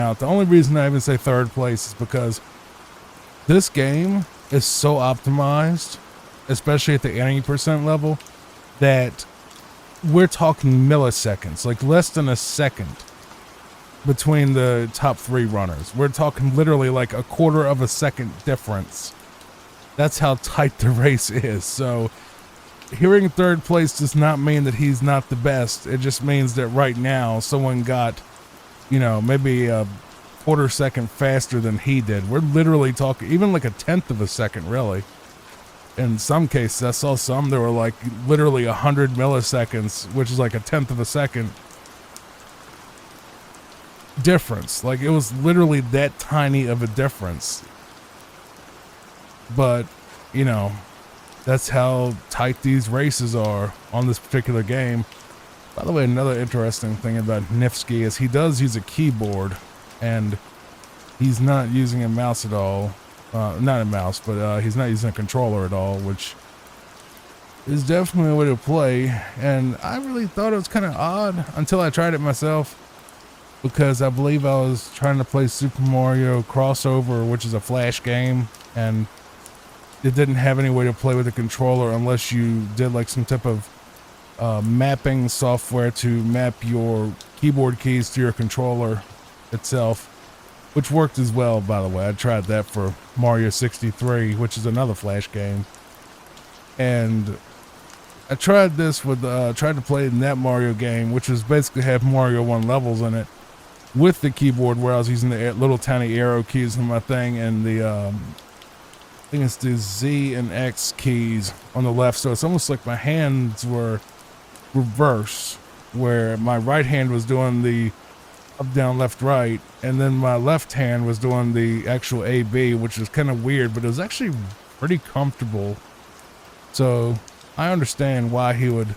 Now, the only reason I even say third place is because this game is so optimized, especially at the 80% level, that we're talking milliseconds, like less than a second between the top 3 runners. We're talking literally like a quarter of a second difference. That's how tight the race is. So hearing third place does not mean that he's not the best. It just means that right now someone got, you know, maybe a quarter second faster than he did. We're literally talking even like a tenth of a second, really. In some cases, I saw some that were like literally 100 milliseconds, which is like a tenth of a second difference. Like, it was literally that tiny of a difference. But, you know, that's how tight these races are on this particular game. By the way, another interesting thing about Nifsky is he does use a keyboard, and he's not using a mouse at all. Not a mouse, but he's not using a controller at all, which is definitely a way to play. And I really thought it was kind of odd until I tried it myself, because I believe I was trying to play Super Mario Crossover, which is a Flash game, and it didn't have any way to play with a controller unless you did like some type of mapping software to map your keyboard keys to your controller itself, which worked as well, by the way. I tried that for Mario 63, which is another Flash game. And I tried this with, tried to play in that Mario game, which was basically have Mario 1 levels in it, with the keyboard, where I was using the little tiny arrow keys on my thing, and the, I think it's the Z and X keys on the left. So it's almost like my hands were reverse, where my right hand was doing the up, down, left, right, and then my left hand was doing the actual AB, which was kind of weird, but it was actually pretty comfortable. So I understand why he would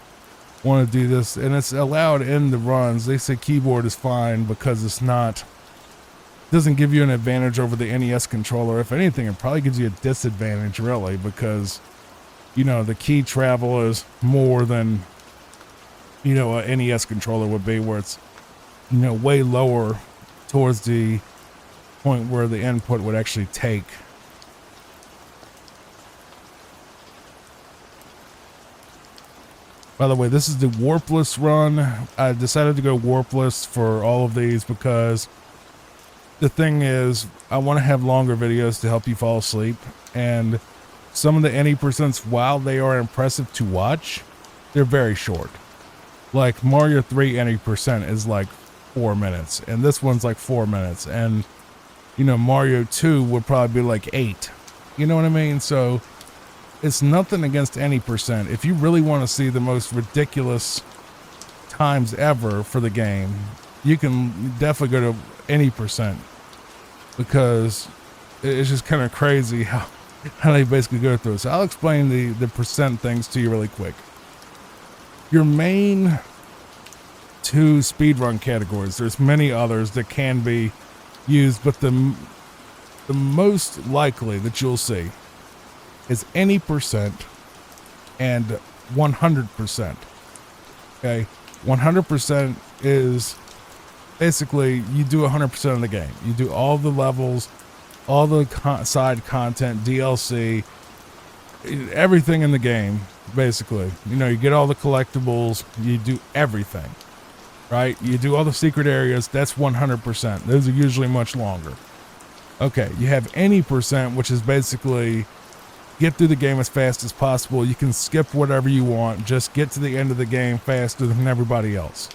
want to do this, and it's allowed in the runs. They say keyboard is fine because it's not, doesn't give you an advantage over the NES controller. If anything, it probably gives you a disadvantage, really, because, you know, the key travel is more than, you know, a NES controller would be, where it's, you know, way lower towards the point where the input would actually take. By the way, this is the Warpless run. I decided to go Warpless for all of these because the thing is, I want to have longer videos to help you fall asleep, and some of the 80%, while they are impressive to watch, they're very short. Like Mario 3 80% is like 4 minutes, and this one's like 4 minutes, and, you know, Mario 2 would probably be like 8. You know what I mean? So it's nothing against 80%. If you really want to see the most ridiculous times ever for the game, you can definitely go to 80%, because it's just kind of crazy how they basically go through it. So I'll explain the percent things to you really quick. Your main 2 speedrun categories, there's many others that can be used, but the most likely that you'll see is 80% and 100%. Okay, 100% is basically you do 100% of the game. You do all the levels, all the side content, DLC, everything in the game, basically. You know, you get all the collectibles, you do everything, right? You do all the secret areas, that's 100%. Those are usually much longer. Okay, you have 80%, which is basically get through the game as fast as possible. You can skip whatever you want, just get to the end of the game faster than everybody else.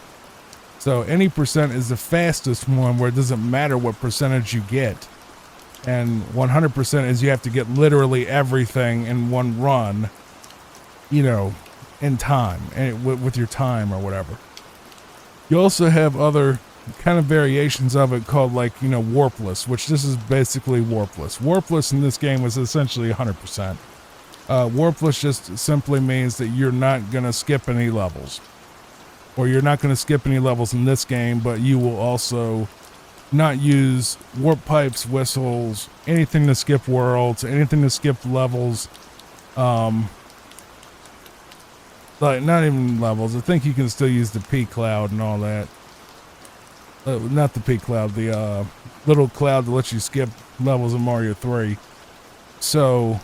So 80% is the fastest one, where it doesn't matter what percentage you get. And 100% is you have to get literally everything in one run, you know, in time, and with your time or whatever. You also have other kind of variations of it called, like, you know, Warpless, which this is basically Warpless. Warpless in this game was essentially 100%. Warpless just simply means that you're not going to skip any levels, or you're not going to skip any levels in this game, but you will also not use warp pipes, whistles, anything to skip worlds, anything to skip levels. Like, not even levels. I think you can still use the P cloud and all that. not the peak cloud, the little cloud that lets you skip levels in Mario 3. So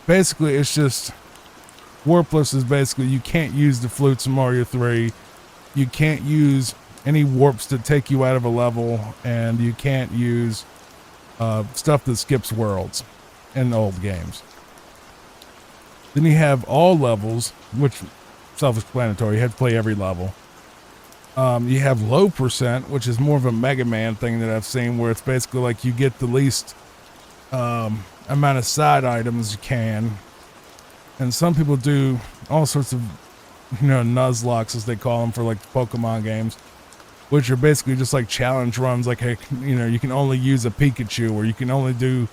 basically it's just, Warpless is basically, you can't use the flutes in Mario 3, you can't use any warps that take you out of a level, and you can't use stuff that skips worlds in old games. Then you have all levels, which self-explanatory, you have to play every level. You have low percent, which is more of a Mega Man thing that I've seen, where it's basically like you get the least amount of side items you can. And some people do all sorts of, Nuzlocks, as they call them, for like Pokemon games, which are basically just like challenge runs, like, you can only use a Pikachu, or you can only do,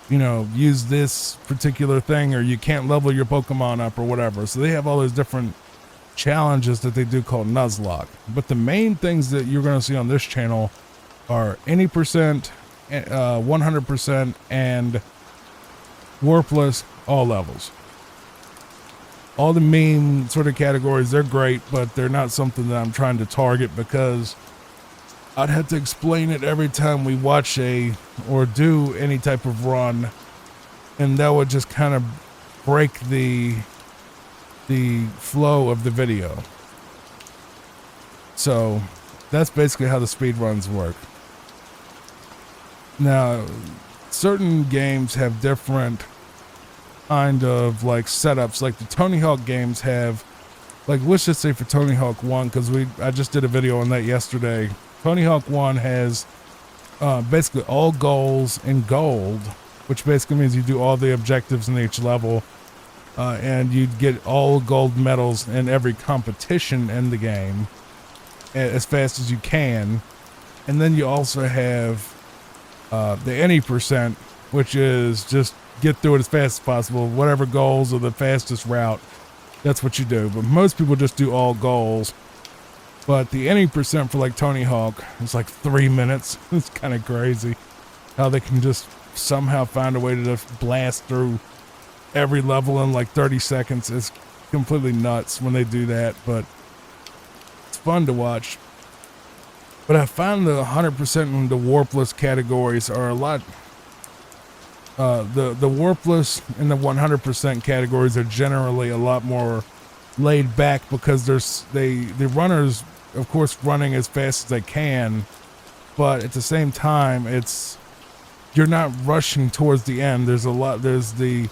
use this particular thing, or you can't level your Pokemon up or whatever. So they have all those different challenges that they do called Nuzlocke. But the main things that you're going to see on this channel are any percent, 100%, and Warpless, all levels. All the main sort of categories, they're great, but they're not something that I'm trying to target, because I'd have to explain it every time we watch or do any type of run, and that would just kind of break the flow of the video. So that's basically how the speedruns work. Now, certain games have different kind of like setups. Like the Tony Hawk games have, like, let's just say for Tony Hawk 1, because I just did a video on that yesterday. Tony Hawk 1 has basically all goals in gold, which basically means you do all the objectives in each level, and you get all gold medals in every competition in the game as fast as you can. And then you also have the any percent, which is just get through it as fast as possible. Whatever goals are the fastest route, that's what you do. But most people just do all goals. But the any percent for like Tony Hawk is like 3 minutes. It's kind of crazy how they can just somehow find a way to just blast through every level in like 30 seconds. It's completely nuts when they do that, but it's fun to watch. But I found the 100% and the Warpless categories are a lot. The Warpless and the 100% categories are generally a lot more laid back, because the runners, of course, running as fast as they can, but at the same time, you're not rushing towards the end. There's the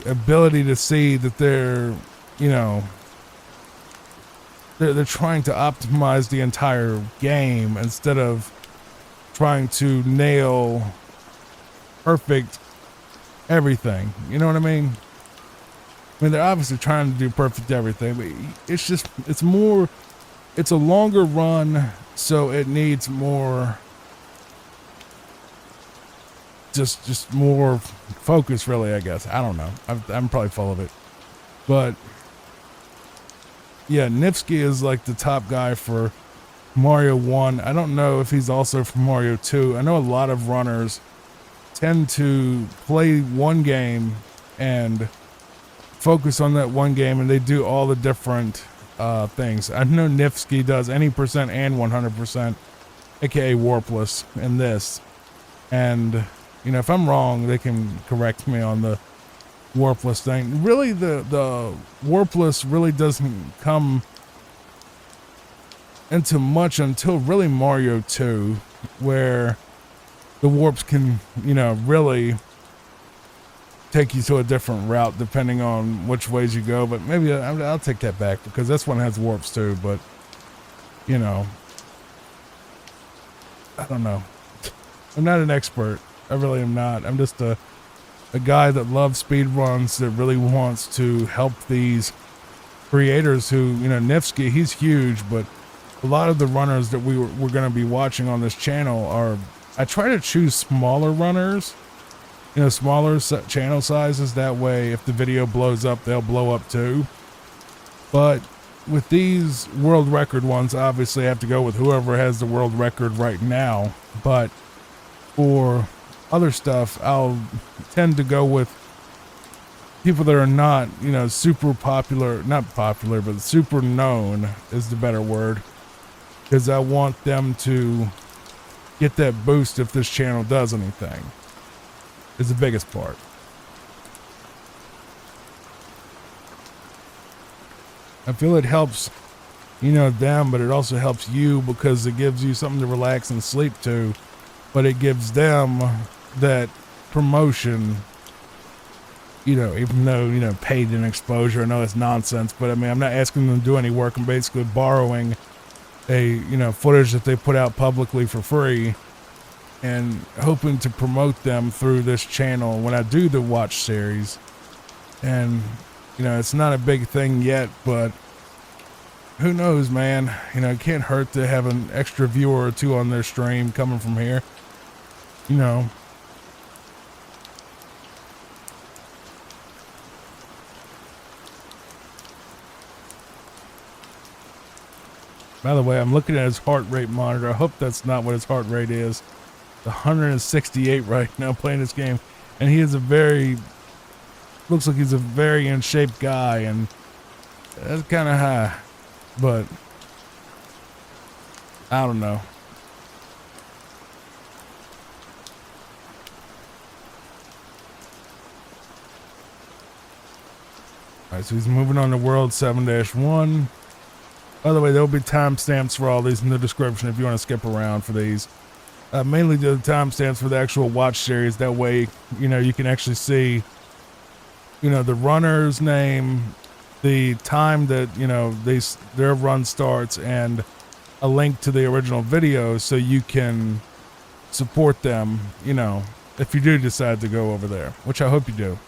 ability to see that they're trying to optimize the entire game instead of trying to nail perfect everything. You know what I mean? I mean, they're obviously trying to do perfect everything, but it's a longer run, so it needs more, just more focus, really, I guess. I don't know. I'm probably full of it. But yeah, Nifsky is like the top guy for Mario 1. I don't know if he's also for Mario 2. I know a lot of runners tend to play one game and focus on that one game, and they do all the different things. I know Nifsky does any percent and 100%, aka Warpless, in this. And if I'm wrong, they can correct me on the Warpless thing. Really, the Warpless really doesn't come into much until really Mario 2, where the warps can, really take you to a different route depending on which ways you go. But maybe I'll take that back, because this one has warps too. But I don't know. I'm not an expert. I really am not. I'm just a guy that loves speedruns, that really wants to help these creators who, Nifsky, he's huge, but a lot of the runners that we're going to be watching on this channel I try to choose smaller runners, smaller channel sizes. That way, if the video blows up, they'll blow up too. But with these world record ones, obviously I have to go with whoever has the world record right now. But for other stuff, I'll tend to go with people that are not, super popular, not popular, but super known is the better word. because I want them to get that boost if this channel does anything, is the biggest part. I feel it helps, you know, them, but it also helps you because it gives you something to relax and sleep to, but it gives them that promotion, you know, even though, you know, paid in exposure. I know it's nonsense, but I mean, I'm not asking them to do any work. I'm basically borrowing footage that they put out publicly for free and hoping to promote them through this channel when I do the watch series. And, you know, it's not a big thing yet, but who knows, man? You know, it can't hurt to have an extra viewer or two on their stream coming from here, you know. By the way, I'm looking at his heart rate monitor. I hope that's not what his heart rate is. It's 168 right now playing this game. And he is looks like he's a very in shape guy, and that's kind of high, but I don't know. All right, so he's moving on to World 7-1. By the way, there'll be timestamps for all these in the description if you want to skip around for these. Mainly the timestamps for the actual watch series. That way, you know, you can actually see, you know, the runner's name, the time that, you know, their run starts, and a link to the original video so you can support them, you know, if you do decide to go over there, which I hope you do.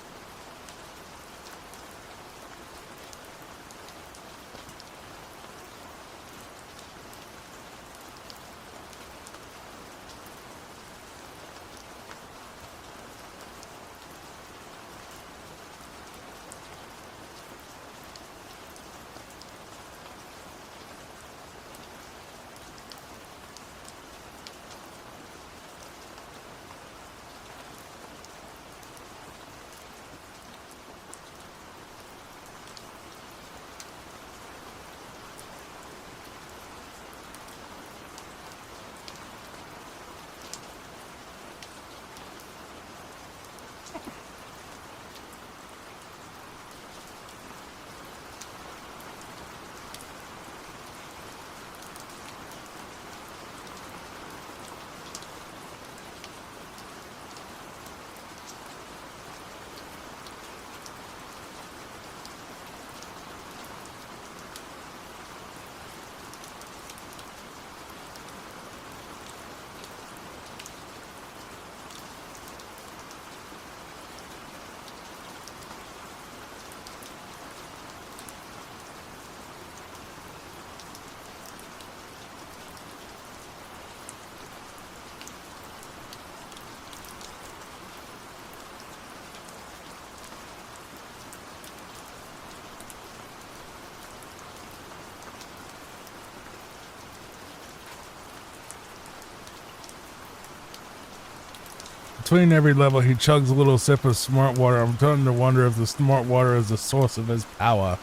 Between every level, he chugs a little sip of smart water. I'm starting to wonder if the smart water is the source of his power.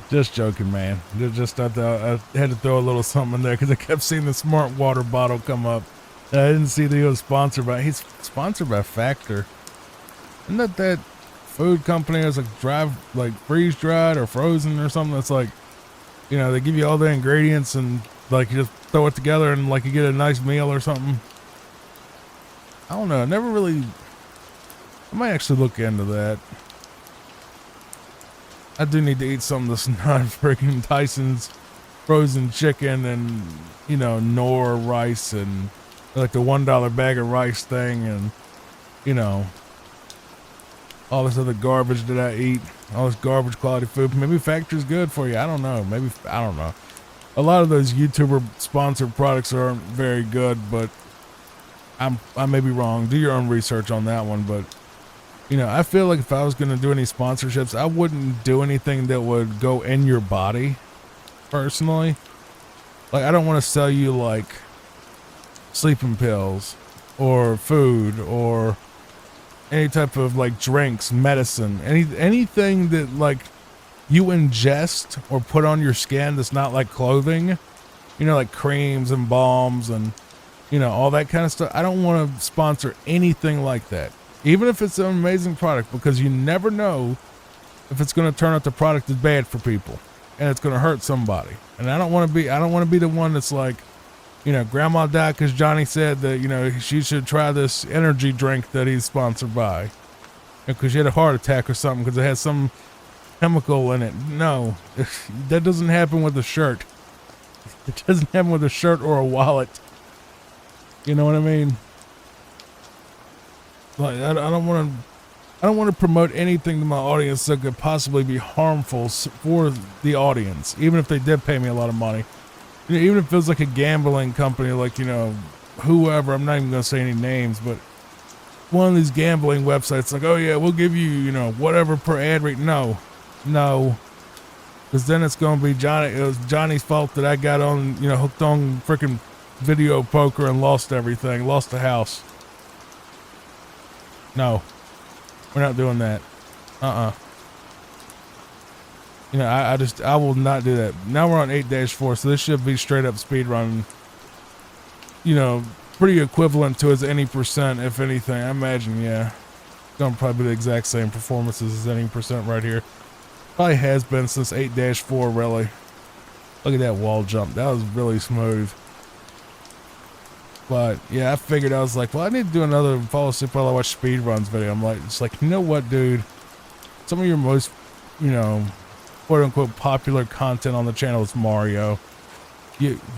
Just joking, man. Just thought that I had to throw a little something in there because I kept seeing the smart water bottle come up. And I didn't see that he was sponsored by. He's sponsored by Factor. Isn't that food company that's like freeze dried or frozen or something? That's like, you know, they give you all the ingredients and like you just throw it together and like you get a nice meal or something. I don't know. I might actually look into that. I do need to eat something that's not freaking Tyson's frozen chicken and, you know, Knorr rice and like the $1 bag of rice thing and, you know, all this other garbage that I eat, all this garbage quality food. Maybe Factor's good for you. I don't know. Maybe, I don't know. A lot of those YouTuber sponsored products aren't very good, but I may be wrong. Do your own research on that one. But, you know, I feel like if I was going to do any sponsorships, I wouldn't do anything that would go in your body, personally. Like, I don't want to sell you, like, sleeping pills or food or any type of, like, drinks, medicine, anything that, like, you ingest or put on your skin that's not like clothing. you know, like creams and balms and, you know, all that kind of stuff. I don't want to sponsor anything like that, even if it's an amazing product, because you never know if it's going to turn out the product is bad for people and it's going to hurt somebody. And I don't want to be the one that's like, you know, grandma died because Johnny said that, you know, she should try this energy drink that he's sponsored by because she had a heart attack or something because it has some chemical in it. No, that doesn't happen with a shirt. It doesn't happen with a shirt or a wallet. You know what I mean? Like, I don't want to promote anything to my audience that could possibly be harmful for the audience, even if they did pay me a lot of money. You know, even if it was like a gambling company, like, you know, whoever, I'm not even going to say any names, but one of these gambling websites, like, oh yeah, we'll give you, you know, whatever per ad rate. No, because then it's going to be it was Johnny's fault that I got on, you know, hooked on freaking video poker and lost everything, lost the house. No, we're not doing that. You know, I will not do that. Now we're on 8-4, so this should be straight up speedrun. You know, pretty equivalent to as any percent, if anything. I imagine, yeah. It's gonna probably be the exact same performances as any percent right here. Probably has been since 8-4, really. Look at that wall jump. That was really smooth. But yeah, I figured, I was like, well, I need to do another follow suit while I watch speedruns video. I'm like, it's like, you know what, dude? Some of your most, you know, quote unquote popular content on the channel is Mario.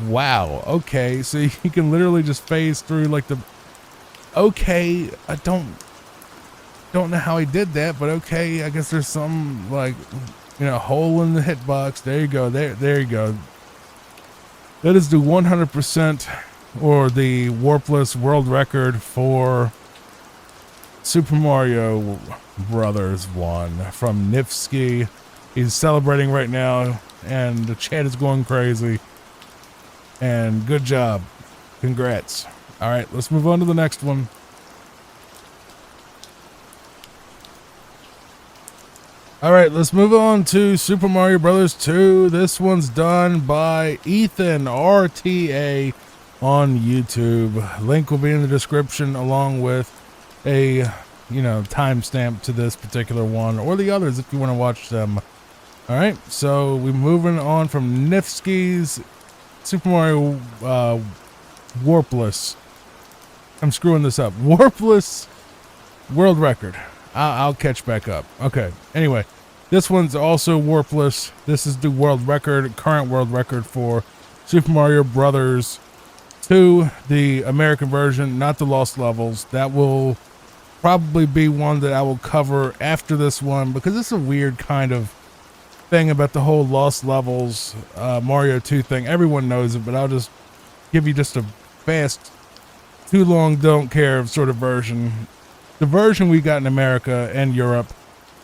Wow, okay, so you can literally just phase through like the, okay, I don't know how he did that, but okay, I guess there's some, like, you know, hole in the hitbox. There you go, there you go. That is the 100% or the Warpless world record for Super Mario Brothers 1 from Nifsky. He's celebrating right now, and the chat is going crazy. And good job. Congrats. All right, let's move on to the next one. All right, let's move on to Super Mario Brothers 2. This one's done by Ethan RTA on YouTube. Link will be in the description along with a, you know, timestamp to this particular one or the others if you want to watch them. All right, so we're moving on from Nifsky's Super Mario Warpless. I'm screwing this up. Warpless world record. I'll catch back up. Okay, anyway, this one's also Warpless. This is the world record, current world record for Super Mario Brothers 2, the American version, not the Lost Levels. That will probably be one that I will cover after this one, because it's a weird kind of thing about the whole Lost Levels Mario 2 thing. Everyone knows it, but I'll just give you just a fast, too long don't care sort of version. The version we got in America and Europe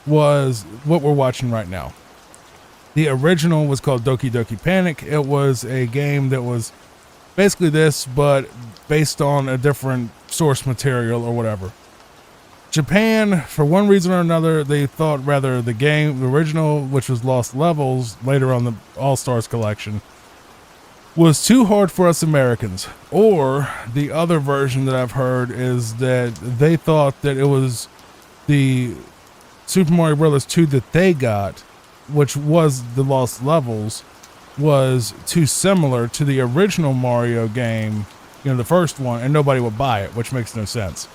was what we're watching right now. The original was called Doki Doki Panic. It was a game that was basically this, but based on a different source material or whatever. Japan, for one reason or another, they thought rather the game, the original, which was Lost Levels, later on the All-Stars collection, was too hard for us Americans. Or the other version that I've heard is that they thought that it was the Super Mario Bros. 2 that they got, which was the Lost Levels, was too similar to the original Mario game, you know, the first one, and nobody would buy it, which makes no sense.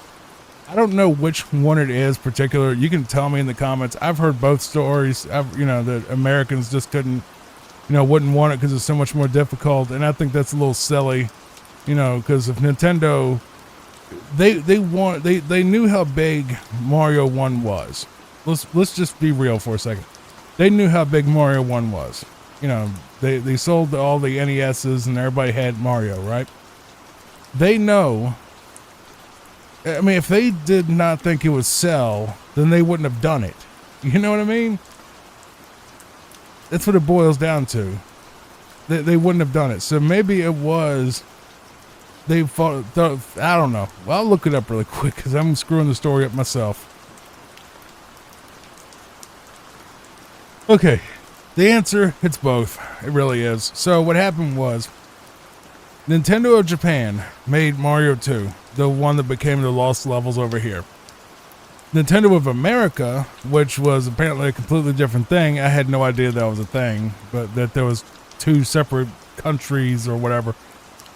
I don't know which one it is particular. You can tell me in the comments. I've heard both stories. You know, that Americans just couldn't, you know, wouldn't want it because it's so much more difficult. And I think that's a little silly, you know, because if Nintendo, they knew how big Mario 1 was. Let's just be real for a second. They knew how big Mario 1 was. You know, they sold all the NESs and everybody had Mario, right? They know. I mean, if they did not think it would sell, then they wouldn't have done it. You know what I mean? That's what it boils down to. They wouldn't have done it. So maybe it was, they thought, I don't know. Well, I'll look it up really quick because I'm screwing the story up myself. Okay. The answer, it's both. It really is. So what happened was, Nintendo of Japan made Mario 2, the one that became the Lost Levels over here. Nintendo of America, which was apparently a completely different thing. I had no idea that was a thing, but that there was two separate countries or whatever.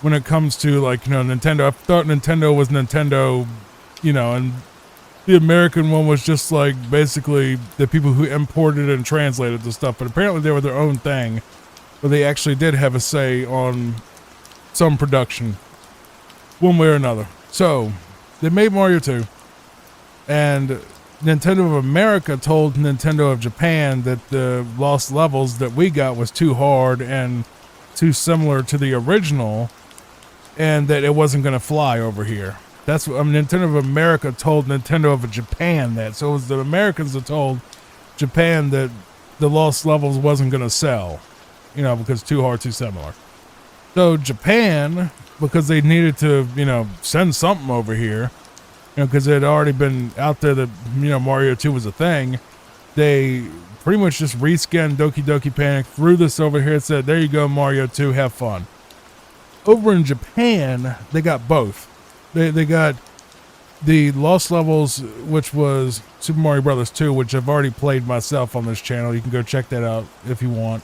When it comes to, like, Nintendo, I thought Nintendo was Nintendo, and the American one was just like basically the people who imported and translated the stuff. But apparently they were their own thing, but they actually did have a say on some production, one way or another. So they made Mario 2. And Nintendo of America told Nintendo of Japan that the Lost Levels that we got was too hard and too similar to the original, and that it wasn't going to fly over here. That's what Nintendo of America told Nintendo of Japan that. So it was the Americans that told Japan that the Lost Levels wasn't going to sell, because too hard, too similar. So Japan, because they needed to, send something over here, because it had already been out there that, Mario 2 was a thing, they pretty much just reskinned Doki Doki Panic, threw this over here and said, there you go, Mario 2, have fun. Over in Japan, they got both. They got the Lost Levels, which was Super Mario Brothers 2, which I've already played myself on this channel. You can go check that out if you want.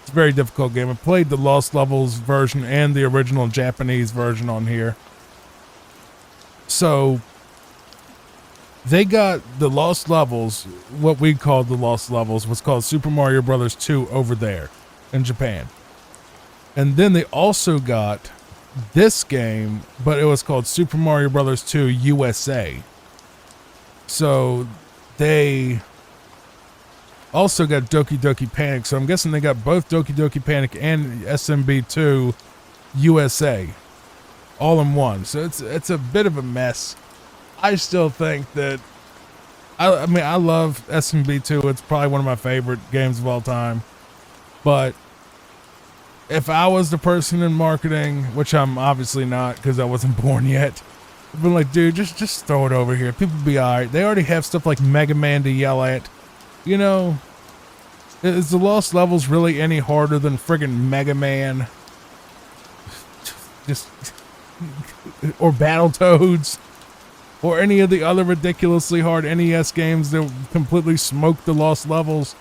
It's a very difficult game. I played the Lost Levels version and the original Japanese version on here. So they got the Lost Levels, what we called the Lost Levels, was called Super Mario Brothers 2 over there in Japan. And then they also got this game, but it was called Super Mario Brothers 2 USA. So they also got Doki Doki Panic. So I'm guessing they got both Doki Doki Panic and SMB2 USA all in one. So it's a bit of a mess. I still think that I love SMB2. It's probably one of my favorite games of all time. But if I was the person in marketing, which I'm obviously not because I wasn't born yet, I'd be like, dude, just throw it over here. People be alright. They already have stuff like Mega Man to yell at. Is the Lost Levels really any harder than friggin' Mega Man? Or Battletoads? Or any of the other ridiculously hard NES games that completely smoked the Lost Levels.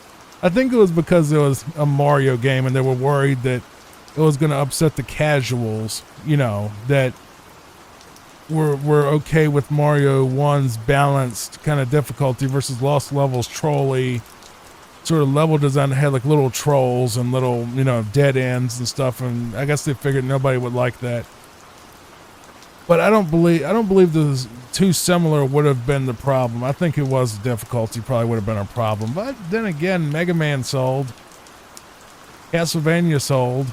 I think it was because it was a Mario game and they were worried that it was going to upset the casuals, that were okay with Mario 1's balanced kind of difficulty versus Lost Levels trolly sort of level design that had like little trolls and little, dead ends and stuff. And I guess they figured nobody would like that. But I don't believe the too similar would have been the problem. I think it was difficulty probably would have been a problem. But then again, Mega Man sold. Castlevania sold.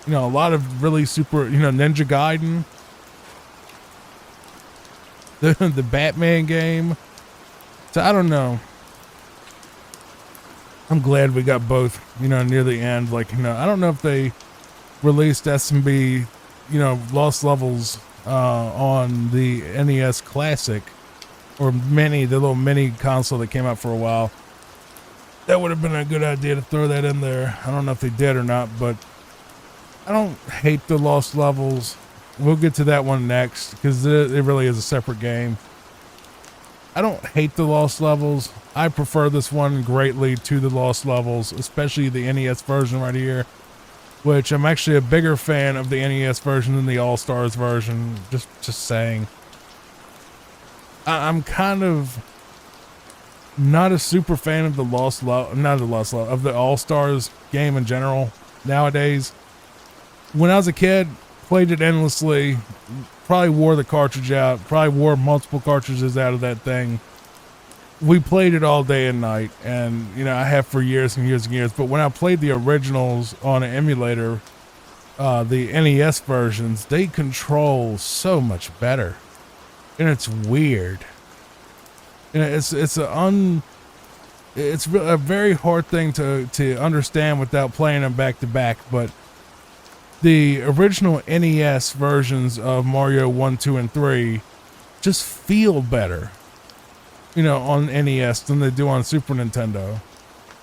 A lot of really super, Ninja Gaiden. The Batman game. So I don't know. I'm glad we got both, near the end. Like, I don't know if they released SMB, Lost Levels on the NES Classic or the little mini console that came out for a while. That would have been a good idea to throw that in there. I don't know if they did or not, but I don't hate the Lost Levels. We'll get to that one next because it really is a separate game. I don't hate the Lost Levels. I prefer this one greatly to the Lost Levels, especially the NES version right here, which I'm actually a bigger fan of the NES version than the All-Stars version. Just saying. I'm kind of not a super fan of the of the All-Stars game in general nowadays. When I was a kid, played it endlessly, probably wore the cartridge out, probably wore multiple cartridges out of that thing. We played it all day and night, and I have for years and years and years. But when I played the originals on an emulator, the NES versions, they control so much better, and it's weird. It's a very hard thing to understand without playing them back to back. But the original NES versions of Mario 1, 2, and 3 just feel better, on NES than they do on Super Nintendo.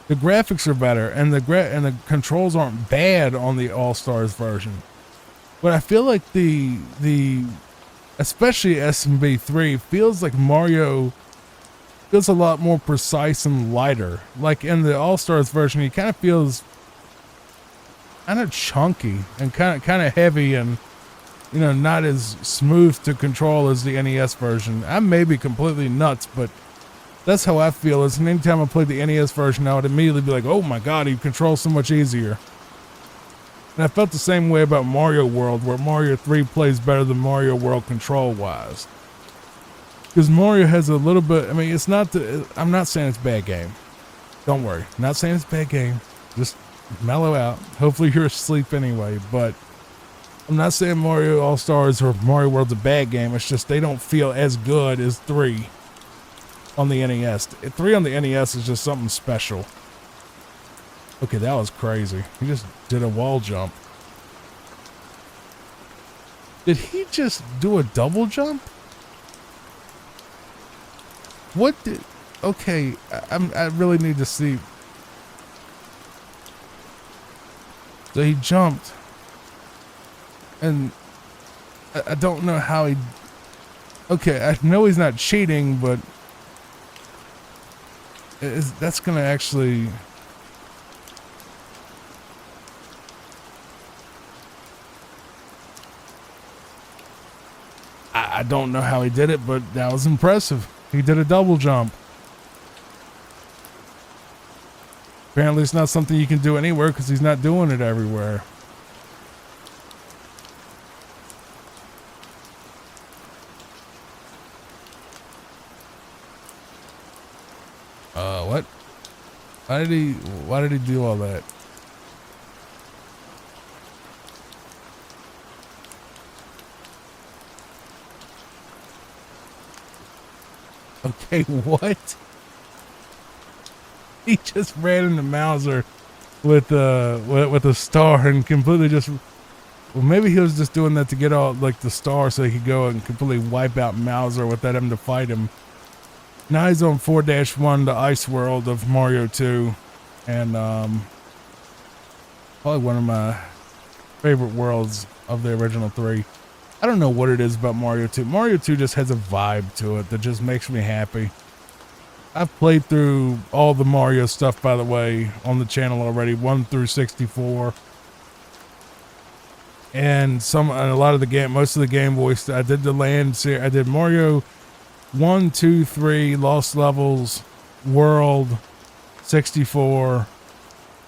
The graphics are better, and the controls aren't bad on the All Stars version. But I feel like the especially SMB3 feels like Mario feels a lot more precise and lighter. Like in the All Stars version, he kind of feels kind of chunky and kind of heavy, and you know, not as smooth to control as the NES version. I may be completely nuts, but that's how I feel. Is anytime I played the NES version, I would immediately be like, "Oh my God, he controls so much easier." And I felt the same way about Mario World, where Mario 3 plays better than Mario World control-wise. Because Mario has a little bit, I mean, it's not I'm not saying it's a bad game. Don't worry. I'm not saying it's a bad game. Just mellow out. Hopefully you're asleep anyway, but I'm not saying Mario All-Stars or Mario World's a bad game. It's just they don't feel as good as 3 on the NES. 3 on the NES is just something special. Okay, that was crazy. He just did a wall jump. Did he just do a double jump? What did... Okay, I really need to see. So he jumped. And I don't know how he... Okay, I know he's not cheating, but... That's gonna actually... I don't know how he did it, but that was impressive. He did a double jump. Apparently it's not something you can do anywhere because he's not doing it everywhere. What? Why did he do all that? Okay, what? He just ran into Mauser with a star and completely just... Well, maybe he was just doing that to get all, like, the star so he could go and completely wipe out Mauser without having to fight him. Now he's on 4-1, the ice world of Mario 2. And, probably one of my favorite worlds of the original 3. I don't know what it is about Mario 2. Mario 2 just has a vibe to it that just makes me happy. I've played through all the Mario stuff, by the way, on the channel already, 1 through 64. And a lot of the game, most of the Game Boy stuff. I did the Land series. I did Mario 1, 2, 3, Lost Levels, World, 64,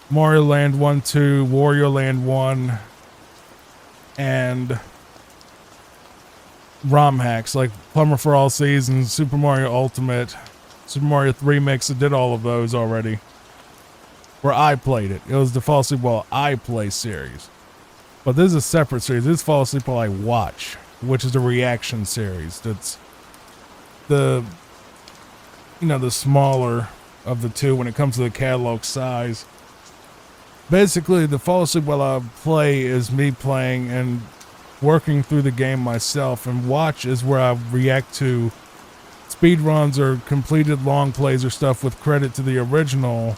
Mario Land 1, 2, Wario Land 1, and ROM hacks like Plumber for All Seasons, Super Mario Ultimate, Super Mario 3 Mix. I did all of those already. Where I played it. It was the Fall Asleep While I Play series. But this is a separate series. This is Fall Asleep While I Watch, which is the reaction series. That's the, you know, the smaller of the two when it comes to the catalog size. Basically, the Fall Asleep While I Play is me playing and working through the game myself, and Watch is where I react to speedruns or completed long plays or stuff with credit to the original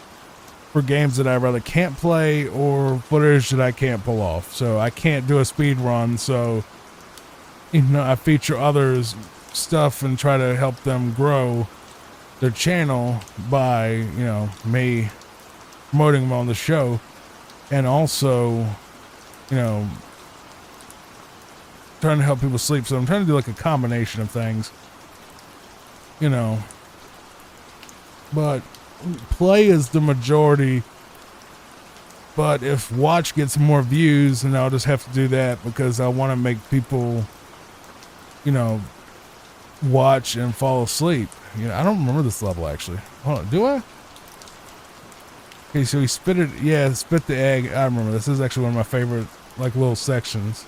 for games that I rather can't play or footage that I can't pull off. So I can't do a speedrun, so you know, I feature others' stuff and try to help them grow their channel by, you know, me promoting them on the show, and also, you know, trying to help people sleep. So I'm trying to do like a combination of things, you know, but play is the majority. But if Watch gets more views, then I'll just have to do that because I want to make people, you know, watch and fall asleep. You know, I don't remember this level actually. Hold on, do I? Okay, so he spit it. Yeah, spit the egg. I remember this. This is actually one of my favorite, like, little sections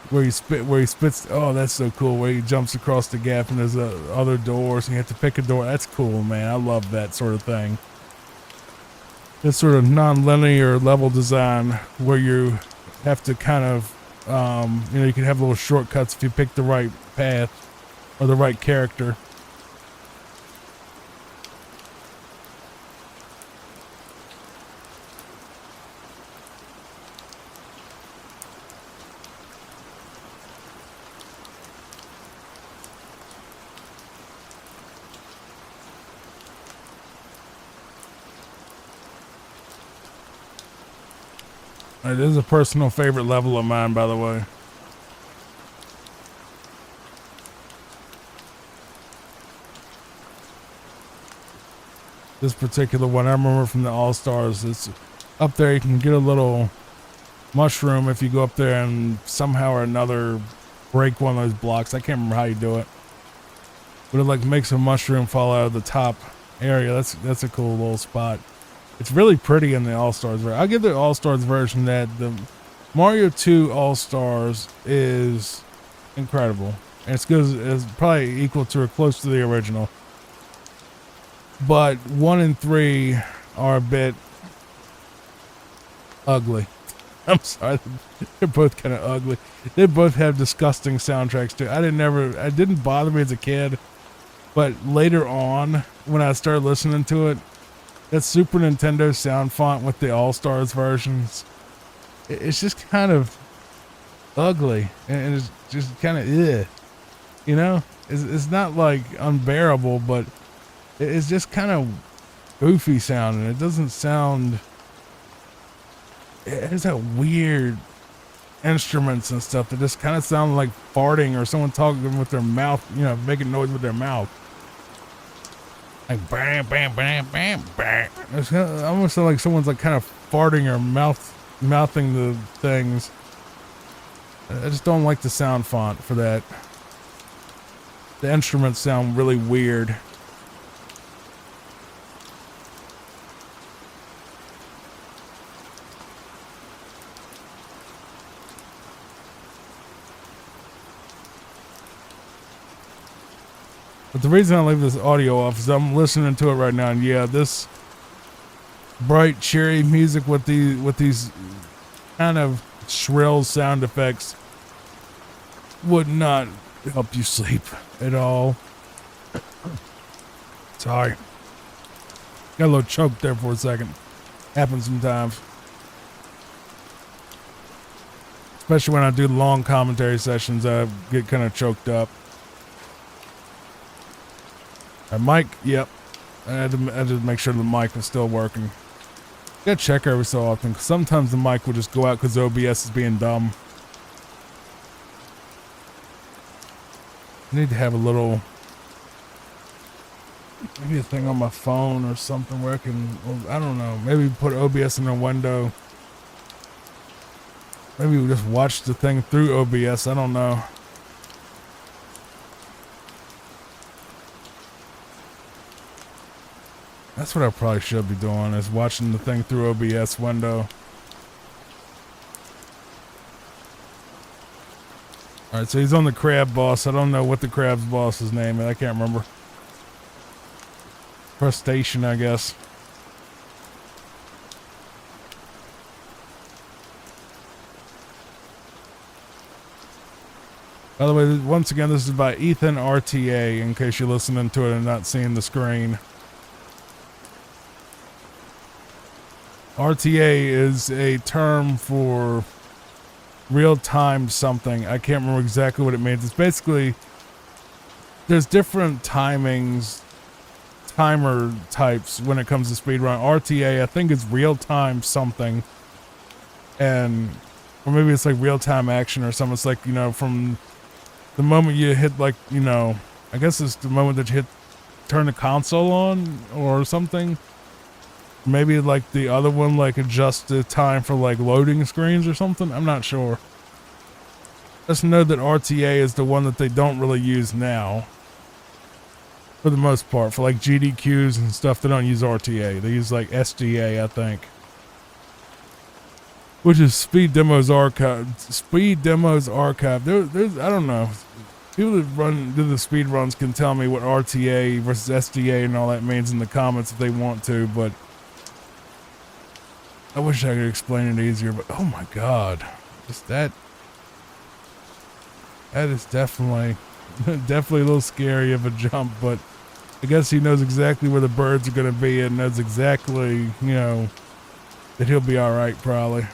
where he spits. Oh, that's so cool. Where he jumps across the gap and there's other doors and you have to pick a door. That's cool, man. I love that sort of thing. This sort of non-linear level design where you have to kind of, you know, you can have little shortcuts if you pick the right path or the right character. It is a personal favorite level of mine, by the way. This particular one, I remember from the All-Stars. It's up there. You can get a little mushroom if you go up there and somehow or another break one of those blocks. I can't remember how you do it, but it like makes a mushroom fall out of the top area. That's a cool little spot. It's really pretty in the All-Stars version. I'll give the All-Stars version that. The Mario 2 All-Stars is incredible. And it's good. It's probably equal to or close to the original. But 1 and 3 are a bit ugly. I'm sorry, they're both kind of ugly. They both have disgusting soundtracks too. It didn't bother me as a kid, but later on, when I started listening to it, that Super Nintendo sound font with the All-Stars versions, it's just kind of ugly, and it's just kind of you know? It's not like unbearable, but it's just kind of goofy sounding. It doesn't sound. It has that weird instruments and stuff that just kind of sound like farting or someone talking with their mouth, making noise with their mouth. Like bam, bam, bam, bam, bam. It's almost like someone's like kind of farting or mouthing the things. I just don't like the sound font for that. The instruments sound really weird. But the reason I leave this audio off is I'm listening to it right now, and yeah, this bright, cheery music with these kind of shrill sound effects would not help you sleep at all. Sorry. Got a little choked there for a second. Happens sometimes. Especially when I do long commentary sessions, I get kind of choked up. Mic, yep. I had to make sure the mic was still working. Gotta check every so often, because sometimes the mic will just go out because OBS is being dumb. I need to have a little, maybe a thing on my phone or something where I can, I don't know, maybe put OBS in a window. Maybe we just watch the thing through OBS, I don't know. That's what I probably should be doing, is watching the thing through OBS window. Alright, so he's on the crab boss. I don't know what the crab's boss's name is. I can't remember. Crustacean, I guess. By the way, once again, this is by Ethan RTA, in case you're listening to it and not seeing the screen. RTA is a term for real-time something. I can't remember exactly what it means. It's basically, there's different timer types when it comes to speedrun. RTA, I think, is real-time something. Or maybe it's like real-time action or something. It's like, from the moment you hit, like, I guess it's the moment that you turn the console on or something. Maybe like the other one, like adjust the time for like loading screens or something. I'm not sure. Just know that RTA is the one that they don't really use now. For the most part, for like GDQs and stuff, they don't use RTA. They use like SDA, I think. Which is Speed Demos Archive. Speed Demos Archive. There's I don't know. People that do the speed runs can tell me what RTA versus SDA and all that means in the comments if they want to, but I wish I could explain it easier, but oh my god. Just that is definitely a little scary of a jump, but I guess he knows exactly where the birds are going to be and knows exactly, that he'll be alright probably.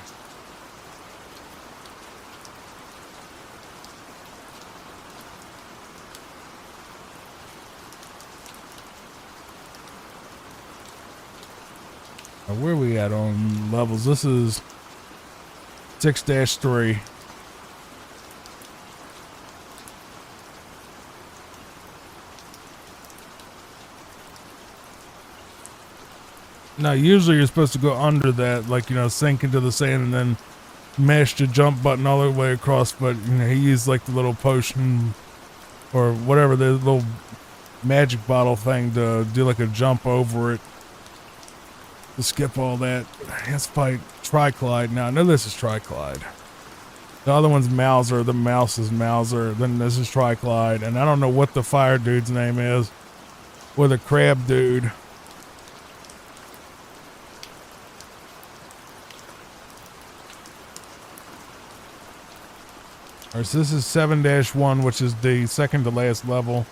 Where are we at on levels? This is 6-3. Now, usually you're supposed to go under that, like, you know, sink into the sand and then mash the jump button all the way across, but, you know, he used, like, the little potion or whatever, the little magic bottle thing to do, like, a jump over it. To skip all that. Let's fight Triclide now. I know this is Triclide. The other one's Mauser. The mouse is Mauser. Then this is Triclide. And I don't know what the fire dude's name is. Or the crab dude. Alright, so this is 7-1, which is the second to last level.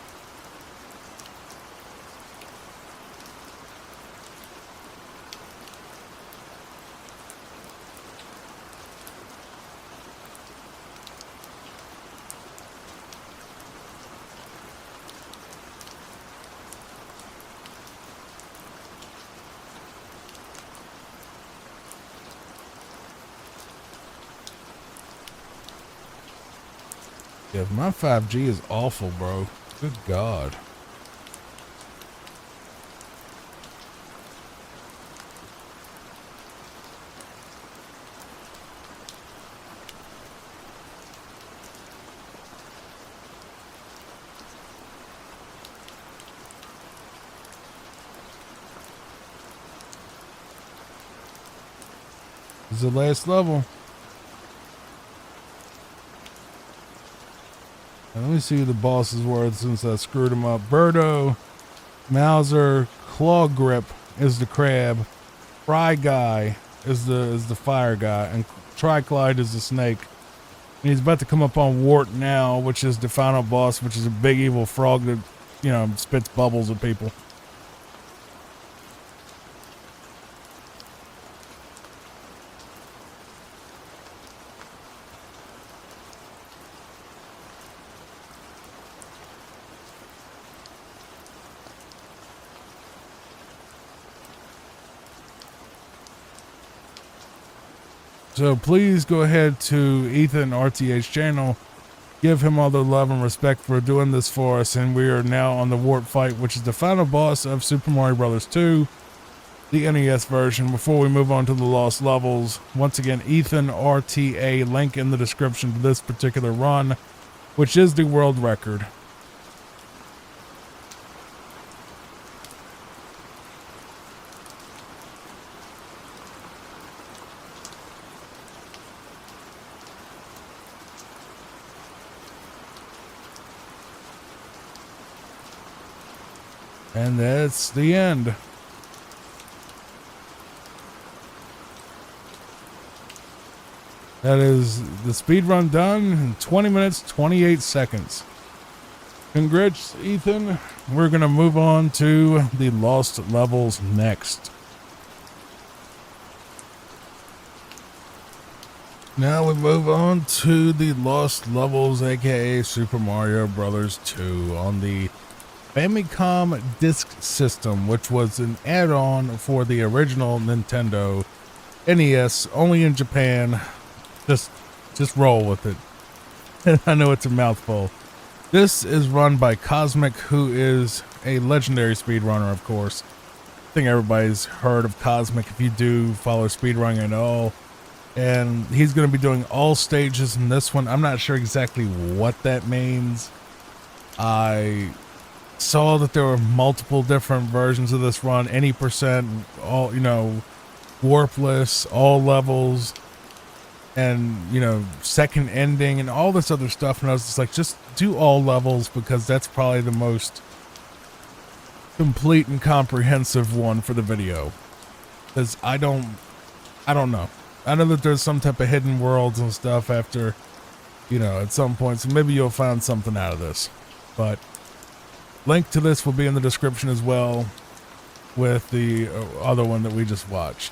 Yeah, my 5G is awful, bro. Good God. This is the last level. Now, let me see who the bosses were since I screwed them up. Birdo, Mauser, Claw Grip is the crab, Fry Guy is the fire guy, and Triclide is the snake. And he's about to come up on Wart now, which is the final boss, which is a big evil frog that, you know, spits bubbles at people. So please go ahead to Ethan RTA's channel, give him all the love and respect for doing this for us, and we are now on the Warp fight, which is the final boss of Super Mario Bros. 2, the NES version. Before we move on to the lost levels, once again, Ethan RTA, link in the description to this particular run, which is the world record. And that's the end. That is the speed run done in 20 minutes, 28 seconds. Congrats, Ethan. We're going to move on to the lost levels next. Now we move on to the lost levels, aka Super Mario Bros. 2 on the Famicom Disk System, which was an add-on for the original Nintendo NES, only in Japan. Just roll with it. I know it's a mouthful. This is run by Cosmic, who is a legendary speedrunner, of course. I think everybody's heard of Cosmic if you do follow speedrunning at all. And he's going to be doing all stages in this one. I'm not sure exactly what that means. I saw that there were multiple different versions of this run, any percent, all, you know, warpless, all levels, and, you know, second ending and all this other stuff. And I was just like, just do all levels, because that's probably the most complete and comprehensive one for the video. Because I don't know. I know that there's some type of hidden worlds and stuff after, you know, at some point, so maybe you'll find something out of this. But link to this will be in the description as well, with the other one that we just watched.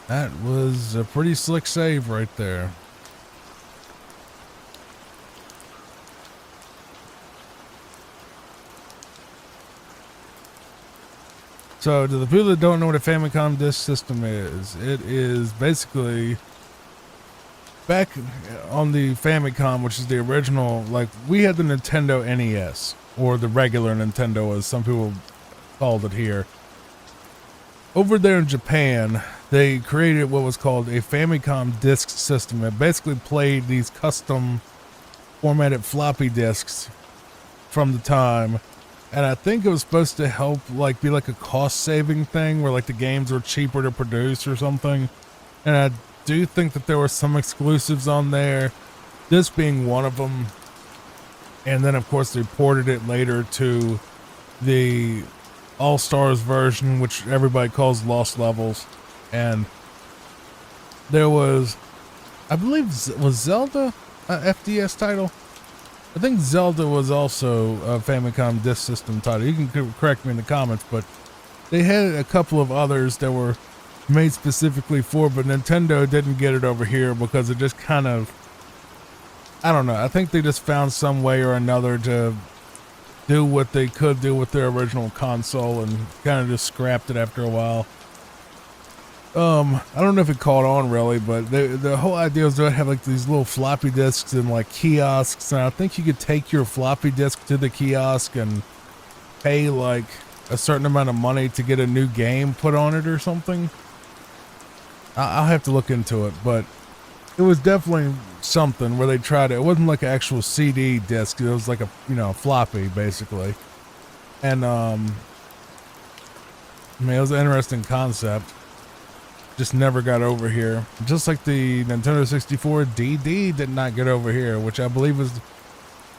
That was a pretty slick save right there. So to the people that don't know what a Famicom disk system is, it is basically back on the Famicom, which is the original, like we had the Nintendo NES, or the regular Nintendo as some people called it here. Over there in Japan, they created what was called a Famicom disk system. It basically played these custom formatted floppy disks from the time. And I think it was supposed to help like be like a cost saving thing where like the games were cheaper to produce or something. And I do think that there were some exclusives on there, this being one of them. And then of course they ported it later to the All-Stars version, which everybody calls Lost Levels. And there was, I believe, was Zelda a FDS title? I think Zelda was also a Famicom disk system title. You can correct me in the comments, but they had a couple of others that were made specifically for, but Nintendo didn't get it over here because it just kind of, I don't know. I think they just found some way or another to do what they could do with their original console and kind of just scrapped it after a while. I don't know if it caught on really, but the whole idea was to have like these little floppy disks and like kiosks, and I think you could take your floppy disk to the kiosk and pay like a certain amount of money to get a new game put on it or something. I'll have to look into it, but it was definitely something where they tried it. It wasn't like an actual CD disc. It was like a, floppy basically. And, I mean, it was an interesting concept. Just never got over here. Just like the Nintendo 64 DD did not get over here, which I believe was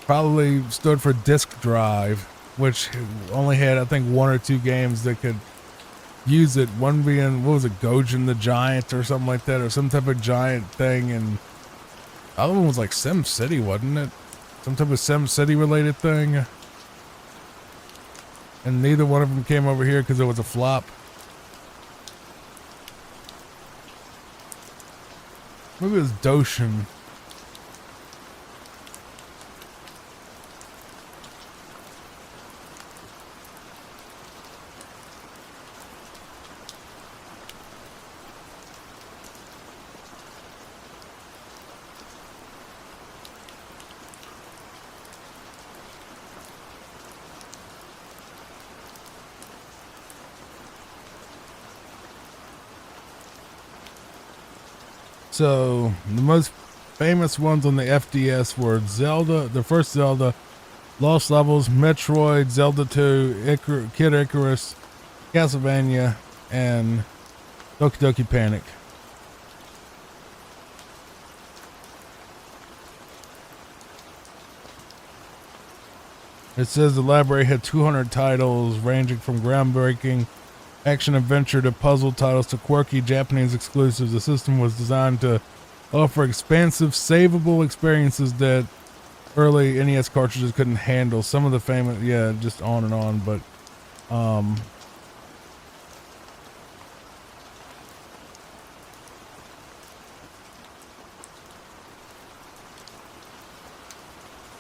probably stood for disk drive, which only had, I think, 1 or 2 games that could use it. One being, what was it, Gojin the Giant or something like that, or some type of giant thing, and the other one was like Sim City, wasn't it? Some type of Sim City related thing. And neither one of them came over here because it was a flop. Maybe it was Doshin. So the most famous ones on the FDS were Zelda, the first Zelda, Lost Levels, Metroid, Zelda 2, Kid Icarus, Castlevania, and Doki Doki Panic. It says the library had 200 titles ranging from groundbreaking action adventure to puzzle titles to quirky Japanese exclusives. The system was designed to offer expansive, savable experiences that early NES cartridges couldn't handle. Some of the famous, yeah, just on and on, but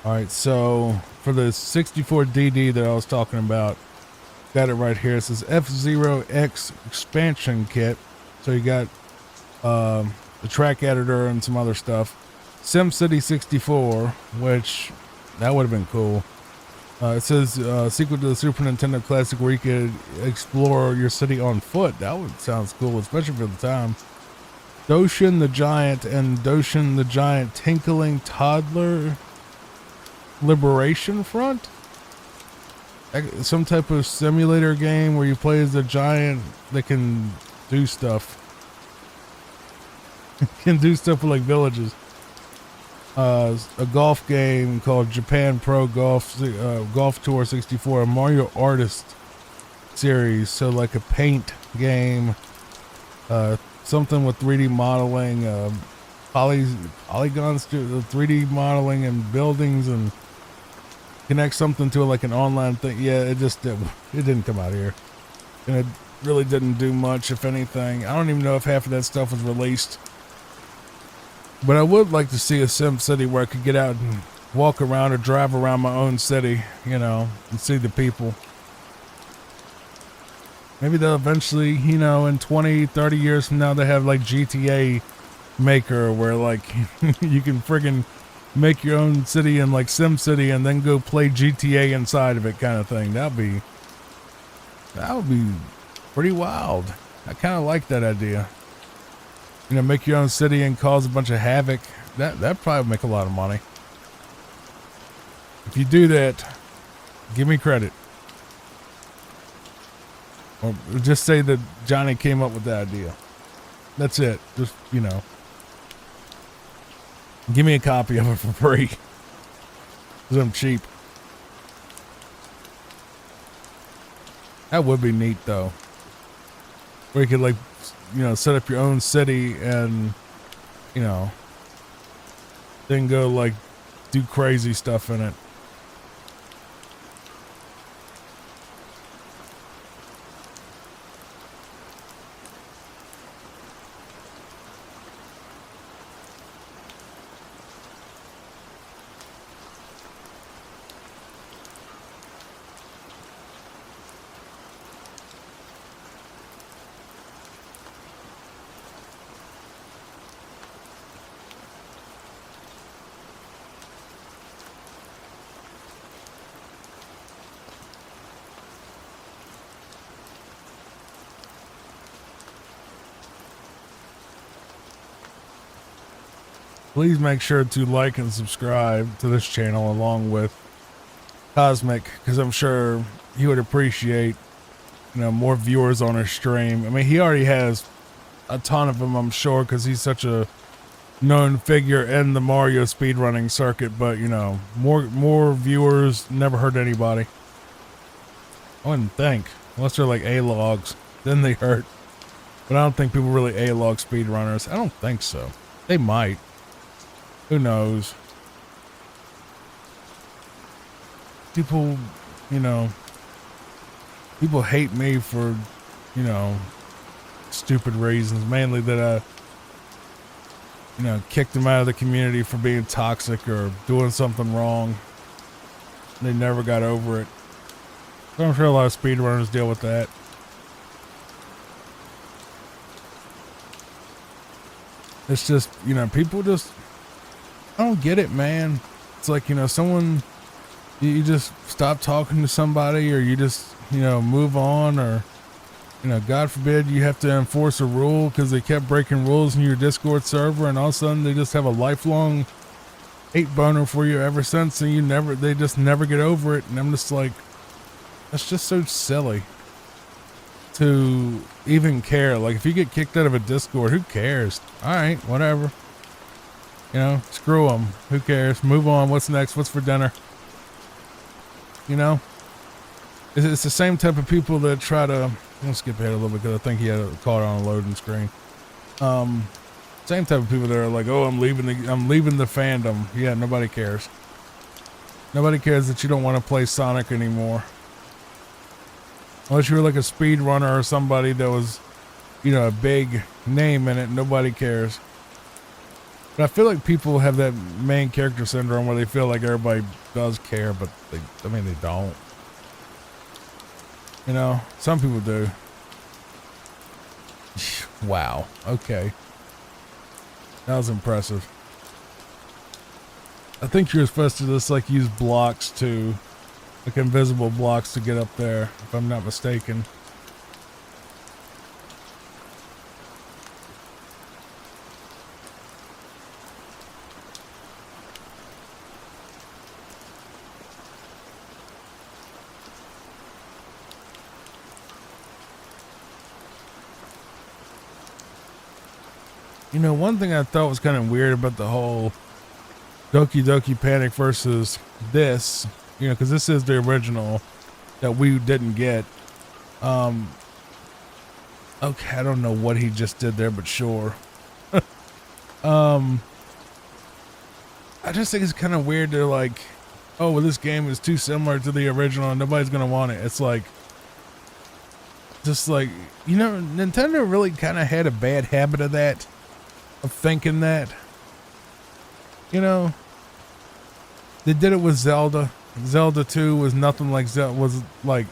alright, so for the 64 DD that I was talking about, got it right here. It says F-Zero X expansion kit. So you got the track editor and some other stuff. SimCity 64, which that would have been cool. It says sequel to the Super Nintendo Classic where you could explore your city on foot. That would sounds cool, especially for the time. Doshin the Giant and Doshin the Giant Tinkling Toddler Liberation Front? Some type of simulator game where you play as a giant that can do stuff. Can do stuff with like villages. A golf game called Japan Pro Golf Tour 64, a Mario Artist series, so like a paint game, something with 3D modeling, polygons to 3D modeling and buildings, and connect something to like an online thing. Yeah, it didn't come out here. And really didn't do much, if anything. I don't even know if half of that stuff was released. But I would like to see a Sim City where I could get out and walk around or drive around my own city, you know, and see the people. Maybe they'll eventually, you know, in 20, 30 years from now, they have like GTA Maker where like you can friggin' make your own city in like Sim City and then go play GTA inside of it, kind of thing. That would be pretty wild. I kind of like that idea. You know, make your own city and cause a bunch of havoc. That'd probably make a lot of money. If you do that, give me credit. Or just say that Johnny came up with the idea. That's it. Just, you know, give me a copy of it for free. Because I'm cheap. That would be neat, though. Where you could, like, you know, set up your own city and, you know, then go, like, do crazy stuff in it. Please make sure to like and subscribe to this channel along with Cosmic, because I'm sure he would appreciate, you know, more viewers on his stream. I mean, he already has a ton of them, I'm sure, because he's such a known figure in the Mario speedrunning circuit, but, you know, more viewers never hurt anybody. I wouldn't think, unless they're like A-logs, then they hurt. But I don't think people really A-log speedrunners. I don't think so. They might. Who knows? People, you know, people hate me for, you know, stupid reasons. Mainly that I, you know, kicked them out of the community for being toxic or doing something wrong. They never got over it. So I'm sure a lot of speedrunners deal with that. It's just, you know, people just, I don't get it, man. It's like, you know, someone, you just stop talking to somebody, or you just, you know, move on, or, you know, God forbid you have to enforce a rule because they kept breaking rules in your Discord server, and all of a sudden they just have a lifelong hate boner for you ever since, and they just never get over it. And I'm just like, that's just so silly to even care. Like, if you get kicked out of a Discord, who cares? All right, whatever. You know, screw them. Who cares? Move on. What's next? What's for dinner? You know? It's the same type of people that try to... I'm going to skip ahead a little bit because I think he had a caught on a loading screen. Same type of people that are like, oh, I'm leaving the fandom. Yeah, nobody cares. Nobody cares that you don't want to play Sonic anymore. Unless you're like a speedrunner or somebody that was, you know, a big name in it, nobody cares. But I feel like people have that main character syndrome where they feel like everybody does care, but they don't. You know, some people do. Wow. Okay. That was impressive. I think you're supposed to just like use blocks to, like invisible blocks to get up there, if I'm not mistaken. You know, one thing I thought was kind of weird about the whole Doki Doki Panic versus this, you know, because this is the original that we didn't get. Okay, I don't know what he just did there, but sure. I just think it's kind of weird to like, oh, well, this game is too similar to the original and nobody's going to want it. It's like, just like, Nintendo really kind of had a bad habit of that, of thinking that, they did it with Zelda. Zelda 2 was nothing like Zelda, was like,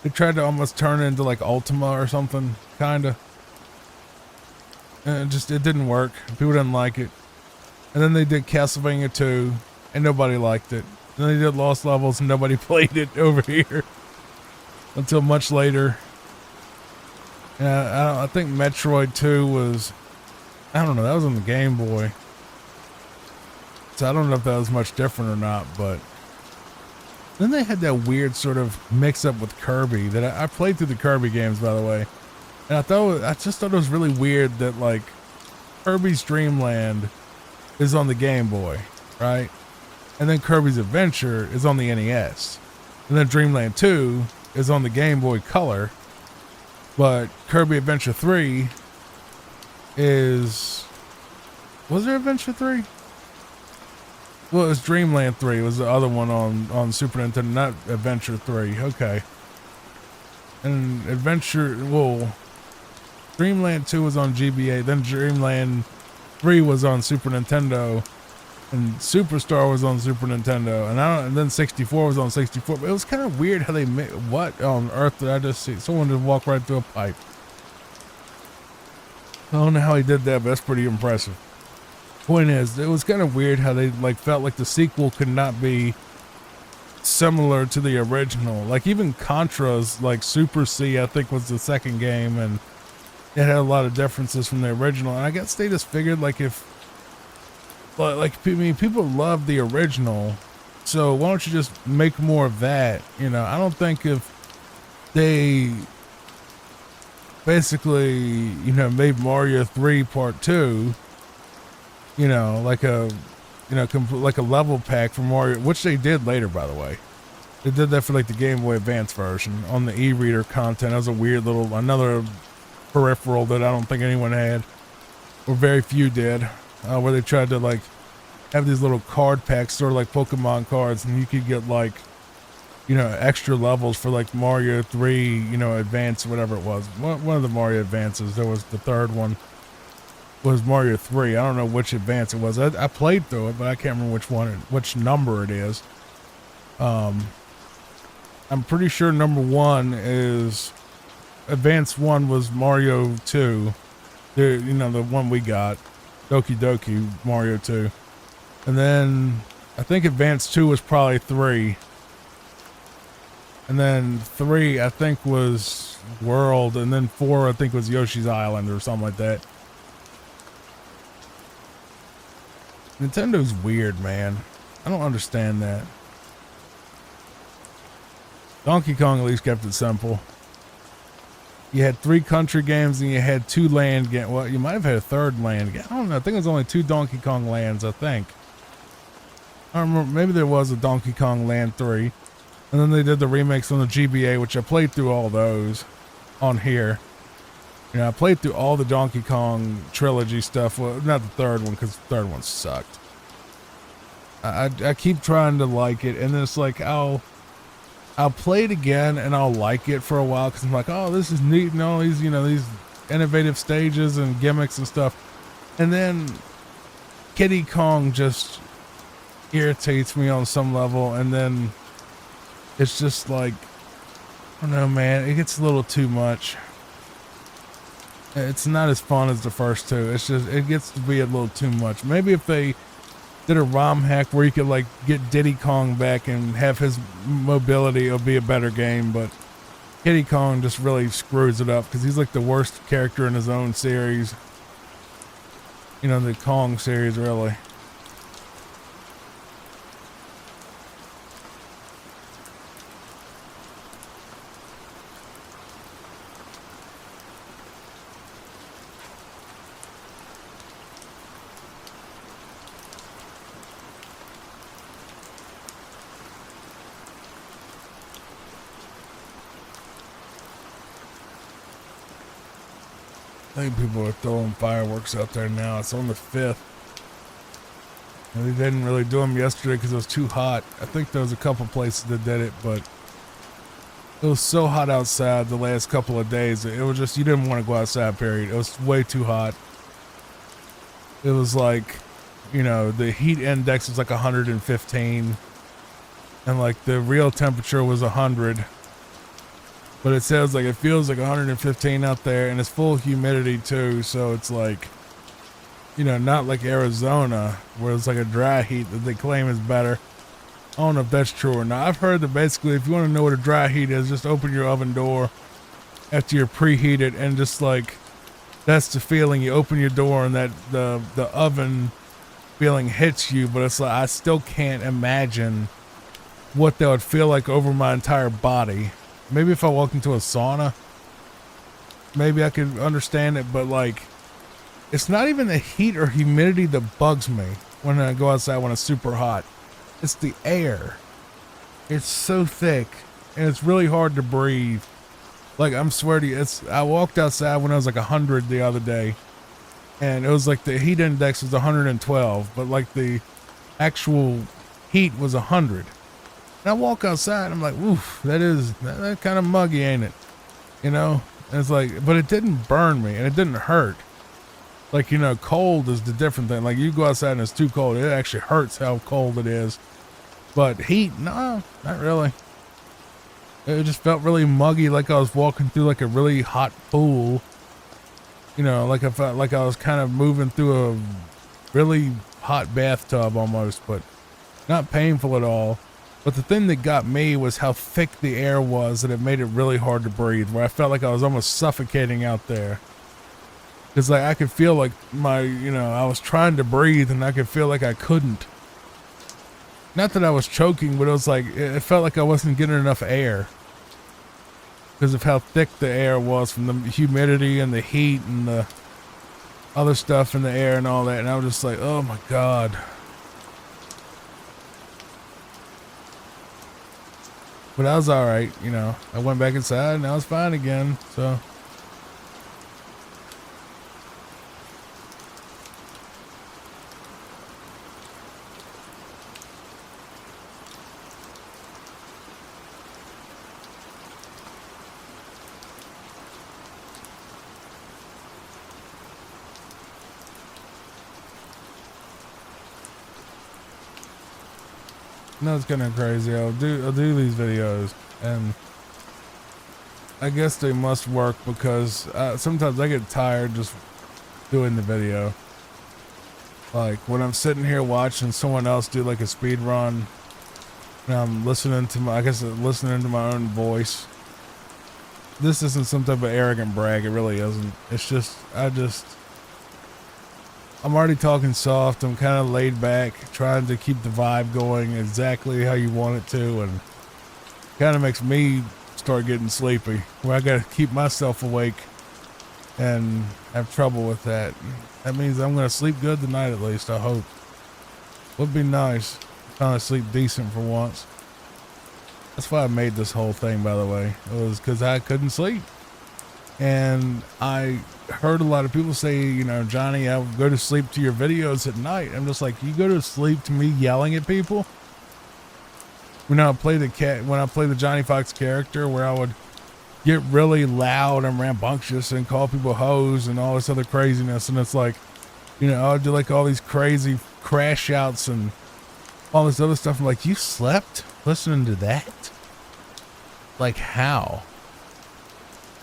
they tried to almost turn it into like Ultima or something, kinda. And it didn't work. People didn't like it. And then they did Castlevania 2, and nobody liked it. Then they did Lost Levels, and nobody played it over here. Until much later. I think Metroid 2 was, I don't know, that was on the Game Boy. So I don't know if that was much different or not, but then they had that weird sort of mix up with Kirby that I played through the Kirby games, by the way. And I just thought it was really weird that like Kirby's Dream Land is on the Game Boy, right? And then Kirby's Adventure is on the NES. And then Dreamland 2 is on the Game Boy Color. But Kirby Adventure 3 is... Was there Adventure 3? Well, it was Dreamland 3. It was the other one on Super Nintendo, not Adventure 3. Okay. And Dreamland 2 was on GBA, then Dreamland 3 was on Super Nintendo, and Superstar was on Super Nintendo, and then 64 was on 64. But it was kind of weird how they made, what on earth did I just see? Someone just walk right through a pipe. I don't know how he did that, but that's pretty impressive. Point is, it was kind of weird how they like felt like the sequel could not be similar to the original. Like even Contra's like Super C, I think was the second game, and it had a lot of differences from the original. And I guess they just figured like people love the original, so why don't you just make more of that? I don't think if they basically, made Mario 3 Part 2, like a level pack for Mario, which they did later, by the way. They did that for like the Game Boy Advance version on the e-reader content. That was a weird another peripheral that I don't think anyone had, or very few did, where they tried to like have these little card packs, sort of like Pokemon cards, and you could get like, extra levels for like Mario 3, Advance, whatever it was. One of the Mario Advances, there was the third one, was Mario 3. I don't know which Advance it was. I played through it, but I can't remember which number it is. I'm pretty sure number 1 is Advance 1 was Mario 2. The one we got, Doki Doki Mario 2. And then I think Advance 2 was probably 3. And then 3 I think was World, and then 4 I think was Yoshi's Island or something like that. Nintendo's weird, man. I don't understand that. Donkey Kong at least kept it simple. You had 3 country games and you had 2 land games. Well, you might have had a 3rd land game. I don't know. I think it was only 2 Donkey Kong lands, I think. I don't remember. Maybe there was a Donkey Kong Land 3. And then they did the remakes on the GBA, which I played through all those on here. I played through all the Donkey Kong trilogy stuff. Well, not the 3rd one, because the 3rd one sucked. I keep trying to like it, and then it's like I'll play it again and I'll like it for a while because I'm like, oh, this is neat, and all these, these innovative stages and gimmicks and stuff. And then Kiddy Kong just irritates me on some level, and then it's just like, I don't know, man, it gets a little too much. It's not as fun as the first 2. It gets to be a little too much. Maybe if they did a ROM hack where you could like get Diddy Kong back and have his mobility, it'll be a better game. But Kiddy Kong just really screws it up because he's like the worst character in his own series. The Kong series, really. I think people are throwing fireworks out there now. It's on the 5th. And they didn't really do them yesterday because it was too hot. I think there was a couple places that did it, but It was so hot outside the last couple of days. It was just, you didn't want to go outside, period. It was way too hot. It was like, you know, the heat index was like 115 and like the real temperature was 100. But it says like, it feels like 115 out there and it's full humidity too. So it's like, you know, not like Arizona where it's like a dry heat that they claim is better. I don't know if that's true or not. I've heard that basically if you want to know what a dry heat is, just open your oven door after you're preheated and just like, that's the feeling. You open your door and that the oven feeling hits you, but it's like, I still can't imagine what that would feel like over my entire body. Maybe if I walked into a sauna, maybe I could understand it, but like, it's not even the heat or humidity that bugs me when I go outside when it's super hot. It's the air. It's so thick and it's really hard to breathe. Like, I'm swear to you, I walked outside when I was like 100 the other day and it was like the heat index was 112, but like the actual heat was 100. And I walk outside and I'm like, oof, that kind of muggy, ain't it? You know? And it's like, but it didn't burn me and it didn't hurt. Like, you know, cold is the different thing. Like, you go outside and it's too cold. It actually hurts how cold it is. But heat, no, not really. It just felt really muggy, like I was walking through like a really hot pool. You know, like I felt like I was kind of moving through a really hot bathtub almost, but not painful at all. But the thing that got me was how thick the air was, that it made it really hard to breathe, where I felt like I was almost suffocating out there. Because like I could feel like I was trying to breathe and I could feel like I couldn't. Not that I was choking, but it was like, it felt like I wasn't getting enough air. Because of how thick the air was from the humidity and the heat and the other stuff in the air and all that. And I was just like, oh my God. But I was all right, you know. I went back inside and I was fine again, so. No, it's kind of crazy. I'll do these videos, and I guess they must work because sometimes I get tired just doing the video. Like when I'm sitting here watching someone else do like a speed run, and I'm listening to listening to my own voice. This isn't some type of arrogant brag. It really isn't. It's just I'm already talking soft. I'm kind of laid back, trying to keep the vibe going exactly how you want it to, and kind of makes me start getting sleepy, where I got to keep myself awake and have trouble with that. That means I'm going to sleep good tonight at least, I hope. Would be nice. Trying to sleep decent for once. That's why I made this whole thing, by the way. It was because I couldn't sleep. And I heard a lot of people say, you know, Johnny, I would go to sleep to your videos at night. I'm just like, you go to sleep to me yelling at people? When I play the Johnny Fox character, where I would get really loud and rambunctious and call people hoes and all this other craziness, and it's like, you know, I would do like all these crazy crash outs and all this other stuff. I'm like, you slept listening to that? Like, how?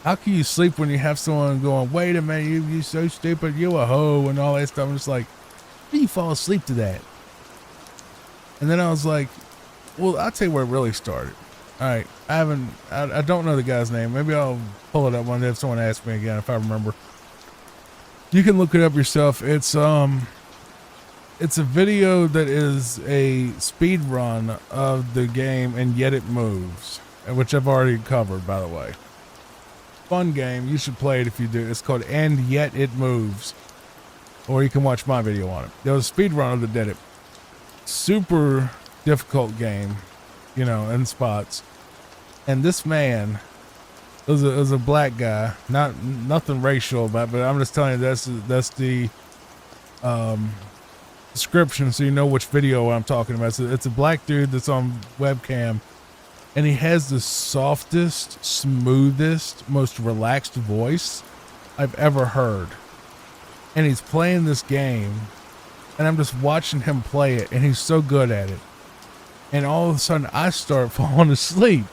How can you sleep when you have someone going, wait a minute, you so stupid, you a hoe, and all that stuff? I'm just like, how do you fall asleep to that? And then I was like, well, I'll tell you where it really started. All right, I don't know the guy's name. Maybe I'll pull it up one day if someone asks me again, if I remember. You can look it up yourself. It's a video that is a speed run of the game, and Yet It Moves, which I've already covered, by the way. Fun game. You should play it if you do. It's called And Yet It Moves. Or you can watch my video on it. There was a speedrunner that did it. Super difficult game, you know, in spots. And this man was a black guy. Nothing racial about it, but I'm just telling you that's the description so you know which video I'm talking about. So it's a black dude that's on webcam, And he has the softest, smoothest, most relaxed voice I've ever heard. And he's playing this game, and I'm just watching him play it, and he's so good at it. And all of a sudden, I start falling asleep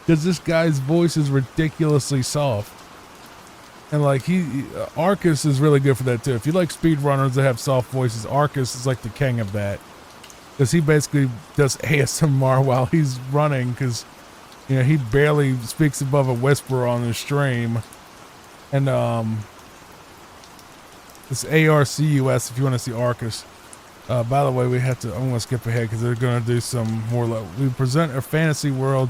because this guy's voice is ridiculously soft. And like Arcus is really good for that too. If you like speedrunners that have soft voices, Arcus is like the king of that. Because he basically does ASMR while he's running, because he barely speaks above a whisper on the stream. And it's ARCUS if you want to see Arcus. By the way, I'm going to skip ahead because they're going to do some more. We present a fantasy world.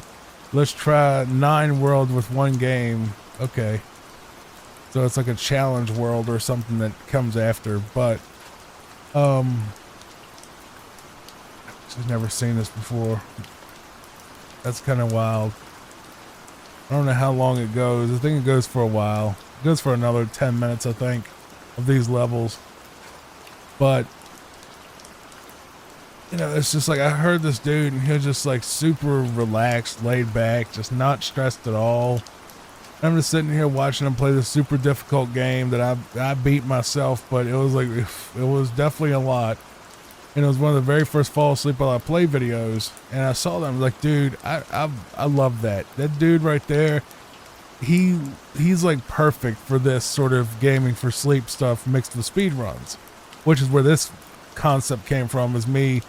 Let's try 9 worlds with 1 game. Okay. So it's like a challenge world or something that comes after. But, I've never seen this before. That's kind of wild. I don't know how long it goes. I think it goes for a while. It goes for another 10 minutes, I think, of these levels. But, it's just like I heard this dude and he was just like super relaxed, laid back, just not stressed at all. I'm just sitting here watching him play this super difficult game that I beat myself, but it was definitely a lot. And it was one of the very first fall asleep while I play videos, and I saw them like, dude, I love that. That dude right there, he's like perfect for this sort of gaming for sleep stuff mixed with speedruns, which is where this concept came from, is me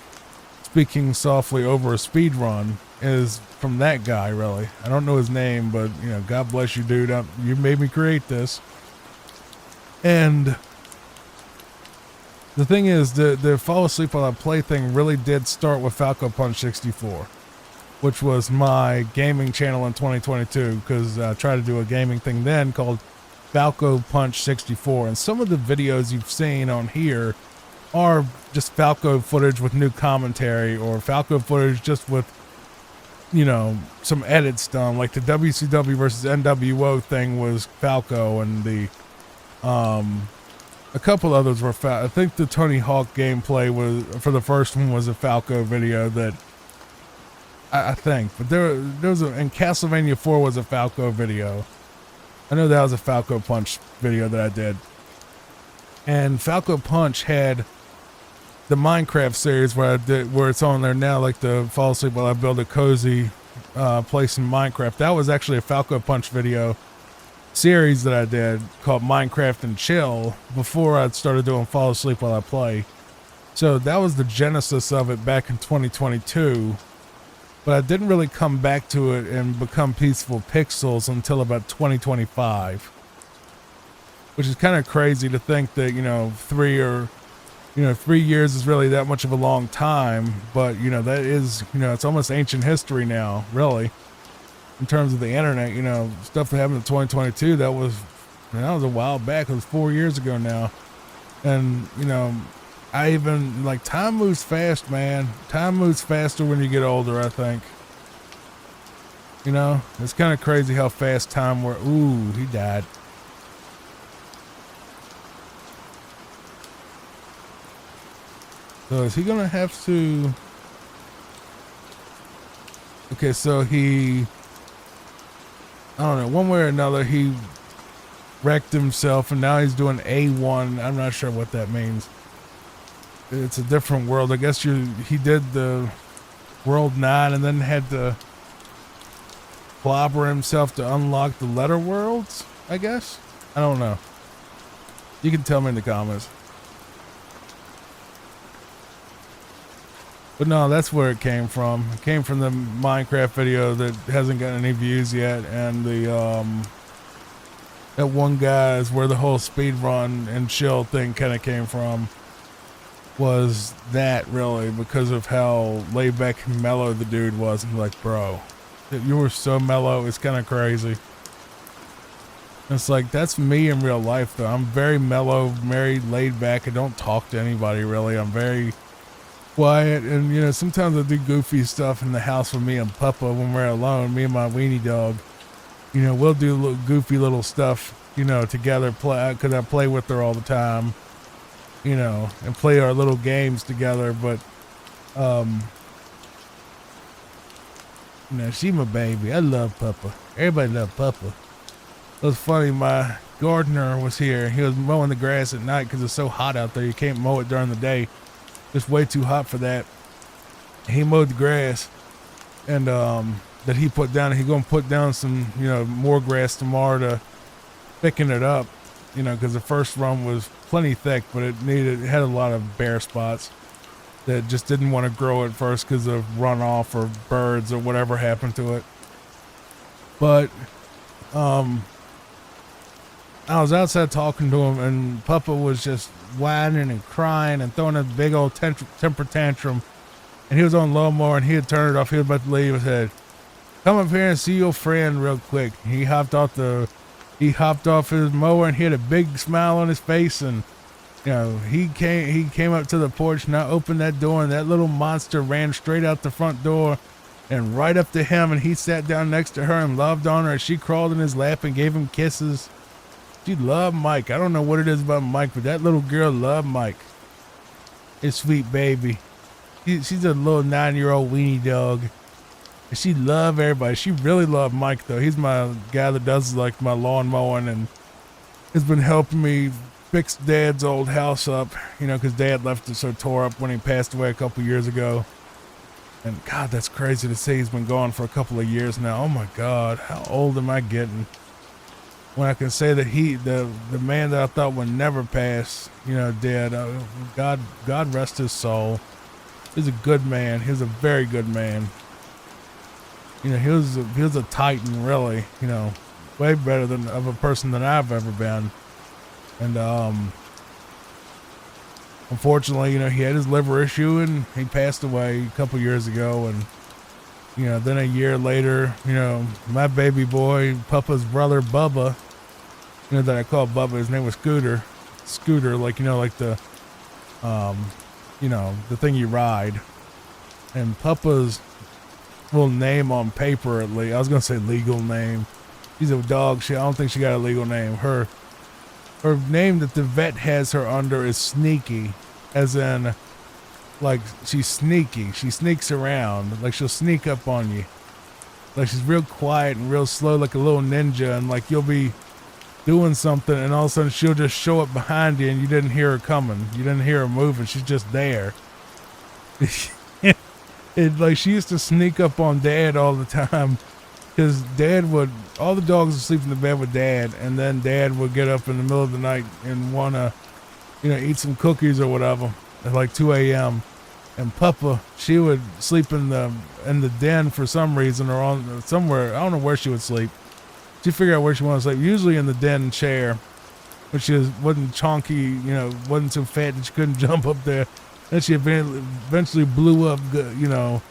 speaking softly over a speedrun is from that guy, really. I don't know his name, but God bless you, dude. You made me create this. And the thing is, the fall asleep while I play thing really did start with Falco Punch 64, which was my gaming channel in 2022, because I tried to do a gaming thing then called Falco Punch 64. And some of the videos you've seen on here are just Falco footage with new commentary, or Falco footage just with, some edits done. Like the WCW versus NWO thing was Falco, and the, a couple others were I think the Tony Hawk gameplay for the first one was a Falco video that I think, but there was and Castlevania 4 was a Falco video. I know that was a Falco Punch video that I did. And Falco Punch had the Minecraft series where it's on there now, like the fall asleep while I build a cozy place in Minecraft. That was actually a Falco Punch video series that I did called Minecraft and Chill before I started doing fall asleep while I play. So that was the genesis of it back in 2022, but I didn't really come back to it and become Peaceful Pixels until about 2025, which is kind of crazy to think that 3 years is really that much of a long time, but that is it's almost ancient history now, really. In terms of the internet, stuff that happened in 2022, that was a while back. It was 4 years ago now. And, I even, time moves fast, man. Time moves faster when you get older, I think. It's kind of crazy how fast time works. Ooh, he died. So is he going to have to... Okay, so I don't know, one way or another, he wrecked himself, and now he's doing A1. I'm not sure what that means. It's a different world. I guess he did the World 9 and then had to clobber himself to unlock the letter worlds, I guess? I don't know. You can tell me in the comments. But no, that's where it came from. It came from the Minecraft video that hasn't gotten any views yet, and the that one guy is where the whole speedrun and chill thing kind of came from. Was that really because of how laid back and mellow the dude was? I'm like, bro, you were so mellow, it's kind of crazy. It's like, that's me in real life though. I'm very mellow, very laid back. I don't talk to anybody really. I'm very quiet, and sometimes I do goofy stuff in the house with me and Papa when we're alone. Me and my weenie dog, we'll do little goofy little stuff, together. Because I play with her all the time, and play our little games together. But You know, she my baby. I love Papa. Everybody love Papa. It was funny, my gardener was here. He was mowing the grass at night because it's so hot out there. You can't mow it during the day. It's way too hot for that. He mowed the grass, and that he put down. He gonna put down some, you know, more grass tomorrow to thicken it up. You know, because the first run was plenty thick, but it had a lot of bare spots that just didn't want to grow at first because of runoff or birds or whatever happened to it. But I was outside talking to him, and Papa was just whining and crying and throwing a big old temper tantrum. And he was on lawnmower, and he had turned it off. He was about to leave. I said, "Come up here and see your friend real quick." He hopped off his mower, and he had a big smile on his face. And you know, he came up to the porch, and I opened that door, and that little monster ran straight out the front door and right up to him. And he sat down next to her and loved on her. And she crawled in his lap and gave him kisses. She loved Mike. I don't know what it is about Mike, but that little girl loved Mike. His sweet baby. She's a little 9-year-old weenie dog. And she loved everybody. She really loved Mike, though. He's my guy that does like my lawn mowing and has been helping me fix Dad's old house up, you know, because Dad left it so tore up when he passed away a couple years ago. And God, that's crazy to see. He's been gone for a couple of years now. Oh my God, how old am I getting? When I can say that the man that I thought would never pass, you know, dead. God rest his soul. He's a good man. He was a very good man. You know, he was a titan, really. You know, way better of a person than I've ever been. And unfortunately, you know, he had his liver issue and he passed away a couple years ago. And you know, then a year later, you know, my baby boy, Papa's brother, Bubba, you know, that I call Bubba, his name was Scooter. Scooter, like, you know, like the, you know, the thing you ride. And Papa's little name on paper, at least, I was going to say legal name. She's a dog. I don't think she got a legal name. Her name that the vet has her under is Sneaky, as in, like, she's sneaky. She sneaks around. Like, she'll sneak up on you. Like, she's real quiet and real slow, like a little ninja. And, like, you'll be doing something, and all of a sudden she'll just show up behind you, and you didn't hear her coming. You didn't hear her moving. She's just there. Like, she used to sneak up on Dad all the time. Because all the dogs would sleep in the bed with Dad, and then Dad would get up in the middle of the night and want to, you know, eat some cookies or whatever at like 2 a.m. And Papa, she would sleep in the den for some reason, or on somewhere. I don't know where she would sleep. She figured out where she wanted to sleep. Usually in the den chair, but she wasn't chonky, you know, wasn't so fat that she couldn't jump up there. Then she eventually blew up, you know,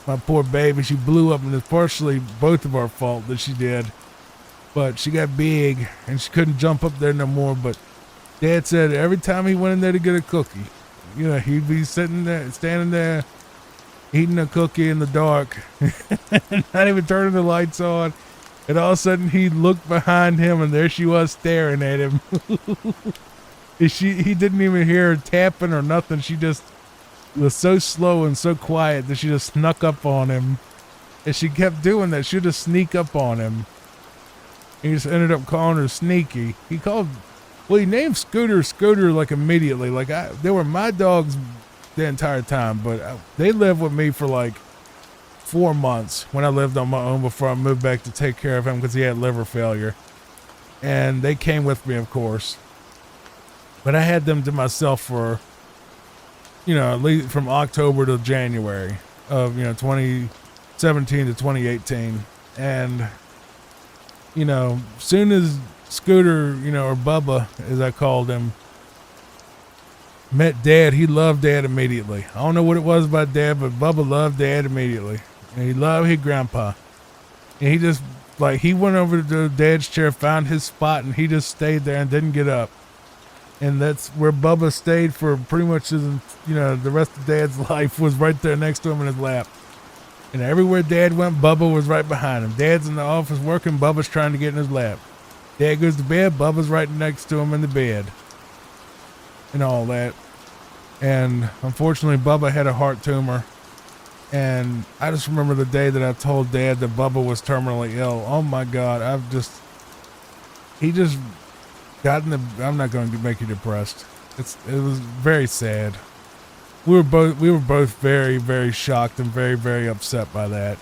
my poor baby. She blew up, and it's partially both of our fault that she did. But she got big, and she couldn't jump up there no more. But Dad said every time he went in there to get a cookie, you know, he'd be standing there, eating a cookie in the dark, not even turning the lights on. And all of a sudden, he'd look behind him, and there she was staring at him. He didn't even hear her tapping or nothing. She just was so slow and so quiet that she just snuck up on him. And she kept doing that. She'd just sneak up on him. He just ended up calling her Sneaky. He named Scooter like immediately. Like, they were my dogs the entire time, but they lived with me for like 4 months when I lived on my own before I moved back to take care of him because he had liver failure. And they came with me, of course. But I had them to myself for, you know, at least from October to January of, you know, 2017 to 2018. And, you know, soon as Scooter, you know, or Bubba, as I called him, met Dad, he loved Dad immediately. I don't know what it was about Dad, but Bubba loved Dad immediately. And he loved his grandpa. And he just, like, he went over to Dad's chair, found his spot, and he just stayed there and didn't get up. And that's where Bubba stayed for pretty much his, you know, the rest of Dad's life, was right there next to him in his lap. And everywhere Dad went, Bubba was right behind him. Dad's in the office working, Bubba's trying to get in his lap. Dad goes to bed, Bubba's right next to him in the bed. And all that. And unfortunately, Bubba had a heart tumor. And I just remember the day that I told Dad that Bubba was terminally ill. Oh my God, he just got in the, I'm not going to make you depressed. It was very sad. We were both very, very shocked and very, very upset by that.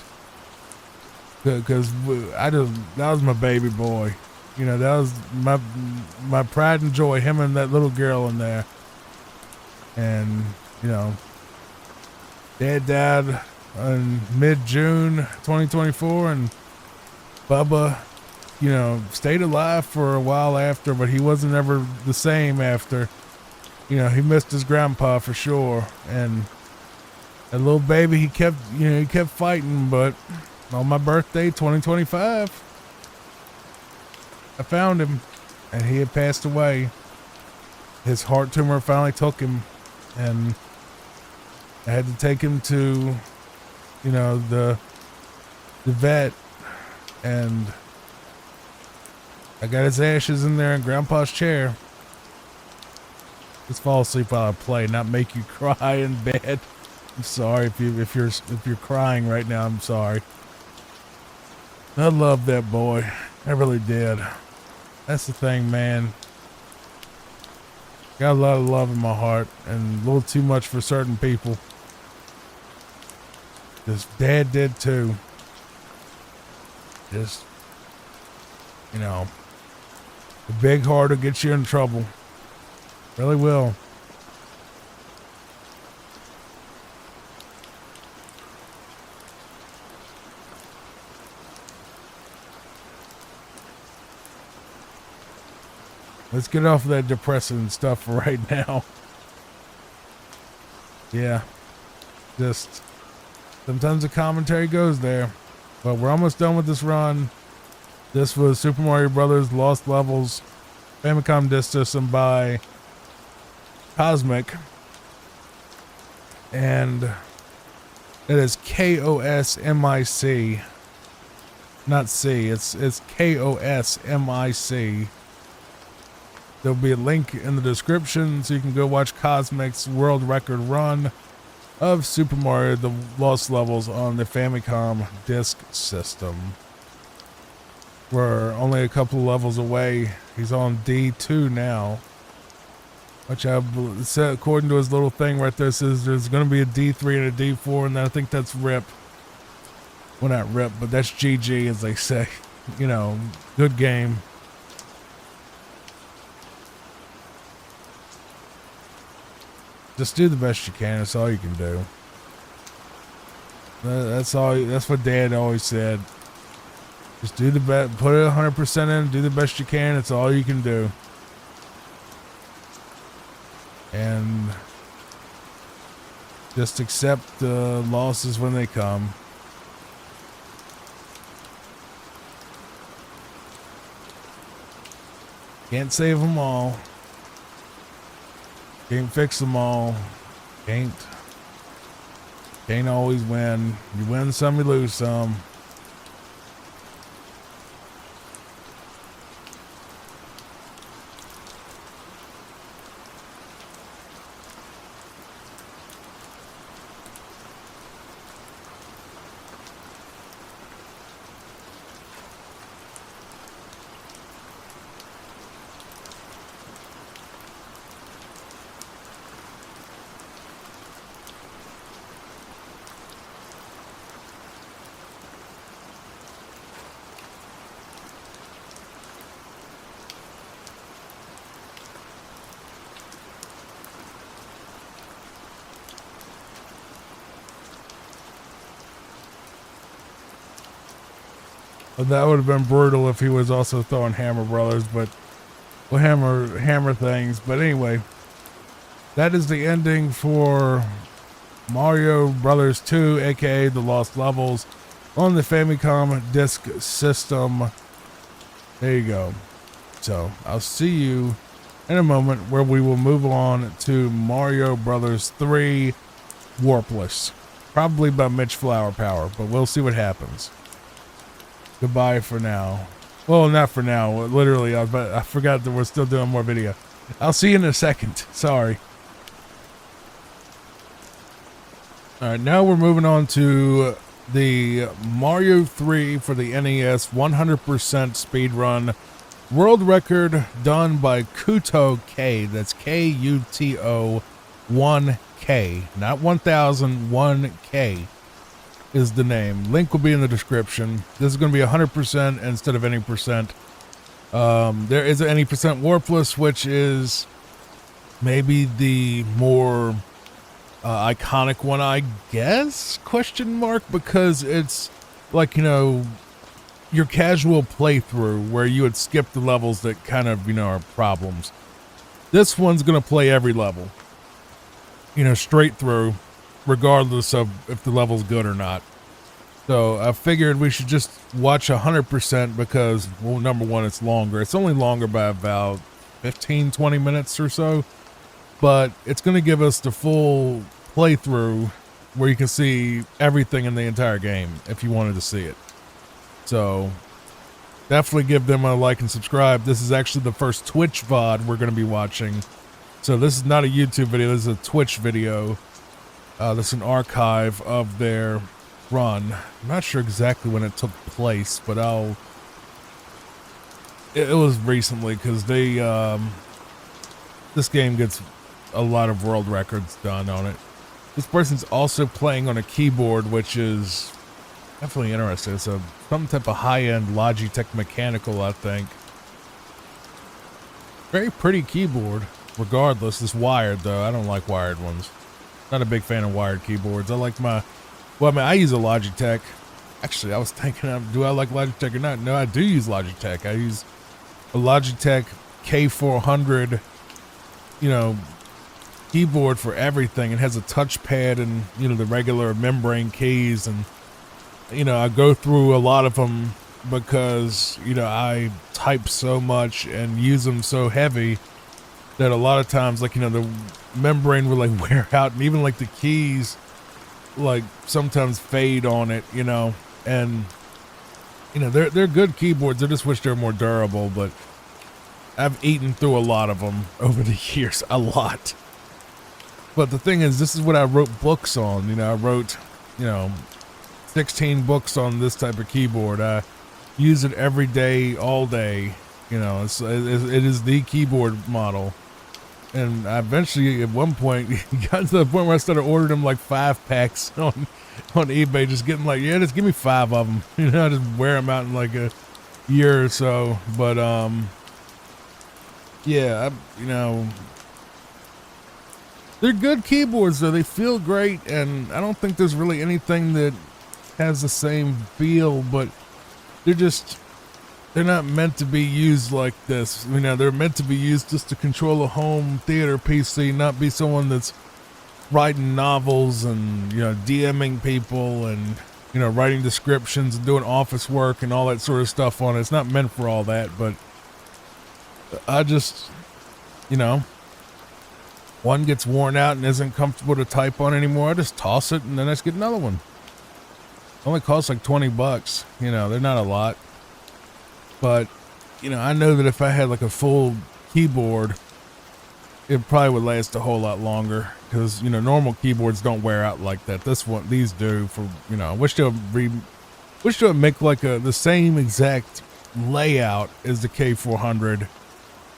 Because that was my baby boy. You know, that was my pride and joy, him and that little girl in there. And, you know, Dad died in mid-June 2024, and Bubba, you know, stayed alive for a while after, but he wasn't ever the same after. You know, he missed his grandpa for sure. And that little baby, he kept fighting, but on my birthday, 2025, I found him, and he had passed away. His heart tumor finally took him, and I had to take him to, you know, the vet, and I got his ashes in there in Grandpa's chair. Just fall asleep while I play, not make you cry in bed. I'm sorry if you're crying right now. I'm sorry. I love that boy. I really did. That's the thing, man. Got a lot of love in my heart, and a little too much for certain people. His Dad did too. Just, you know, the big heart will get you in trouble. Really will. Let's get off of that depressing stuff right now. Yeah. Just sometimes the commentary goes there. But we're almost done with this run. This was Super Mario Brothers Lost Levels Famicom Disk System by Cosmic. And it is KOSMIC. Not C. It's KOSMIC. There'll be a link in the description so you can go watch Cosmic's world record run of Super Mario the Lost Levels on the Famicom Disk System. We're only a couple levels away. He's on D2 now, which I said, according to his little thing right there, says there's going to be a D3 and a D4, and I think that's RIP. Well, not RIP, but that's GG, as they say. You know, good game. Just do the best you can. That's all you can do. That's all. That's what Dad always said. Just do the best. Put it 100% in. Do the best you can. It's all you can do. And just accept the losses when they come. Can't save them all. Can't fix them all. Can't always win. You win some, you lose some. Well, that would have been brutal if he was also throwing Hammer Brothers, but we'll hammer things. But anyway, that is the ending for Mario Brothers 2, aka The Lost Levels, on the Famicom Disk System. There you go. So I'll see you in a moment where we will move on to Mario Brothers 3 Warpless. Probably by Mitch Flower Power, but we'll see what happens. Goodbye for now. Well, not for now. Literally, I forgot that we're still doing more video. I'll see you in a second. Sorry. All right, now we're moving on to the Mario 3 for the NES 100% speed run. World record done by Kuto K. That's Kuto 1K. Not 1000, 1K is the name. Link will be in the description. This is going to be 100% instead of any percent. There is an any percent Warpless, which is maybe the more iconic one, I guess, question mark, because it's like, you know, your casual playthrough where you would skip the levels that kind of, you know, are problems. This one's going to play every level, you know, straight through, regardless of if the level's good or not. So I figured we should just watch 100% because, well, number one, it's longer. It's only longer by about 15, 20 minutes or so, but it's going to give us the full playthrough where you can see everything in the entire game if you wanted to see it. So definitely give them a like and subscribe. This is actually the first Twitch VOD we're going to be watching. So this is not a YouTube video. This is a Twitch video. This is an archive of their run. I'm not sure exactly when it took place, but it was recently because they, this game gets a lot of world records done on it. This person's also playing on a keyboard, which is definitely interesting. It's some type of high-end Logitech mechanical, I think. Very pretty keyboard, regardless. It's wired, though. I don't like wired ones. Not a big fan of wired keyboards. I like my... Well, I mean, I use a Logitech. Actually, I was thinking, do I like Logitech or not? No, I do use Logitech. I use a Logitech K400, you know, keyboard for everything. It has a touchpad and, you know, the regular membrane keys, and you know, I go through a lot of them because, you know, I type so much and use them so heavy that a lot of times, like, you know, the membrane will like wear out, and even like the keys like sometimes fade on it, you know. And you know, they're good keyboards. I just wish they were more durable, but I've eaten through a lot of them over the years, a lot. But the thing is, this is what I wrote books on. You know, I wrote, you know, 16 books on this type of keyboard. I use it every day, all day. You know, it is the keyboard model. And I eventually, at one point, got to the point where I started ordering them like 5-packs on eBay, just getting like, yeah, just give me 5 of them. You know, I just wear them out in like a year or so. But yeah, you know, they're good keyboards though. They feel great, and I don't think there's really anything that has the same feel, but they're not meant to be used like this. You know, they're meant to be used just to control a home theater PC, not be someone that's writing novels and, you know, DMing people and, you know, writing descriptions and doing office work and all that sort of stuff on it. It's not meant for all that, but I just, you know, one gets worn out and isn't comfortable to type on anymore, I just toss it and then I just get another one. Only costs like $20, you know, they're not a lot. But, you know, I know that if I had like a full keyboard, it probably would last a whole lot longer because, you know, normal keyboards don't wear out like that. These do. For, you know, I wish they would make like the same exact layout as the K400,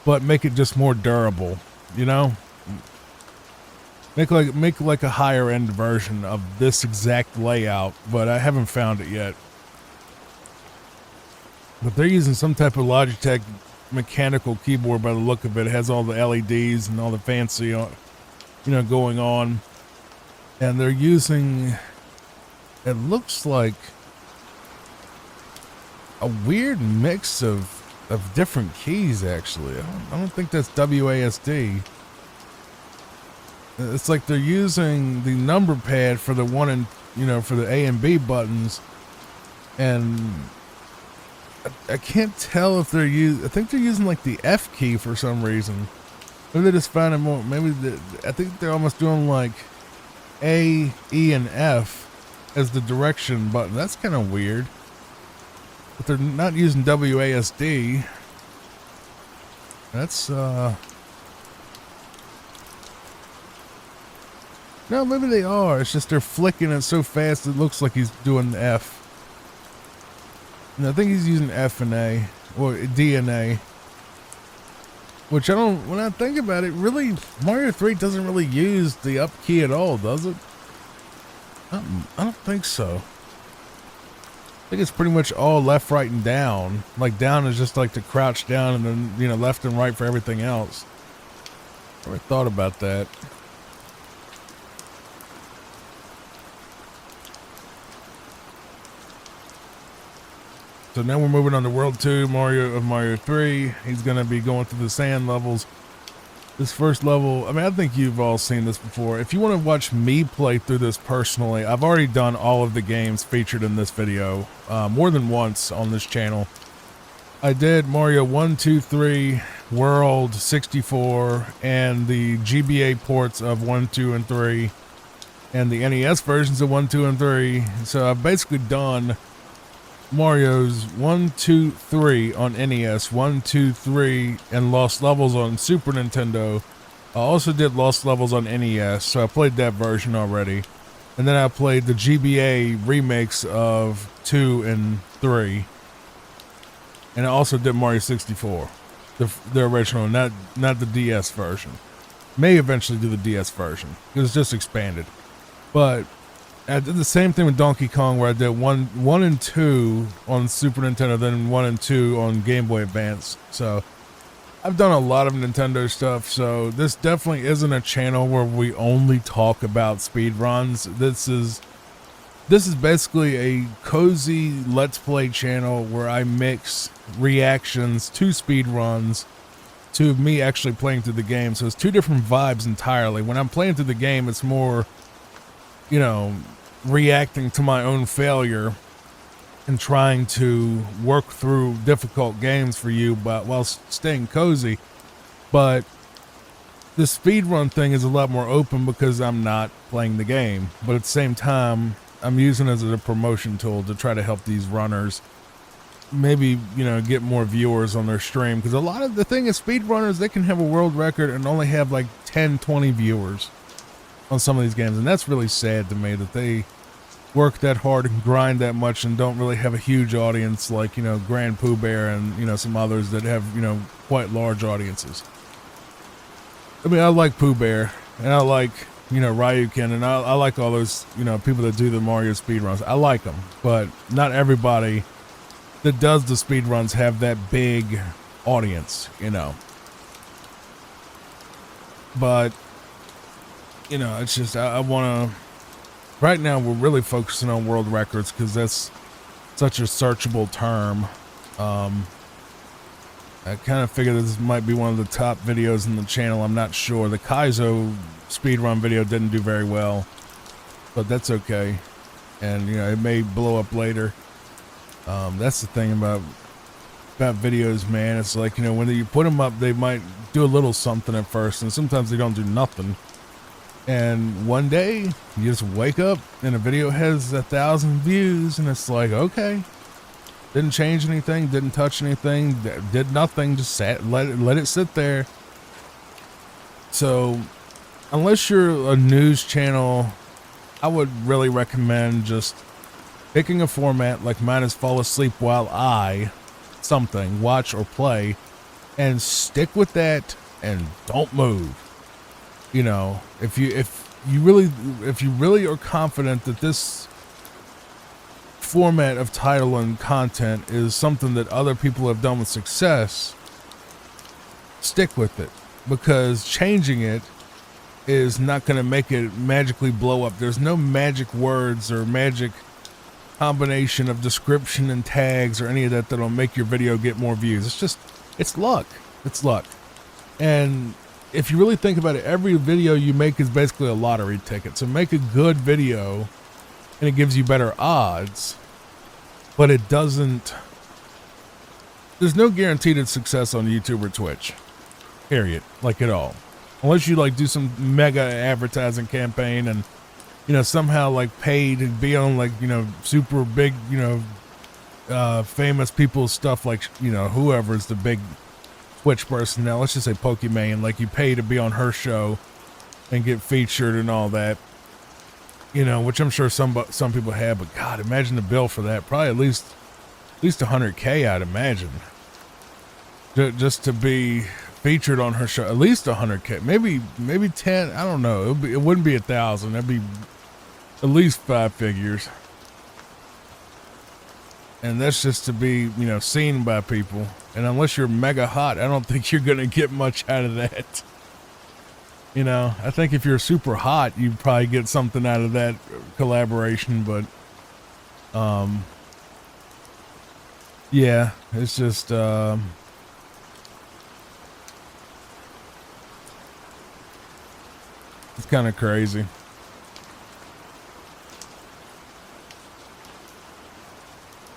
but make it just more durable, you know? Make like a higher end version of this exact layout, but I haven't found it yet. But they're using some type of Logitech mechanical keyboard by the look of it. It has all the LEDs and all the fancy, you know, going on. And they're using, it looks like a weird mix of different keys, actually. I don't think that's WASD. It's like they're using the number pad for the one and, you know, for the A and B buttons, and I can't tell if they're I think they're using like the F key for some reason. Maybe they just find it more. Maybe I think they're almost doing like A, E, and F as the direction button. That's kind of weird. But they're not using WASD. That's No, maybe they are. It's just they're flicking it so fast it looks like he's doing F. And I think he's using F and A, or D and A. Which I don't, when I think about it, really, Mario 3 doesn't really use the up key at all, does it? I don't think so. I think it's pretty much all left, right, and down. Like down is just like to crouch down, and then, you know, left and right for everything else. Never thought about that. So now we're moving on to World 2, Mario 3. He's going to be going through the sand levels. This first level, I mean, I think you've all seen this before. If you want to watch me play through this personally, I've already done all of the games featured in this video, more than once on this channel. I did Mario 1, 2, 3, World, 64, and the GBA ports of 1, 2, and 3, and the NES versions of 1, 2, and 3. So I've basically done Mario's 1, 2, 3 on NES, 1, 2, 3, and Lost Levels on Super Nintendo. I also did Lost Levels on NES, so I played that version already. And then I played the GBA remakes of 2 and 3. And I also did Mario 64, the original, not the DS version. May eventually do the DS version, because it's just expanded. But I did the same thing with Donkey Kong, where I did 1 and 2 on Super Nintendo, then 1 and 2 on Game Boy Advance. So I've done a lot of Nintendo stuff, so this definitely isn't a channel where we only talk about speedruns. This is basically a cozy Let's Play channel where I mix reactions to speedruns to me actually playing through the game. So it's two different vibes entirely. When I'm playing through the game, it's more, you know, reacting to my own failure and trying to work through difficult games for you, but while staying cozy. But the speedrun thing is a lot more open because I'm not playing the game, but at the same time, I'm using it as a promotion tool to try to help these runners maybe, you know, get more viewers on their stream. Because a lot of the thing is, speedrunners, they can have a world record and only have like 10, 20 viewers on some of these games, and that's really sad to me that they work that hard and grind that much and don't really have a huge audience like, you know, Grand Pooh Bear and, you know, some others that have, you know, quite large audiences. I mean, I like Pooh Bear, and I like, you know, Ryukin, and I like all those, you know, people that do the Mario speedruns. I like them, but not everybody that does the speedruns have that big audience, you know. But, you know, it's just, I want to, right now we're really focusing on world records because that's such a searchable term. I kind of figured this might be one of the top videos in the channel. I'm not sure. The Kaizo speedrun video didn't do very well, but that's okay. And, you know, it may blow up later. That's the thing about videos, man. It's like, you know, when you put them up, they might do a little something at first, and sometimes they don't do nothing. And one day you just wake up and a video has 1,000 views, and it's like, okay, didn't change anything, didn't touch anything, did nothing, just sat, let it sit there. So unless you're a news channel, I would really recommend just picking a format like mine is Fall Asleep While I watch or play, and stick with that and don't move. You know, if you really are confident that this format of title and content is something that other people have done with success, stick with it, because changing it is not going to make it magically blow up. There's no magic words or magic combination of description and tags or any of that that'll make your video get more views. It's luck. It's luck. And if you really think about it, every video you make is basically a lottery ticket. So make a good video and it gives you better odds, but it doesn't, there's no guaranteed success on YouTube or Twitch, period, like at all. Unless you like do some mega advertising campaign and, you know, somehow like pay to be on like, you know, super big, you know, famous people's stuff, like, you know, whoever's the big Twitch person now, let's just say Pokimane, like you pay to be on her show and get featured and all that. you know, which I'm sure some people have, but God, imagine the bill for that. Probably at least 100K, I'd imagine. Just to be featured on her show, at least 100K, maybe 10. I don't know. It wouldn't be 1,000. That'd be at least 5 figures. And that's just to be, you know, seen by people. And unless you're mega hot, I don't think you're gonna get much out of that. You know, I think if you're super hot, you'd probably get something out of that collaboration. But, yeah, it's just, it's kind of crazy.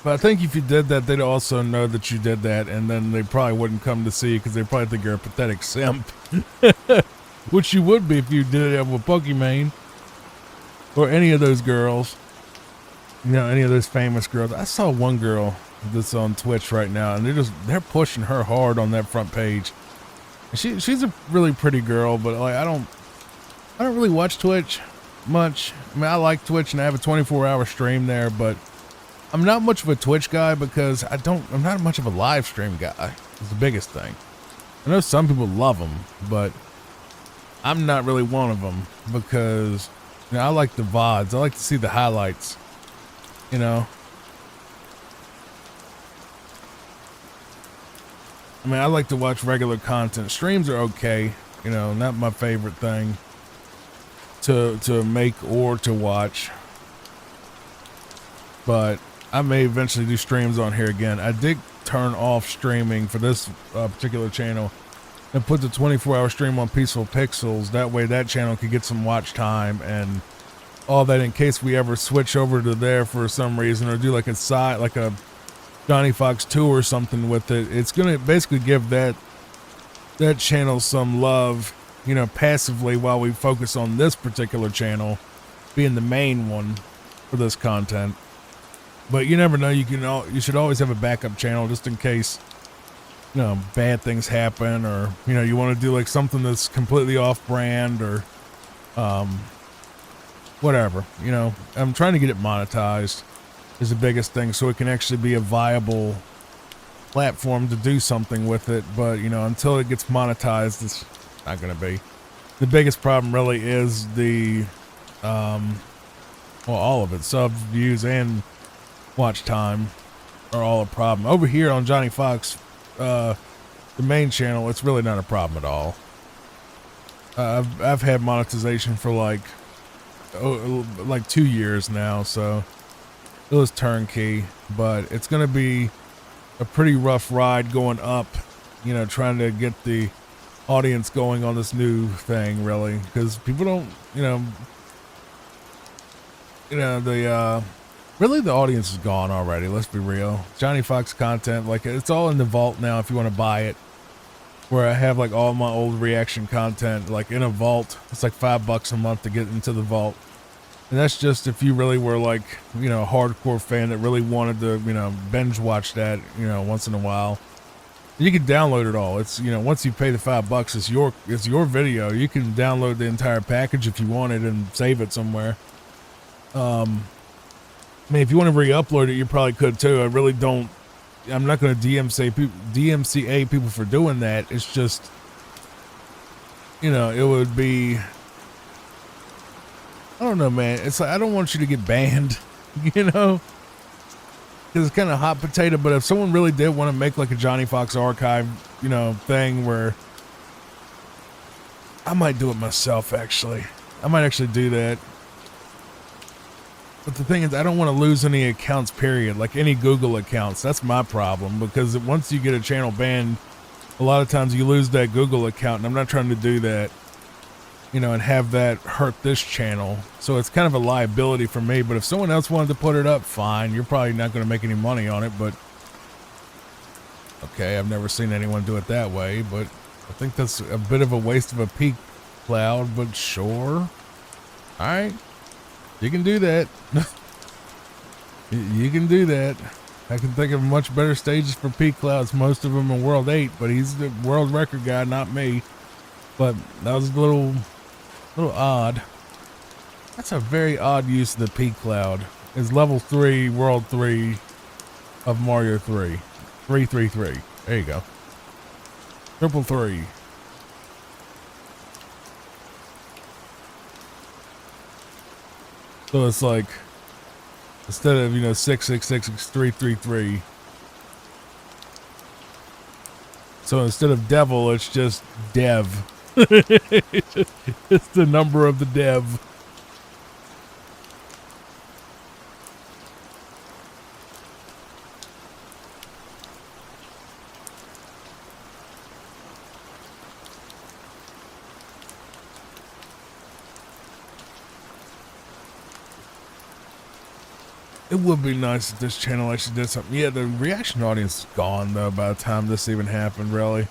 But I think if you did that, they'd also know that you did that, and then they probably wouldn't come to see you because they probably think you're a pathetic simp. Which you would be if you did it with Pokimane. Or any of those girls. You know, any of those famous girls. I saw one girl that's on Twitch right now, and they're pushing her hard on that front page. And she's a really pretty girl, but like I don't really watch Twitch much. I mean, I like Twitch and I have a 24-hour stream there, but I'm not much of a Twitch guy because I'm not much of a live stream guy. It's the biggest thing. I know some people love them, but I'm not really one of them because, you know, I like the VODs. I like to see the highlights, you know. I mean, I like to watch regular content. Streams are okay, you know, not my favorite thing to make or to watch. But I may eventually do streams on here again. I did turn off streaming for this particular channel and put the 24-hour stream on Peaceful Pixels. That way that channel could get some watch time and all that in case we ever switch over to there for some reason or do like a side, like a Johnny Fox 2 or something with it. It's going to basically give that channel some love, you know, passively while we focus on this particular channel being the main one for this content. But you never know. You should always have a backup channel just in case, you know, bad things happen or, you know, you want to do like something that's completely off brand or, whatever, you know. I'm trying to get it monetized is the biggest thing so it can actually be a viable platform to do something with it. But, you know, until it gets monetized, it's not going to be. The biggest problem really is the, well, all of it, subs, views, and watch time are all a problem. Over here on Johnny Fox, the main channel, it's really not a problem at all. I've had monetization for like 2 years now, so it was turnkey, but it's going to be a pretty rough ride going up, you know, trying to get the audience going on this new thing, really, because people don't, really the audience is gone already. Let's be real. Johnny Fox content, like, it's all in the vault now if you want to buy it, where I have like all my old reaction content like in a vault. It's like $5 a month to get into the vault. And that's just if you really were like, you know, a hardcore fan that really wanted to, you know, binge watch that, you know, once in a while. You can download it all. It's, you know, once you pay the $5, it's your video. You can download the entire package if you wanted and save it somewhere. I mean, if you want to re-upload it, you probably could too. I really don't. I'm not going to DMCA people for doing that. It's just, you know, it would be, I don't know, man. It's like, I don't want you to get banned, you know, because it's kind of hot potato. But if someone really did want to make like a Johnny Fox archive, you know, thing where I might do it myself, actually. I might actually do that. But the thing is, I don't want to lose any accounts, period. Like any Google accounts. That's my problem, because once you get a channel banned, a lot of times you lose that Google account, and I'm not trying to do that, you know, and have that hurt this channel. So it's kind of a liability for me. But if someone else wanted to put it up, fine. You're probably not going to make any money on it, but okay, I've never seen anyone do it that way, but I think that's a bit of a waste of a peak cloud, but sure. All right. You can do that. You can do that. I can think of much better stages for peak clouds. Most of them are World 8, but he's the world record guy, not me. But that was a little odd. That's a very odd use of the P Cloud. It's level 3, world 3 of Mario 3. 333. There you go. Triple 3. So it's like, instead of, 666, it's 333. So instead of devil, it's just dev. It's the number of the dev. It would be nice if this channel actually did something. Yeah, the reaction audience is gone though by the time this even happened, really.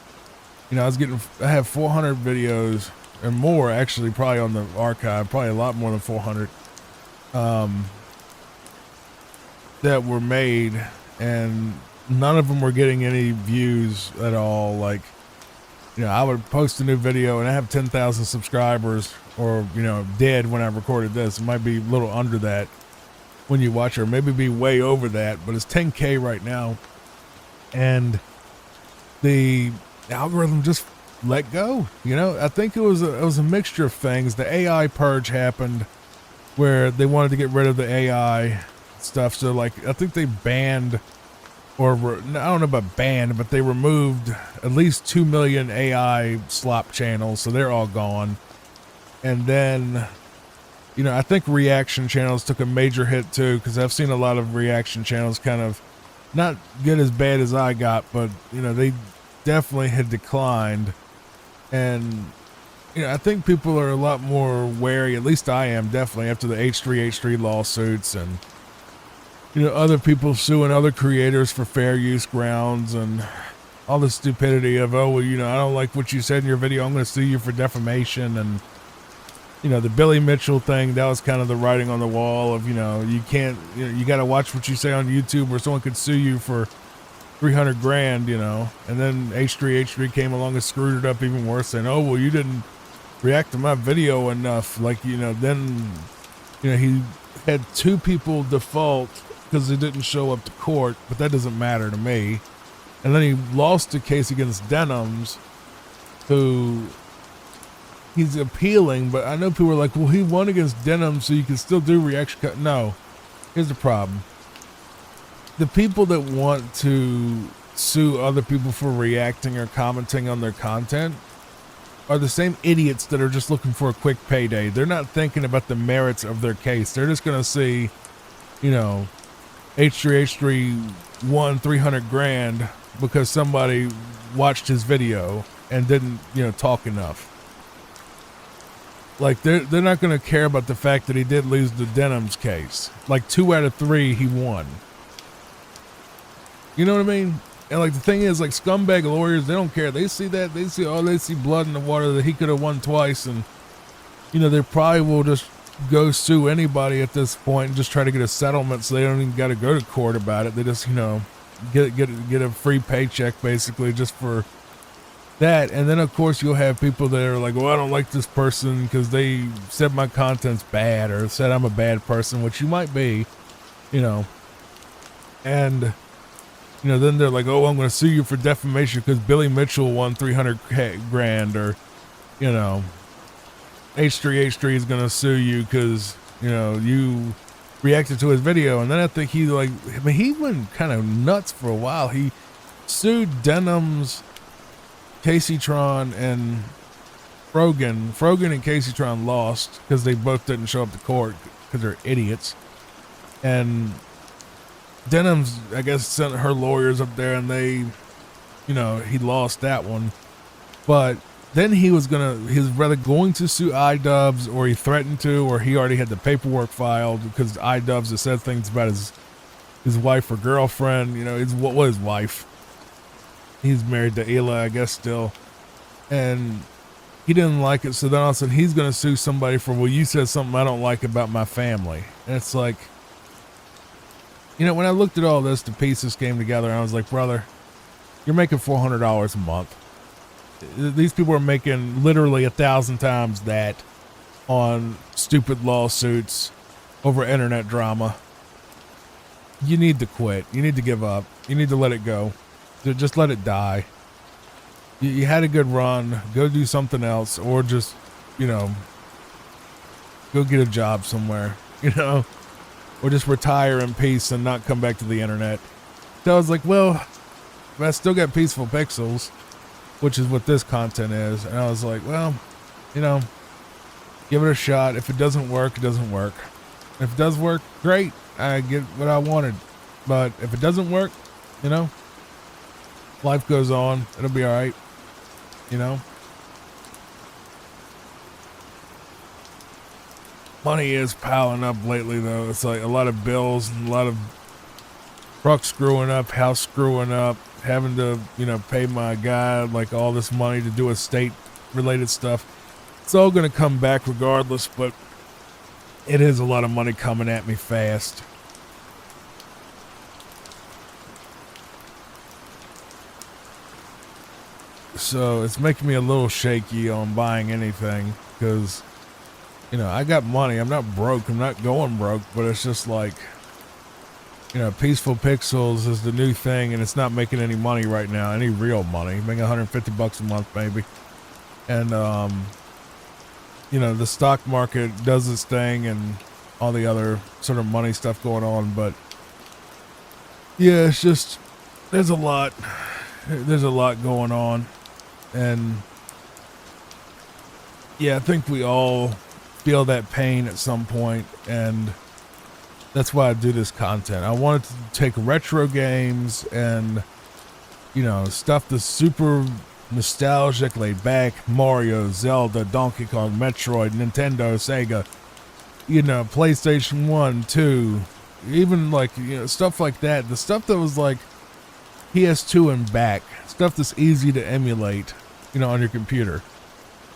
I have 400 videos and more actually probably on the archive, probably a lot more than 400 that were made, and none of them were getting any views at all. Like, I would post a new video and I have 10,000 subscribers, or, dead when I recorded this. It might be a little under that when you watch, or maybe be way over that, but it's 10K right now. And the algorithm just let go. I think it was a mixture of things. The AI purge happened where they wanted to get rid of the AI stuff. So like, I think they banned, or I don't know about banned, but they removed at least 2 million AI slop channels. So they're all gone. And then, I think reaction channels took a major hit too, because I've seen a lot of reaction channels kind of not get as bad as I got, but they definitely had declined. And I think people are a lot more wary, at least I am definitely, after the H3H3 lawsuits and other people suing other creators for fair use grounds and all the stupidity of, oh well, I don't like what you said in your video, I'm going to sue you for defamation. And the Billy Mitchell thing, that was kind of the writing on the wall of, you can't, you got to watch what you say on YouTube or someone could sue you for 300 grand, and then H3H3 came along and screwed it up even worse, saying, oh, well, you didn't react to my video enough. Like, then, he had 2 people default because they didn't show up to court, but that doesn't matter to me. And then he lost a case against Denims, who he's appealing, but I know people are like, well, he won against Denim, so you can still do reaction cut. No, here's the problem. The people that want to sue other people for reacting or commenting on their content are the same idiots that are just looking for a quick payday. They're not thinking about the merits of their case. They're just going to see, H3H3 won 300 grand because somebody watched his video and didn't, talk enough. Like, they're not going to care about the fact that he did lose the Denims case. Like, 2 out of 3 he won. You know what I mean? And like, the thing is, like, scumbag lawyers, they don't care. They see that, they see blood in the water that he could have won twice, and they probably will just go sue anybody at this point and just try to get a settlement, so they don't even got to go to court about it. They just get a free paycheck basically just for that. And then of course you'll have people that are like, well, I don't like this person because they said my content's bad, or said I'm a bad person, which you might be, and then they're like, oh, I'm going to sue you for defamation because Billy Mitchell won 300 grand, or H3H3 is going to sue you because you reacted to his video. And then I think he went kind of nuts for a while. He sued Denims, Casey Tron, and Frogan. Frogan and Casey Tron lost because they both didn't show up to court because they're idiots. And Denims, I guess, sent her lawyers up there, and they, he lost that one. But then he was rather going to sue iDubbbz, or he threatened to, or he already had the paperwork filed because iDubbbz has said things about his wife or girlfriend. His wife. He's married to Ela, I guess, still. And he didn't like it, so then all of a sudden he's going to sue somebody for, well, you said something I don't like about my family. And it's like, when I looked at all this, the pieces came together, and I was like, brother, you're making $400 a month. These people are making literally 1,000 times that. on stupid lawsuits over internet drama. You need to quit. You need to give up. You need to let it go. Just let it die. You had a good run. Go do something else, or just, you know, go get a job somewhere, you know, or just retire in peace and not come back to the internet. So I was like, well, I still got Peaceful Pixels, which is what this content is. And I was like, well, you know, give it a shot. If it doesn't work, it doesn't work. If it does work, great. I get what I wanted. But if it doesn't work, you know, life goes on. It'll be all right. You know, money is piling up lately, though. It's like a lot of bills and a lot of trucks screwing up, house screwing up, having to, you know, pay my guy like all this money to do estate related stuff. It's all going to come back regardless, but it is a lot of money coming at me fast. So it's making me a little shaky on buying anything because, you know, I got money. I'm not broke. I'm not going broke, but it's just like, you know, Peaceful Pixels is the new thing and it's not making any money right now, any real money. Making $150 a month maybe. And, you know, the stock market does its thing and all the other sort of money stuff going on. But yeah, it's just, there's a lot going on. And yeah, I think we all feel that pain at some point, and that's why I do this content. I wanted to take retro games and, you know, stuff that's super nostalgic, laid back, Mario, Zelda, Donkey Kong, Metroid, Nintendo, Sega, you know, PlayStation 1, 2, even like, you know, stuff like that. The stuff that was like PS2 and back, stuff that's easy to emulate, you know, on your computer.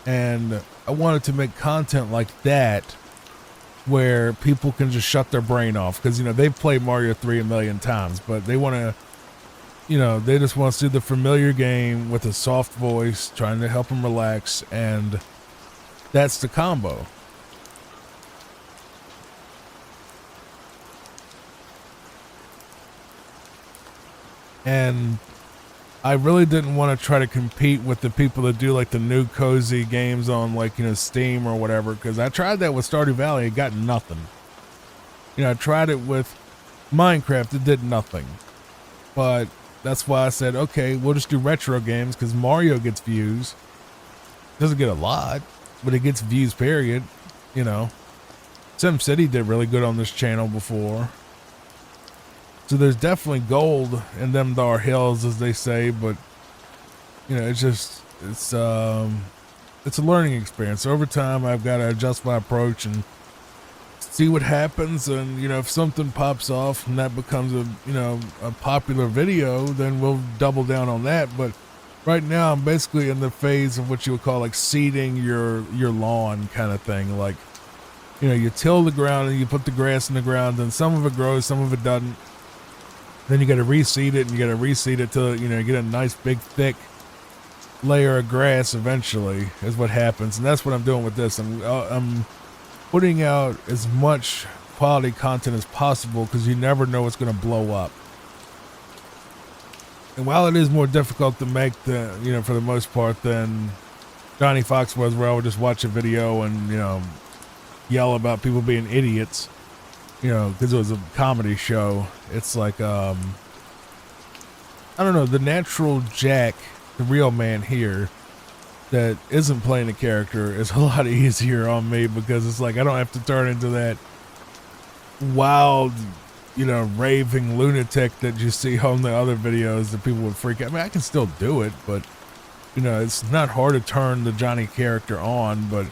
And I wanted to make content like that where people can just shut their brain off, because, you know, they've played Mario 3 a million times, but they want to, you know, they just want to see the familiar game with a soft voice trying to help them relax, and that's the combo. And I really didn't want to try to compete with the people that do like the new cozy games on, like, you know, Steam or whatever, because I tried that with Stardew Valley. It got nothing. You know, I tried it with Minecraft. It did nothing. But that's why I said, okay, we'll just do retro games, because Mario gets views. Doesn't get a lot, but it gets views, period. You know, SimCity did really good on this channel before. So there's definitely gold in them dar hills, as they say, but, you know, it's just, it's a learning experience. Over time, I've got to adjust my approach and see what happens. And, you know, if something pops off and that becomes a, you know, a popular video, then we'll double down on that. But right now, I'm basically in the phase of what you would call like seeding your lawn kind of thing. Like, you know, you till the ground and you put the grass in the ground, and some of it grows, some of it doesn't. Then you got to reseed it, and you got to reseed it till, you know, you get a nice big thick layer of grass eventually, is what happens. And that's what I'm doing with this. I'm putting out as much quality content as possible, because you never know what's going to blow up. And while it is more difficult to make, the, you know, for the most part, than Johnny Fox was, where I would just watch a video and, you know, yell about people being idiots, you know, because it was a comedy show. It's like, I don't know, the natural Jack, the real man here, that isn't playing a character, is a lot easier on me, because it's like I don't have to turn into that wild, you know, raving lunatic that you see on the other videos that people would freak out. I mean, I can still do it, but, you know, it's not hard to turn the Johnny character on, but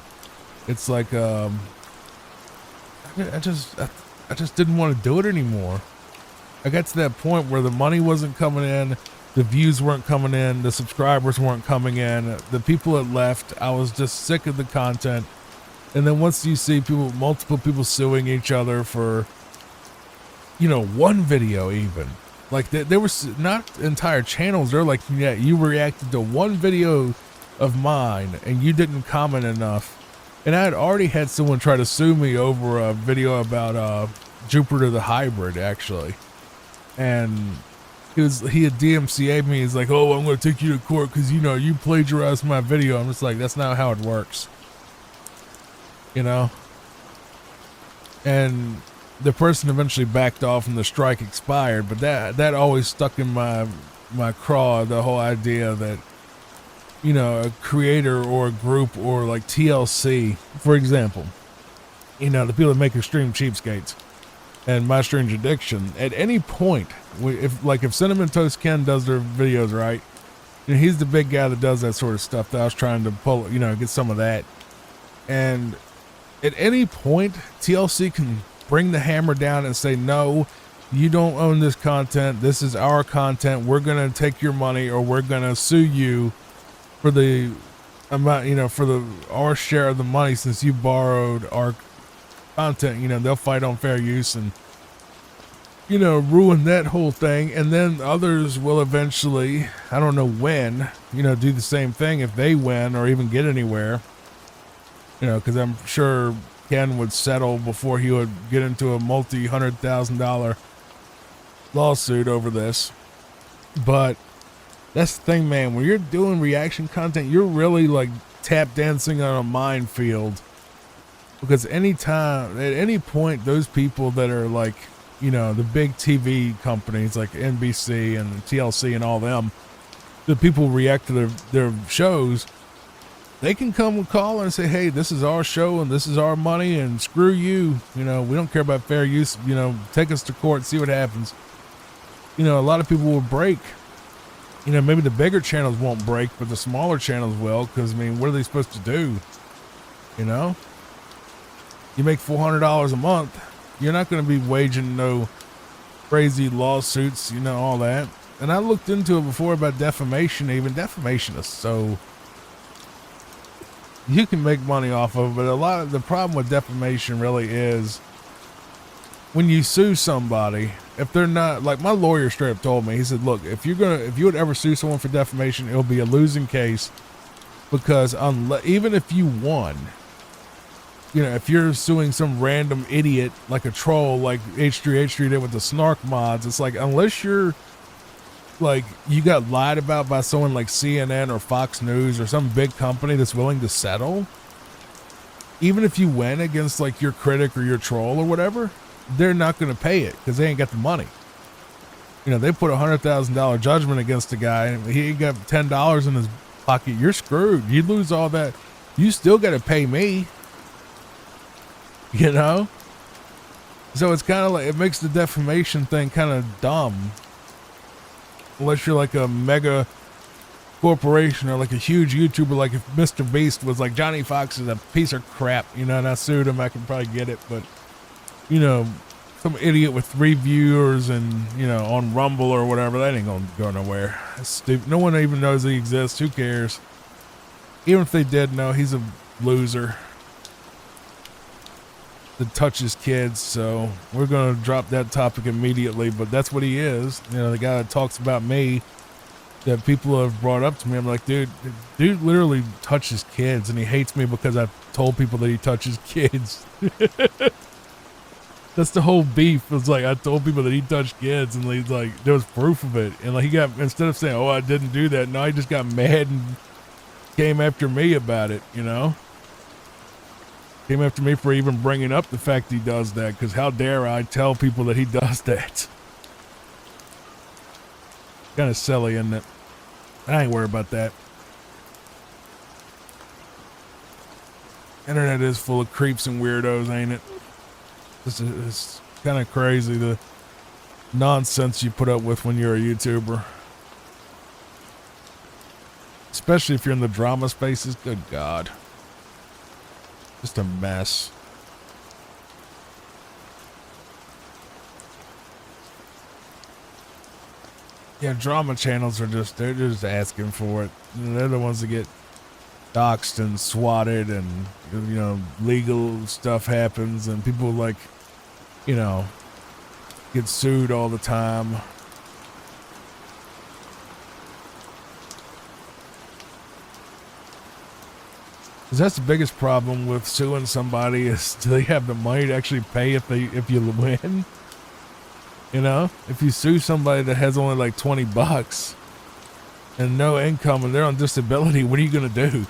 it's like, I just didn't want to do it anymore. I got to that point where the money wasn't coming in, the views weren't coming in, the subscribers weren't coming in, the people had left. I was just sick of the content. And then once you see people, multiple people suing each other for, you know, one video even. Like, there were not entire channels. They're like, yeah, you reacted to one video of mine and you didn't comment enough, And I had already had someone try to sue me over a video about Jupiter the Hybrid, actually. And he had DMCA'd me. He's like, oh, I'm going to take you to court because, you know, you plagiarized my video. I'm just like, that's not how it works. You know? And the person eventually backed off and the strike expired. But that always stuck in my craw, the whole idea that, you know, a creator or a group or like TLC, for example, you know, the people that make extreme cheapskates and My Strange Addiction, at any point, if Cinnamon Toast Ken does their videos right, you know, he's the big guy that does that sort of stuff that I was trying to pull, you know, get some of that. And at any point, TLC can bring the hammer down and say, no, you don't own this content. This is our content. We're going to take your money or we're going to sue you for the amount, you know, for our share of the money since you borrowed our content. You know, they'll fight on fair use and, you know, ruin that whole thing. And then others will eventually, I don't know when, you know, do the same thing if they win or even get anywhere. You know, because I'm sure Ken would settle before he would get into a multi-$100,000 lawsuit over this. But that's the thing, man. When you're doing reaction content, you're really like tap dancing on a minefield. Because at any point, those people that are like, you know, the big TV companies like NBC and TLC and all them, the people react to their shows, they can come and call and say, hey, this is our show and this is our money and screw you. You know, we don't care about fair use. You know, take us to court, see what happens. You know, a lot of people will break. You know, maybe the bigger channels won't break, but the smaller channels will, because, I mean, what are they supposed to do? You know? You make $400 a month, you're not going to be waging no crazy lawsuits, you know, all that. And I looked into it before about defamation. Even defamation is so... You can make money off of it, but a lot of the problem with defamation really is when you sue somebody, if they're not, like my lawyer straight up told me, he said, look, if you would ever sue someone for defamation, it'll be a losing case, because even if you won, you know, if you're suing some random idiot like a troll like H3H3 did with the snark mods, it's like, unless you're like, you got lied about by someone like CNN or Fox News or some big company that's willing to settle, even if you win against like your critic or your troll or whatever, they're not going to pay it because they ain't got the money. You know, they put $100,000 judgment against the guy and he got $10 in his pocket. You're screwed. You lose all that. You still got to pay me, you know? So it's kind of like, it makes the defamation thing kind of dumb. Unless you're like a mega corporation or like a huge YouTuber, like if Mr. Beast was like, Johnny Fox is a piece of crap, you know, and I sued him, I can probably get it. But, you know, some idiot with 3 viewers and, you know, on Rumble or whatever, that ain't gonna go nowhere. That's stupid. No one even knows he exists. Who cares? Even if they did know, he's a loser that touches kids. So we're gonna drop that topic immediately, but that's what he is. You know, the guy that talks about me that people have brought up to me. I'm like, dude literally touches kids, and he hates me because I told people that he touches kids. That's the whole beef. It's like, I told people that he touched kids, and he's like, there was proof of it. And like, he got, instead of saying, oh, I didn't do that, no, he just got mad and came after me about it, you know? Came after me for even bringing up the fact he does that, because how dare I tell people that he does that? Kind of silly, isn't it? I ain't worried about that. Internet is full of creeps and weirdos, ain't it? It's kind of crazy, the nonsense you put up with when you're a YouTuber. Especially if you're in the drama spaces. Good God. Just a mess. Yeah, drama channels are they're just asking for it. They're the ones that get doxxed and swatted, and, you know, legal stuff happens, and people, like, you know, get sued all the time. 'Cause that's the biggest problem with suing somebody is, do they have the money to actually pay if you win? You know, if you sue somebody that has only like 20 bucks and no income and they're on disability, what are you going to do?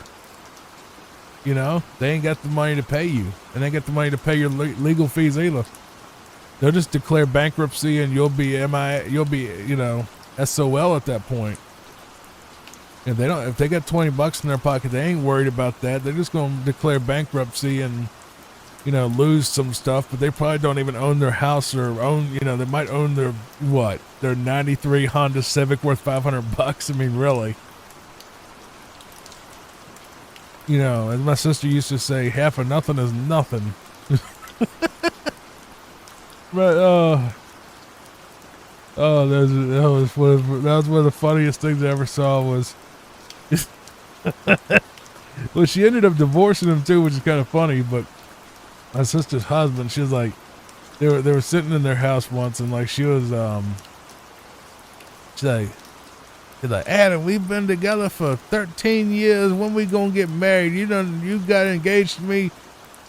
You know, they ain't got the money to pay you, and they ain't got the money to pay your legal fees either. They'll just declare bankruptcy and you'll be you know, SOL at that point. If they got 20 bucks in their pocket, they ain't worried about that. They're just going to declare bankruptcy and, you know, lose some stuff, but they probably don't even own their house or own, you know, they might own their 93 Honda Civic worth 500 bucks. I mean, really. You know, as my sister used to say, half of nothing is nothing. But, that was one of the funniest things I ever saw was, well, she ended up divorcing him too, which is kind of funny, but my sister's husband, she was like, they were sitting in their house once and like, she's like, Adam, we've been together for 13 years. When we gonna get married? You got engaged to me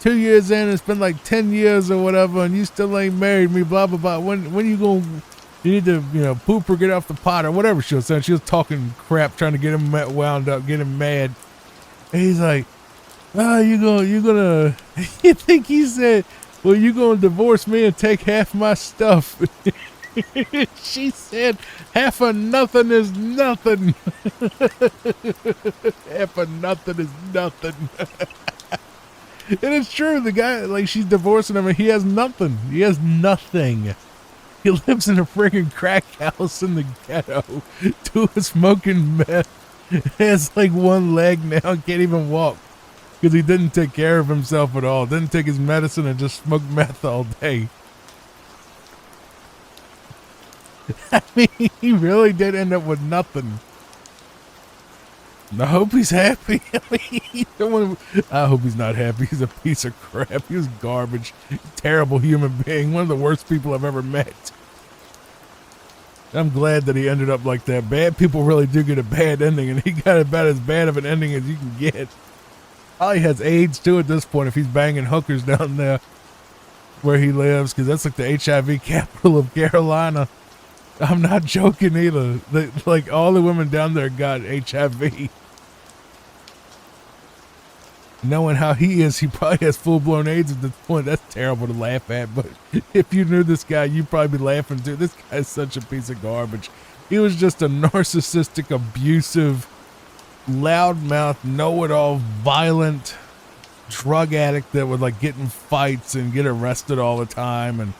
2 years in. It's been like 10 years or whatever, and you still ain't married me. Blah blah blah. When you gonna? You need to, you know, poop or get off the pot or whatever she was saying. She was talking crap, trying to get him wound up, get him mad. And he's like, "Oh, you gonna? You think he said, well, you gonna divorce me and take half my stuff?" She said, half of nothing is nothing. Half of nothing is nothing. And it's true. The guy, like, she's divorcing him and he has nothing. He has nothing. He lives in a freaking crack house in the ghetto, doing smoking meth. Has like one leg now, can't even walk. Because he didn't take care of himself at all. Didn't take his medicine and just smoked meth all day. I mean, he really did end up with nothing. I hope he's happy. I hope he's not happy. He's a piece of crap. He was garbage. Terrible human being. One of the worst people I've ever met. I'm glad that he ended up like that. Bad people really do get a bad ending, and he got about as bad of an ending as you can get. Probably has AIDS too at this point if he's banging hookers down there where he lives, because that's like the HIV capital of Carolina. I'm not joking either. Like, all the women down there got HIV. Knowing how he is, he probably has full-blown AIDS at this point. That's terrible to laugh at, but if you knew this guy, you'd probably be laughing too. This guy's such a piece of garbage. He was just a narcissistic, abusive, loudmouth, know-it-all, violent drug addict that would like get in fights and get arrested all the time, and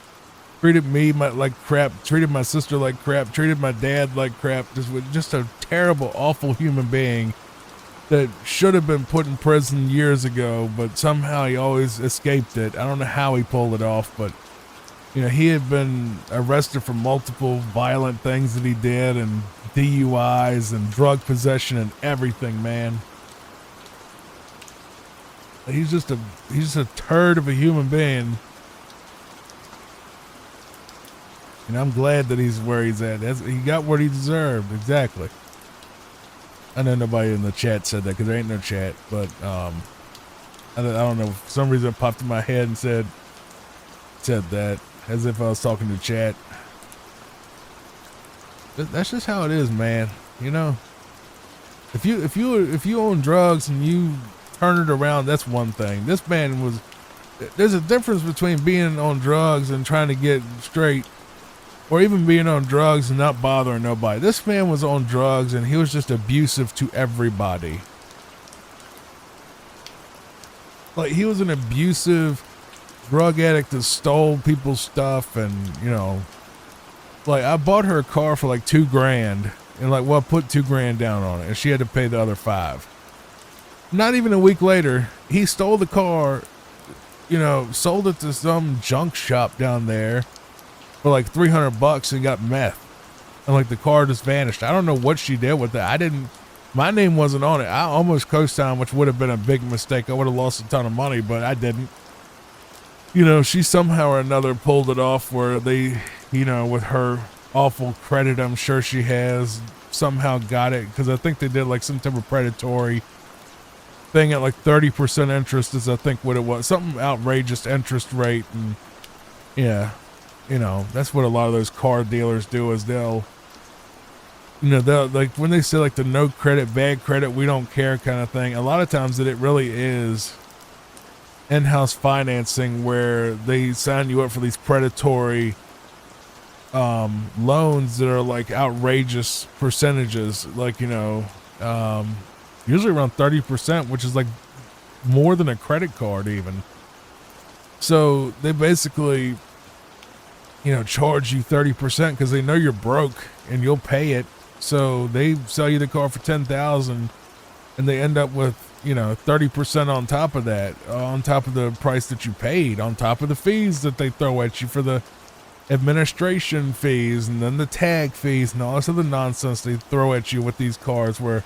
treated me like crap, treated my sister like crap, treated my dad like crap. Just a terrible, awful human being that should have been put in prison years ago, but somehow he always escaped it. I don't know how he pulled it off, but you know, he had been arrested for multiple violent things that he did, and DUIs and drug possession and everything, man. He's just a turd of a human being. And I'm glad that he's where he's at. He got what he deserved. Exactly. I know nobody in the chat said that because there ain't no chat, but I don't know. For some reason it popped in my head and said that as if I was talking to chat. That's just how it is, man. You know, if you own drugs and you turn it around, that's one thing. This man was. There's a difference between being on drugs and trying to get straight, or even being on drugs and not bothering nobody. This man was on drugs and he was just abusive to everybody. Like, he was an abusive drug addict that stole people's stuff, and, you know, like, I bought her a car for like $2,000 and like, well, put $2,000 down on it, and she had to pay the other $5,000. Not even a week later, he stole the car, you know, sold it to some junk shop down there for like $300 and got meth. And like, the car just vanished. I don't know what she did with it. My name wasn't on it. I almost co-signed, which would have been a big mistake. I would have lost a ton of money, but I didn't. You know, she somehow or another pulled it off where they, you know, with her awful credit, I'm sure she has, somehow got it. Cause I think they did like some type of predatory thing at like 30% interest is I think what it was. Something outrageous interest rate. And yeah, that's what a lot of those car dealers do is they'll like when they say like the no credit, bad credit, we don't care kind of thing. A lot of times that it really is in-house financing where they sign you up for these predatory loans that are like outrageous percentages, like usually around 30%, which is like more than a credit card even. So they basically charge you 30% because they know you're broke and you'll pay it. So they sell you the car for 10,000 and they end up with 30% on top of that, on top of the price that you paid, on top of the fees that they throw at you for the administration fees and then the tag fees and all this other nonsense they throw at you with these cars where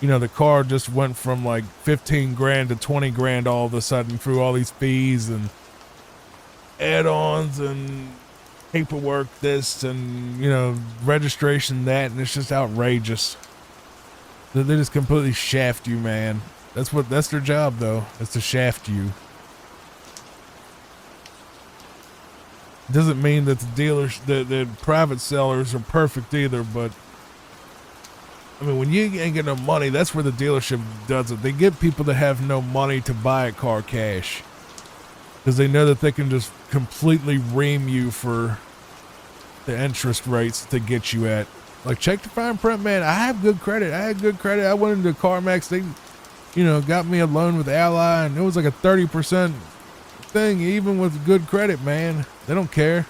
the car just went from like 15 grand to 20 grand all of a sudden through all these fees and add-ons and paperwork this and registration that, and it's just outrageous. They just completely shaft you, man. That's their job though, is to shaft you. Doesn't mean that the dealers, the private sellers are perfect either, but I mean, when you ain't get no money, that's where the dealership does it. They get people that have no money to buy a car cash because they know that they can just completely ream you for the interest rates to get you at. Like, check the fine print, man. I have good credit. I had good credit. I went into CarMax. They, got me a loan with Ally, and it was like a 30% thing, even with good credit, man. They don't care.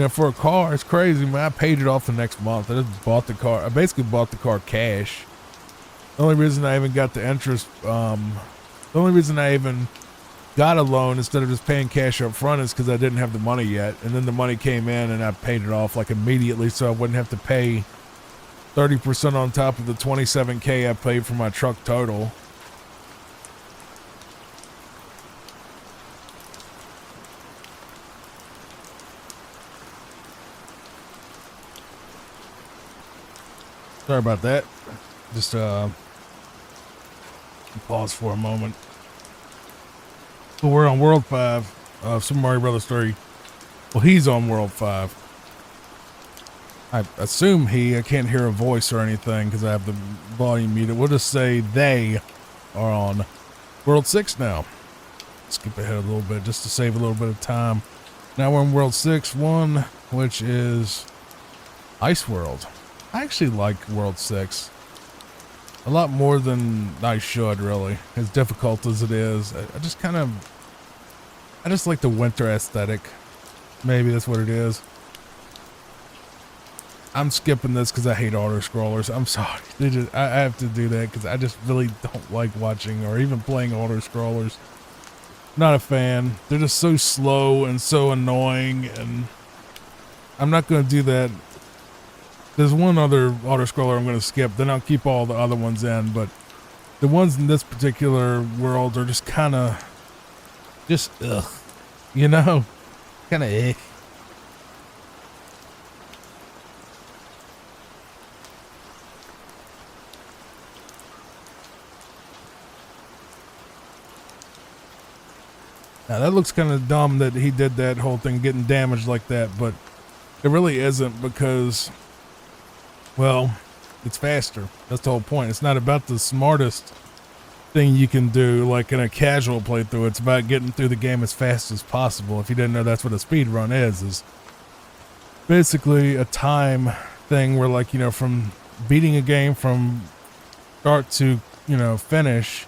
For a car, it's crazy, man. I paid it off the next month. I just bought the car. I basically bought the car cash. The only reason I even got the interest, the only reason I even got a loan instead of just paying cash up front is because I didn't have the money yet. And then the money came in and I paid it off like immediately so I wouldn't have to pay 30% on top of the $27K I paid for my truck total. Sorry about that. Just pause for a moment. So we're on World 5 of Super Mario Brothers 3. Well, he's on World 5. I assume I can't hear a voice or anything because I have the volume muted. We'll just say they are on World 6 now. Skip ahead a little bit just to save a little bit of time. Now we're in World 6-1, which is Ice World. I actually like World 6 a lot more than I should, really, as difficult as it is. I just like the winter aesthetic. Maybe that's what it is. I'm skipping this because I hate auto-scrollers. I'm sorry. I have to do that because I just really don't like watching or even playing auto-scrollers. Not a fan. They're just so slow and so annoying, and I'm not going to do that. There's one other auto-scroller I'm going to skip, then I'll keep all the other ones in, but the ones in this particular world are just kind of, ugh, kind of eh. Now that looks kind of dumb that he did that whole thing getting damaged like that, but it really isn't because, well, it's faster. That's the whole point. It's not about the smartest thing you can do like in a casual playthrough. It's about getting through the game as fast as possible. If you didn't know, that's what a speed run is basically a time thing where, like, from beating a game from start to, finish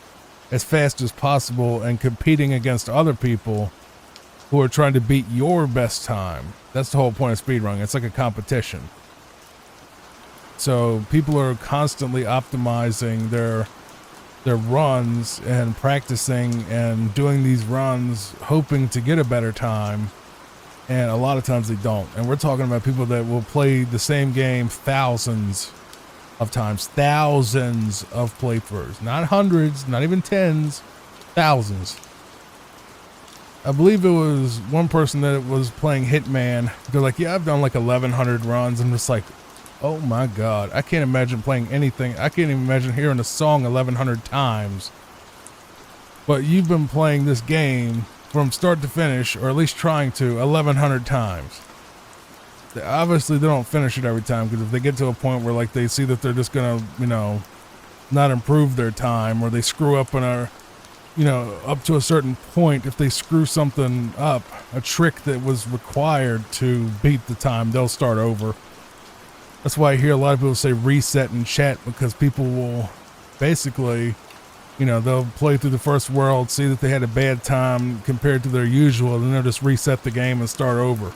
as fast as possible and competing against other people who are trying to beat your best time. That's the whole point of speedrunning. It's like a competition. So people are constantly optimizing their runs and practicing and doing these runs hoping to get a better time, and a lot of times they don't. And we're talking about people that will play the same game thousands of times, thousands of playthroughs, not hundreds, not even tens, thousands. I believe it was one person that was playing Hitman. They're like, yeah, I've done like 1,100 runs. I'm just like, Oh my god, I can't imagine playing anything. I can't even imagine hearing a song 1100 times. But you've been playing this game from start to finish, or at least trying to, 1100 times. Obviously they don't finish it every time, because if they get to a point where like they see that they're just gonna, you know, not improve their time, or they screw up in a, you know, up to a certain point, if they screw something up, a trick that was required to beat the time, they'll start over. That's why I hear a lot of people say reset in chat, because people will basically, you know, they'll play through the first world, see that they had a bad time compared to their usual, and they'll just reset the game and start over.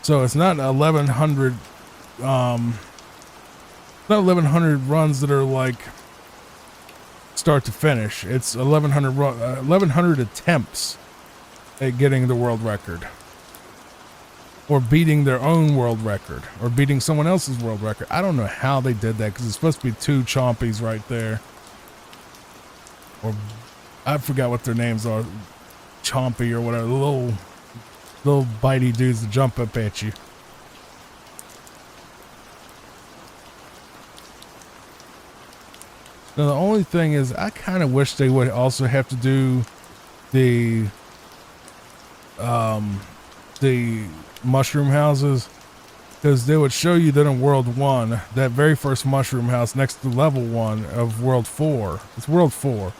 So it's not 1100, not 1100 runs that are like start to finish. It's 1100 attempts at getting the world record, or beating their own world record, or beating someone else's world record. I don't know how they did that, because it's supposed to be two chompies right there, or I forgot what their names are, chompy or whatever, little bitey dudes that jump up at you. Now the only thing is, I kind of wish they would also have to do the mushroom houses, because they would show you that in World 1, that very first mushroom house next to level 1 of World 4. It's World 4.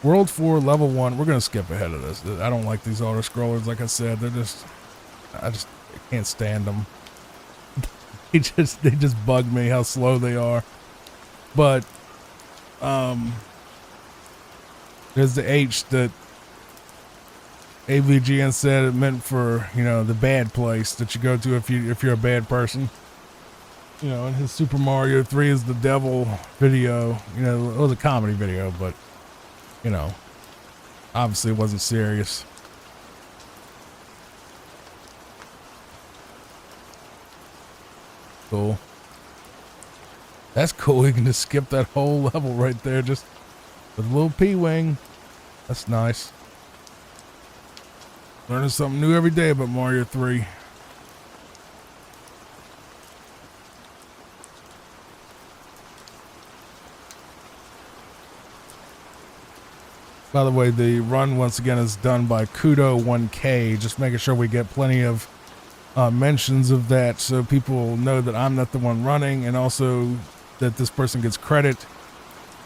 World 4, level 1. We're going to skip ahead of this. I don't like these auto-scrollers, like I said. They're just, I can't stand them. They just bug me how slow they are. But, there's the H that AVGN said it meant for, you know, the bad place that you go to if you're a bad person. You know, and his Super Mario 3 is the devil video. You know, it was a comedy video, but, you know, obviously it wasn't serious. Cool. That's cool. You can just skip that whole level right there, just with a little P-Wing. That's nice. Learning something new every day about Mario 3. By the way, the run once again is done by Kudo1K. Just making sure we get plenty of mentions of that, so people know that I'm not the one running, and also that this person gets credit,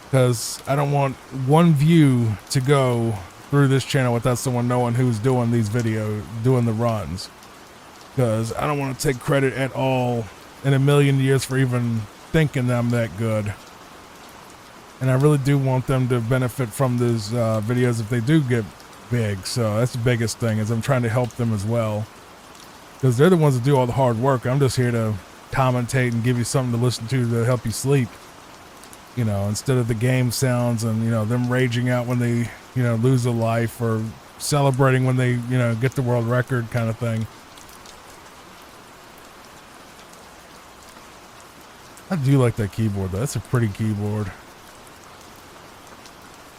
because I don't want one view to go through this channel without someone knowing who's doing these videos, doing the runs, because I don't want to take credit at all in a million years for even thinking that I'm that good. And I really do want them to benefit from these videos if they do get big. So that's the biggest thing, is I'm trying to help them as well, because they're the ones that do all the hard work. I'm just here to commentate and give you something to listen to help you sleep, you know, instead of the game sounds and, you know, them raging out when they, you know, lose a life, or celebrating when they, you know, get the world record kind of thing. I do like that keyboard though. That's a pretty keyboard.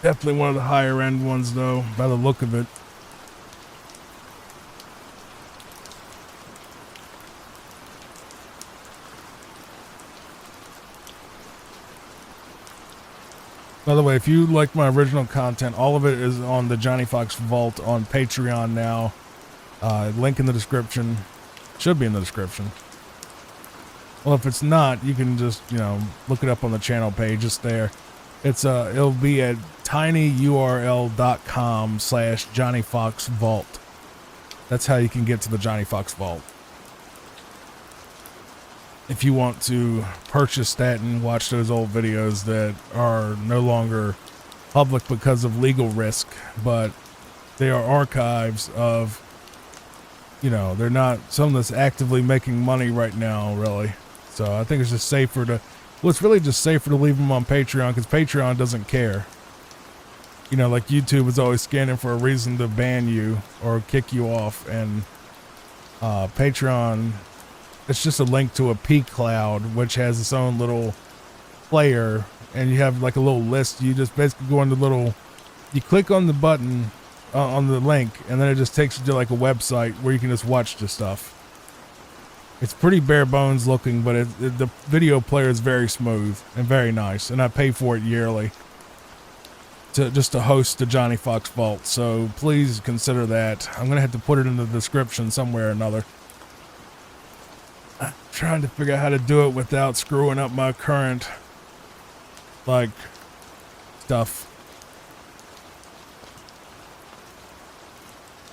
Definitely one of the higher end ones though, by the look of it. By the way, if you like my original content, all of it is on the Johnny Fox Vault on Patreon now. Link in the description. Should be in the description. Well, if it's not, you can just, you know, look it up on the channel page. It's there. It's it'll be at tinyurl.com/Johnny Fox Vault. That's how you can get to the Johnny Fox Vault. If you want to purchase that and watch those old videos that are no longer public because of legal risk, but they are archives of, you know, they're not something that's actively making money right now, really. So I think it's just safer to, well, it's really just safer to leave them on Patreon, because Patreon doesn't care. You know, like YouTube is always scanning for a reason to ban you or kick you off, and Patreon, it's just a link to a P Cloud, which has its own little player, and you have like a little list. You just basically go on the little, you click on the button on the link, and then it just takes you to like a website where you can just watch the stuff. It's pretty bare bones looking, but the video player is very smooth and very nice, and I pay for it yearly just to host the Johnny Fox Vault. So please consider that. I'm gonna have to put it in the description somewhere or another. I'm trying to figure out how to do it without screwing up my current like stuff.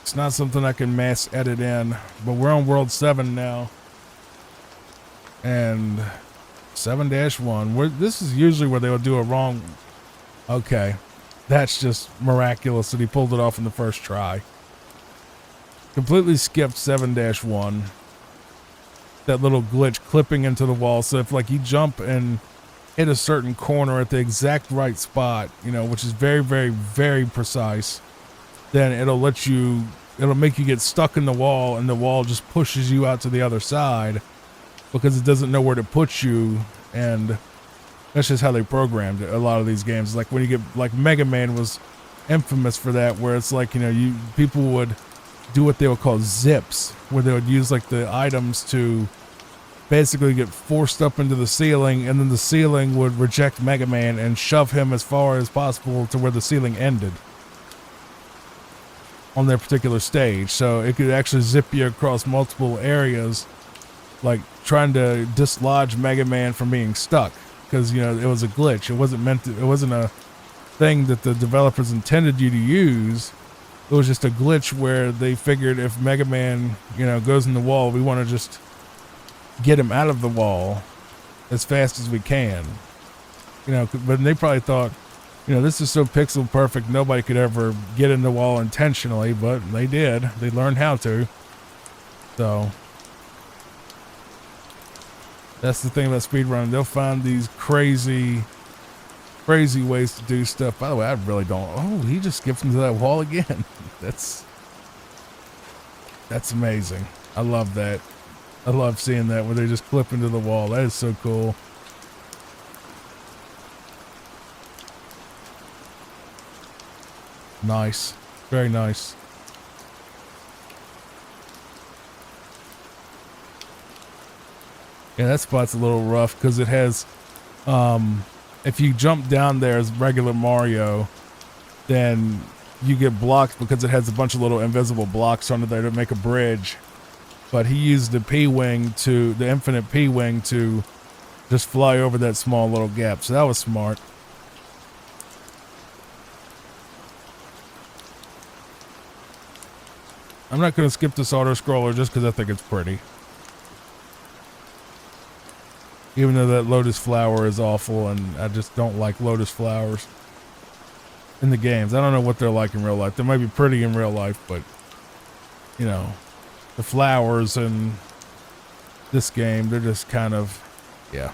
It's not something I can mass edit in, but we're on World 7 now. And 7-1, this is usually where they would do a wrong. Okay, that's just miraculous that he pulled it off in the first try. Completely skipped 7-1. That little glitch clipping into the wall. So if like you jump and hit a certain corner at the exact right spot, you know, which is very, very, very precise, then it'll make you get stuck in the wall, and the wall just pushes you out to the other side because it doesn't know where to put you. And that's just how they programmed it. A lot of these games, like when you get like Mega Man was infamous for that, where it's like, you know, people would do what they would call zips, where they would use like the items to basically get forced up into the ceiling, and then the ceiling would reject Mega Man and shove him as far as possible to where the ceiling ended on their particular stage. So it could actually zip you across multiple areas, like trying to dislodge Mega Man from being stuck, because, you know, it was a glitch. It wasn't a thing that the developers intended you to use. It was just a glitch where they figured if Mega Man, you know, goes in the wall, we want to just get him out of the wall as fast as we can. You know, but they probably thought, you know, this is so pixel perfect, nobody could ever get in the wall intentionally, but they did. They learned how to. So that's the thing about speedrunning. They'll find these crazy ways to do stuff. By the way, I really don't. Oh, he just skipped into that wall again. That's amazing. I love that. I love seeing that where they just clip into the wall. That is so cool. Nice. Very nice. Yeah, that spot's a little rough because it has, if you jump down there as regular Mario, then you get blocked because it has a bunch of little invisible blocks under there to make a bridge. But he used the infinite P-Wing to just fly over that small little gap. So that was smart. I'm not going to skip this auto-scroller just because I think it's pretty. Even though that lotus flower is awful, and I just don't like lotus flowers in the games. I don't know what they're like in real life. They might be pretty in real life, but, you know, the flowers in this game, they're just kind of, yeah.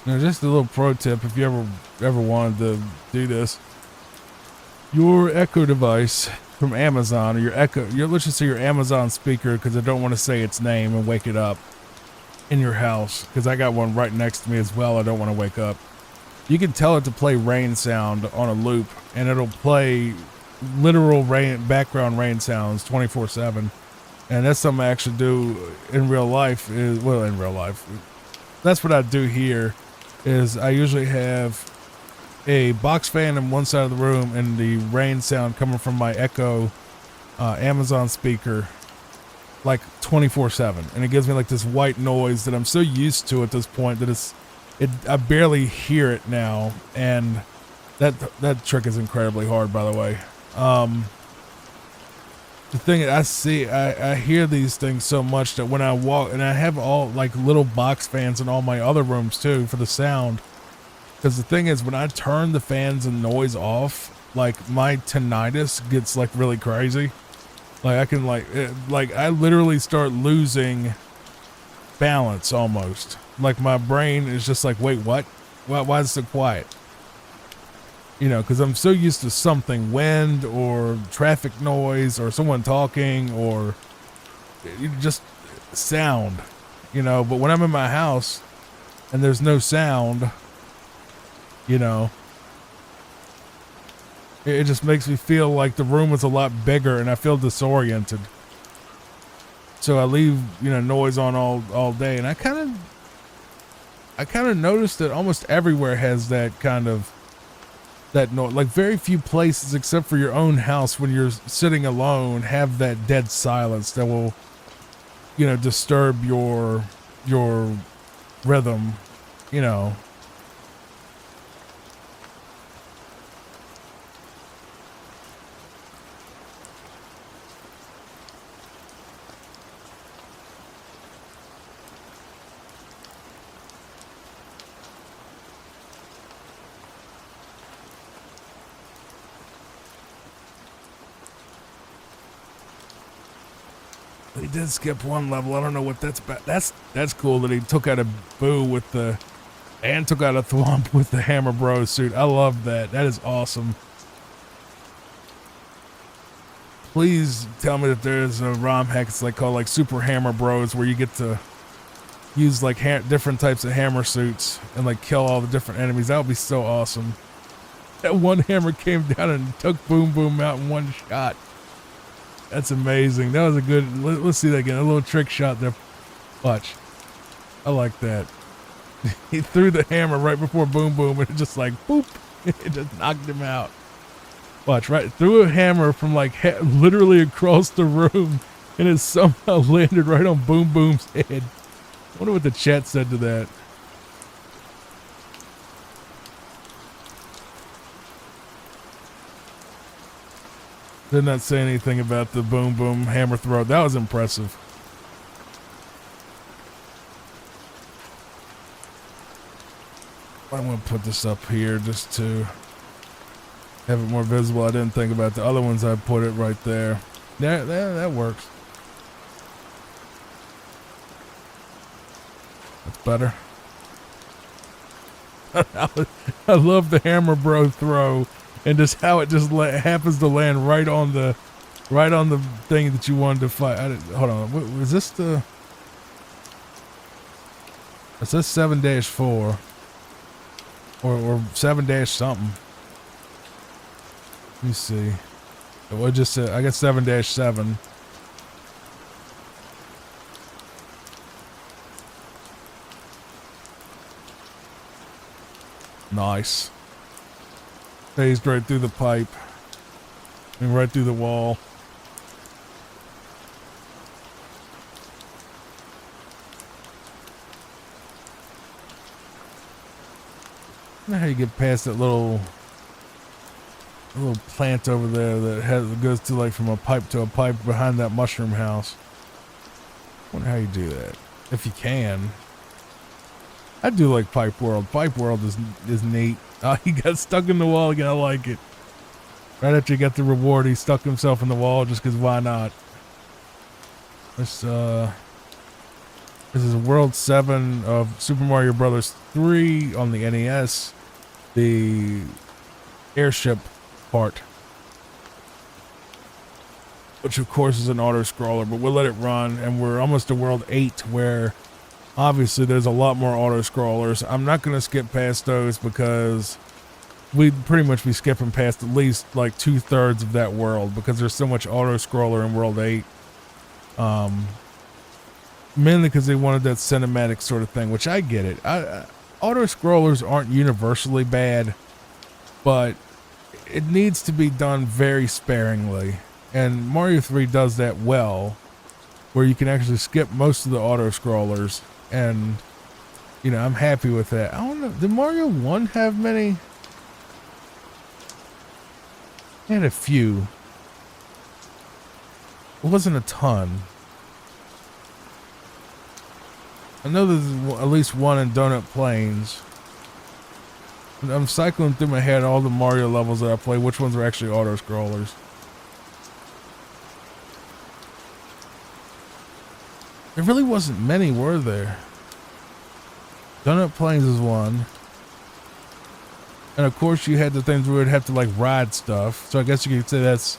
Now, just a little pro tip, if you ever wanted to do this, your Echo device from Amazon, or let's just say your Amazon speaker, because I don't want to say its name and wake it up. in your house, because I got one right next to me as well. I don't want to wake up. You can tell it to play rain sound on a loop, and it'll play literal rain, background rain sounds 24/7. And that's something I actually do in real life. Well, in real life, that's what I do here. Is I usually have a box fan in one side of the room and the rain sound coming from my Echo Amazon speaker, like 24/7, and it gives me like this white noise that I'm so used to at this point that I barely hear it now. And that trick is incredibly hard, by the way. The thing I hear these things so much that when I walk, and I have all like little box fans in all my other rooms too for the sound. Because the thing is, when I turn the fans and noise off, like my tinnitus gets like really crazy. Like I can I literally start losing balance almost. Like my brain is just like, wait, what? Why is it so quiet? You know, because I'm so used to something, wind or traffic noise or someone talking or just sound, you know. But when I'm in my house and there's no sound, you know, it just makes me feel like the room is a lot bigger and I feel disoriented. So I leave, you know, noise on all day. And I kind of noticed that almost everywhere has that kind of, that noise. Like very few places except for your own house when you're sitting alone have that dead silence that will, you know, disturb your rhythm, you know. He did skip one level. I don't know what that's about. That's cool that he took out a Boo with the, and took out a Thwomp with the Hammer Bros suit. I love that. That is awesome. Please tell me that there's a ROM hack. It's like called like Super Hammer Bros, where you get to use like different types of hammer suits and like kill all the different enemies. That would be so awesome. That one hammer came down and took Boom Boom out in one shot. That's amazing. That was a good, let's see that again. A little trick shot there. Watch. I like that. He threw the hammer right before Boom Boom and it just like, boop. It just knocked him out. Watch, right? Threw a hammer from like literally across the room and it somehow landed right on Boom Boom's head. I wonder what the chat said to that. Did not say anything about the Boom Boom hammer throw. That was impressive. I'm going to put this up here just to have it more visible. I didn't think about the other ones. I put it right there. That works. That's better. I love the Hammer Bro throw. And just how it just happens to land right on the thing that you wanted to fight. Hold on, was this the? It says 7-4 or 7- something. Let me see. It just said I got 7-7. Nice. Phased right through the pipe and right through the wall. I don't know how you get past that little plant over there that goes to like from a pipe to a pipe behind that mushroom house. I wonder how you do that. If you can. I do like Pipe World. Pipe World is neat. Oh, he got stuck in the wall again. I like it. Right after he got the reward, he stuck himself in the wall just because why not? This is World 7 of Super Mario Bros. 3 on the NES. The airship part. Which of course is an auto-scroller, but we'll let it run. And we're almost to World 8 where Obviously, there's a lot more auto scrollers. I'm not going to skip past those because we'd pretty much be skipping past at least like 2/3 of that world because there's so much auto scroller in World 8. Mainly because they wanted that cinematic sort of thing, which I get it. Auto scrollers aren't universally bad, but it needs to be done very sparingly. And Mario 3 does that well, where you can actually skip most of the auto scrollers. And, you know, I'm happy with that. I don't know. Did Mario 1 have many? It had a few. It wasn't a ton. I know there's at least one in Donut Plains. I'm cycling through my head all the Mario levels that I play, which ones are actually auto scrollers. There really wasn't many, were there? Donut Plains is one. And of course you had the things where you'd have to like ride stuff. So I guess you could say that's,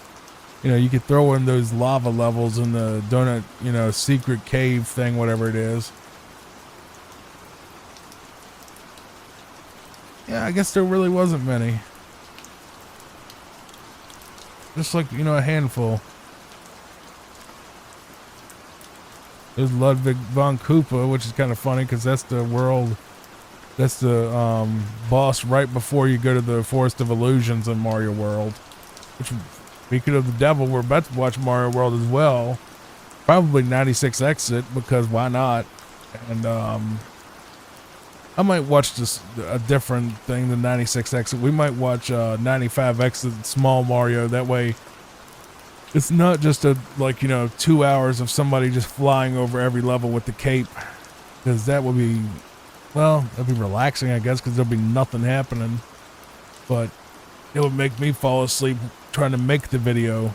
you know, you could throw in those lava levels in the donut, you know, secret cave thing, whatever it is. Yeah, I guess there really wasn't many. Just like, you know, a handful. There's Ludwig von Koopa, which is kind of funny because that's the world, that's the boss right before you go to the Forest of Illusions in Mario World. Which, speaking of the devil, we're about to watch Mario World as well. Probably 96 Exit, because why not? And I might watch this a different thing than 96 Exit. We might watch 95 Exit Small Mario. That way, it's not just a, like, you know, 2 hours of somebody just flying over every level with the cape. Because that would be, well, that'd be relaxing, I guess, because there'll be nothing happening. But it would make me fall asleep trying to make the video.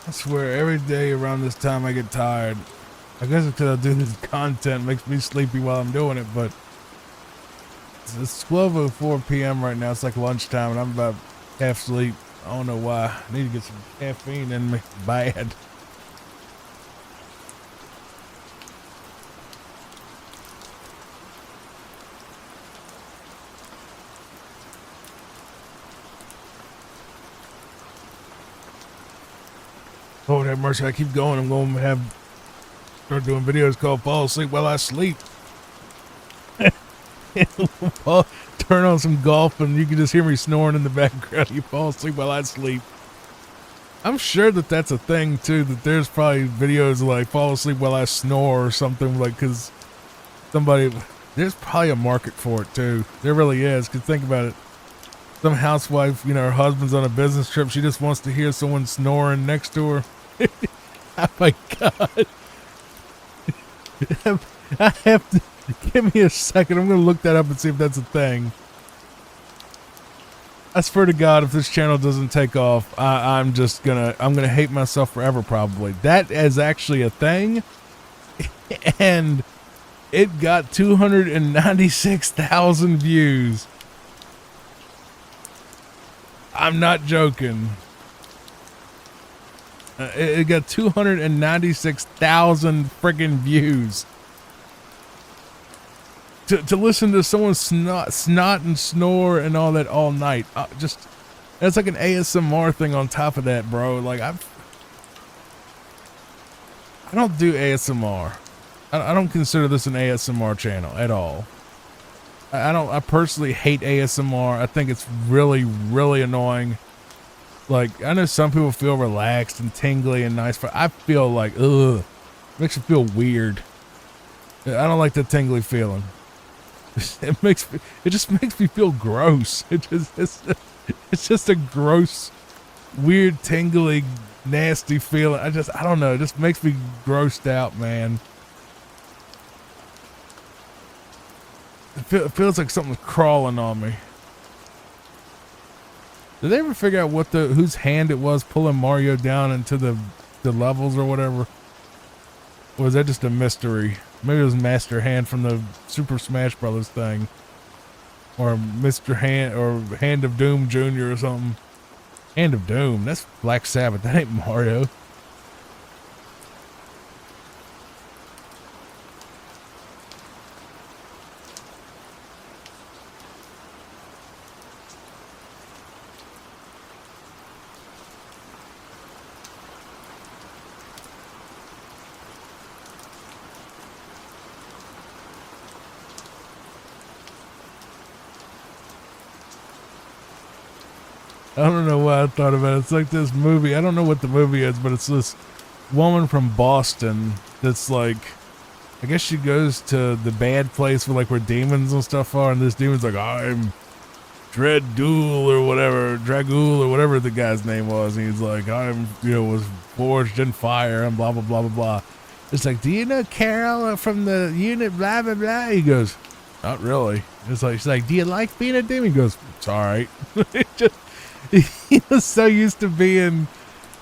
I swear, every day around this time I get tired. I guess it's because I do this content, makes me sleepy while I'm doing it, but it's 12:04 p.m. right now. It's like lunchtime, and I'm about half asleep. I don't know why. I need to get some caffeine in me bad. Lord have mercy, I keep going. I'm going to start doing videos called Fall Asleep While I Sleep. Turn on some golf and you can just hear me snoring in the background. You fall asleep while I sleep. I'm sure that that's a thing too, that there's probably videos like fall asleep while I snore or something, like, because somebody, there's probably a market for it too. There really is, because think about it. some housewife, you know, her husband's on a business trip. She just wants to hear someone snoring next to her. Oh my God. I have to, give me a second. I'm going to look that up and see if that's a thing. I swear to God, if this channel doesn't take off, I'm gonna hate myself forever probably. That is actually a thing. And it got 296,000 views. I'm not joking. It got 296,000 friggin' views. To listen to someone snot and snore and all that all night. That's like an ASMR thing on top of that, bro. Like I don't do ASMR. I don't consider this an ASMR channel at all. I personally hate ASMR. I think it's really, really annoying. Like, I know some people feel relaxed and tingly and nice, but I feel like, ugh, it makes me feel weird. I don't like the tingly feeling. It just makes me feel gross. It's just a gross, weird, tingly, nasty feeling. I don't know. It just makes me grossed out, man. It feels like something's crawling on me. Did they ever figure out whose hand it was pulling Mario down into the levels or whatever? Or was that just a mystery? Maybe it was Master Hand from the Super Smash Brothers thing. Or Mr. Hand, or Hand of Doom Jr. or something. Hand of Doom, that's Black Sabbath, that ain't Mario. I don't know why I thought about it. It's like this movie. I don't know what the movie is, but it's this woman from Boston that's like, I guess she goes to the bad place where demons and stuff are, and this demon's like, I'm Dreaddool or whatever, Dragul or whatever the guy's name was, and he's like, was forged in fire and blah, blah, blah, blah, blah. It's like, do you know Carol from the unit, blah, blah, blah? He goes, not really. She's like, do you like being a demon? He goes, it's all right. He was so used to being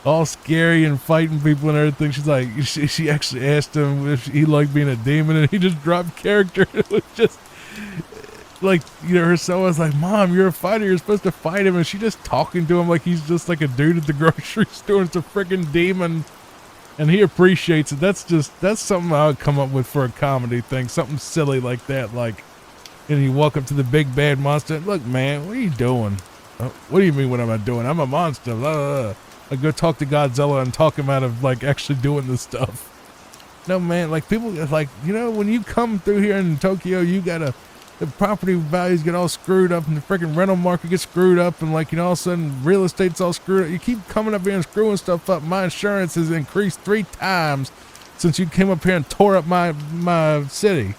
all scary and fighting people and everything. She's like, she actually asked him if he liked being a demon, and he just dropped character. It was just like, her son was like, Mom, you're a fighter. You're supposed to fight him. And she just talking to him like he's just like a dude at the grocery store. It's a freaking demon. And he appreciates it. That's something I would come up with for a comedy thing. Something silly like that. Like, and you walk up to the big bad monster. Look, man, what are you doing? What do you mean what am I doing? I'm a monster. Blah, blah, blah. I go talk to Godzilla and talk him out of actually doing this stuff. No, man, people when you come through here in Tokyo, you gotta, the property values get all screwed up and the freaking rental market gets screwed up, and all of a sudden real estate's all screwed up. You keep coming up here and screwing stuff up. My insurance has increased 3 times since you came up here and tore up my city.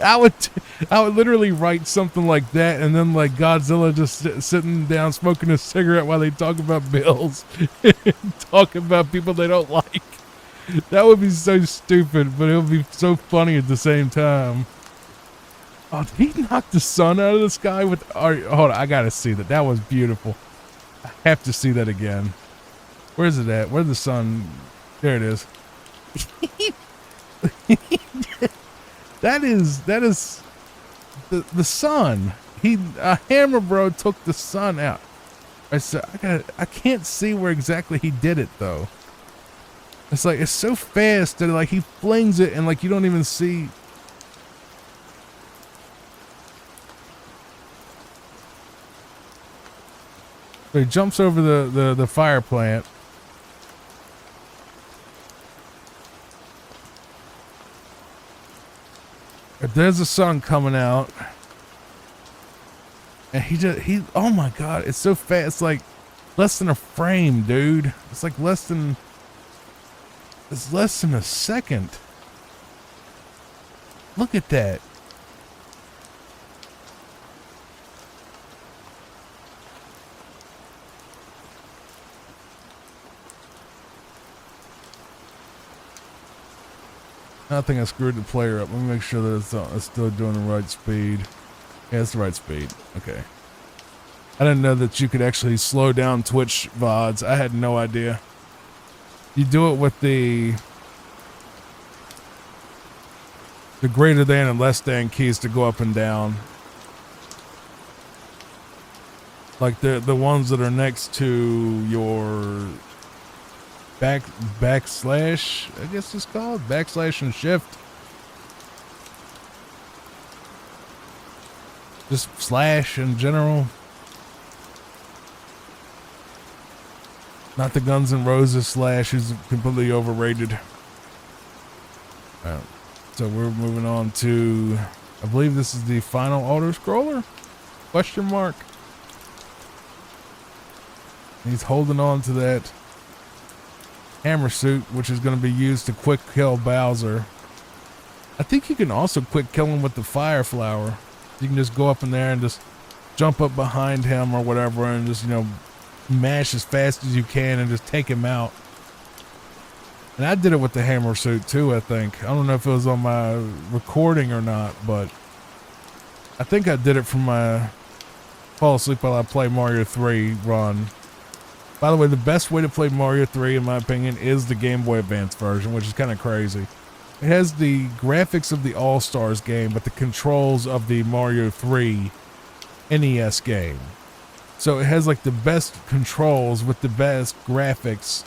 I would literally write something like that, and then Godzilla just sitting down smoking a cigarette while they talk about bills and talk about people they don't like. That would be so stupid, but it would be so funny at the same time. Oh, did he knock the sun out of the sky with? Hold on, I gotta see that. That was beautiful. I have to see that again. Where's it at? Where's the sun? There it is. That is the sun. Hammer Bro took the sun out. I can't see where exactly he did it though. It's it's so fast that he flings it and you don't even see. So he jumps over the fire plant. There's the sun coming out, and oh my God, it's so fast. It's less than a frame, dude. It's less than a second. Look at that. I think I screwed the player up. Let me make sure that it's still doing the right speed. Yeah, it's the right speed. Okay. I didn't know that you could actually slow down Twitch VODs. I had no idea. You do it with the greater than and less than keys to go up and down. Like the ones that are next to your backslash, I guess it's called backslash and shift. Just slash in general. Not the Guns N' Roses slash, who's completely overrated. So we're moving on to, I believe this is the final auto scroller? Question mark. He's holding on to that hammer suit, which is going to be used to quick kill Bowser. I think you can also quick kill him with the fire flower. You can just go up in there and just jump up behind him or whatever and just, you know, mash as fast as you can and just take him out. And I did it with the hammer suit too, I think. I don't know if it was on my recording or not, but I think I did it from my fall asleep while I play Mario 3 run. By the way, the best way to play Mario 3, in my opinion, is the Game Boy Advance version, which is kind of crazy. It has the graphics of the All-Stars game, but the controls of the Mario 3 NES game. So it has like the best controls with the best graphics,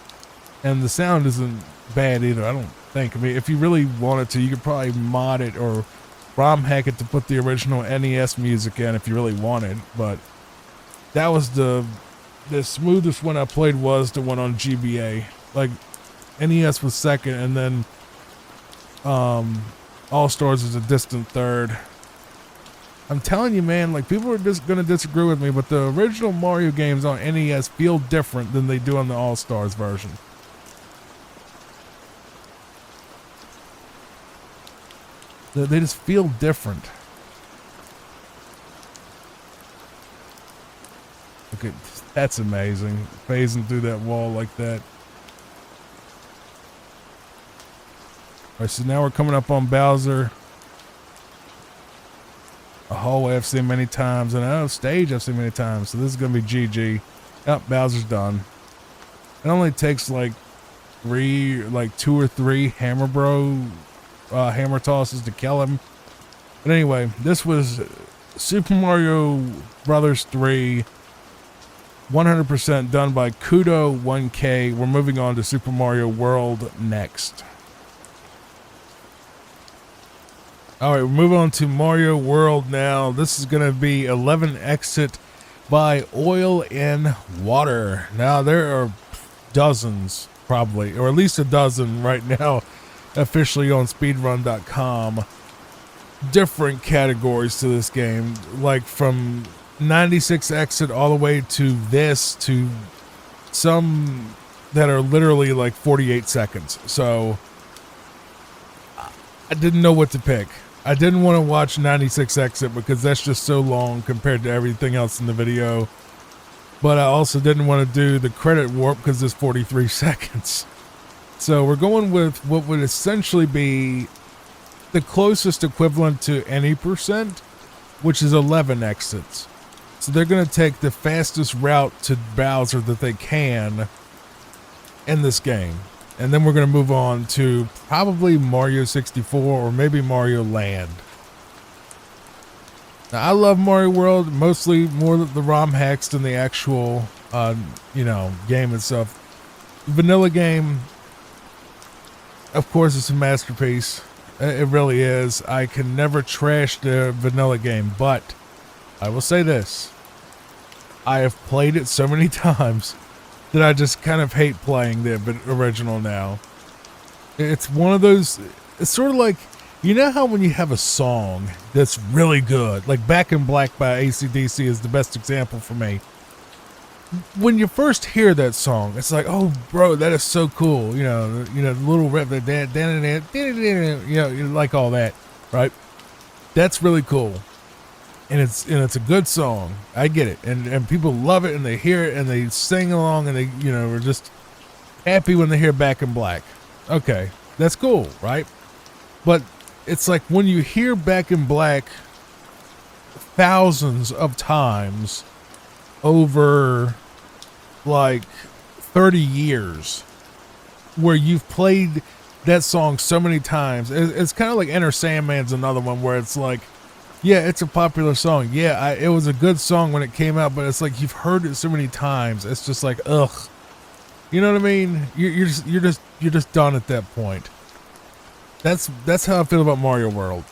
and the sound isn't bad either, I don't think. I mean, if you really wanted to, you could probably mod it or ROM hack it to put the original NES music in if you really wanted, but that was the smoothest one I played was the one on GBA. Like, NES was second, and then All-Stars is a distant third. I'm telling you, man, like, people are just gonna disagree with me, but the original Mario games on NES feel different than they do on the All-Stars version. They just feel different. Okay, that's amazing. Phasing through that wall like that. Alright, so now we're coming up on Bowser. A hallway I've seen many times, and a stage I've seen many times, so this is going to be GG. Yep, Bowser's done. It only takes like 2 or 3 hammer tosses to kill him. But anyway, this was Super Mario Brothers 3, 100% done by Kudo1K. We're moving on to Super Mario World next. Alright, we're moving on to Mario World now. This is going to be 11 Exit by Oil and Water. Now, there are dozens, probably, or at least a dozen right now, officially on Speedrun.com. Different categories to this game, like from 96 Exit all the way to this, to some that are literally like 48 seconds. So, I didn't know what to pick. I didn't want to watch 96 Exit because that's just so long compared to everything else in the video. But I also didn't want to do the credit warp because it's 43 seconds. So we're going with what would essentially be the closest equivalent to any percent, which is 11 exits. So they're going to take the fastest route to Bowser that they can in this game. And then we're going to move on to probably Mario 64 or maybe Wario Land. Now, I love Mario World, mostly more the ROM hacks than the actual, game itself. Vanilla game, of course, it's a masterpiece. It really is. I can never trash the vanilla game, but I will say this. I have played it so many times that I just kind of hate playing the original now. It's one of those, it's sort of like, you know how when you have a song that's really good, like Back in Black by AC/DC is the best example for me. When you first hear that song, it's like, oh, bro, that is so cool. You know, the little riff, you like all that, right? That's really cool. And it's a good song. I get it. And people love it and they hear it and they sing along and they, are just happy when they hear Back in Black. Okay, that's cool, right? But it's like when you hear Back in Black thousands of times over like 30 years, where you've played that song so many times. It's kind of like Enter Sandman's another one where it's like, yeah, it's a popular song. Yeah, it was a good song when it came out, but it's like you've heard it so many times. It's just like, ugh. You know what I mean? You're just done at that point. That's how I feel about Mario World.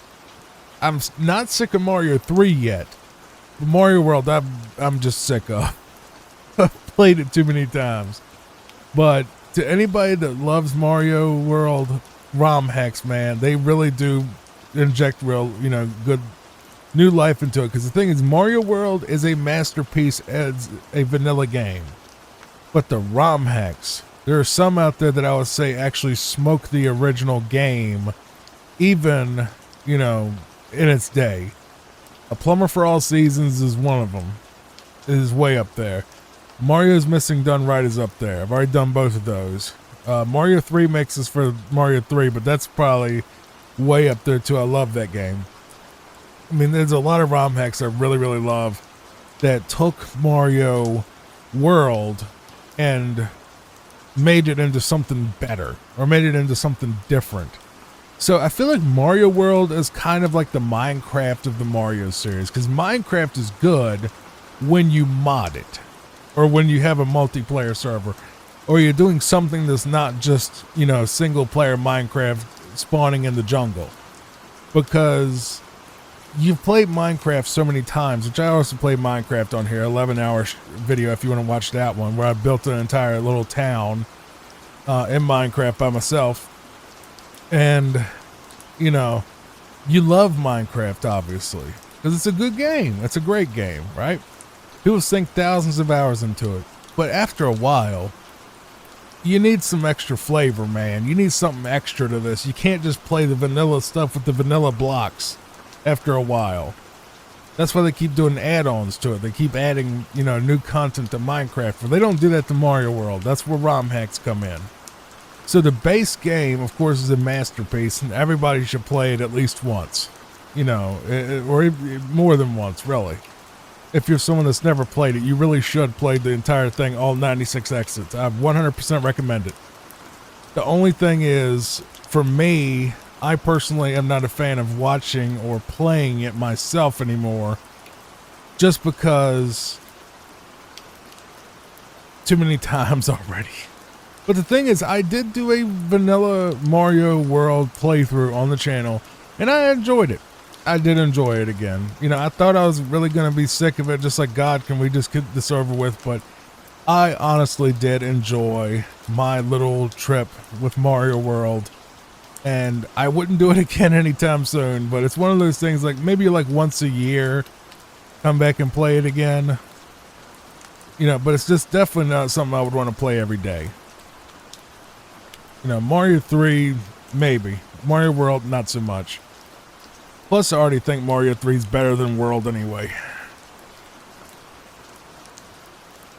I'm not sick of Mario 3 yet. But Mario World, I'm just sick of. I've played it too many times. But to anybody that loves Mario World ROM hacks, man, they really do inject real, good new life into it. Because the thing is, Mario World is a masterpiece as a vanilla game. But the ROM hacks, there are some out there that I would say actually smoke the original game, even, in its day. A Plumber for All Seasons is one of them. It is way up there. Mario's Missing Done Right is up there. I've already done both of those. Mario 3 mixes for Mario 3, but that's probably way up there too. I love that game. I mean, there's a lot of ROM hacks I really, really love that took Mario World and made it into something better or made it into something different. So I feel like Mario World is kind of like the Minecraft of the Mario series, because Minecraft is good when you mod it or when you have a multiplayer server or you're doing something that's not just, single player Minecraft spawning in the jungle, because you've played Minecraft so many times, which I also played Minecraft on here, 11-hour video if you want to watch that one, where I built an entire little town in Minecraft by myself. And, you love Minecraft, obviously, because it's a good game. It's a great game, right? People sink thousands of hours into it. But after a while, you need some extra flavor, man. You need something extra to this. You can't just play the vanilla stuff with the vanilla blocks. After a while, that's why they keep doing add-ons to it. They keep adding, new content to Minecraft. But they don't do that to Mario World. That's where ROM hacks come in. So the base game, of course, is a masterpiece, and everybody should play it at least once, or more than once, really. If you're someone that's never played it, you really should play the entire thing, all 96 exits. I 100% recommend it. The only thing is, for me, I personally am not a fan of watching or playing it myself anymore, just because too many times already. But the thing is, I did do a vanilla Mario World playthrough on the channel, and I enjoyed it. I did enjoy it again. I thought I was really going to be sick of it, just like, God, can we just get this over with? But I honestly did enjoy my little trip with Mario World. And I wouldn't do it again anytime soon, but it's one of those things, like maybe like once a year, come back and play it again. But it's just definitely not something I would want to play every day. Mario 3, maybe. Mario World, not so much. Plus, I already think Mario 3 is better than World anyway.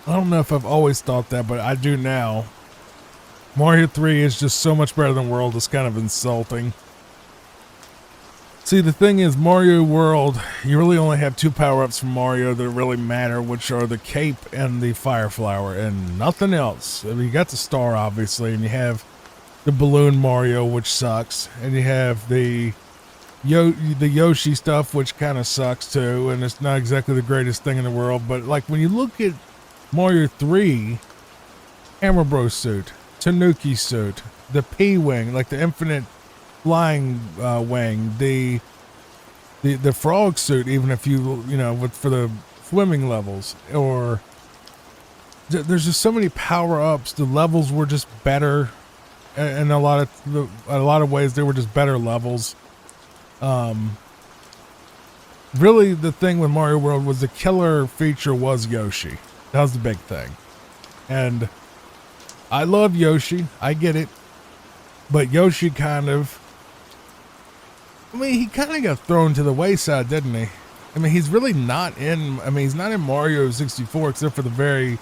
I don't know if I've always thought that, but I do now. Mario 3 is just so much better than World. It's kind of insulting. See, the thing is, Mario World, you really only have two power-ups from Mario that really matter, which are the cape and the fire flower, and nothing else. I mean, you got the star, obviously, and you have the balloon Mario, which sucks, and you have the Yoshi stuff, which kind of sucks too, and it's not exactly the greatest thing in the world. But like when you look at Mario 3, Hammer Bros suit, Tanuki suit, the P-Wing, like the infinite flying wing, the frog suit, even if for the swimming levels, or there's just so many power-ups. The levels were just better, and a lot of ways they were just better levels. Really, the thing with Mario World was the killer feature was Yoshi. That was the big thing, and I love Yoshi. I get it. But Yoshi he kind of got thrown to the wayside, didn't he? I mean, he's really not he's not in Mario 64 except for the very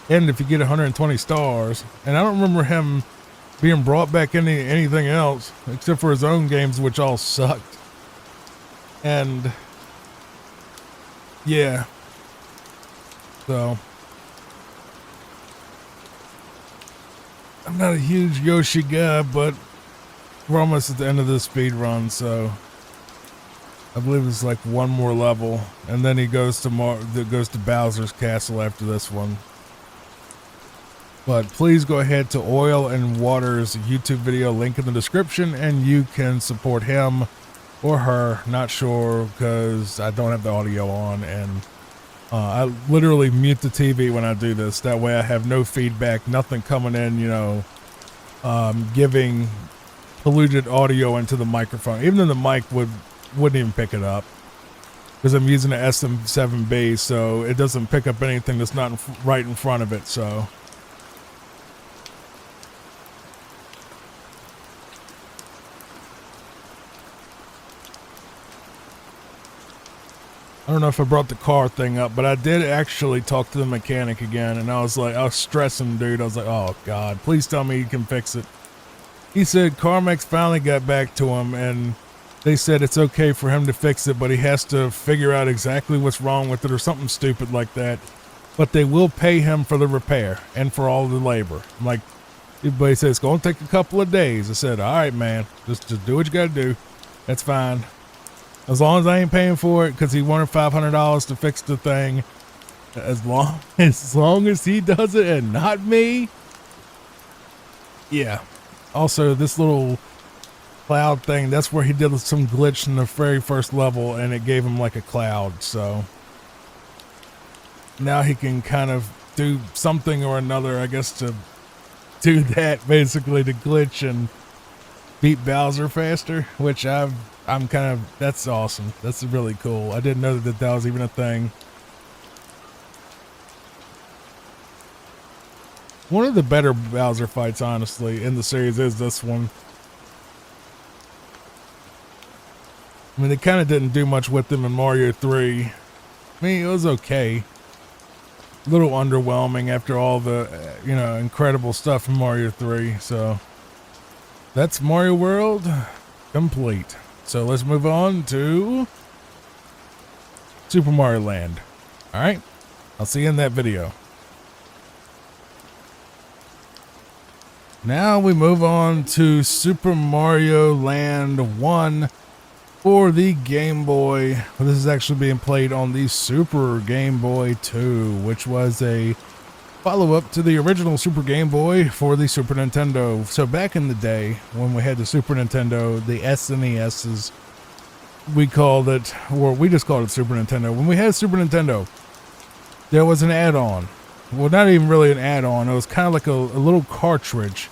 end if you get 120 stars. And I don't remember him being brought back into anything else except for his own games, which all sucked. And yeah, so I'm not a huge Yoshi guy, but we're almost at the end of this speed run, so I believe it's like one more level, and then he goes to Bowser's Castle after this one. But please go ahead to Oil and Water's YouTube video, link in the description, and you can support him or her, not sure, because I don't have the audio on, and I literally mute the TV when I do this. That way I have no feedback, nothing coming in, you know, giving polluted audio into the microphone. Even though the mic wouldn't even pick it up, because I'm using an SM7B, so it doesn't pick up anything that's not right in front of it, so... I don't know if I brought the car thing up, but I did actually talk to the mechanic again, and I was stressing, dude. I was like, oh God, please tell me you can fix it. He said CarMax finally got back to him, and they said it's okay for him to fix it, but he has to figure out exactly what's wrong with it or something stupid like that. But they will pay him for the repair and for all the labor. I'm like, everybody says it's going to take a couple of days. I said, all right, man, just do what you got to do. That's fine. As long as I ain't paying for it, because he wanted $500 to fix the thing. As long as he does it and not me. Yeah. Also, this little cloud thing, that's where he did some glitch in the very first level, and it gave him like a cloud. So now he can kind of do something or another, I guess, to do that, basically, to glitch and beat Bowser faster, which I'm kind of, that's awesome. That's really cool. I didn't know that was even a thing. One of the better Bowser fights, honestly, in the series is this one. I mean, they kind of didn't do much with them in Mario 3. I mean, it was okay. A little underwhelming after all the, you know, incredible stuff in Mario 3. So that's Mario World complete. So let's move on to Super Mario Land. All right, I'll see you in that video. Now we move on to Super Mario Land 1 for the Game Boy. This is actually being played on the Super Game Boy 2, which was a follow-up to the original Super Game Boy for the Super Nintendo. So back in the day when we had the Super Nintendo, the SNESs, we called it, or we just called it Super Nintendo. When we had Super Nintendo, there was an add-on. Well, not even really an add-on. It was kind of like a little cartridge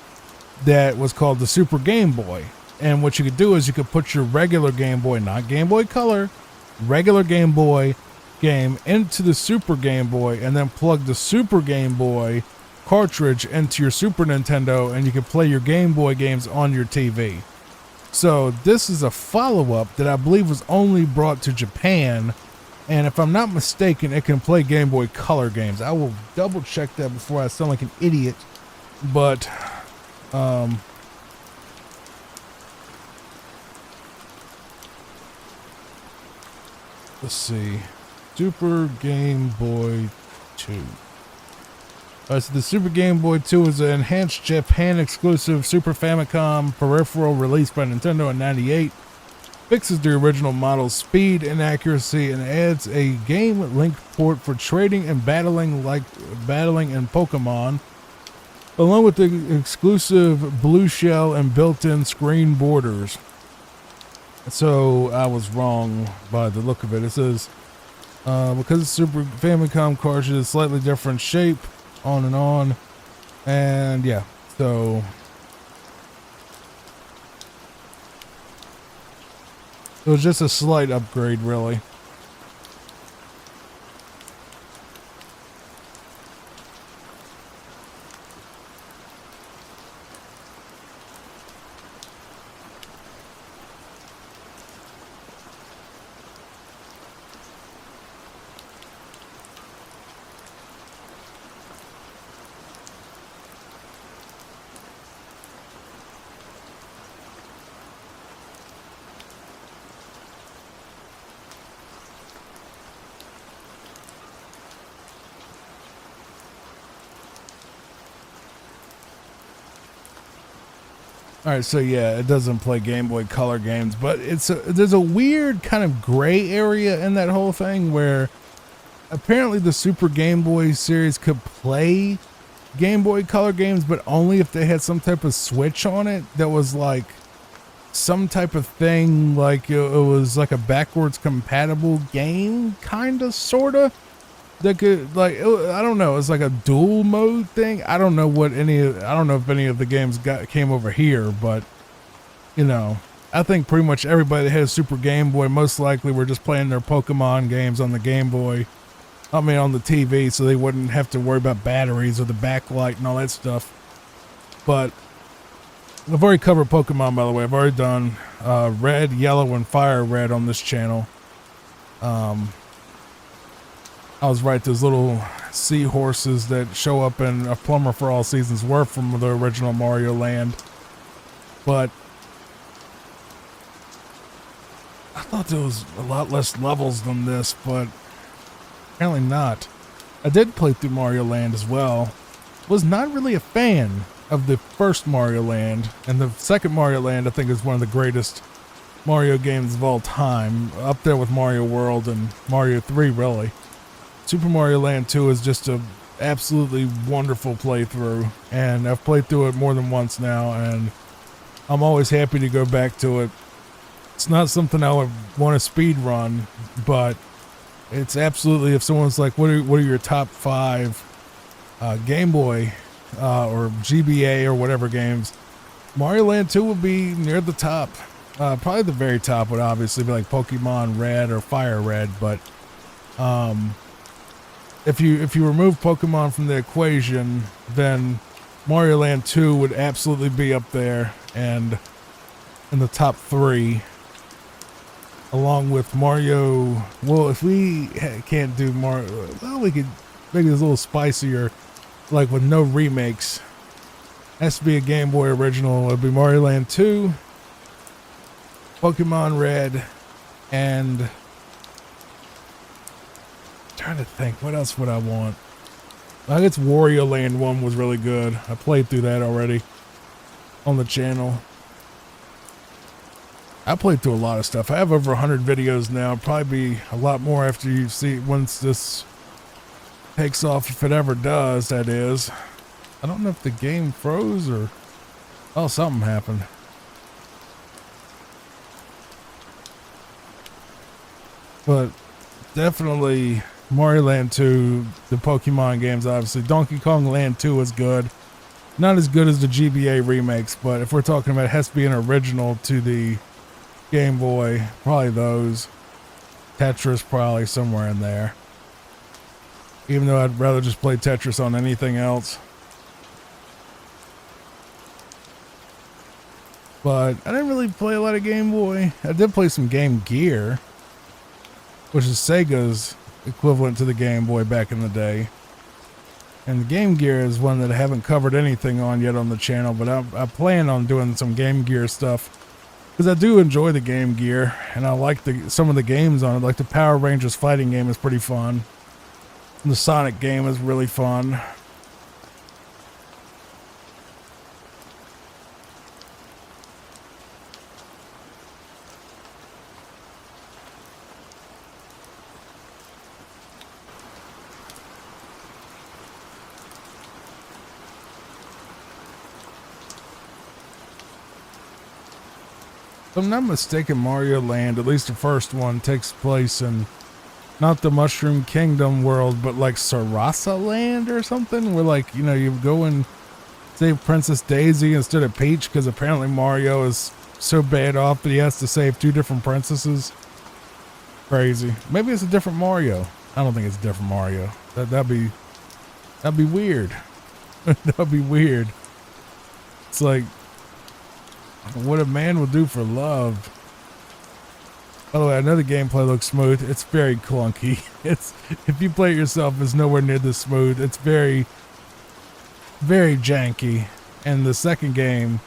that was called the Super Game Boy. And what you could do is you could put your regular Game Boy, not Game Boy Color, regular Game Boy game into the Super Game Boy, and then plug the Super Game Boy cartridge into your Super Nintendo, and you can play your Game Boy games on your TV. So this is a follow-up that I believe was only brought to Japan, and if I'm not mistaken, it can play Game Boy Color games. I will double check that before I sound like an idiot, but let's see. Super Game Boy 2. So the Super Game Boy 2 is an enhanced Japan exclusive Super Famicom peripheral released by Nintendo in '98. Fixes the original model's speed and accuracy and adds a Game Link port for trading and battling in Pokemon, along with the exclusive blue shell and built-in screen borders. So I was wrong by the look of it. It says because the Super Famicom cartridge is slightly different shape, on, and yeah, so it was just a slight upgrade, really. All right, so yeah, it doesn't play Game Boy Color games, but there's a weird kind of gray area in that whole thing where apparently the Super Game Boy series could play Game Boy Color games, but only if they had some type of switch on it that was like some type of thing, like it was like a backwards compatible game, kind of, sort of. That could, like, I don't know, it's like a dual mode thing. I don't know if any of the games came over here, but you know, I think pretty much everybody that had a Super Game Boy most likely were just playing their Pokemon games on the Game Boy. I mean, on the TV, so they wouldn't have to worry about batteries or the backlight and all that stuff. But I've already covered Pokemon, by the way. I've already done Red, Yellow, and Fire Red on this channel. I was right, those little seahorses that show up in A Plumber for All Seasons were from the original Mario Land. But I thought there was a lot less levels than this, but apparently not. I did play through Mario Land as well. Was not really a fan of the first Mario Land, and the second Mario Land I think is one of the greatest Mario games of all time, up there with Mario World and Mario 3 really. Super Mario Land 2 is just a absolutely wonderful playthrough, and I've played through it more than once now, and I'm always happy to go back to it. It's not something I would want to speed run, but it's absolutely, if someone's like, what are your top 5 Game Boy or GBA or whatever games, Mario Land 2 would be near the top. Probably the very top would obviously be like Pokemon Red or Fire Red, but if you remove Pokemon from the equation, then Mario Land 2 would absolutely be up there and in the top 3, along with Mario. Well, if we can't do Mario, well, we could make it a little spicier, like with no remakes. Has to be a Game Boy original. It'd be Mario Land 2, Pokemon Red, and trying to think, what else would I want? I guess Wario Land 1 was really good. I played through that already on the channel. I played through a lot of stuff. I have over 100 videos now. Probably be a lot more after you see, once this takes off, if it ever does, that is. I don't know if the game froze or, oh, something happened. But definitely Mario Land 2, the Pokemon games, obviously. Donkey Kong Land 2 is good. Not as good as the GBA remakes, but if we're talking about it has to be an original to the Game Boy, probably those. Tetris probably somewhere in there. Even though I'd rather just play Tetris on anything else. But I didn't really play a lot of Game Boy. I did play some Game Gear, which is Sega's equivalent to the Game Boy back in the day. And the Game Gear is one that I haven't covered anything on yet on the channel, but I plan on doing some Game Gear stuff, because I do enjoy the Game Gear, and I like some of the games on it. Like the Power Rangers fighting game is pretty fun. And the Sonic game is really fun. If I'm not mistaken, Mario Land, at least the first one, takes place in not the Mushroom Kingdom world, but like Sarasa Land or something, where like, you know, you go and save Princess Daisy instead of Peach, because apparently Mario is so bad off that he has to save 2 different princesses. Crazy. Maybe it's a different Mario. I don't think it's a different Mario. That'd be weird. That'd be weird. It's like what a man will do for love. By the way, I know the gameplay looks smooth. It's very clunky. If you play it yourself, it's nowhere near this smooth. It's very, very janky. And the second game,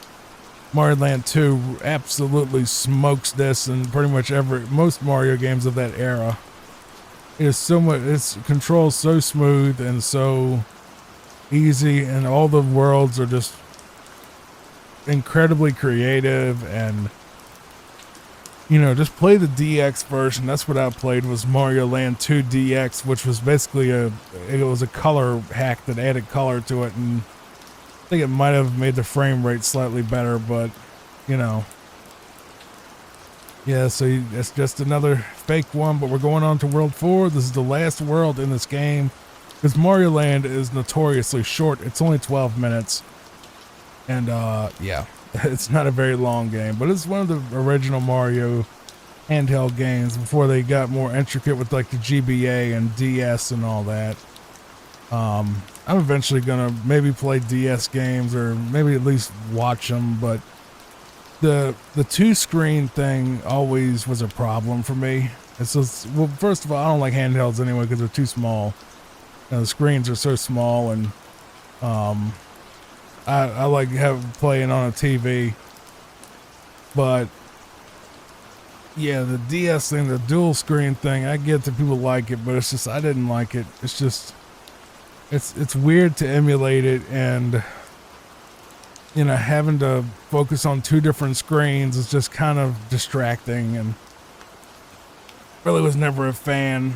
Mario Land 2, absolutely smokes this and pretty much most Mario games of that era. Its controls so smooth and so easy, and all the worlds are just, incredibly creative, and you know, just play the DX version. That's what I played, was Mario Land 2 DX, which was basically it was a color hack that added color to it, and I think it might have made the frame rate slightly better, but you know. Yeah, so it's just another fake one, but we're going on to World 4. This is the last world in this game, because Mario Land is notoriously short. It's only 12 minutes, and yeah. It's not a very long game, but it's one of the original Mario handheld games before they got more intricate with like the GBA and DS and all that. I'm eventually gonna maybe play DS games, or maybe at least watch them, but the two screen thing always was a problem for me. It's just, well, first of all, I don't like handhelds anyway because they're too small. You know, the screens are so small, and I like playing on a TV, but yeah, the DS thing, the dual screen thing, I get that people like it, but it's just, I didn't like it. It's just, it's weird to emulate it, and you know, having to focus on two different screens is just kind of distracting, and really was never a fan.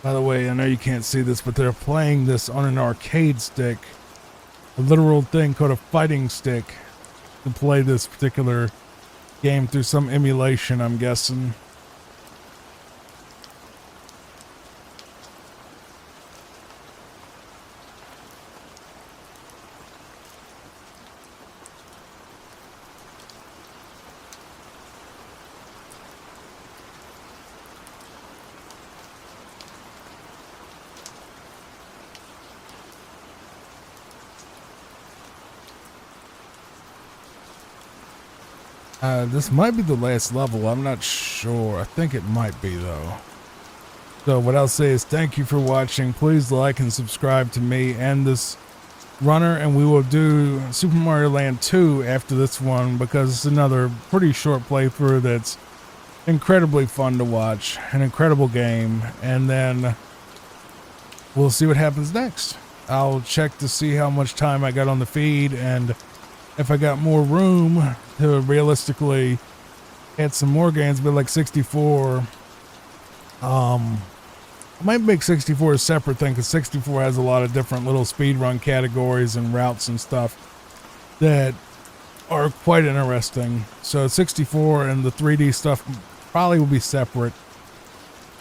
By the way, I know you can't see this, but they're playing this on an arcade stick, a literal thing called a fighting stick, to play this particular game through some emulation, I'm guessing. This might be the last level. I'm not sure. I think it might be, though. So what I'll say is thank you for watching. Please like and subscribe to me and this runner, and we will do Super Mario Land 2 after this one, because it's another pretty short playthrough that's incredibly fun to watch. An incredible game. And then we'll see what happens next. I'll check to see how much time I got on the feed, and if I got more room to realistically add some more games, but like 64, I might make 64 a separate thing, because 64 has a lot of different little speedrun categories and routes and stuff that are quite interesting. So 64 and the 3D stuff probably will be separate,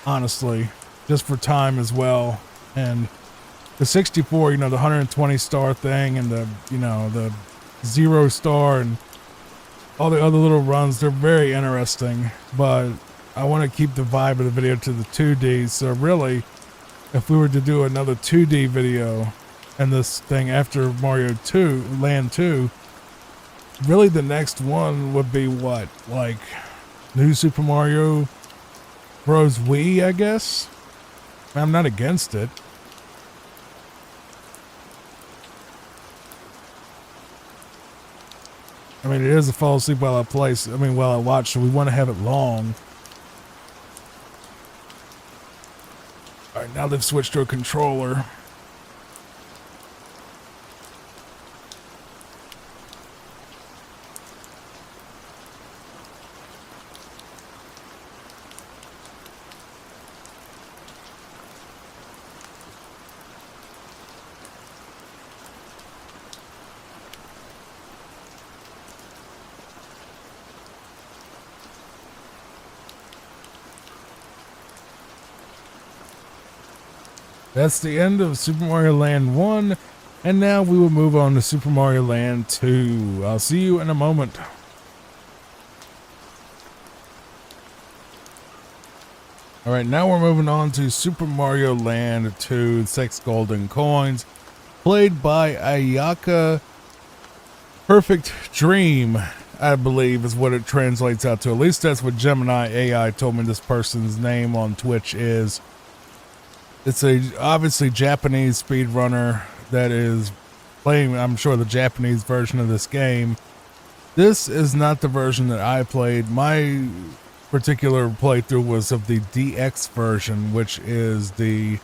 honestly, just for time as well. And the 64, you know, the 120 star thing, and the, you know, the 0 star and all the other little runs, they're very interesting, but I want to keep the vibe of the video to the 2D. So really, if we were to do another 2D video and this thing after Mario 2 Land 2, really the next one would be what, like New Super Mario Bros. Wii, I guess. I'm not against it. I mean, it is a fall asleep while I play. I mean, while I watch, so we want to have it long. All right, now they've switched to a controller. That's the end of Super Mario Land 1, and now we will move on to Super Mario Land 2. I'll see you in a moment. Alright, now we're moving on to Super Mario Land 2, 6 golden coins, played by Ayaka Perfect Dream, I believe is what it translates out to. At least that's what Gemini AI told me this person's name on Twitch is. It's a obviously Japanese speedrunner that is playing, I'm sure, the Japanese version of this game. This is not the version that I played. My particular playthrough was of the DX version, which is the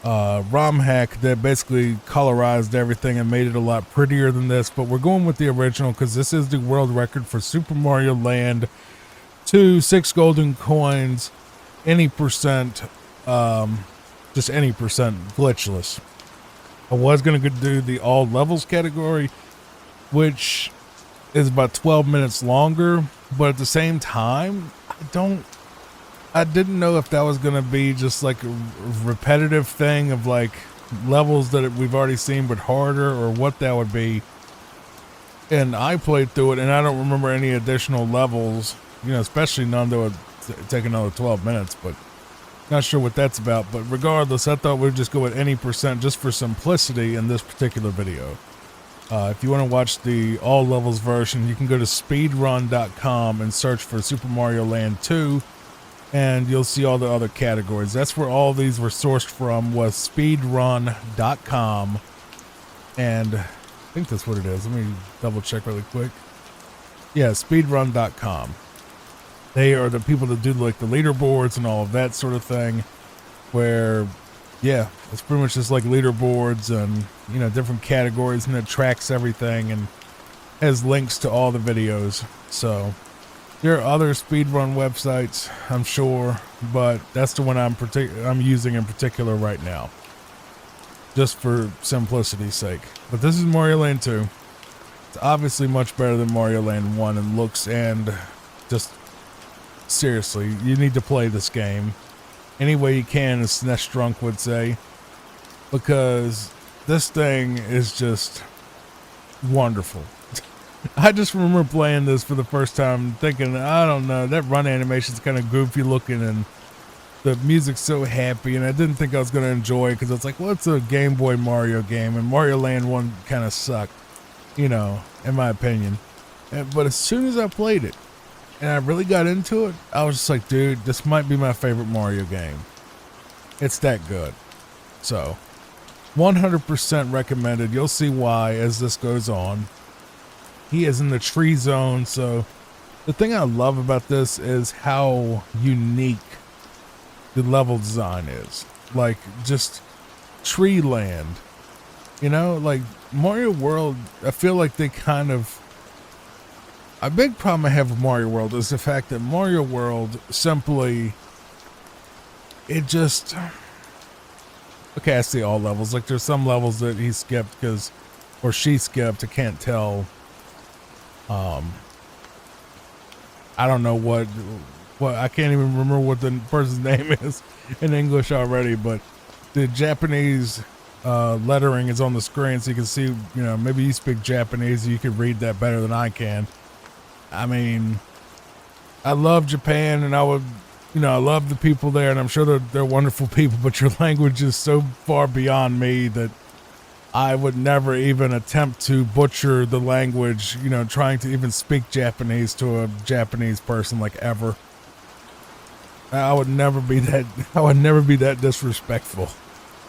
ROM hack that basically colorized everything and made it a lot prettier than this. But we're going with the original because this is the world record for Super Mario Land 2, 6 golden coins, any percent, just any percent glitchless. I was going to do the all levels category, which is about 12 minutes longer, but at the same time, I didn't know if that was going to be just like a repetitive thing of like levels that we've already seen but harder, or what that would be. And I played through it and I don't remember any additional levels, you know, especially none that would take another 12 minutes, but not sure what that's about. But regardless, I thought we'd just go with any percent just for simplicity in this particular video. If you want to watch the all levels version, you can go to speedrun.com and search for Super Mario Land 2, and you'll see all the other categories. That's where all these were sourced from, was speedrun.com, and I think that's what it is. Let me double check really quick. Yeah, speedrun.com. They are the people that do like the leaderboards and all of that sort of thing, where, yeah, it's pretty much just like leaderboards and, you know, different categories, and it tracks everything and has links to all the videos. So there are other speedrun websites, I'm sure, but that's the one I'm using in particular right now, just for simplicity's sake. But this is Mario Land 2. It's obviously much better than Mario Land 1 in looks, and just seriously, you need to play this game any way you can, as SNES Drunk would say, because this thing is just wonderful. I just remember playing this for the first time thinking, I don't know, that run animation's kind of goofy looking and the music's so happy, and I didn't think I was going to enjoy it because it's like, well, it's a Game Boy Mario game, and Mario Land 1 kind of sucked, you know, in my opinion. But as soon as I played it and I really got into it, I was just like, dude, this might be my favorite Mario game. It's that good. So 100% recommended. You'll see why as this goes on. He is in the tree zone, so the thing I love about this is how unique the level design is. Like, just tree land, you know, like Mario World. I feel like they kind of, a big problem I have with Mario World is the fact that Mario World simply, it just, okay, I see all levels. Like, there's some levels that he skipped because, or she skipped, I can't tell. I don't know what I can't even remember what the person's name is in English already, but the Japanese lettering is on the screen, so you can see, you know, maybe you speak Japanese, you can read that better than I can. I mean, I love Japan, and I would, you know, I love the people there, and I'm sure they're wonderful people, but your language is so far beyond me that I would never even attempt to butcher the language, you know, trying to even speak Japanese to a Japanese person, like, ever. I would never be that disrespectful,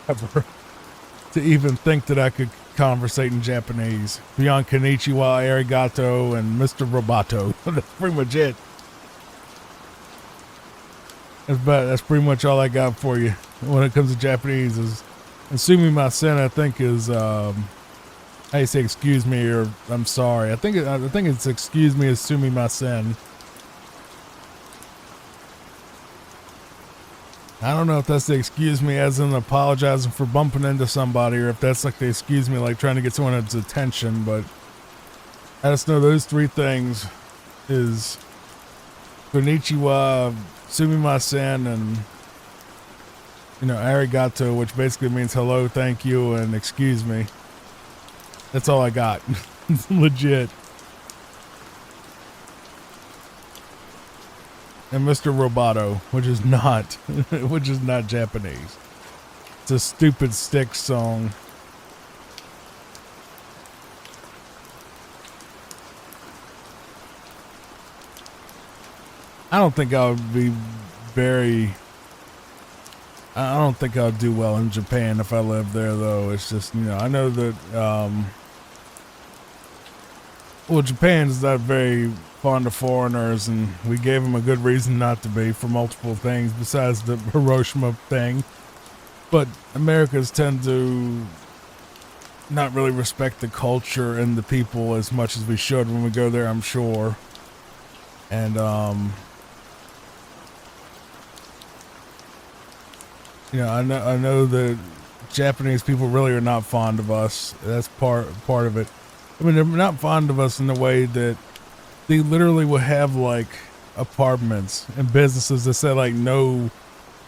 ever, to even think that I could conversate in Japanese beyond konnichiwa, arigato, and Mr. Roboto. That's pretty much it. That's pretty much all I got for you when it comes to Japanese. Is sumimasen, I think, is how you say excuse me or I'm sorry. I think it's excuse me is sumimasen. I don't know if that's the excuse me as in apologizing for bumping into somebody, or if that's like the excuse me like trying to get someone's attention, but I just know those three things is konnichiwa, sumimasen, and, you know, arigato, which basically means hello, thank you, and excuse me. That's all I got. It's legit. And Mr. Roboto, which is not Japanese. It's a stupid Styx song. I don't think I would be I don't think I'll do well in Japan if I lived there, though. It's just, you know, I know that Well, Japan's not very fond of foreigners, and we gave them a good reason not to be for multiple things besides the Hiroshima thing. But Americans tend to not really respect the culture and the people as much as we should when we go there, I'm sure. And you know, I know that Japanese people really are not fond of us. That's part of it. I mean, they're not fond of us in the way that they literally will have like apartments and businesses that say like no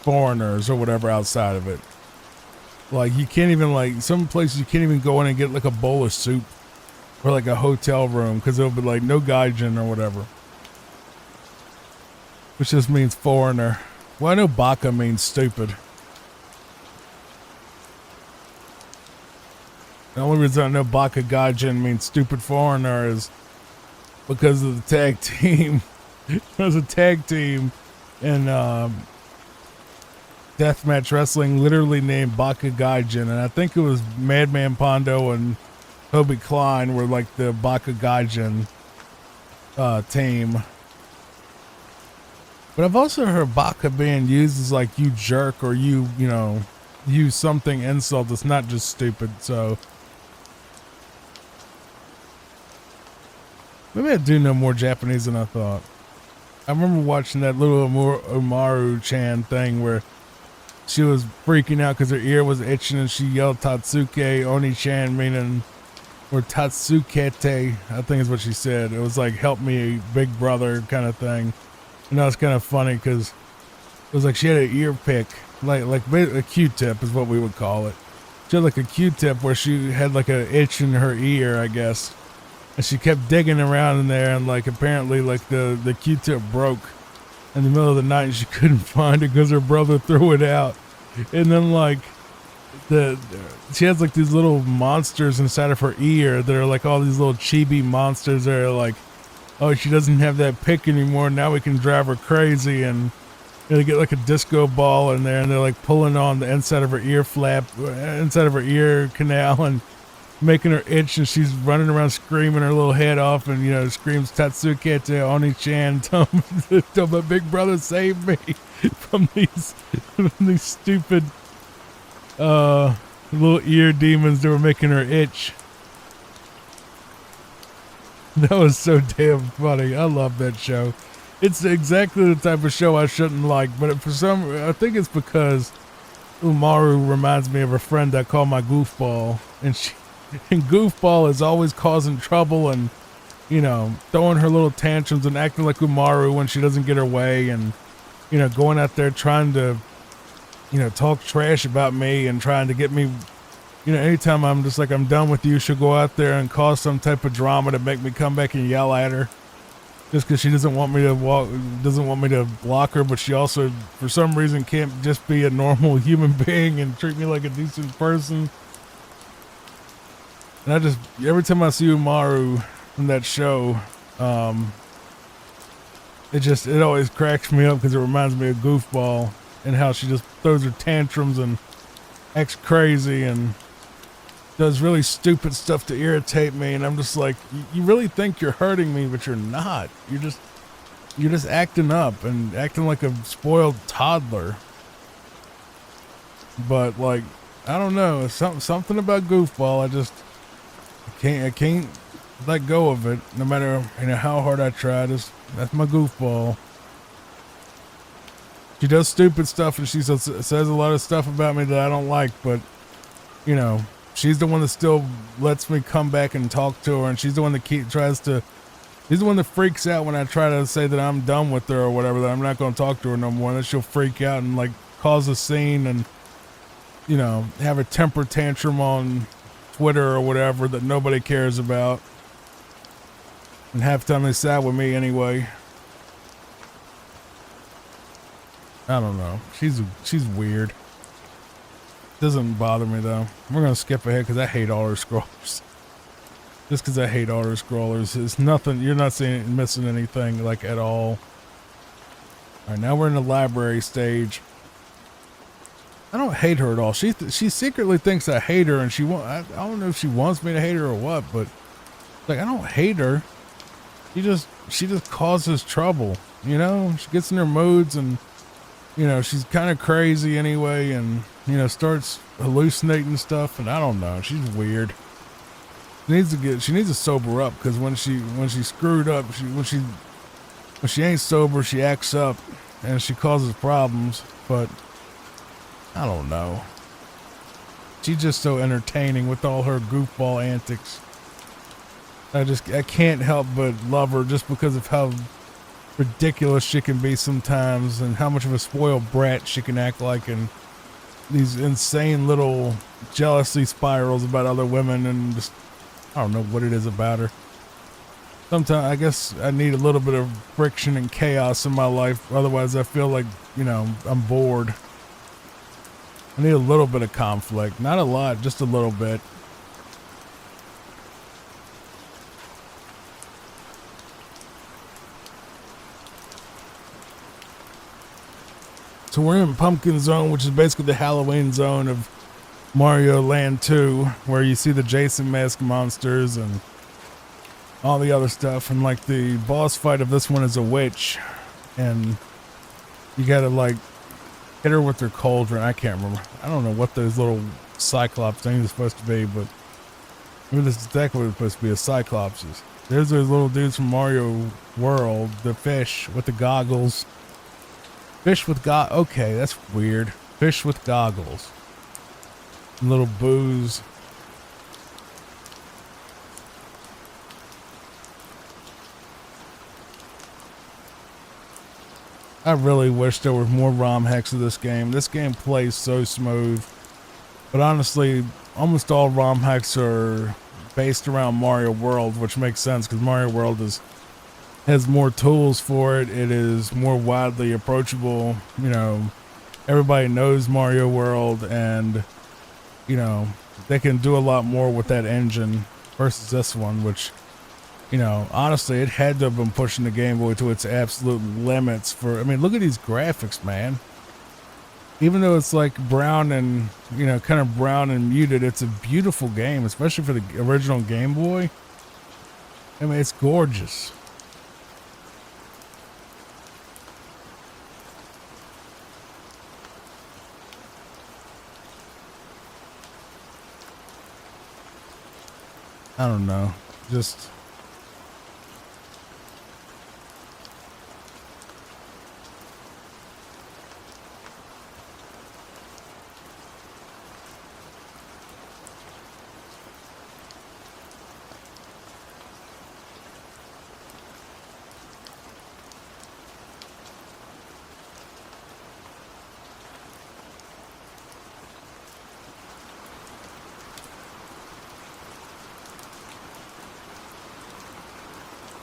foreigners or whatever outside of it. Like you can't even like some places you can't even go in and get like a bowl of soup or like a hotel room because it'll be like no gaijin or whatever, which just means foreigner. Well, I know baka means stupid. The only reason I know baka gaijin means stupid foreigner is because of the tag team. There's a tag team in deathmatch wrestling literally named Baka Gaijin, and I think it was Madman Pondo and Hobie Klein were like the Baka Gaijin team. But I've also heard Baka being used as like you jerk or you know, use something insult that's not just stupid, so maybe I do know more Japanese than I thought. I remember watching that little Umaru-chan thing where she was freaking out because her ear was itching and she yelled Tatsuke Oni-chan, meaning, or Tatsukete, I think is what she said. It was like, help me, big brother kind of thing. And that was kind of funny because it was like she had an ear pick, like a Q-tip is what we would call it. She had like a Q-tip where she had like an itch in her ear, I guess. And she kept digging around in there, and like apparently like the Q-tip broke in the middle of the night and she couldn't find it because her brother threw it out. And then like she has like these little monsters inside of her ear that are like all these little chibi monsters that are like, oh, she doesn't have that pick anymore, now we can drive her crazy. And they get like a disco ball in there and they're like pulling on the inside of her ear flap, inside of her ear canal, and making her itch, and she's running around screaming her little head off, and you know, screams Tatsuke Oni-chan, tell my big brother save me from these stupid little ear demons that were making her itch. That was so damn funny. I love that show. It's exactly the type of show I shouldn't like, but I think it's because Umaru reminds me of a friend I call my goofball, and Goofball is always causing trouble and, you know, throwing her little tantrums and acting like Umaru when she doesn't get her way, and, you know, going out there trying to, you know, talk trash about me and trying to get me, you know, anytime I'm just like, I'm done with you, she'll go out there and cause some type of drama to make me come back and yell at her just because she doesn't want me to block her, but she also, for some reason, can't just be a normal human being and treat me like a decent person. And I just, every time I see Umaru from that show, it always cracks me up because it reminds me of Goofball and how she just throws her tantrums and acts crazy and does really stupid stuff to irritate me. And I'm just like, you really think you're hurting me, but you're not. You're just acting up and acting like a spoiled toddler. But like, I don't know, it's something about Goofball. I can't let go of it, no matter, you know, how hard I try. That's my Goofball. She does stupid stuff and she says a lot of stuff about me that I don't like, but, you know, she's the one that still lets me come back and talk to her, and she's the one that she's the one that freaks out when I try to say that I'm done with her or whatever, that I'm not going to talk to her no more, and then she'll freak out and like cause a scene and, you know, have a temper tantrum on Twitter or whatever that nobody cares about, and half the time they side with me anyway. I don't know. She's weird. Doesn't bother me though. We're gonna skip ahead because I hate auto scrollers. Just because I hate auto scrollers, it's nothing. You're not missing anything like at all. All right, now we're in the library stage. I don't hate her at all. She secretly thinks I hate her, and I don't know if she wants me to hate her or what, but Like, I don't hate her. She just causes trouble, you know? She gets in her moods and, you know, she's kind of crazy anyway and, you know, starts hallucinating stuff and I don't know. She's weird. She needs to sober up because when she screwed up, when she ain't sober, she acts up and she causes problems, but I don't know. She's just so entertaining with all her goofball antics. I can't help but love her just because of how ridiculous she can be sometimes and how much of a spoiled brat she can act like and these insane little jealousy spirals about other women and just, I don't know what it is about her. Sometimes I guess I need a little bit of friction and chaos in my life. Otherwise I feel like, you know, I'm bored. I need a little bit of conflict. Not a lot, just a little bit. So we're in Pumpkin Zone, which is basically the Halloween zone of Mario Land 2, where you see the Jason mask monsters and all the other stuff. And like the boss fight of this one is a witch, and you gotta like hit her with her cauldron. I can't remember. I don't know what those little cyclops things are supposed to be, but maybe this is exactly what it's supposed to be, a cyclopses. There's those little dudes from Mario World, the fish with the goggles. Fish with okay, that's weird. Fish with goggles. Little booze. I really wish there were more ROM hacks of this game. This game plays so smooth. But honestly, almost all ROM hacks are based around Mario World, which makes sense because Mario World has more tools for it. It is more widely approachable. You know, everybody knows Mario World and, you know, they can do a lot more with that engine versus this one, which, you know, honestly, it had to have been pushing the Game Boy to its absolute limits for, I mean, look at these graphics, man. Even though it's like brown and, you know, kind of brown and muted, it's a beautiful game, especially for the original Game Boy. I mean, it's gorgeous. I don't know, just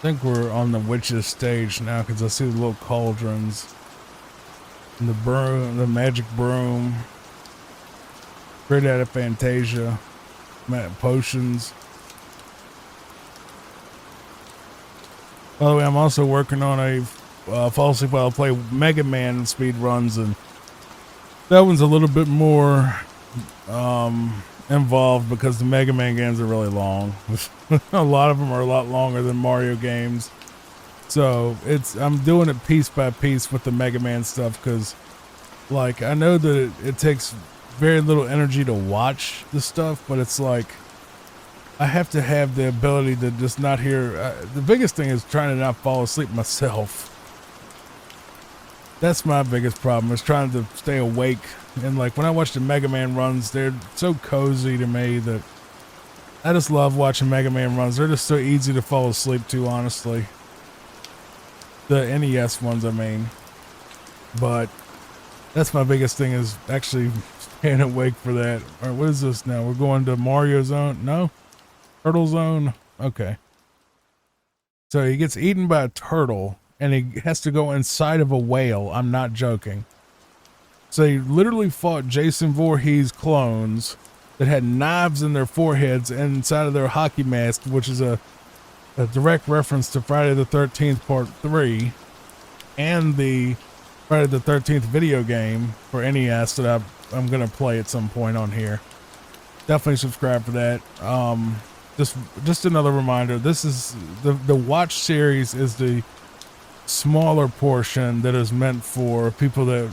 I think we're on the witch's stage now because I see the little cauldrons and the broom, the magic broom, straight out of Fantasia, potions. By the way, I'm also working on a fall asleep while I play Mega Man speed runs, and that one's a little bit more involved because the Mega Man games are really long. A lot of them are a lot longer than Mario games, so I'm doing it piece by piece with the Mega Man stuff because, like, I know that it takes very little energy to watch the stuff, but it's like I have to have the ability to just not hear. The biggest thing is trying to not fall asleep myself. That's my biggest problem, is trying to stay awake. And like when I watch the Mega Man runs, they're so cozy to me that I just love watching Mega Man runs. They're just so easy to fall asleep to, honestly. The NES ones, I mean. But that's my biggest thing, is actually staying awake for that. All right, what is this now? We're going to Mario Zone? No? Turtle Zone? Okay. So he gets eaten by a turtle, and he has to go inside of a whale. I'm not joking. So he literally fought Jason Voorhees clones that had knives in their foreheads and inside of their hockey mask, which is a direct reference to Friday the 13th Part 3 and the Friday the 13th video game for NES that I'm going to play at some point on here. Definitely subscribe for that. just another reminder. This is the watch series is the smaller portion that is meant for people that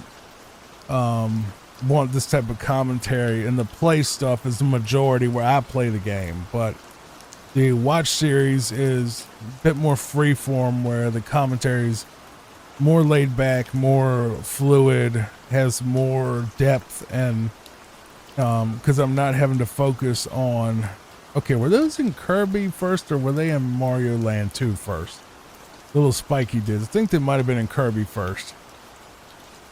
want this type of commentary, and the play stuff is the majority where I play the game. But the watch series is a bit more freeform, where the commentary is more laid back, more fluid, has more depth, and because I'm not having to focus on, okay, were those in Kirby first or were they in Mario Land 2 first? The little spiky dudes. I think they might have been in Kirby first.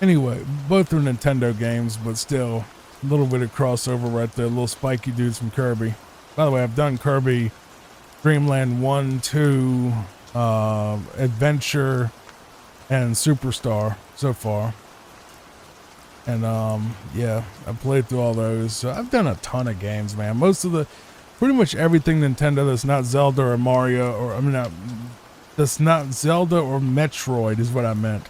Anyway, both are Nintendo games, but still a little bit of crossover right there. Little spiky dudes from Kirby. By the way, I've done Kirby Dreamland 1, 2, Adventure, and Superstar so far. And yeah, I played through all those. So I've done a ton of games, man. Pretty much everything Nintendo that's not Zelda or Mario, or that's not Zelda or Metroid is what I meant.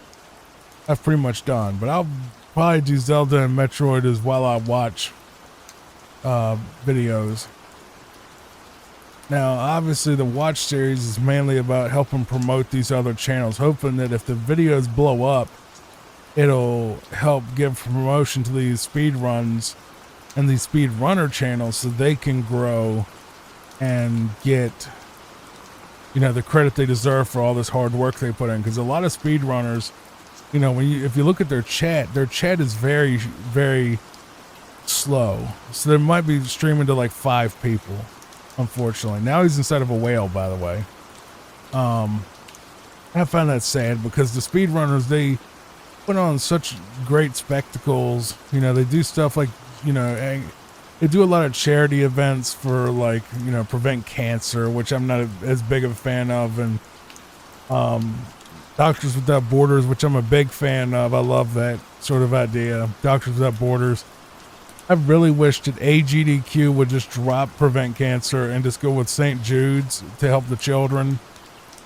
I've pretty much done, but I'll probably do Zelda and Metroid as while I watch videos. Now, obviously, the watch series is mainly about helping promote these other channels, hoping that if the videos blow up, it'll help give promotion to these speedruns and these speedrunner channels so they can grow and get, the credit they deserve for all this hard work they put in. Because a lot of speedrunners, if you look at their chat is very, very slow. So they might be streaming to like 5 people, unfortunately. Now he's inside of a whale, by the way. I find that sad because the speedrunners, they put on such great spectacles. They do stuff like, they do a lot of charity events for like, prevent cancer, which I'm not as big of a fan of. And, Doctors Without Borders, which I'm a big fan of. I love that sort of idea. Doctors Without Borders. I really wish that AGDQ would just drop Prevent Cancer and just go with St. Jude's to help the children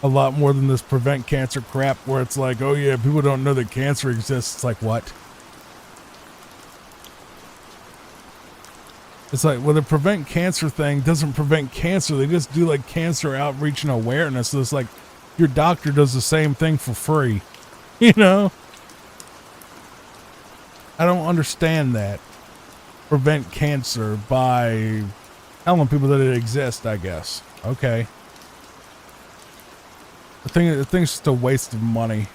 a lot more than this Prevent Cancer crap where it's like, oh yeah, people don't know that cancer exists. It's like, what? It's like, well, the Prevent Cancer thing doesn't prevent cancer. They just do like cancer outreach and awareness. So it's like, your doctor does the same thing for free. I don't understand that. Prevent cancer by telling people that it exists, I guess. Okay. I think it's just a waste of money,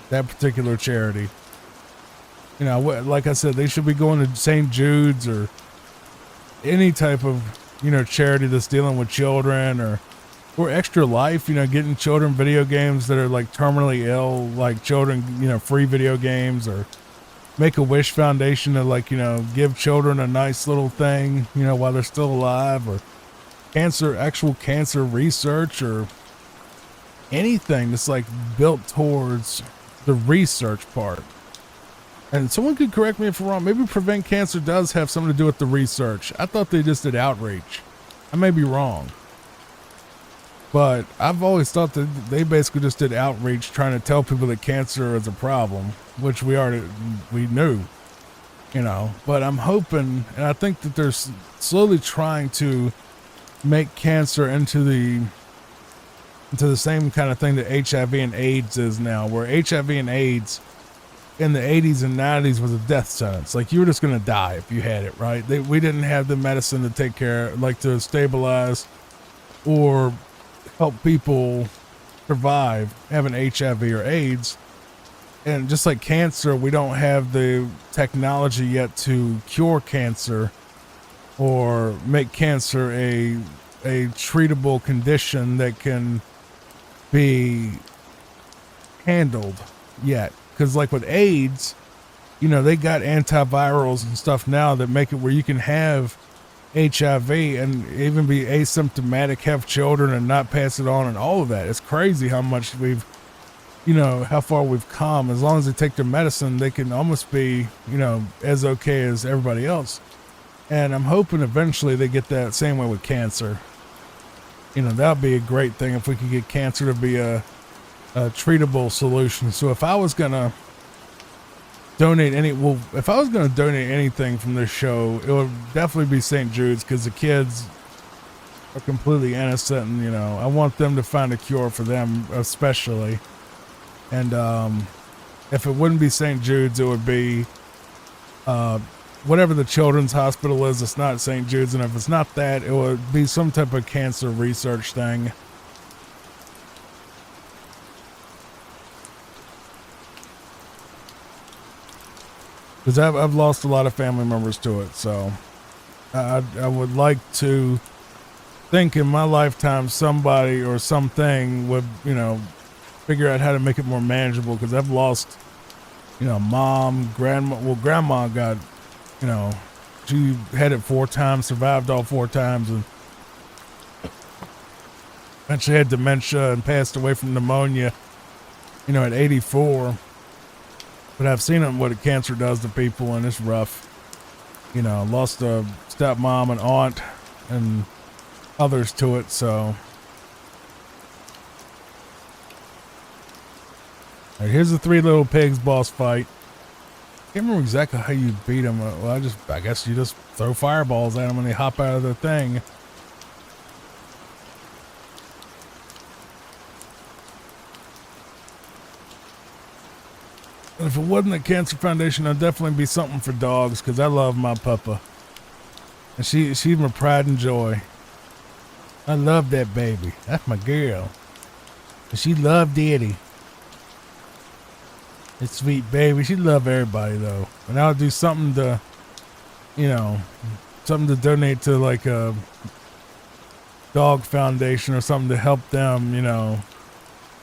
that particular charity. Like I said, they should be going to St. Jude's or any type of, charity that's dealing with children or Extra Life, getting children video games that are like terminally ill, like children, free video games, or Make-A-Wish Foundation to like, give children a nice little thing, while they're still alive, or actual cancer research, or anything that's like built towards the research part. And someone could correct me if I'm wrong. Maybe Prevent Cancer does have something to do with the research. I thought they just did outreach. I may be wrong. But I've always thought that they basically just did outreach trying to tell people that cancer is a problem, which we knew, but I'm hoping, and I think that they're slowly trying to make cancer into the same kind of thing that HIV and AIDS is now, where HIV and AIDS in the 80s and 90s was a death sentence. Like, you were just going to die if you had it, right? We didn't have the medicine to take care, like to stabilize or help people survive having HIV or AIDS. And just like cancer, we don't have the technology yet to cure cancer or make cancer a treatable condition that can be handled yet. Because like with AIDS, they got antivirals and stuff now that make it where you can have HIV and even be asymptomatic, have children and not pass it on, and all of that. It's crazy how much how far we've come. As long as they take their medicine, they can almost be, as okay as everybody else. And I'm hoping eventually they get that same way with cancer. That'd be a great thing if we could get cancer to be a treatable solution. So if I was going to donate anything from this show, it would definitely be St. Jude's, because the kids, are completely innocent, and you know, I want them to find a cure for them especially. And if it wouldn't be St. Jude's, it would be whatever the children's hospital is. It's not St. Jude's, and if it's not that, it would be some type of cancer research thing. Because I've lost a lot of family members to it, so I would like to think in my lifetime somebody or something would, you know, figure out how to make it more manageable, because I've lost, you know, mom, grandma. Well, grandma got, you know, she had it 4 times, survived all 4 times, and eventually had dementia and passed away from pneumonia, you know, at 84. But I've seen what cancer does to people, and it's rough. You know, lost a stepmom and aunt and others to it, so. All right, here's the 3 Little Pigs boss fight. Can't remember exactly how you beat them. Well, I guess you just throw fireballs at them and they hop out of their thing. And if it wasn't the Cancer Foundation, it'd definitely be something for dogs, because I love my puppa. And she's my pride and joy. I love that baby. That's my girl. And she loved Daddy. It's sweet baby. She loved everybody though. And I'll do something to, you know, something to donate to like a dog foundation or something to help them, you know,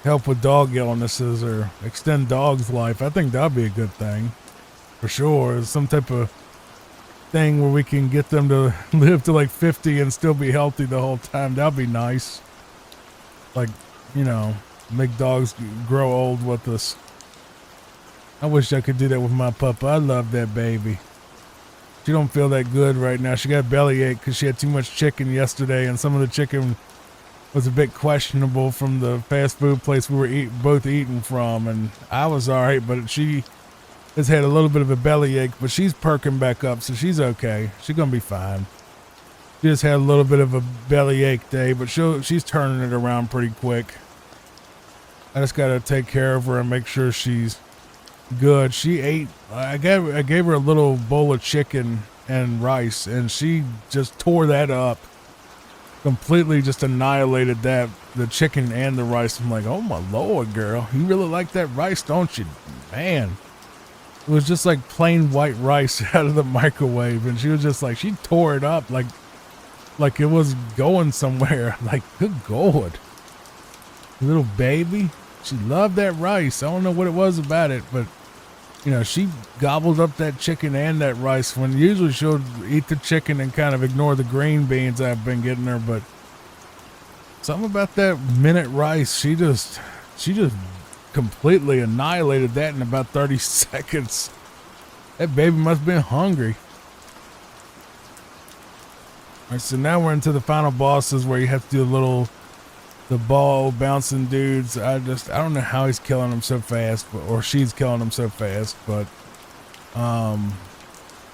help with dog illnesses or extend dogs' life. I think that'd be a good thing for sure. Some type of thing where we can get them to live to like 50 and still be healthy the whole time. That'd be nice. Like, you know, make dogs grow old with us. I wish I could do that with my pup. I love that baby. She don't feel that good right now. She got bellyache because she had too much chicken yesterday, and some of the chicken was a bit questionable from the fast food place we were both eating from, and I was all right, but she has had a little bit of a bellyache, but she's perking back up, so she's okay. She's gonna be fine. She just had a little bit of a bellyache day, but she's turning it around pretty quick. I just gotta take care of her and make sure she's good. She ate. I gave her a little bowl of chicken and rice, and she just tore that up. Completely just annihilated that, the chicken and the rice. I'm like, oh my Lord, girl, you really like that rice, don't you? Man, it was just like plain white rice out of the microwave, and she was just like, she tore it up like it was going somewhere. Like, good God, little baby, she loved that rice. I don't know what it was about it, but you know, she gobbled up that chicken and that rice, when usually she'll eat the chicken and kind of ignore the green beans I've been getting her. But something about that minute rice, she just completely annihilated that in about 30 seconds. That baby must have been hungry. All right, so now we're into the final bosses where you have to do the ball bouncing dudes. I don't know how he's killing them so fast, or she's killing them so fast, but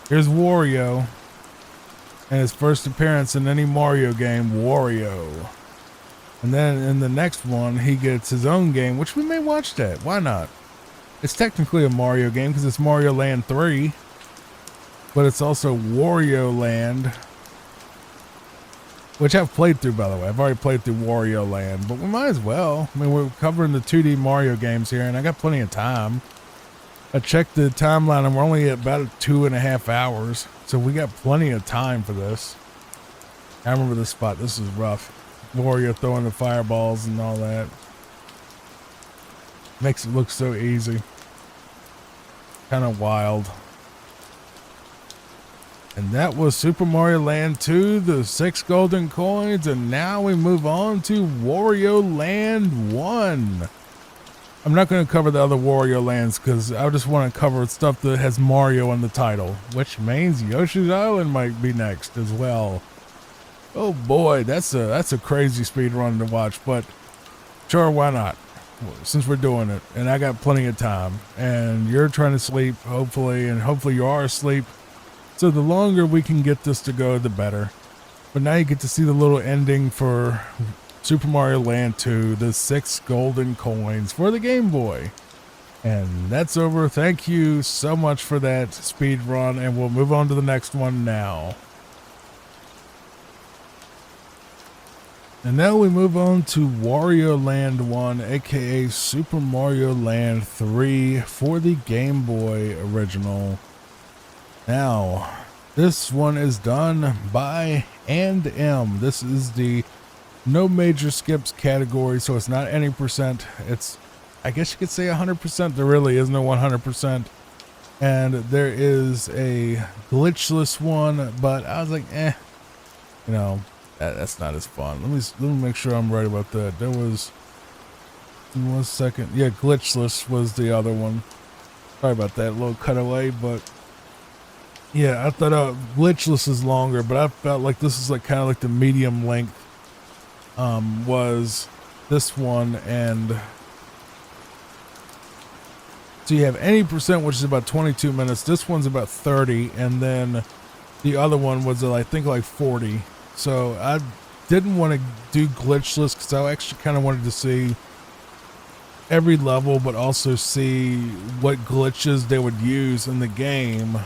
here's Wario and his first appearance in any Mario game, Wario. And then in the next one, he gets his own game, which we may watch that. Why not? It's technically a Mario game because it's Mario Land 3, but it's also Wario Land, which I've played through, by the way. I've already played through Wario Land, but we might as well. I mean, we're covering the 2D Mario games here, and I got plenty of time. I checked the timeline, and we're only at about 2.5 hours, so we got plenty of time for this. I remember this spot. This is rough. Wario throwing the fireballs and all that. Makes it look so easy. Kind of wild. And that was Super Mario Land 2, the 6 golden coins, and now we move on to Wario Land 1. I'm not going to cover the other Wario Lands because I just want to cover stuff that has Mario in the title, which means Yoshi's Island might be next as well. Oh boy, that's a crazy speed run to watch, but sure, why not? Since we're doing it, and I got plenty of time, and you're trying to sleep, hopefully, and hopefully you are asleep. So the longer we can get this to go, the better. But now you get to see the little ending for Super Mario Land 2, the 6 golden coins for the Game Boy. And that's over. Thank you so much for that speed run, and we'll move on to the next one now. And now we move on to Wario Land 1, aka Super Mario Land 3 for the Game Boy original. Now, this one is done by &M. This is the no major skips category, so it's not any percent. It's, I guess you could say 100%. There really is no 100%. And there is a glitchless one, but I was like, you know, that's not as fun. Let me make sure I'm right about that. There was, in 1 second. Yeah, glitchless was the other one. Sorry about that little cutaway, but yeah, I thought glitchless is longer, but I felt like this is like kind of like the medium length was this one. And so you have any percent, which is about 22 minutes. This one's about 30, and then the other one was I think like 40. So I didn't want to do glitchless because I actually kind of wanted to see every level, but also see what glitches they would use in the game,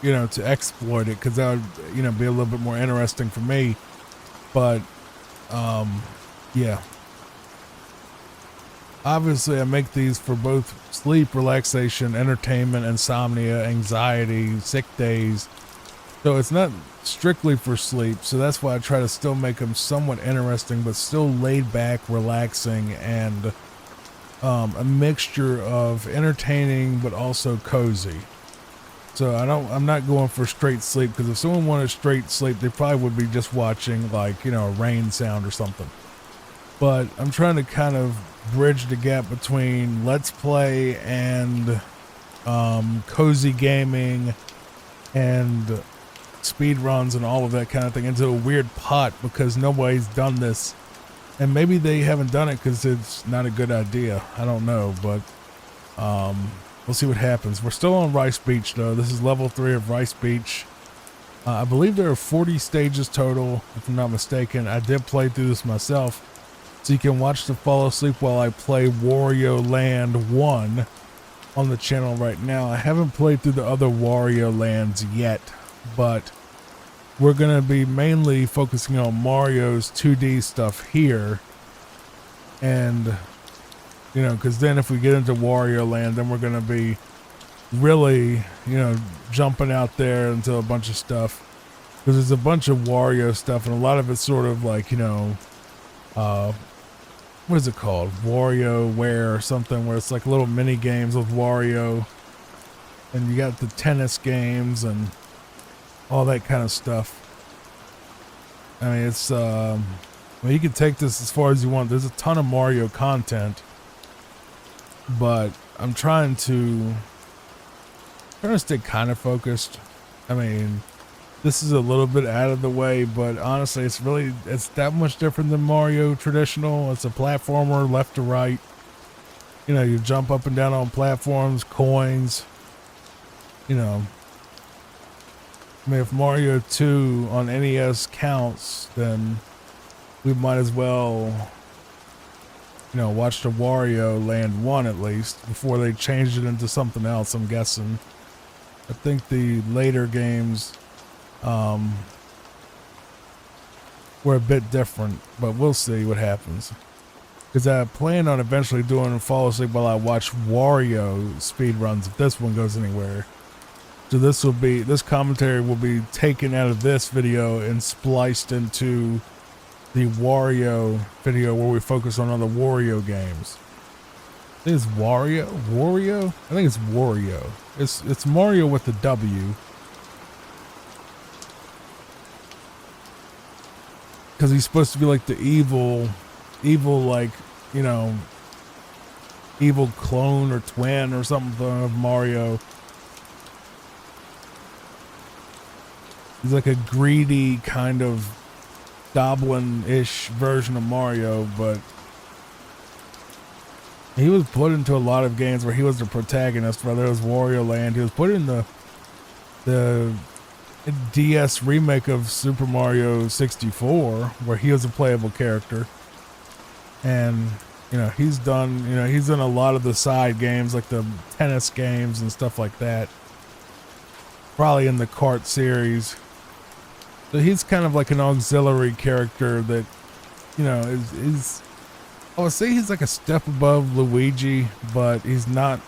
you know, to exploit it, because that would, you know, be a little bit more interesting for me. But yeah, obviously I make these for both sleep, relaxation, entertainment, insomnia, anxiety, sick days. So it's not strictly for sleep, so that's why I try to still make them somewhat interesting, but still laid back, relaxing, and a mixture of entertaining but also cozy. So I'm not going for straight sleep, because if someone wanted straight sleep, they probably would be just watching like, you know, a rain sound or something. But I'm trying to kind of bridge the gap between let's play and cozy gaming and speed runs and all of that kind of thing into a weird pot, because nobody's done this, and maybe they haven't done it because it's not a good idea. I don't know, but we'll see what happens. We're still on Rice Beach though. This is level 3 of Rice Beach. I believe there are 40 stages total, if I'm not mistaken. I did play through this myself, so you can watch the fall asleep while I play Wario Land 1 on the channel right now. I haven't played through the other Wario Lands yet, but we're going to be mainly focusing on Mario's 2D stuff here. And, you know, because then if we get into Wario Land, then we're going to be really, you know, jumping out there into a bunch of stuff. Because there's a bunch of Wario stuff, and a lot of it's sort of like, you know, what is it called? WarioWare or something, where it's like little mini games with Wario. And you got the tennis games and all that kind of stuff. I mean, it's, well, you can take this as far as you want. There's a ton of Mario content, but I'm trying to stay kind of focused. I mean, this is a little bit out of the way, but honestly, it's that much different than Mario traditional. It's a platformer, left to right. You know, you jump up and down on platforms, coins, you know. I mean, if Mario 2 on NES counts, then we might as well, you know, watch the Wario Land 1 at least before they changed it into something else, I'm guessing. I think the later games were a bit different, but we'll see what happens. Because I plan on eventually doing Fall Asleep while I watch Wario speedruns if this one goes anywhere. So this commentary will be taken out of this video and spliced into the Wario video where we focus on other Wario games. I think it's Wario? I think it's Wario. It's Mario with the W. Because he's supposed to be like the evil like, you know, evil clone or twin or something of Mario. He's like a greedy kind of goblin-ish version of Mario, but he was put into a lot of games where he was the protagonist, whether it was Wario Land. He was put in the DS remake of Super Mario 64 where he was a playable character. And he's done a lot of the side games like the tennis games and stuff like that, probably in the kart series. So he's kind of like an auxiliary character that is I would say he's like a step above Luigi, but he's not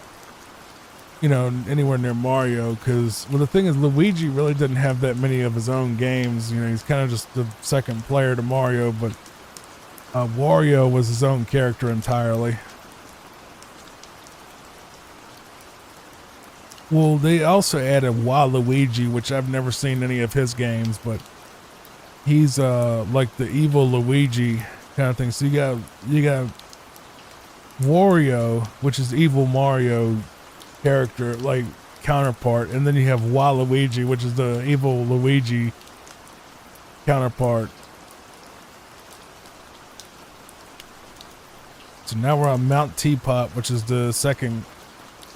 anywhere near Mario, because the thing is, Luigi really didn't have that many of his own games. He's kind of just the second player to Mario, but Wario was his own character entirely. Well, they also added Waluigi, which I've never seen any of his games, but he's like the evil Luigi kind of thing. So you got Wario, which is evil Mario character, like counterpart, and then you have Waluigi, which is the evil Luigi counterpart. So now we're on Mount Teapot, which is the second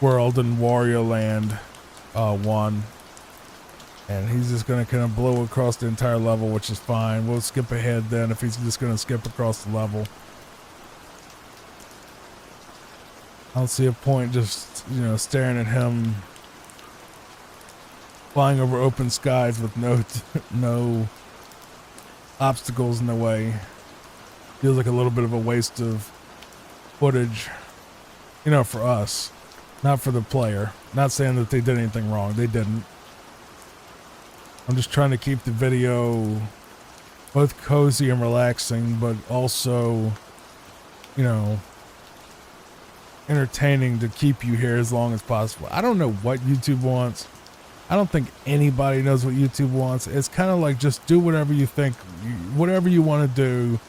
world in Wario Land 1. And he's just going to kind of blow across the entire level, which is fine. We'll skip ahead then if he's just going to skip across the level. I don't see a point just, staring at him flying over open skies with no obstacles in the way. Feels like a little bit of a waste of footage, for us, not for the player. Not saying that they did anything wrong. They didn't. I'm just trying to keep the video both cozy and relaxing, but also, entertaining to keep you here as long as possible. I don't know what YouTube wants. I don't think anybody knows what YouTube wants. It's kind of like just do whatever you think, whatever you want to do,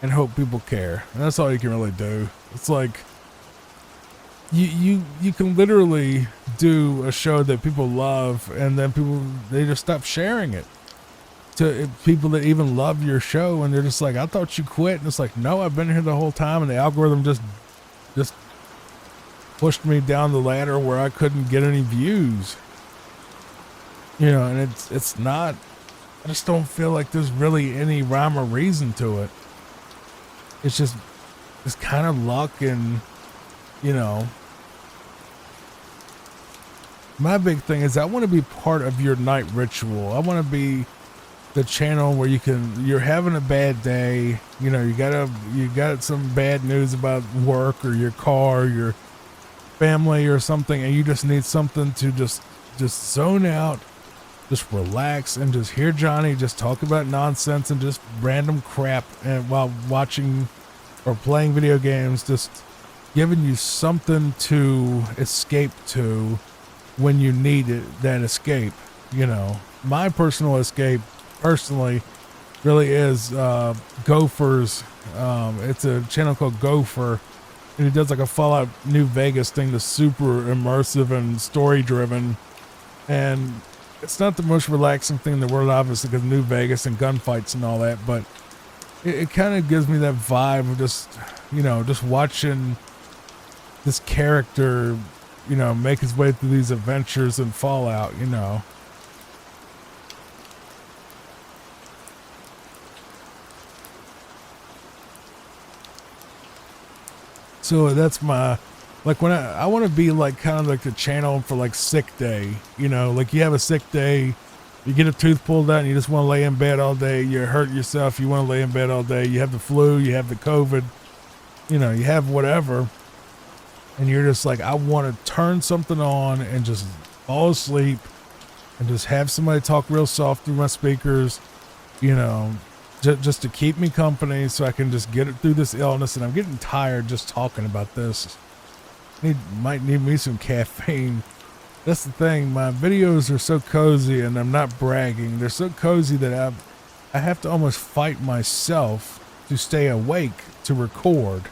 and hope people care. And that's all you can really do. It's like you can literally do a show that people love, and then they just stop sharing it to people that even love your show, and they're just like, I thought you quit. And it's like, no, I've been here the whole time, and the algorithm just pushed me down the ladder where I couldn't get any views. And it's not, I just don't feel like there's really any rhyme or reason to it. It's just, it's kind of luck. And my big thing is I want to be part of your night ritual. I want to be the channel where you're having a bad day, you got some bad news about work or your car or your family or something, and you just need something to just zone out, just relax, and just hear Johnny just talk about nonsense and just random crap, and while watching or playing video games, just giving you something to escape to when you need it, that escape. My personal escape personally really is Gopher's. It's a channel called Gopher, and he does like a Fallout New Vegas thing that's super immersive and story driven, and it's not the most relaxing thing in the world, obviously, because New Vegas and gunfights and all that, but it kind of gives me that vibe of just watching this character make his way through these adventures in Fallout. So that's my, like, when I want to be like kind of like the channel for like sick day, like you have a sick day, you get a tooth pulled out and you just want to lay in bed all day, you hurt yourself, you want to lay in bed all day, you have the flu, you have the COVID, you have whatever, and you're just like, I want to turn something on and just fall asleep and just have somebody talk real soft through my speakers, just to keep me company so I can just get it through this illness. And I'm getting tired just talking about this. Might need me some caffeine. That's the thing. My videos are so cozy, and I'm not bragging. They're so cozy that I have to almost fight myself to stay awake to record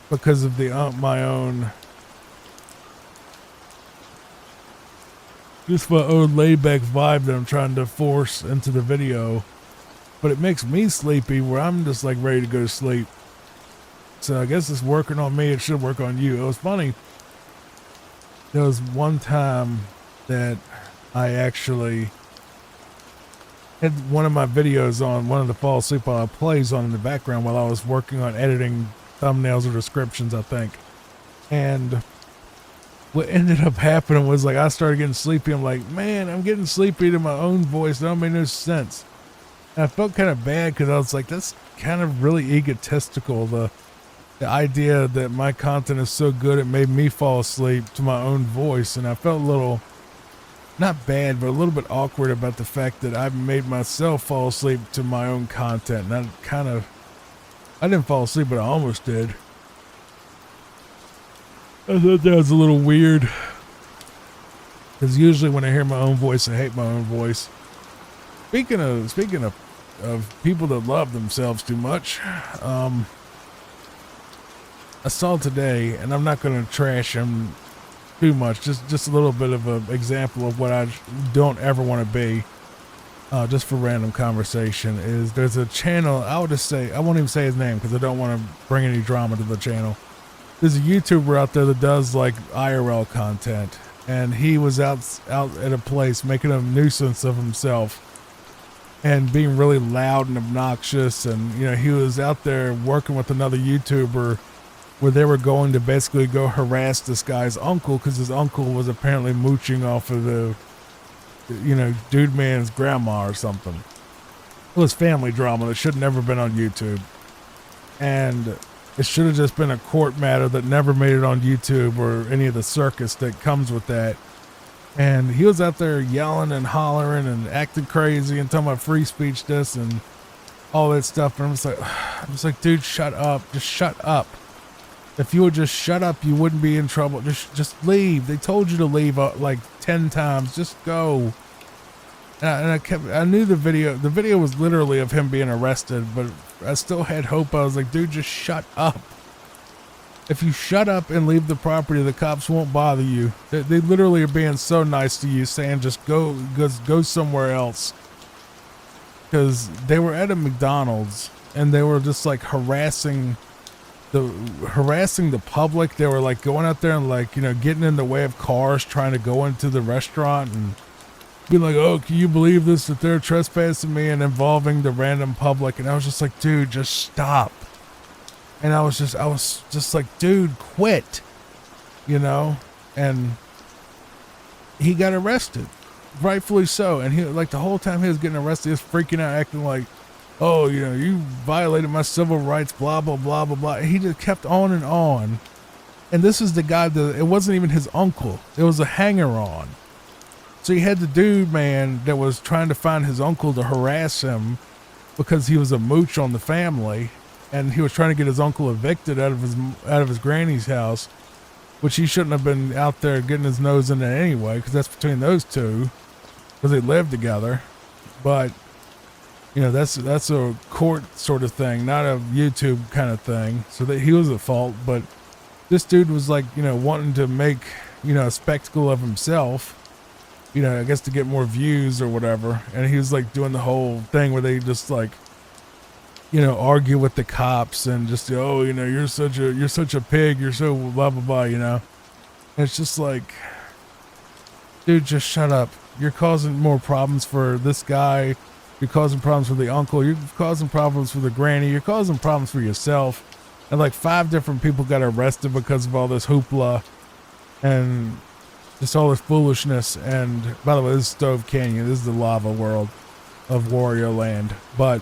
because of my own laid back vibe that I'm trying to force into the video. But it makes me sleepy where I'm just like ready to go to sleep. So I guess it's working on me. It should work on you. It was funny. There was one time that I actually had one of my videos on, one of the fall asleep while I plays on in the background while I was working on editing thumbnails or descriptions, I think. And what ended up happening was, like, I started getting sleepy. I'm like, man, I'm getting sleepy to my own voice. That don't make no sense. And I felt kind of bad because I was like, that's kind of really egotistical. The idea that my content is so good it made me fall asleep to my own voice. And I felt a little, not bad, but a little bit awkward about the fact that I made myself fall asleep to my own content. And I didn't fall asleep, but I almost did. I thought that was a little weird. Because usually when I hear my own voice, I hate my own voice. Speaking of people that love themselves too much, I saw today, and I'm not going to trash him too much, just a little bit of an example of what I don't ever want to be, just for random conversation, is there's a channel, I won't even say his name because I don't want to bring any drama to the channel. There's a YouTuber out there that does like IRL content, and he was out at a place making a nuisance of himself and being really loud and obnoxious. And, you know, he was out there working with another YouTuber where they were going to basically go harass this guy's uncle because his uncle was apparently mooching off of the, you know, dude man's grandma or something. It was family drama that should have never been on YouTube. And it should have just been a court matter that never made it on YouTube or any of the circus that comes with that. And he was out there yelling and hollering and acting crazy and talking about free speech this and all that stuff. And I'm just like, dude, shut up. Just shut up. If you would just shut up, you wouldn't be in trouble. Just leave. They told you to leave like 10 times. Just go. I knew the video was literally of him being arrested, but I still had hope. I was like, dude, just shut up. If you shut up and leave the property, the cops won't bother you. They literally are being so nice to you, saying just go somewhere else. Because they were at a McDonald's and they were just like harassing the public. They were like going out there and, like, you know, getting in the way of cars trying to go into the restaurant and be like, oh, can you believe this, that they're trespassing me and involving the random public. And I was just like, dude, just stop. And I was just like, dude, quit, you know. And he got arrested, rightfully so. And he, like, the whole time he was getting arrested, he was freaking out, acting like, oh, you know, you violated my civil rights, blah blah blah blah blah. He just kept on and on. And this is the guy that, it wasn't even his uncle, it was a hanger-on. So you had the dude, man, that was trying to find his uncle to harass him because he was a mooch on the family, and he was trying to get his uncle evicted out of his granny's house, which he shouldn't have been out there getting his nose in it anyway, because that's between those two, because they live together. But, you know, that's a court sort of thing, not a YouTube kind of thing. So that he was at fault. But this dude was, like, you know, wanting to make, you know, a spectacle of himself, you know, I guess to get more views or whatever. And he was like doing the whole thing where they just, like, you know, argue with the cops and just, oh, you know, you're such a pig, you're so blah blah blah, you know. And it's just like, dude, just shut up. You're causing more problems for this guy. You're causing problems for the uncle. You're causing problems for the granny. You're causing problems for yourself. And like 5 different people got arrested because of all this hoopla and just all this foolishness. And by the way, this is Stove Canyon. This is the lava world of Wario Land. But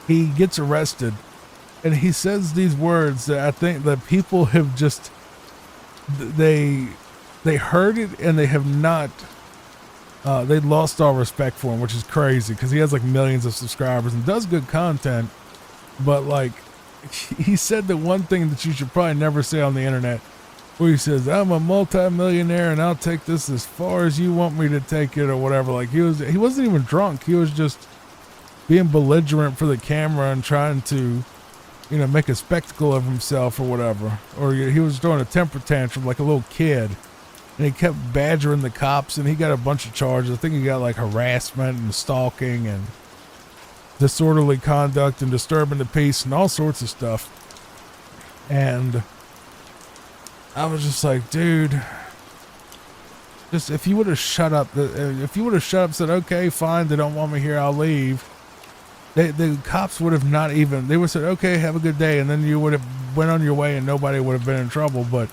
he gets arrested and he says these words that I think that people have just, they heard it and they have not, they lost all respect for him, which is crazy because he has like millions of subscribers and does good content. But like, he said the one thing that you should probably never say on the internet, where he says, I'm a multi-millionaire and I'll take this as far as you want me to take it or whatever. Like he wasn't even drunk. He was just being belligerent for the camera and trying to, you know, make a spectacle of himself or whatever. Or he was throwing a temper tantrum like a little kid. And he kept badgering the cops and he got a bunch of charges. I think he got like harassment and stalking and disorderly conduct and disturbing the peace and all sorts of stuff. And I was just like, dude, Just if you would have shut up, if you would have shut up, said, okay, fine, they don't want me here, I'll leave. The cops would have not even, they would have said, okay, have a good day. And then you would have went on your way and nobody would have been in trouble. But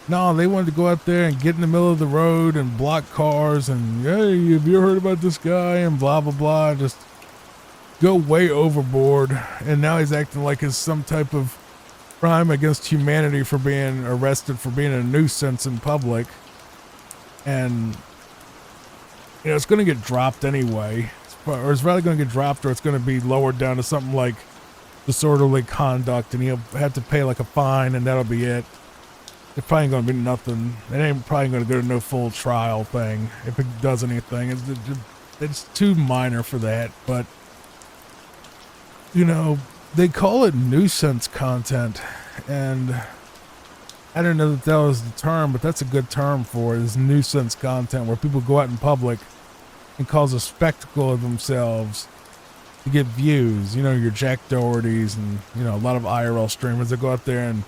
no, they wanted to go out there and get in the middle of the road and block cars and, hey, have you heard about this guy? And blah, blah, blah. Just go way overboard. And now he's acting like it's some type of crime against humanity for being arrested for being a nuisance in public. And, you know, it's going to get dropped anyway. Or it's rather going to get dropped, or it's going to be lowered down to something like disorderly conduct, and he'll have to pay like a fine, and that'll be it. It's probably going to be nothing. It ain't probably going to go to no full trial thing if it does anything. It's too minor for that. But, you know, they call it nuisance content, and I don't know that was the term, but that's a good term for it, is nuisance content, where people go out in public and cause a spectacle of themselves to get views. You know, your Jack Doherty's and, you know, a lot of IRL streamers that go out there and,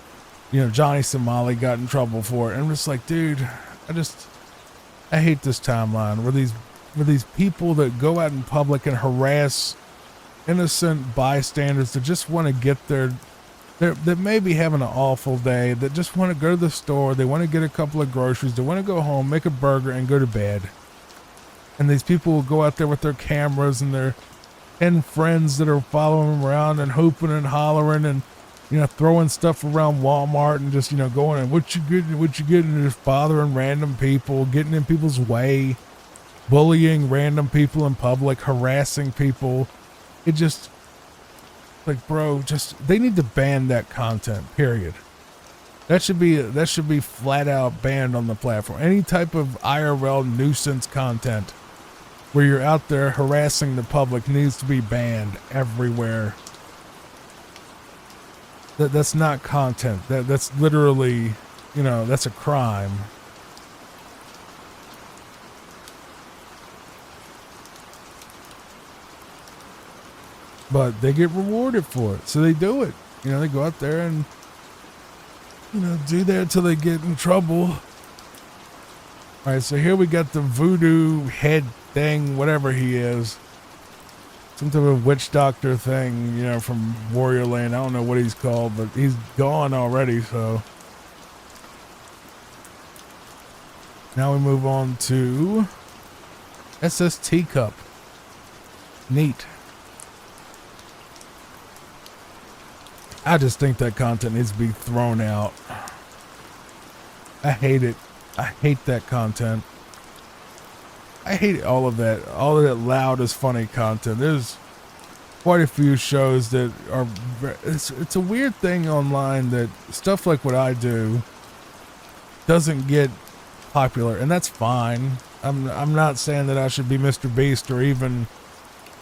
you know, Johnny Somali got in trouble for it. And I'm just like, dude, I hate this timeline where these people that go out in public and harass innocent bystanders that just want to get that may be having an awful day, that just want to go to the store, they want to get a couple of groceries, they want to go home, make a burger, and go to bed. And these people will go out there with their cameras and their 10 friends that are following them around and hooping and hollering and, you know, throwing stuff around Walmart and just, you know, going and what you getting, and just bothering random people, getting in people's way, bullying random people in public, harassing people. It just, like, bro, just, they need to ban that content, period. That should be flat out banned on the platform. Any type of IRL nuisance content where you're out there harassing the public needs to be banned everywhere. That's not content. That's literally, you know, that's a crime. But they get rewarded for it, so they do it. You know, they go out there and, you know, do that until they get in trouble. All right, so here we got the voodoo head thing, whatever he is. Some type of witch doctor thing, you know, from Wario Land. I don't know what he's called, but he's gone already, so. Now we move on to SST Cup. Neat. I just think that content needs to be thrown out. I hate it. I hate that content. I hate all of that. All of that loud is funny content. There's quite a few shows that are, it's a weird thing online that stuff like what I do doesn't get popular, and that's fine. I'm not saying that I should be Mr. Beast or even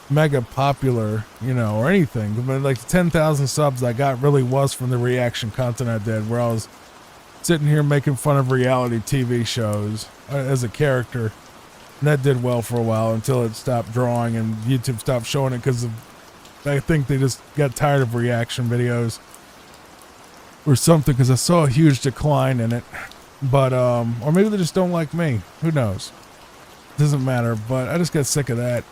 mega popular, you know, or anything. But like the 10,000 subs I got really was from the reaction content I did, where I was sitting here making fun of reality TV shows as a character. And that did well for a while until it stopped drawing and YouTube stopped showing it because I think they just got tired of reaction videos or something, because I saw a huge decline in it. But, or maybe they just don't like me. Who knows? Doesn't matter. But I just got sick of that.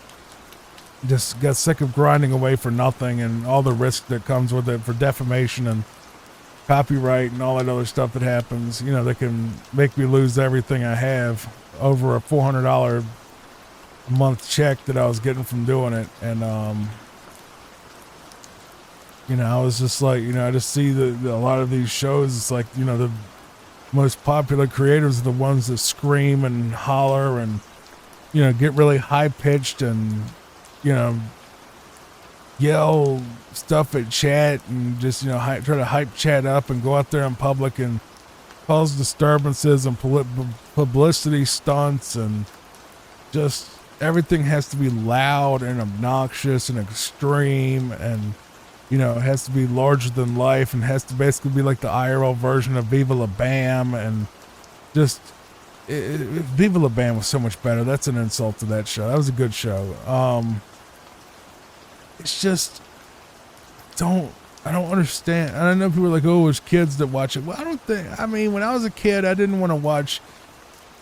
Just got sick of grinding away for nothing and all the risk that comes with it for defamation and copyright and all that other stuff that happens. You know, they can make me lose everything I have over a $400 a month check that I was getting from doing it. And, you know, I was just like, you know, I just see a lot of these shows. It's like, you know, the most popular creators are the ones that scream and holler and, you know, get really high pitched and, you know, yell stuff at chat and just, you know, try to hype chat up and go out there in public and cause disturbances and publicity stunts, and just everything has to be loud and obnoxious and extreme, and, you know, it has to be larger than life and has to basically be like the IRL version of Viva La Bam. And just Viva La Bam was so much better. That's an insult to that show. That was a good show. It's just I don't understand. And I know people are like, oh, there's kids that watch it. Well, I mean, when I was a kid, I didn't want to watch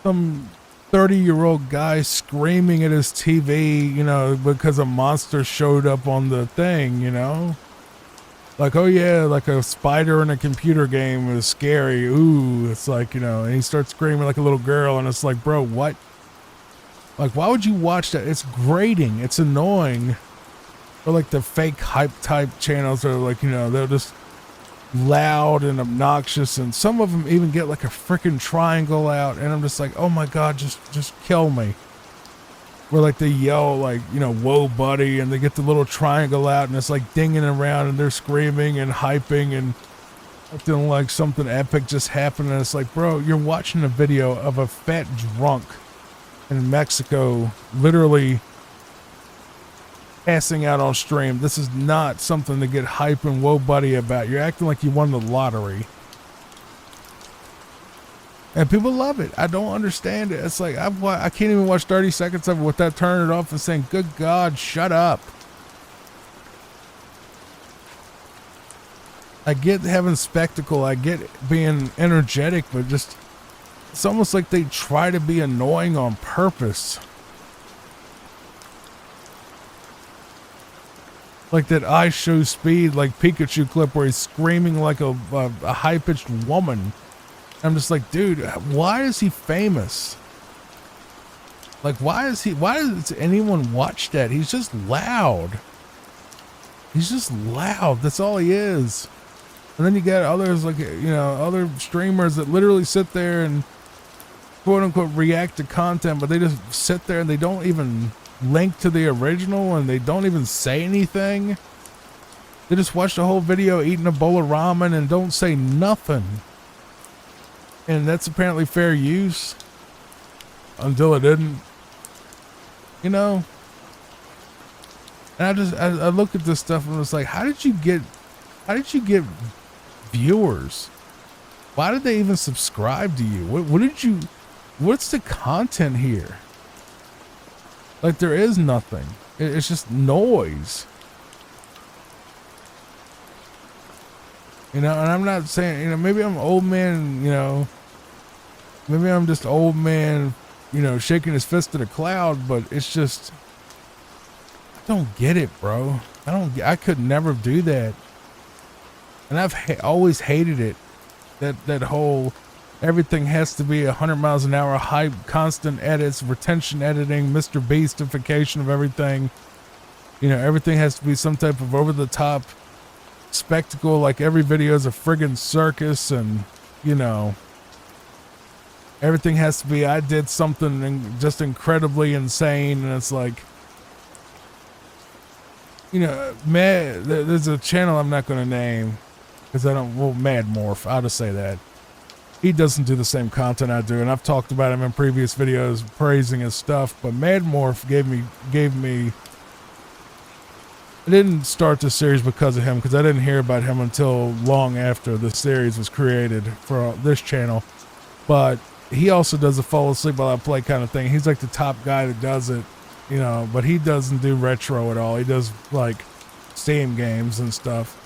some 30-year-old guy screaming at his TV, you know, because a monster showed up on the thing, you know? Like, oh yeah, like a spider in a computer game is scary. Ooh, it's like, you know, and he starts screaming like a little girl, and it's like, bro, what? Like, why would you watch that? It's grating. It's annoying. Or like the fake hype type channels are like, you know, they're just loud and obnoxious, and some of them even get like a freaking triangle out, and I'm just like, oh my god, just kill me. Where like they yell like, you know, whoa buddy, and they get the little triangle out, and it's like dinging around, and they're screaming and hyping and acting like something epic just happened, and it's like, bro, you're watching a video of a fat drunk in Mexico literally passing out on stream. This is not something to get hype and whoa buddy about. You're acting like you won the lottery. And people love it. I don't understand it. It's like, I can't even watch 30 seconds of it without turning it off and saying, good God, shut up. I get having spectacle. I get being energetic, but just, it's almost like they try to be annoying on purpose. Like that I Show Speed, like Pikachu clip where he's screaming like a high-pitched woman. I'm just like, dude, why is he famous? Like, why does anyone watch that? He's just loud. He's just loud. That's all he is. And then you got others like, you know, other streamers that literally sit there and quote unquote react to content, but they just sit there and they don't even link to the original, and they don't even say anything. They just watch the whole video eating a bowl of ramen and don't say nothing. And that's apparently fair use. Until it didn't. You know? And I look at this stuff and it's like, how did you get viewers? Why did they even subscribe to you? What's the content here? Like, there is nothing. It's just noise. You know, and I'm not saying, you know, maybe I'm old man, you know, maybe I'm just old man, you know, shaking his fist at a cloud, but it's just, I don't get it, bro. I could never do that. And I've always hated it. That whole, everything has to be 100 miles an hour hype, constant edits, retention editing, Mr. Beastification of everything. You know, everything has to be some type of over the top spectacle, like every video is a friggin' circus, and you know, everything has to be, I did something just incredibly insane, and it's like, you know, there's a channel I'm not going to name because I don't, well, Mad Morph, I'll just say that. He doesn't do the same content I do, and I've talked about him in previous videos praising his stuff, but Mad Morph gave me I didn't start the series because of him, because I didn't hear about him until long after the series was created for this channel. But he also does a fall asleep while I play kind of thing. He's like the top guy that does it, you know, but he doesn't do retro at all. He does like Steam games and stuff,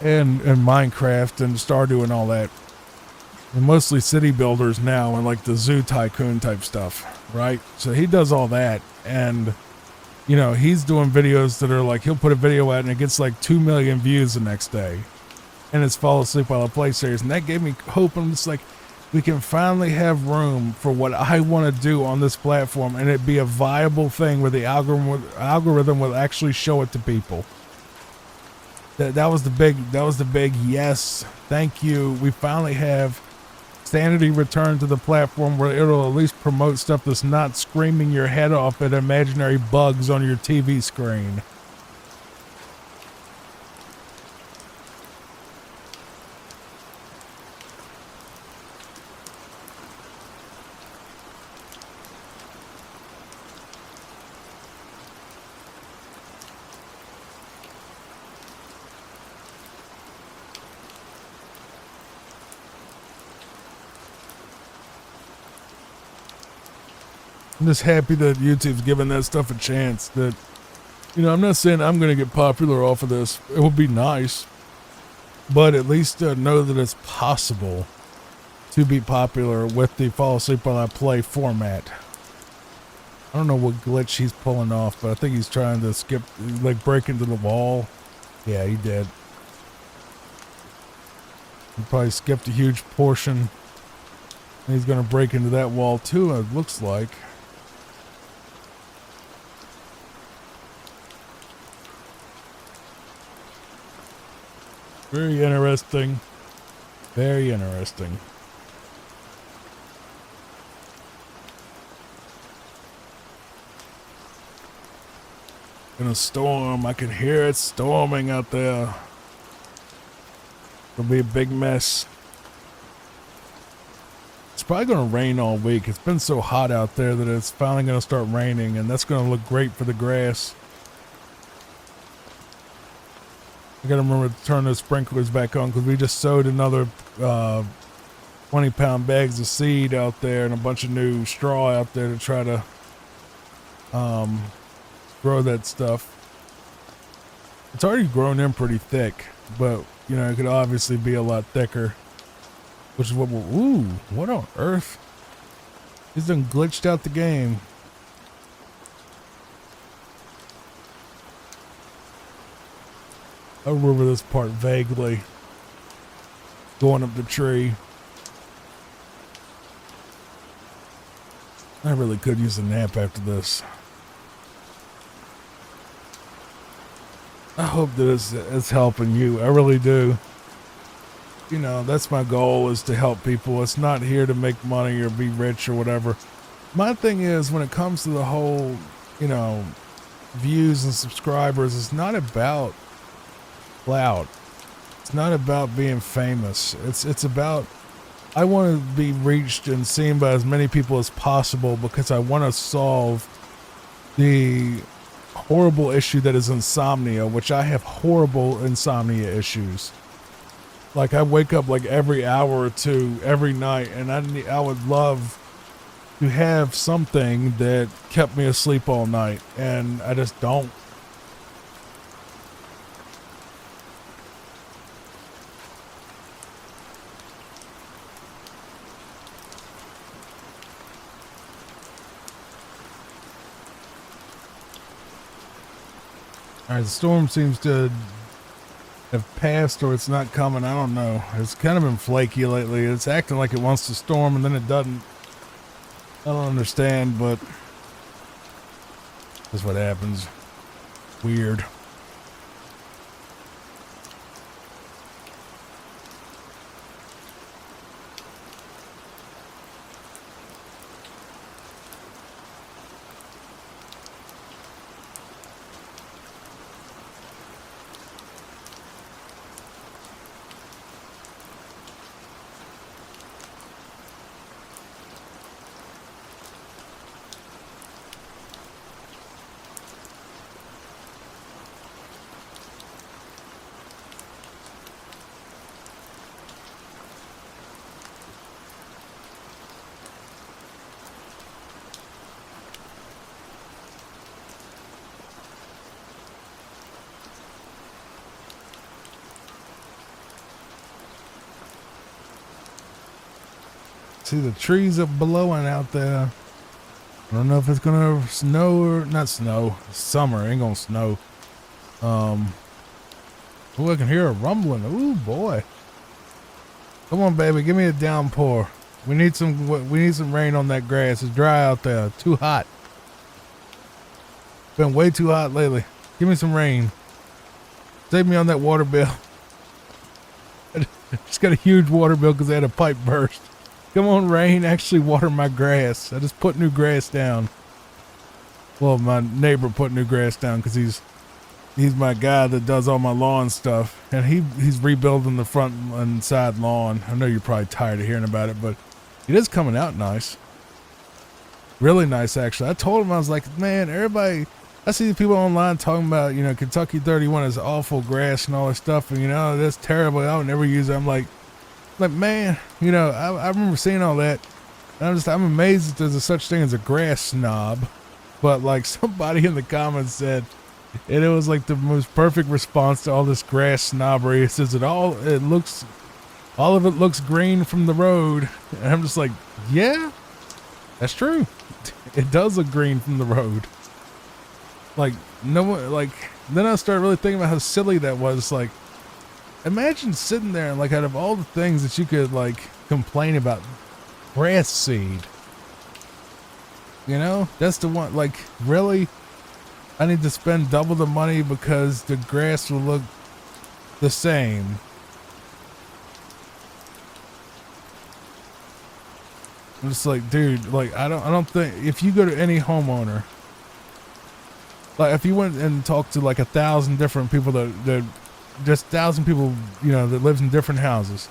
and Minecraft and Stardew and all that. And mostly city builders now, and like the Zoo Tycoon type stuff, right? So he does all that, and you know, he's doing videos that are like, he'll put a video out and it gets like 2 million views the next day. And it's Fall Asleep While I Play series. And that gave me hope. I'm just like, we can finally have room for what I want to do on this platform, and it be a viable thing where the algorithm will actually show it to people. That was the big yes, thank you. We finally have sanity return to the platform where it'll at least promote stuff that's not screaming your head off at imaginary bugs on your TV screen. I'm just happy that YouTube's giving that stuff a chance. That, you know, I'm not saying I'm going to get popular off of this. It would be nice. But at least know that it's possible to be popular with the fall asleep while I play format. I don't know what glitch he's pulling off, but I think he's trying to skip, like break into the wall. Yeah, he did. He probably skipped a huge portion. And he's going to break into that wall too, it looks like. Very interesting. Very interesting. In a storm, I can hear it storming out there. It'll be a big mess. It's probably going to rain all week. It's been so hot out there that it's finally going to start raining, and that's going to look great for the grass. I got to remember to turn those sprinklers back on because we just sowed another 20-pound bags of seed out there and a bunch of new straw out there to try to grow that stuff. It's already grown in pretty thick, but you know, it could obviously be a lot thicker, which is what we're, ooh, what on earth? He's done glitched out the game. I remember this part vaguely. Going up the tree. I really could use a nap after this. I hope that it's helping you. I really do. You know, that's my goal, is to help people. It's not here to make money or be rich or whatever. My thing is, when it comes to the whole, you know, views and subscribers, it's not about clout. It's not about being famous. It's about, I want to be reached and seen by as many people as possible because I want to solve the horrible issue that is insomnia, which I have horrible insomnia issues. Like, I wake up like every hour or two every night, and I would love to have something that kept me asleep all night, and I just don't. Alright, the storm seems to have passed, or it's not coming. I don't know. It's kind of been flaky lately. It's acting like it wants to storm and then it doesn't. I don't understand, but that's what happens. Weird. See the trees are blowing out there. I don't know if it's gonna snow or not snow. Summer ain't gonna snow. Oh, I can hear a rumbling. Ooh, boy. Come on, baby, give me a downpour. We need some rain on that grass. It's dry out there. Too hot. Been way too hot lately. Give me some rain. Save me on that water bill. I just got a huge water bill because I had a pipe burst. Come on, rain, actually water my grass. I just put new grass down. Well, my neighbor put new grass down because he's my guy that does all my lawn stuff. And he's rebuilding the front and side lawn. I know you're probably tired of hearing about it, but it is coming out nice. Really nice, actually. I told him, I was like, man, everybody, I see people online talking about, you know, Kentucky 31 is awful grass and all this stuff. And, you know, that's terrible. I would never use it. I'm like, man, you know, I remember seeing all that. And I'm amazed that there's a such thing as a grass snob. But like somebody in the comments said, and it was like the most perfect response to all this grass snobbery. It says it looks all of it looks green from the road. And I'm just like, yeah, that's true. It does look green from the road. Like, no one, like, then I started really thinking about how silly that was. Like, imagine sitting there and, like, out of all the things that you could, like, complain about, grass seed. You know, that's the one. Like, really, I need to spend double the money because the grass will look the same. I'm just like, dude, like, I don't think, if you go to any homeowner, like, if you went and talked to like 1,000 different people that just 1,000 people, you know, that lives in different houses,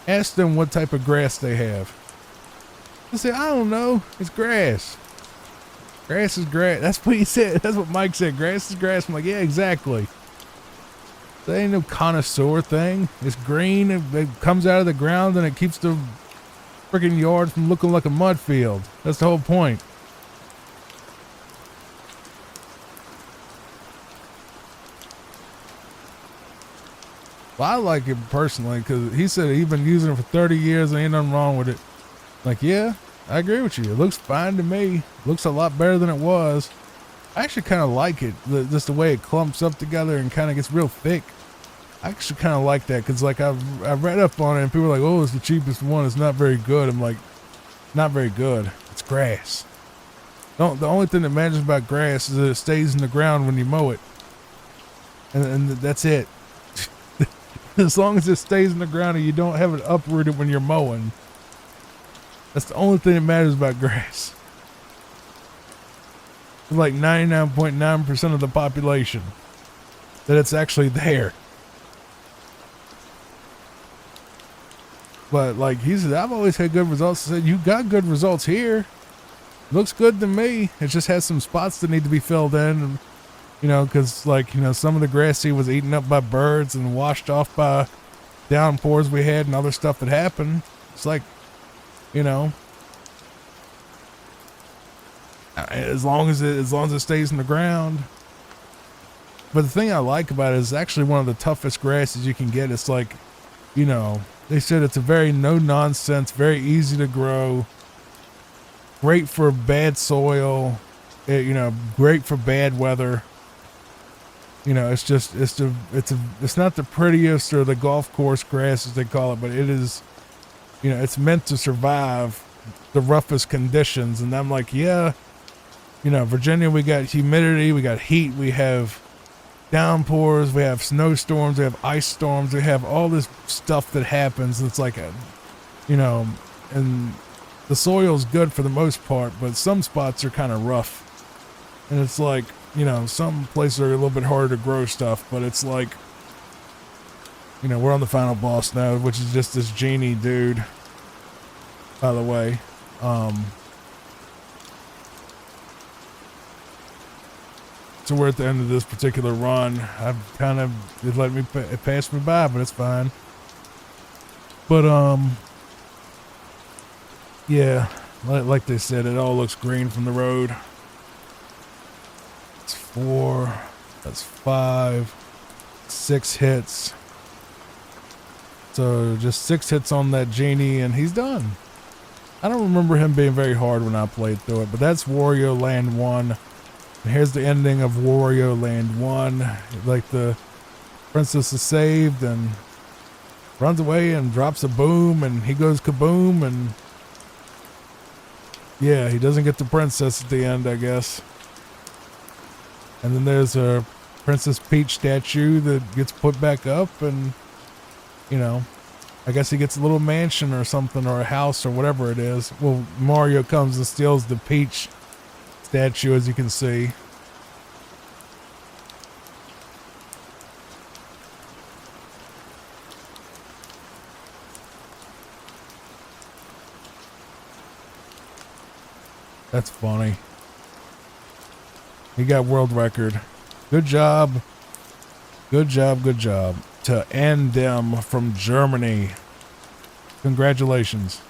ask them what type of grass they have. They say, I don't know, it's grass. Grass is grass. That's what he said. That's what Mike said. Grass is grass. I'm like, yeah, exactly. That ain't no connoisseur thing. It's green. It comes out of the ground and it keeps the freaking yard from looking like a mud field. That's the whole point. Well, I like it personally because he said he's been using it for 30 years and ain't nothing wrong with it. Like, yeah, I agree with you. It looks fine to me. Looks a lot better than it was. I actually kind of like it, just the way it clumps up together and kind of gets real thick. I actually kind of like that because, like, I've read up on it and people are like, oh, it's the cheapest one. It's not very good. I'm like, not very good. It's grass. The only thing that matters about grass is that it stays in the ground when you mow it. And that's it. As long as it stays in the ground and you don't have it uprooted when you're mowing. That's the only thing that matters about grass. For like 99.9% of the population. That it's actually there. But like he said, I've always had good results. I said, you got good results here. Looks good to me. It just has some spots that need to be filled in. And, you know, because like, you know, some of the grass seed was eaten up by birds and washed off by downpours we had and other stuff that happened. It's like, you know, as long as it stays in the ground. But the thing I like about it is actually one of the toughest grasses you can get. It's like, you know, they said it's a very no nonsense, very easy to grow, great for bad soil, you know, great for bad weather. You know, it's just, it's not the prettiest or the golf course grass as they call it, but it is, you know, it's meant to survive the roughest conditions. And I'm like, yeah, you know, Virginia, we got humidity, we got heat, we have downpours, we have snowstorms, we have ice storms, we have all this stuff that happens. It's like a, you know, and the soil's good for the most part, but some spots are kind of rough. And it's like, you know, some places are a little bit harder to grow stuff, but it's like, you know, we're on the final boss now, which is just this genie dude, by the way. So we're at the end of this particular run. I've kind of, it let me, it passed me by, but it's fine. But, yeah, like they said, it all looks green from the road. It's 4, that's 5, 6 hits. So just 6 hits on that genie and he's done. I don't remember him being very hard when I played through it, but that's Wario Land 1. And here's the ending of Wario Land 1. Like the princess is saved and runs away and drops a boom and he goes kaboom and yeah, he doesn't get the princess at the end, I guess. And then there's a Princess Peach statue that gets put back up and, you know, I guess he gets a little mansion or something or a house or whatever it is. Well, Mario comes and steals the Peach statue, as you can see. That's funny. He got world record. Good job. Good job, good job. To Andem from Germany. Congratulations.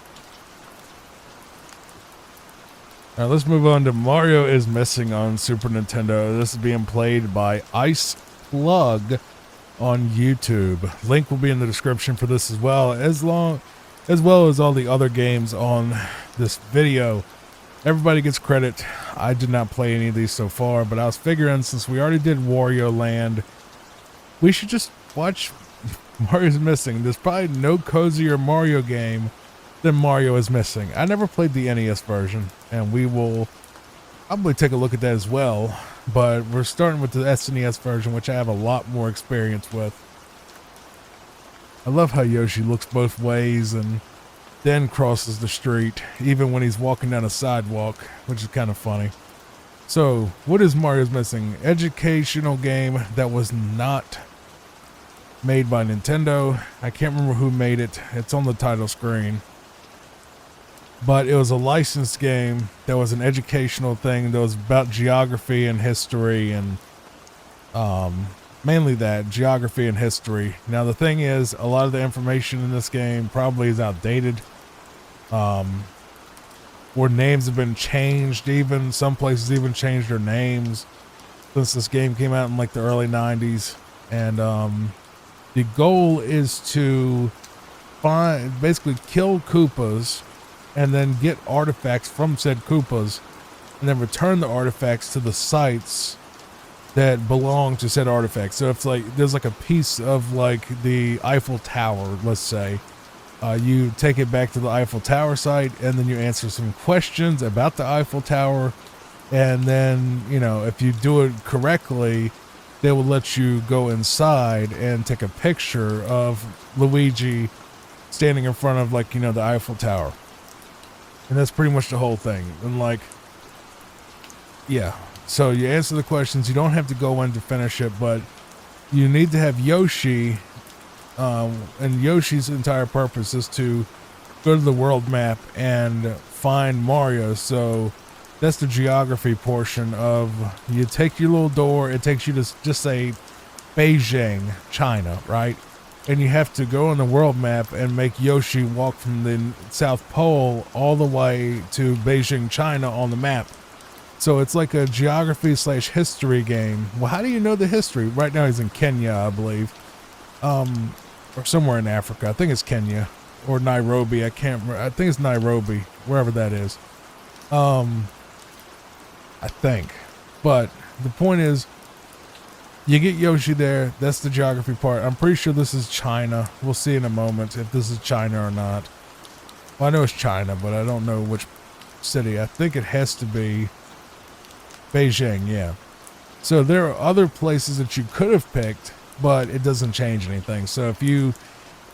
Now let's move on to Mario is Missing on Super Nintendo. This is being played by Ice Plug on YouTube. Link will be in the description for this as well as all the other games on this video. Everybody gets credit. I did not play any of these so far, but I was figuring since we already did Wario Land, we should just watch Mario's Missing. There's probably no cozier Mario game than Mario is Missing. I never played the NES version, and we will probably take a look at that as well. But we're starting with the SNES version, which I have a lot more experience with. I love how Yoshi looks both ways and then crosses the street, even when he's walking down a sidewalk, which is kind of funny. So, what is Mario's Missing? Educational game that was not made by Nintendo. I can't remember who made it. It's on the title screen. But it was a licensed game that was an educational thing that was about geography and history and mainly that, geography and history. Now the thing is, a lot of the information in this game probably is outdated. Or names have been changed even. Some places even changed their names since this game came out in like the early 90s. And the goal is to basically kill Koopas and then get artifacts from said Koopas and then return the artifacts to the sites that belong to said artifacts. So if like there's like a piece of like the Eiffel Tower, let's say, you take it back to the Eiffel Tower site and then you answer some questions about the Eiffel Tower, and then, you know, if you do it correctly, they will let you go inside and take a picture of Luigi standing in front of, like, you know, the Eiffel Tower. And that's pretty much the whole thing. And like, yeah. So you answer the questions. You don't have to go in to finish it, but you need to have Yoshi. And Yoshi's entire purpose is to go to the world map and find Mario. So that's the geography portion of, you take your little door. It takes you to just say Beijing, China, right? And you have to go on the world map and make Yoshi walk from the South Pole all the way to Beijing, China on the map. So it's like a geography / history game. Well, how do you know the history? Right now he's in Kenya, I believe. Or somewhere in Africa. I think it's Kenya or Nairobi. I can't remember. I think it's Nairobi, wherever that is. I think. But the point is, you get Yoshi there. That's the geography part. I'm pretty sure this is China. We'll see in a moment if this is China or not. Well, I know it's China, but I don't know which city. I think it has to be Beijing, yeah. So there are other places that you could have picked, but it doesn't change anything. So if you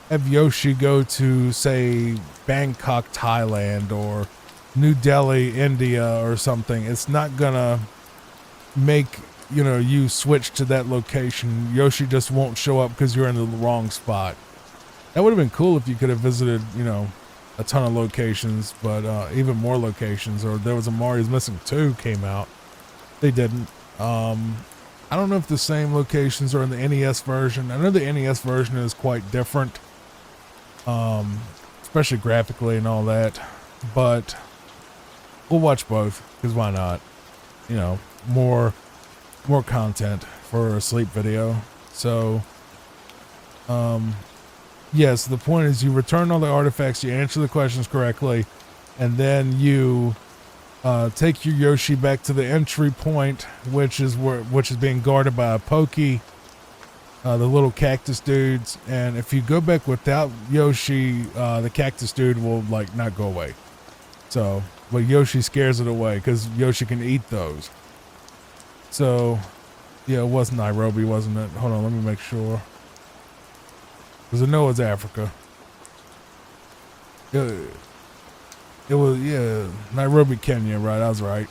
have Yoshi go to, say, Bangkok, Thailand, or New Delhi, India, or something, it's not gonna make, you know, you switch to that location. Yoshi just won't show up because you're in the wrong spot. That would have been cool if you could have visited, you know, a ton of locations, but even more locations. Or there was a Mario's Missing 2 came out. They didn't. I don't know if the same locations are in the NES version. I know the NES version is quite different, especially graphically and all that. But we'll watch both, because why not? You know, more content for a sleep video. So, yes, the point is you return all the artifacts, you answer the questions correctly, and then you take your Yoshi back to the entry point, which is being guarded by a Pokey, the little cactus dudes. And if you go back without Yoshi, the cactus dude will like not go away. So, but Yoshi scares it away because Yoshi can eat those. So, yeah, it was Nairobi, wasn't it? Hold on, let me make sure. Because I know it's Africa. It was, yeah, Nairobi, Kenya, right? I was right.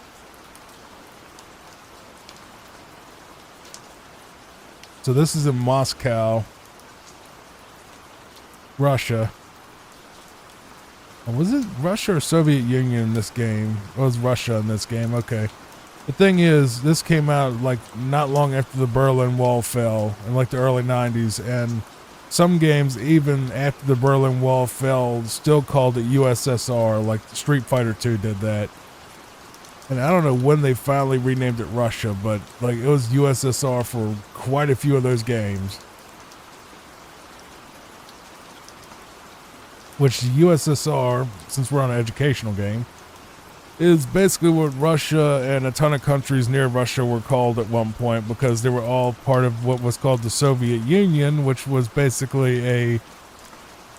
So this is in Moscow, Russia. Was it Russia or Soviet Union in this game? It was Russia in this game, okay. The thing is, this came out like not long after the Berlin Wall fell in like the early 90s, and some games, even after the Berlin Wall fell, still called it USSR, like Street Fighter 2 did that. And I don't know when they finally renamed it Russia, but like it was USSR for quite a few of those games. which the USSR, since we're on an educational game, is basically what Russia and a ton of countries near Russia were called at one point, because they were all part of what was called the Soviet Union, which was basically a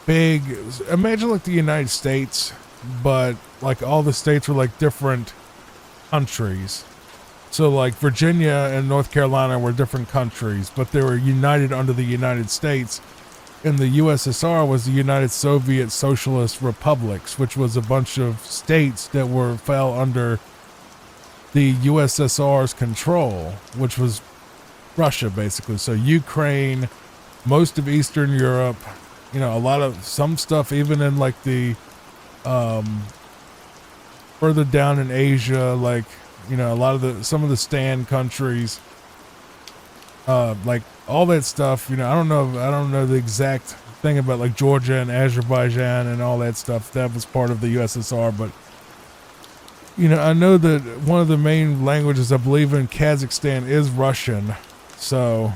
big, imagine like the United States, but like all the states were like different countries. So like Virginia and North Carolina were different countries, but they were united under the United States. And the USSR was the United Soviet Socialist Republics, which was a bunch of states that fell under the USSR's control, which was Russia basically. So Ukraine, most of Eastern Europe, you know, a lot of some stuff even in like the further down in Asia, like, you know, some of the Stan countries, like all that stuff, you know, I don't know the exact thing about like Georgia and Azerbaijan and all that stuff. That was part of the USSR, but you know, I know that one of the main languages I believe in Kazakhstan is Russian. So,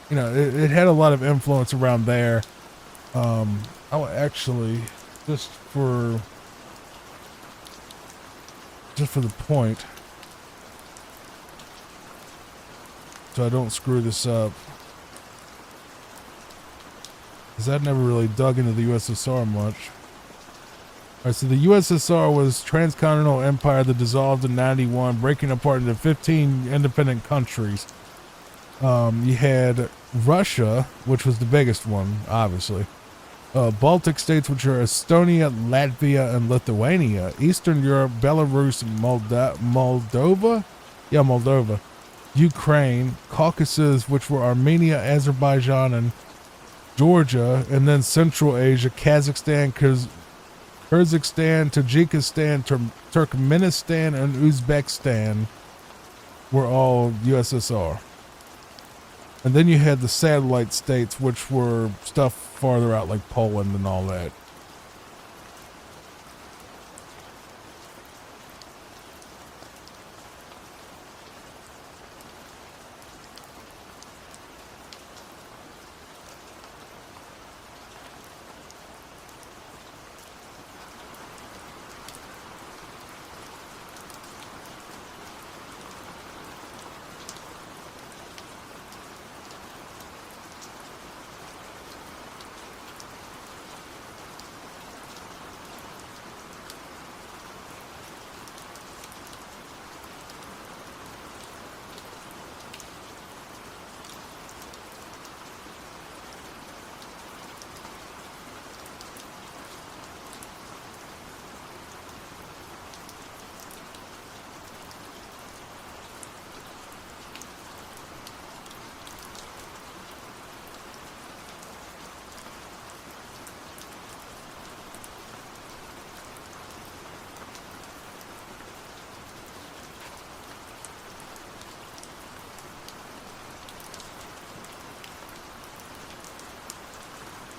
you know, it had a lot of influence around there. I'll actually, just for the point, so I don't screw this up, because I've never really dug into the USSR much. Alright, so the USSR was transcontinental empire that dissolved in 91, breaking apart into 15 independent countries. You had Russia, which was the biggest one, obviously. Baltic states, which are Estonia, Latvia, and Lithuania. Eastern Europe, Belarus, Moldova? Yeah, Moldova. Ukraine, Caucasus, which were Armenia, Azerbaijan, and Georgia. And then Central Asia, Kazakhstan, Kyrgyzstan, Tajikistan, Turkmenistan, and Uzbekistan were all USSR. And then you had the satellite states, which were stuff farther out like Poland and all that.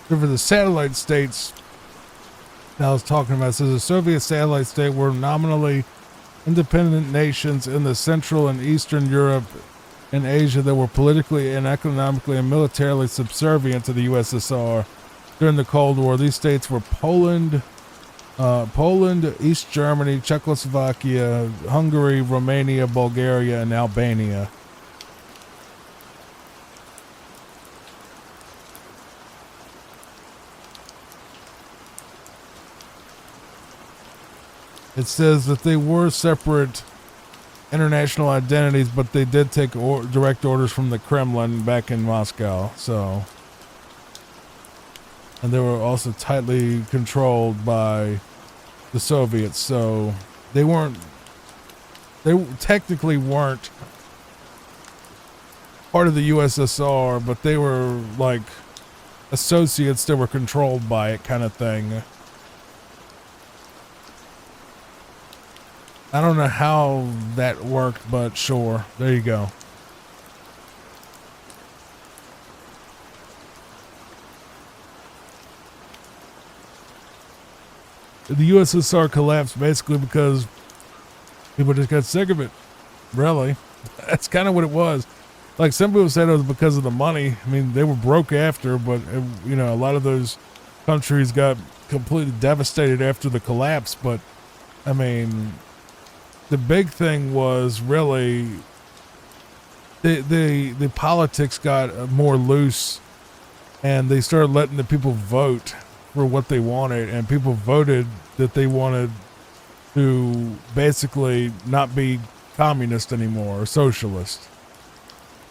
For the satellite states that I was talking about, says the Soviet satellite state were nominally independent nations in the Central and Eastern Europe and Asia that were politically and economically and militarily subservient to the USSR. During the Cold War, these states were Poland, East Germany, Czechoslovakia, Hungary, Romania, Bulgaria, and Albania. It says that they were separate international identities, but they did take direct orders from the Kremlin back in Moscow. So, and they were also tightly controlled by the Soviets. So they technically weren't part of the USSR, but they were like associates that were controlled by it, kind of thing. I don't know how that worked, but sure. There you go. The USSR collapsed basically because people just got sick of it. Really. That's kind of what it was. Like some people said it was because of the money. I mean, they were broke after, but you know, a lot of those countries got completely devastated after the collapse. But I mean, the big thing was really the politics got more loose, and they started letting the people vote for what they wanted, and people voted that they wanted to basically not be communist anymore or socialist.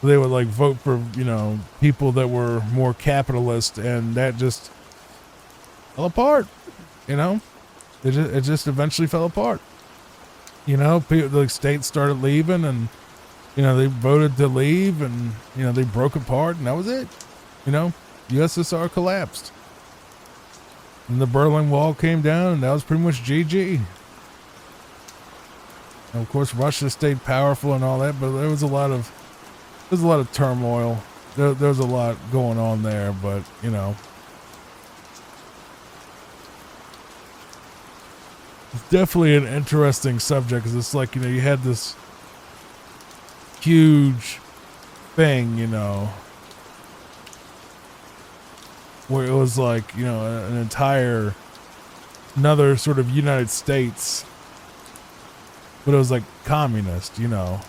They would like vote for, you know, people that were more capitalist, and that just fell apart. You know, it just eventually fell apart. You know, people, the states started leaving, and you know, they voted to leave, and you know, they broke apart, and that was it. You know, USSR collapsed, and the Berlin Wall came down, and that was pretty much GG. And of course, Russia stayed powerful and all that, but there was a lot of turmoil. There was a lot going on there, but you know, it's definitely an interesting subject, because it's like, you know, you had this huge thing, you know, where it was like, you know, an entire another sort of United States, but it was like communist, you know.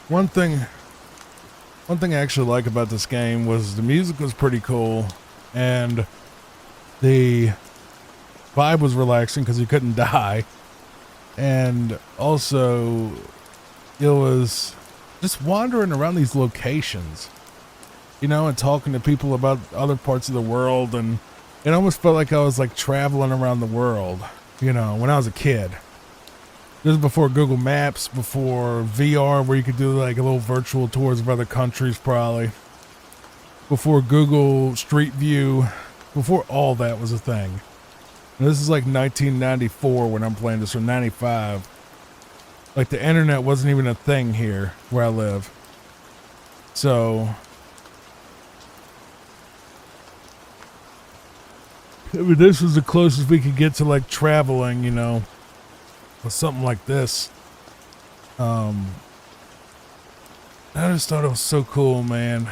One thing I actually like about this game was the music was pretty cool, and the vibe was relaxing because you couldn't die, and also it was just wandering around these locations, you know, and talking to people about other parts of the world, and it almost felt like I was like traveling around the world, you know, when I was a kid. This is before Google Maps, before VR, where you could do like a little virtual tours of other countries, probably. Before Google Street View, before all that was a thing. And this is like 1994 when I'm playing this, or 95. Like the internet wasn't even a thing here where I live. So, I mean, this was the closest we could get to like traveling, you know, with something like this. I just thought it was so cool, man.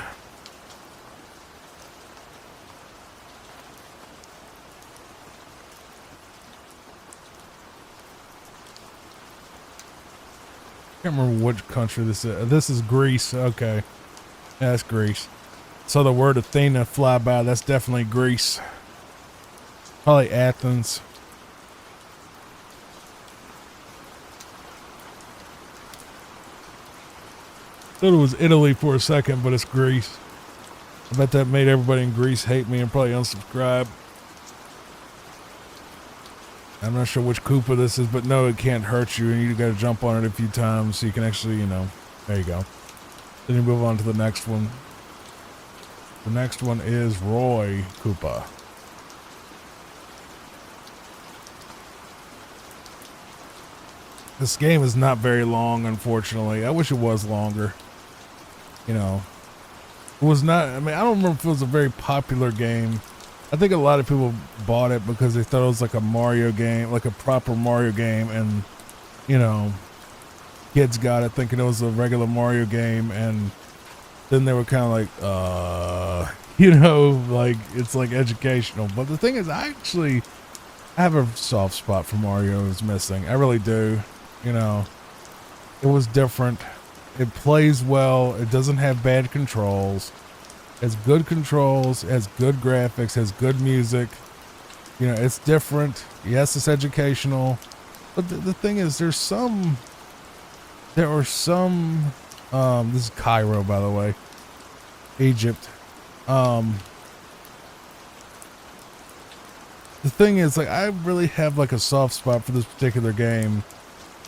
Can't remember which country this is. This is Greece. Okay. Yeah, that's Greece. Saw the word Athena fly by. That's definitely Greece. Probably Athens. Thought it was Italy for a second, but it's Greece. I bet that made everybody in Greece hate me and probably unsubscribe. I'm not sure which Koopa this is, but no, it can't hurt you, and you gotta jump on it a few times so you can actually, you know, there you go. Then you move on to the next one. The next one is Roy Koopa. This game is not very long, unfortunately. I wish it was longer. You know, it was not, I mean, I don't remember if it was a very popular game. I think a lot of people bought it because they thought it was like a Mario game, like a proper Mario game, and, you know, kids got it thinking it was a regular Mario game, and then they were kind of like, You know, like it's like educational. But the thing is, I have a soft spot for Mario is Missing. I really do. You know, it was different. It plays well. It doesn't have bad controls. Has good controls, has good graphics, has good music. You know, it's different. Yes, it's educational. But the thing is, there are some, this is Cairo, by the way, Egypt. The thing is, like, I really have like a soft spot for this particular game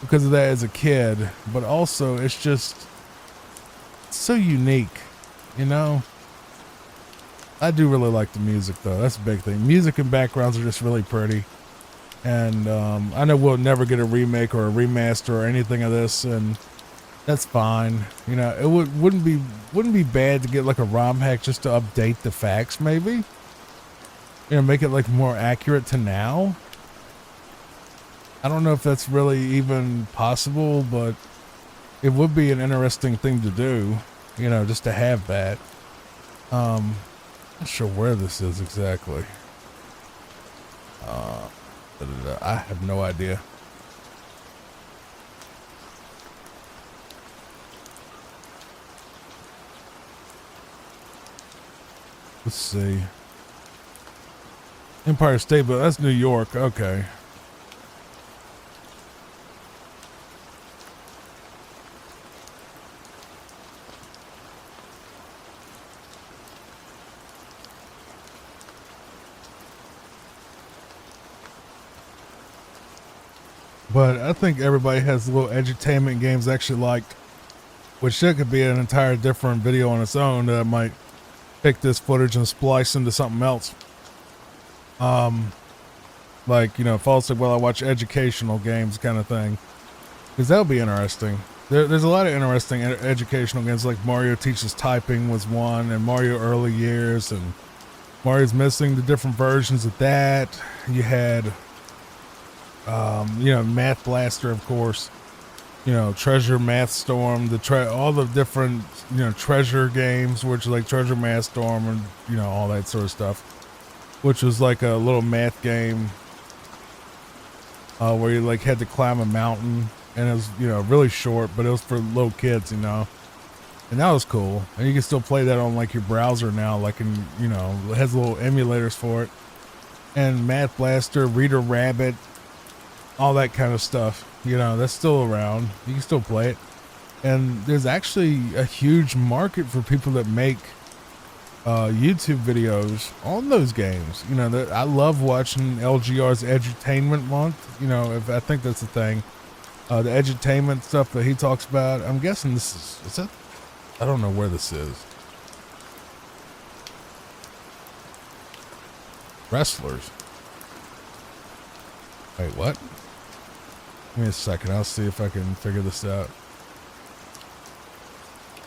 because of that as a kid, but also it's just so unique, you know? I do really like the music though. That's a big thing. Music and backgrounds are just really pretty. And I know we'll never get a remake or a remaster or anything of this, and that's fine. You know, it wouldn't be bad to get like a ROM hack just to update the facts, maybe. You know, make it like more accurate to now. I don't know if that's really even possible, but it would be an interesting thing to do. You know, just to have that. Not sure where this is exactly. I have no idea. Let's see. Empire State, but that's New York. Okay. But I think everybody has little edutainment games they actually like, which that could be an entire different video on its own that I might pick this footage and splice into something else. Like, you know, false, well, I watch educational games kind of thing, because that would be interesting. There's a lot of interesting educational games, like Mario Teaches Typing was one, and Mario Early Years, and Mario's Missing, the different versions of that. You had, you know, Math Blaster, of course. You know, Treasure Math Storm, all the different, you know, treasure games, which are like Treasure Math Storm, and you know, all that sort of stuff, which was like a little math game where you like had to climb a mountain, and it was, you know, really short, but it was for little kids, you know, and that was cool. And you can still play that on like your browser now, like, in, you know, it has little emulators for it. And Math Blaster, Reader Rabbit, all that kind of stuff, you know, that's still around. You can still play it. And there's actually a huge market for people that make YouTube videos on those games. You know, I love watching LGR's Edutainment Month. You know, if I think that's the thing. The edutainment stuff that he talks about. I'm guessing this is that? I don't know where this is. Wrestlers. Wait, what? Give me a second. I'll see if I can figure this out.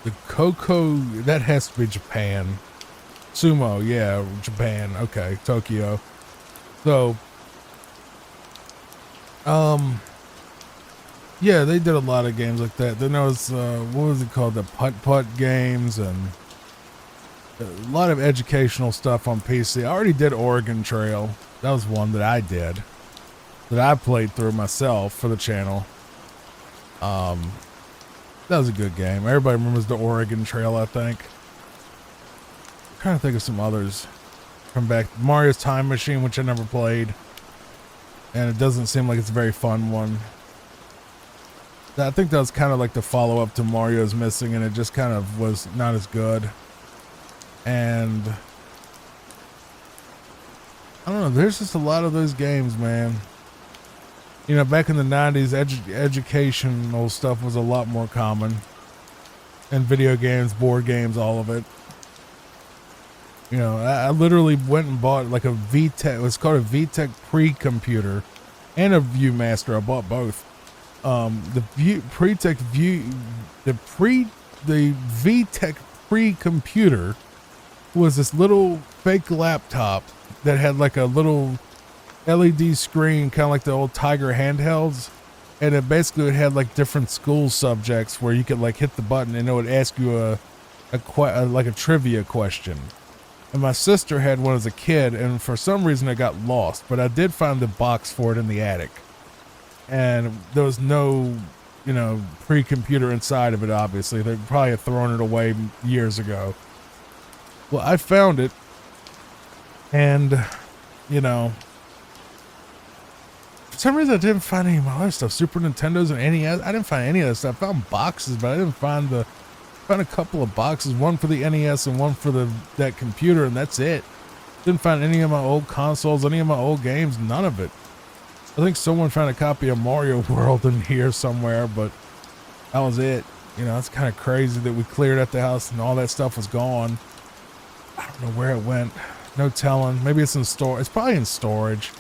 The Coco, that has to be Japan. Sumo, yeah, Japan. Okay, Tokyo. So, yeah, they did a lot of games like that. Then there was, what was it called? The putt-putt games, and a lot of educational stuff on PC. I already did Oregon Trail. That was one that I did, that I played through myself for the channel. That was a good game. Everybody remembers the Oregon Trail, I think. I'm trying to think of some others from back. Mario's Time Machine, which I never played, and it doesn't seem like it's a very fun one. I think that was kind of like the follow-up to Mario's Missing, and it just kind of was not as good. And I don't know, there's just a lot of those games, man. You know, back in the 90s, educational stuff was a lot more common. And video games, board games, all of it. You know, I literally went and bought like a VTech, it was called a VTech pre-computer, and a Viewmaster. I bought both. The VTech pre-computer was this little fake laptop that had like a little LED screen, kind of like the old Tiger handhelds, and it basically had like different school subjects where you could like hit the button and it would ask you like a trivia question. And my sister had one as a kid, and for some reason it got lost. But I did find the box for it in the attic. And there was no, pre-computer inside of it, obviously. They probably had thrown it away years ago. Well, I found it, and, for some reason I didn't find any of my other stuff. Super Nintendos and NES. I didn't find any of that stuff. I found boxes, but I didn't find a couple of boxes, one for the NES and one for that computer, and that's it. Didn't find any of my old consoles, any of my old games, none of it. I think someone found a copy of Mario World in here somewhere, but that was it. It's kind of crazy that we cleared out the house and all that stuff was gone. I don't know where it went. No telling. Maybe it's in storage. It's probably in storage.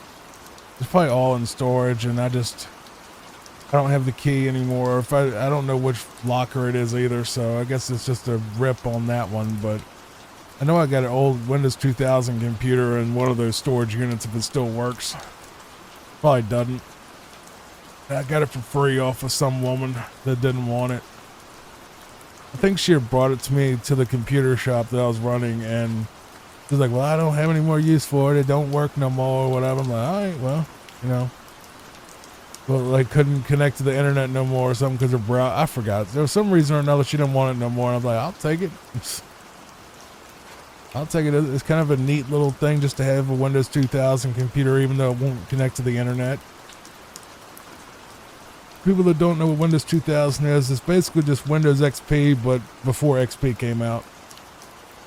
It's probably all in storage, and I don't have the key anymore. If I don't know which locker it is either, so I guess it's just a rip on that one. But I know I got an old Windows 2000 computer in one of those storage units if it still works. Probably doesn't. I got it for free off of some woman that didn't want it. I think she had brought it to me to the computer shop that I was running, and she was like, well, I don't have any more use for it. It don't work no more or whatever. I'm like, all right, well, Well, like couldn't connect to the internet no more or something because her browser, I forgot. There was some reason or another she didn't want it no more. And I'm like, I'll take it. I'll take it. It's kind of a neat little thing just to have a Windows 2000 computer, even though it won't connect to the internet. People that don't know what Windows 2000 is, it's basically just Windows XP, but before XP came out.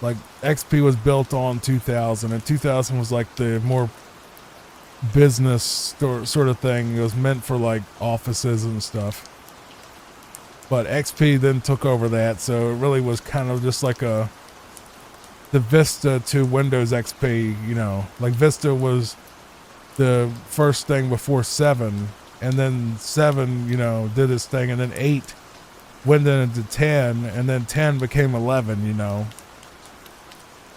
Like, XP was built on 2000, and 2000 was like the more business sort of thing. It was meant for like offices and stuff. But XP then took over that, so it really was kind of just like the Vista to Windows XP, like Vista was the first thing before 7, and then 7, did its thing, and then 8 went into 10, and then 10 became 11, That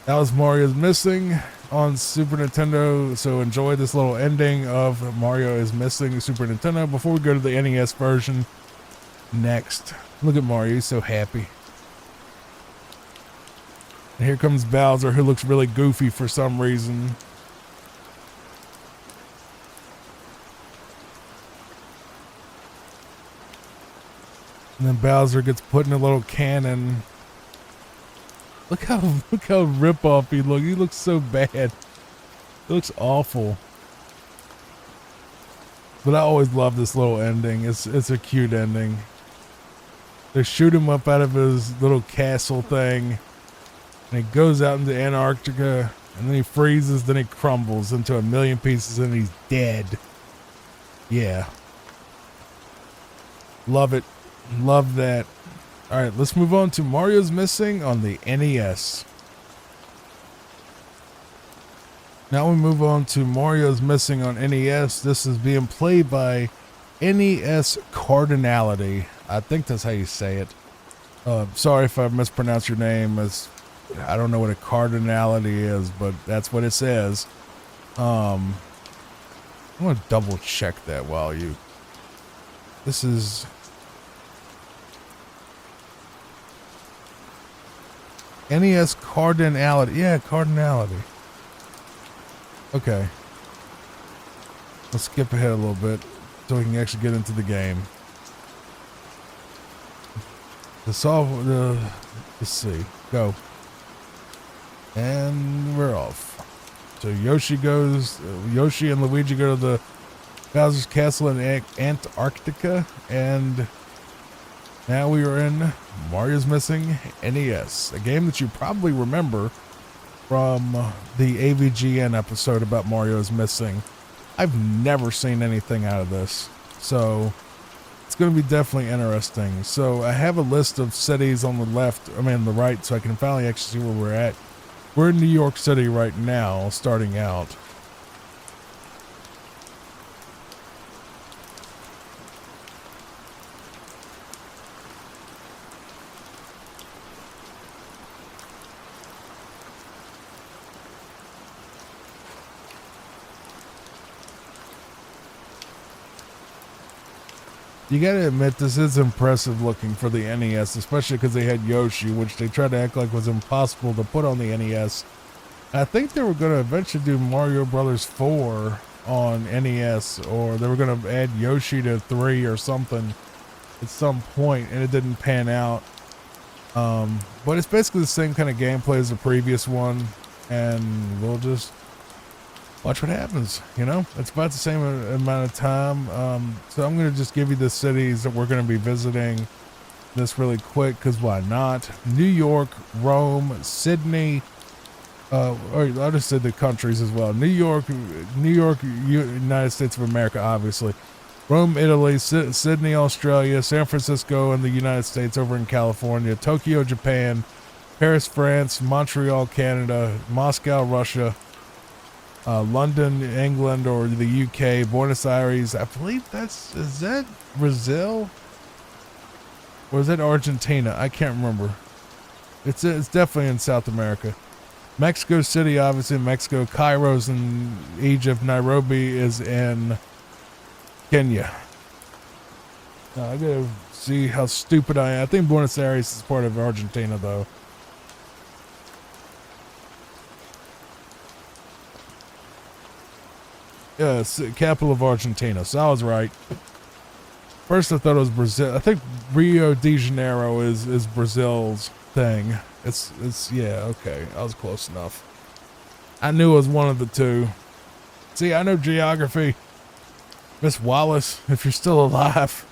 was Mario's Missing on Super Nintendo, so enjoy this little ending of Mario is Missing Super Nintendo before we go to the NES version next. Look at Mario, he's so happy. And here comes Bowser, who looks really goofy for some reason. And then Bowser gets put in a little cannon. Look how rip-off he looks. He looks so bad. He looks awful. But I always love this little ending. It's a cute ending. They shoot him up out of his little castle thing. And he goes out into Antarctica. And then he freezes. Then he crumbles into a million pieces. And he's dead. Yeah. Love it. Love that. Alright, let's move on to Mario's Missing on the NES. Now we move on to Mario's Missing on NES. This is being played by NES Cardinality. I think that's how you say it. Sorry if I mispronounce your name. I don't know what a cardinality is, but that's what it says. I'm going to double check that while you... This is... NES Cardinality. Yeah, Cardinality. Okay. Let's skip ahead a little bit so we can actually get into the game. Let's see. Go. And we're off. So Yoshi and Luigi go to the Bowser's Castle in Antarctica, and now we are in Mario's Missing NES, a game that you probably remember from the AVGN episode about Mario's Missing. I've never seen anything out of this, so it's going to be definitely interesting. So I have a list of cities on the the right, so I can finally actually see where we're at. We're in New York City right now, starting out. You gotta admit, this is impressive looking for the NES, especially because they had Yoshi, which they tried to act like was impossible to put on the NES. I think they were going to eventually do Mario Brothers 4 on NES, or they were going to add Yoshi to 3 or something at some point, and it didn't pan out. But it's basically the same kind of gameplay as the previous one, and we'll just watch what happens. You know, it's about the same amount of time. So I'm going to just give you the cities that we're going to be visiting this really quick, because why not? New York, Rome, Sydney, or I'll just say the countries as well. New York, United States of America, obviously. Rome, Italy, Sydney, Australia, San Francisco in the United States over in California, Tokyo, Japan, Paris, France, Montreal, Canada, Moscow, Russia, London, England, or the UK, Buenos Aires. I believe is that Brazil? Or is that Argentina? I can't remember. It's definitely in South America. Mexico City, obviously Mexico. Cairo's in Egypt. Nairobi is in Kenya. I gotta see how stupid I am. I think Buenos Aires is part of Argentina, though. Yes, capital of Argentina. So I was right. First, I thought it was Brazil. I think Rio de Janeiro is Brazil's thing. It's yeah, okay. I was close enough. I knew it was one of the two. See, I know geography. Miss Wallace, if you're still alive.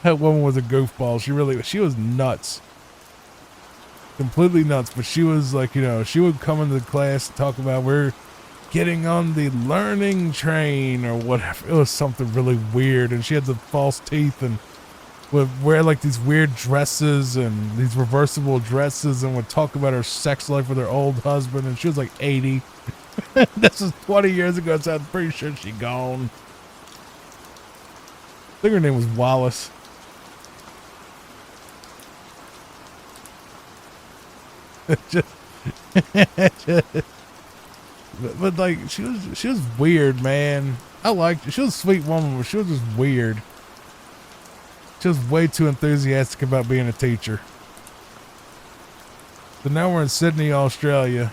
That woman was a goofball. She was nuts. Completely nuts. But she was like, you know, she would come into class and talk about we're getting on the learning train or whatever. It was something really weird. And she had the false teeth and would wear like these weird dresses and these reversible dresses and would talk about her sex life with her old husband. And she was like 80. This was 20 years ago, so I'm pretty sure she's gone. I think her name was Wallace. but like she was weird, man. I liked her. She was a sweet woman, but she was just weird. She was way too enthusiastic about being a teacher. So now we're in Sydney, Australia.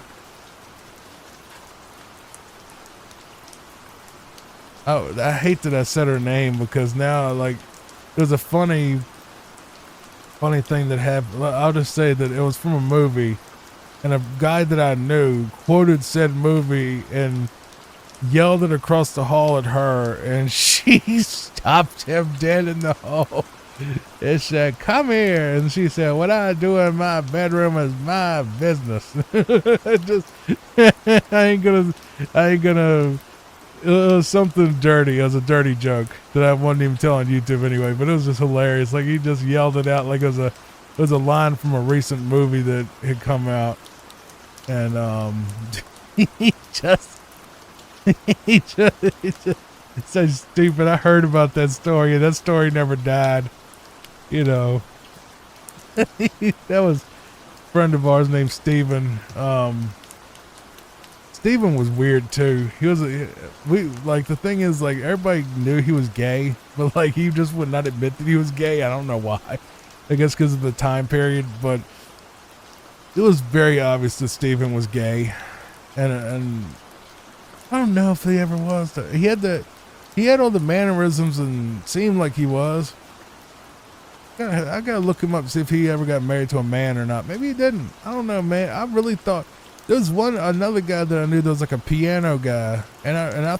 Oh, I hate that I said her name because now, like, there's a funny thing that happened. I'll just say that it was from a movie, and a guy that I knew quoted said movie and yelled it across the hall at her, and she stopped him dead in the hall. It said, "Come here," and she said, "What I do in my bedroom is my business." I ain't gonna. It was something dirty. It was a dirty joke that I wasn't even telling YouTube anyway, but it was just hilarious. Like he just yelled it out like it was a line from a recent movie that had come out, and he just it's so stupid. I heard about that story, and that story never died. You know, that was a friend of ours named Steven. Steven was weird too. The thing is, like, everybody knew he was gay, but like he just would not admit that he was gay. I don't know why. I guess because of the time period, but it was very obvious that Steven was gay, and I don't know if he ever was. He had all the mannerisms and seemed like he was. I gotta look him up to see if he ever got married to a man or not. Maybe he didn't. I don't know, man. I really thought. There was another guy that I knew that was like a piano guy, and I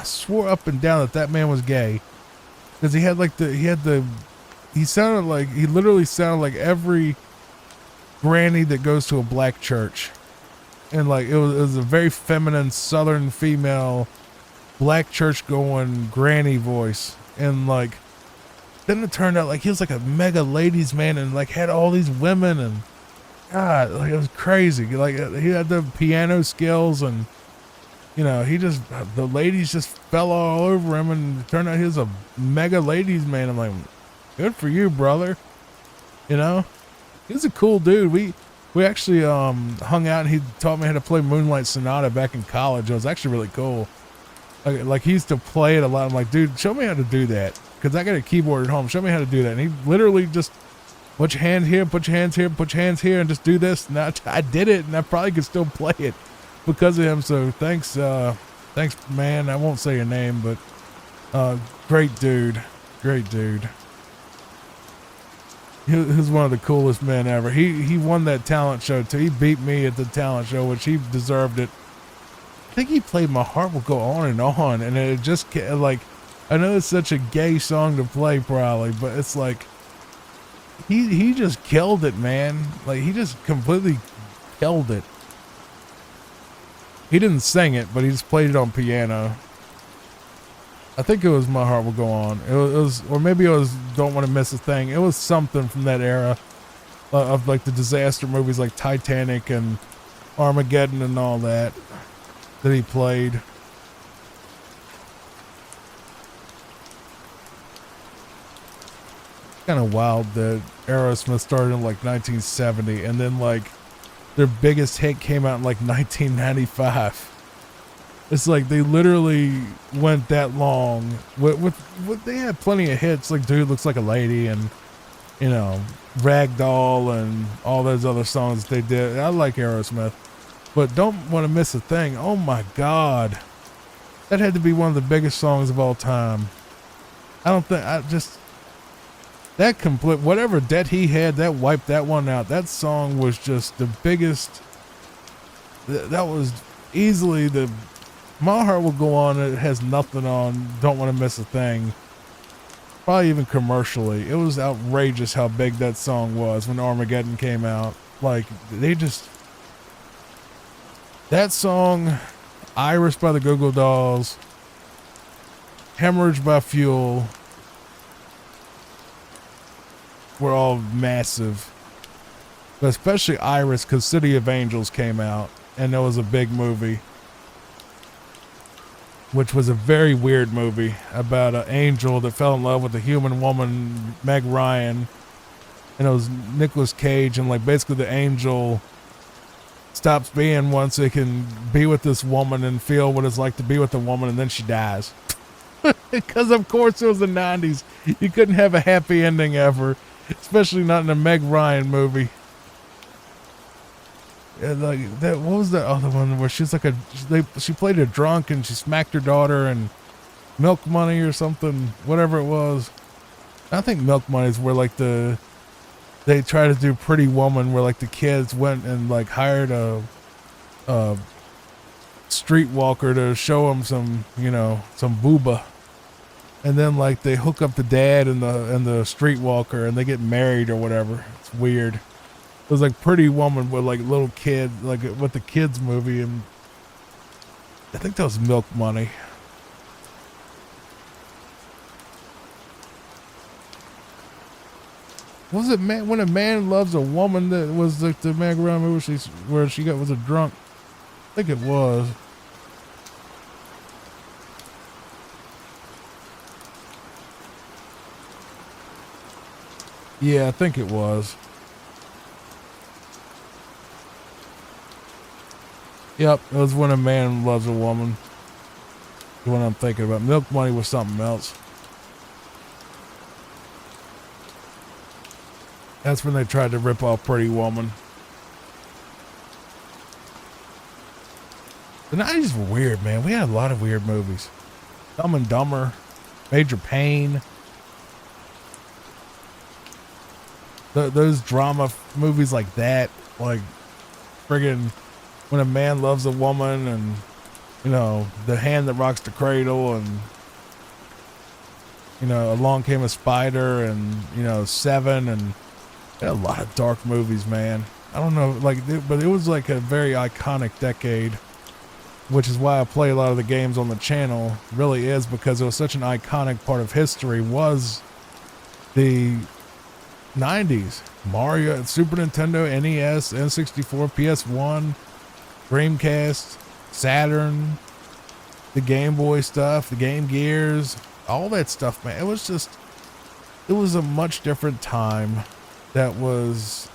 swore up and down that man was gay, because he literally sounded like every granny that goes to a black church, and like it was a very feminine Southern female, black church going granny voice, and like then it turned out like he was like a mega ladies man and like had all these women and. God, like it was crazy. Like he had the piano skills, and you know, the ladies just fell all over him, and it turned out he was a mega ladies man. I'm like, good for you, brother. You know, he's a cool dude. We actually hung out, and he taught me how to play Moonlight Sonata back in college. It was actually really cool. Like he used to play it a lot. I'm like, dude, show me how to do that, because I got a keyboard at home. Show me how to do that. And he literally just put your hand here, put your hands here, put your hands here, and just do this. And I did it, and I probably could still play it because of him. So thanks, thanks, man. I won't say your name, but great dude, great dude. He was one of the coolest men ever. He won that talent show too. He beat me at the talent show, which he deserved it. I think he played My Heart Will Go On, and it just like, I know it's such a gay song to play probably, but it's like he just killed it, man. Like he just completely killed it. He didn't sing it, but he just played it on piano. I think it was My Heart Will Go On. It was, or maybe it was Don't Want to Miss a Thing. It was something from that era of like the disaster movies like Titanic and Armageddon and all that he played. Kind of wild that Aerosmith started in like 1970 and then like their biggest hit came out in like 1995. It's like they literally went that long with they had plenty of hits like Dude Looks Like a Lady and, you know, Ragdoll and all those other songs they did. I like Aerosmith, but Don't Want to Miss a Thing. Oh my God. That had to be one of the biggest songs of all time. Whatever debt he had, that wiped that one out. That song was just the biggest. That was easily the. My Heart Will Go On. It has nothing on Don't Want to Miss a Thing. Probably even commercially. It was outrageous how big that song was when Armageddon came out. Like, that song, Iris by the Go-Go Dolls, Hemorrhage by Fuel, were all massive. But especially Iris, because City of Angels came out, and that was a big movie. Which was a very weird movie about an angel that fell in love with a human woman, Meg Ryan. And it was Nicolas Cage, and like basically the angel stops being one so he can be with this woman and feel what it's like to be with a woman, and then she dies. Because of course it was the 90s. You couldn't have a happy ending ever, especially not in a Meg Ryan movie. And like that, what was that other one where she's like she played a drunk and she smacked her daughter, and Milk Money or something, whatever it was. I think Milk Money is where like they try to do Pretty Woman, where like the kids went and like hired a streetwalker to show them some, you know, some booba, and then like they hook up the dad and the streetwalker and they get married or whatever. It's weird. It was like Pretty Woman with like little kid, like with the kids movie, and I think that was Milk Money. Was it When a Man Loves a Woman? That was like the Meg Ryan movie where she was a drunk. I think it was. Yeah, I think it was. Yep, it was When a Man Loves a Woman. The one I'm thinking about. Milk Money was something else. That's when they tried to rip off Pretty Woman. The 90s were weird, man. We had a lot of weird movies. Dumb and Dumber, Major Payne. Those drama movies like that, like friggin' When a Man Loves a Woman, and, you know, The Hand That Rocks the Cradle, and, you know, Along Came a Spider, and, you know, Seven, and a lot of dark movies, man. I don't know, like, but it was like a very iconic decade, which is why I play a lot of the games on the channel. Really is because it was such an iconic part of history. Was the 90s. Mario, Super Nintendo, NES, N64, PS1, Dreamcast, Saturn, the Game Boy stuff, the Game Gears, all that stuff, man. It was a much different time that was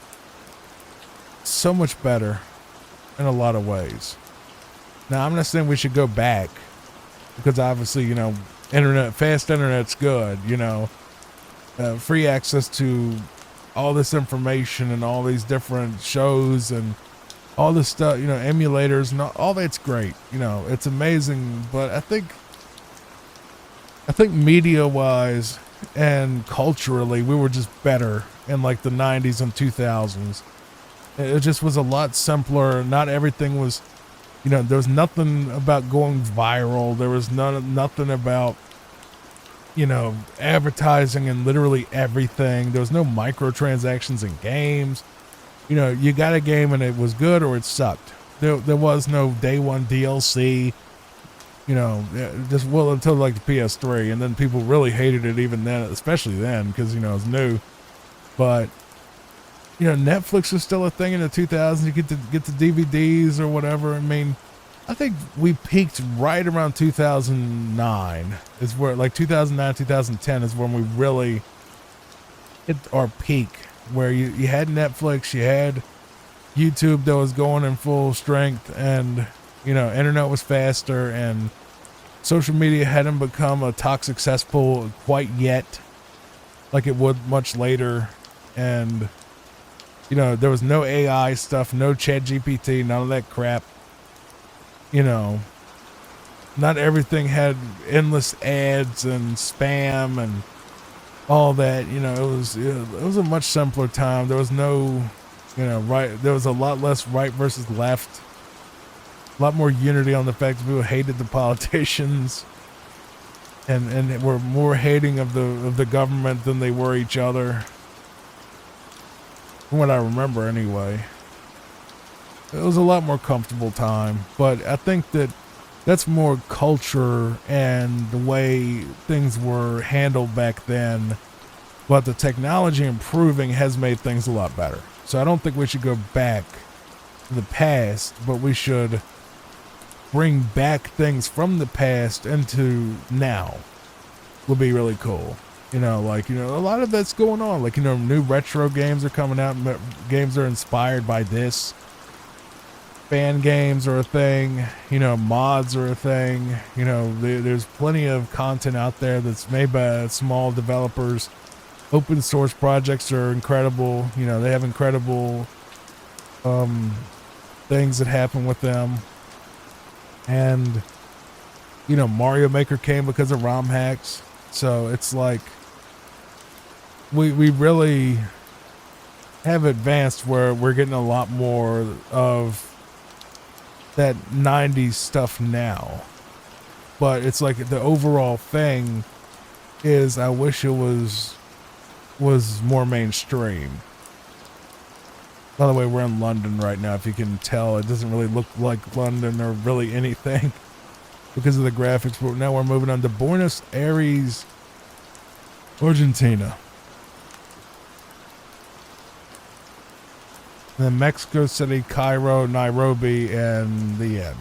so much better in a lot of ways. Now, I'm not saying we should go back, because obviously, you know, fast internet's good, you know, free access to all this information and all these different shows and all this stuff, emulators and all that's great. It's amazing. But I think media wise and culturally, we were just better in like the 90s and 2000s. It just was a lot simpler. Not everything was, there was nothing about going viral. There was nothing about, advertising and literally everything. There was no microtransactions in games. You got a game and it was good or it sucked. There was no day one DLC. Just until like the PS3, and then people really hated it even then, especially then, because it was new. But Netflix was still a thing in the 2000s. You get the DVDs or whatever. I mean, I think we peaked right around 2009. Is where, like, 2009, 2010 is when we really hit our peak, where you had Netflix, you had YouTube that was going in full strength, and internet was faster, and social media hadn't become a toxic cesspool quite yet, like it would much later. And there was no AI stuff, no Chat GPT, none of that crap. Not everything had endless ads and spam and all that. It was a much simpler time. There was no, right. There was a lot less right versus left. A lot more unity on the fact that people hated the politicians and were more hating of the government than they were each other. From what I remember anyway. It was a lot more comfortable time, but I think that's more culture and the way things were handled back then. But the technology improving has made things a lot better. So I don't think we should go back to the past, but we should bring back things from the past into now. Would be really cool. A lot of that's going on. Like, new retro games are coming out. Games are inspired by this. Fan games are a thing. Mods are a thing. There's plenty of content out there that's made by small developers. Open source projects are incredible. They have incredible things that happen with them. And, Mario Maker came because of ROM hacks. So it's like, we really have advanced where we're getting a lot more of that 90s stuff now. But it's like the overall thing is, I wish it was more mainstream. By the way, we're in London right now. If you can tell, it doesn't really look like London or really anything because of the graphics. But now we're moving on to Buenos Aires, Argentina. And then Mexico City, Cairo, Nairobi, and the end.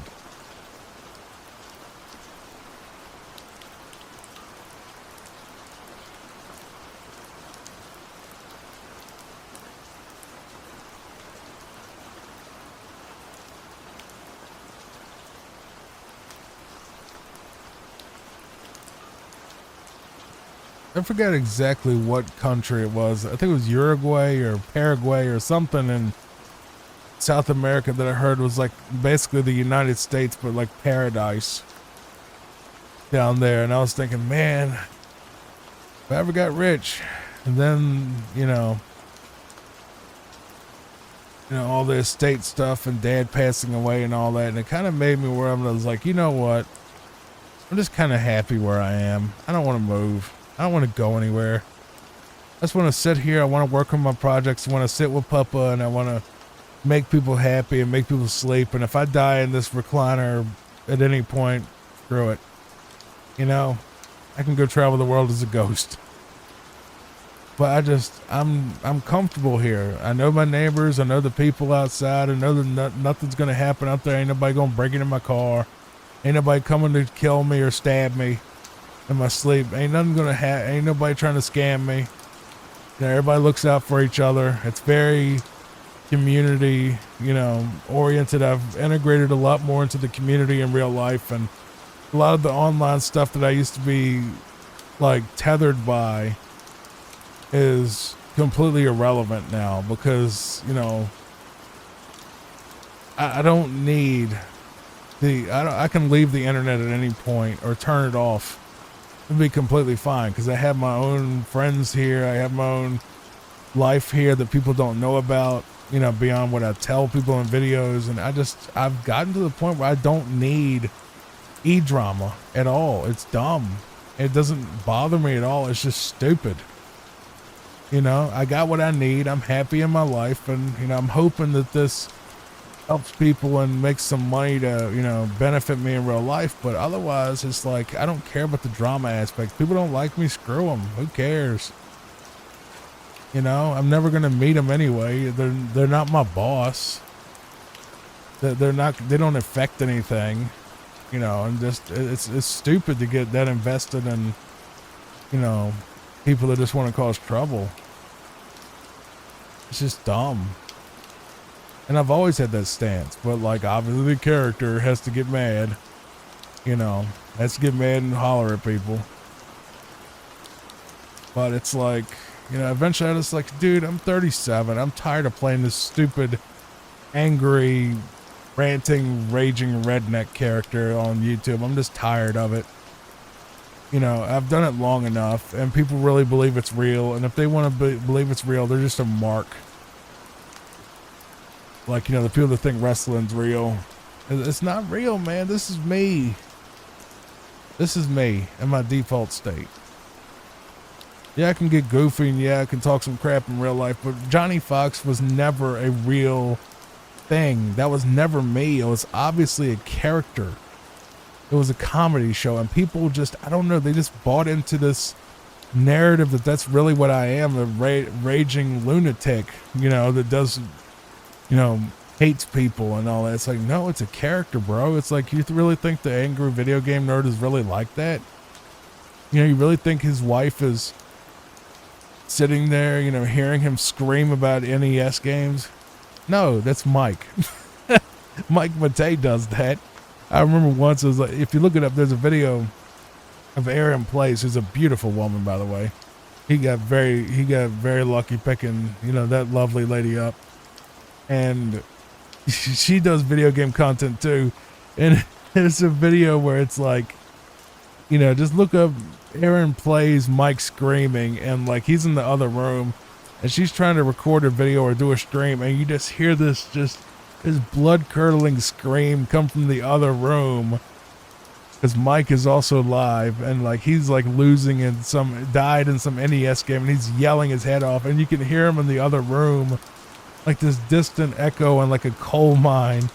I forgot exactly what country it was. I think it was Uruguay or Paraguay or something in South America that I heard was like basically the United States, but like paradise down there. And I was thinking, man, if I ever got rich, and then, all the estate stuff and dad passing away and all that. And it kind of made me where I was like, you know what? I'm just kind of happy where I am. I don't want to move. I don't want to go anywhere. I just want to sit here. I want to work on my projects. I want to sit with Papa, and I want to make people happy and make people sleep. And if I die in this recliner at any point, screw it. I can go travel the world as a ghost. But I'm comfortable here. I know my neighbors. I know the people outside. I know that nothing's going to happen out there. Ain't nobody going to break into my car. Ain't nobody coming to kill me or stab me in my sleep. Ain't nothing going to ain't nobody trying to scam me. Everybody looks out for each other. It's very community, oriented. I've integrated a lot more into the community in real life, and a lot of the online stuff that I used to be like tethered by is completely irrelevant now because, you know, I don't need I can leave the internet at any point or turn it off. It'd be completely fine because I have my own friends here. I have my own life here that people don't know about, you know, beyond what I tell people in videos. And I've gotten to the point where I don't need e-drama at all. It's dumb. It doesn't bother me at all. It's just stupid. You know, I got what I need. I'm happy in my life. And, you know, I'm hoping that this helps people and makes some money to, you know, benefit me in real life. But otherwise, it's like, I don't care about the drama aspect. People don't like me, screw them. Who cares? You know, I'm never going to meet them anyway. They're not my boss. They're not, they don't affect anything, you know, and just, it's stupid to get that invested in, you know, people that just want to cause trouble. It's just dumb. And I've always had that stance, but like obviously the character has to get mad, you know, has to get mad and holler at people. But it's like, you know, eventually I was like, dude, I'm 37. I'm tired of playing this stupid, angry, ranting, raging redneck character on YouTube. I'm just tired of it. You know, I've done it long enough and people really believe it's real. And if they want to believe it's real, they're just a mark. Like, you know, the people that think wrestling's real. It's not real, man. This is me. This is me in my default state. Yeah, I can get goofy and yeah, I can talk some crap in real life, but Johnny Fox was never a real thing. That was never me. It was obviously a character. It was a comedy show and people just, I don't know, they just bought into this narrative that that's really what I am, a raging lunatic, you know, that does, you know, hates people and all that. It's like, no, it's a character, bro. It's like, you really think the angry video game nerd is really like that? You know, you really think his wife is sitting there, you know, hearing him scream about NES games? No, that's Mike. Mike Matei does that. I remember once, it was like, if you look it up, there's a video of Aaron Plays, who's a beautiful woman, by the way. He got very lucky picking, you know, that lovely lady up. And she does video game content too. And it's a video where it's like, you know, just look up Aaron Plays Mike screaming, and like he's in the other room and she's trying to record a video or do a stream, and you just hear this blood curdling scream come from the other room because Mike is also live and like he's like died in some NES game and he's yelling his head off, and you can hear him in the other room like this distant echo and like a coal mine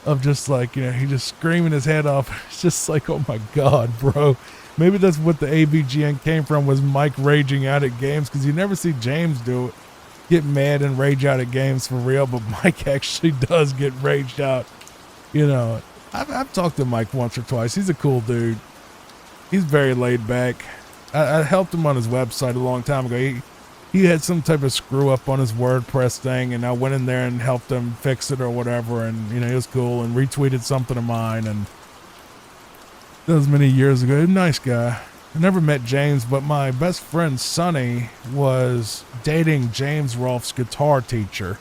of just like, you know, he just screaming his head off. It's just like, oh my God, bro. Maybe that's what the AVGN came from, was Mike raging out at games, because you never see James do it, get mad and rage out at games for real, but Mike actually does get raged out. You know, I've talked to Mike once or twice. He's a cool dude. He's very laid back. I helped him on his website a long time ago. He had some type of screw up on his WordPress thing, and I went in there and helped him fix it or whatever, and you know, he was cool and retweeted something of mine, and that was many years ago. Nice guy. I never met James, but my best friend Sonny was dating James Rolfe's guitar teacher,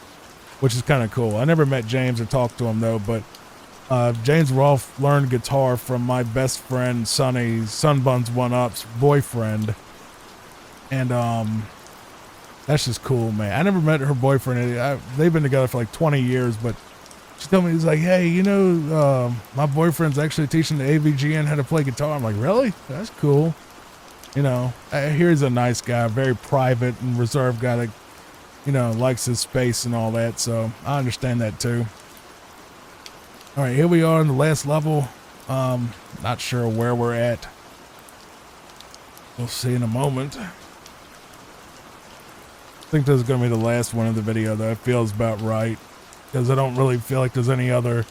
which is kind of cool. I never met James or talked to him though, but James Rolfe learned guitar from my best friend Sonny, Sunbuns One Up's boyfriend, and that's just cool, man. I never met her boyfriend. They've been together for like 20 years, but she told me, he's like, hey, you know, my boyfriend's actually teaching the AVGN how to play guitar. I'm like, really? That's cool. You know, I hear he's a nice guy, very private and reserved guy that, you know, likes his space and all that. So I understand that too. All right, here we are in the last level. Not sure where we're at. We'll see in a moment. I think this is going to be the last one of the video, though. It feels about right, because I don't really feel like there's any other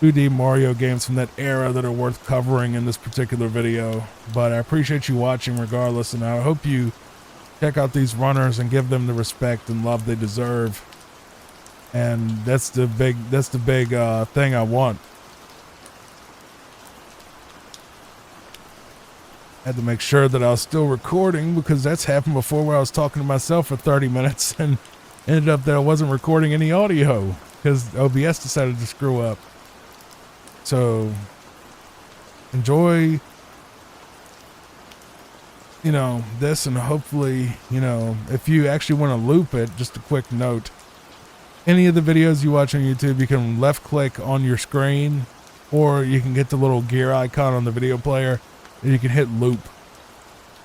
2D Mario games from that era that are worth covering in this particular video. But I appreciate you watching regardless, and I hope you check out these runners and give them the respect and love they deserve. And that's the big thing I want. Had to make sure that I was still recording, because that's happened before where I was talking to myself for 30 minutes and ended up that I wasn't recording any audio because OBS decided to screw up. So enjoy, this, and hopefully, if you actually want to loop it, just a quick note, any of the videos you watch on YouTube, you can left click on your screen, or you can get the little gear icon on the video player and you can hit loop,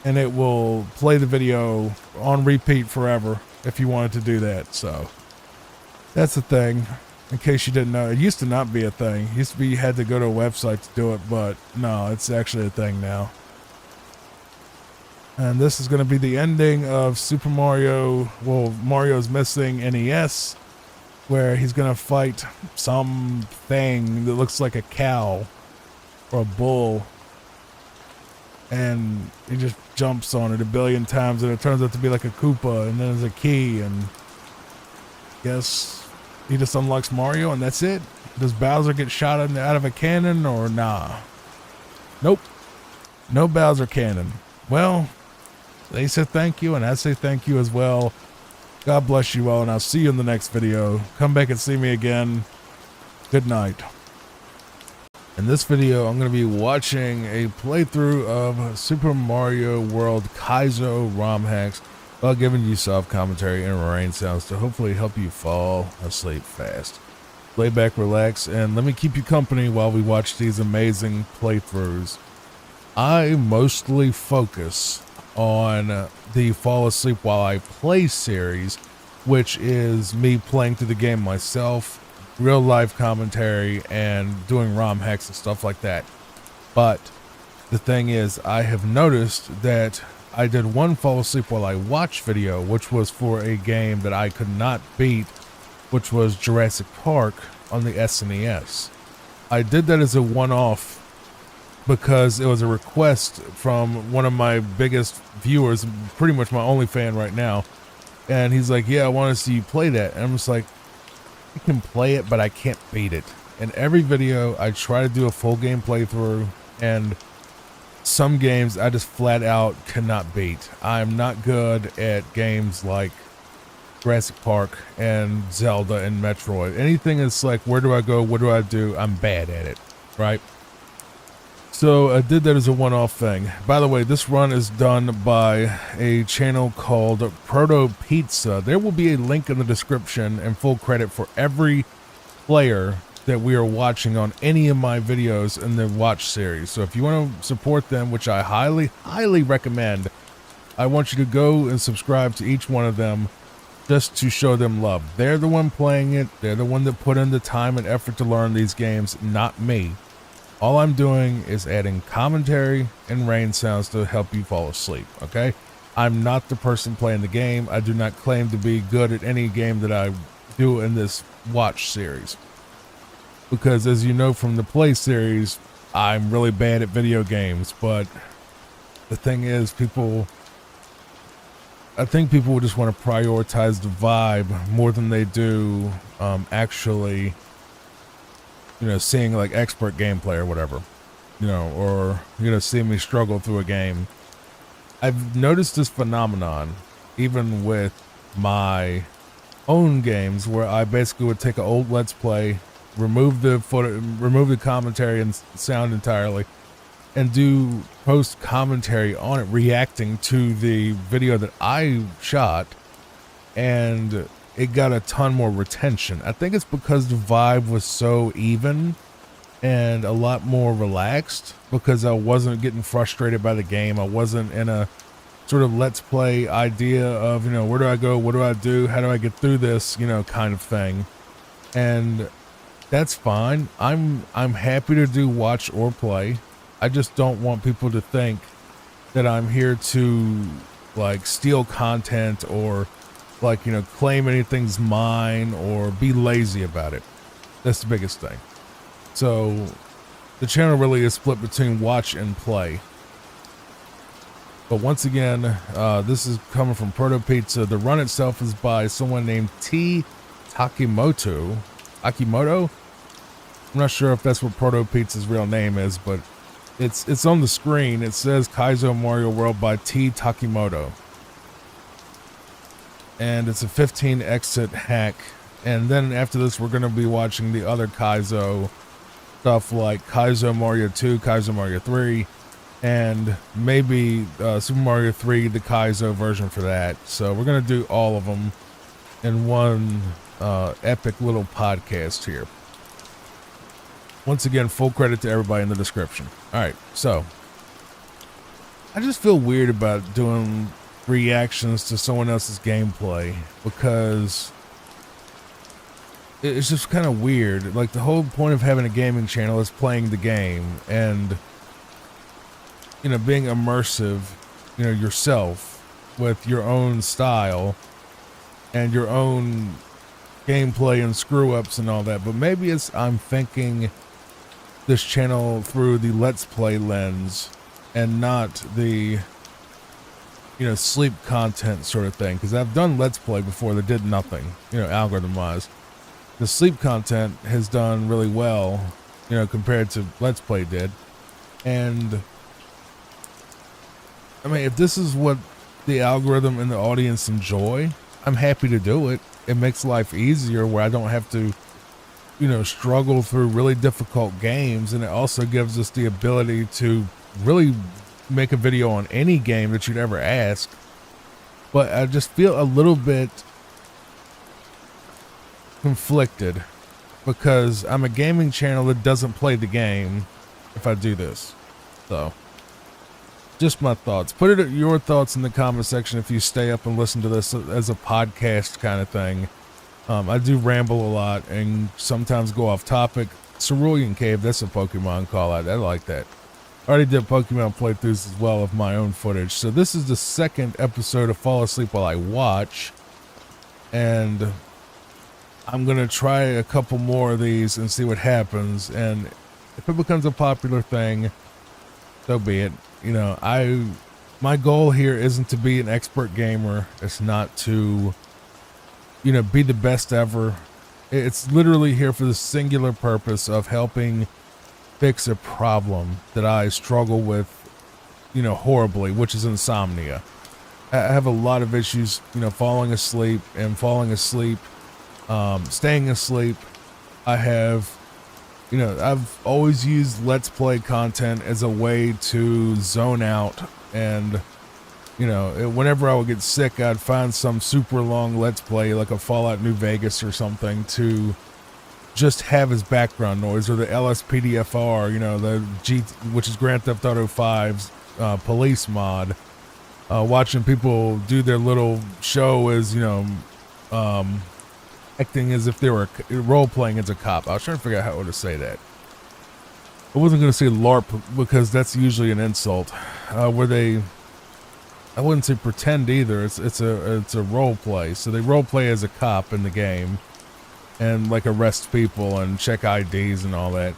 and it will play the video on repeat forever if you wanted to do that. So that's the thing, in case you didn't know. It used to not be a thing. It used to be you had to go to a website to do it, but no, it's actually a thing now. And this is going to be the ending of Super Mario, Mario's Missing NES, where he's going to fight something that looks like a cow or a bull. And he just jumps on it a billion times, and it turns out to be like a Koopa, and then there's a key, and I guess he just unlocks Mario, and that's it. Does Bowser get shot out of a cannon, or nah? Nope. No Bowser cannon. Well, they said thank you, and I say thank you as well. God bless you all, and I'll see you in the next video. Come back and see me again. Good night. In this video, I'm going to be watching a playthrough of Super Mario World Kaizo ROM hacks while giving you soft commentary and rain sounds to hopefully help you fall asleep fast. Lay back, relax, and let me keep you company while we watch these amazing playthroughs. I mostly focus on the fall asleep while I play series, which is me playing through the game myself, real life commentary, and doing ROM hacks and stuff like that. But the thing is, I have noticed that I did one fall asleep while I watch video, which was for a game that I could not beat, which was Jurassic Park on the SNES. I did that as a one-off because it was a request from one of my biggest viewers, pretty much my only fan right now. And he's like, yeah, I want to see you play that. And I'm just like, I can play it, but I can't beat it. In every video, I try to do a full game playthrough, and some games I just flat out cannot beat. I'm not good at games like Jurassic Park and Zelda and Metroid. Anything that's like, where do I go? What do I do? I'm bad at it, right? So I did that as a one-off thing. By the way, this run is done by a channel called Proto Pizza. There will be a link in the description and full credit for every player that we are watching on any of my videos in the watch series. So if you want to support them, which I highly, highly recommend, I want you to go and subscribe to each one of them just to show them love. They're the one playing it. They're the one that put in the time and effort to learn these games, not me. All I'm doing is adding commentary and rain sounds to help you fall asleep, okay? I'm not the person playing the game. I do not claim to be good at any game that I do in this watch series. Because as you know from the play series, I'm really bad at video games. But the thing is, I think people just want to prioritize the vibe more than they do actually, seeing like expert gameplay or whatever, or, seeing me struggle through a game. I've noticed this phenomenon even with my own games, where I basically would take an old Let's Play, remove the footage, remove the commentary and sound entirely, and do post commentary on it, reacting to the video that I shot, and it got a ton more retention. I think it's because the vibe was so even and a lot more relaxed, because I wasn't getting frustrated by the game. I wasn't in a sort of let's play idea of, where do I go? What do I do? How do I get through this, kind of thing. And that's fine. I'm happy to do watch or play. I just don't want people to think that I'm here to like steal content or like, claim anything's mine or be lazy about it. That's the biggest thing. So the channel really is split between watch and play. But once again, this is coming from Proto Pizza. The run itself is by someone named T. Akimoto. I'm not sure if that's what Proto Pizza's real name is, but It's on the screen. It says Kaizo Mario World by T Takimoto. And it's a 15 exit hack. And then after this, we're going to be watching the other Kaizo stuff like Kaizo Mario 2, Kaizo Mario 3, and maybe Super Mario 3, the Kaizo version for that. So we're going to do all of them in one epic little podcast here. Once again, full credit to everybody in the description. All right, so I just feel weird about doing reactions to someone else's gameplay because it's just kind of weird. Like, the whole point of having a gaming channel is playing the game and, you know, being immersive, you know, yourself with your own style and your own gameplay and screw ups and all that. But maybe I'm thinking this channel through the Let's Play lens and not the, you know, sleep content sort of thing. Because I've done Let's Play before that did nothing, you know, algorithm wise. The sleep content has done really well, you know, compared to Let's Play did. And I mean, if this is what the algorithm and the audience enjoy, I'm happy to do it. It makes life easier where I don't have to, you know, struggle through really difficult games. And it also gives us the ability to really make a video on any game that you'd ever ask. But I just feel a little bit conflicted because I'm a gaming channel that doesn't play the game if I do this. So just my thoughts. Put your thoughts in the comment section if you stay up and listen to this as a podcast kind of thing. I do ramble a lot and sometimes go off topic. Cerulean Cave, that's a Pokemon call out. I like that. I already did Pokemon playthroughs as well of my own footage. So this is the second episode of Fall Asleep While I Watch. And I'm going to try a couple more of these and see what happens. And if it becomes a popular thing, so be it. You know, my goal here isn't to be an expert gamer. It's not to, you know, be the best ever. It's literally here for the singular purpose of helping fix a problem that I struggle with, you know, horribly, which is insomnia. I have a lot of issues, you know, falling asleep, staying asleep. I have, you know, I've always used Let's Play content as a way to zone out. And, you know, whenever I would get sick, I'd find some super long Let's Play, like a Fallout New Vegas or something, to just have as background noise, or the LSPDFR, you know, which is Grand Theft Auto 5's police mod. Watching people do their little show as, you know, acting as if they were role playing as a cop. I was trying to figure out how to say that. I wasn't going to say LARP because that's usually an insult. Where they, I wouldn't say pretend either. It's a role play. So they role play as a cop in the game, and like arrest people and check IDs and all that.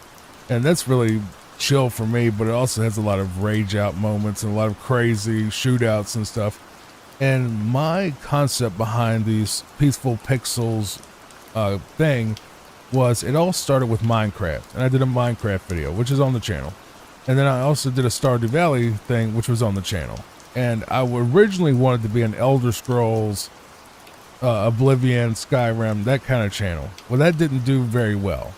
And that's really chill for me, but it also has a lot of rage out moments and a lot of crazy shootouts and stuff. And my concept behind these Peaceful Pixels thing was, it all started with Minecraft, and I did a Minecraft video, which is on the channel. And then I also did a Stardew Valley thing, which was on the channel. And I originally wanted to be an Elder Scrolls, Oblivion, Skyrim, that kind of channel. Well, that didn't do very well.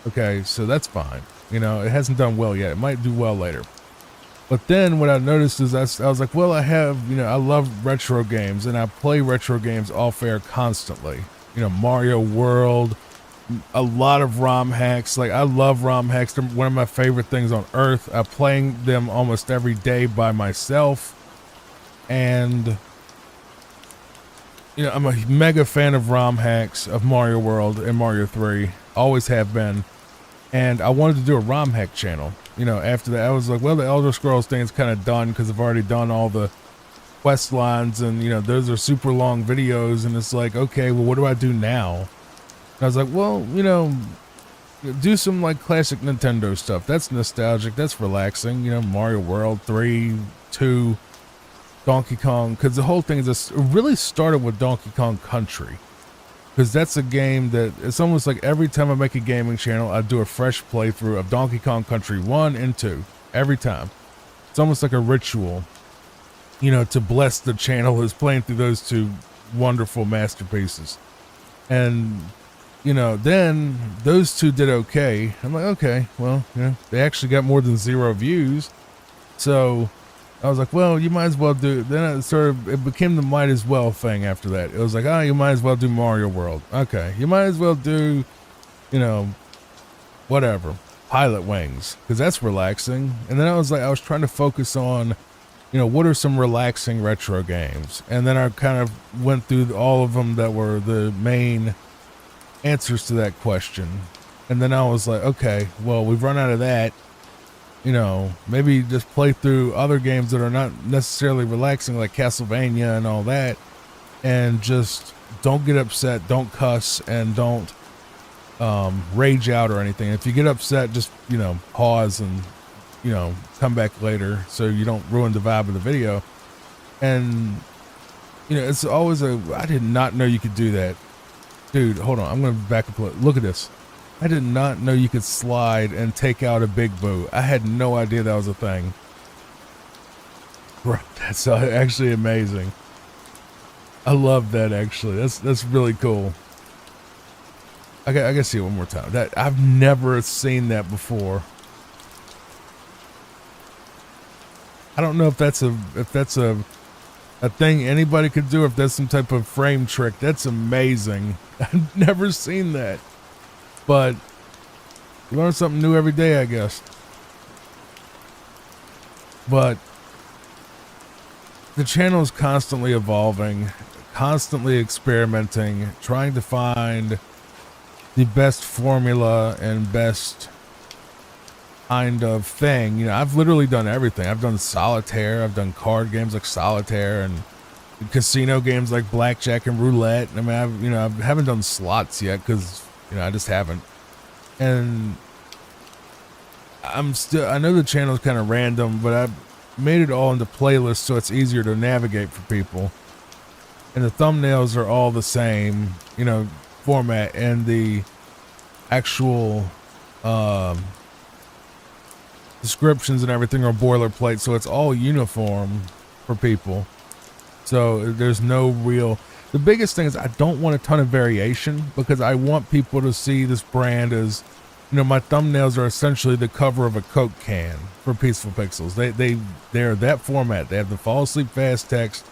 Okay, so that's fine. You know, it hasn't done well yet. It might do well later. But then what I noticed is I was like, well, I have, you know, I love retro games, and I play retro games off air constantly. You know, Mario World, a lot of ROM hacks. Like, I love ROM hacks. They're one of my favorite things on earth. I'm playing them almost every day by myself. And, you know, I'm a mega fan of ROM hacks of Mario World and Mario 3. Always have been. And I wanted to do a ROM hack channel. You know, after that, I was like, well, the Elder Scrolls thing is kind of done because I've already done all the quest lines, and, you know, those are super long videos. And it's like, okay, well, what do I do now? And I was like, well, you know, do some like classic Nintendo stuff. That's nostalgic. That's relaxing. You know, Mario World 3, 2, Donkey Kong. Because the whole thing is, it really started with Donkey Kong Country. Because that's a game that, it's almost like every time I make a gaming channel, I do a fresh playthrough of Donkey Kong Country 1 and 2. every time. It's almost like a ritual, you know, to bless the channel is playing through those two wonderful masterpieces. And, you know, then those two did okay. I'm like, okay, well, you know, they actually got more than 0 views. So I was like, well, you might as well do, then it became the might as well thing after that. It was like, oh, you might as well do Mario World. Okay. You might as well do, you know, whatever, Pilot Wings, because that's relaxing. And then I was trying to focus on, you know, what are some relaxing retro games? And then I kind of went through all of them that were the main answers to that question. And then I was like, okay, well, we've run out of that. You know, maybe just play through other games that are not necessarily relaxing, like Castlevania and all that, and just don't get upset, don't cuss, and don't rage out or anything. If you get upset, just, you know, pause and, you know, come back later so you don't ruin the vibe of the video. And, you know, it's always I did not know you could do that. Dude, hold on, I'm gonna back up. Look at this. I did not know you could slide and take out a Big Boo. I had no idea that was a thing. Bro, that's actually amazing. I love that, actually. That's really cool. I gotta see it one more time. That I've never seen that before. I don't know if that's a thing anybody could do, or if that's some type of frame trick. That's amazing. I've never seen that. But you learn something new every day, I guess. But the channel is constantly evolving, constantly experimenting, trying to find the best formula and best kind of thing. You know, I've literally done everything. I've done solitaire, I've done card games like solitaire, and casino games like blackjack and roulette. I mean, I haven't done slots yet because, you know, I just haven't. And I know the channel is kind of random, but I've made it all into playlists so it's easier to navigate for people. And the thumbnails are all the same, you know, format, and the actual descriptions and everything are boilerplate, so it's all uniform for people. So there's no real, the biggest thing is I don't want a ton of variation, because I want people to see this brand as, you know, my thumbnails are essentially the cover of a Coke can for Peaceful Pixels. They're that format. They have the fall asleep fast text,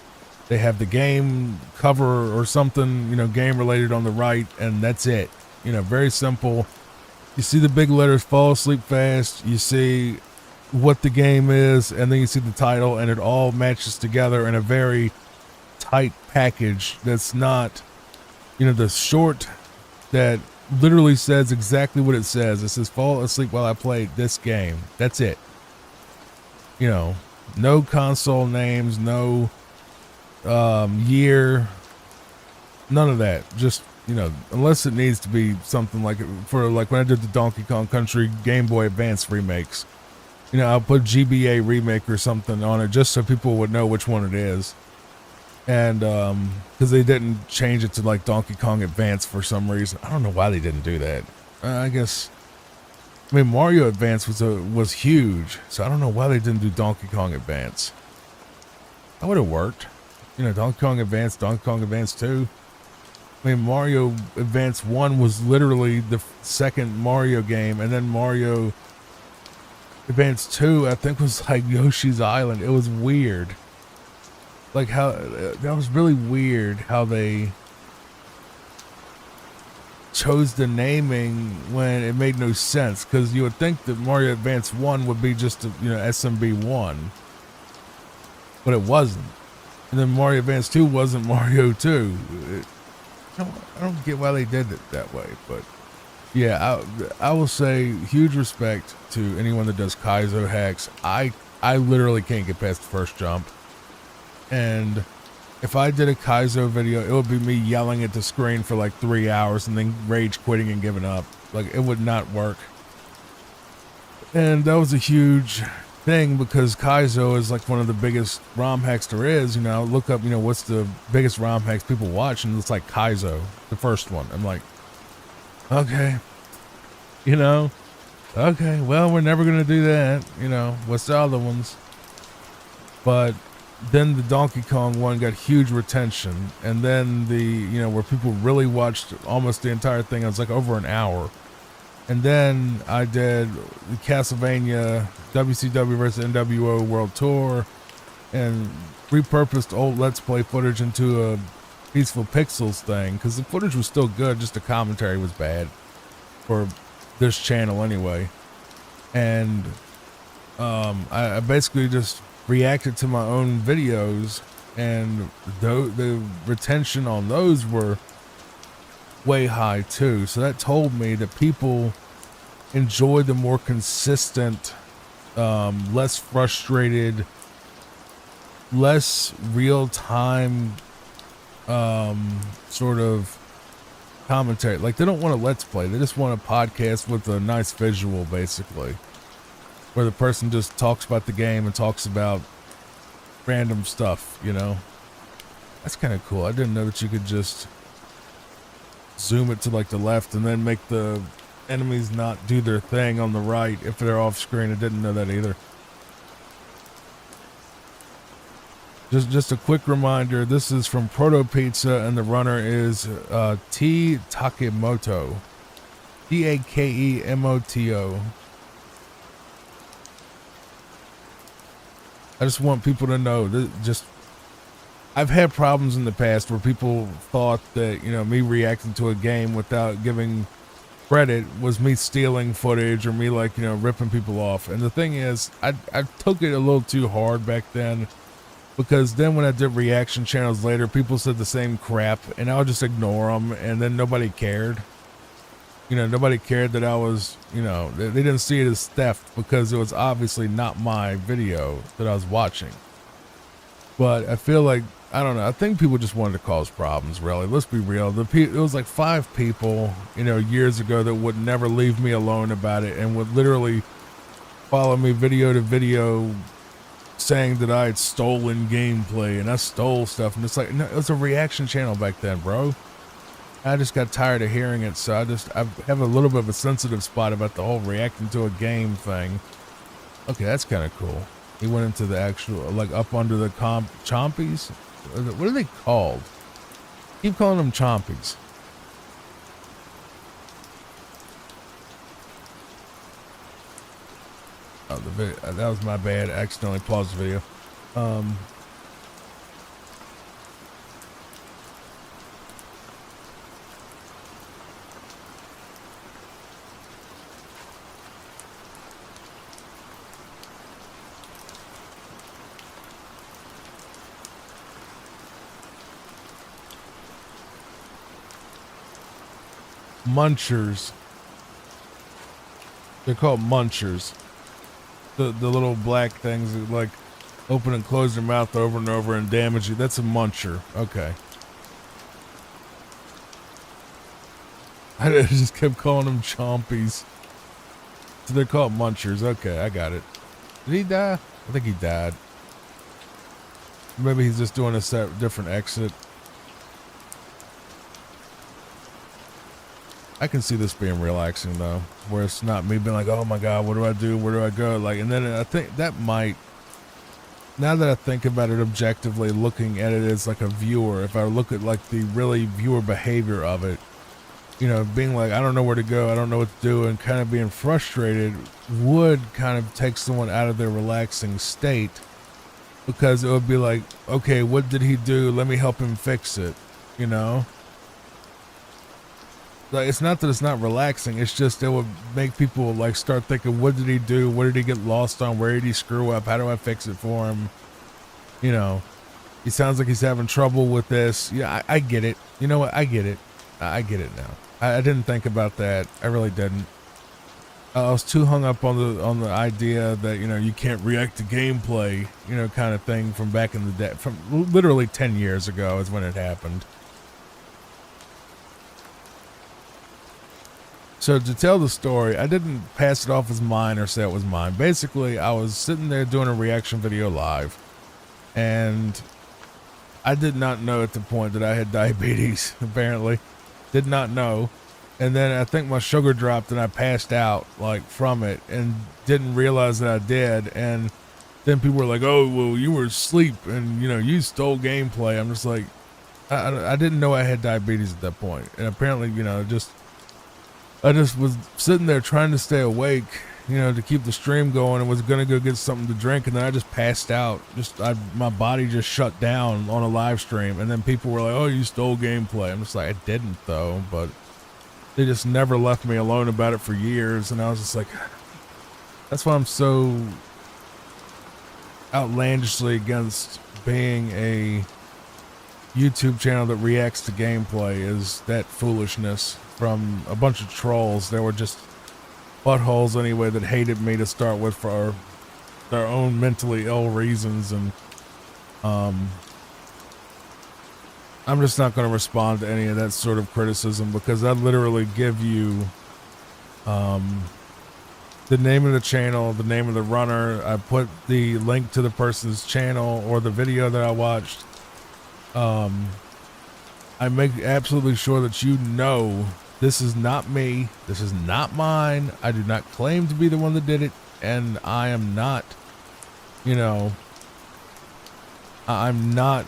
they have the game cover or something, you know, game related on the right, and that's it. You know, very simple. You see the big letters fall asleep fast, you see what the game is, and then you see the title, and it all matches together in a very tight package that's not, you know, the short that literally says exactly what it says. It says fall asleep while I play this game. That's it. You know, no console names, no year, none of that. Just, you know, unless it needs to be something like, for like when I did the Donkey Kong Country Game Boy Advance remakes, you know, I'll put GBA remake or something on it just so people would know which one it is. And because they didn't change it to like Donkey Kong Advance for some reason. I don't know why they didn't do that. I guess, I mean, Mario Advance was huge, so I don't know why they didn't do Donkey Kong Advance. That would have worked. You know, Donkey Kong Advance 2. I mean, Mario Advance 1 was literally the second Mario game, and then Mario Advance 2, I think, was like Yoshi's Island. It was weird. Like how, that was really weird how they chose the naming when it made no sense, because you would think that Mario Advance 1 would be just a, you know, SMB 1, but it wasn't. And then Mario Advance 2 wasn't Mario 2. I don't get why they did it that way, but yeah, I will say huge respect to anyone that does Kaizo hacks. I literally can't get past the first jump. And if I did a Kaizo video, it would be me yelling at the screen for like 3 hours and then rage quitting and giving up. Like, it would not work. And that was a huge thing, because Kaizo is like one of the biggest ROM hacks there is. You know, look up, you know, what's the biggest ROM hacks people watch, and it's like Kaizo, the first one. I'm like, okay, you know, Okay, well, we're never gonna do that. You know, what's the other ones? But then the Donkey Kong one got huge retention, and then the, you know, where people really watched almost the entire thing, it was like over an hour. And then I did the Castlevania WCW versus NWO World Tour, and repurposed old Let's Play footage into a Peaceful Pixels thing, because the footage was still good, just the commentary was bad for this channel anyway. And I basically just reacted to my own videos, and the retention on those were way high too. So that told me that people enjoy the more consistent, less frustrated, less real-time sort of commentary. Like, they don't want a Let's Play, they just want a podcast with a nice visual, basically, where the person just talks about the game and talks about random stuff, you know. That's kind of cool. I didn't know that you could just zoom it to like the left and then make the enemies not do their thing on the right if they're off screen. I didn't know that either. Just a quick reminder, this is from Proto Pizza, and the runner is T Takemoto. Takemoto. I just want people to know that I've had problems in the past where people thought that, you know, me reacting to a game without giving credit was me stealing footage or me, like, you know, ripping people off. And the thing is, I took it a little too hard back then, because then when I did reaction channels later, people said the same crap and I would just ignore them, and then nobody cared. You know, nobody cared that I was, you know, they didn't see it as theft because it was obviously not my video that I was watching. But I feel like, I don't know, I think people just wanted to cause problems, really. Let's be real. It was like 5 people, you know, years ago that would never leave me alone about it and would literally follow me video to video saying that I had stolen gameplay and I stole stuff. And it's like, no, it was a reaction channel back then, bro. I just got tired of hearing it, so I have a little bit of a sensitive spot about the whole reacting to a game thing. Okay, that's kind of cool. He went into the actual, like, up under the chompies? What are they called? Keep calling them chompies. Oh, that was my bad. I accidentally paused the video. Munchers. They're called munchers. The little black things that, like, open and close their mouth over and over and damage you. That's a muncher. Okay. I just kept calling them chompies. So they're called munchers. Okay, I got it. Did he die? I think he died. Maybe he's just doing a different exit. I can see this being relaxing though, where it's not me being like, oh my God, what do I do? Where do I go? Like, and then I think that might, now that I think about it objectively, looking at it as like a viewer, if I look at like the really viewer behavior of it, you know, being like, I don't know where to go, I don't know what to do, and kind of being frustrated would kind of take someone out of their relaxing state, because it would be like, okay, what did he do? Let me help him fix it, you know? Like, it's not that it's not relaxing, it's just it would make people like start thinking, what did he do? What did he get lost on? Where did he screw up? How do I fix it for him? You know, he sounds like he's having trouble with this. Yeah, I get it. You know what? I get it. I get it now. I didn't think about that. I really didn't. I was too hung up on the idea that, you know, you can't react to gameplay, you know, kind of thing from back in the day, from literally 10 years ago is when it happened. So to tell the story, I didn't pass it off as mine or say it was mine. Basically, I was sitting there doing a reaction video live, and I did not know at the point that I had diabetes, apparently. Did not know. And then I think my sugar dropped and I passed out like from it and didn't realize that I did. And then people were like, oh, well, you were asleep and, you know, you stole gameplay. I'm just like, I didn't know I had diabetes at that point. And apparently, you know, I just was sitting there trying to stay awake, you know, to keep the stream going, and was going to go get something to drink. And then I just passed out. My body just shut down on a live stream. And then people were like, oh, you stole gameplay. I'm just like, I didn't though, but they just never left me alone about it for years. And I was just like, that's why I'm so outlandishly against being a YouTube channel that reacts to gameplay, is that foolishness from a bunch of trolls. They were just buttholes anyway that hated me to start with for their own mentally ill reasons. And I'm just not going to respond to any of that sort of criticism, because I literally give you the name of the channel, the name of the runner. I put the link to the person's channel or the video that I watched. I make absolutely sure that you know this is not me. This is not mine. I do not claim to be the one that did it. And I am not, you know, I'm not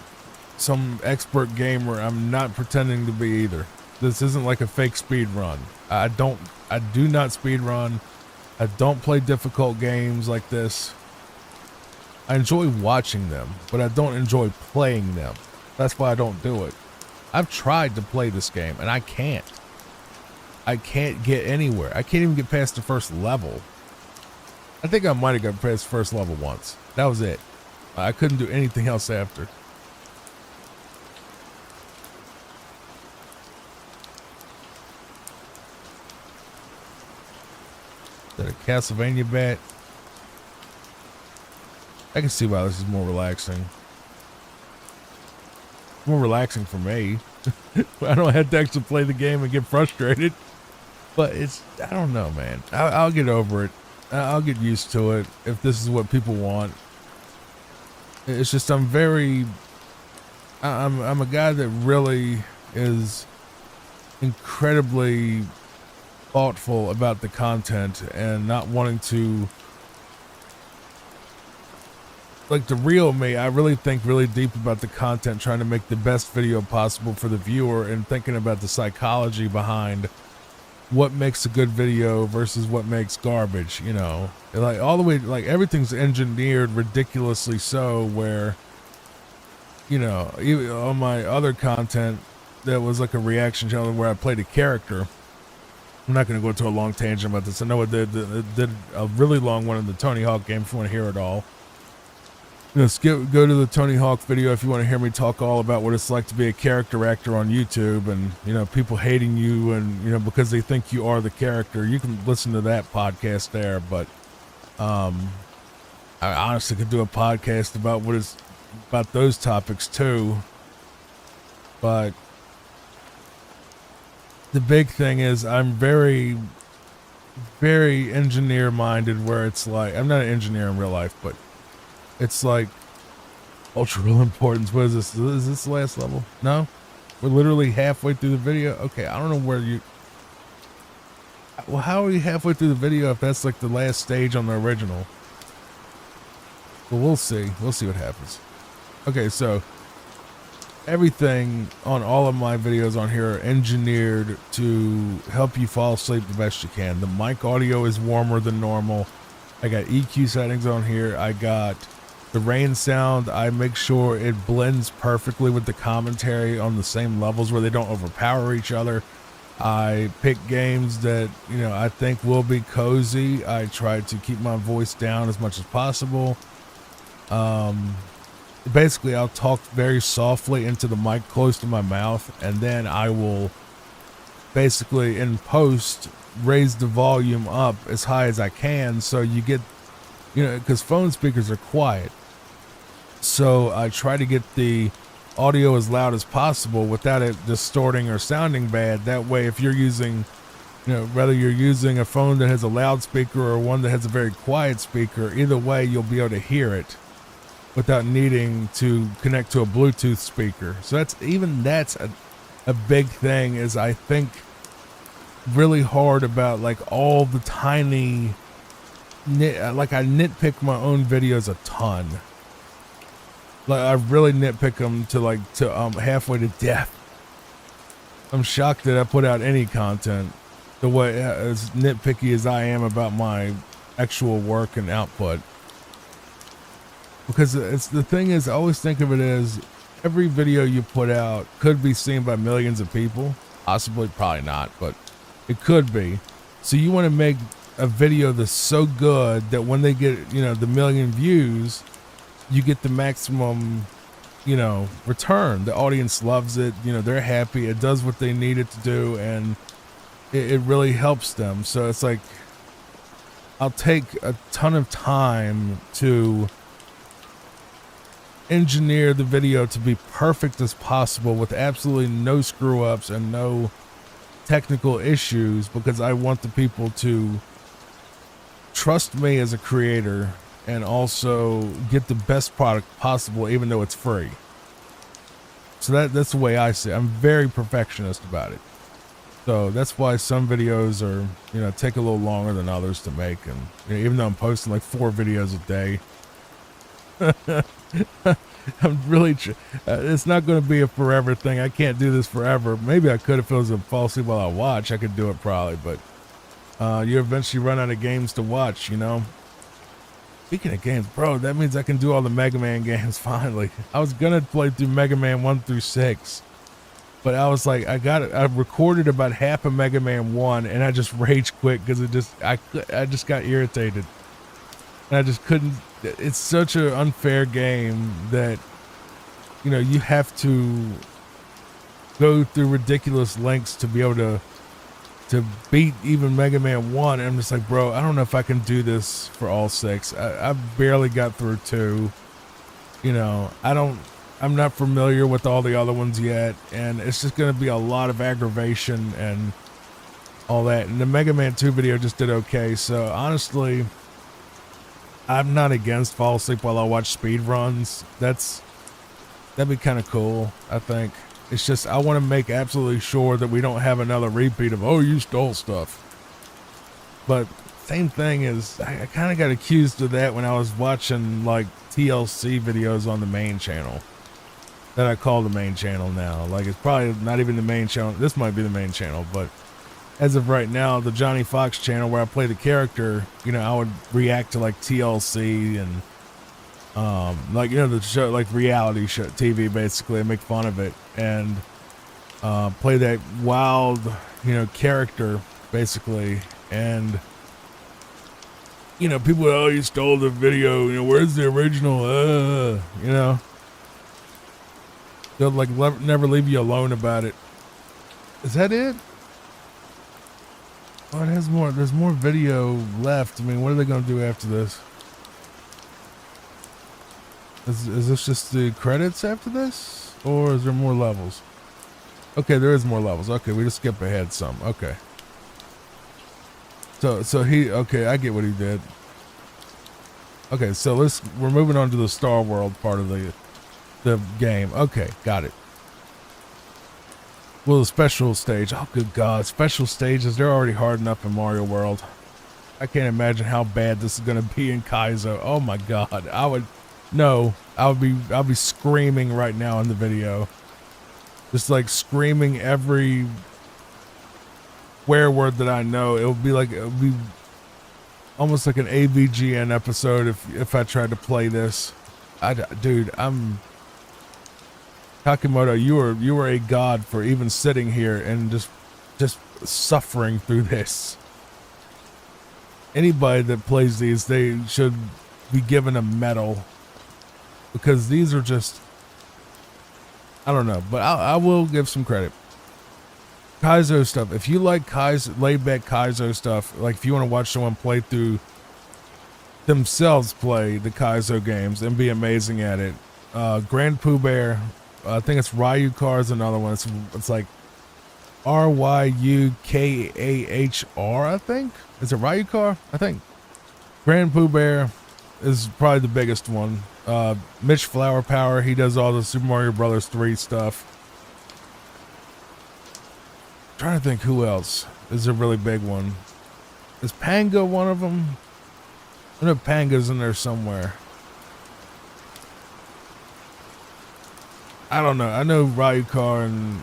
some expert gamer. I'm not pretending to be either. This isn't like a fake speed run. I do not speed run. I don't play difficult games like this. I enjoy watching them, but I don't enjoy playing them. That's why I don't do it. I've tried to play this game and I can't. I can't get anywhere. I can't even get past the first level. I think I might have got past the first level once. That was it. I couldn't do anything else after. Is that a Castlevania bat? I can see why this is more relaxing. More relaxing for me. I don't have to actually play the game and get frustrated. But it's, I don't know, man. I'll get over it. I'll get used to it if this is what people want. It's just I'm a guy that really is incredibly thoughtful about the content and not wanting to, like, the real me. I really think really deep about the content, trying to make the best video possible for the viewer, and thinking about the psychology behind what makes a good video versus what makes garbage, you know, like all the way, like everything's engineered ridiculously so, where, you know, even on my other content that was like a reaction channel where I played a character. I'm not going to go into a long tangent about this. I know it did a really long one in the Tony Hawk game if you want to hear it all. You know, go to the Tony Hawk video if you want to hear me talk all about what it's like to be a character actor on YouTube, and, you know, people hating you, and, you know, because they think you are the character. You can listen to that podcast there. But I honestly could do a podcast about about those topics too. But the big thing is I'm very, very engineer minded, where it's like, I'm not an engineer in real life, but it's like ultra importance. What is this? Is this the last level? No, we're literally halfway through the video. Okay, I don't know where you. Well, how are you halfway through the video if that's like the last stage on the original? Well, we'll see. We'll see what happens. Okay, so everything on all of my videos on here are engineered to help you fall asleep the best you can. The mic audio is warmer than normal. I got EQ settings on here. I got the rain sound. I make sure it blends perfectly with the commentary on the same levels where they don't overpower each other. I pick games that, you know, I think will be cozy. I try to keep my voice down as much as possible. Basically, I'll talk very softly into the mic close to my mouth, and then I will basically in post raise the volume up as high as I can, so you get, you know, because phone speakers are quiet, so I try to get the audio as loud as possible without it distorting or sounding bad. That way, if you're using, you know, whether you're using a phone that has a loudspeaker or one that has a very quiet speaker, either way you'll be able to hear it without needing to connect to a Bluetooth speaker. So that's a big thing, is I think really hard about like all the tiny like I nitpick my own videos a ton. Like I really nitpick them to halfway to death. I'm shocked that I put out any content the way as nitpicky as I am about my actual work and output. Because it's the thing is, I always think of it as every video you put out could be seen by millions of people. Possibly, probably not, but it could be. So you want to make a video that's so good that when they get, you know, the million views, you get the maximum, you know, return. The audience loves it. You know, they're happy. It does what they need it to do, and it really helps them. So it's like, I'll take a ton of time to engineer the video to be perfect as possible with absolutely no screw ups and no technical issues, because I want the people to trust me as a creator and also get the best product possible, even though it's free. So that's the way I see it. I'm very perfectionist about it. So that's why some videos are, you know, take a little longer than others to make. And you know, even though I'm posting like 4 videos a day, I'm really, it's not going to be a forever thing. I can't do this forever. Maybe I could if it was a fall asleep while I watch. I could do it probably, but you eventually run out of games to watch, you know. Speaking of games, bro, that means I can do all the Mega Man games finally. I was gonna play through Mega Man 1 through 6, but I was like, I recorded about half of Mega Man 1 and I just rage quit because I just got irritated. And I just couldn't. It's such an unfair game that, you know, you have to go through ridiculous lengths to be able to beat even Mega Man 1. And I'm just like, bro, I don't know if I can do this for all 6. I barely got through 2. You know, I'm not familiar with all the other ones yet, and it's just going to be a lot of aggravation and all that. And the Mega Man 2 video just did okay. So honestly, I'm not against fall asleep while I watch speedruns. That'd be kind of cool, I think. It's just, I want to make absolutely sure that we don't have another repeat of, oh, you stole stuff. But same thing is, I kind of got accused of that when I was watching like TLC videos on the main channel. That I call the main channel now. Like, it's probably not even the main channel. This might be the main channel, but as of right now, the Johnny Fox channel where I play the character, you know, I would react to like TLC and like, you know, the show, like reality show TV, basically, and make fun of it and play that wild, you know, character basically. And you know, people, oh, you stole the video, you know, where's the original? You know, they'll like never leave you alone about it. Is that it? Oh, it has more. There's more video left. I mean, what are they going to do after this? Is this just the credits after this? Or is there more levels? Okay, there is more levels. Okay, we just skip ahead some. Okay. So he, okay, I get what he did. Okay, so we're moving on to the Star World part of the game. Okay, got it. Well, the special stage. Oh, good God. Special stages, they're already hard enough in Mario World. I can't imagine how bad this is going to be in Kaizo. Oh my God. I'll be screaming right now in the video. Just like screaming every swear word that I know. It'll be almost like an AVGN episode if I tried to play this. Dude, Takimoto, you are a god for even sitting here and just suffering through this. Anybody that plays these, they should be given a medal, because these are just, I don't know, but I will give some credit. Kaizo stuff. If you like laid back Kaizo stuff, like if you want to watch someone play through themselves play the Kaizo games and be amazing at it, Grand Pooh Bear, I think it's Ryu Car is another one. It's like Ryukahr, I think. Is it Ryu Car? I think. Grand Pooh Bear is probably the biggest one. Mitch Flower Power, he does all the Super Mario Brothers 3 stuff. trying to think who else is a really big one. Is Panga one of them? I know Panga's in there somewhere. I don't know. I know Ryukar and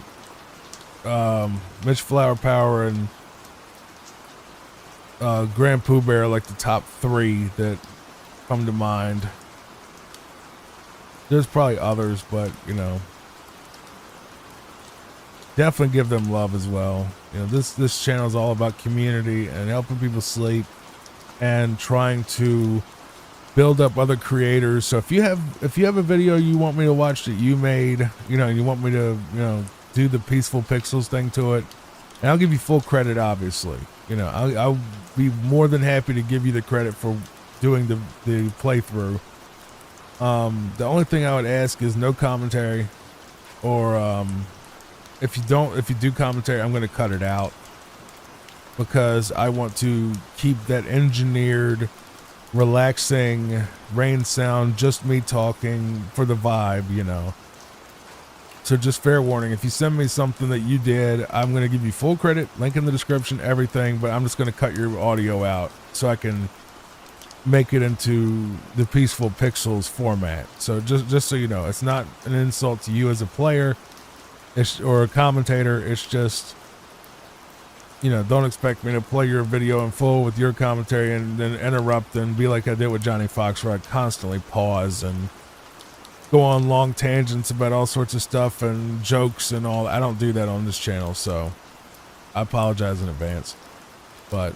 Mitch Flower Power and Grand Pooh Bear are like the top 3 that come to mind. There's probably others, but you know, definitely give them love as well. You know, this channel is all about community and helping people sleep and trying to build up other creators. So if you have a video you want me to watch that you made, you know, and you want me to, you know, do the Peaceful Pixels thing to it, and I'll give you full credit, obviously. You know, I'll be more than happy to give you the credit for doing the playthrough. The only thing I would ask is no commentary, or if you do commentary, I'm going to cut it out because I want to keep that engineered, relaxing rain sound, just me talking for the vibe, you know. So just fair warning, if you send me something that you did, I'm going to give you full credit, link in the description, everything, but I'm just going to cut your audio out so I can make it into the Peaceful Pixels format. So just so you know, it's not an insult to you as a player or a commentator. It's just, you know, don't expect me to play your video in full with your commentary and then interrupt and be like I did with Johnny Fox, where I constantly pause and go on long tangents about all sorts of stuff and jokes and all. I don't do that on this channel, so I apologize in advance. But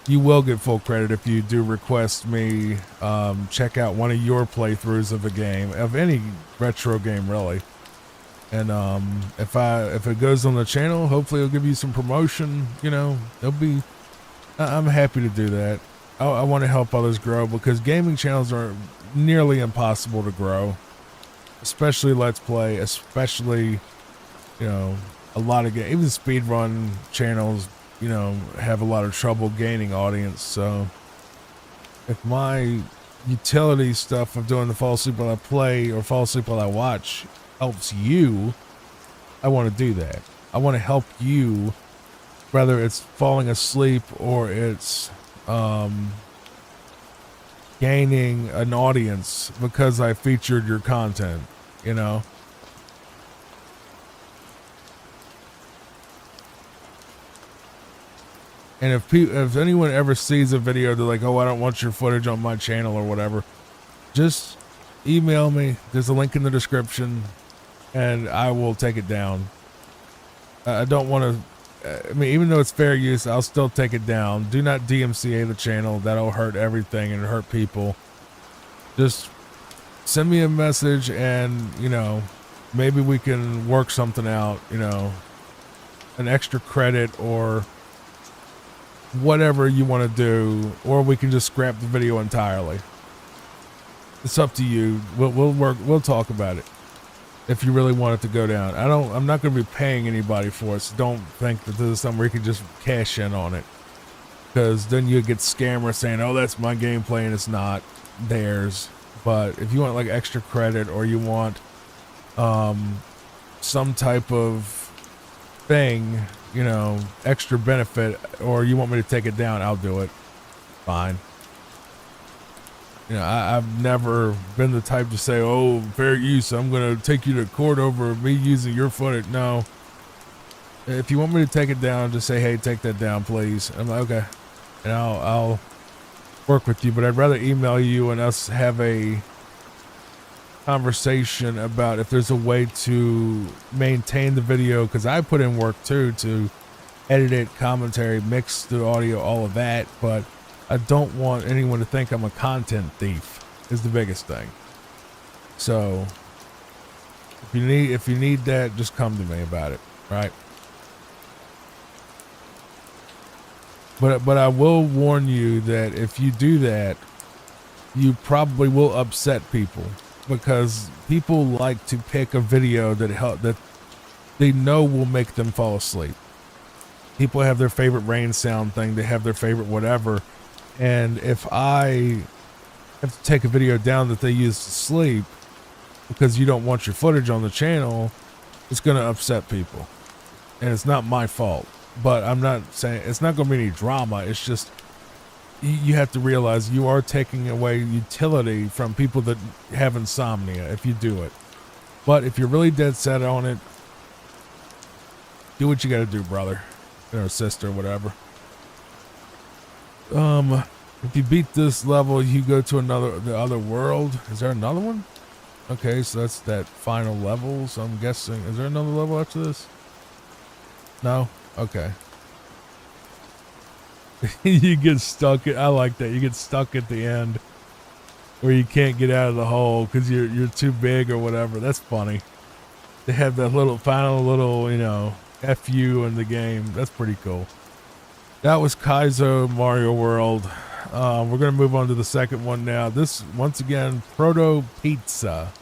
you will get full credit if you do request me check out one of your playthroughs of a game, of any retro game really. And if it goes on the channel, hopefully it'll give you some promotion. You know, I'm happy to do that. I want to help others grow, because gaming channels are nearly impossible to grow, especially Let's Play, especially, you know, a lot of even speedrun channels, you know, have a lot of trouble gaining audience. So if my utility stuff of doing the fall asleep while I play or fall asleep while I watch helps you, I want to do that. I want to help you, whether it's falling asleep or it's gaining an audience because I featured your content, you know. And if anyone ever sees a video, they're like, oh, I don't want your footage on my channel or whatever, just email me. There's a link in the description and I will take it down. I don't want to, I mean, even though it's fair use, I'll still take it down. Do not DMCA the channel. That'll hurt everything and hurt people. Just send me a message and, you know, maybe we can work something out, you know, an extra credit or whatever you want to do, or we can just scrap the video entirely. It's up to you. We'll talk about it if you really want it to go down. I'm not going to be paying anybody for it, so don't think that this is something where you can just cash in on it, because then you get scammers saying, oh, that's my gameplay, and it's not theirs. But if you want like extra credit, or you want some type of thing, you know, extra benefit, or you want me to take it down, I'll do it. Fine. You know, I've never been the type to say, oh, fair use, I'm going to take you to court over me using your footage. No. If you want me to take it down, just say, hey, take that down, please. I'm like, okay. And I'll work with you, but I'd rather email you and us have a conversation about if there's a way to maintain the video, because I put in work too to edit it, commentary, mix the audio, all of that, but I don't want anyone to think I'm a content thief is the biggest thing. So if you need that, just come to me about it, right? But I will warn you that if you do that, you probably will upset people, because people like to pick a video that they know will make them fall asleep. People have their favorite rain sound thing, they have their favorite whatever, and if I have to take a video down that they use to sleep because you don't want your footage on the channel, it's going to upset people. and it's not my fault. But I'm not saying it's not going to be any drama. It's just you have to realize you are taking away utility from people that have insomnia if you do it. But if you're really dead set on it, do what you got to do, brother, or sister, whatever. If you beat this level, you go to the other world. Is there another one? Okay, so that's that final level. So I'm guessing, is there another level after this? No? Okay. You get stuck. I like that. You get stuck at the end where you can't get out of the hole because you're too big or whatever. That's funny. They have that little final little, you know, FU in the game. That's pretty cool. That was Kaizo Mario World. We're going to move on to the second one now. This, once again, Proto Pizza.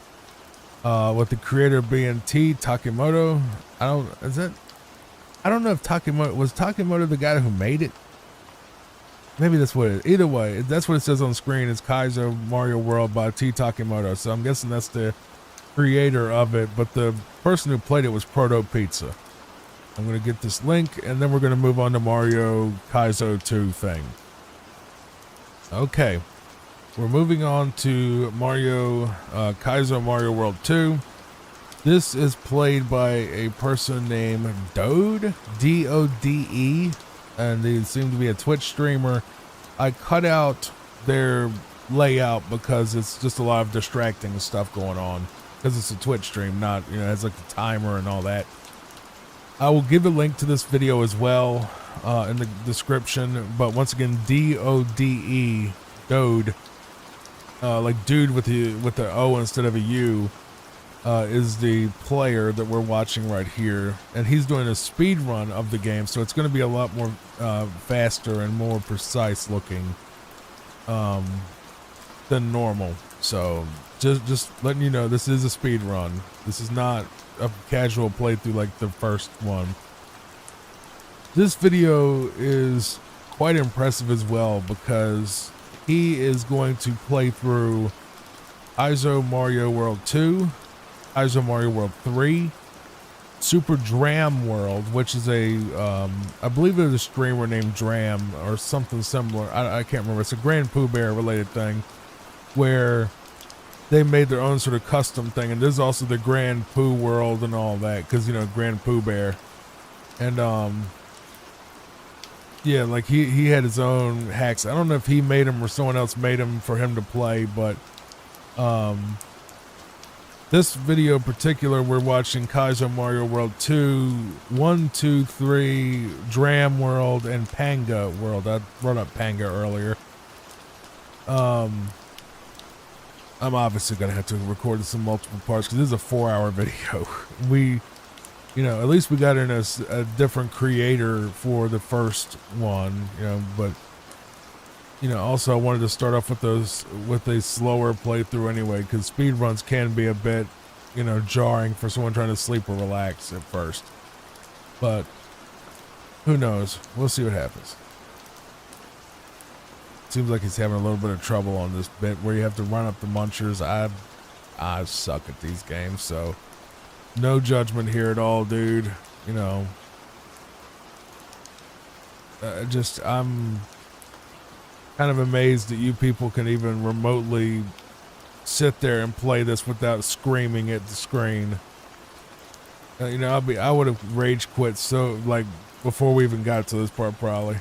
With the creator being T. Takimoto. I don't know if was Takimoto the guy who made it? Maybe that's what it is. Either way, that's what it says on screen. It's Kaizo Mario World by T. Takimoto. So I'm guessing that's the creator of it. But the person who played it was Proto Pizza. I'm going to get this link, and then we're going to move on to Mario Kaizo 2 thing. Okay. We're moving on to Mario Kaizo Mario World 2. This is played by a person named Dode, D-O-D-E, and they seem to be a Twitch streamer. I cut out their layout because it's just a lot of distracting stuff going on, because it's a Twitch stream, not, you know, it has like the timer and all that. I will give a link to this video as well in the description, but once again, D-O-D-E, Dode, like dude with the O instead of a U, is the player that we're watching right here, and he's doing a speed run of the game, so it's going to be a lot more faster and more precise looking than normal. So just letting you know, this is a speed run. This is not a casual playthrough like the first one. This video is quite impressive as well, because he is going to play through Kaizo Mario World 2, Kaizo Mario World 3, Super Dram World, which is a, I believe there's a streamer named Dram or something similar. I can't remember. It's a Grand Pooh Bear related thing where they made their own sort of custom thing. And there's also the Grand Pooh World and all that, because, you know, Grand Pooh Bear. And, yeah, like he had his own hacks. I don't know if he made them or someone else made them for him to play, but this video in particular, we're watching Kaizo Mario World 2, 1, 2, 3, Dram World, and Panga World. I brought up Panga earlier. I'm obviously going to have to record this in multiple parts because this is a 4-hour video. You know, at least we got in a different creator for the first one, you know, but, you know, also I wanted to start off with a slower playthrough anyway, because speedruns can be a bit, you know, jarring for someone trying to sleep or relax at first. But who knows? We'll see what happens. Seems like he's having a little bit of trouble on this bit where you have to run up the munchers. I suck at these games, so no judgment here at all, dude. You know, I'm kind of amazed that you people can even remotely sit there and play this without screaming at the screen. You know, I would have rage quit so, like, before we even got to this part, probably.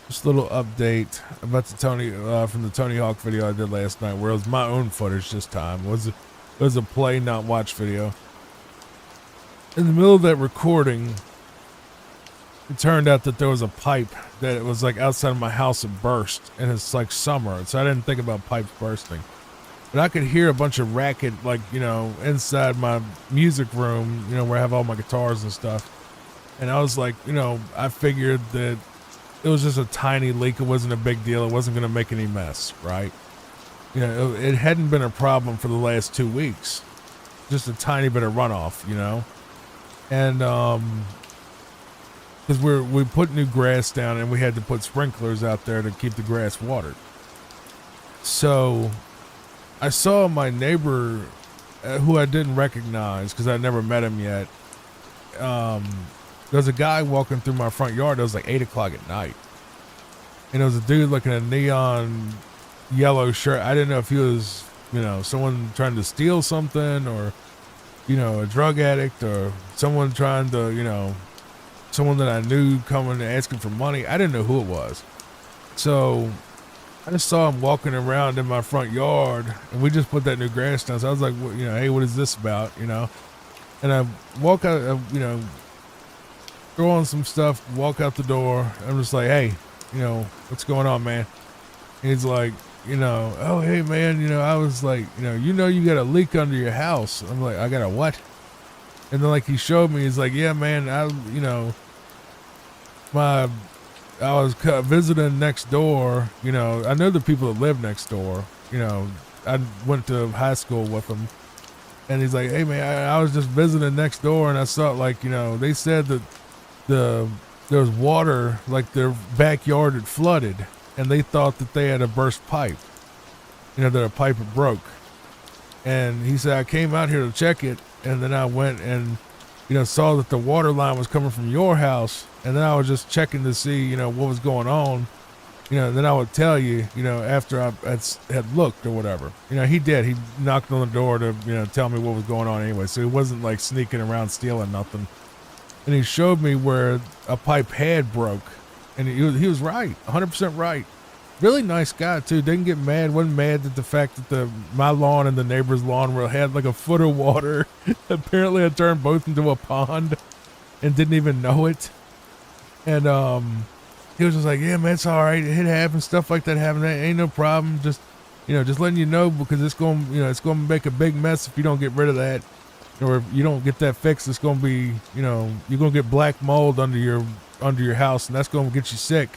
Just a little update about the Tony from the Tony Hawk video I did last night, where it was my own footage this time. It was a play not watch video. In the middle of that recording, it turned out that there was a pipe that it was like outside of my house. It burst, and it's like summer, so I didn't think about pipes bursting. But I could hear a bunch of racket, like, you know, inside my music room, you know, where I have all my guitars and stuff. And I was like, you know, I figured that it was just a tiny leak. It wasn't a big deal. It wasn't going to make any mess, right? You know, it hadn't been a problem for the last 2 weeks. Just a tiny bit of runoff, you know? And, because we put new grass down and we had to put sprinklers out there to keep the grass watered. So I saw my neighbor, who I didn't recognize because I never met him yet. There's a guy walking through my front yard. It was like 8 o'clock at night. And it was a dude looking at a neon yellow shirt. I didn't know if he was, you know, someone trying to steal something or, you know, a drug addict or someone trying to, you know, someone that I knew coming and asking for money. I didn't know who it was. So I just saw him walking around in my front yard and we just put that new grass down. So I was like, well, you know, hey, what is this about? You know? And I walk out, you know, throw on some stuff, walk out the door. I'm just like, hey, you know, what's going on, man? And he's like, you know, oh, hey, man, you know, I was like, you got a leak under your house. I'm like, I got a what? And then, like, he showed me, he's like, yeah, man, I was visiting next door. You know, I know the people that live next door. You know, I went to high school with them. And he's like, hey, man, I was just visiting next door and I saw, like, you know, they said that there was water, like their backyard had flooded, and they thought that they had a burst pipe, you know, that a pipe had broke. And he said, I came out here to check it, and then I went and, you know, saw that the water line was coming from your house, and then I was just checking to see, you know, what was going on, you know, and then I would tell you, you know, after I had looked or whatever. You know, he did. He knocked on the door to, you know, tell me what was going on anyway, so he wasn't, like, sneaking around stealing nothing. And he showed me where a pipe had broke, and he was right, 100% right. Really nice guy too. Didn't get mad. Wasn't mad at the fact that my lawn and the neighbor's lawn had like a foot of water. Apparently, I turned both into a pond, and didn't even know it. And he was just like, "Yeah, man, it's all right. It happens. Stuff like that happens. Ain't no problem. Just, you know, just letting you know because it's going to make a big mess if you don't get rid of that." Or if you don't get that fixed, it's going to be, you know, you're going to get black mold under your house, and that's going to get you sick.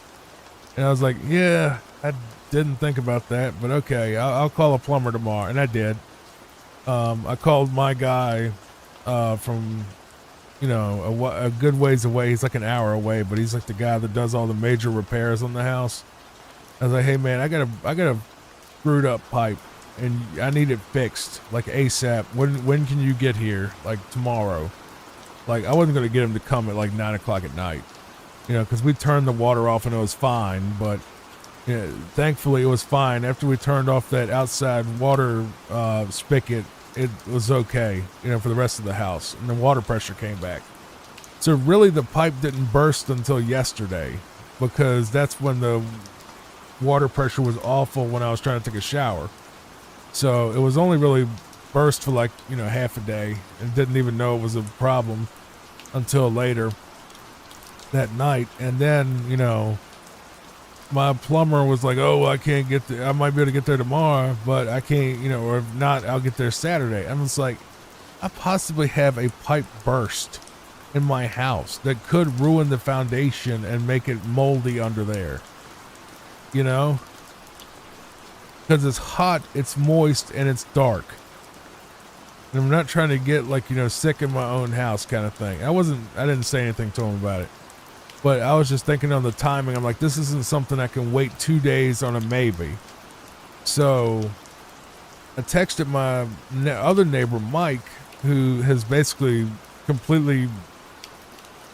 And I was like, yeah, I didn't think about that, but okay, I'll call a plumber tomorrow. And I did. I called my guy from, you know, a good ways away. He's like an hour away, but he's like the guy that does all the major repairs on the house. I was like, hey, man, I got a screwed up pipe. And I need it fixed, like ASAP. When can you get here? Like tomorrow. Like I wasn't going to get him to come at like 9 o'clock at night, you know, because we turned the water off and it was fine. But you know, thankfully it was fine. After we turned off that outside water spigot, it was okay, you know, for the rest of the house. And the water pressure came back. So really the pipe didn't burst until yesterday because that's when the water pressure was awful when I was trying to take a shower. So it was only really burst for like, you know, half a day and didn't even know it was a problem until later that night. And then, you know, my plumber was like, oh, I can't get there. I might be able to get there tomorrow, but I can't, you know, or if not, I'll get there Saturday. I'm just like, I possibly have a pipe burst in my house that could ruin the foundation and make it moldy under there, you know? Because it's hot, it's moist, and it's dark. And I'm not trying to get, like, you know, sick in my own house kind of thing. I didn't say anything to him about it. But I was just thinking on the timing. I'm like, this isn't something I can wait 2 days on a maybe. So I texted my other neighbor, Mike, who has basically completely,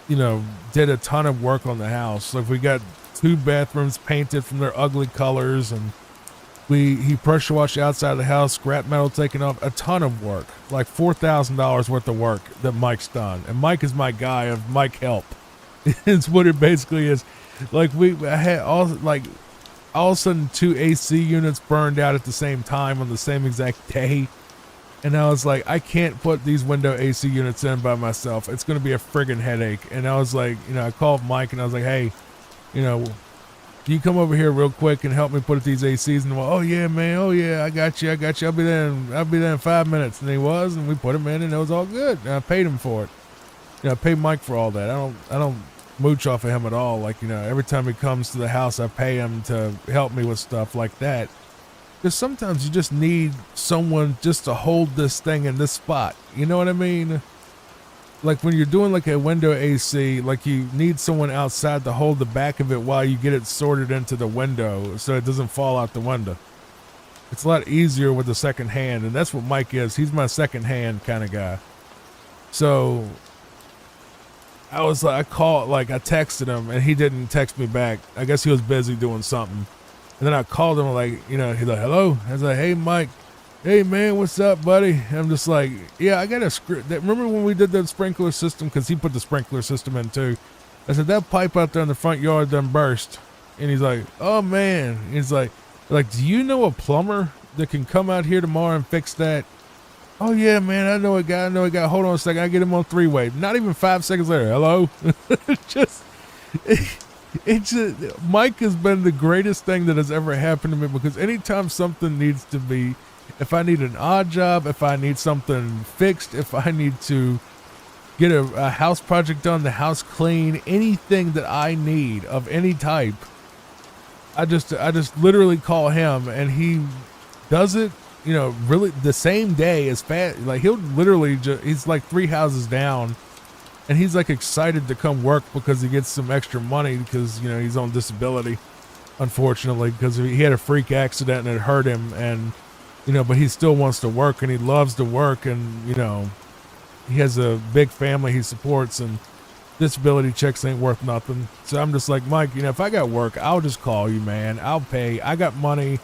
you know, did a ton of work on the house. Like we got 2 bathrooms painted from their ugly colors, and he pressure washed outside of the house, scrap metal taken off, a ton of work, like $4,000 worth of work that Mike's done. And Mike is my guy of Mike help. It's what it basically is. Like I had all of a sudden 2 AC units burned out at the same time on the same exact day. And I was like, I can't put these window AC units in by myself. It's going to be a friggin' headache. And I was like, you know, I called Mike and I was like, hey, you know, you come over here real quick and help me put these ACs in the wall. Oh yeah, man. Oh yeah, I got you. I'll be there in 5 minutes. And he was, and we put him in and it was all good. And I paid him for it. You know, I paid Mike for all that. I don't mooch off of him at all. Like, you know, every time he comes to the house, I pay him to help me with stuff like that. Because sometimes you just need someone just to hold this thing in this spot. You know what I mean? Like when you're doing like a window AC, like you need someone outside to hold the back of it while you get it sorted into the window so it doesn't fall out the window. It's a lot easier with the second hand, and that's what Mike is. He's my second hand kind of guy. So I was like, I texted him, and he didn't text me back. I guess he was busy doing something. And then I called him, like, you know, he's like, hello? I was like, hey, Mike. Hey, man, what's up, buddy? And I'm just like, yeah, I got a script. Remember when we did that sprinkler system? Because he put the sprinkler system in, too. I said, that pipe out there in the front yard done burst. And he's like, oh, man. He's like, do you know a plumber that can come out here tomorrow and fix that? Oh, yeah, man, I know a guy. Hold on a second. I get him on three-way. Not even 5 seconds later. Hello? Mike has been the greatest thing that has ever happened to me, because anytime something needs to be, if I need an odd job, if I need something fixed, if I need to get a house project done, the house clean, anything that I need of any type, I just literally call him, and he does it, you know, really the same day as fast. Like he'll literally he's like 3 houses down, and he's like excited to come work because he gets some extra money because, you know, he's on disability, unfortunately, because he had a freak accident and it hurt him, and, you know, but he still wants to work and he loves to work, and, you know, he has a big family he supports, and disability checks ain't worth nothing. So I'm just like, Mike, you know, if I got work, I'll just call you, man. I'll pay. I got money.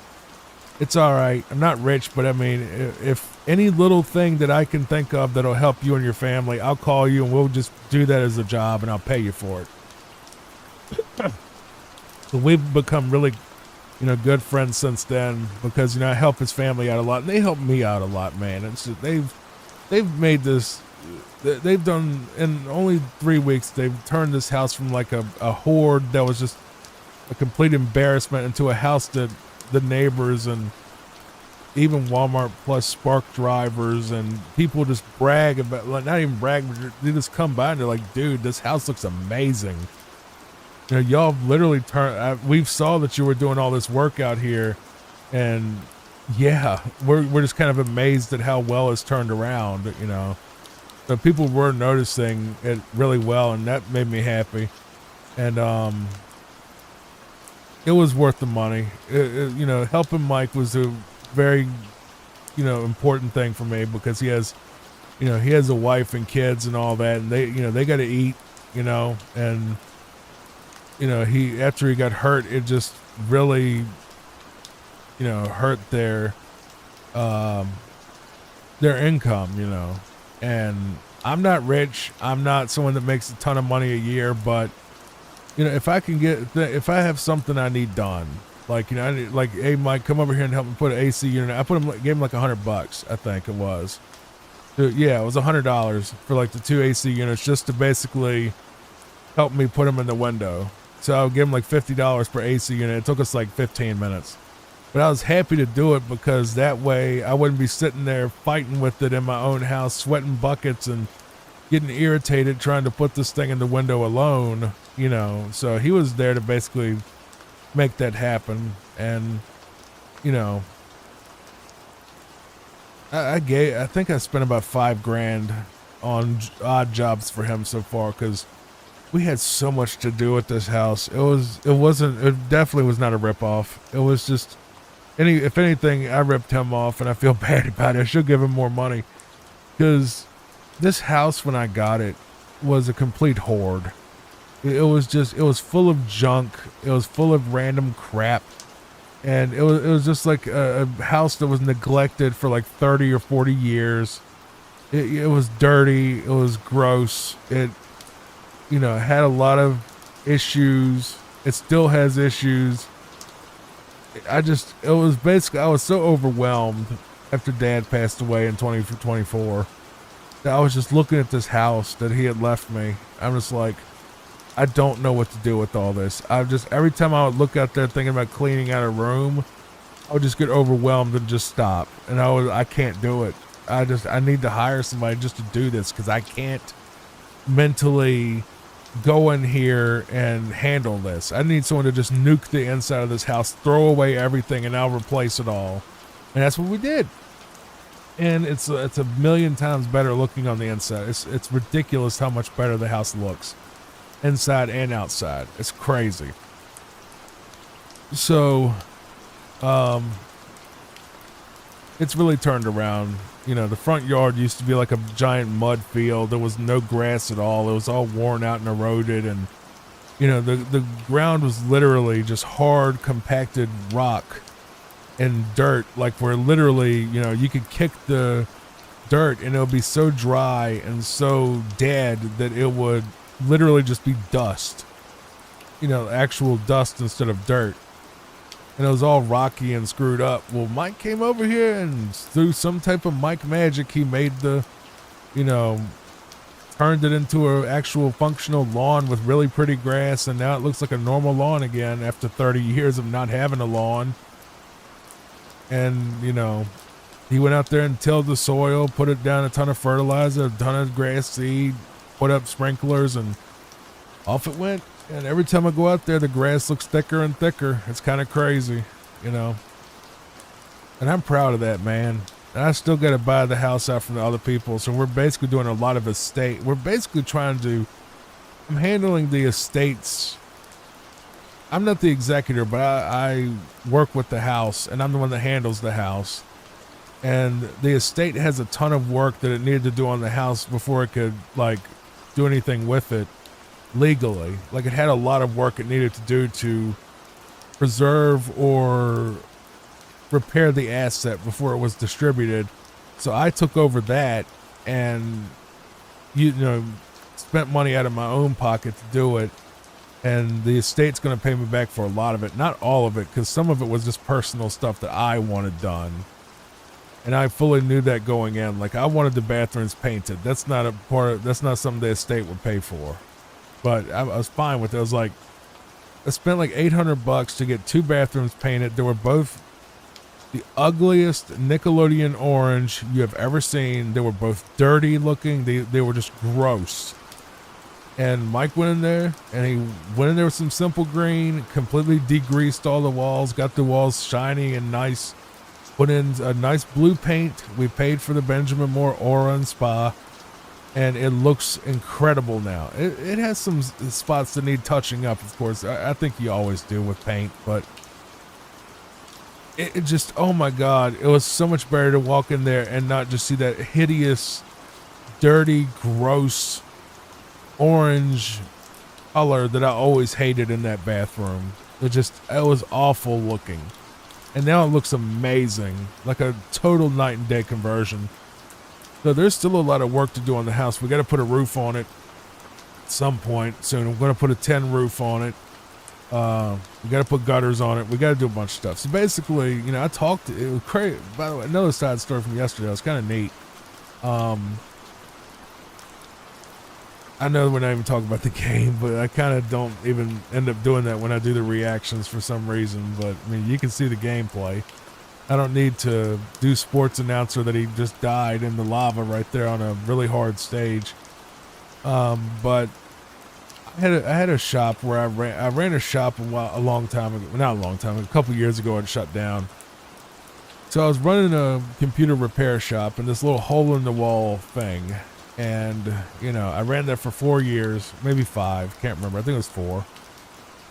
It's all right. I'm not rich, but I mean, if any little thing that I can think of that'll help you and your family, I'll call you and we'll just do that as a job and I'll pay you for it. So we've become really, you know, good friends since then, because, you know, I help his family out a lot and they help me out a lot, man. It's just, they've made this, they've done, in only 3 weeks, they've turned this house from like a hoard that was just a complete embarrassment into a house that the neighbors and even Walmart Plus Spark drivers and people just brag about, like, not even brag, but they just come by and they're like, dude, this house looks amazing. You know, y'all literally we saw that you were doing all this work out here, and yeah, we're just kind of amazed at how well it's turned around, you know. So people were noticing it really well, and that made me happy. And it was worth the money. You know, helping Mike was a very, you know, important thing for me, because he has, you know, he has a wife and kids and all that, and they, you know, they got to eat, you know, and, you know, after he got hurt, it just really, you know, hurt their income, you know. And I'm not rich. I'm not someone that makes a ton of money a year, but, you know, if I can if I have something I need done, like, you know, I need, like, hey, Mike, come over here and help me put an AC unit. I gave him like $100, I think it was. So, yeah, it was $100 for like the 2 AC units just to basically help me put them in the window. So I would give him like $50 per AC unit. It took us like 15 minutes. But I was happy to do it, because that way I wouldn't be sitting there fighting with it in my own house, sweating buckets and getting irritated trying to put this thing in the window alone, you know. So he was there to basically make that happen. And, you know, I think I spent about $5,000 on odd jobs for him so far, because we had so much to do at this house. It definitely was not a ripoff. It was just, if anything, I ripped him off, and I feel bad about it. I should give him more money, because this house, when I got it, was a complete hoard. It was full of junk. It was full of random crap. And it was just like a house that was neglected for like 30 or 40 years. It was dirty. It was gross. It, you know, had a lot of issues. It still has issues. I was so overwhelmed after Dad passed away in 2024 that I was just looking at this house that he had left me. I'm just like, I don't know what to do with all this. Every time I would look out there thinking about cleaning out a room, I would just get overwhelmed and just stop. And I can't do it. I need to hire somebody just to do this, because I can't mentally go in here and handle this. I need someone to just nuke the inside of this house, throw away everything, and I'll replace it all. And that's what we did. And it's a million times better looking on the inside. It's ridiculous how much better the house looks, inside and outside. It's crazy. So, it's really turned around. You know, the front yard used to be like a giant mud field. There was no grass at all. It was all worn out and eroded, and you know, the ground was literally just hard, compacted rock and dirt, like where literally, you know, you could kick the dirt and it would be so dry and so dead that it would literally just be dust, you know, actual dust instead of dirt. And it was all rocky and screwed up. Well, Mike came over here and through some type of Mike magic, he made the, you know, turned it into an actual functional lawn with really pretty grass, and now it looks like a normal lawn again after 30 years of not having a lawn. And, you know, he went out there and tilled the soil, put it down a ton of fertilizer, a ton of grass seed, put up sprinklers, and off it went. And every time I go out there, the grass looks thicker and thicker. It's kind of crazy, you know. And I'm proud of that, man. And I still got to buy the house out from the other people. So we're basically doing a lot of estate. We're basically trying to, I'm handling the estates. I'm not the executor, but I work with the house, and I'm the one that handles the house. And the estate has a ton of work that it needed to do on the house before it could, like, do anything with it legally. Like, it had a lot of work it needed to do to preserve or repair the asset before it was distributed. So I took over that and, you know, spent money out of my own pocket to do it. And the estate's going to pay me back for a lot of it. Not all of it, because some of it was just personal stuff that I wanted done. And I fully knew that going in. Like, I wanted the bathrooms painted. That's not a part of, that's not something the estate would pay for. But I was fine with it. I was like, I spent like $800 to get 2 bathrooms painted. They were both the ugliest Nickelodeon orange you have ever seen. They were both dirty looking. They were just gross. And Mike went in there, and he went in there with some simple green, completely degreased all the walls, got the walls shiny and nice, put in a nice blue paint. We paid for the Benjamin Moore Aura and Spa, and it looks incredible now. It has some spots that need touching up, of course. I think you always do with paint, but it just, oh my God, it was so much better to walk in there and not just see that hideous, dirty, gross orange color that I always hated in that bathroom. It was awful looking. And now it looks amazing, like a total night and day conversion. So there's still a lot of work to do on the house. We got to put a roof on it at some point soon. I'm going to put a tin roof on it. We got to put gutters on it. We got to do a bunch of stuff. So basically, you know, it was crazy. By the way, another side story from yesterday. It was kind of neat. I know we're not even talking about the game, but I kind of don't even end up doing that when I do the reactions for some reason. But I mean, you can see the gameplay. I don't need to do sports announcer that he just died in the lava right there on a really hard stage. But I had a shop where I ran a shop a long time ago. Not a long time, a couple years ago it shut down. So I was running a computer repair shop in this little hole in the wall thing. And, you know, I ran there for 4 years, maybe 5, can't remember. I think it was 4.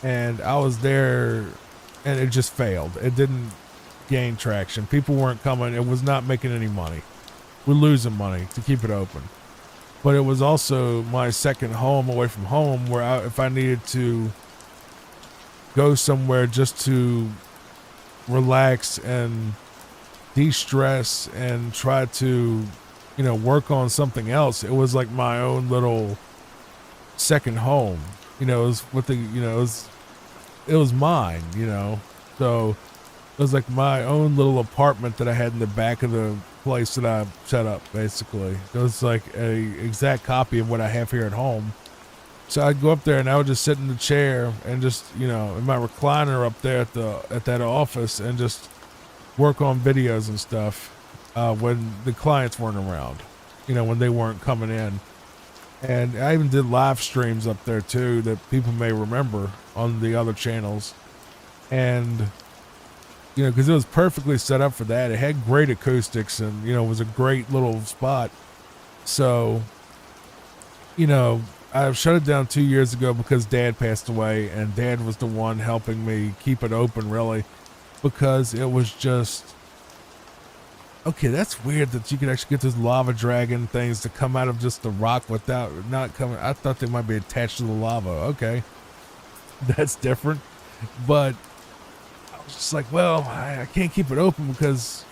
And I was there and it just failed. It didn't gain traction. People weren't coming. It was not making any money. We're losing money to keep it open. But it was also my second home away from home where if I needed to go somewhere just to relax and de-stress and try to, you know, work on something else, it was like my own little second home. You know, it was with the, you know, it was mine, you know. So it was like my own little apartment that I had in the back of the place that I set up, basically. It was like a exact copy of what I have here at home. So I'd go up there and I would just sit in the chair and just, you know, in my recliner up there at that office and just work on videos and stuff when the clients weren't around, you know, when they weren't coming in. And I even did live streams up there too that people may remember on the other channels. And, you know, because it was perfectly set up for that. It had great acoustics and, you know, it was a great little spot. So, you know, I shut it down 2 years ago because Dad passed away, and Dad was the one helping me keep it open, really, because it was just, okay, that's weird that you could actually get those lava dragon things to come out of just the rock without not coming. I thought they might be attached to the lava. Okay, that's different. But I was just like, well, I can't keep it open because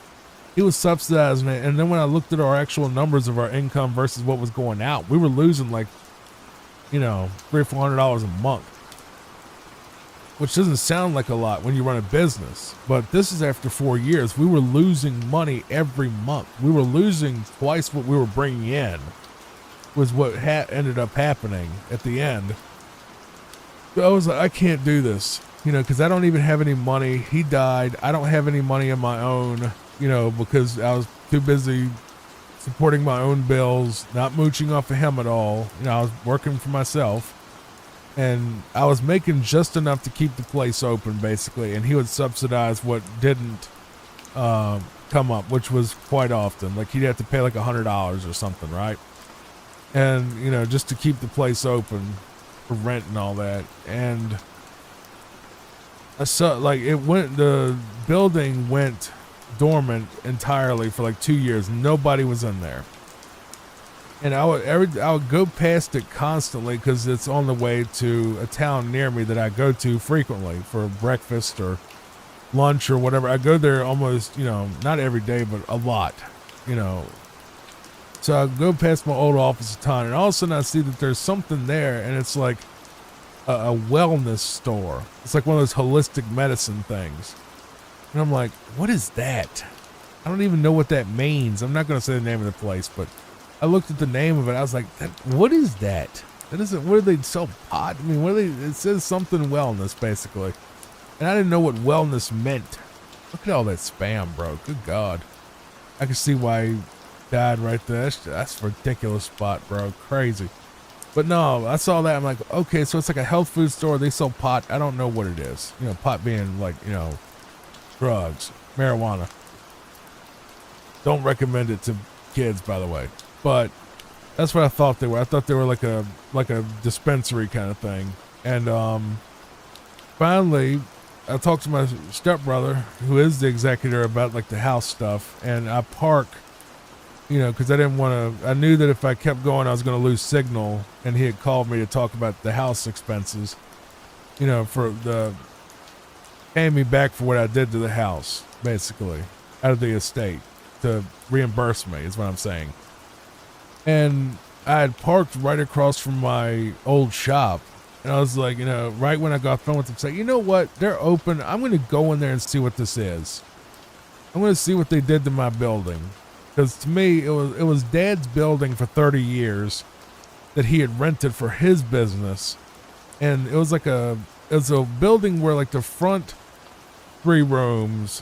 he was subsidizing it. And then when I looked at our actual numbers of our income versus what was going out, we were losing like, you know, $300 or $400 a month, which doesn't sound like a lot when you run a business. But this is after 4 years. We were losing money every month. We were losing twice what we were bringing in, was what ended up happening at the end. So I was like, I can't do this, you know, because I don't even have any money. He died. I don't have any money of my own, you know, because I was too busy supporting my own bills, not mooching off of him at all. You know, I was working for myself, and I was making just enough to keep the place open, basically. And he would subsidize what didn't come up, which was quite often. Like, he'd have to pay like $100 or something, right? And, you know, just to keep the place open for rent and all that. And I saw, like, the building went dormant entirely for like 2 years. Nobody was in there, and I would go past it constantly because it's on the way to a town near me that I go to frequently for breakfast or lunch or whatever. I go there almost, you know, not every day, but a lot, you know. So I go past my old office a ton, and all of a sudden I see that there's something there, and it's like a wellness store. It's like one of those holistic medicine things. And I'm like, what is that? I don't even know what that means. I'm not going to say the name of the place, but I looked at the name of it. I was like, what is that? That isn't, what do they sell pot? I mean, what are they, it says something wellness, basically. And I didn't know what wellness meant. Look at all that spam, bro. Good God. I can see why he died right there. That's a ridiculous spot, bro. Crazy. But no, I saw that. I'm like, okay, so it's like a health food store. They sell pot. I don't know what it is. You know, pot being like, you know, drugs, marijuana. Don't recommend it to kids, by the way. But that's what I thought they were. I thought they were like a dispensary kind of thing. And finally, I talked to my stepbrother, who is the executor, about like the house stuff. And I park, you know, because I didn't want to. I knew that if I kept going, I was going to lose signal. And he had called me to talk about the house expenses, you know, for the paying me back for what I did to the house, basically, out of the estate, to reimburse me, is what I'm saying. And I had parked right across from my old shop, and I was like, you know, right when I got done with them, say, you know what, they're open. I'm going to go in there and see what this is. I'm going to see what they did to my building, because to me, it was Dad's building for 30 years that he had rented for his business, and it was like a building where like the front 3 rooms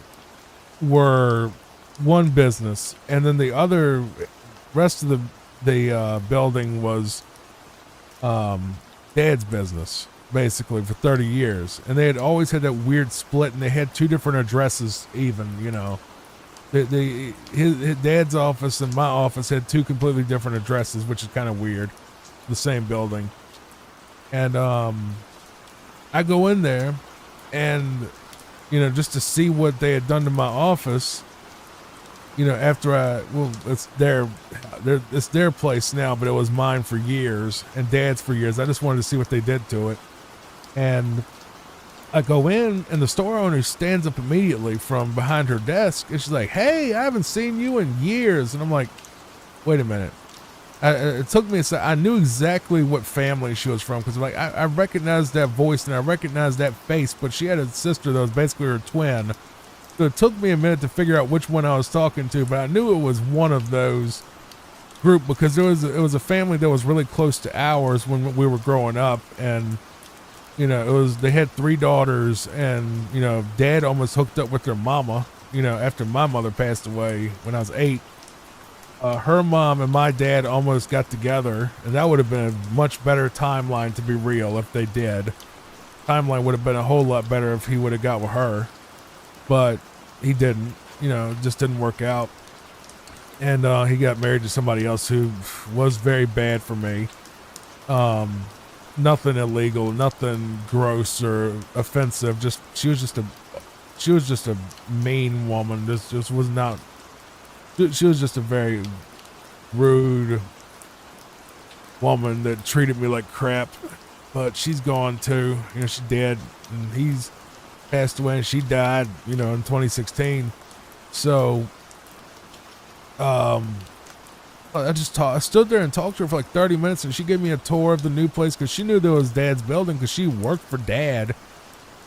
were one business, and then the other rest of the building was Dad's business, basically, for 30 years. And they had always had that weird split, and they had 2 different addresses even, you know. His Dad's office and my office had 2 completely different addresses, which is kind of weird. The same building. And I go in there, and you know, just to see what they had done to my office, you know, after it's their place now, but it was mine for years and Dad's for years. I just wanted to see what they did to it. And I go in, and the store owner stands up immediately from behind her desk, and she's like, hey, I haven't seen you in years. And I'm like, wait a minute. It took me a second. I knew exactly what family she was from, because like I recognized that voice and I recognized that face, but she had a sister that was basically her twin. So it took me a minute to figure out which one I was talking to, but I knew it was one of those group, because it was a family that was really close to ours when we were growing up. And you know, they had 3 daughters, and you know, Dad almost hooked up with their mama, you know, after my mother passed away when I was 8. her mom and my dad almost got together, and that would have been a much better timeline to be real if they did. Timeline would have been a whole lot better if he would have got with her, but he didn't. You know, it just didn't work out. And he got married to somebody else who was very bad for me. Nothing illegal, nothing gross or offensive. Just she was just a mean woman. This just was not. She was just a very rude woman that treated me like crap. But she's gone too. You know, she's dead, and he's passed away, and she died, you know, in 2016. So, I stood there and talked to her for like 30 minutes, and she gave me a tour of the new place because she knew there was Dad's building because she worked for Dad.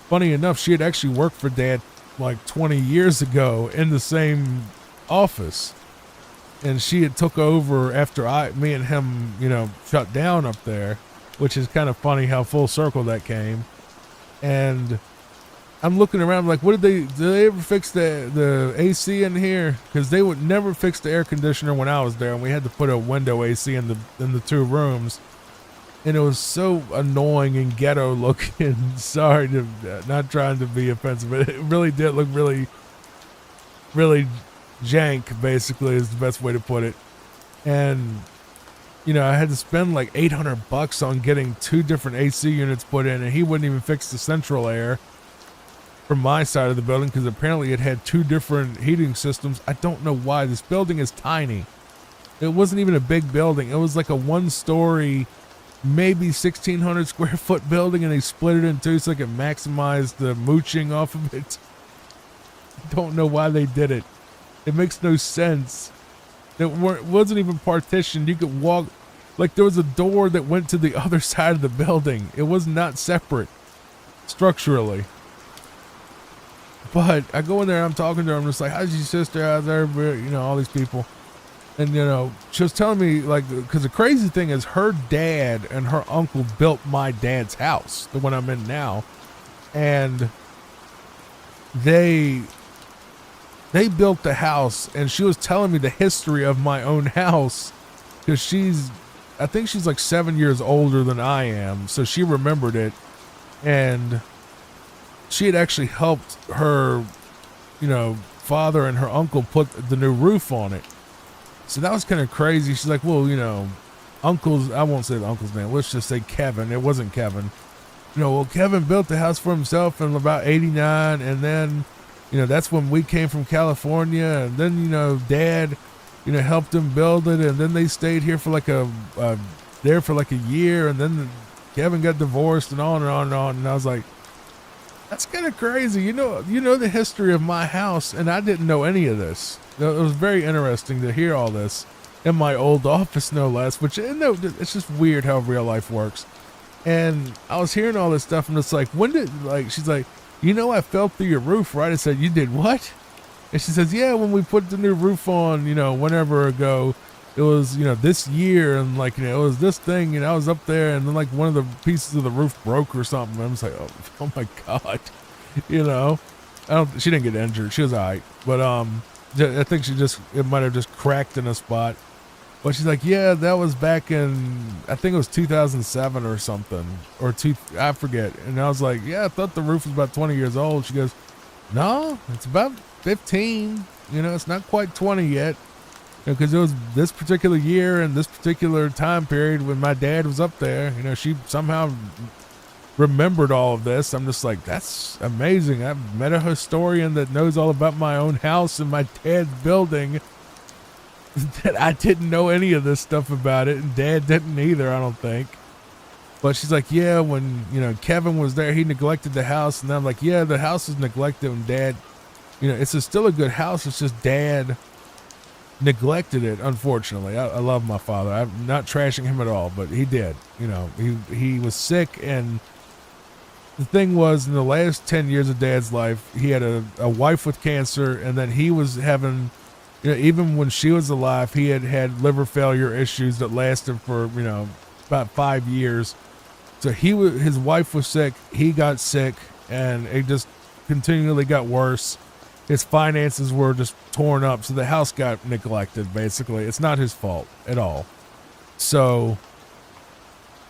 Funny enough, she had actually worked for Dad like 20 years ago in the same office, and she had took over after me and him, you know, shut down up there, which is kind of funny how full circle that came. And I'm looking around like, did they ever fix the AC in here? Because they would never fix the air conditioner when I was there, and we had to put a window AC in the two rooms, and it was so annoying and ghetto looking. Sorry to not trying to be offensive, but it really did look really, really jank. Basically, is the best way to put it. And you know, I had to spend like $800 on getting 2 different AC units put in, and he wouldn't even fix the central air from my side of the building because apparently it had 2 different heating systems. I don't know why. This building is tiny. It wasn't even a big building. It was like a 1-story, maybe 1,600 square foot building, and they split it in 2 so they could maximize the mooching off of it. I don't know why they did it. It makes no sense. It wasn't even partitioned. You could walk, like there was a door that went to the other side of the building. It was not separate structurally. But I go in there, I'm talking to her, I'm just like, how's your sister, how's everybody, you know, all these people. And, you know, she was telling me, like, because the crazy thing is her dad and her uncle built my dad's house, the one I'm in now. And they built the house, and she was telling me the history of my own house because I think she's like 7 years older than I am, so she remembered it, and she had actually helped her, you know, father and her uncle put the new roof on it. So that was kind of crazy. She's like, well, you know, uncle's, I won't say the uncle's name, let's just say Kevin. It wasn't Kevin. You know, well, Kevin built the house for himself in about 89, and then, you know, that's when we came from California, and then, you know, Dad, you know, helped him build it, and then they stayed here for like there for like a year, and then Kevin got divorced, and on and on and on. And I was like, that's kind of crazy. You know the history of my house, and I didn't know any of this. It was very interesting to hear all this in my old office, no less, which, no, it's just weird how real life works. And I was hearing all this stuff, and it's like, she's like, you know, I fell through your roof, right? I said, you did what? And she says, yeah, when we put the new roof on, you know, whenever ago, it was, you know, this year, and like, you know, it was this thing, and I was up there, and then like one of the pieces of the roof broke or something. I was like, oh my God, you know, she didn't get injured. She was all right. But, I think it might have just cracked in a spot. But she's like, yeah, that was back in, I think it was 2007 or something, I forget. And I was like, yeah, I thought the roof was about 20 years old. She goes, no, it's about 15. You know, it's not quite 20 yet. Because it was this particular year and this particular time period when my dad was up there. You know, she somehow remembered all of this. I'm just like, that's amazing. I've met a historian that knows all about my own house and my dad's building. That I didn't know any of this stuff about it, and Dad didn't either, I don't think. But she's like, yeah, when, you know, Kevin was there, he neglected the house. And I'm like, yeah, the house is neglected, and Dad, you know, it's still a good house. It's just Dad neglected it, unfortunately. I love my father. I'm not trashing him at all, but he did. You know, he was sick, and the thing was, in the last 10 years of Dad's life, he had a wife with cancer, and then he was having, you know, even when she was alive, he had liver failure issues that lasted for, you know, about 5 years. So his wife was sick, he got sick, and it just continually got worse. his finances were just torn up. So the house got neglected, basically. It's not his fault at all. So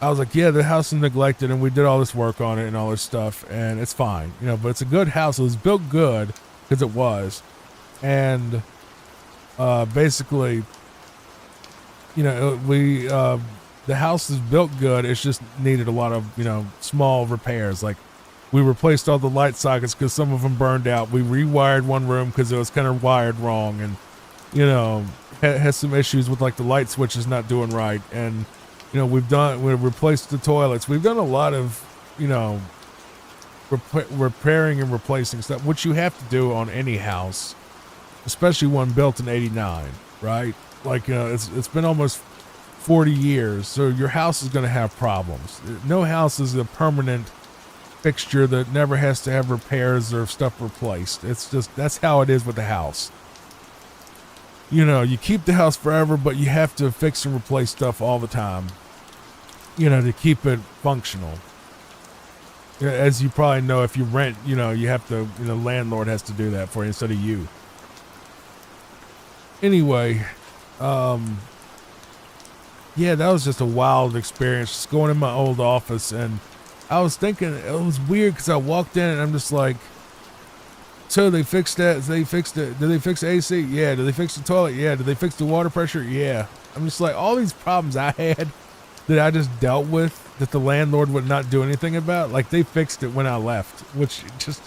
I was like, yeah, the house is neglected, and we did all this work on it and all this stuff, and it's fine, you know, but it's a good house. It was built good, because it was. And basically, you know, the house is built good. It's just needed a lot of, you know, small repairs. Like, we replaced all the light sockets because some of them burned out. We rewired one room because it was kind of wired wrong, and, you know, has some issues with like the light switches not doing right. And, you know, we've replaced the toilets. We've done a lot of, you know, repairing and replacing stuff, which you have to do on any house, especially one built in '89, right? Like, you know, it's been almost 40 years, so your house is going to have problems. No house is a permanent fixture that never has to have repairs or stuff replaced. It's just, that's how it is with the house. You know, you keep the house forever, but you have to fix and replace stuff all the time, you know, to keep it functional. As you probably know, if you rent, you know, you have to, you know, landlord has to do that for you instead of you. Anyway, yeah, that was just a wild experience, just going in my old office. And I was thinking, it was weird because I walked in and I'm just like, so they fixed that? They fixed it. Did they fix the AC? Yeah. Did they fix the toilet? Yeah. Did they fix the water pressure? Yeah. I'm just like, all these problems I had that I just dealt with that the landlord would not do anything about, like, they fixed it when I left, which just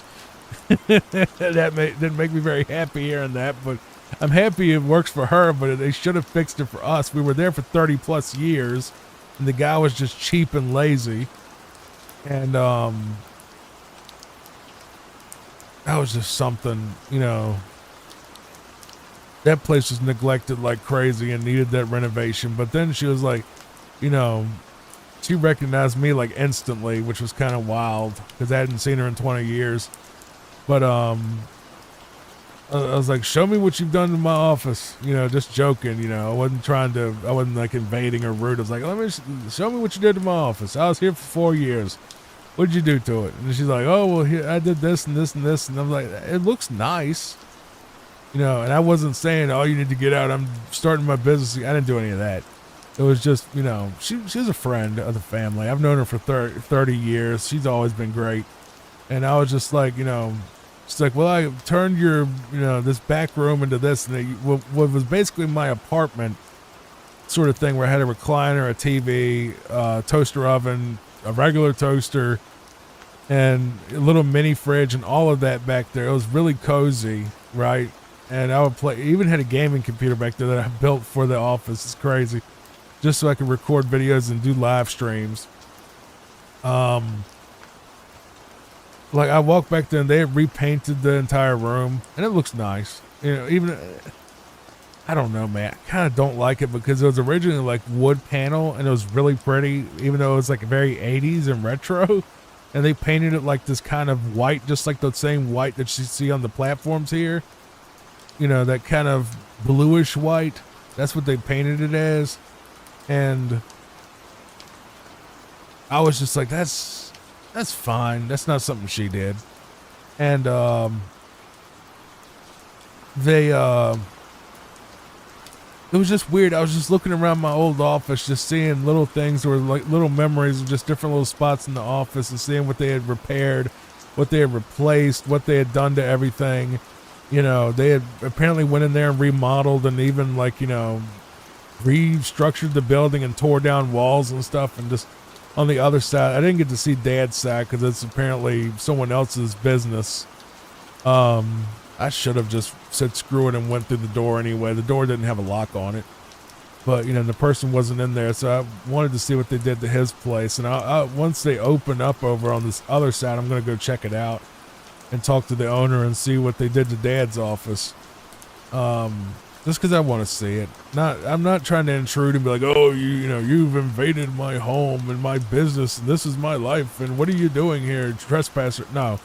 didn't make me very happy hearing that, but I'm happy it works for her. But they should have fixed it for us. We were there for 30 plus years, and the guy was just cheap and lazy. And that was just something, you know. That place was neglected like crazy and needed that renovation. But then she was like, you know, she recognized me like instantly, which was kind of wild because I hadn't seen her in 20 years. But I was like, show me what you've done in my office, you know, just joking, you know. I wasn't like invading or rude. I was like, show me what you did to my office. I was here for 4 years. What'd you do to it? And she's like, oh, well, here, I did this and this and this. And I'm like, it looks nice, you know. And I wasn't saying, oh, you need to get out, I'm starting my business. I didn't do any of that. It was just, you know, she's a friend of the family. I've known her for 30 years. She's always been great. And I was just like, you know, she's like, well, I turned your, you know, this back room into this. And what was basically my apartment sort of thing, where I had a recliner, a TV, toaster oven, a regular toaster, and a little mini fridge and all of that back there. It was really cozy, right? And I would play, even had a gaming computer back there that I built for the office. It's crazy. Just so I could record videos and do live streams. Like, I walked back there and they had repainted the entire room, and it looks nice. You know, even, I don't know, man. I kind of don't like it because it was originally like wood panel and it was really pretty, even though it was like very 80s and retro. And they painted it like this kind of white, just like the same white that you see on the platforms here. You know, that kind of bluish white. That's what they painted it as. And I was just like, that's fine. That's not something she did. And it was just weird. I was just looking around my old office, just seeing little things or like little memories of just different little spots in the office, and seeing what they had repaired, what they had replaced, what they had done to everything. You know, they had apparently went in there and remodeled and even, like, you know, restructured the building and tore down walls and stuff. And just on the other side, I didn't get to see Dad's side because it's apparently someone else's business. I should have just said screw it and went through the door anyway. The door didn't have a lock on it, but, you know, the person wasn't in there, so I wanted to see what they did to his place. And once they open up over on this other side, I'm going to go check it out and talk to the owner and see what they did to Dad's office. Just because I want to see it. I'm not trying to intrude and be like, oh, you know, you've invaded my home and my business, and this is my life, and what are you doing here, trespasser? No.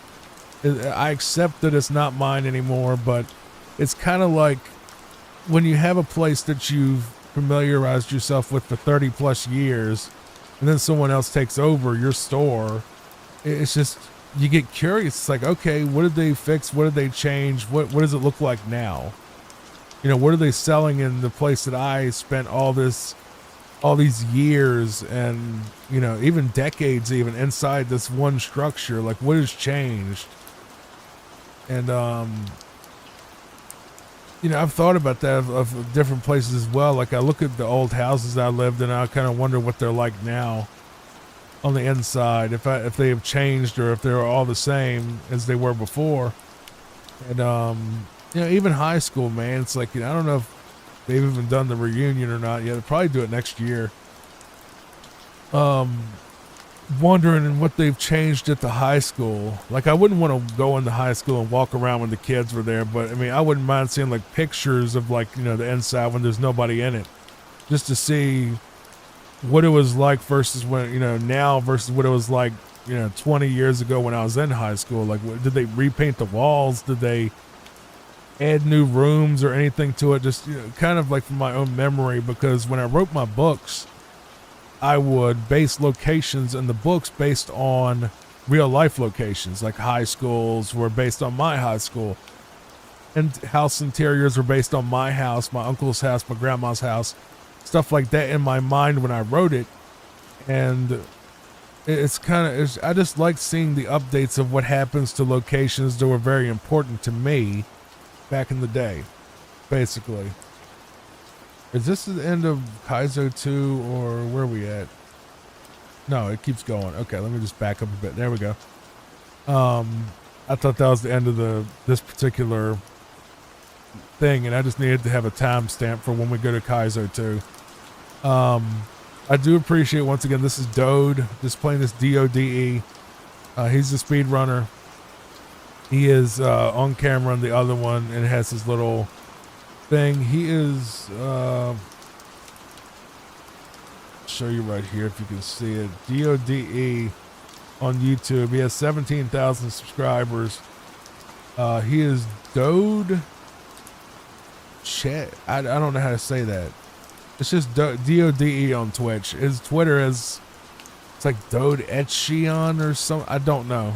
I accept that it's not mine anymore, but it's kind of like when you have a place that you've familiarized yourself with for 30 plus years, and then someone else takes over your store. It's just, you get curious. It's like, okay, what did they fix? What did they change? What does it look like now? You know, what are they selling in the place that I spent all these years and, you know, even decades even inside this one structure? Like, what has changed? And, you know, I've thought about that of different places as well. Like, I look at the old houses I lived in, and I kind of wonder what they're like now on the inside, if they have changed or if they're all the same as they were before. And, you know, even high school, man, it's like, you know, I don't know if they've even done the reunion or not yet. They'll probably do it next year. Wondering what they've changed at the high school. Like, I wouldn't want to go into high school and walk around when the kids were there, but I mean, I wouldn't mind seeing like pictures of, like, you know, the inside when there's nobody in it, just to see what it was like versus when, you know, now versus what it was like, you know, 20 years ago when I was in high school. Like, did they repaint the walls? Did they add new rooms or anything to it? Just, you know, kind of like from my own memory, because when I wrote my books, I would base locations in the books based on real life locations. Like, high schools were based on my high school, and house interiors were based on my house, my uncle's house, my grandma's house, stuff like that in my mind when I wrote it. And it's kind of, I just like seeing the updates of what happens to locations that were very important to me back in the day, basically. Is this the end of Kaizo 2, or where are we at? No, it keeps going. Okay, let me just back up a bit. There we go. I thought that was the end of this particular thing, and I just needed to have a timestamp for when we go to Kaizo 2. I do appreciate, once again, this is Dode, just playing this DODE. He's a speedrunner. He is on camera on the other one, and has his little thing. He is, show you right here if you can see it, DODE on YouTube. He has 17,000 subscribers. He is Dode Chet. I don't know how to say that. It's just DODE on Twitch. His Twitter is, it's like Dode Etchion or something. I don't know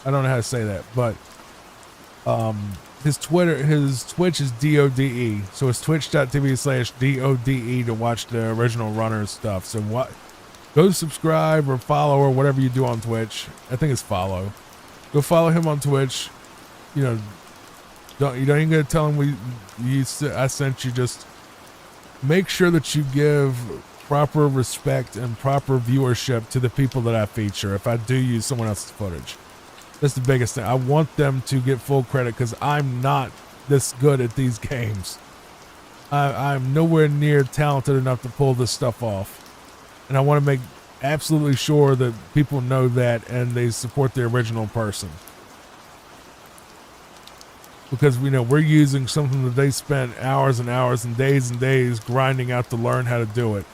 how to say that, but his Twitch is DODE. So it's twitch.tv/DODE to watch the original Runners stuff. So go subscribe or follow or whatever you do on Twitch. I think it's follow. Go follow him on Twitch. You know, you don't even gotta tell him I sent you. Just make sure that you give proper respect and proper viewership to the people that I feature if I do use someone else's footage. That's the biggest thing. I want them to get full credit, because I'm not this good at these games. I'm nowhere near talented enough to pull this stuff off. And I want to make absolutely sure that people know that and they support the original person. Because, you know, we're using something that they spent hours and hours and days grinding out to learn how to do it.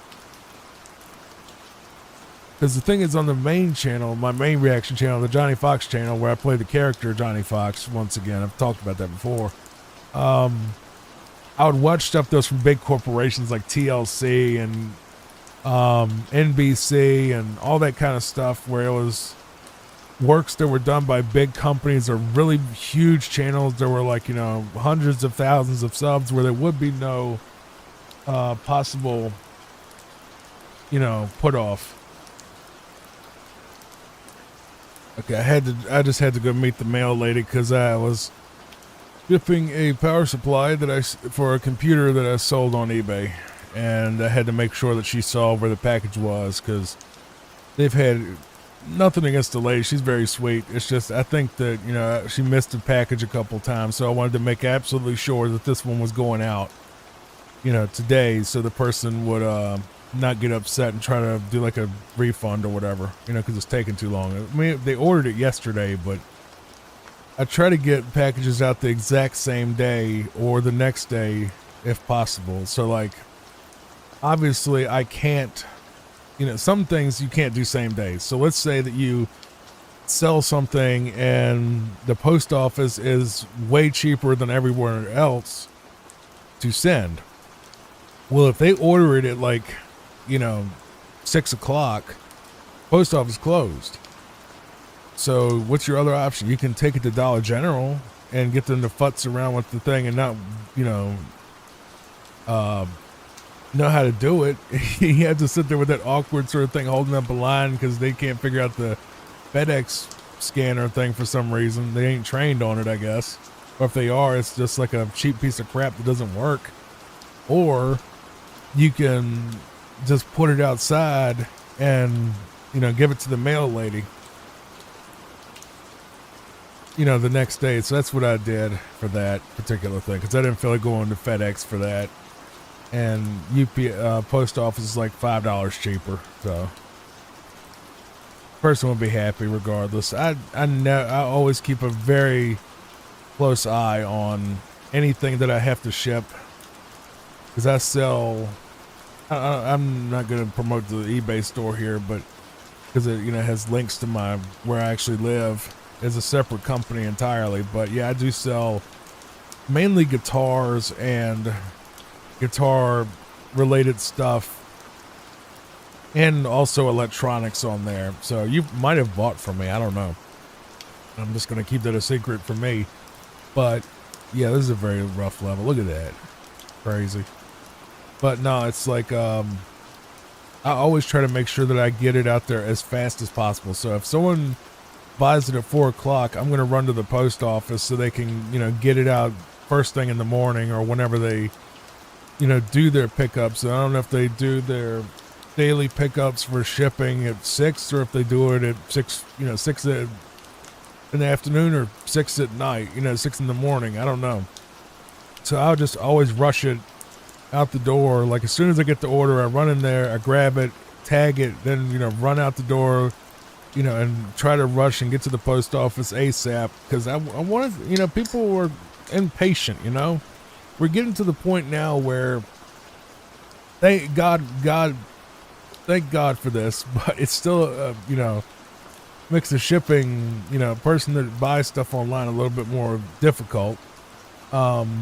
Because the thing is, on the main channel, my main reaction channel, the Johnny Fox channel, where I play the character Johnny Fox, once again, I've talked about that before. I would watch stuff that was from big corporations like TLC and NBC and all that kind of stuff, where it was works that were done by big companies or really huge channels that were like, you know, hundreds of thousands of subs, where there would be no possible, you know, put off. Okay, I just had to go meet the mail lady, because I was shipping a power supply for a computer that I sold on eBay, and I had to make sure that she saw where the package was, because they've had nothing against the lady. She's very sweet. It's just, I think that, you know, she missed the package a couple times, so I wanted to make absolutely sure that this one was going out, you know, today, so the person would not get upset and try to do like a refund or whatever, you know, because it's taking too long. I mean, they ordered it yesterday, but I try to get packages out the exact same day or the next day if possible. So, like, obviously I can't, you know, some things you can't do same day. So let's say that you sell something and the post office is way cheaper than everywhere else to send. Well, if they order it at, like, you know, 6 o'clock, post office closed. So what's your other option? You can take it to Dollar General and get them to futz around with the thing and not, you know how to do it. You have to sit there with that awkward sort of thing holding up a line because they can't figure out the FedEx scanner thing for some reason. They ain't trained on it, I guess. Or if they are, it's just like a cheap piece of crap that doesn't work. Or you can just put it outside and, give it to the mail lady, the next day. So that's what I did for that particular thing, because I didn't feel like going to FedEx for that. And post office is like $5 cheaper. So person will be happy regardless. I always keep a very close eye on anything that I have to ship, because I sell. I'm not going to promote the eBay store here, but because it has links to where I actually live. It's a separate company entirely, but yeah, I do sell mainly guitars and guitar related stuff, and also electronics on there. So you might have bought from me, I don't know. I'm just going to keep that a secret for me. But yeah, this is a very rough level. Look at that. Crazy. But no, it's like I always try to make sure that I get it out there as fast as possible. So if someone buys it at 4 o'clock, I'm going to run to the post office so they can, get it out first thing in the morning, or whenever they, do their pickups. And I don't know if they do their daily pickups for shipping at 6, or if they do it at 6, 6 in the afternoon, or 6 at night, 6 in the morning. I don't know. So I'll just always rush it out the door. Like as soon as I get the order, I run in there, I grab it, tag it, then, run out the door, and try to rush and get to the post office ASAP. Cause I want to, people are impatient, we're getting to the point now where thank God for this, but it's still, makes the shipping, person that buys stuff online a little bit more difficult. Walmart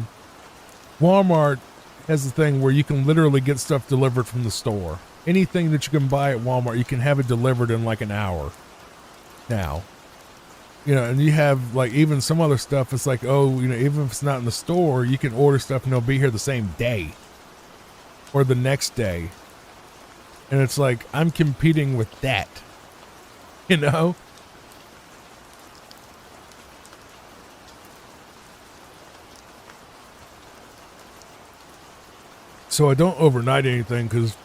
has the thing where you can literally get stuff delivered from the store. Anything that you can buy at Walmart, you can have it delivered in like an hour now. And you have like even some other stuff, it's like, even if it's not in the store, you can order stuff and they'll be here the same day or the next day. And it's like, I'm competing with that, So I don't overnight anything, because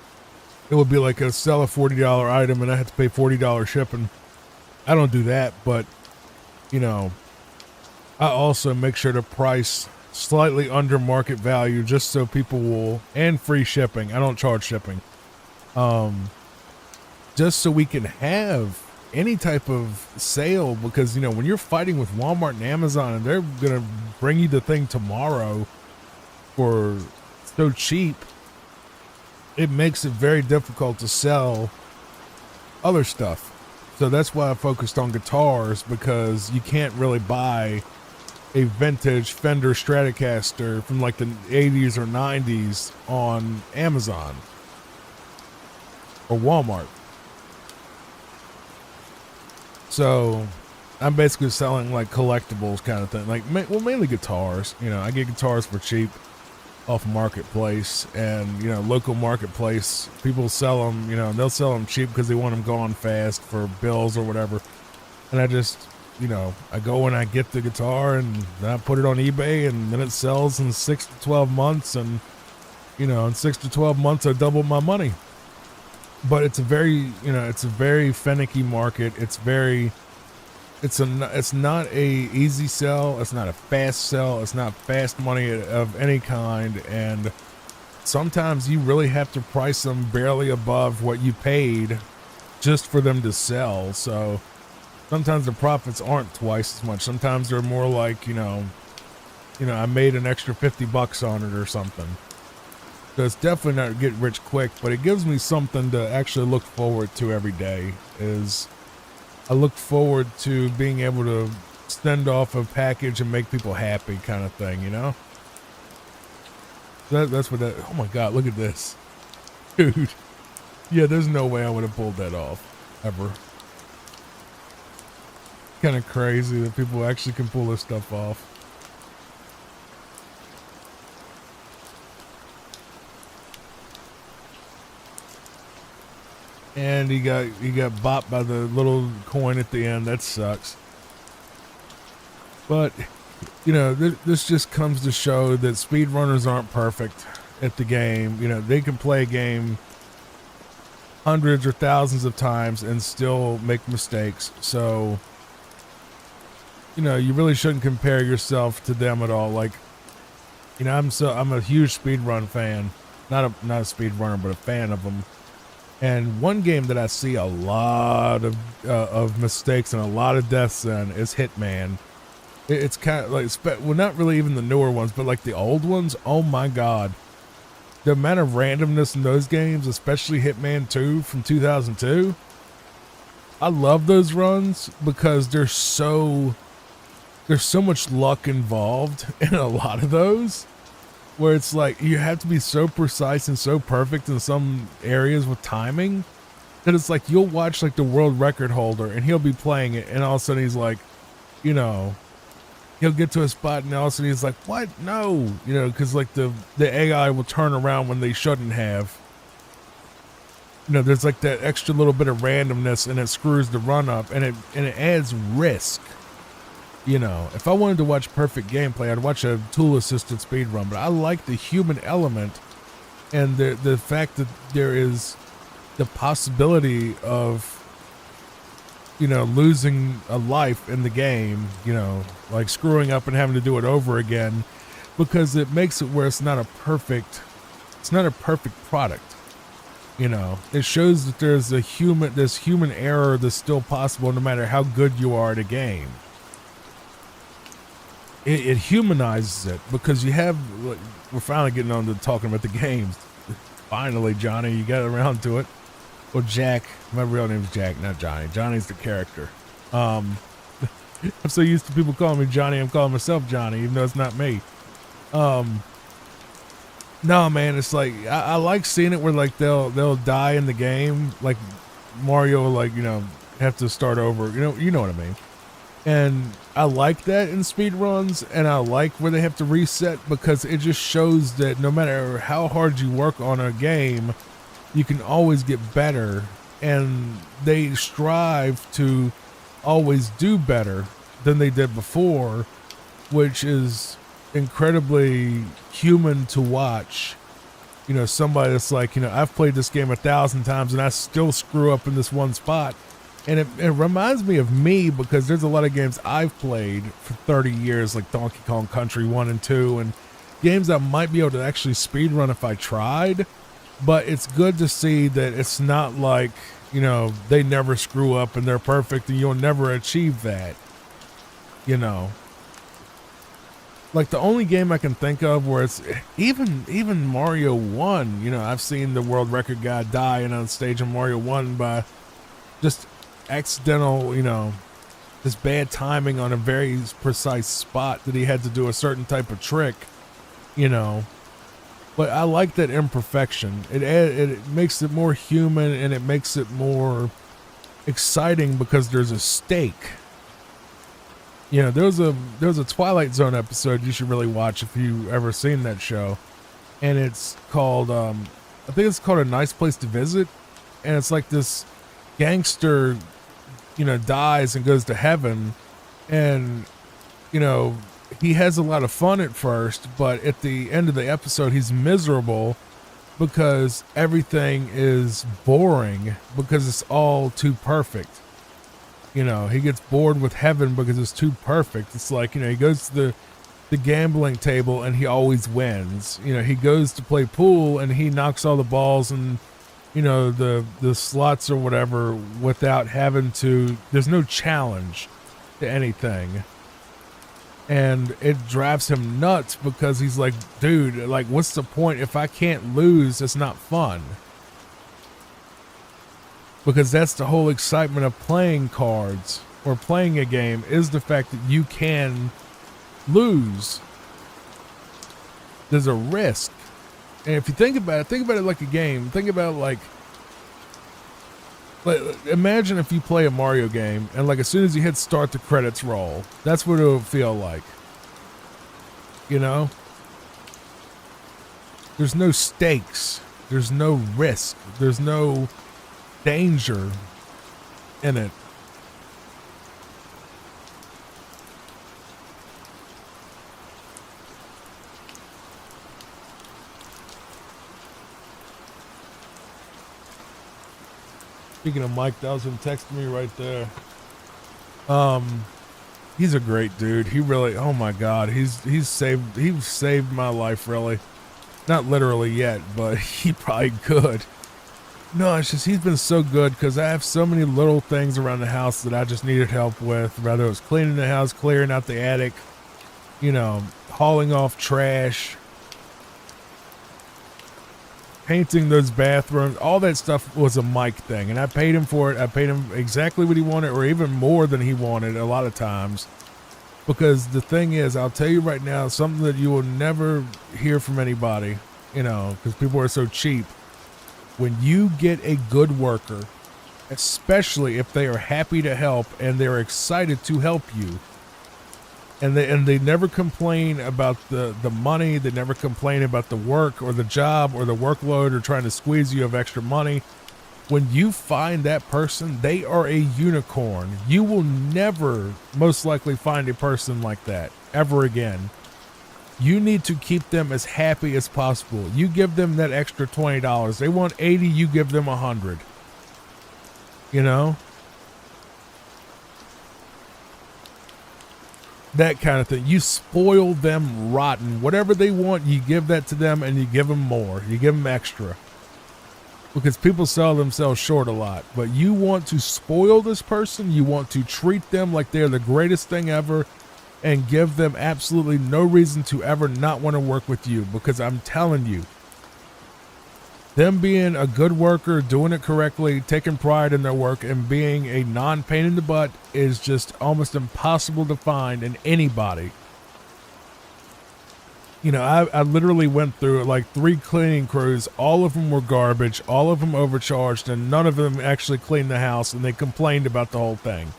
it would be like sell a $40 item and I have to pay $40 shipping. I don't do that, but I also make sure to price slightly under market value, just so people will, and free shipping. I don't charge shipping. Just so we can have any type of sale, because, when you're fighting with Walmart and Amazon and they're going to bring you the thing tomorrow for so cheap, it makes it very difficult to sell other stuff. So that's why I focused on guitars, because you can't really buy a vintage Fender Stratocaster from like the 80s or 90s on Amazon or Walmart. So I'm basically selling like collectibles kind of thing, like mainly guitars. I get guitars for cheap off Marketplace, and local Marketplace people sell them. They'll sell them cheap because they want them gone fast for bills or whatever. And I just I go and I get the guitar and then I put it on eBay, and then it sells in 6 to 12 months, and in 6 to 12 months I double my money. But it's a very finicky market. It's not a easy sell. It's not a fast sell. It's not fast money of any kind. And sometimes you really have to price them barely above what you paid just for them to sell. So sometimes the profits aren't twice as much. Sometimes they're more like, I made an extra $50 on it or something. So it's definitely not get rich quick, but it gives me something to actually look forward to every day. I look forward to being able to send off a package and make people happy, kind of thing, That's what that. Oh my God, look at this, dude. Yeah, there's no way I would have pulled that off ever. kind of crazy that people actually can pull this stuff off. And he got bopped by the little coin at the end. That sucks. But you know, this just comes to show that speedrunners aren't perfect at the game. You know, they can play a game hundreds or thousands of times and still make mistakes. So, you know, you really shouldn't compare yourself to them at all. like, you know, I'm a huge speedrun fan. Not a speedrunner, but a fan of them. And one game that I see a lot of mistakes and a lot of deaths in is Hitman. It's kind of like, well, not really even the newer ones, but like the old ones. Oh my God. The amount of randomness in those games, especially Hitman 2 from 2002. I love those runs because there's so much luck involved in a lot of those, where it's like you have to be so precise and so perfect in some areas with timing that it's like you'll watch like the world record holder and he'll be playing it and all of a sudden he's like, you know, he'll get to a spot and all of a sudden he's like, what? No, you know, because like the AI will turn around when they shouldn't have. You know, there's like that extra little bit of randomness and it screws the run up and it adds risk. You know, if I wanted to watch perfect gameplay, I'd watch a tool-assisted speedrun, but I like the human element and the fact that there is the possibility of, you know, losing a life in the game, you know, like screwing up and having to do it over again, because it makes it where it's not a perfect product. You know, it shows that there's this human error that's still possible no matter how good you are at a game. It humanizes it because you have, like, we're finally getting on to talking about the games. Finally, Johnny, you got around to it. Well, Jack, my real name's Jack, not Johnny. Johnny's the character. I'm so used to people calling me Johnny, I'm calling myself Johnny, even though it's not me. No, man, it's like, I like seeing it where like they'll die in the game. Like Mario will, like, you know, have to start over. You know what I mean? And I like that in speedruns, and I like where they have to reset because it just shows that no matter how hard you work on a game, you can always get better, and they strive to always do better than they did before, which is incredibly human to watch. You know, somebody that's like, you know, I've played this game 1,000 times and I still screw up in this one spot. And it reminds me of me because there's a lot of games I've played for 30 years, like Donkey Kong Country 1 and 2, and games I might be able to actually speedrun if I tried. But it's good to see that it's not like, you know, they never screw up and they're perfect and you'll never achieve that. You know, like the only game I can think of where it's even Mario 1, you know, I've seen the world record guy die on stage in Mario 1 by just accidental, you know, just bad timing on a very precise spot that he had to do a certain type of trick, you know. But I like that imperfection. It makes it more human and it makes it more exciting because there's a stake. You know, there was a Twilight Zone episode you should really watch if you ever seen that show, and it's called I think it's called A Nice Place to Visit, and it's like this gangster, you know, dies and goes to heaven, and you know, he has a lot of fun at first, but at the end of the episode he's miserable because everything is boring because it's all too perfect. You know, he gets bored with heaven because it's too perfect. It's like, you know, he goes to the gambling table and he always wins. You know, he goes to play pool and he knocks all the balls and, you know, the slots or whatever without having to, there's no challenge to anything. And it drives him nuts because he's like, dude, like, what's the point? If I can't lose, it's not fun. Because that's the whole excitement of playing cards or playing a game, is the fact that you can lose. There's a risk. And if you think about it like a game. Think about like Like, imagine if you play a Mario game and like as soon as you hit start, the credits roll. That's what it would feel like. You know? There's no stakes. There's no risk. There's no danger in it. Speaking of Mike, that was him texting me right there. He's a great dude. He really, oh my God, he's saved my life, really. Not literally yet, but he probably could. No, it's just he's been so good because I have so many little things around the house that I just needed help with. Whether it was cleaning the house, clearing out the attic, you know, hauling off trash, painting those bathrooms, all that stuff was a Mike thing. And I paid him for it. I paid him exactly what he wanted or even more than he wanted a lot of times. Because the thing is, I'll tell you right now, something that you will never hear from anybody, you know, because people are so cheap. When you get a good worker, especially if they are happy to help and they're excited to help you, and they never complain about the money, they never complain about the work or the job or the workload or trying to squeeze you of extra money. When you find that person, they are a unicorn. You will never most likely find a person like that ever again. You need to keep them as happy as possible. You give them that extra $20. They want 80, you give them 100. You know? That kind of thing. You spoil them rotten. Whatever they want, you give that to them and you give them more. You give them extra. Because people sell themselves short a lot. But you want to spoil this person. You want to treat them like they're the greatest thing ever and give them absolutely no reason to ever not want to work with you. Because I'm telling you, them being a good worker, doing it correctly, taking pride in their work, and being a non-pain in the butt is just almost impossible to find in anybody. You know, I literally went through like 3 cleaning crews. All of them were garbage. All of them overcharged, and none of them actually cleaned the house, and they complained about the whole thing.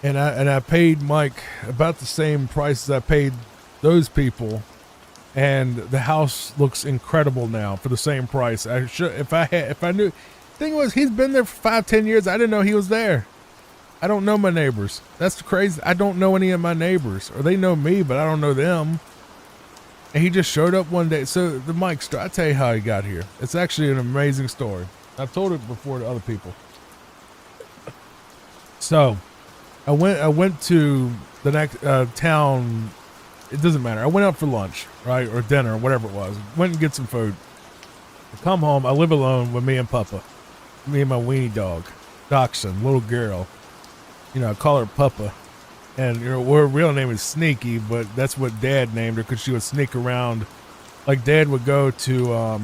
And I paid Mike about the same price as I paid those people, and the house looks incredible now for the same price. I should, if I knew. Thing was, he's been there for 5-10 years. I didn't know he was there. I don't know my neighbors. That's crazy. I don't know any of my neighbors, or they know me, but I don't know them. And he just showed up one day. So the Mike story, I'll tell you how he got here. It's actually an amazing story. I've told it before to other people. So I went to the next town. It doesn't matter. I went out for lunch, right? Or dinner, or whatever it was. Went and get some food. I come home. I live alone with me and Papa. Me and my weenie dog, Dachshund, little girl. You know, I call her Papa. And, you know, her real name is Sneaky, but that's what Dad named her because she would sneak around. Like, Dad would go to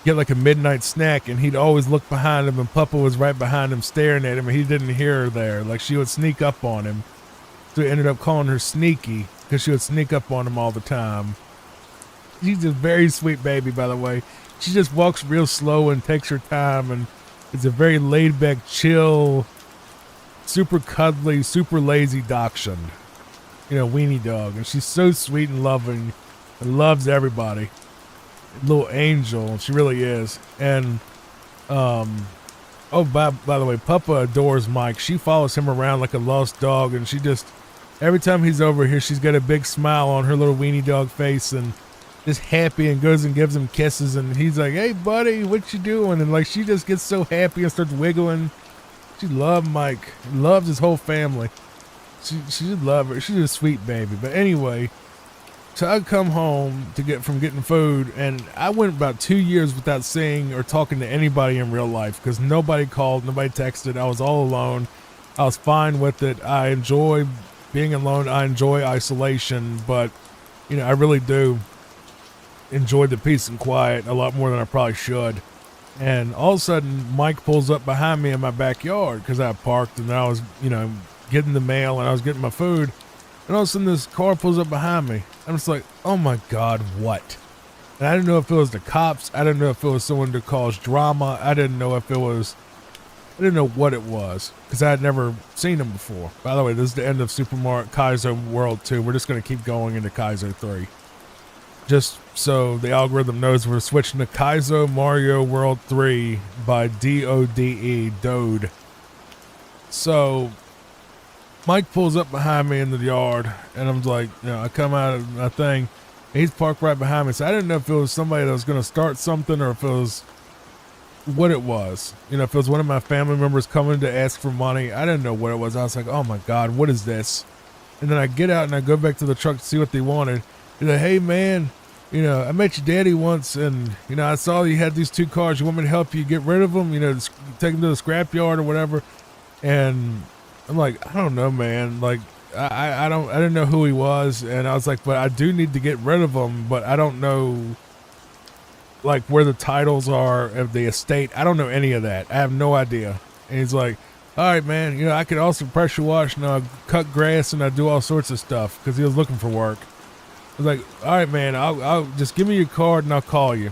get like a midnight snack, and he'd always look behind him, and Papa was right behind him staring at him, and he didn't hear her there. Like, she would sneak up on him. So he ended up calling her Sneaky because she would sneak up on him all the time. She's a very sweet baby, by the way. She just walks real slow and takes her time, and is a very laid-back, chill, super cuddly, super lazy dachshund. You know, weenie dog. And she's so sweet and loving and loves everybody. A little angel. She really is. And, oh, by the way, Papa adores Mike. She follows him around like a lost dog. And she just, every time he's over here, she's got a big smile on her little weenie dog face and just happy, and goes and gives him kisses. And he's like, hey, buddy, what you doing? And like, she just gets so happy and starts wiggling. She loved Mike. Loves his whole family. She just love her. She's a sweet baby. But anyway, so I come home from getting food, and I went about 2 years without seeing or talking to anybody in real life because nobody called, nobody texted. I was all alone. I was fine with it. I enjoy being alone. I enjoy isolation, but you know, I really do enjoy the peace and quiet a lot more than I probably should. And all of a sudden, Mike pulls up behind me in my backyard because I parked and I was, you know, getting the mail and I was getting my food. And all of a sudden, this car pulls up behind me. I'm just like, oh my God, what? And I didn't know if it was the cops. I didn't know if it was someone to cause drama. I didn't know what it was because I had never seen him before. By the way, this is the end of Super Mario Kaizo World 2. We're just going to keep going into Kaizo 3. Just so the algorithm knows we're switching to Kaizo Mario World 3 by DODE, Dode. So Mike pulls up behind me in the yard, and I'm like, I come out of my thing, and he's parked right behind me. So I didn't know if it was somebody that was going to start something or if it was what it was. If it was one of my family members coming to ask for money. I didn't know what it was. I was like, oh my God, what is this? And then I get out and I go back to the truck to see what they wanted. He's like, hey man, I met your daddy once, and I saw you had these 2 cars. You want me to help you get rid of them? Take them to the scrapyard or whatever. And I'm like, I don't know, man. Like, I didn't know who he was, and I was like, but I do need to get rid of them, but I don't know, like, where the titles are of the estate. I don't know any of that. I have no idea. And he's like, all right, man. I could also pressure wash and cut grass and I do all sorts of stuff because he was looking for work. I was like, all right, man. I'll just give me your card and I'll call you.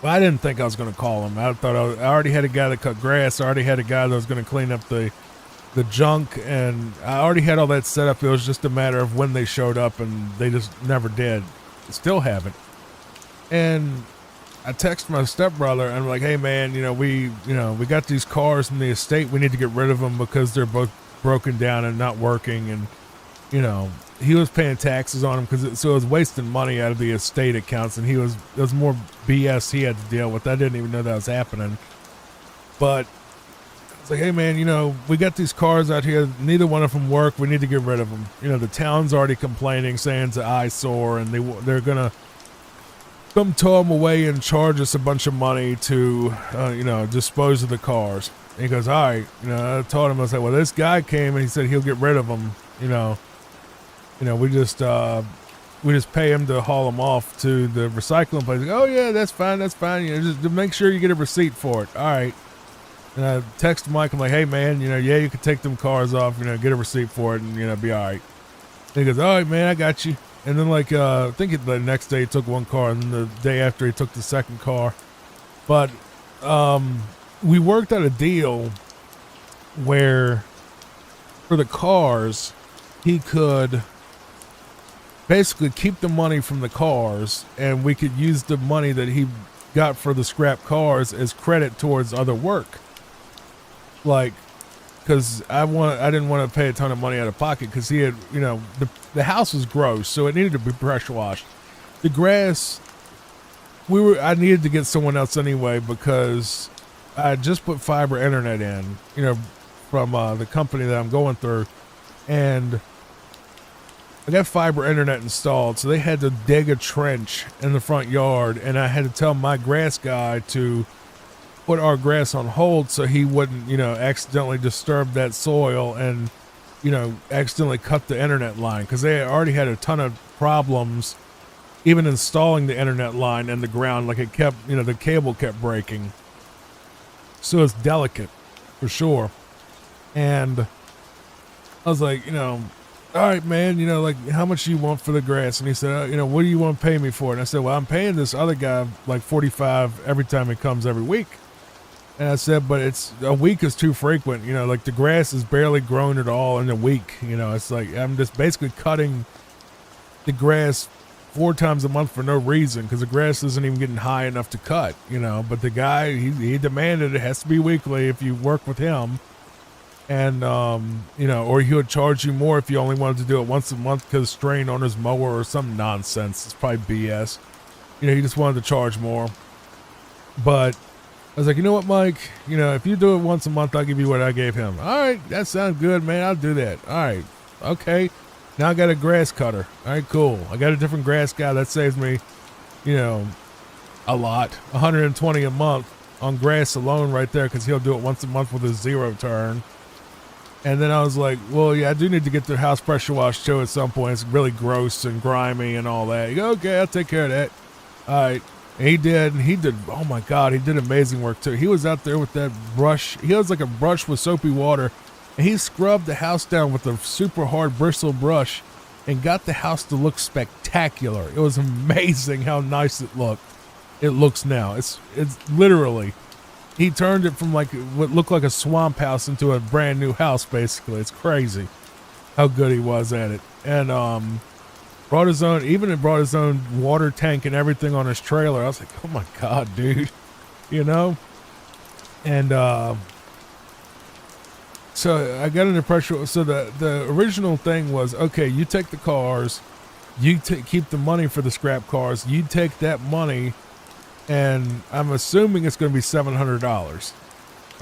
Well, I didn't think I was going to call him. I thought I already had a guy that cut grass. I already had a guy that was going to clean up the junk, and I already had all that set up. It was just a matter of when they showed up, and they just never did. Still haven't. And I text my stepbrother, and I'm like, hey man, we got these cars in the estate. We need to get rid of them because they're both broken down and not working. And he was paying taxes on them so it was wasting money out of the estate accounts, and it was more BS he had to deal with. I didn't even know that was happening. But it's like, hey man, we got these cars out here. Neither one of them work. We need to get rid of them. The town's already complaining, saying it's an eyesore, and they're gonna come tow them away and charge us a bunch of money to, dispose of the cars. And he goes, all right. I told him, I was like, well, this guy came and he said he'll get rid of them. We just pay him to haul them off to the recycling place. Like, oh yeah, that's fine. Just to make sure you get a receipt for it. All right. And I text Mike. I'm like, hey man, you can take them cars off. Get a receipt for it, and be all right. And he goes, all right, man, I got you. And then I think the next day he took one car, and then the day after he took the second car. But we worked out a deal where for the cars, he could basically keep the money from the cars, and we could use the money that he got for the scrap cars as credit towards other work. Because I didn't want to pay a ton of money out of pocket because he had, the house was gross, so it needed to be pressure washed. The grass, I needed to get someone else anyway because I just put fiber internet in, from the company that I'm going through, and I got fiber internet installed, so they had to dig a trench in the front yard, and I had to tell my grass guy to put our grass on hold so he wouldn't, accidentally disturb that soil and, accidentally cut the internet line, because they already had a ton of problems even installing the internet line in the ground. Like, it kept, the cable kept breaking. So it's delicate for sure. And I was like, all right, man, how much do you want for the grass? And he said, what do you want to pay me for it? And I said, well, I'm paying this other guy like $45 every time he comes every week. And I said, but a week is too frequent. The grass is barely grown at all in a week. It's like, I'm just basically cutting the grass 4 times a month for no reason, because the grass isn't even getting high enough to cut, but the guy, he demanded it has to be weekly if you work with him. And, or he would charge you more if you only wanted to do it once a month because strain on his mower or some nonsense. It's probably BS. He just wanted to charge more. But I was like, you know what, Mike? If you do it once a month, I'll give you what I gave him. All right, that sounds good, man. I'll do that. All right. Okay. Now I got a grass cutter. All right, cool. I got a different grass guy. That saves me, a lot. $120 a month on grass alone right there, because he'll do it once a month with a 0 turn. And then I was like, well, yeah, I do need to get the house pressure washed too at some point. It's really gross and grimy and all that. You go, okay, I'll take care of that. All right. And he did, oh my God, he did amazing work too. He was out there with that brush. He has like a brush with soapy water, and he scrubbed the house down with a super hard bristle brush. and got the house to look spectacular. It was amazing how nice it looked. It looks now. It's literally, he turned it from like what looked like a swamp house into a brand new house, basically. It's crazy how good he was at it. And brought his own water tank and everything on his trailer. I was like, oh my God, dude. You know? And so I got under pressure. So the original thing was, okay, you take the cars, you keep the money for the scrap cars, you take that money, and I'm assuming it's going to be $700.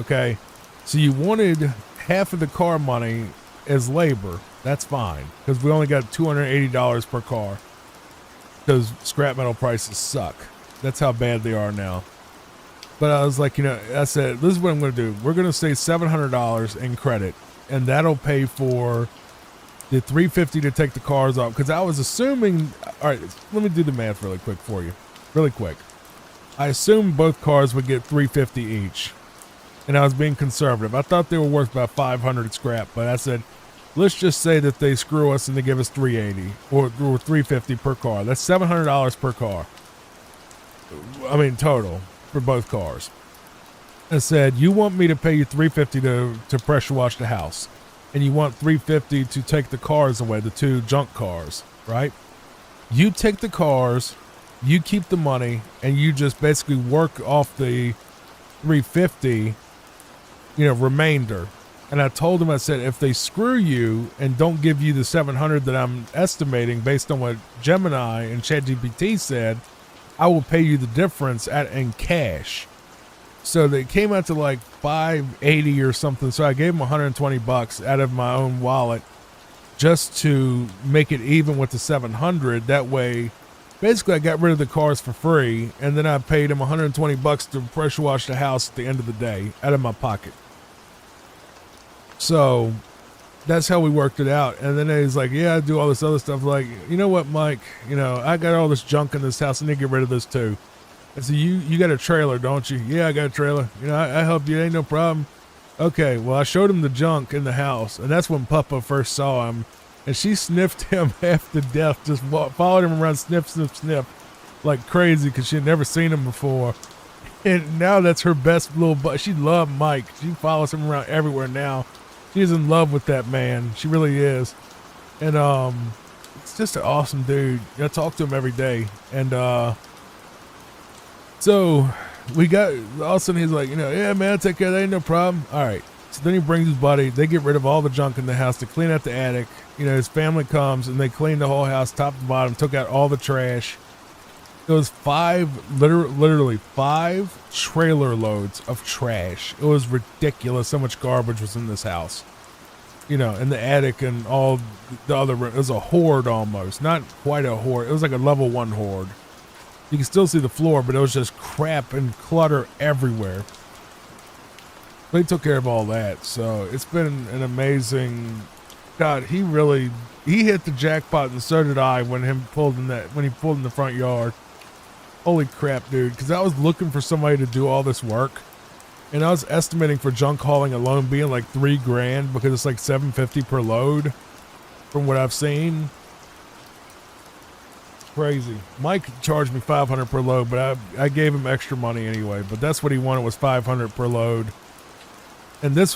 Okay, so you wanted half of the car money as labor. That's fine, because we only got $280 per car, because scrap metal prices suck. That's how bad they are now. But I was like, I said, this is what I'm going to do. We're going to say $700 in credit, and that'll pay for the $350 to take the cars off. Because I was assuming, all right, let me do the math really quick for you. Really quick. I assumed both cars would get $350 each, and I was being conservative. I thought they were worth about $500 scrap, but I said, let's just say that they screw us and they give us $380 or $350 per car. That's $700 per car. I mean, total. For both cars. I said, you want me to pay you $350 to pressure wash the house, and you want $350 to take the cars away, the two junk cars, right? You take the cars, you keep the money, and you just basically work off the $350, remainder. And I told him, I said, if they screw you and don't give you the $700 that I'm estimating based on what Gemini and ChatGPT said, I will pay you the difference in cash. So they came out to like $580 or something. So I gave them $120 out of my own wallet just to make it even with the $700. That way, basically I got rid of the cars for free, and then I paid him $120 to pressure wash the house at the end of the day out of my pocket. So that's how we worked it out. And then he's like, yeah, I do all this other stuff. Like, you know what, Mike, I got all this junk in this house. I need to get rid of this too. I said, you got a trailer, don't you? Yeah, I got a trailer. I help you. Ain't no problem. Okay. Well, I showed him the junk in the house, and that's when Papa first saw him, and she sniffed him half to death. Just followed him around, sniff, sniff, sniff like crazy. Cause she had never seen him before. And now that's her best little buddy. She loved Mike. She follows him around everywhere now. She's in love with that man. She really is. And it's just an awesome dude. I talk to him every day. And so we got, all of a sudden he's like, yeah, man, I'll take care of that. Ain't no problem. All right. So then he brings his buddy. They get rid of all the junk in the house to clean out the attic. His family comes and they clean the whole house top to bottom, took out all the trash. It was literally 5 trailer loads of trash. It was ridiculous how much garbage was in this house. In the attic and all the other, it was a hoard almost. Not quite a hoard. It was like a level 1 hoard. You can still see the floor, but it was just crap and clutter everywhere. They took care of all that. So it's been an amazing, God, he hit the jackpot, and so did I when he pulled in the front yard. Holy crap, dude. Because I was looking for somebody to do all this work. And I was estimating for junk hauling alone being like $3,000 because it's like $750 per load from what I've seen. Crazy. Mike charged me $500 per load, but I gave him extra money anyway. But that's what he wanted, was $500 per load. And this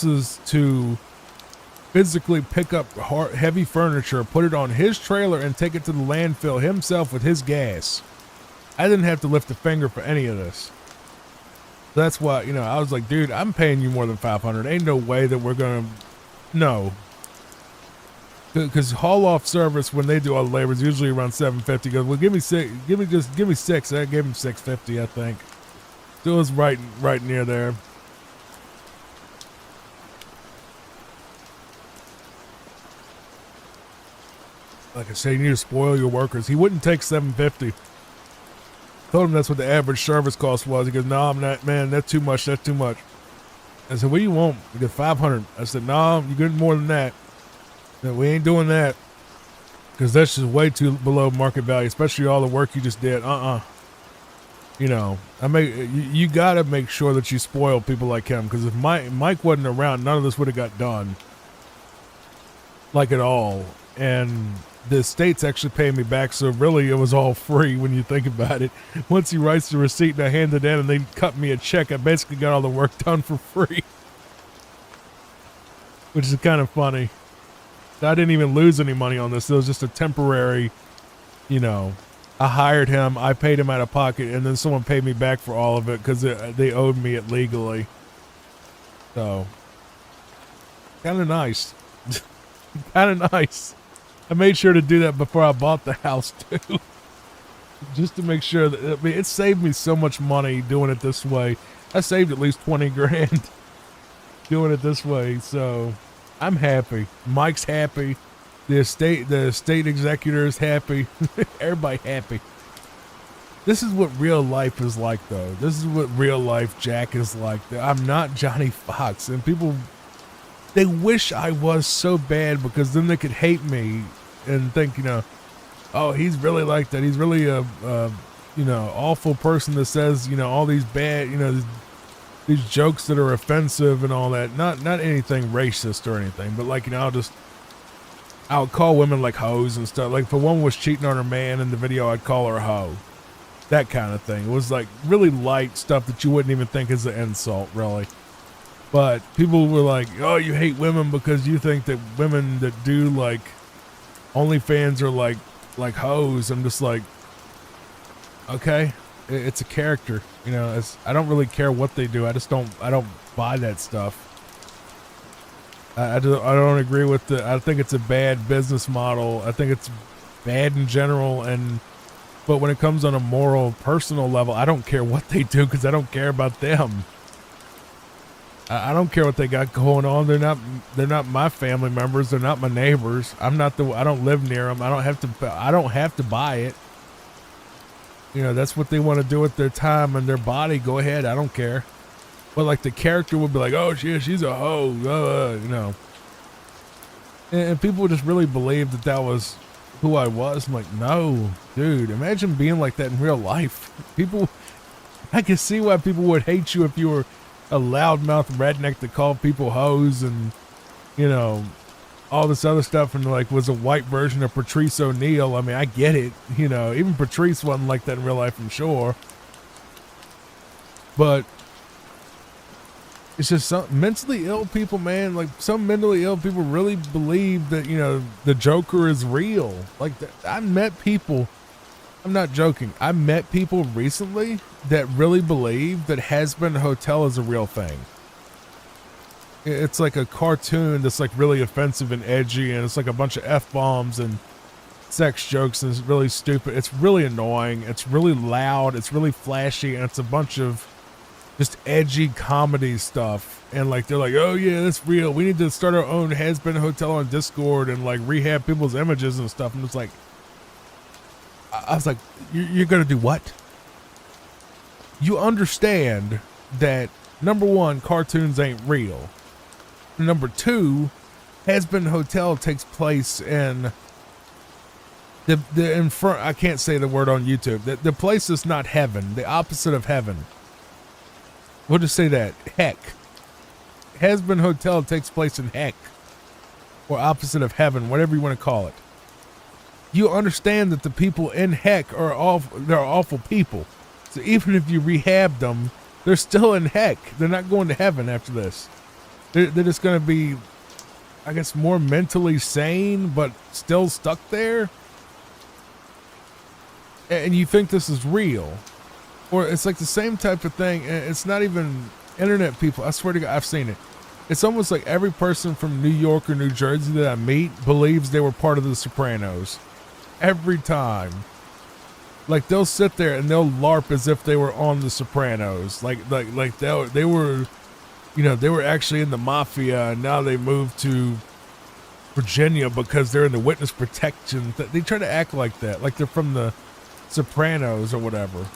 is to physically pick up heavy furniture, put it on his trailer, and take it to the landfill himself with his gas. I didn't have to lift a finger for any of this. That's why, I was like, dude, I'm paying you more than $500. Ain't no way that we're going to, no. Because haul off service, when they do all the labor, is usually around $750. Goes, well, give me 6. Give me 6. I gave him $650, I think. So it was right near there. Like I said, you need to spoil your workers. He wouldn't take $750. Told him that's what the average service cost was. He goes, no, I'm not, man, that's too much. That's too much. I said, what do you want? He goes, $500. I said, no, you get more than that. Said, we ain't doing that. Because that's just way too below market value, especially all the work you just did. You got to make sure that you spoil people like him. Because if Mike wasn't around, none of this would have got done. Like at all. and the state's actually paying me back. So really, it was all free when you think about it. Once he writes the receipt and I hand it in, and they cut me a check, I basically got all the work done for free, which is kind of funny. I didn't even lose any money on this. It was just a temporary, you know. I hired him, I paid him out of pocket, and then someone paid me back for all of it because they owed me it legally. So, kind of nice. Kind of nice. I made sure to do that before I bought the house too. Just to make sure that, I mean, it saved me so much money doing it this way. I saved at least 20 grand doing it this way. So I'm happy. Mike's happy. The state executor is happy. Everybody happy. This is what real life is like, though. This is what real life Jack is like. I'm not Johnny Fox, and people, they wish I was so bad because then they could hate me and think, you know, oh, he's really like that. He's really a you know, awful person that says, you know, all these bad, you know, these jokes that are offensive and all that. Not anything racist or anything, but like, you know, I would call women like hoes and stuff. Like if a woman was cheating on her man in the video, I'd call her a hoe. That kind of thing. It was like really light stuff that you wouldn't even think is an insult, really. But people were like, oh, you hate women because you think that women that do like OnlyFans are like hoes. I'm just like, okay, it's a character. You know, I don't really care what they do. I don't buy that stuff. I don't agree with I think it's a bad business model. I think it's bad in general, but when it comes on a moral, personal level, I don't care what they do because I don't care about them. I don't care what they got going on. They're not my family members. They're not my neighbors. I don't live near them. I don't have to buy it. You know, that's what they want to do with their time and their body. Go ahead. I don't care. But like the character would be like, oh, she's a hoe, you know. And people would just really believe that was who I was. I'm like, no, dude, imagine being like that in real life. I can see why people would hate you if you were a loudmouth redneck that called people hoes and, you know, all this other stuff and like was a white version of Patrice O'Neal. I mean, I get it. You know, even Patrice wasn't like that in real life, I'm sure. But it's just some mentally ill people, man. Like some mentally ill people really believe that, you know, the Joker is real. Like I met people, I'm not joking. I met people recently that really believe that Has Been Hotel is a real thing. It's like a cartoon that's like really offensive and edgy, and it's like a bunch of F-bombs and sex jokes, and it's really stupid. It's really annoying. It's really loud. It's really flashy, and it's a bunch of just edgy comedy stuff. And like they're like, oh yeah, that's real. We need to start our own Has Been Hotel on Discord and like rehab people's images and stuff. And it's like, I was like, you're gonna do what? You understand that number one, cartoons ain't real. Number two, Has Been Hotel takes place in the front. I can't say the word on YouTube. The place is not heaven. The opposite of heaven. We'll just say that. Heck. Has Been Hotel takes place in heck. Or opposite of heaven, whatever you want to call it. You understand that the people in heck are they're awful people. So even if you rehab them, they're still in heck. They're not going to heaven after this. They're just going to be, I guess, more mentally sane, but still stuck there. And you think this is real. Or it's like the same type of thing. It's not even internet people. I swear to God, I've seen it. It's almost like every person from New York or New Jersey that I meet believes they were part of the Sopranos. Every time. Like they'll sit there and they'll LARP as if they were on the Sopranos. Like they were, you know, they were actually in the mafia and now they moved to Virginia because they're in the witness protection. They try to act like that, like they're from the Sopranos or whatever.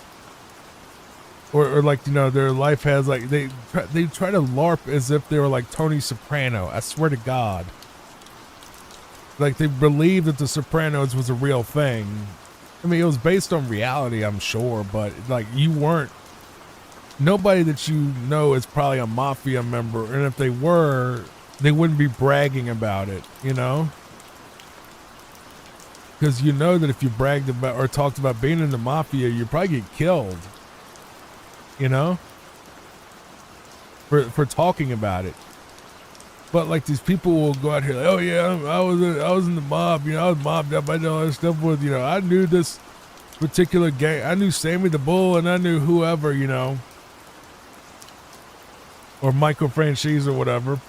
Or like, you know, their life has like, they try to LARP as if they were like Tony Soprano. I swear to God. Like they believe that the Sopranos was a real thing. I mean, it was based on reality, I'm sure, but like you weren't, nobody that you know is probably a mafia member. And if they were, they wouldn't be bragging about it, you know? Because you know that if you bragged about or talked about being in the mafia, you'd probably get killed. You know? For talking about it. But like these people will go out here like, oh yeah, I was in the mob, you know, I was mobbed up, I know all this stuff with, you know, I knew this particular gang, I knew Sammy the Bull and I knew whoever, you know, or Michael Franchise or whatever.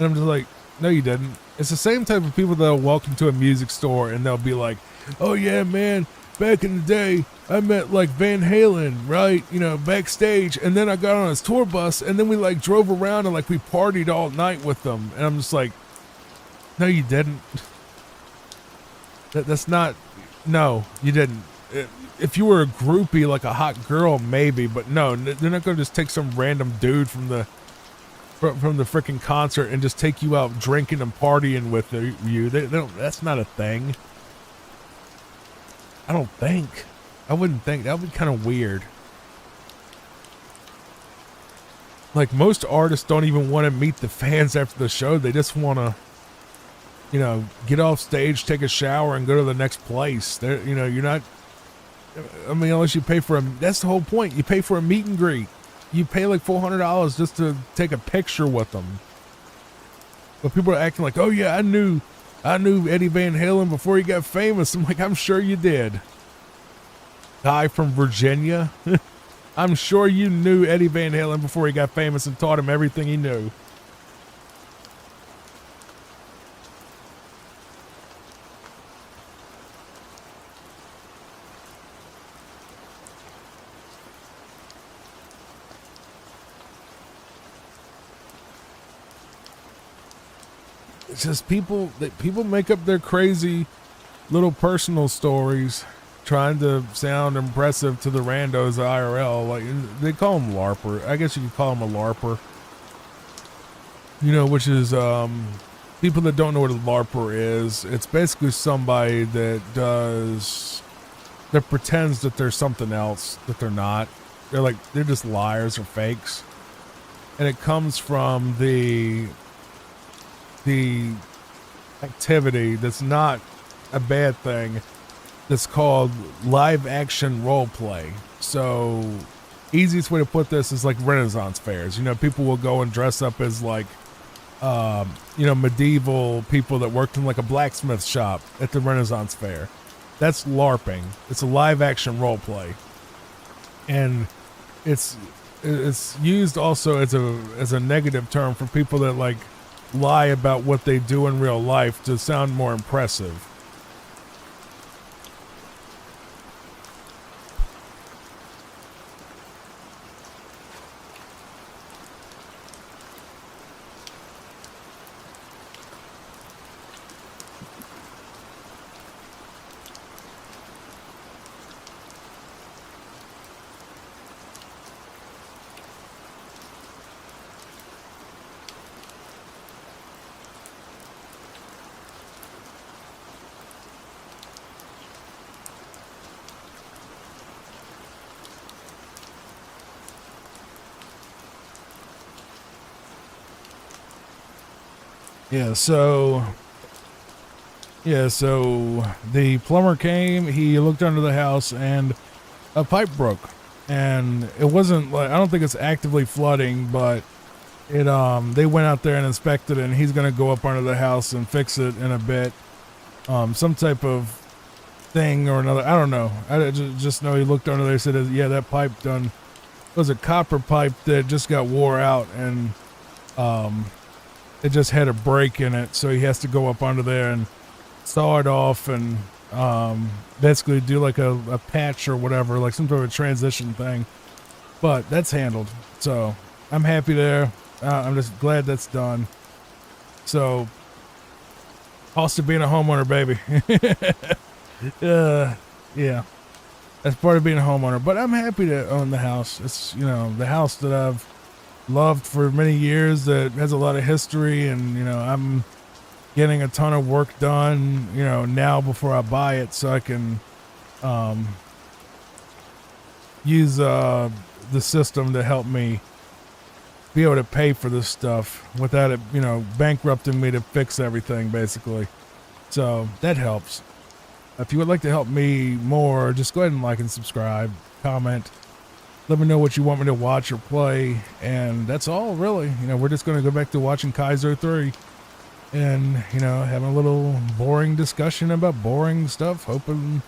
And I'm just like, no, you didn't. It's the same type of people that'll walk into a music store and they'll be like, oh yeah, man, back in the day, I met like Van Halen, right? You know, backstage. And then I got on his tour bus and then we like drove around and like we partied all night with them. And I'm just like, no, you didn't. That's not, no, you didn't. If you were a groupie, like a hot girl, maybe, but no, they're not going to just take some random dude from the freaking concert and just take you out drinking and partying with you. They don't, that's not a thing. I don't think. I wouldn't think. That would be kind of weird. Like most artists don't even want to meet the fans after the show. They just want to, you know, get off stage, take a shower, and go to the next place. They're, you know, you're not, I mean, unless you pay for a, that's the whole point. You pay for a meet and greet. You pay like $400 just to take a picture with them. But people are acting like, oh yeah, I knew Eddie Van Halen before he got famous. I'm like, I'm sure you did. Guy from Virginia. I'm sure you knew Eddie Van Halen before he got famous and taught him everything he knew. It's just people make up their crazy little personal stories trying to sound impressive to the randos IRL. Like they call them LARPer. I guess you could call them a LARPer. You know, which is people that don't know what a LARPer is. It's basically somebody that pretends that they're something else that they're not. They're just liars or fakes. And it comes from the activity that's not a bad thing, that's called live action role play. So easiest way to put this is like Renaissance fairs. You know, people will go and dress up as like you know, medieval people that worked in like a blacksmith shop at the Renaissance fair. That's LARPing. It's a live action role play. And it's used also as a negative term for people that like lie about what they do in real life to sound more impressive. So the plumber came, he looked under the house and a pipe broke. And it wasn't like, I don't think it's actively flooding, but it they went out there and inspected it, and he's going to go up under the house and fix it in a bit. Some type of thing or another, I don't know. I just know he looked under there and said, yeah, that pipe was a copper pipe that just got wore out, and it just had a break in it, so he has to go up under there and saw it off and basically do like a patch or whatever, like some sort of transition thing. But that's handled, so I'm happy there. I'm just glad that's done. So, cost of being a homeowner, baby. Yeah, that's part of being a homeowner. But I'm happy to own the house. It's, you know, the house that I've loved for many years, that has a lot of history, and you know, I'm getting a ton of work done, you know, now before I buy it, so I can use the system to help me be able to pay for this stuff without it, you know, bankrupting me to fix everything, basically. So that helps. If you would like to help me more, just go ahead and like and subscribe, comment, let me know what you want me to watch or play, and that's all really. You know, we're just going to go back to watching Kaizo 3 and, you know, having a little boring discussion about boring stuff, hoping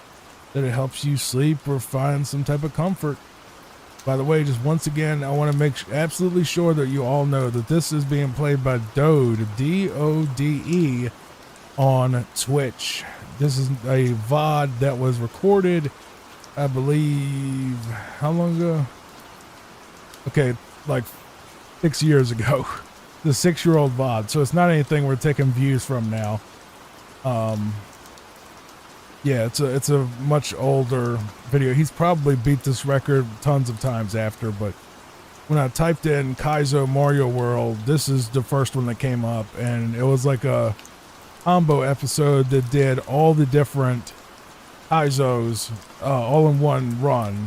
that it helps you sleep or find some type of comfort. By the way, just once again, I want to make absolutely sure that you all know that this is being played by Dode, D-O-D-E, on Twitch. This is a VOD that was recorded, I believe, how long ago? Okay, like 6 years ago. The 6-year-old VOD, so it's not anything we're taking views from now. Yeah, it's a much older video. He's probably beat this record tons of times after, but when I typed in Kaizo Mario World, this is the first one that came up, and it was like a combo episode that did all the different Kaizos all in one run.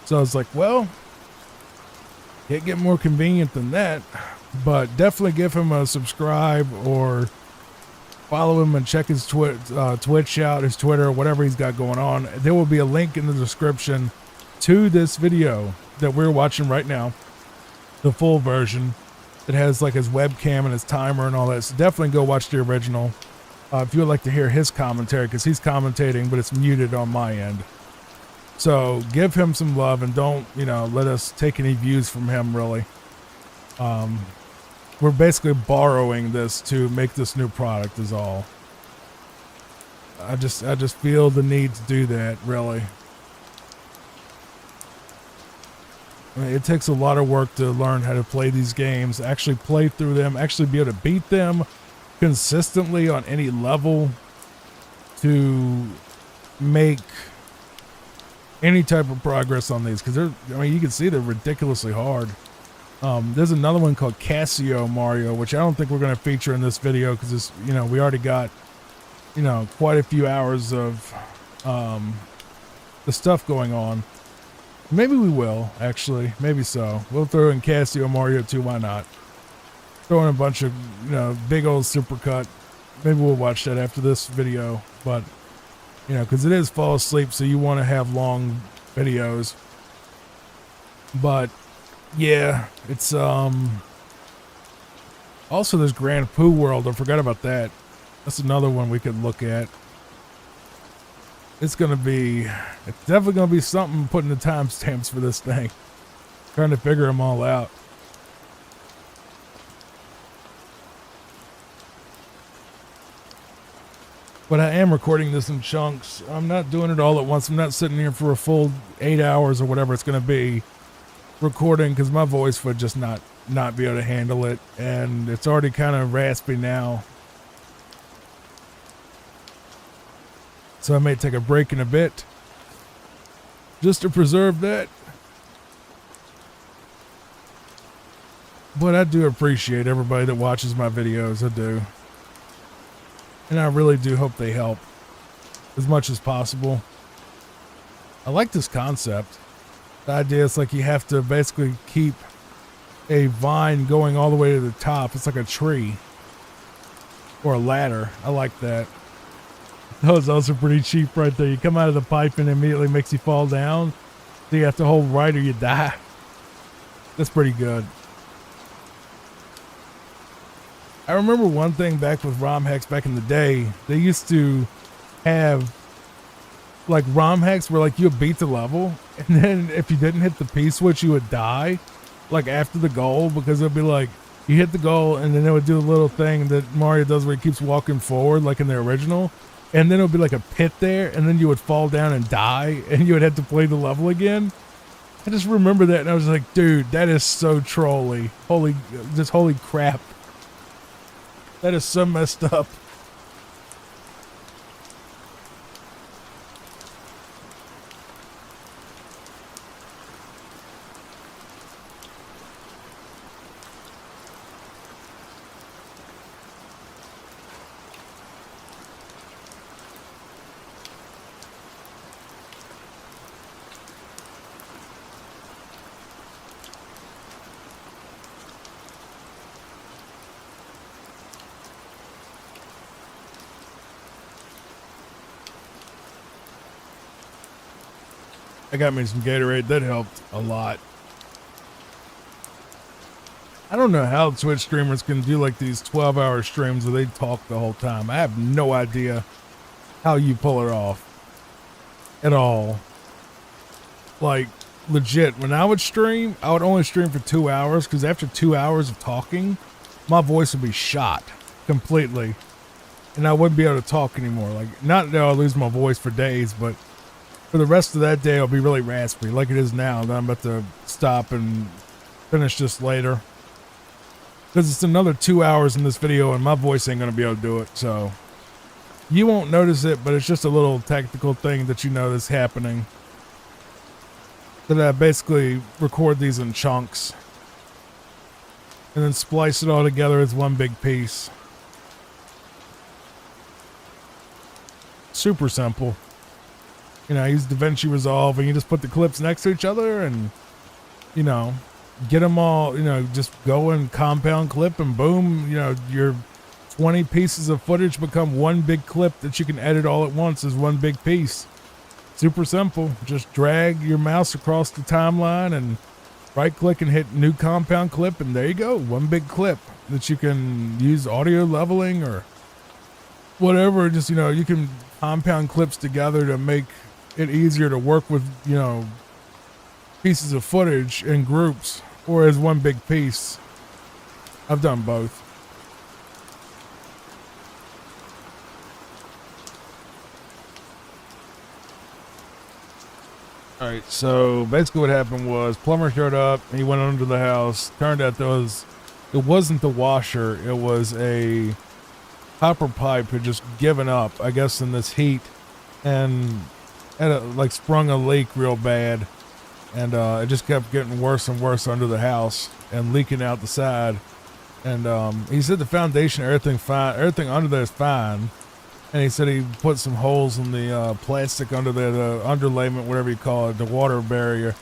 So I was like, well, can't get more convenient than that, but definitely give him a subscribe or follow him and check his Twitch out, his Twitter, whatever he's got going on. There will be a link in the description to this video that we're watching right now, the full version. It has like his webcam and his timer and all that. So definitely go watch the original if you would like to hear his commentary, because he's commentating, but it's muted on my end. So give him some love and don't, you know, let us take any views from him, really. We're basically borrowing this to make this new product is all. I just feel the need to do that, really. I mean, it takes a lot of work to learn how to play these games, actually play through them, actually be able to beat them consistently on any level to make any type of progress on these, because they're, I mean, you can see they're ridiculously hard. There's another one called Casio Mario, which I don't think we're going to feature in this video because it's, you know, we already got, you know, quite a few hours of the stuff going on. Maybe we will, actually. Maybe so. We'll throw in Casio Mario 2, why not? Throw in a bunch of, you know, big old supercut. Maybe we'll watch that after this video, but, you know, because it is fall asleep, so you want to have long videos. But yeah, it's also there's Grand Poo World. I forgot about that. That's another one we could look at. It's definitely gonna be something putting the timestamps for this thing. Trying to figure them all out. But I am recording this in chunks. I'm not doing it all at once. I'm not sitting here for a full 8 hours or whatever it's gonna be recording, because my voice would just not be able to handle it, and it's already kind of raspy now, so I may take a break in a bit just to preserve that. But I do appreciate everybody that watches my videos. I do, and I really do hope they help as much as possible. I like this concept. The idea is like you have to basically keep a vine going all the way to the top. It's like a tree or a ladder. I like that. That was also pretty cheap right there. You come out of the pipe and it immediately makes you fall down. So you have to hold right or you die. That's pretty good. I remember one thing back with ROM hacks back in the day. They used to have like ROM hacks where like you would beat the level, and then if you didn't hit the P switch, you would die like after the goal, because it'd be like you hit the goal and then it would do a little thing that Mario does where he keeps walking forward like in the original, and then it would be like a pit there, and then you would fall down and die and you would have to play the level again. I just remember that and I was like, dude, that is so trolly. Holy crap. That is so messed up. I got me some Gatorade. That helped a lot. I don't know how Twitch streamers can do like these 12-hour streams where they talk the whole time. I have no idea how you pull it off at all. Like, legit, when I would stream, I would only stream for 2 hours because after 2 hours of talking, my voice would be shot completely. And I wouldn't be able to talk anymore. Like, not that I'll lose my voice for days, but for the rest of that day, I'll be really raspy like it is now. Then I'm about to stop and finish this later. Because it's another 2 hours in this video and my voice ain't going to be able to do it. So you won't notice it, but it's just a little tactical thing that you know that's happening. That I basically record these in chunks and then splice it all together as one big piece. Super simple. You know, I use DaVinci Resolve and you just put the clips next to each other and, you know, get them all, you know, just go and compound clip and boom, you know, your 20 pieces of footage become one big clip that you can edit all at once as one big piece. Super simple. Just drag your mouse across the timeline and right click and hit new compound clip and there you go. One big clip that you can use audio leveling or whatever. Just, you know, you can compound clips together to make it easier to work with, you know, pieces of footage in groups or as one big piece. I've done both. All right, so basically what happened was plumber showed up, he went under the house. Turned out it wasn't the washer, it was a copper pipe had just given up, I guess, in this heat and had like sprung a leak real bad. And it just kept getting worse and worse under the house and leaking out the side. And he said the foundation, everything under there is fine. And he said he put some holes in the plastic under there, the underlayment, whatever you call it, the water barrier,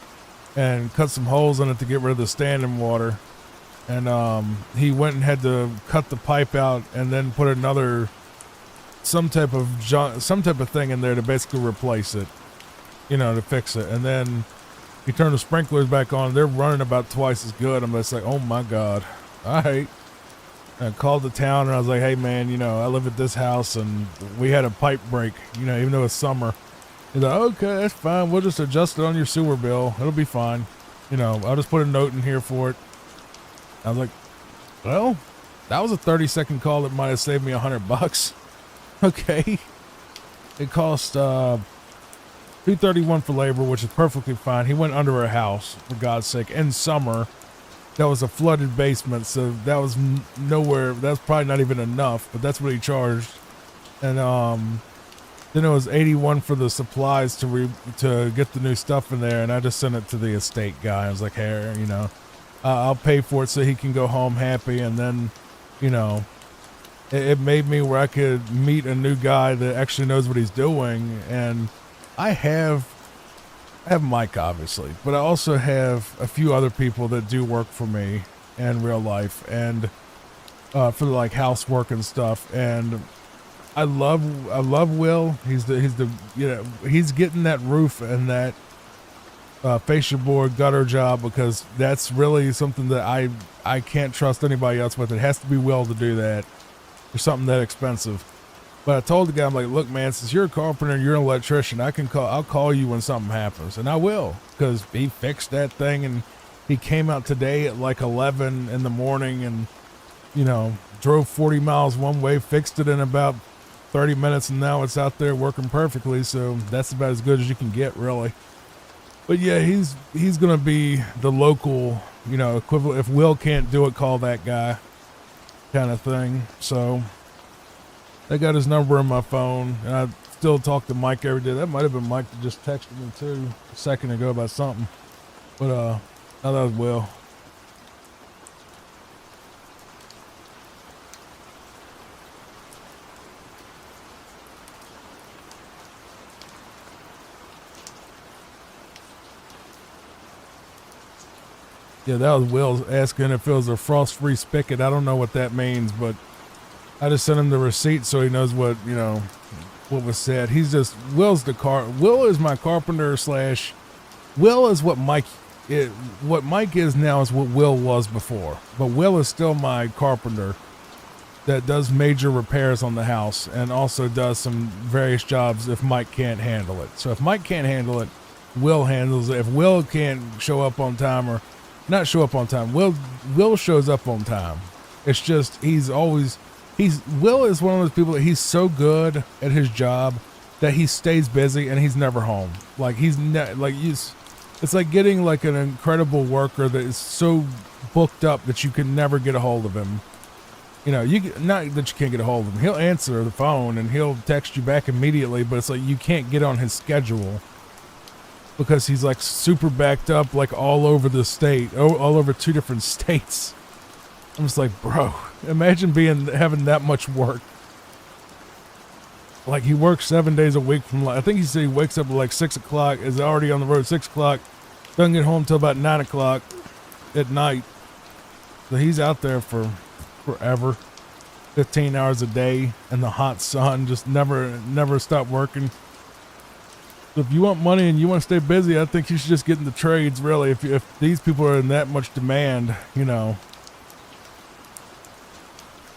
and cut some holes in it to get rid of the standing water. And he went and had to cut the pipe out and then put another, some type of thing in there to basically replace it, you know, to fix it. And then he turned the sprinklers back on. They're running about twice as good. I'm just like, oh my God. All right. I called the town and I was like, hey man, you know, I live at this house and we had a pipe break, you know, even though it's summer. He's like, okay, that's fine. We'll just adjust it on your sewer bill. It'll be fine. You know, I'll just put a note in here for it. I was like, well, that was a 30-second call that might have saved me $100. Okay. It cost $231 for labor, which is perfectly fine. He went under a house, for God's sake, in summer. That was a flooded basement, so that was nowhere. That's probably not even enough, but that's what he charged. And then it was $81 for the supplies to get the new stuff in there, and I just sent it to the estate guy. I was like, hey, you know, I'll pay for it so he can go home happy. And then, you know, it made me where I could meet a new guy that actually knows what he's doing. And I have Mike, obviously, but I also have a few other people that do work for me in real life and for like housework and stuff. And I love Will. He's the you know, he's getting that roof and that fascia board gutter job because that's really something that I can't trust anybody else with. It has to be Will to do that for something that expensive. But I told the guy, I'm like, look, man, since you're a carpenter and you're an electrician, I'll call you when something happens. And I will, because he fixed that thing and he came out today at like 11 in the morning and, you know, drove 40 miles one way, fixed it in about 30 minutes, and now it's out there working perfectly. So that's about as good as you can get, really. But yeah, he's going to be the local, you know, equivalent. If Will can't do it, call that guy kind of thing. So I got his number in my phone, and I still talk to Mike every day. That might have been Mike that just texted me too a second ago about something. But no, that was Will. Yeah, that was Will asking if it was a frost-free spigot. I don't know what that means, but I just sent him the receipt so he knows what, you know, what was said. He's just, Will is my carpenter slash Will is what what Mike is now is what Will was before. But Will is still my carpenter that does major repairs on the house and also does some various jobs if Mike can't handle it. So if Mike can't handle it, Will handles it. If Will can't show up on time, or not show up on time, Will shows up on time. It's just Will is one of those people that he's so good at his job that he stays busy and he's never home. Like it's like getting like an incredible worker that is so booked up that you can never get a hold of him. You know, not that you can't get a hold of him. He'll answer the phone and he'll text you back immediately, but it's like you can't get on his schedule because he's like super backed up, like all over the state, all over 2 different states. I'm just like, bro, imagine having that much work. Like he works 7 days a week from, I think he said he wakes up at like 6 o'clock, is already on the road 6 o'clock, doesn't get home till about 9 o'clock at night. So he's out there for forever, 15 hours a day in the hot sun, just never stop working. So if you want money and you want to stay busy, I think you should just get in the trades, really. If these people are in that much demand, you know,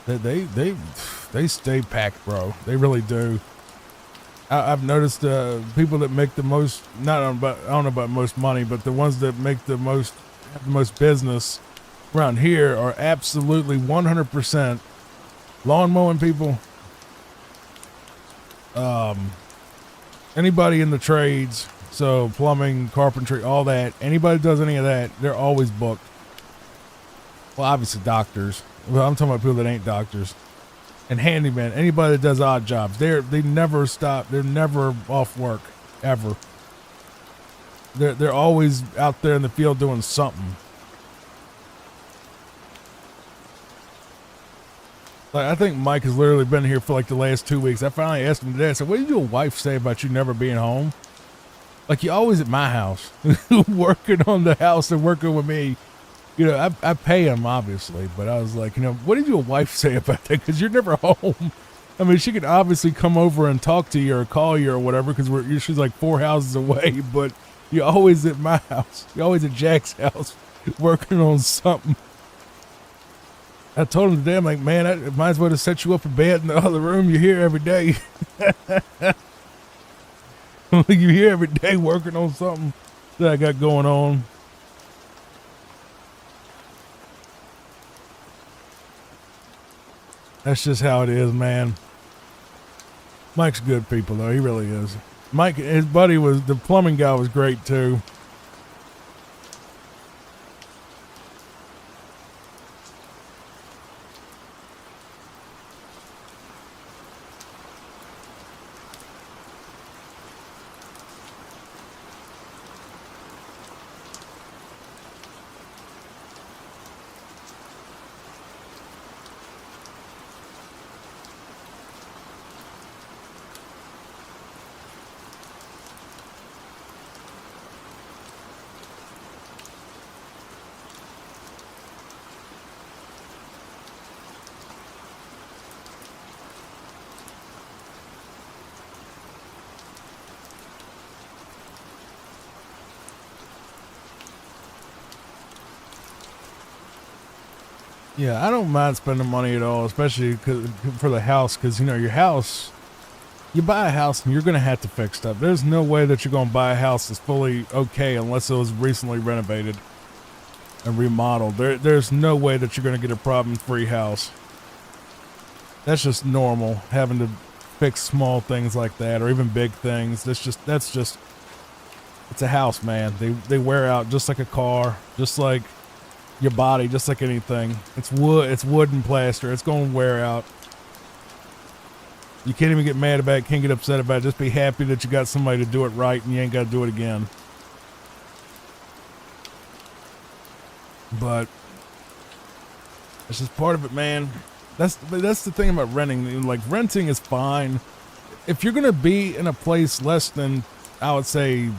they stay packed, bro. They really do. I've noticed people that make the most, I don't know about most money, but the ones that make have the most business around here are absolutely 100% lawn mowing people. Anybody in the trades, so plumbing, carpentry, all that. Anybody that does any of that, they're always booked. Well, obviously doctors. Well, I'm talking about people that ain't doctors. And handyman, anybody that does odd jobs, they never stop. They're never off work, ever. They're always out there in the field doing something. Like, I think Mike has literally been here for like the last 2 weeks. I finally asked him today, I said, what did your wife say about you never being home? Like, you're always at my house, working on the house and working with me. You know, I pay him, obviously, but I was like, you know, what did your wife say about that? Because you're never home. I mean, she could obviously come over and talk to you or call you or whatever, because she's like 4 houses away, but you're always at my house. You're always at Jack's house working on something. I told him today, I'm like, man, I might as well just set you up in bed in the other room. You're here every day. You're here every day working on something that I got going on. That's just how it is, man. Mike's good people, though. He really is. Mike, his buddy the plumbing guy was great, too. Yeah, I don't mind spending money at all, especially for the house, because, you know, your house, you buy a house and you're going to have to fix stuff. There's no way that you're going to buy a house that's fully okay unless it was recently renovated and remodeled. There's no way that you're going to get a problem-free house. That's just normal, having to fix small things like that, or even big things. That's just, it's a house, man. They wear out just like a car, just like your body, just like anything. It's wood and plaster. It's going to wear out. You can't even get mad about it, can't get upset about it. Just be happy that you got somebody to do it right and you ain't got to do it again. But it's just part of it, man. That's the thing about renting. Like, renting is fine. If you're going to be in a place less than, I would say,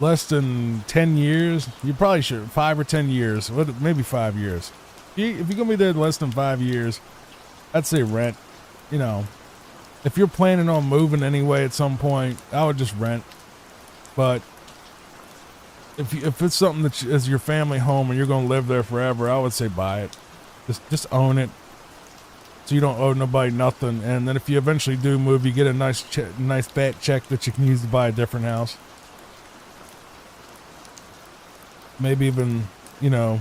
less than 10 years, you probably should. 5 or 10 years, maybe 5 years. If you're going to be there less than 5 years, I'd say rent. You know, if you're planning on moving anyway at some point, I would just rent. But if it's something that is your family home and you're going to live there forever, I would say buy it. Just own it, so you don't owe nobody nothing. And then if you eventually do move, you get a nice fat check that you can use to buy a different house. Maybe even, you know,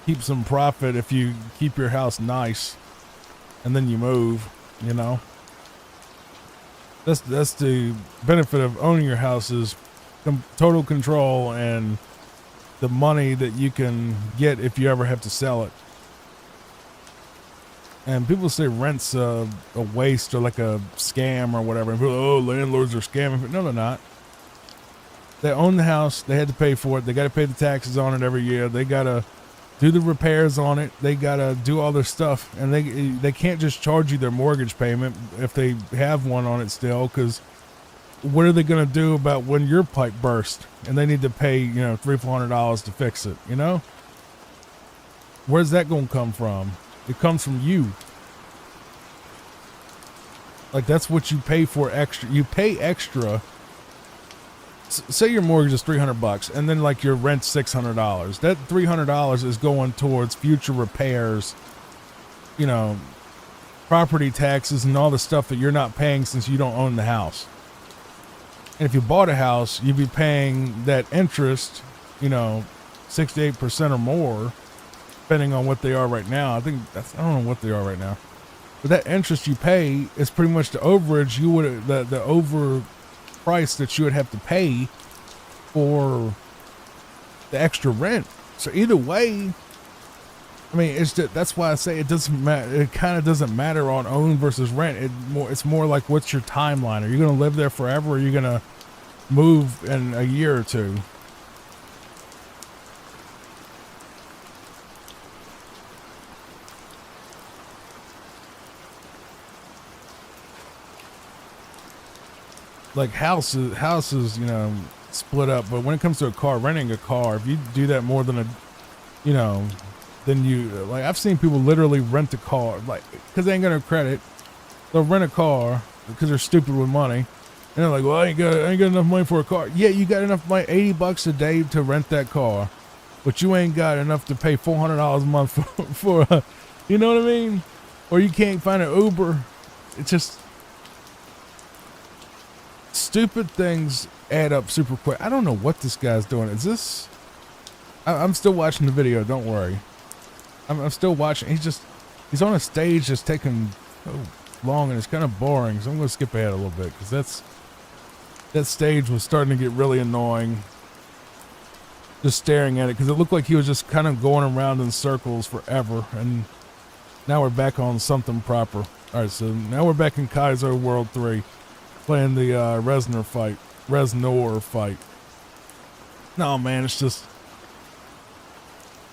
keep some profit if you keep your house nice and then you move, you know. That's the benefit of owning your house, is total control and the money that you can get if you ever have to sell it. And people say rent's a waste or like a scam or whatever. And people, oh, landlords are scamming. No, they're not. They own the house. They had to pay for it. They got to pay the taxes on it every year. They got to do the repairs on it. They got to do all their stuff. And they can't just charge you their mortgage payment if they have one on it still, because what are they going to do about when your pipe burst and they need to pay, you know, $300-400 to fix it, you know? Where's that going to come from? It comes from you. Like, that's what you pay for extra. You pay extra. Say your mortgage is $300 and then like your rent's $600. That $300 is going towards future repairs, you know, property taxes and all the stuff that you're not paying since you don't own the house. And if you bought a house, you'd be paying that interest, you know, 6 to 8% or more, depending on what they are right now. I don't know what they are right now, but that interest you pay is pretty much the overage you would, the over price that you would have to pay for the extra rent. So either way, I mean, that's why I say it doesn't matter. It kind of doesn't matter on own versus rent. It's more like, what's your timeline? Are you going to live there forever? Or are you going to move in a year or two? Like houses, you know, split up. But when it comes to a car, renting a car, if you do that more than you know, then like, I've seen people literally rent a car, like, because they ain't got no credit. They'll rent a car because they're stupid with money. And they're like, well, I ain't got enough money for a car. Yeah, you got enough money, $80 a day to rent that car, but you ain't got enough to pay $400 a month for you know what I mean? Or you can't find an Uber. It's just, stupid things add up super quick. I don't know what this guy's doing. Is this? I'm still watching the video. Don't worry. I'm still watching. He's on a stage just taking so long, and it's kind of boring. So I'm going to skip ahead a little bit, because that stage was starting to get really annoying. Just staring at it, because it looked like he was just kind of going around in circles forever. And now we're back on something proper. All right, so now we're back in Kaizo World 3. Playing the Reznor fight. No, man, it's just,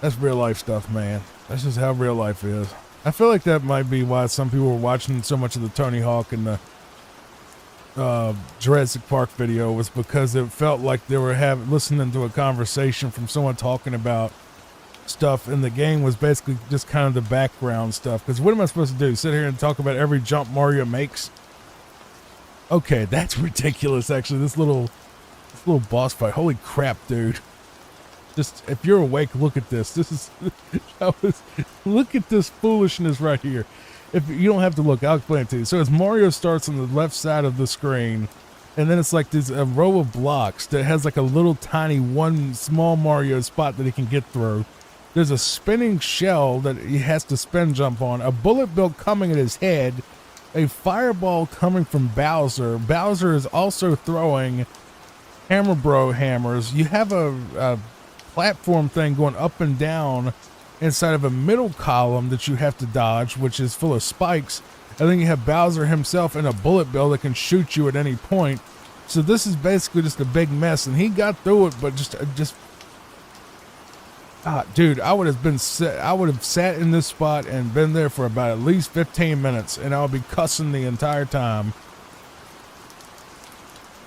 that's real life stuff, man. That's just how real life is. I feel like that might be why some people were watching so much of the Tony Hawk and the Jurassic Park video, was because it felt like they were listening to a conversation from someone talking about stuff, and the game was basically just kind of the background stuff. Because what am I supposed to do? Sit here and talk about every jump Mario makes? Okay, that's ridiculous, actually. This little boss fight. Holy crap, dude. Just, if you're awake, look at this. Look at this foolishness right here. If you don't have to look, I'll explain it to you. So as Mario starts on the left side of the screen, and then it's like there's a row of blocks that has like a little tiny one small Mario spot that he can get through. There's a spinning shell that he has to spin jump on, a bullet bill coming at his head, a fireball coming from Bowser. Bowser is also throwing Hammer Bro hammers. You have a platform thing going up and down inside of a middle column that you have to dodge, which is full of spikes. And then you have Bowser himself in a bullet bill that can shoot you at any point. So this is basically just a big mess, and he got through it, but just dude, I would have sat in this spot and been there for about at least 15 minutes, and I would be cussing the entire time.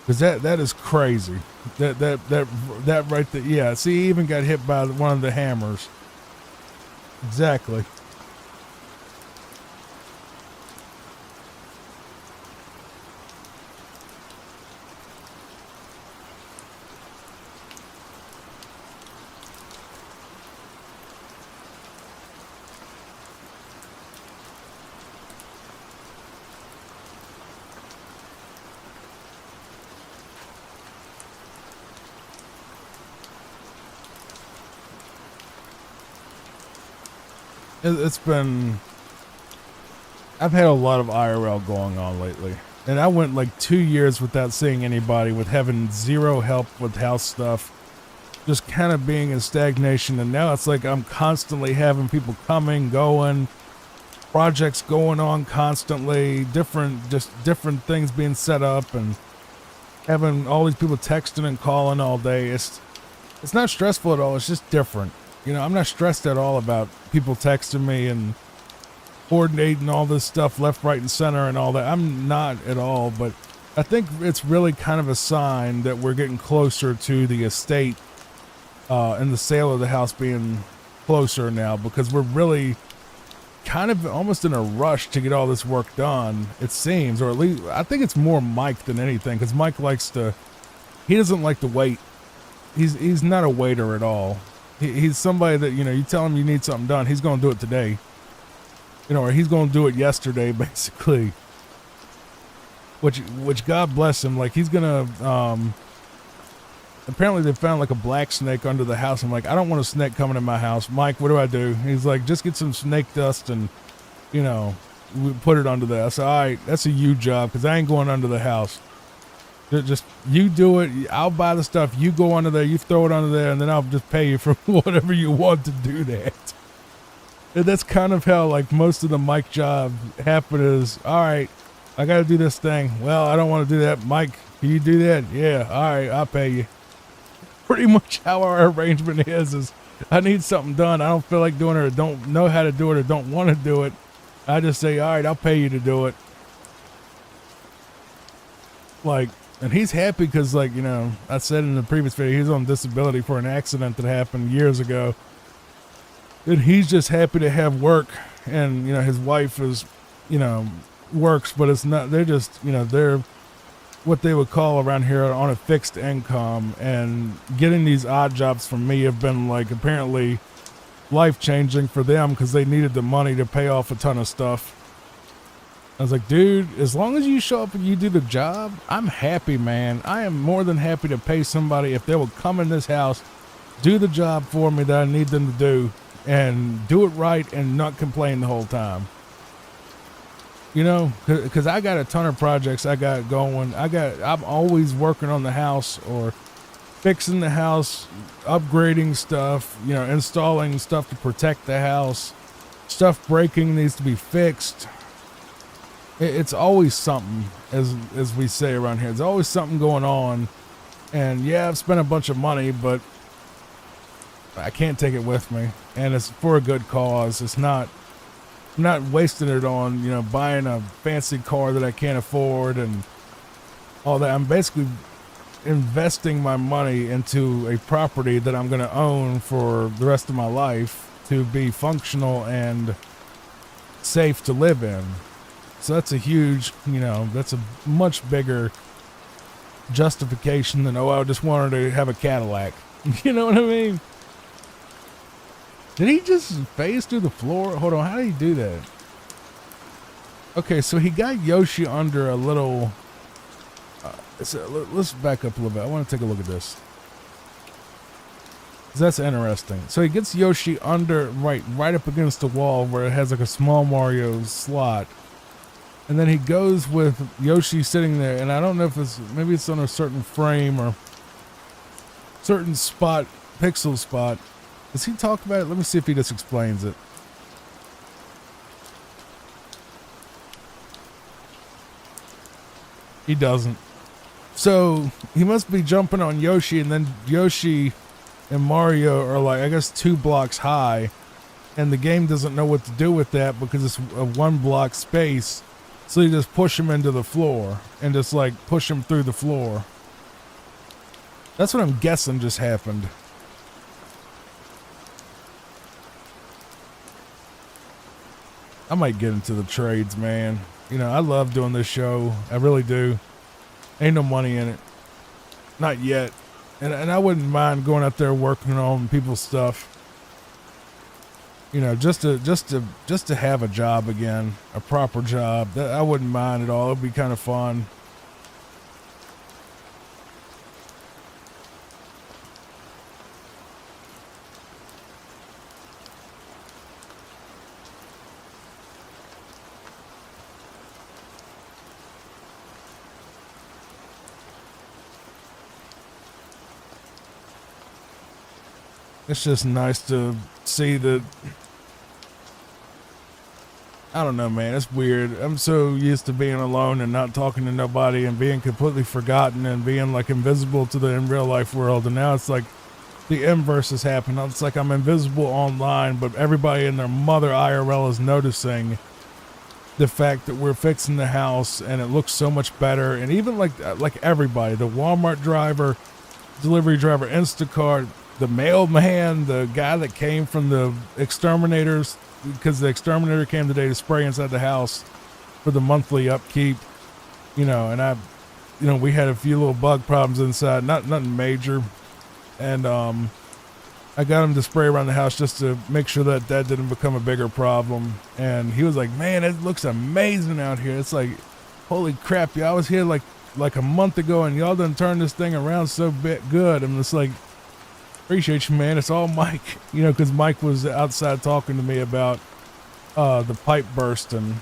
Cause that is crazy. That right there. Yeah. See, he even got hit by one of the hammers. Exactly. it's been, I've had a lot of IRL going on lately. And I went like 2 years without seeing anybody, with having zero help with house stuff, just kind of being in stagnation. And now it's like I'm constantly having people coming, going, projects going on constantly, different things being set up, and having all these people texting and calling all day. It's not stressful at all. It's just different. You know, I'm not stressed at all about people texting me and coordinating all this stuff left, right, and center and all that. I'm not at all, but I think it's really kind of a sign that we're getting closer to the estate and the sale of the house being closer now, because we're really kind of almost in a rush to get all this work done, it seems. Or at least I think it's more Mike than anything, because Mike he doesn't like to wait. He's not a waiter at all. He's somebody that, you know, you tell him you need something done, he's going to do it today. You know, or he's going to do it yesterday, basically. Which God bless him. Like, he's going to, apparently they found like a black snake under the house. I'm like, I don't want a snake coming in my house. Mike, what do I do? He's like, just get some snake dust and, you know, we put it under there. I said, all right, that's a you job, because I ain't going under the house. Just you do it. I'll buy the stuff. You go under there, you throw it under there, and then I'll just pay you for whatever you want to do that. And that's kind of how like most of the Mike job happen is, all right, I got to do this thing. Well, I don't want to do that. Mike, can you do that? Yeah. All right, I'll pay you. Pretty much how our arrangement is I need something done. I don't feel like doing it, or don't know how to do it, or don't want to do it. I just say, all right, I'll pay you to do it. Like, and he's happy because, like, you know, I said in the previous video, he's on disability for an accident that happened years ago. And he's just happy to have work. And, you know, his wife is, you know, works, but it's not, they're just, you know, they're what they would call around here on a fixed income. And getting these odd jobs from me have been, like, apparently life-changing for them, because they needed the money to pay off a ton of stuff. I was like, dude, as long as you show up and you do the job, I'm happy, man. I am more than happy to pay somebody if they will come in this house, do the job for me that I need them to do, and do it right and not complain the whole time. You know, because I got a ton of projects I got going. I'm always working on the house, or fixing the house, upgrading stuff, you know, installing stuff to protect the house. Stuff breaking needs to be fixed. It's always something, as we say around here. There's always something going on. And yeah, I've spent a bunch of money, but I can't take it with me. And it's for a good cause. I'm not wasting it on, you know, buying a fancy car that I can't afford and all that. I'm basically investing my money into a property that I'm going to own for the rest of my life to be functional and safe to live in. So that's a huge, you know, that's a much bigger justification than, oh, I just wanted to have a Cadillac. You know what I mean? Did he just phase through the floor? Hold on, how did he do that? Okay, so he got Yoshi under a little... let's back up a little bit. I want to take a look at this. That's interesting. So he gets Yoshi under, right up against the wall where it has like a small Mario slot. And then he goes with Yoshi sitting there, and I don't know if it's, maybe it's on a certain frame or certain spot, pixel spot. Does he talk about it? Let me see if he just explains it. He doesn't. So he must be jumping on Yoshi, and then Yoshi and Mario are like, I guess 2 blocks high, and the game doesn't know what to do with that because it's a 1 block space. So you just push him into the floor and just like push him through the floor. That's what I'm guessing just happened. I might get into the trades, man. You know, I love doing this show. I really do. Ain't no money in it. Not yet. And I wouldn't mind going out there working on people's stuff. You know, just to have a job again, a proper job. That I wouldn't mind at all. It'd be kind of fun. it's just nice to see that. I don't know, man. It's weird. I'm so used to being alone and not talking to nobody and being completely forgotten and being like invisible to the in real life world. And now it's like the inverse has happened. It's like I'm invisible online, but everybody and their mother IRL is noticing the fact that we're fixing the house and it looks so much better. And even like everybody, the Walmart driver, delivery driver, Instacart, the mailman, the guy that came from the exterminators, because the exterminator came today to spray inside the house for the monthly upkeep, you know, and we had a few little bug problems inside, nothing major. And, I got him to spray around the house just to make sure that didn't become a bigger problem. And he was like, man, it looks amazing out here. It's like, holy crap. Yeah, I was here like a month ago and y'all done turned this thing around so good. I'm just like, appreciate you, man. It's all Mike, you know, because Mike was outside talking to me about the pipe bursting,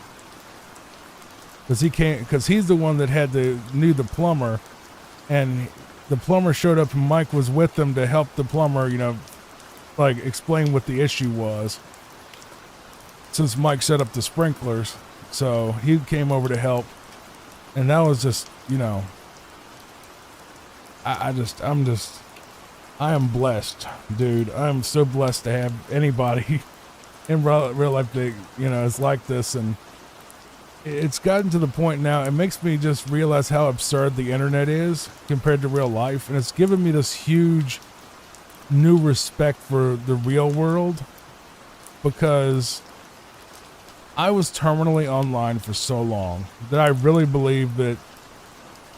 because he's the one that knew the plumber, and the plumber showed up and Mike was with them to help the plumber, you know, like explain what the issue was, since Mike set up the sprinklers. So he came over to help, and that was just, you know, I am blessed, dude. I'm so blessed to have anybody in real life that, you know, is like this. And it's gotten to the point now, it makes me just realize how absurd the internet is compared to real life. And it's given me this huge new respect for the real world, because I was terminally online for so long that I really believed that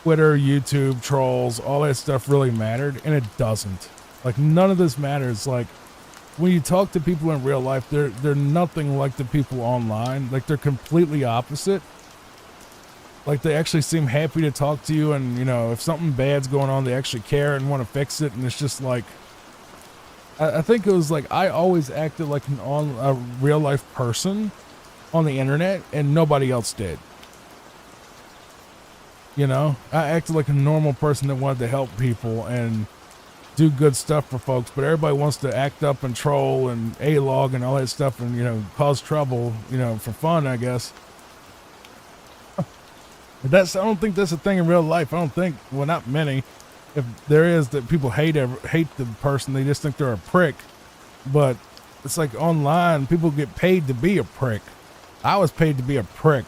Twitter, YouTube, trolls, all that stuff really mattered, and it doesn't. Like, none of this matters. Like, when you talk to people in real life, they're nothing like the people online. Like, they're completely opposite. Like, they actually seem happy to talk to you, and, you know, if something bad's going on, they actually care and want to fix it. And it's just like, I think it was like I always acted like a real life person on the internet, and nobody else did. You know, I acted like a normal person that wanted to help people and do good stuff for folks, but everybody wants to act up and troll and A-log and all that stuff and, you know, cause trouble, you know, for fun, I guess. I don't think that's a thing in real life. I don't think, well, not many. If there is, that people hate the person, they just think they're a prick. But it's like online, people get paid to be a prick. I was paid to be a prick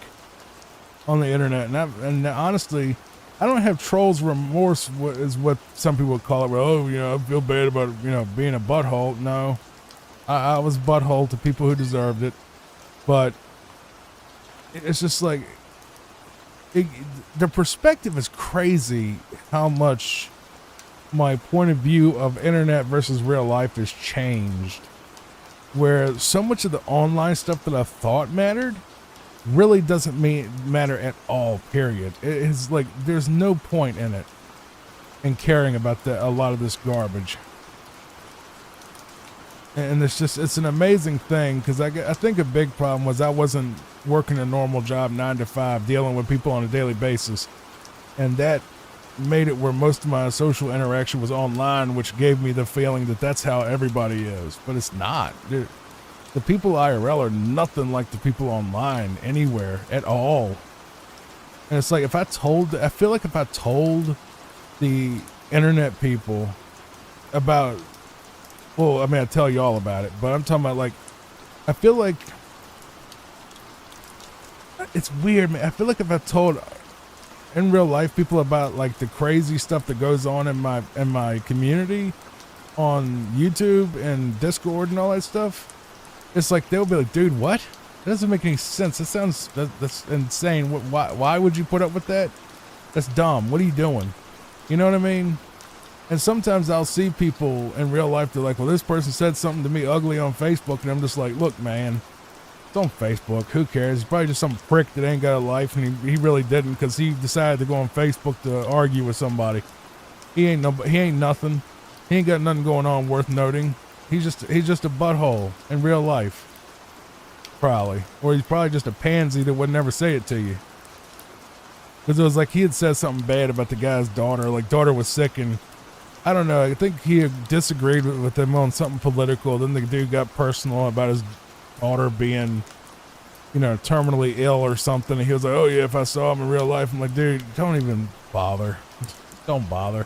on the internet, and honestly, I don't have trolls remorse, is what some people would call it. Well, oh, you know, I feel bad about, you know, being a butthole. No, I was butthole to people who deserved it, but it's just like the perspective is crazy. How much my point of view of internet versus real life has changed, where so much of the online stuff that I thought mattered really doesn't matter at all, period. It is like, there's no point in it, in caring about a lot of this garbage. And it's an amazing thing, because I think a big problem was I wasn't working a normal job 9 to 5, dealing with people on a daily basis. And that made it where most of my social interaction was online, which gave me the feeling that that's how everybody is. But it's not, dude. The people IRL are nothing like the people online anywhere at all. And it's like, I feel like if I told the internet people about, well, I mean, I tell you all about it, but I'm talking about, like, I feel like it's weird, man. I feel like if I told in real life people about, like, the crazy stuff that goes on in my community on YouTube and Discord and all that stuff, it's like they'll be like, dude, what? That doesn't make any sense. That's insane. Why would you put up with that? That's dumb. What are you doing? You know what I mean? And sometimes I'll see people in real life, they're like, well, this person said something to me ugly on Facebook, and I'm just like, look, man, it's on Facebook. Who cares? He's probably just some prick that ain't got a life, and he really didn't, because he decided to go on Facebook to argue with somebody. He ain't nothing. He ain't got nothing going on worth noting. He's just a butthole in real life, probably. Or he's probably just a pansy that would never say it to you. Because it was like he had said something bad about the guy's daughter. Like, daughter was sick, and I don't know. I think he disagreed with him on something political. Then the dude got personal about his daughter being, you know, terminally ill or something. And he was like, oh yeah, if I saw him in real life. I'm like, dude, don't even bother. Don't bother.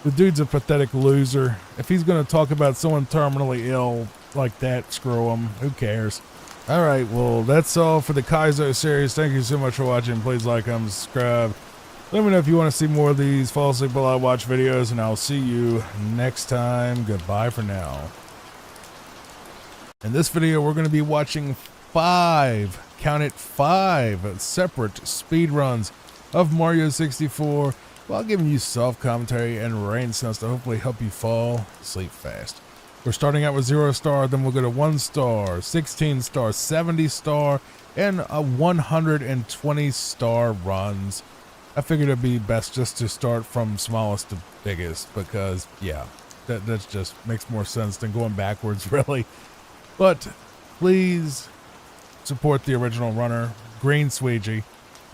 The dude's a pathetic loser. If he's going to talk about someone terminally ill like that, screw him. Who cares? All right, well, that's all for the Kaizo series. Thank you so much for watching. Please like, comment, subscribe. Let me know if you want to see more of these fall asleep while I watch videos, and I'll see you next time. Goodbye for now. In this video, we're going to be watching 5, count it, 5 separate speedruns of Mario 64 while giving you self-commentary and rain sounds to hopefully help you fall asleep fast. We're starting out with 0 star, then we'll go to 1 star, 16 star, 70 star, and a 120 star runs. I figured it'd be best just to start from smallest to biggest because, yeah, that just makes more sense than going backwards, really. But please support the original runner, Green Sweegie.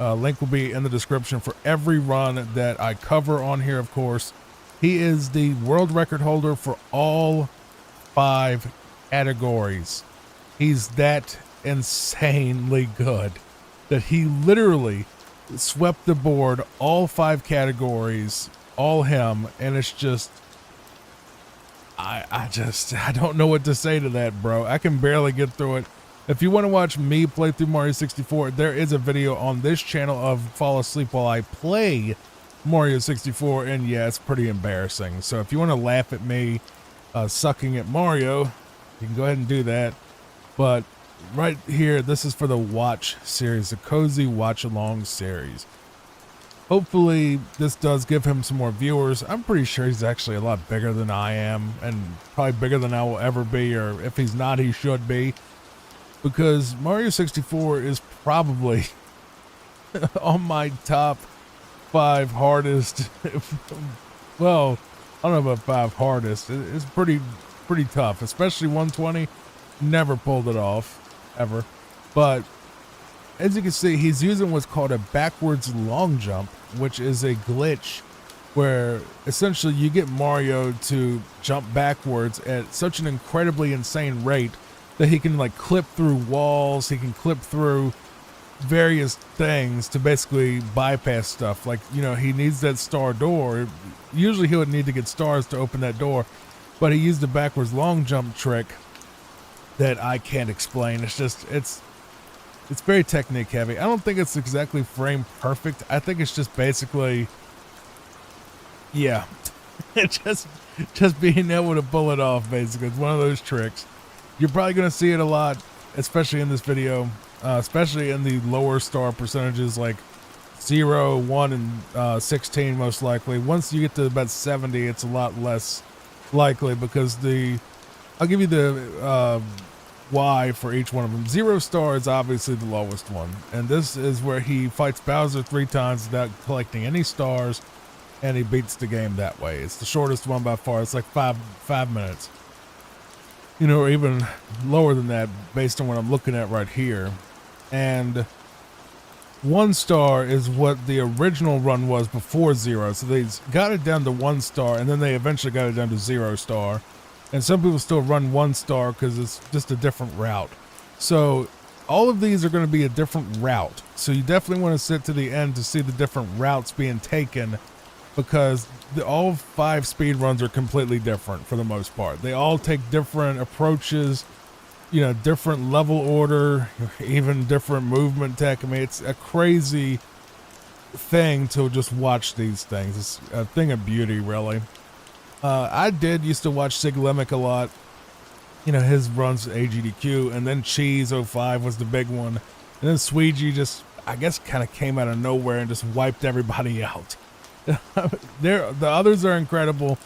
Link will be in the description for every run that I cover on here, of course. He is the world record holder for all 5 categories. He's that insanely good that he literally swept the board, all 5 categories, all him, and it's just, I don't know what to say to that, bro. I can barely get through it. If you want to watch me play through Mario 64, there is a video on this channel of fall asleep while I play Mario 64, and yeah, it's pretty embarrassing. So if you want to laugh at me sucking at Mario, you can go ahead and do that. But right here, this is for the watch series, the cozy watch along series. Hopefully this does give him some more viewers. I'm pretty sure he's actually a lot bigger than I am, and probably bigger than I will ever be, or if he's not, he should be, because Mario 64 is probably on my top 5 hardest. Well, I don't know about 5 hardest. It's pretty tough, especially 120. Never pulled it off, ever. But as you can see, he's using what's called a backwards long jump, which is a glitch where essentially you get Mario to jump backwards at such an incredibly insane rate that he can like clip through walls, he can clip through various things to basically bypass stuff. Like, you know, he needs that star door. Usually he would need to get stars to open that door, but he used the backwards long jump trick that I can't explain. It's just, it's very technique heavy. I don't think it's exactly frame perfect. I think it's just basically, yeah, it's just being able to pull it off, basically. It's one of those tricks. You're probably going to see it a lot, especially in this video, especially in the lower star percentages like 0, 1, and 16 most likely. Once you get to about 70, it's a lot less likely because I'll give you the Y for each one of them. 0 star is obviously the lowest one, and this is where he fights Bowser 3 times without collecting any stars, and he beats the game that way. It's the shortest one by far. It's like five minutes, you know, or even lower than that based on what I'm looking at right here. And 1 star is what the original run was before 0, so they got it down to 1 star, and then they eventually got it down to 0 star. And some people still run 1 star because it's just a different route. So all of these are going to be a different route. So you definitely want to sit to the end to see the different routes being taken, because all 5 speed runs are completely different for the most part. They all take different approaches, you know, different level order, even different movement tech. I mean, it's a crazy thing to just watch these things. It's a thing of beauty, really. I used to watch Sig Lemick a lot. You know, his runs AGDQ, and then Cheese 05 was the big one. And then Sweegie just, I guess, kind of came out of nowhere and just wiped everybody out. The others are incredible,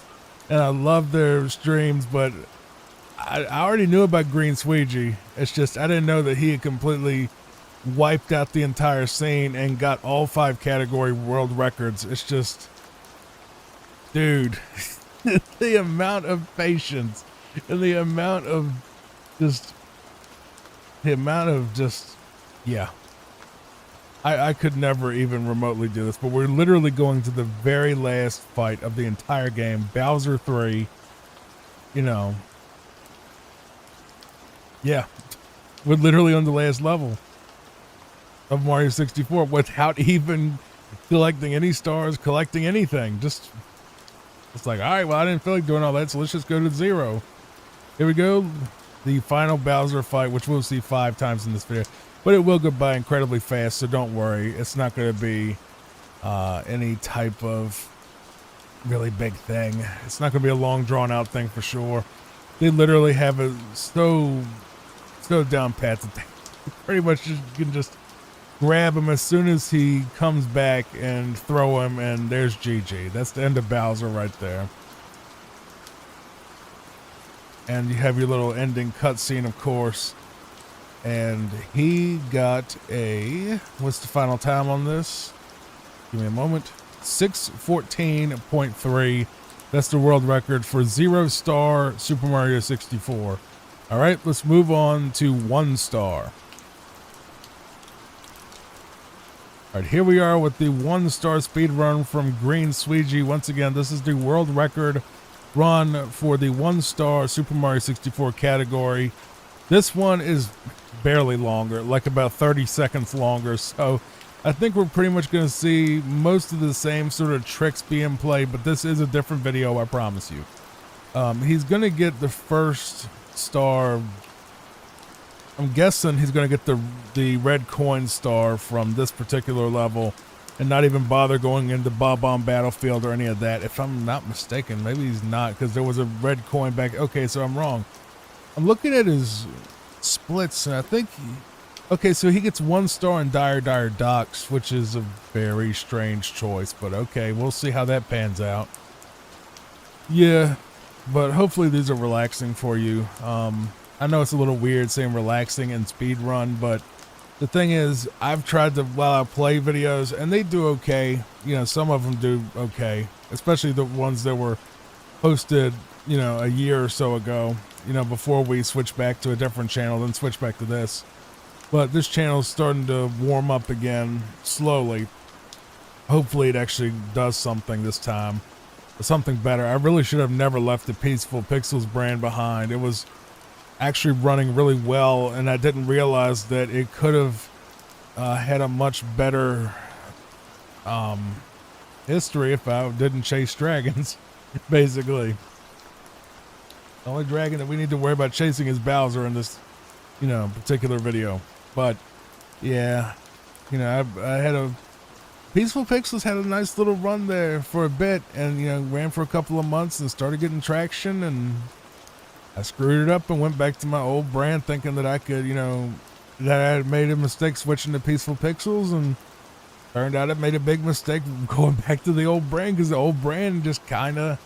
and I love their streams, but I already knew about Green Sweegie. It's just, I didn't know that he had completely wiped out the entire scene and got all 5 category world records. It's just, dude. The amount of patience and the amount of just, yeah. I could never even remotely do this, but we're literally going to the very last fight of the entire game, Bowser 3, you know. Yeah, we're literally on the last level of Mario 64 without even collecting any stars, collecting anything. Just, it's like, all right, well, I didn't feel like doing all that, so let's just go to 0. Here we go. The final Bowser fight, which we'll see 5 times in this video, but it will go by incredibly fast, so don't worry. It's not going to be any type of really big thing. It's not going to be a long, drawn-out thing for sure. They literally have it so down pat that they pretty much you can just grab him as soon as he comes back and throw him, and there's GG. That's the end of Bowser right there. And you have your little ending cutscene, of course. And he got a, what's the final time on this? Give me a moment. 6:14.3. That's the world record for 0-star Super Mario 64. All right, let's move on to 1-star. All right, here we are with the 1-star speed run from Green Sweegie. Once again, this is the world record run for the 1-star Super Mario 64 category. This one is barely longer, like about 30 seconds longer. So I think we're pretty much going to see most of the same sort of tricks being played, but this is a different video, I promise you. He's going to get the first star. I'm guessing he's going to get the red coin star from this particular level and not even bother going into Bob-omb Battlefield or any of that. If I'm not mistaken, maybe he's not, because there was a red coin back. Okay, so I'm wrong. I'm looking at his splits, and I think okay, so he gets 1 star in Dire Docks, which is a very strange choice, but okay, we'll see how that pans out. Yeah, but hopefully these are relaxing for you. I know it's a little weird saying relaxing and speedrun, but the thing is, I've tried to, while I play videos, and they do okay. You know, some of them do okay, especially the ones that were posted, you know, a year or so ago, you know, before we switched back to a different channel, then switch back to this. But this channel is starting to warm up again, slowly. Hopefully it actually does something this time, something better. I really should have never left the Peaceful Pixels brand behind. It was actually running really well, and I didn't realize that it could have had a much better history if I didn't chase dragons, basically. The only dragon that we need to worry about chasing is Bowser in this, you know, particular video. But yeah, you know, I had a Peaceful Pixels had a nice little run there for a bit, and you know, ran for a couple of months and started getting traction, and I screwed it up and went back to my old brand, thinking that I could, you know, that I had made a mistake switching to Peaceful Pixels, and turned out I made a big mistake going back to the old brand, because the old brand just kind of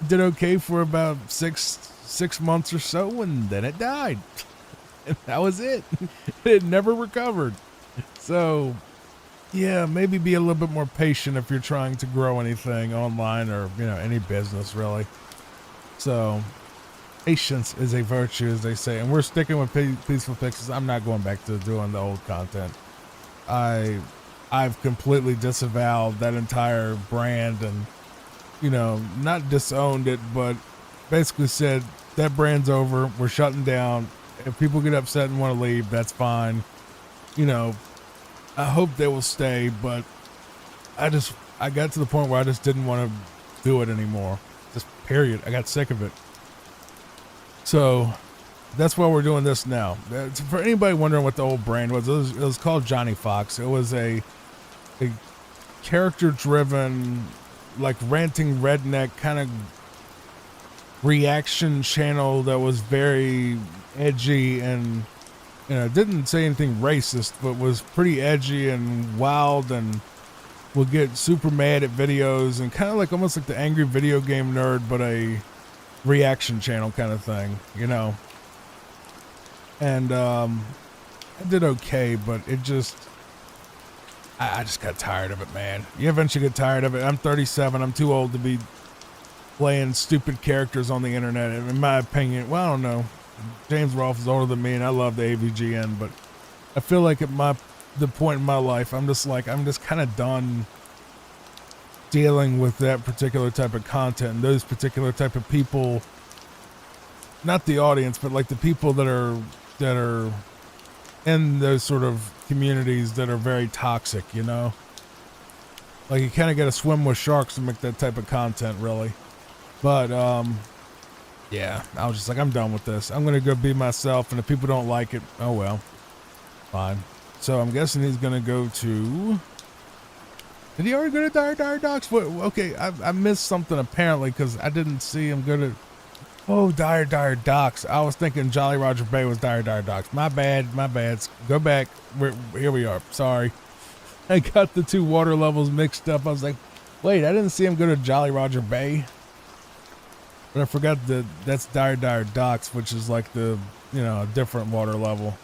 did okay for about six months or so, and then it died. And that was it. It never recovered. So yeah, maybe be a little bit more patient if you're trying to grow anything online, or, you know, any business really. So patience is a virtue, as they say, and we're sticking with Peaceful Pixels. I'm not going back to doing the old content. I've completely disavowed that entire brand, and, you know, not disowned it, but basically said that brand's over. We're shutting down. If people get upset and want to leave, that's fine. You know, I hope they will stay, but I got to the point where I just didn't want to do it anymore. Just period. I got sick of it. So that's why we're doing this now. For anybody wondering what the old brand was, it was called Johnny Fox. It was a character-driven, like, ranting redneck kind of reaction channel that was very edgy, and, you know, didn't say anything racist, but was pretty edgy and wild, and would get super mad at videos, and kind of like almost like the Angry Video Game Nerd, but a reaction channel kind of thing, you know. And I did okay, but it just, I just got tired of it, man. You eventually get tired of it. I'm 37. I'm too old to be playing stupid characters on the internet, in my opinion. Well, I don't know. James Rolfe is older than me, and I love the AVGN, but I feel like at my the point in my life. I'm just kind of done dealing with that particular type of content and those particular type of people. Not the audience, but like the people that are in those sort of communities that are very toxic, you know? Like you kind of got to swim with sharks to make that type of content, really. But, yeah, I was just like, I'm done with this. I'm going to go be myself, and if people don't like it, oh well. Fine. So I'm guessing he's going to go to... Did he already go to Dire Docks? What, okay, I missed something apparently because I didn't see him go to... Oh, Dire Docks. I was thinking Jolly Roger Bay was Dire Docks. My bad. Go back. Here we are. Sorry. I got the two water levels mixed up. I was like, wait, I didn't see him go to Jolly Roger Bay. But I forgot that that's Dire Docks, which is like the, you know, a different water level.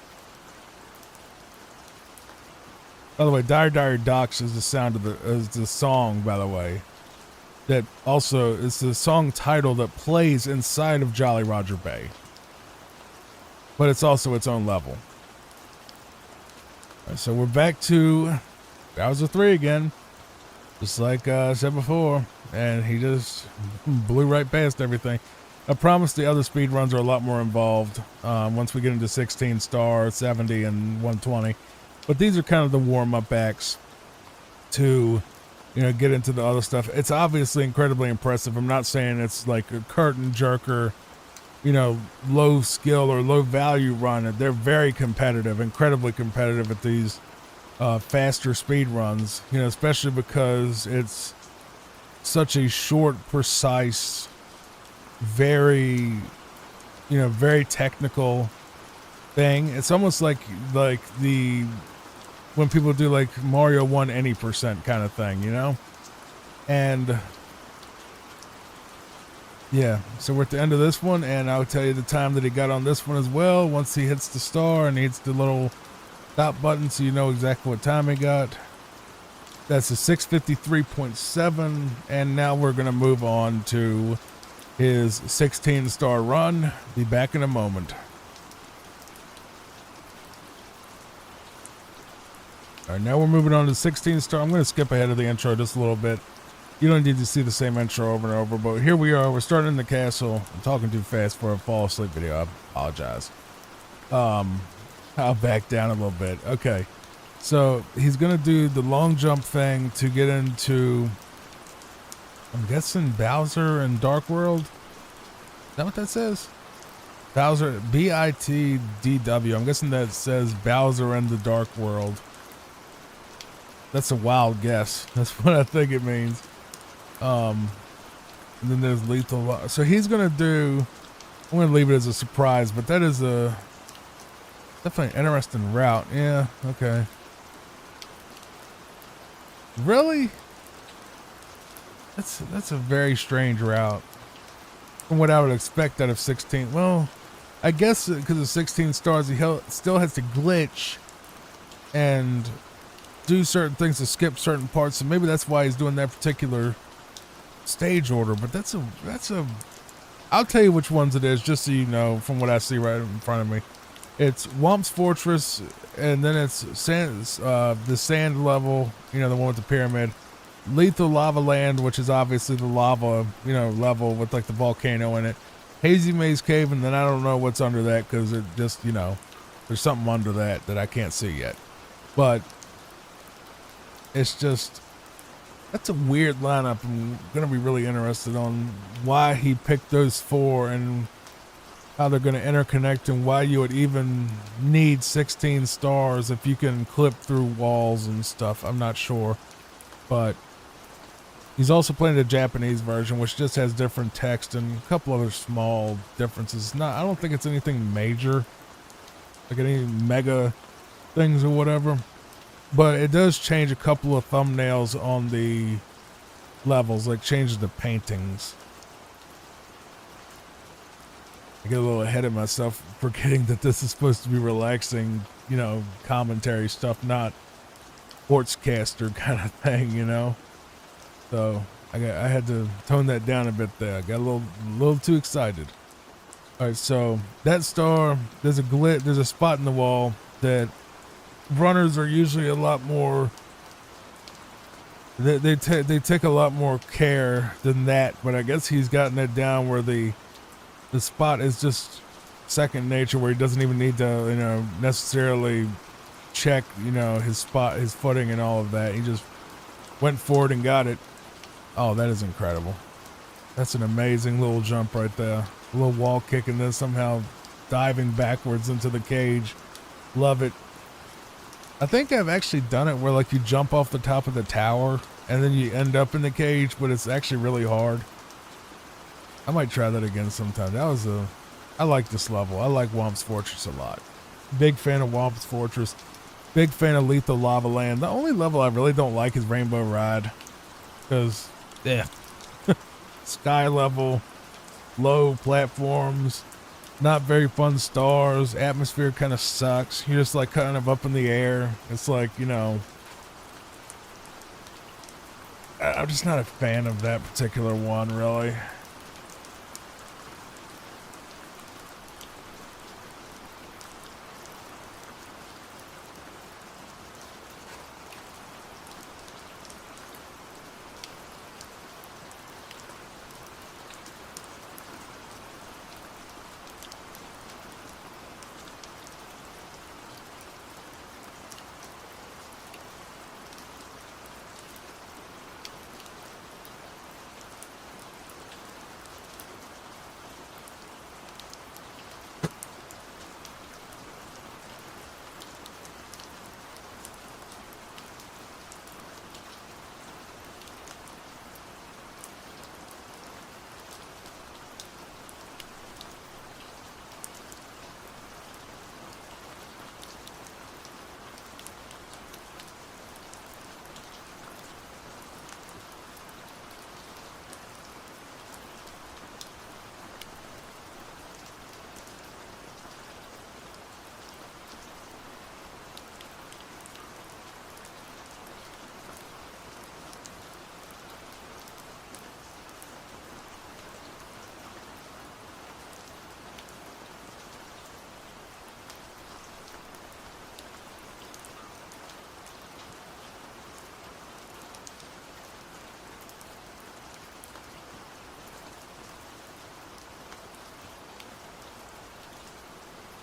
By the way, Dire Docks is the sound of the song, by the way. That also is the song title that plays inside of Jolly Roger Bay. But it's also its own level. Right, so we're back to Bowser 3 again. Just like I said before. And he just blew right past everything. I promise the other speed runs are a lot more involved once we get into 16 star, 70, and 120. But these are kind of the warm-up acts to, you know, get into the other stuff. It's obviously incredibly impressive. I'm not saying it's like a curtain jerker, you know, low skill or low value run. They're very competitive, incredibly competitive at these faster speed runs, you know, especially because it's such a short, precise, very, you know, very technical thing. It's almost like the when people do like Mario 1 any percent kind of thing, you know? And yeah, so we're at the end of this one, and I'll tell you the time that he got on this one as well. Once he hits the star and hits the little stop button so you know exactly what time he got. That's a 6:53.7, and now we're going to move on to his 16 star run. Be back in a moment. All right, now we're moving on to 16 star. I'm going to skip ahead of the intro just a little bit. You don't need to see the same intro over and over, but here we are. We're starting in the castle. I'm talking too fast for a fall asleep video. I apologize. I'll back down a little bit. Okay. So he's going to do the long jump thing to get into, I'm guessing, Bowser and Dark World. Is that what that says? Bowser, B-I-T-D-W. I'm guessing that says Bowser and the Dark World. That's a wild guess. That's what I think it means. And then there's Lethal. So he's going to do, I'm going to leave it as a surprise, but that is a definitely an interesting route. Yeah, okay. Really? That's a very strange route from what I would expect out of 16. Well, I guess because of 16 stars, he still has to glitch and do certain things to skip certain parts, so maybe that's why he's doing that particular stage order. But that's a I'll tell you which ones it is, just so you know from what I see right in front of me. It's Womp's Fortress, and then it's the sand level, you know, the one with the pyramid. Lethal Lava Land, which is obviously the lava, you know, level with like the volcano in it. Hazy Maze Cave, and then I don't know what's under that because it just, you know, there's something under that I can't see yet. But it's just, that's a weird lineup. I'm going to be really interested on why he picked those four and how they're going to interconnect and why you would even need 16 stars if you can clip through walls and stuff. I'm not sure. But he's also playing the Japanese version, which just has different text and a couple other small differences. I don't think it's anything major, like any mega things or whatever. But it does change a couple of thumbnails on the levels, like changes the paintings. I get a little ahead of myself, forgetting that this is supposed to be relaxing, you know, commentary stuff, not sportscaster kind of thing, you know. So I had to tone that down a bit there. I got a little too excited. All right, so that star, there's a spot in the wall that runners are usually a lot more. They take a lot more care than that, but I guess he's gotten it down where the spot is just second nature, where he doesn't even need to necessarily check his spot, his footing, and all of that. He just went forward and got it. Oh, that is incredible. That's an amazing little jump right there. A little wall kick and then somehow diving backwards into the cage. Love it. I think I've actually done it where like you jump off the top of the tower and then you end up in the cage, but it's actually really hard. I might try that again sometime. I like this level. I like Womp's Fortress a lot. Big fan of Womp's Fortress. Big fan of Lethal Lava Land. The only level I really don't like is Rainbow Ride. Because, sky level, low platforms, not very fun stars, atmosphere kind of sucks. You're just like kind of up in the air. It's like, I'm just not a fan of that particular one, really.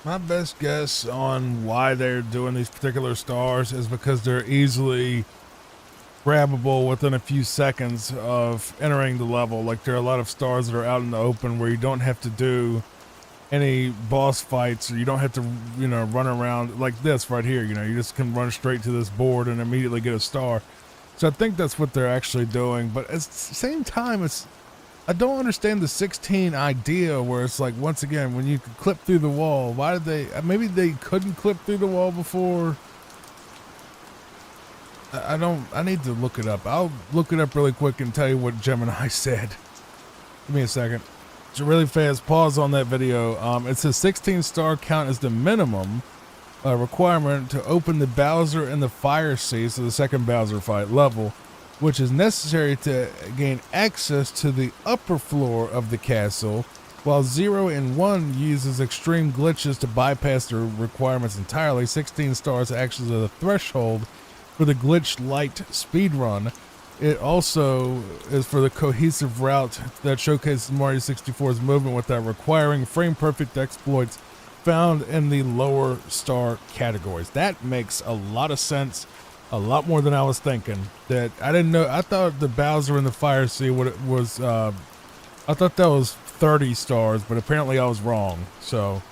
My best guess on why they're doing these particular stars is because they're easily grabbable within a few seconds of entering the level. Like there are a lot of stars that are out in the open where you don't have to do any boss fights, or you don't have to, run around like this right here. You just can run straight to this board and immediately get a star. So I think that's what they're actually doing. But at the same time, I don't understand the 16 idea where it's like, once again, when you could clip through the wall, why did maybe they couldn't clip through the wall before? I need to look it up. I'll look it up really quick and tell you what Gemini said. Give me a second. It's really fast. Pause on that video. It says 16 star count is the minimum requirement to open the Bowser and the Fire Sea, so the second Bowser fight level, which is necessary to gain access to the upper floor of the castle, while 0 and 1 uses extreme glitches to bypass the requirements entirely. 16 stars acts as a threshold for the glitch light speedrun. It also is for the cohesive route that showcases Mario 64's movement without requiring frame-perfect exploits found in the lower star categories. That makes a lot of sense. A lot more than I was thinking. That I didn't know. I thought the Bowser and the Fire Sea was. I thought that was 30 stars, but apparently I was wrong. So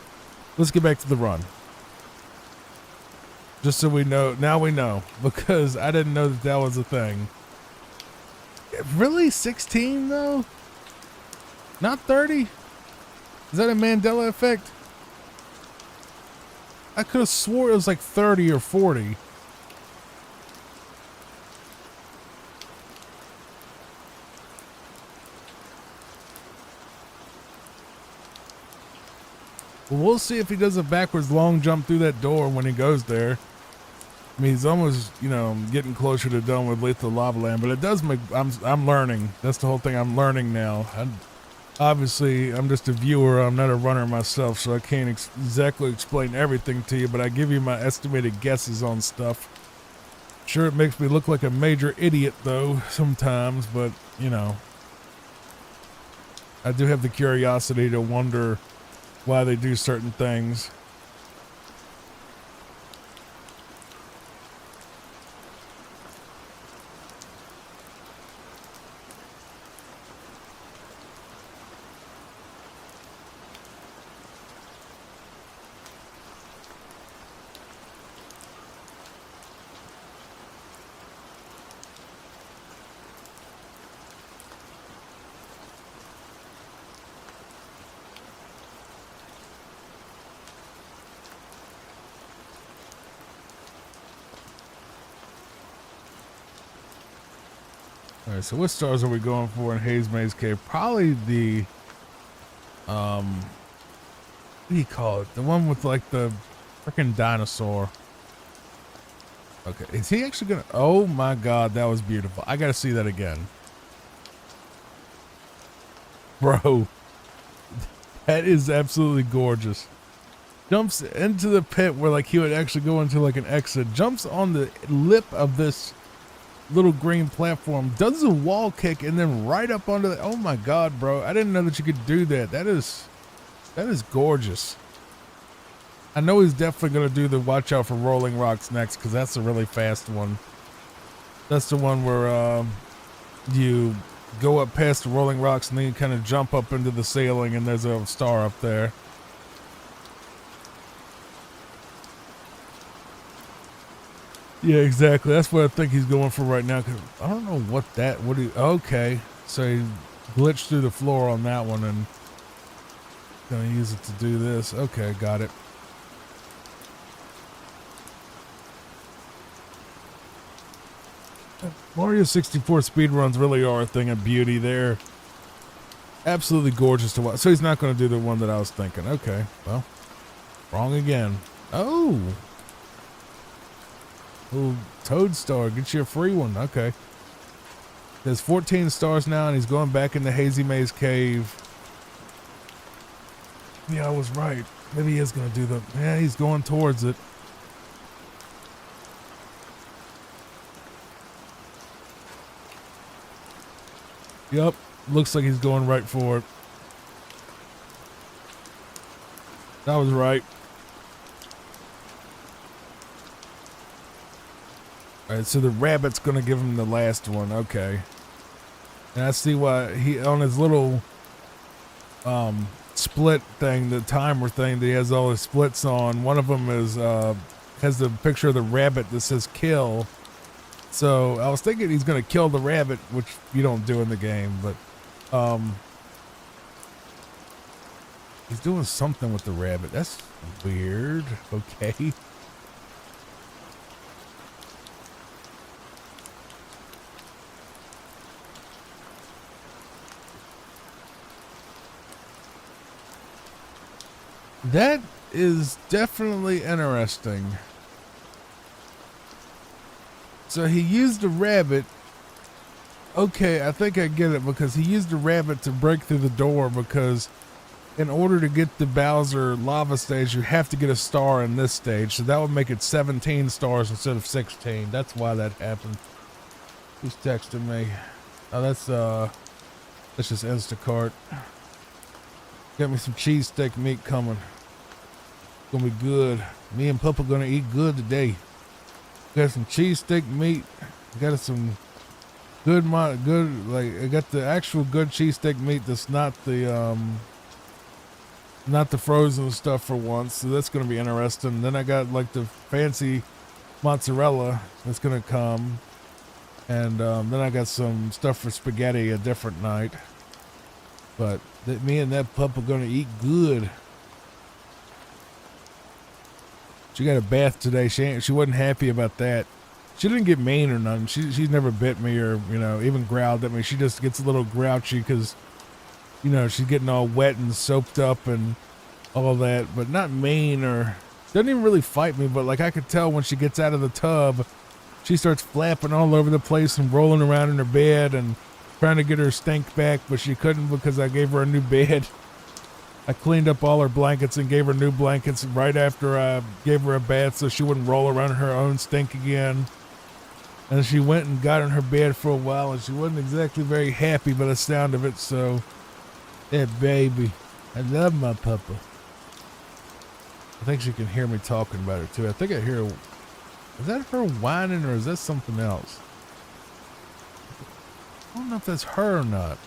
let's get back to the run. Just so we know. Now we know, because I didn't know that was a thing. Really, 16 though? Not 30? Is that a Mandela effect? I could have swore it was like 30 or 40. Well, we'll see if he does a backwards long jump through that door when he goes there. I mean, he's almost, getting closer to done with Lethal Lava Land, but it does make, I'm learning. That's the whole thing. I'm learning now. Obviously, I'm just a viewer. I'm not a runner myself, so I can't exactly explain everything to you, but I give you my estimated guesses on stuff. Sure, it makes me look like a major idiot, though, sometimes, but, you know, I do have the curiosity to wonder why they do certain things. All right, so what stars are we going for in Haze Maze Cave? Probably the, what do you call it? The one with like the freaking dinosaur. Okay, is he actually gonna, oh my God, that was beautiful. I gotta see that again. Bro, that is absolutely gorgeous. Jumps into the pit where like he would actually go into like an exit. Jumps on the lip of this little green platform, does a wall kick, and then right up onto the, oh my God, bro, I didn't know that you could do that. That is gorgeous. I know he's definitely going to do the watch out for rolling rocks next, because that's a really fast one. That's the one where you go up past the rolling rocks and then you kind of jump up into the ceiling and there's a star up there. Yeah, exactly. That's what I think he's going for right now. Cause I don't know what he, okay. So he glitched through the floor on that one and gonna use it to do this. Okay, got it. Mario 64 speedruns really are a thing of beauty. They're absolutely gorgeous to watch. So he's not going to do the one that I was thinking. Okay, well, wrong again. Oh, little Toad Star, get you a free one. Okay. There's 14 stars now, and he's going back in the Hazy Maze Cave. Yeah, I was right. Maybe he is going to do the, yeah, he's going towards it. Yep, looks like he's going right for it. That was right. Alright, so the rabbit's gonna give him the last one, okay. And I see why he, on his little split thing, the timer thing that he has all his splits on, one of them is has the picture of the rabbit that says kill. So I was thinking he's gonna kill the rabbit, which you don't do in the game, but he's doing something with the rabbit. That's weird. Okay. That is definitely interesting. So he used a rabbit. Okay, I think I get it, because he used a rabbit to break through the door, because in order to get the Bowser lava stage, you have to get a star in this stage. So that would make it 17 stars instead of 16. That's why that happened. Who's texting me? Oh, that's just Instacart. Got me some cheese steak meat coming. Gonna be good. Me and Papa gonna eat good today. Got some cheese steak meat. Got some good, like I got the actual good cheese steak meat. That's not the frozen stuff for once. So that's gonna be interesting. Then I got like the fancy mozzarella that's gonna come, and then I got some stuff for spaghetti a different night. But me and that pup are gonna eat good. She got a bath today. She wasn't happy about that. She didn't get mean or nothing. She's never bit me or, you know, even growled at me. She just gets a little grouchy because, you know, she's getting all wet and soaped up and all that, but not mean, or doesn't even really fight me. But like I could tell when she gets out of the tub, she starts flapping all over the place and rolling around in her bed, and trying to get her stink back, but she couldn't because I gave her a new bed. I cleaned up all her blankets and gave her new blankets right after I gave her a bath so she wouldn't roll around in her own stink again. And she went and got in her bed for a while, and she wasn't exactly very happy by the sound of it, so that baby. I love my puppa. I think she can hear me talking about her too. I think I hear, is that her whining or is that something else? I don't know if that's her or not.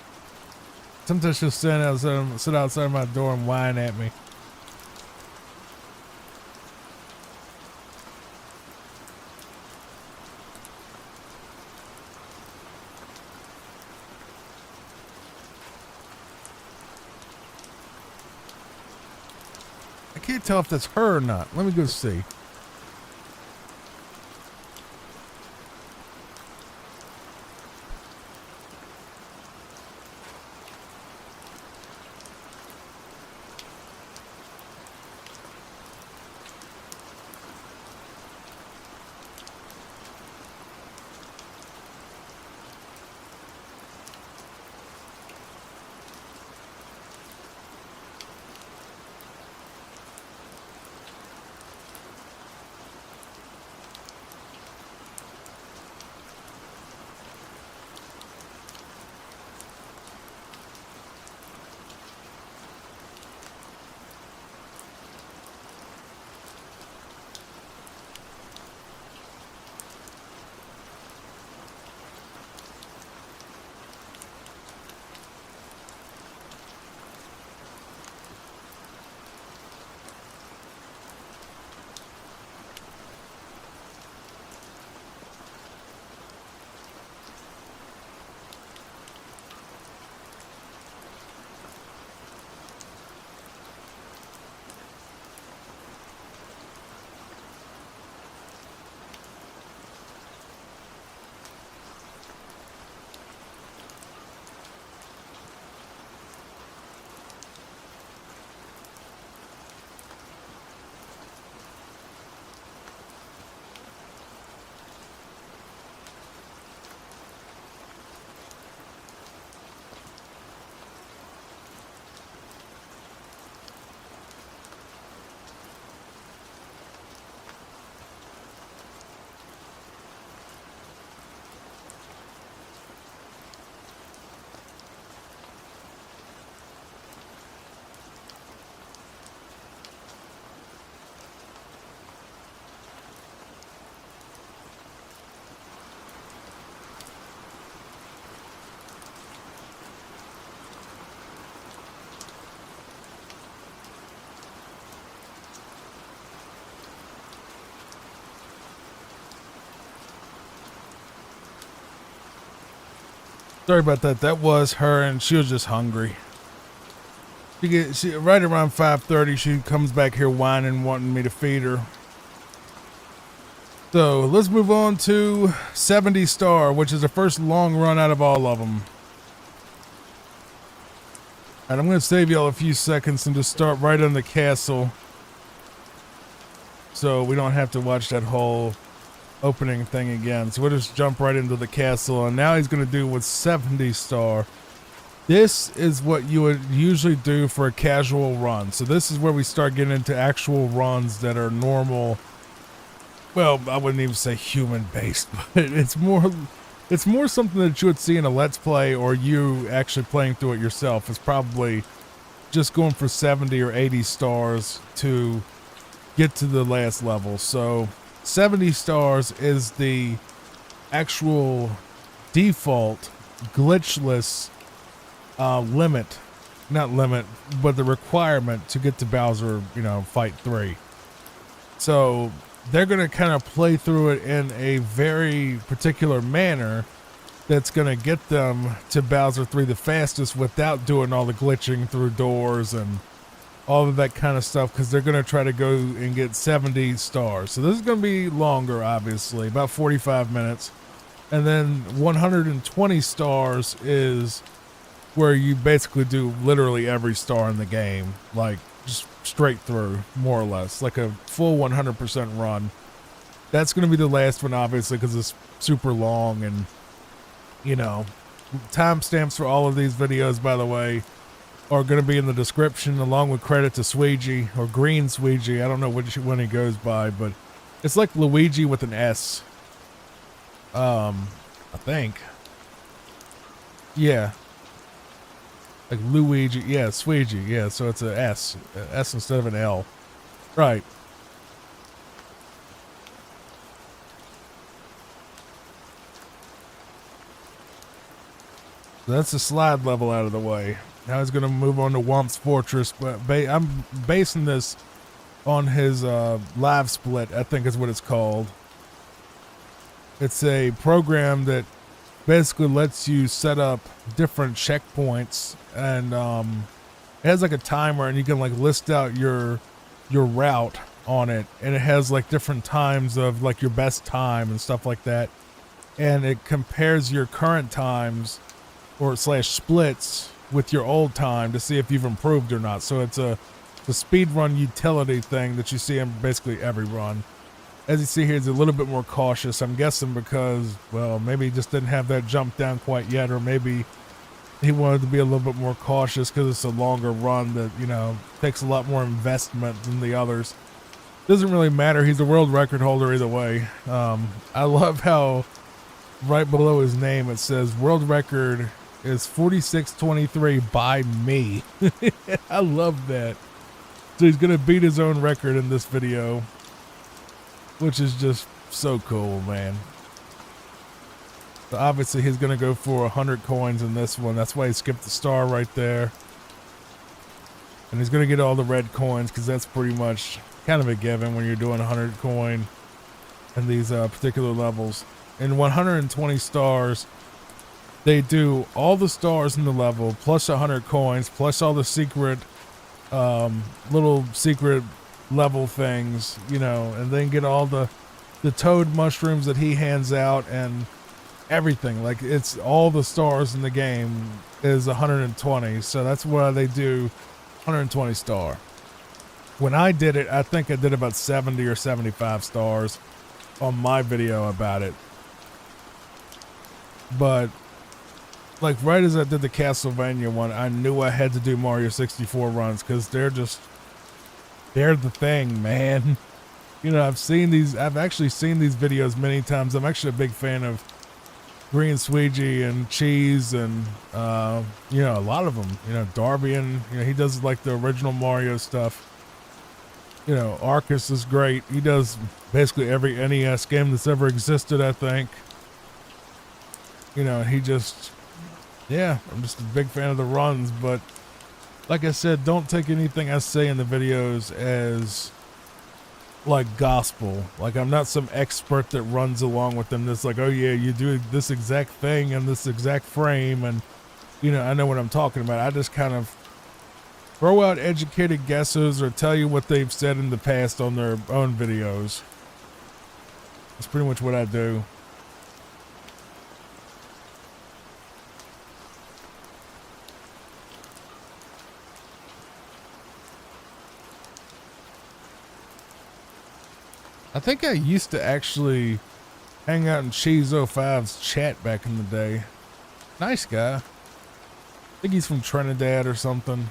Sometimes she'll sit outside my door and whine at me. I can't tell if that's her or not. Let me go see. Sorry about that. That was her, and she was just hungry. She right around 5:30. She comes back here whining, wanting me to feed her. So let's move on to 70 Star, which is the first long run out of all of them. And I'm going to save y'all a few seconds and just start right on the castle, so we don't have to watch that whole opening thing again. So we'll just jump right into the castle, and now he's going to do with 70 Star. This is what you would usually do for a casual run. So this is where we start getting into actual runs that are normal. Well, I wouldn't even say human based, but it's more something that you would see in a Let's Play, or you actually playing through it yourself. It's probably just going for 70 or 80 stars to get to the last level. So 70 stars is the actual default glitchless limit, not limit, but the requirement to get to Bowser, Fight 3. So they're going to kind of play through it in a very particular manner that's going to get them to Bowser 3 the fastest without doing all the glitching through doors and all of that kind of stuff, because they're going to try to go and get 70 stars. So this is going to be longer, obviously, about 45 minutes. And then 120 stars is where you basically do literally every star in the game, like just straight through, more or less, like a full 100% run. That's going to be the last one, obviously, because it's super long, and Timestamps for all of these videos, by the way, are going to be in the description, along with credit to Sweegie, or Green Sweegie. I don't know which one he goes by, but it's like Luigi with an S. I think. Yeah. Like Luigi. Yeah, Sweegie. Yeah, so it's a S. S instead of an L. Right. So that's the slide level out of the way. Now he's going to move on to Womp's Fortress, but I'm basing this on his live split, I think is what it's called. It's a program that basically lets you set up different checkpoints, and it has like a timer, and you can like list out your route on it, and it has like different times of like your best time and stuff like that, and it compares your current times or / splits with your old time to see if you've improved or not. So it's a speedrun utility thing that you see in basically every run. As you see here, he's a little bit more cautious. I'm guessing because, well, maybe he just didn't have that jump down quite yet, or maybe he wanted to be a little bit more cautious because it's a longer run that, you know, takes a lot more investment than the others. Doesn't really matter. He's a world record holder either way. I love how right below his name it says world record is 46:23 by me. I love that. So he's going to beat his own record in this video, which is just so cool, man. So obviously he's going to go for 100 coins in this one. That's why he skipped the star right there. And he's going to get all the red coins because that's pretty much kind of a given when you're doing 100 coin in these particular levels. In 120 stars, they do all the stars in the level, plus 100 coins, plus all the secret, little secret level things, you know, and then get all the toad mushrooms that he hands out and everything. Like, it's all the stars in the game is 120. So that's why they do 120 star. When I did it, I think I did about 70 or 75 stars on my video about it. But like right as I did the Castlevania one, I knew I had to do Mario 64 runs because they're the thing, man. You know, I've actually seen these videos many times. I'm actually a big fan of Green Sweegie and Cheese and, you know, a lot of them, you know, Darby, and, you know, he does like the original Mario stuff. You know, Arcus is great. He does basically every NES game that's ever existed, I think. You know, he just, yeah, I'm just a big fan of the runs, but like I said, don't take anything I say in the videos as like gospel. Like, I'm not some expert that runs along with them that's like, oh yeah, you do this exact thing in this exact frame, and you know, I know what I'm talking about. I just kind of throw out educated guesses or tell you what they've said in the past on their own videos. That's pretty much what I do. I think I used to actually hang out in Cheese 05's chat back in the day. Nice guy. I think he's from Trinidad or something.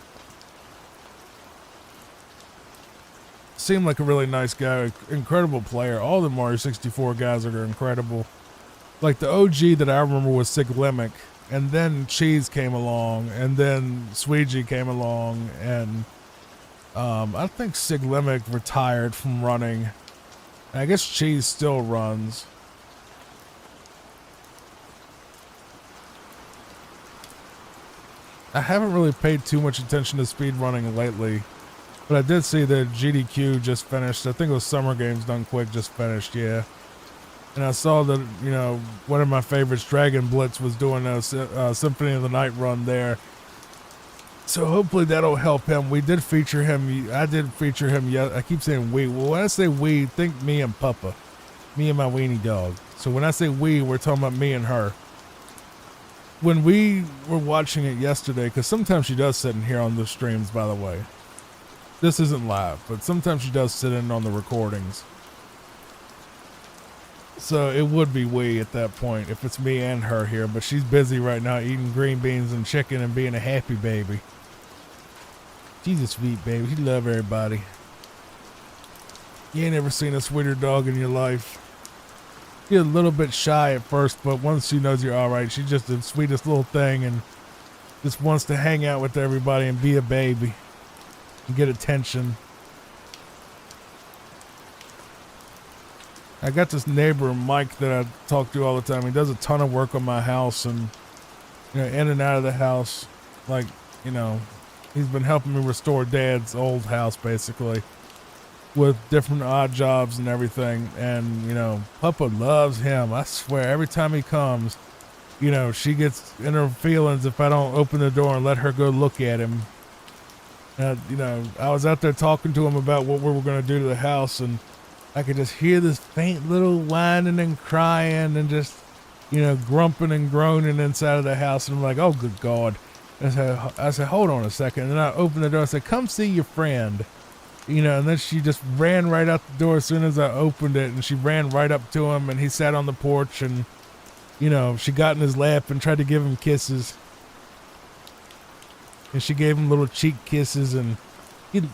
Seemed like a really nice guy. Incredible player. All the Mario 64 guys are incredible. Like the OG that I remember was Sig Limic, and then Cheese came along, and then Sweegie came along, and I think Sig Limic retired from running. I guess Cheese still runs. I haven't really paid too much attention to speedrunning lately, but I did see that GDQ just finished. I think it was Summer Games Done Quick just finished, yeah. And I saw that, you know, one of my favorites, Dragon Blitz, was doing a Symphony of the Night run there. So hopefully that'll help him. We did feature him. I did feature him. Yeah, I keep saying we. Well, when I say we, think me and Papa. Me and my weenie dog. So when I say we, we're talking about me and her. When we were watching it yesterday, because sometimes she does sit in here on the streams, by the way. This isn't live, but sometimes she does sit in on the recordings. So it would be we at that point if it's me and her here, but she's busy right now eating green beans and chicken and being a happy baby. She's a sweet baby. She love everybody. You ain't ever seen a sweeter dog in your life. She's a little bit shy at first, but once she knows you're all right, she's just the sweetest little thing and just wants to hang out with everybody and be a baby and get attention. I got this neighbor, Mike, that I talk to all the time. He does a ton of work on my house and, you know, in and out of the house. Like, you know, he's been helping me restore Dad's old house, basically, with different odd jobs and everything. And, you know, Papa loves him. I swear, every time he comes, you know, she gets in her feelings if I don't open the door and let her go look at him. You know, I was out there talking to him about what we were going to do to the house, and I could just hear this faint little whining and crying and just, you know, grumping and groaning inside of the house. And I'm like, oh, good God. I said, hold on a second. And then I opened the door. I said, come see your friend. You know, and then she just ran right out the door as soon as I opened it. And she ran right up to him, and he sat on the porch, and, you know, she got in his lap and tried to give him kisses. And she gave him little cheek kisses, and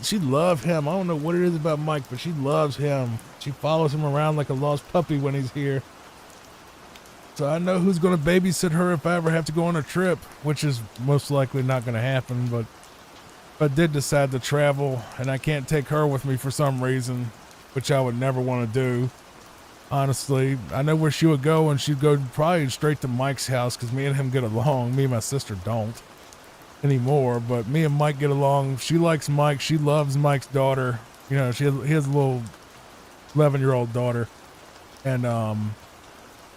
she loved him. I don't know what it is about Mike, but she loves him. She follows him around like a lost puppy when he's here. So I know who's going to babysit her if I ever have to go on a trip, which is most likely not going to happen. But if I did decide to travel and I can't take her with me for some reason, which I would never want to do, honestly, I know where she would go, and she'd go probably straight to Mike's house because me and him get along. Me and my sister don't anymore, but me and Mike get along. She likes Mike. She loves Mike's daughter. You know, he has a little 11-year-old daughter, and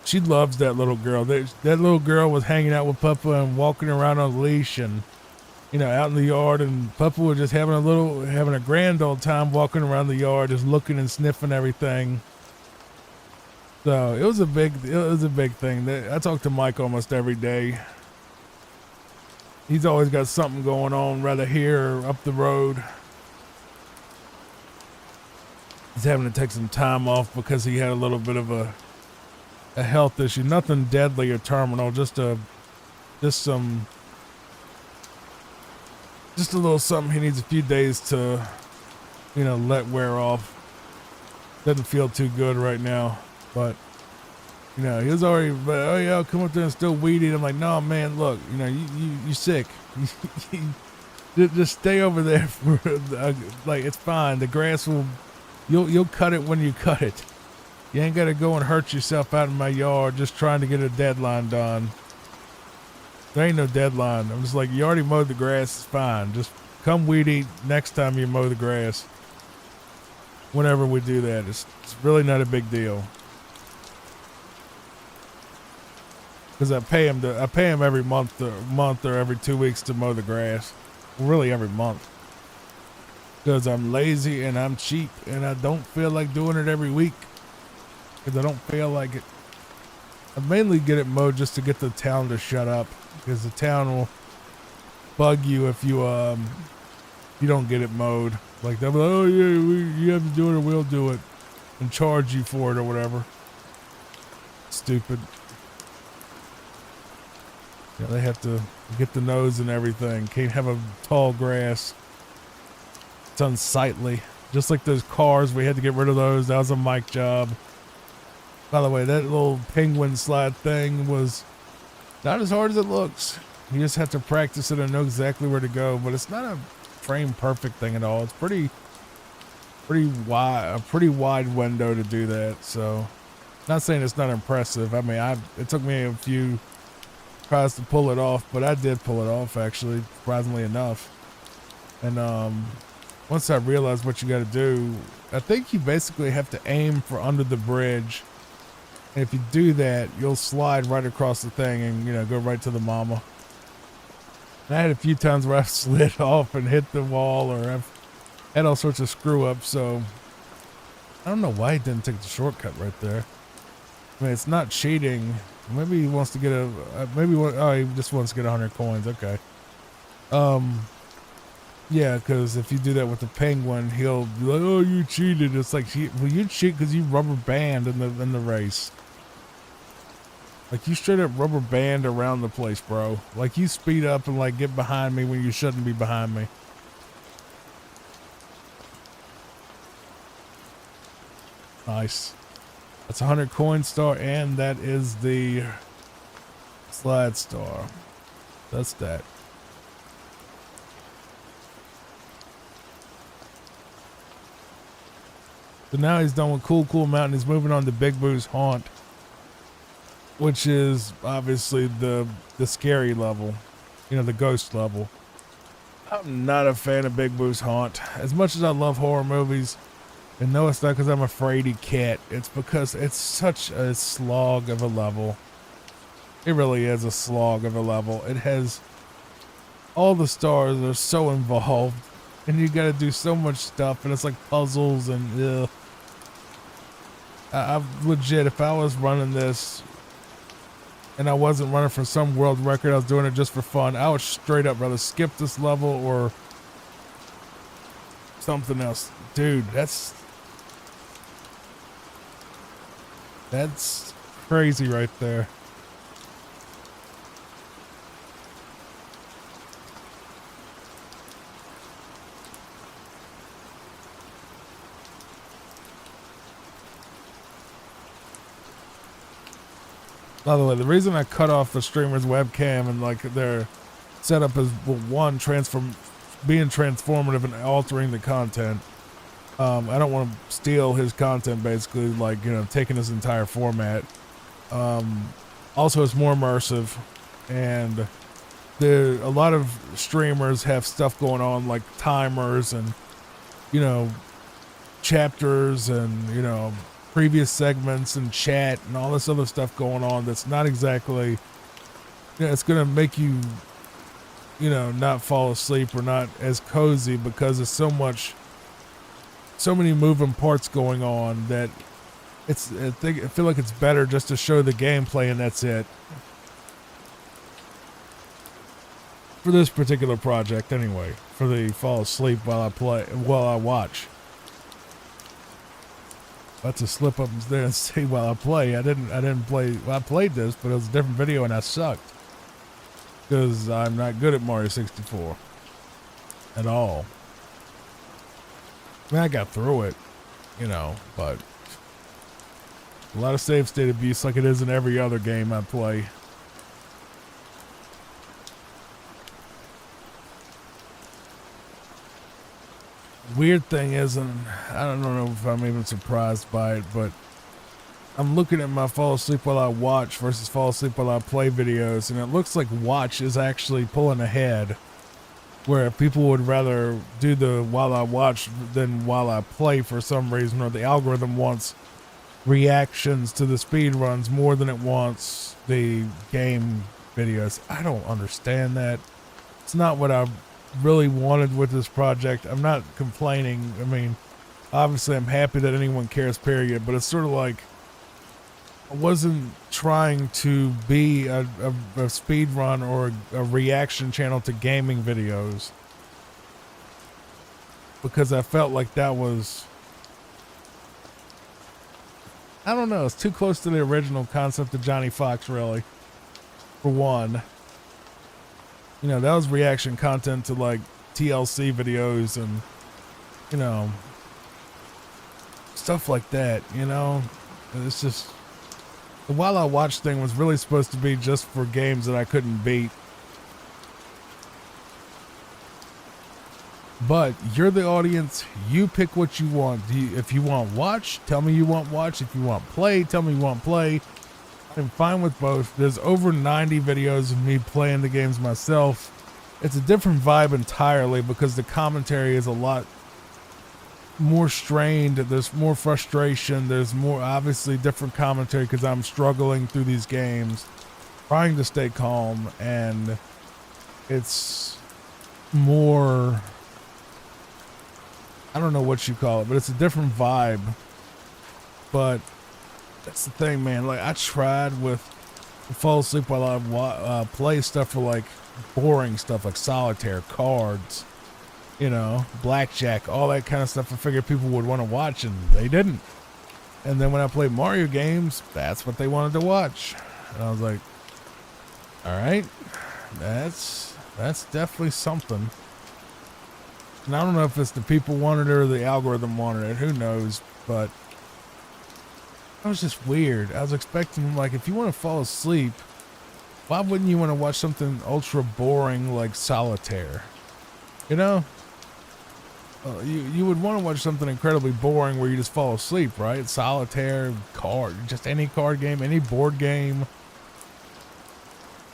she loves that little girl. That little girl was hanging out with Papa and walking around on a leash, and, you know, out in the yard, and Papa was just having a grand old time walking around the yard, just looking and sniffing everything. So it was a big thing. I talk to Mike almost every day. He's always got something going on, rather here or up the road. He's having to take some time off because he had a little bit of a health issue. Nothing deadly or terminal, just a little something he needs a few days to, you know, let wear off. Doesn't feel too good right now, but, you know, he was already, oh yeah, I'll come up there and still weed eat. I'm like, no, man, look, you know, you sick. Just stay over there for, like, it's fine. The grass will, you'll cut it when you cut it. You ain't got to go and hurt yourself out in my yard just trying to get a deadline done. There ain't no deadline. I'm just like, you already mowed the grass. It's fine. Just come weed eat next time you mow the grass. Whenever we do that, it's really not a big deal. Because I pay him every month or every 2 weeks to mow the grass. Really every month. Because I'm lazy and I'm cheap and I don't feel like doing it every week. Because I don't feel like it. I mainly get it mowed just to get the town to shut up. Because the town will bug you if you don't get it mowed. Like they'll be like, oh yeah, you have to do it or we'll do it. And charge you for it or whatever. Stupid. Yeah, they have to get the nose and everything. Can't have a tall grass. It's unsightly. Just like those cars, we had to get rid of those. That was a Mike job. By the way, that little penguin slide thing was not as hard as it looks. You just have to practice it and know exactly where to go. But it's not a frame perfect thing at all. It's pretty wide, a pretty wide window to do that. So, not saying it's not impressive. I mean, it took me a few tries to pull it off, but I did pull it off actually, surprisingly enough. And once I realized what you got to do, I think you basically have to aim for under the bridge. And if you do that, you'll slide right across the thing and, you know, go right to the mama. And I had a few times where I've slid off and hit the wall, or I've had all sorts of screw ups. So I don't know why he didn't take the shortcut right there. I mean, it's not cheating. Maybe he wants to get he just wants to get 100 coins. Okay. Yeah, because if you do that with the penguin, he'll be like, oh, you cheated. It's like, well, you cheat because you rubber band in the race. Like, you straight up rubber band around the place, bro. Like, you speed up and, like, get behind me when you shouldn't be behind me. Nice. That's 100 coin star, and that is the slide star. That's that. So now he's done with Cool Mountain. He's moving on to Big Boo's Haunt, which is obviously the scary level, you know, the ghost level. I'm not a fan of Big Boo's Haunt. As much as I love horror movies, and no, it's not because I'm a fraidy cat. It's because it's such a slog of a level. It really is a slog of a level. It has all the stars are so involved, and you got to do so much stuff, and it's like puzzles and I've legit, if I was running this and I wasn't running for some world record, I was doing it just for fun, I would straight up rather skip this level or something else. Dude, that's crazy right there. By the way, the reason I cut off the streamer's webcam and like their setup is, well, one, being transformative and altering the content. I don't want to steal his content, basically, like, you know, taking his entire format. Also, it's more immersive, and a lot of streamers have stuff going on like timers and, you know, chapters and, you know, previous segments and chat and all this other stuff going on that's not exactly, you know, it's going to make you, you know, not fall asleep or not as cozy because there's so many moving parts going on that I feel like it's better just to show the gameplay and that's it. For this particular project anyway, for the fall asleep while I watch. That's a slip up there and say while I play. I didn't play. Well, I played this, but it was a different video and I sucked because I'm not good at Mario 64 at all. I mean, I got through it, you know, but a lot of save state abuse like it is in every other game I play. Weird thing is, and I don't know if I'm even surprised by it, but I'm looking at my fall asleep while I watch versus fall asleep while I play videos, and it looks like watch is actually pulling ahead, where people would rather do the while I watch than while I play for some reason, or the algorithm wants reactions to the speedruns more than it wants the game videos. I don't understand that. It's not what I really wanted with this project. I'm not complaining. I mean, obviously I'm happy that anyone cares, period, but it's sort of like I wasn't trying to be a speed run or a reaction channel to gaming videos because I felt like that was, I don't know, it's too close to the original concept of Johnny Fox, really, for one. You know, that was reaction content to like TLC videos and, you know, stuff like that, you know. It's just, the while I watch thing was really supposed to be just for games that I couldn't beat. But you're the audience, you pick what you want. If you want watch, tell me you want watch. If you want play, tell me you want play. I'm fine with both. There's over 90 videos of me playing the games myself. It's a different vibe entirely because the commentary is a lot more strained. There's more frustration. There's more, obviously, different commentary because I'm struggling through these games, trying to stay calm, and it's more, I don't know what you call it, but it's a different vibe. But that's the thing, man. Like, I tried with fall asleep while I play stuff for like boring stuff like solitaire, cards, you know, blackjack, all that kind of stuff. I figured people would want to watch, and they didn't. And then when I played Mario games, that's what they wanted to watch. And I was like, all right, that's definitely something. And I don't know if it's the people wanted it or the algorithm wanted it. Who knows? But that was just weird. I was expecting, like, if you want to fall asleep, why wouldn't you want to watch something ultra boring like Solitaire? You know? You would want to watch something incredibly boring where you just fall asleep, right? Solitaire, card, just any card game, any board game.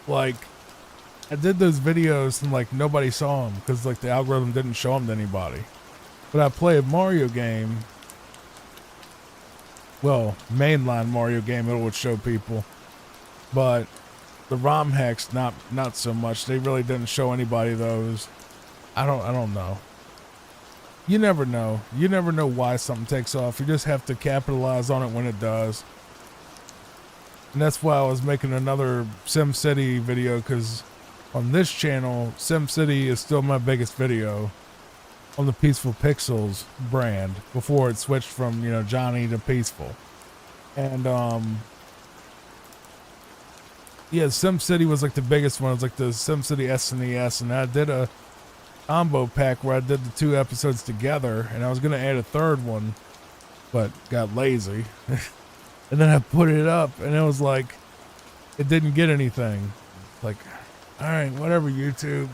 Like, I did those videos and like nobody saw them because like the algorithm didn't show them to anybody. But I play a Mario game. Well, mainline Mario game, it would show people. But the ROM hacks, not so much. They really didn't show anybody those. I don't know. You never know. You never know why something takes off. You just have to capitalize on it when it does. And that's why I was making another SimCity video, because on this channel, SimCity is still my biggest video on the Peaceful Pixels brand before it switched from, you know, Johnny to Peaceful. And yeah, SimCity was like the biggest one. It was like the SimCity SNES, and I did a combo pack where I did the 2 episodes together, and I was gonna add a third one, but got lazy. And then I put it up, and it was like, it didn't get anything. Like, all right, whatever, YouTube.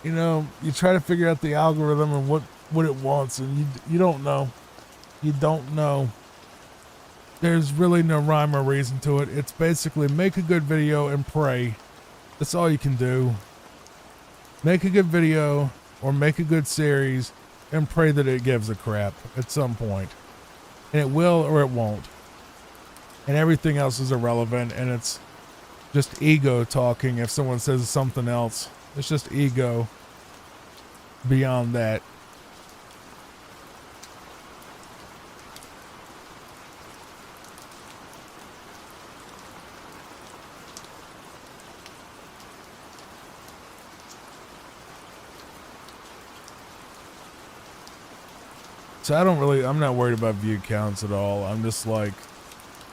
You know, you try to figure out the algorithm and what it wants, and you don't know. You don't know. There's really no rhyme or reason to it. It's basically make a good video and pray. That's all you can do. Make a good video or make a good series and pray that it gives a crap at some point. And it will or it won't. And everything else is irrelevant, and it's just ego talking. If someone says something else, it's just ego beyond that. So I'm not worried about view counts at all. I'm just like,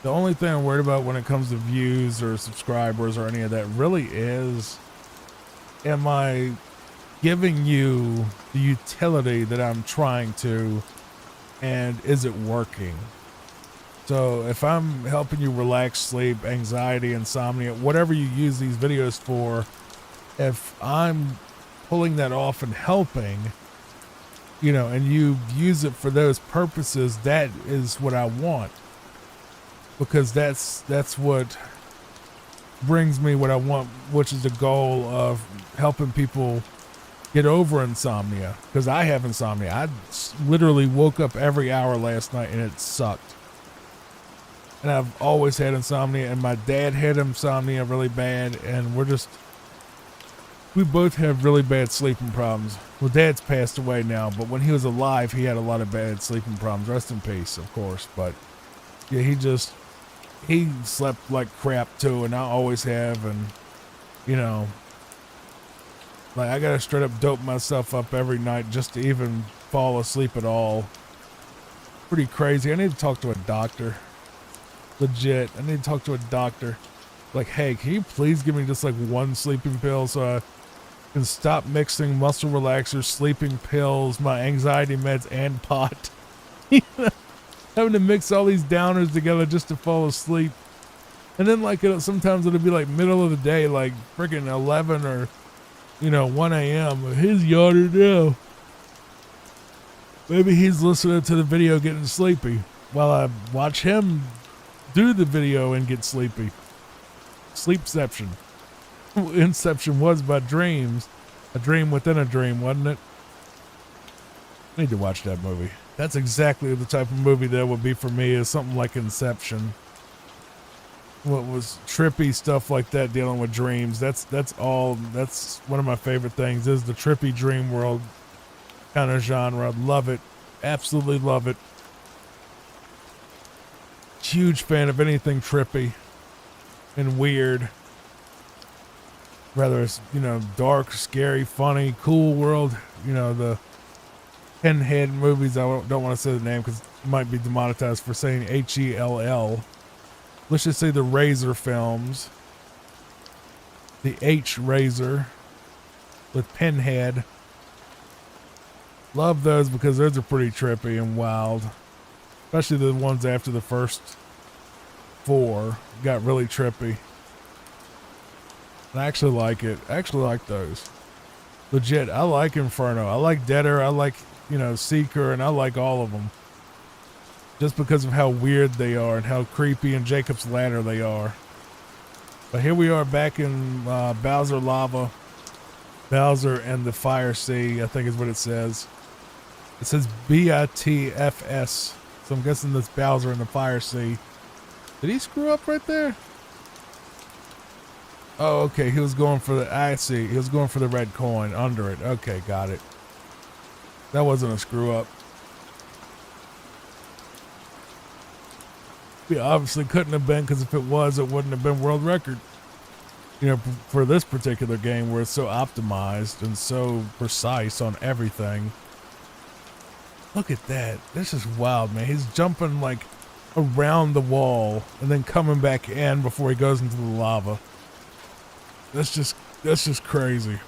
the only thing I'm worried about when it comes to views or subscribers or any of that really is, am I giving you the utility that I'm trying to, and is it working? So if I'm helping you relax, sleep, anxiety, insomnia, whatever you use these videos for, if I'm pulling that off and helping, you know, and you use it for those purposes, that is what I want. Because that's what brings me what I want, which is the goal of helping people get over insomnia. Because I have insomnia. I literally woke up every hour last night and it sucked. And I've always had insomnia, and my dad had insomnia really bad, and we both have really bad sleeping problems. Well, Dad's passed away now, but when he was alive, he had a lot of bad sleeping problems. Rest in peace, of course. But yeah, he slept like crap too, and I always have. And you know, like, I gotta straight up dope myself up every night just to even fall asleep at all. Pretty crazy. I need to talk to a doctor. Legit, I need to talk to a doctor. Like, hey, can you please give me just like one sleeping pill so I can stop mixing muscle relaxers, sleeping pills, my anxiety meds, and pot? Having to mix all these downers together just to fall asleep. And then like sometimes it'll be like middle of the day, like freaking 11 or 1 a.m. He's yawning now. Maybe he's listening to the video getting sleepy while I watch him do the video and get sleepy. Sleepception. Inception was by dreams. A dream within a dream, wasn't it? I need to watch that movie. That's exactly the type of movie that would be for me, is something like Inception. What was trippy stuff like that, dealing with dreams. That's one of my favorite things, is the trippy dream world kind of genre. Love it. Absolutely love it. Huge fan of anything trippy and weird. Whether it's, dark, scary, funny, cool world, the Pinhead movies. I don't want to say the name because it might be demonetized for saying Hell. let's just say the Razor films, the H Razor with Pinhead. Love those because those are pretty trippy and wild, especially the ones after the first 4 got really trippy. And I actually like it. I actually like those. Legit, I like Inferno. I like Deader. I like, Seeker, and I like all of them. Just because of how weird they are and how creepy and Jacob's Ladder they are. But here we are back in Bowser Lava. Bowser and the Fire Sea, I think is what it says. It says BITFS. So I'm guessing that's Bowser and the Fire Sea. Did he screw up right there? Oh, okay. He was going for the, I see. He was going for the red coin under it. Okay, got it. That wasn't a screw up. Yeah, obviously couldn't have been, because if it was, it wouldn't have been world record. For this particular game where it's so optimized and so precise on everything. Look at that. This is wild, man. He's jumping like around the wall and then coming back in before he goes into the lava. That's just crazy.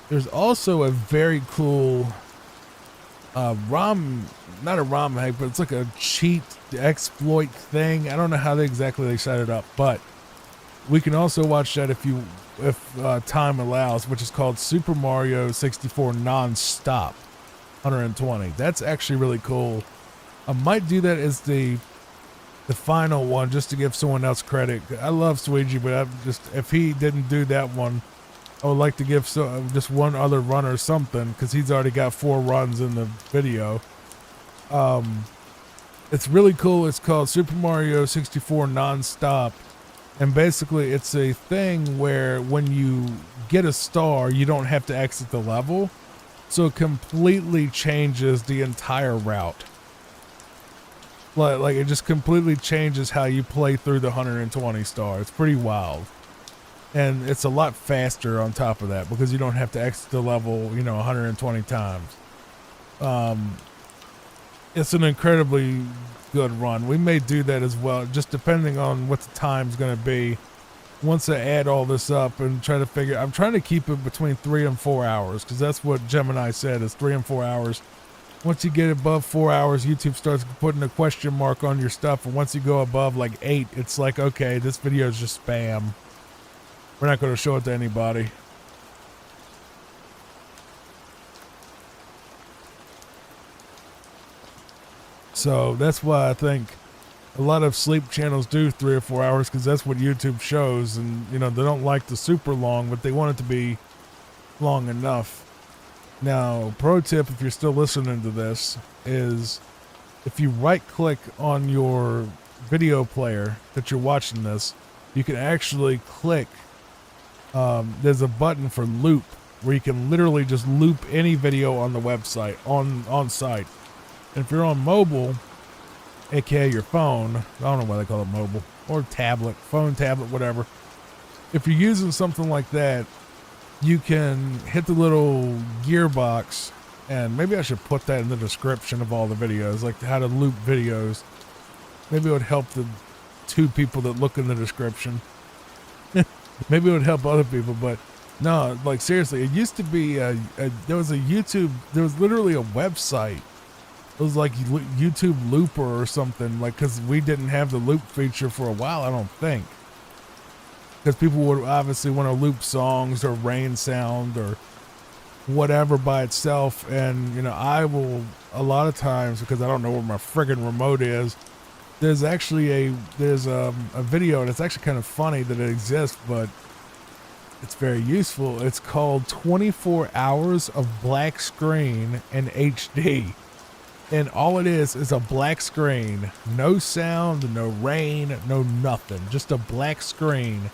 There's also a very cool not a ROM hack, but it's like a cheat exploit thing. I don't know how exactly they set it up, but we can also watch that if time allows, which is called Super Mario 64 Nonstop 120. That's actually really cool. I might do that as the final one just to give someone else credit. I love Sweegie, but if he didn't do that one, I would like to give just one other runner something, because he's already got 4 runs in the video. It's really cool. It's called Super Mario 64 Nonstop. And basically it's a thing where when you get a star, you don't have to exit the level. So it completely changes the entire route. Like it just completely changes how you play through the 120 star. It's pretty wild. And it's a lot faster on top of that because you don't have to exit the level, 120 times. It's an incredibly good run. We may do that as well, just depending on what the time's going to be. Once I add all this up and try to figure, I'm trying to keep it between 3 and 4 hours, because that's what Gemini said is 3 and 4 hours. Once you get above 4 hours, YouTube starts putting a question mark on your stuff. And once you go above like 8, it's like, okay, this video is just spam. We're not going to show it to anybody. So that's why I think a lot of sleep channels do 3 or 4 hours, because that's what YouTube shows. And, they don't like the super long, but they want it to be long enough. Now, pro tip, if you're still listening to this, is if you right click on your video player that you're watching this, you can actually click, there's a button for loop, where you can literally just loop any video on the website, on site. And if you're on mobile, aka your phone, I don't know why they call it mobile, or tablet, phone, tablet, whatever. If you're using something like that, you can hit the little gearbox, and maybe I should put that in the description of all the videos, like how to loop videos. Maybe it would help the 2 people that look in the description. Maybe it would help other people, but no, like seriously, it used to be there was a YouTube, there was literally a website. It was like YouTube Looper or something, like, because we didn't have the loop feature for a while, I don't think. Because people would obviously want to loop songs or rain sound or whatever by itself. And, I will, a lot of times, because I don't know where my friggin' remote is, there's actually a video, and it's actually kind of funny that it exists, but it's very useful. It's called 24 Hours of Black Screen in HD. And all it is a black screen. No sound, no rain, no nothing. Just a black screen.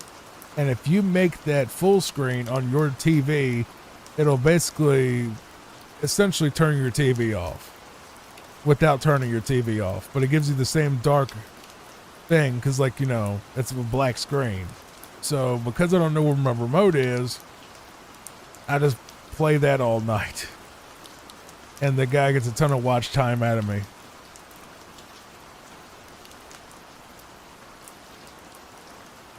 And if you make that full screen on your TV, it'll essentially turn your TV off without turning your TV off. But it gives you the same dark thing because, it's a black screen. So because I don't know where my remote is, I just play that all night. and the guy gets a ton of watch time out of me.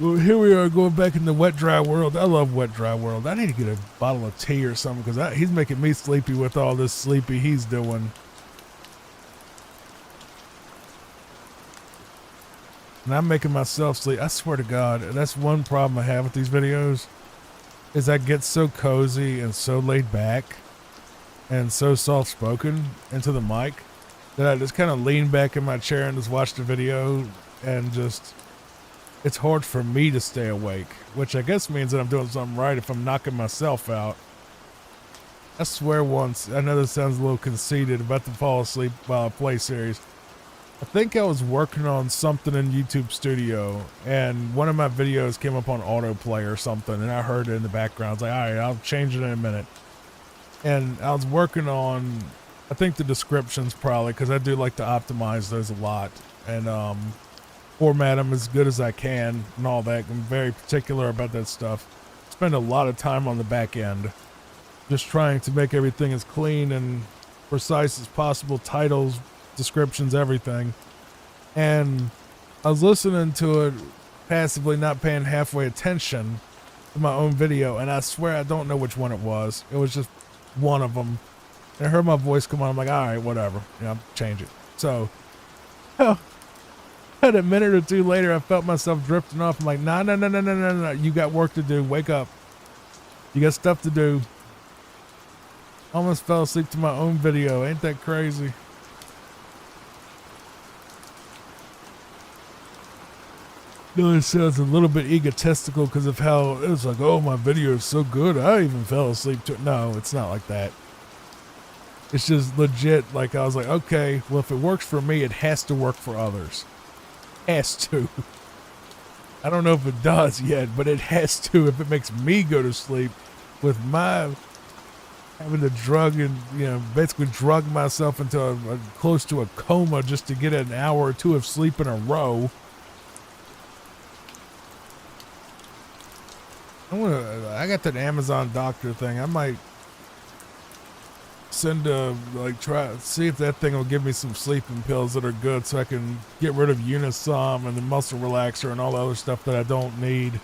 Well, here we are going back in the wet dry world. I love wet dry world. I need to get a bottle of tea or something because he's making me sleepy with all this sleepy he's doing. And I'm making myself sleep. I swear to God, that's one problem I have with these videos is I get so cozy and so laid back and so soft-spoken into the mic that I just kind of lean back in my chair and just watch the video and just... It's hard for me to stay awake, which I guess means that I'm doing something right if I'm knocking myself out. I swear once, I know this sounds a little conceited, about to fall asleep while I play series. I think I was working on something in YouTube Studio, and one of my videos came up on autoplay or something, and I heard it in the background. I was like, all right, I'll change it in a minute. And I was working on, I think the descriptions probably, because I do like to optimize those a lot. And, format them as good as I can and all that. I'm very particular about that stuff. Spend a lot of time on the back end just trying to make everything as clean and precise as possible, titles, descriptions, everything. And I was listening to it passively, not paying halfway attention to my own video, and I swear I don't know which one it was. It was just one of them. And I heard my voice come on. I'm like, all right, whatever, change it. So and a minute or two later, I felt myself drifting off. I'm like, no. You got work to do. Wake up. You got stuff to do. Almost fell asleep to my own video. Ain't that crazy? No, it sounds a little bit egotistical because of how it was like, oh, my video is so good. I even fell asleep to it. No, it's not like that. It's just legit. Like, I was like, okay, well, if it works for me, it has to work for others. Has to. I don't know if it does yet, but it has to if it makes me go to sleep with my having to drug and, basically drug myself into a close to a coma just to get an hour or two of sleep in a row. I got that Amazon doctor thing. I might see if that thing will give me some sleeping pills that are good so I can get rid of Unisom and the muscle relaxer and all the other stuff that I don't need.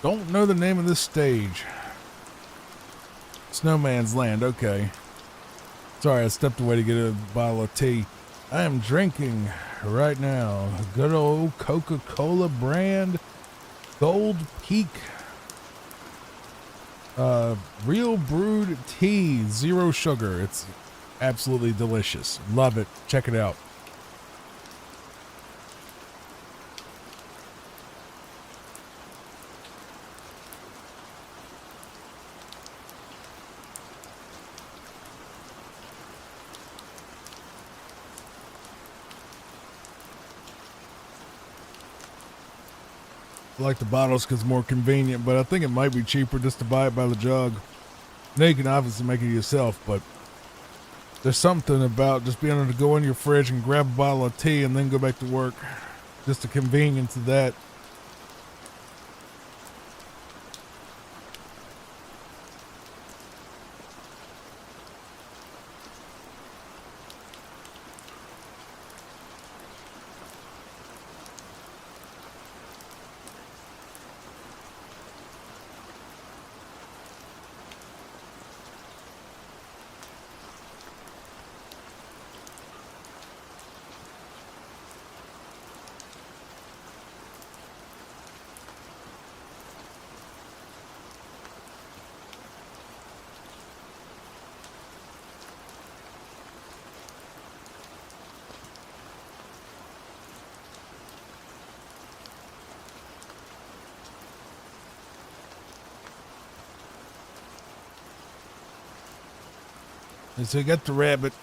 Don't know the name of this stage. Snowman's Land, okay. Sorry, I stepped away to get a bottle of tea. I am drinking right now good old Coca-Cola brand Gold Peak real brewed tea, 0 sugar. It's absolutely delicious. Love it. Check it out. I like the bottles because it's more convenient, but I think it might be cheaper just to buy it by the jug. Now you can obviously make it yourself, but there's something about just being able to go in your fridge and grab a bottle of tea and then go back to work. Just the convenience of that. And so you got the rabbit.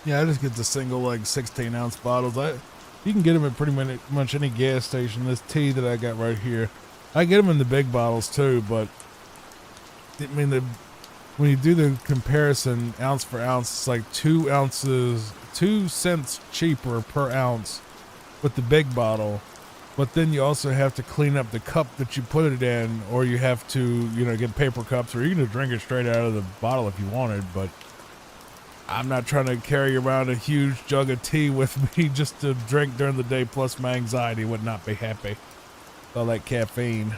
Yeah, I just get the single, like, 16-ounce bottles. You can get them at pretty much any gas station. This tea that I got right here, I get them in the big bottles too, but I mean, when you do the comparison ounce for ounce, it's like 2 ounces, 2 cents cheaper per ounce with the big bottle. But then you also have to clean up the cup that you put it in, or you have to, get paper cups, or you can just drink it straight out of the bottle if you wanted, but I'm not trying to carry around a huge jug of tea with me just to drink during the day, plus my anxiety would not be happy with all that caffeine.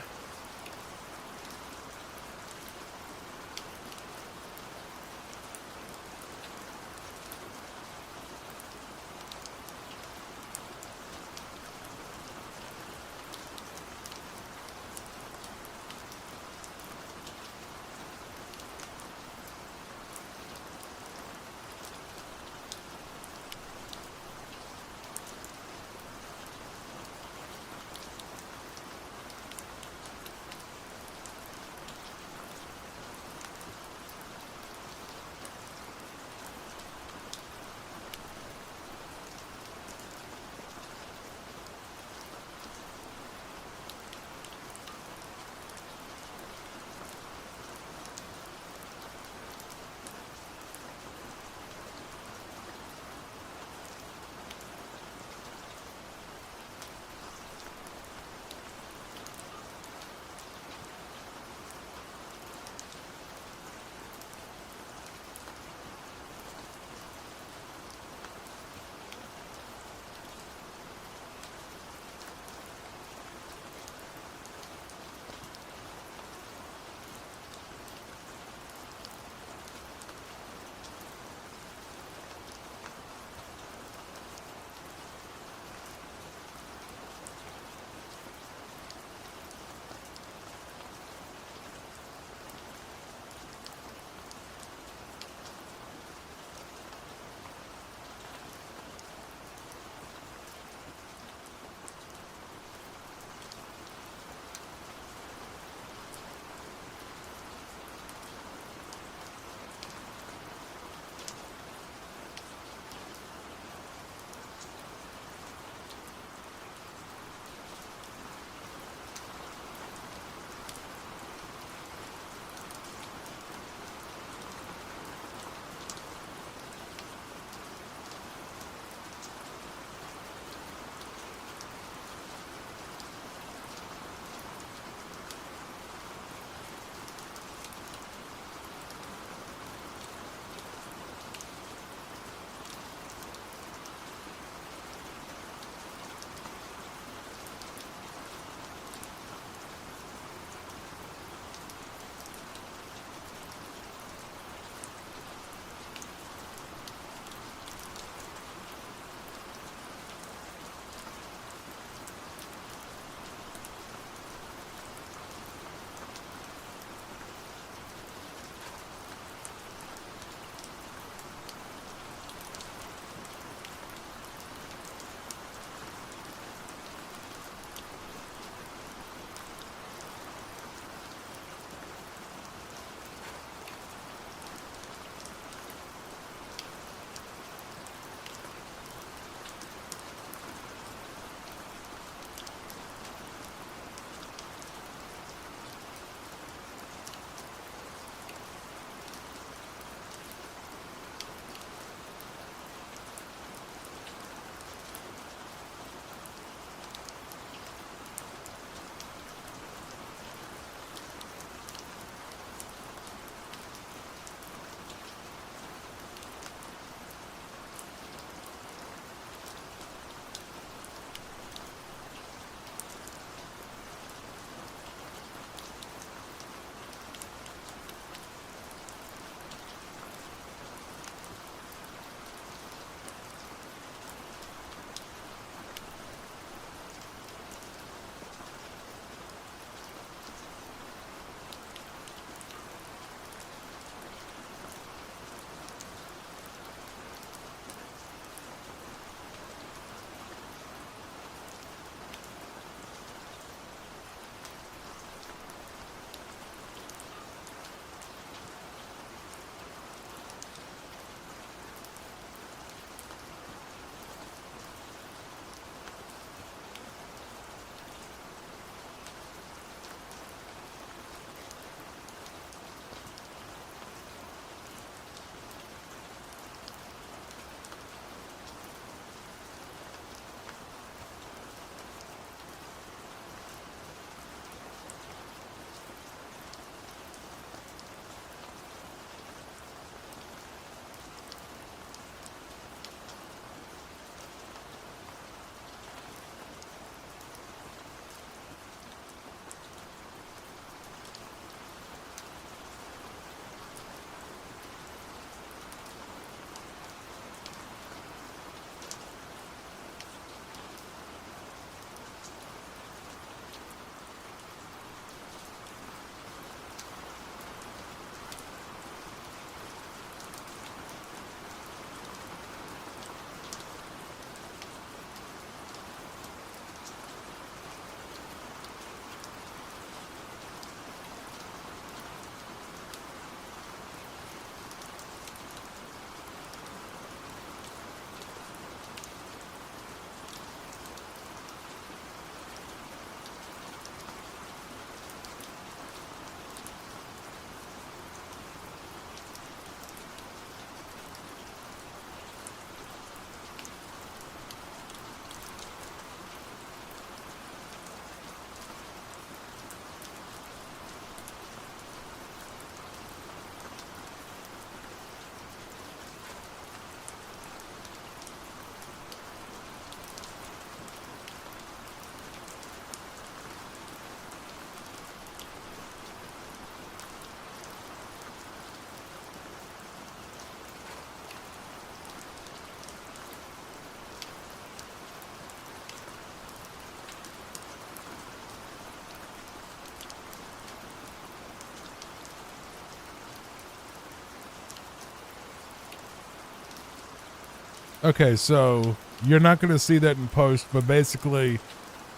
Okay, so you're not going to see that in post, but basically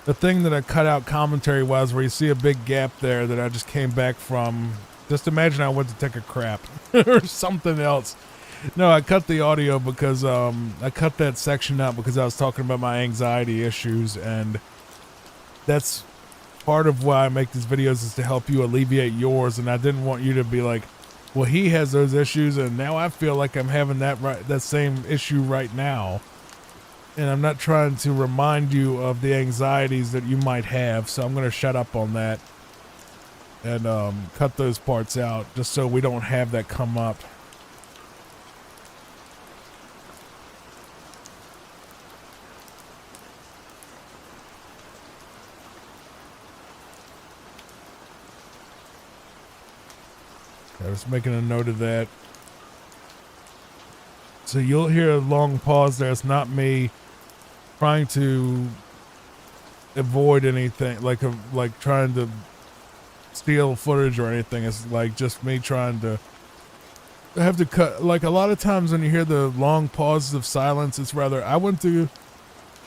the thing that I cut out commentary wise, where you see a big gap there that I just came back from, just imagine I went to take a crap or something else. No, I cut the audio because I cut that section out because I was talking about my anxiety issues, and that's part of why I make these videos, is to help you alleviate yours. And I didn't want you to be like, well, he has those issues and now I feel like I'm having that same issue right now. And I'm not trying to remind you of the anxieties that you might have, so I'm going to shut up on that and cut those parts out just so we don't have that come up. I was making a note of that. So you'll hear a long pause there. It's not me trying to avoid anything, like trying to steal footage or anything. It's like just me trying to have to cut. Like a lot of times when you hear the long pauses of silence, it's rather I went to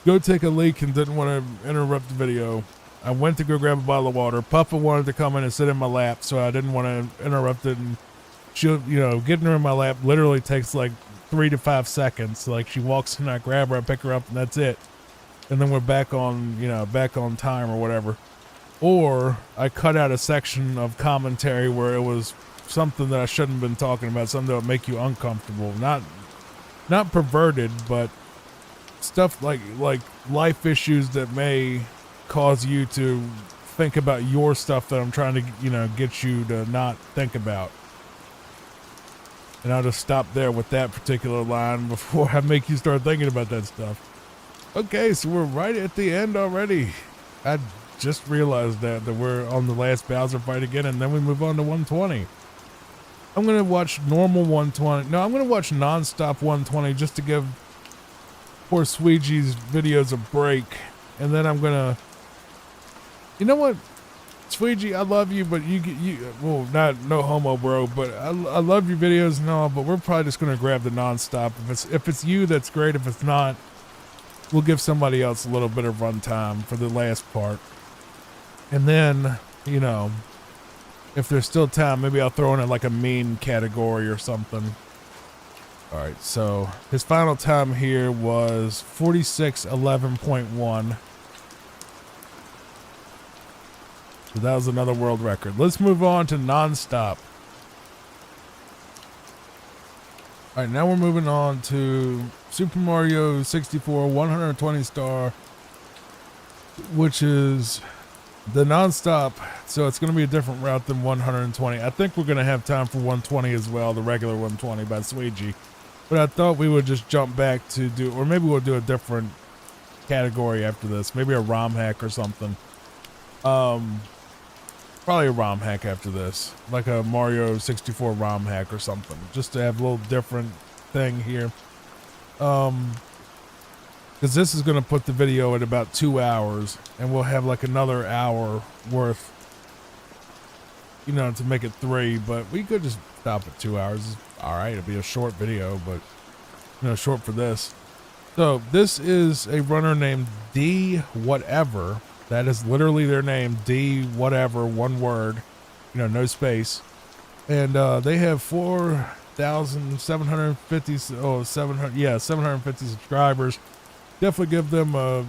go take a leak and didn't want to interrupt the video. I went to go grab a bottle of water. Puffa wanted to come in and sit in my lap, so I didn't want to interrupt it. And she'll, getting her in my lap literally takes like 3 to 5 seconds. Like she walks in, I grab her, I pick her up, and that's it. And then we're back on, back on time or whatever. Or I cut out a section of commentary where it was something that I shouldn't have been talking about, something that would make you uncomfortable. Not perverted, but stuff like life issues that may cause you to think about your stuff that I'm trying to, get you to not think about. And I'll just stop there with that particular line before I make you start thinking about that stuff. Okay, so we're right at the end already. I just realized that we're on the last Bowser fight again, and then we move on to 120. I'm going to watch normal 120. No, I'm going to watch Nonstop 120 just to give poor Sweegee's videos a break. And then I'm going to... You know what? Sweegee, I love you, but well, no homo, bro, but I love your videos and all, but we're probably just going to grab the Nonstop. If it's you, that's great. If it's not, we'll give somebody else a little bit of runtime for the last part. And then, if there's still time, maybe I'll throw in it like a meme category or something. All right, so his final time here was 46:11.1. So that was another world record. Let's move on to Nonstop. All right, now we're moving on to Super Mario 64 120 star, which is the Nonstop. So it's going to be a different route than 120. I think we're going to have time for 120 as well, the regular 120 by Sweegee. But I thought we would just jump back to do, or maybe we'll do a different category after this. Maybe a ROM hack or something. Probably a ROM hack after this, like a Mario 64 ROM hack or something, just to have a little different thing here. Because this is going to put the video at about 2 hours, and we'll have like another hour worth, to make it 3, but we could just stop at 2 hours. All right, it'll be a short video, but, short for this. So this is a runner named D Whatever. That is literally their name, D Whatever, one word, no space. And they have 4,750, 750 subscribers. Definitely give them a,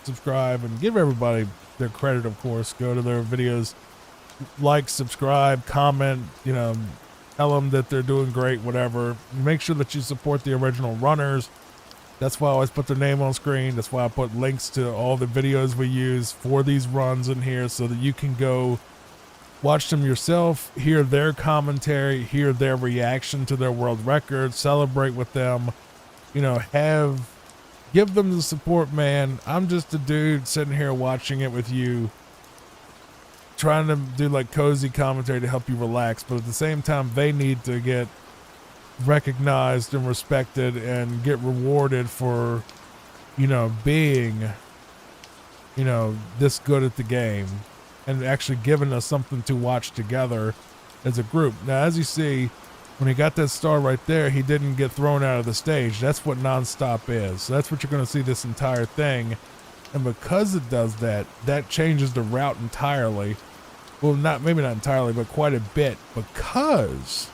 subscribe, and give everybody their credit, of course. Go to their videos, like, subscribe, comment, tell them that they're doing great, whatever. Make sure that you support the original runners. That's why I always put their name on screen. That's why I put links to all the videos we use for these runs in here, so that you can go watch them yourself, hear their commentary, hear their reaction to their world record, celebrate with them, give them the support, man. I'm just a dude sitting here watching it with you, trying to do like cozy commentary to help you relax, but at the same time, they need to get recognized and respected and get rewarded for, being, this good at the game and actually giving us something to watch together as a group. Now, as you see, When he got that star right there, he didn't get thrown out of the stage. That's what Nonstop is. So that's what you're going to see this entire thing. And because it does that, that changes the route entirely. Well, maybe not entirely, but quite a bit. Because,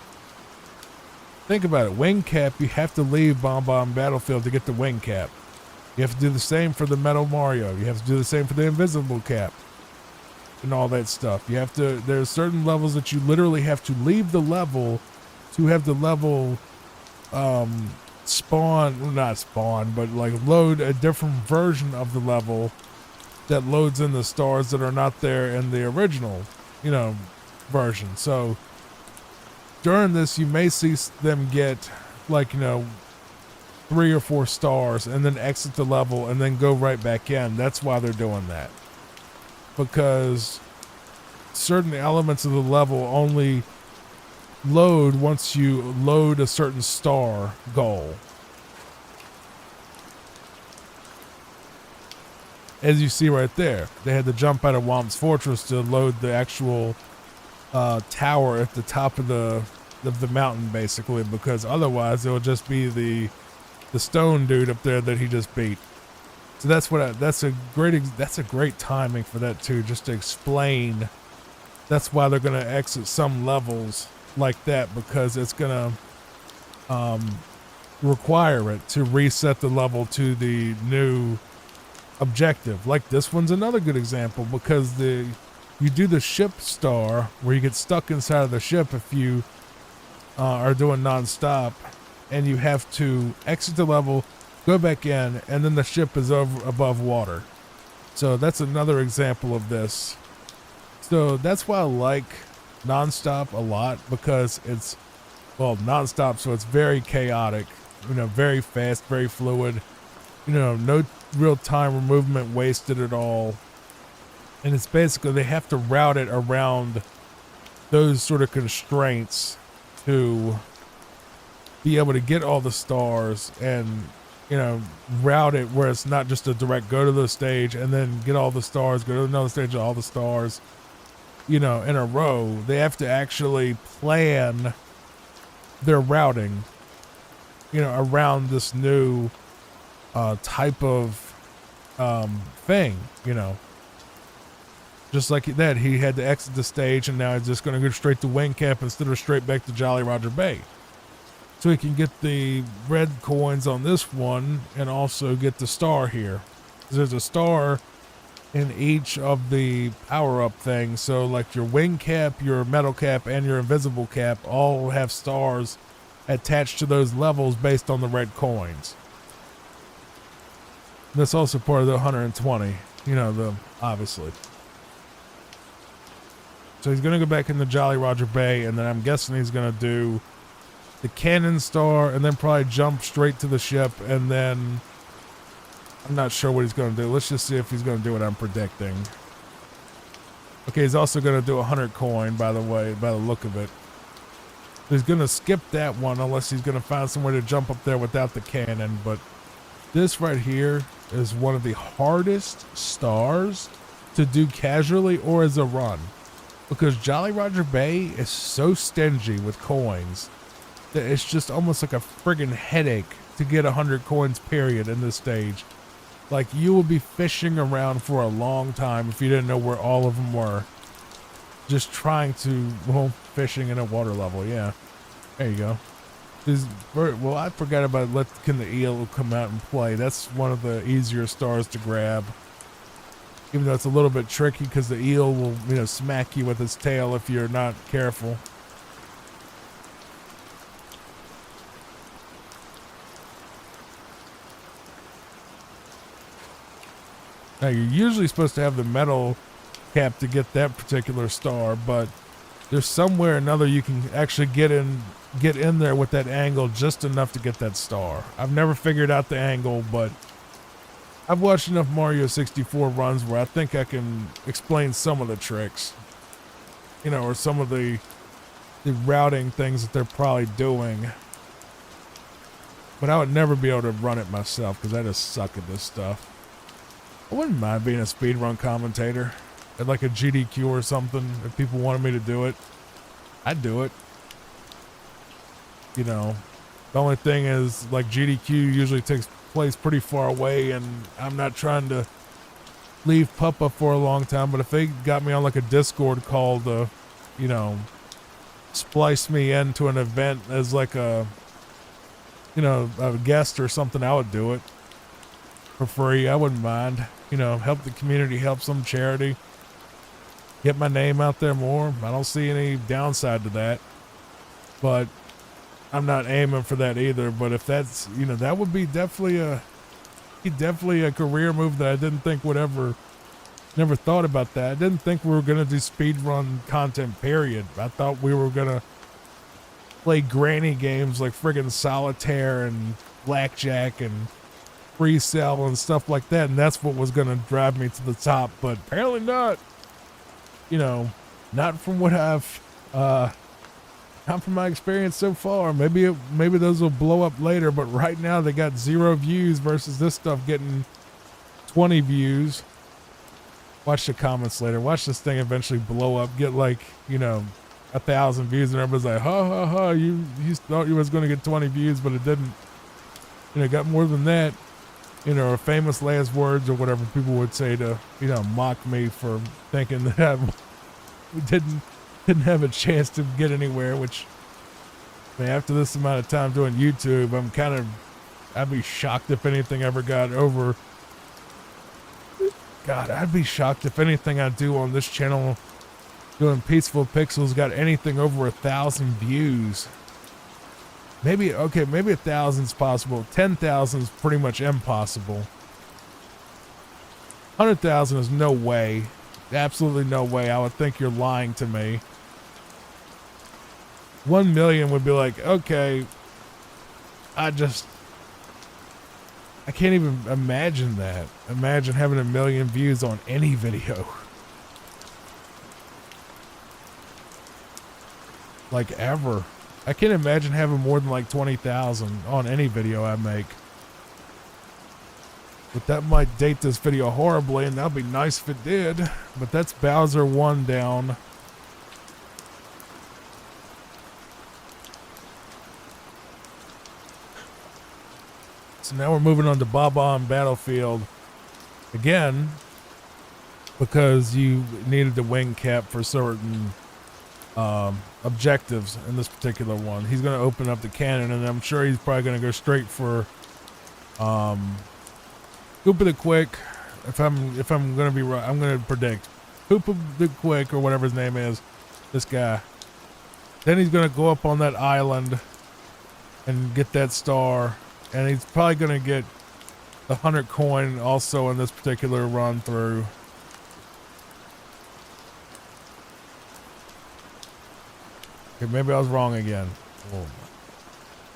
think about it, wing cap, you have to leave Bomb Bomb Battlefield to get the wing cap. You have to do the same for the Metal Mario. You have to do the same for the invisible cap. And all that stuff. There's certain levels that you literally have to leave the level to have the level not spawn, but like load a different version of the level that loads in the stars that are not there in the original, version. So during this, you may see them get like, 3 or 4 stars and then exit the level and then go right back in. That's why they're doing that. Because certain elements of the level only load once you load a certain star goal. As you see right there, they had to jump out of Womp's Fortress to load the actual tower at the top of the mountain, basically, because otherwise it will just be the stone dude up there that he just beat. So that's a great timing for that too, just to explain. That's why they're gonna exit some levels like that, because it's gonna require it to reset the level to the new objective. Like this one's another good example, because you do the ship star where you get stuck inside of the ship if you are doing Nonstop, and you have to exit the level, go back in, and then the ship is above water. So that's another example of this. So that's why I like Nonstop a lot, because it's, Nonstop, so it's very chaotic, very fast, very fluid, no real time or movement wasted at all. And it's basically, they have to route it around those sort of constraints to be able to get all the stars and, route it where it's not just a direct go to the stage and then get all the stars, go to another stage, all the stars, in a row. They have to actually plan their routing, around this new type of thing, Just like that, he had to exit the stage, and now he's just going to go straight to Wing Cap instead of straight back to Jolly Roger Bay. So he can get the red coins on this one and also get the star here. There's a star in each of the power-up things. So like your Wing Cap, your Metal Cap, and your Invisible Cap all have stars attached to those levels based on the red coins. That's also part of the 120, obviously. So he's going to go back into Jolly Roger Bay, and then I'm guessing he's going to do the cannon star and then probably jump straight to the ship, and then I'm not sure what he's going to do. Let's just see if he's going to do what I'm predicting. Okay, he's also going to do 100 coin, by the way, by the look of it. He's going to skip that one unless he's going to find somewhere to jump up there without the cannon, but this right here is one of the hardest stars to do casually or as a run, because Jolly Roger Bay is so stingy with coins that it's just almost like a friggin' headache to get 100 coins period in this stage. Like, you will be fishing around for a long time if you didn't know where all of them were. Just trying to, fishing in a water level, yeah. There you go. Well, I forgot about can the eel come out and play. That's one of the easier stars to grab. Even though it's a little bit tricky, because the eel will, smack you with its tail if you're not careful. Now, you're usually supposed to have the metal cap to get that particular star, but there's somewhere or another you can actually get in there with that angle just enough to get that star. I've never figured out the angle, but I've watched enough Mario 64 runs where I think I can explain some of the tricks, or some of the routing things that they're probably doing. But I would never be able to run it myself, because I just suck at this stuff. I wouldn't mind being a speedrun commentator at like a GDQ or something. If people wanted me to do it, I'd do it. You know, the only thing is, like, GDQ usually takes place pretty far away, and I'm not trying to leave Puppa for a long time. But if they got me on like a Discord call to, you know, splice me into an event as like a, you know, a guest or something, I would do it for free. I wouldn't mind. You know, help the community, help some charity, get my name out there more. I don't see any downside to that, but I'm not aiming for that either. But if that's, you know, that would be definitely a career move that I didn't think would ever, never thought about that. I didn't think we were going to do speedrun content, period. I thought we were going to play granny games like friggin' solitaire and blackjack and freestyle and stuff like that, and that's what was going to drive me to the top. But apparently not. You know, not from what I've not from my experience so far. Maybe those will blow up later, but right now they got 0 views versus this stuff getting 20 views. Watch the comments later. Watch this thing eventually blow up, get like, you know, 1,000 views, and everybody's like, ha ha ha, you thought you was going to get 20 views, but it didn't. You know, got more than that. You know, famous last words or whatever people would say to, you know, mock me for thinking that I didn't have a chance to get anywhere, which, I mean, after this amount of time doing YouTube, I'd be shocked if anything ever got over. God, I'd be shocked if anything I do on this channel doing Peaceful Pixels got anything over 1,000 views. Maybe 1,000's possible. 10,000 is pretty much impossible. 100,000 is no way. Absolutely no way. I would think you're lying to me. 1 million would be like, okay, I can't even imagine that. Imagine having 1 million views on any video. Like, ever. I can't imagine having more than like 20,000 on any video I make. But that might date this video horribly, and that'd be nice if it did. But that's Bowser 1 down. So now we're moving on to Bob-omb Battlefield. Again, because you needed the wing cap for certain objectives in this particular one. He's going to open up the cannon, and I'm sure he's probably going to go straight for Koopa the Quick. If I'm going to be right, I'm going to predict Koopa the Quick, or whatever his name is, this guy. Then he's going to go up on that island and get that star, and he's probably going to get the 100 coin also in this particular run through. Okay, maybe I was wrong again. Oh.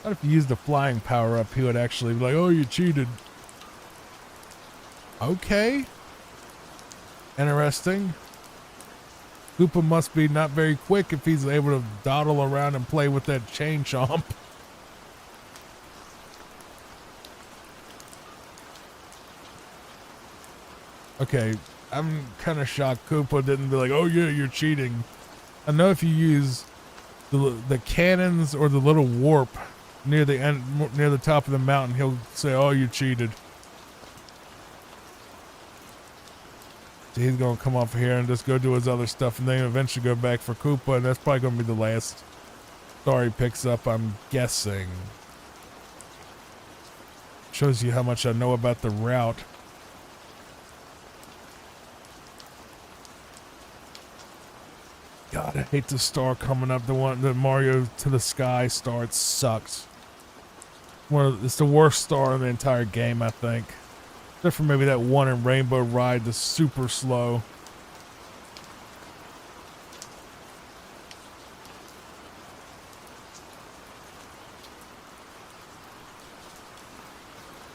What if you used the flying power up, he would actually be like, oh, you cheated. Okay. Interesting. Koopa must be not very quick if he's able to dawdle around and play with that chain chomp. Okay, I'm kind of shocked Koopa didn't be like, oh yeah, you're cheating. I know if you use the cannons or the little warp near the end, near the top of the mountain, he'll say, oh, you cheated. So he's gonna come off here and just go do his other stuff, and then eventually go back for Koopa, and that's probably gonna be the last star he picks up, I'm guessing. Shows you how much I know about the route. God, I hate the star coming up. The one, the Mario to the Sky star, it sucks. It's the worst star in the entire game, I think. Except for maybe that one in Rainbow Ride, the super slow.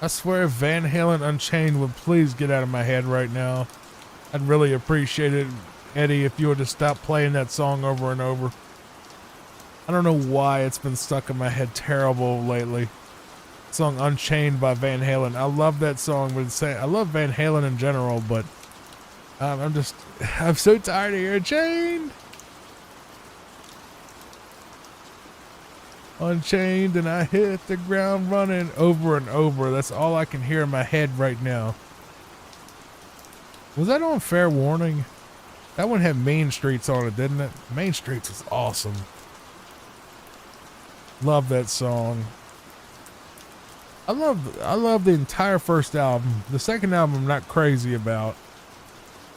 I swear if Van Halen Unchained would please get out of my head right now. I'd really appreciate it, Eddie, if you would just stop playing that song over and over. I don't know why it's been stuck in my head terrible lately. Song Unchained by Van Halen. I love that song, but I love Van Halen in general, but I'm so tired of hearing Chained. Unchained and I hit the ground running over and over. That's all I can hear in my head right now. Was that on Fair Warning? That one had Main Streets on it, didn't it? Main Streets was awesome. Love that song. I love the entire first album. The second album I'm not crazy about.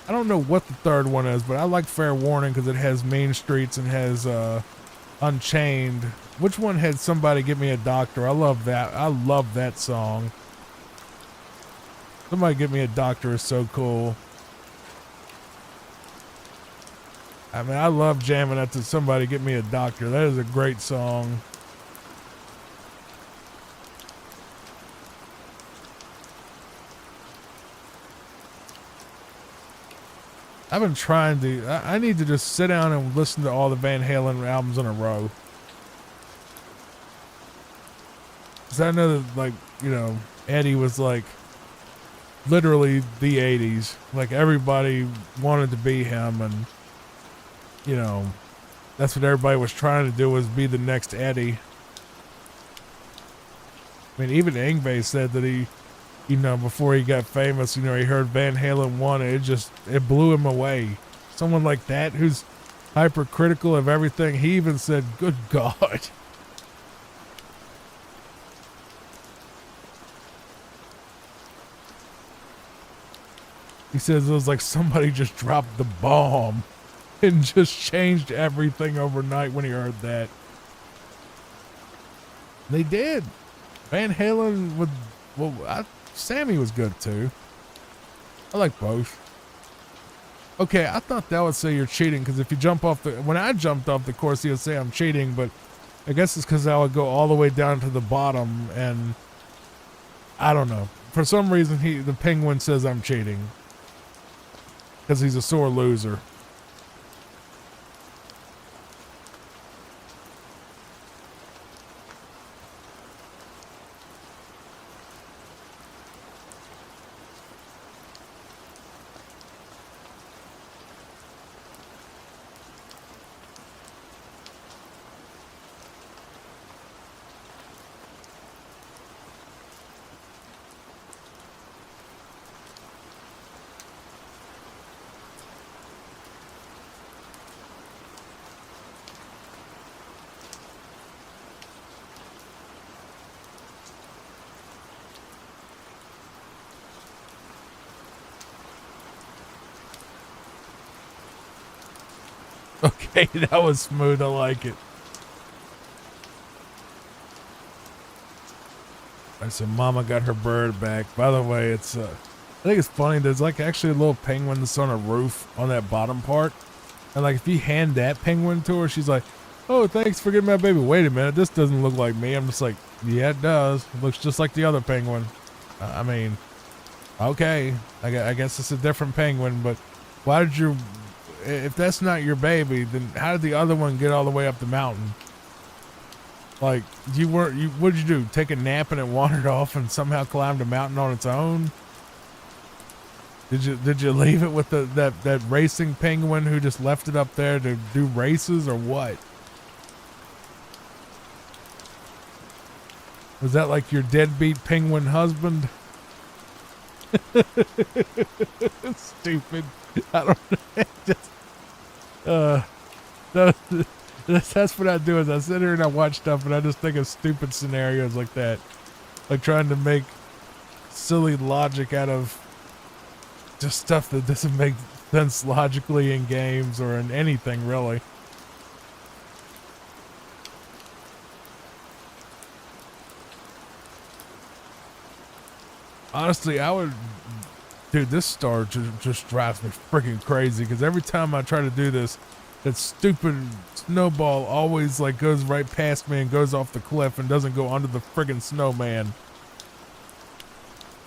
I don't know what the third one is, but I like Fair Warning because it has Main Streets and has Unchained. Which one had Somebody Get Me a Doctor? I love that. I love that song. Somebody Get Me a Doctor is so cool. I mean, I love jamming out to Somebody Get Me a Doctor. That is a great song. I've been trying to, I need to just sit down and listen to all the Van Halen albums in a row. Because I know that, like, you know, Eddie was like literally the 80s. Like, everybody wanted to be him, and, you know, that's what everybody was trying to do, was be the next Eddie. I mean, even Yngwie said that he, you know, before he got famous, you know, he heard Van Halen 1, and it blew him away. Someone like that who's hypercritical of everything, he even said, good God. He says it was like somebody just dropped the bomb and just changed everything overnight when he heard that. They did. Van Halen would, well, Sammy was good too. I like both. Okay, I thought that would say you're cheating, because if you jump off the, when I jumped off the course, he would say I'm cheating, but I guess it's because I would go all the way down to the bottom, and I don't know. For some reason, the penguin says I'm cheating, because he's a sore loser. Okay, that was smooth. I like it. I said, Mama got her bird back. By the way, I think it's funny. There's like actually a little penguin that's on a roof on that bottom part. And like, if you hand that penguin to her, she's like, oh, thanks for getting my baby. Wait a minute. This doesn't look like me. I'm just like, yeah, it does. It looks just like the other penguin. I mean, okay. I guess it's a different penguin, but why did you... If that's not your baby, then how did the other one get all the way up the mountain? Like, what did you do? Take a nap and it wandered off and somehow climbed a mountain on its own? Did you leave it with that racing penguin who just left it up there to do races, or what? Was that like your deadbeat penguin husband? Stupid. I don't know. That's what I do, is I sit here and I watch stuff and I just think of stupid scenarios like that. Like trying to make silly logic out of just stuff that doesn't make sense logically in games or in anything, really. Honestly, dude, this star just drives me freaking crazy, because every time I try to do this, that stupid snowball always like goes right past me and goes off the cliff and doesn't go under the friggin' snowman.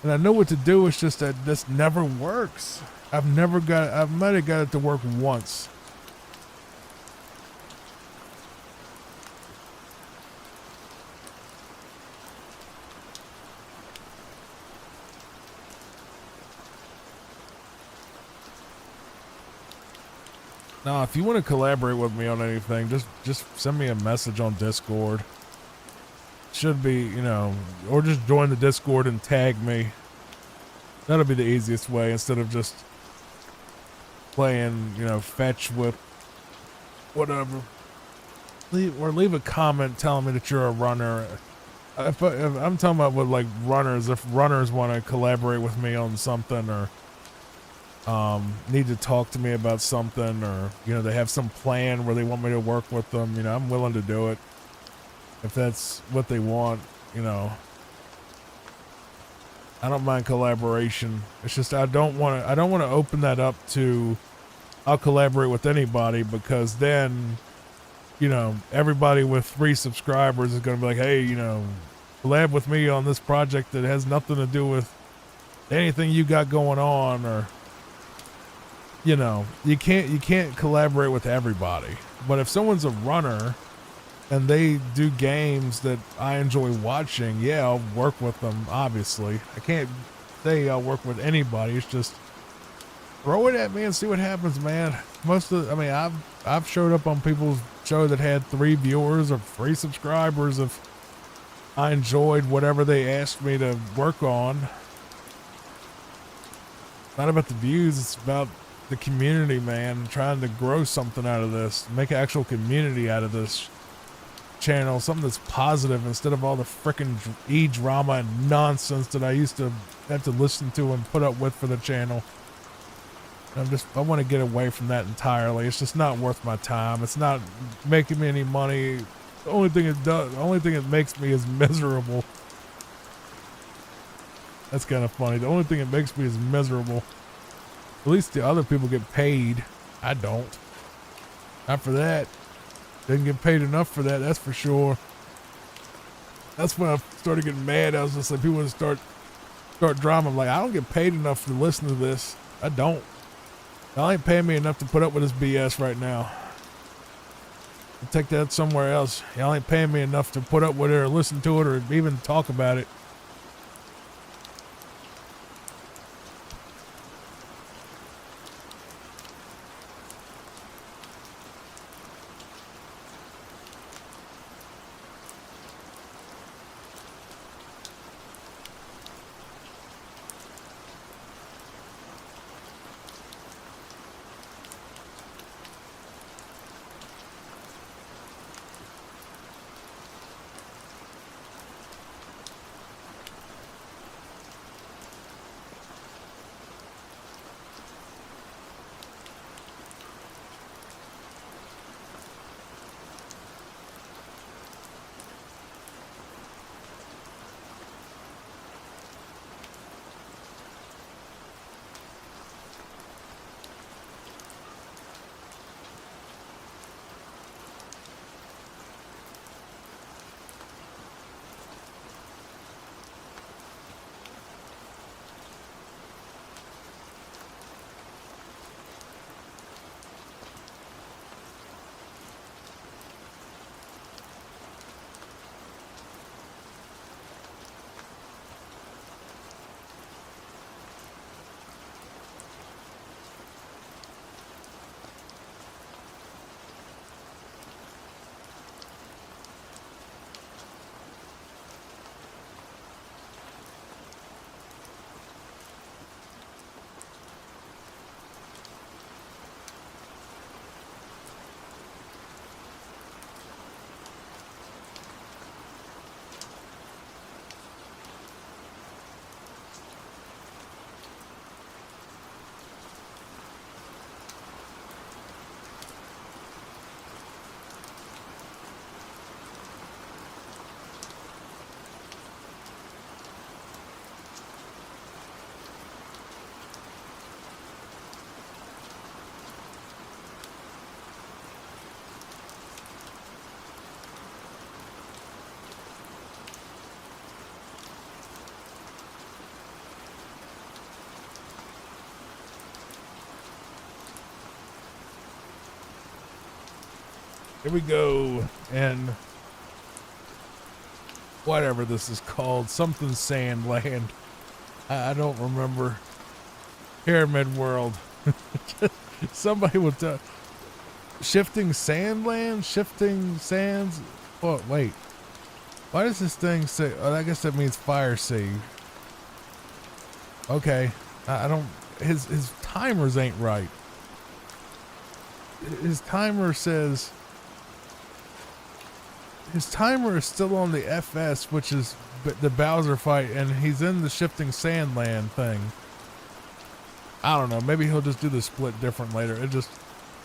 And I know what to do, it's just that this never works. I might have got it to work once. Now, if you want to collaborate with me on anything, just send me a message on Discord. should be, you know, or just join the Discord and tag me. That'll be the easiest way instead of just playing, you know, fetch with whatever. Leave a comment telling me that you're a runner. If I'm talking about with like runners, if runners want to collaborate with me on something or need to talk to me about something, or you know, they have some plan where they want me to work with them, you know, I'm willing to do it if that's what they want. You know, I don't mind collaboration. It's just I don't want to open that up to I'll collaborate with anybody, because then, you know, everybody with 3 subscribers is going to be like, hey, you know, collab with me on this project that has nothing to do with anything you got going on. Or, you know, you can't collaborate with everybody. But if someone's a runner and they do games that I enjoy watching, yeah, I'll work with them, obviously. I can't say I'll work with anybody. It's just throw it at me and see what happens, man. I've showed up on people's show that had 3 viewers or 3 subscribers if I enjoyed whatever they asked me to work on. It's not about the views, it's about the community, man. Trying to grow something out of this, make an actual community out of this channel, something that's positive instead of all the frickin' e-drama and nonsense that I used to have to listen to and put up with for the channel. I want to get away from that entirely. It's just not worth my time. It's not making me any money. The only thing it makes me is miserable. That's kind of funny. The only thing it makes me is miserable. At least the other people get paid. I don't. Not for that. Didn't get paid enough for that, that's for sure. That's when I started getting mad. I was just like, people would start drama. I'm like, I don't get paid enough to listen to this. I don't. Y'all ain't paying me enough to put up with this BS right now. I'll take that somewhere else. Y'all ain't paying me enough to put up with it or listen to it or even talk about it. Here we go, and whatever this is called, something Sandland. I don't remember. Pyramid World. Somebody will tell. Shifting Sandland? Shifting Sands? Oh, wait. Why does this thing say, oh, I guess that means fire save. Okay. I don't, his timers ain't right. His timer says, his timer is still on the FS, which is the Bowser fight, and he's in the shifting sand land thing. I don't know. Maybe he'll just do the split different later. It just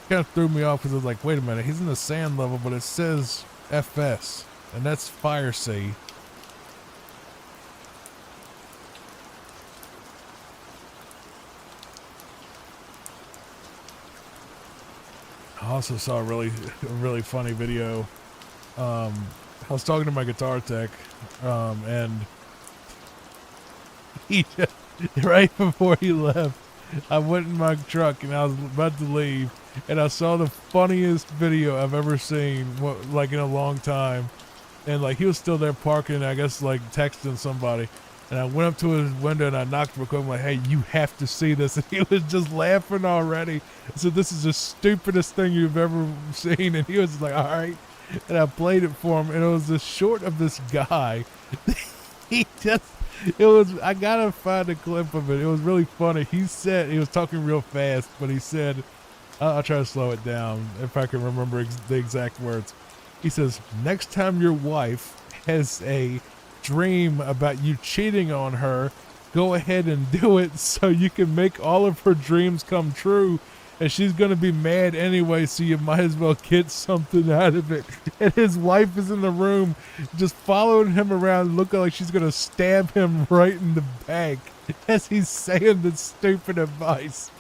kind of threw me off because I was like, wait a minute. He's in the sand level, but it says FS, and that's Fire Sea. I also saw a really funny video. I was talking to my guitar tech, and he just, right before he left, I went in my truck and I was about to leave, and I saw the funniest video I've ever seen, like in a long time. And like he was still there parking, I guess like texting somebody. And I went up to his window and I knocked real quick. I'm like, hey, you have to see this. And he was just laughing already. I said, this is the stupidest thing you've ever seen. And he was like, all right. And I played it for him. And it was the short of this guy. I gotta find a clip of it. It was really funny. He said, he was talking real fast, but he said, I'll try to slow it down if I can remember the exact words. He says, next time your wife has a dream about you cheating on her, go ahead and do it so you can make all of her dreams come true. And she's going to be mad anyway, so you might as well get something out of it. And his wife is in the room just following him around, looking like she's going to stab him right in the back as he's saying this stupid advice.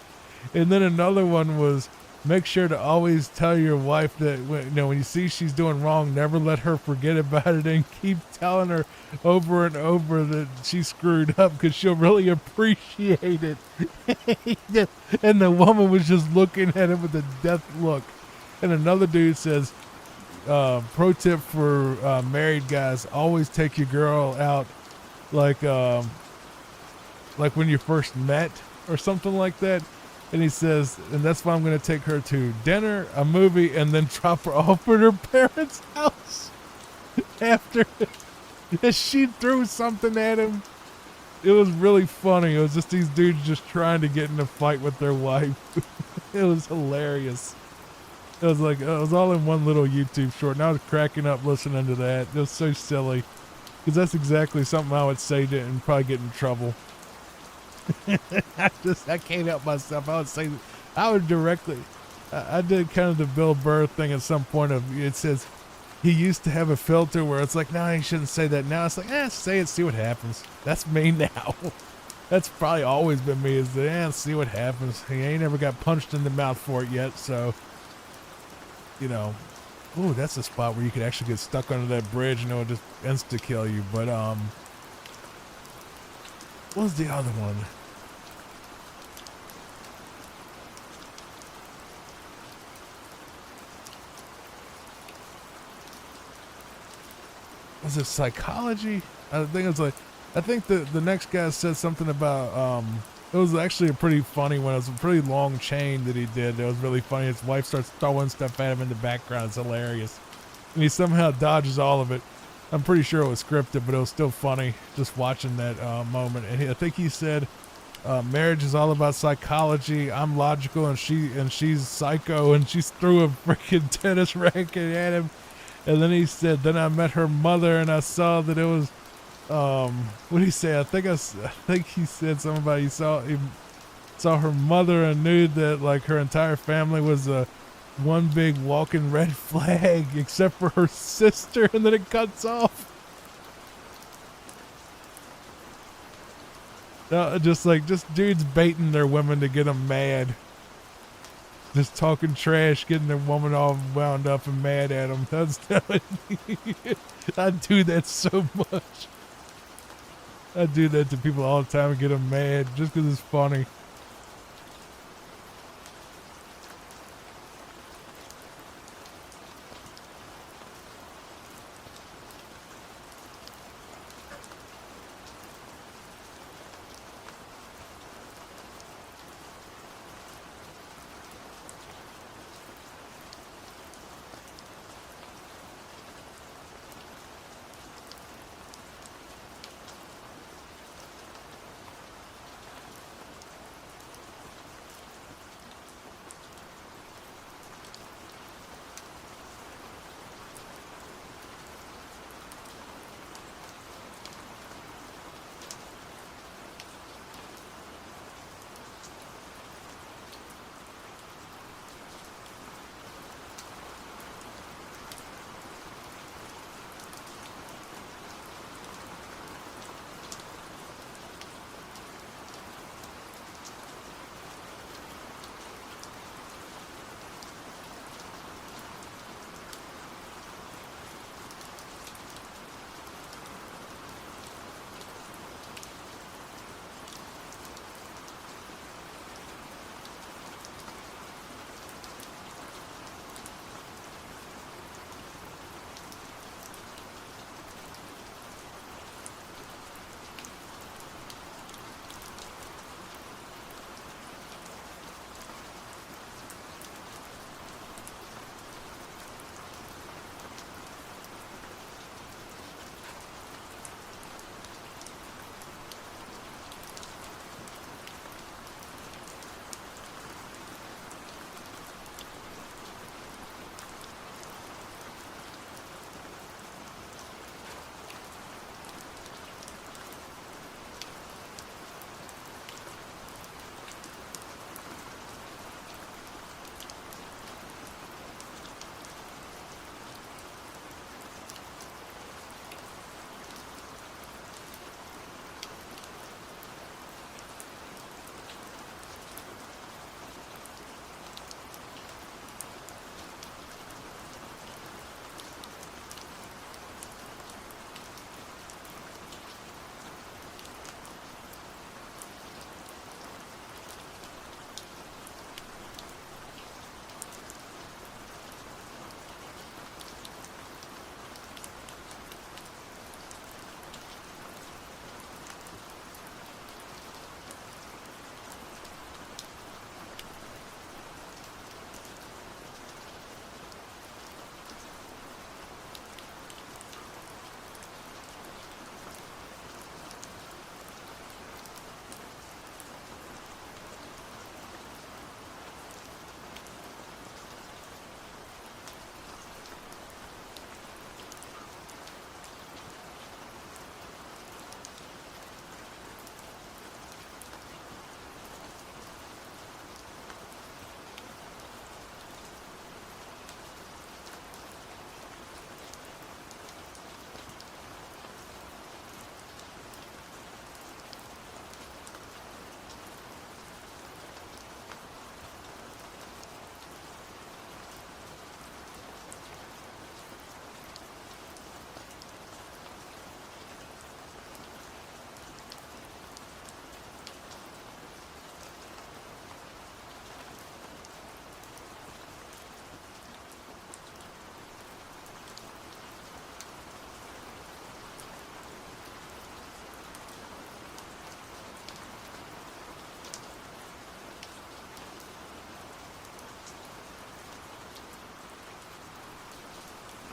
And then another one was, make sure to always tell your wife that when you see she's doing wrong, never let her forget about it, and keep telling her over and over that she screwed up because she'll really appreciate it. And the woman was just looking at him with a death look. And another dude says, pro tip for married guys, always take your girl out like when you first met or something like that. And he says, and that's why I'm going to take her to dinner, a movie, and then drop her off at her parents' house after. And she threw something at him. It was really funny. It was just these dudes just trying to get in a fight with their wife. It was hilarious. It was like, it was all in one little YouTube short. And I was cracking up listening to that. It was so silly. Because that's exactly something I would say to and probably get in trouble. I can't help myself. I would directly, I did kind of the Bill Burr thing at some point of, it says he used to have a filter where it's like, no, he shouldn't say that. Now it's like, say it, see what happens. That's me now. That's probably always been me, is that, see what happens. He ain't never got punched in the mouth for it yet. So, ooh, that's a spot where you could actually get stuck under that bridge and it would just insta kill you. But, what was the other one? Was it psychology? I think it was I think the next guy said something about, it was actually a pretty funny one. It was a pretty long chain that he did. It was really funny. His wife starts throwing stuff at him in the background. It's hilarious. And he somehow dodges all of it. I'm pretty sure it was scripted, but it was still funny just watching that moment. And I think he said, marriage is all about psychology. I'm logical and she's psycho, and she threw a freaking tennis racket at him. And then he said, then I met her mother and I saw that it was, what did he say? I think he said something about he saw her mother and knew that like her entire family was one big walking red flag except for her sister, and then it cuts off. Just dudes baiting their women to get them mad. Just talking trash, getting their woman all wound up and mad at them. I do that so much. I do that to people all the time and get them mad just because it's funny.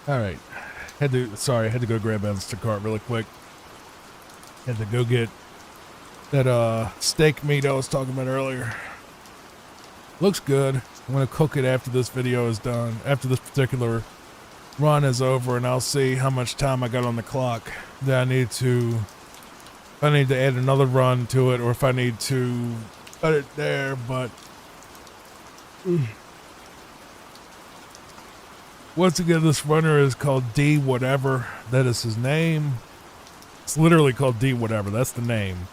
All right. Sorry, I had to go grab Instacart really quick. Had to go get that steak meat I was talking about earlier. Looks good. I'm gonna cook it after this video is done, after this particular run is over, and I'll see how much time I got on the clock that I need to add another run to it, or if I need to cut it there. But once again, this runner is called D whatever. That is his name. It's literally called D whatever. That's the name.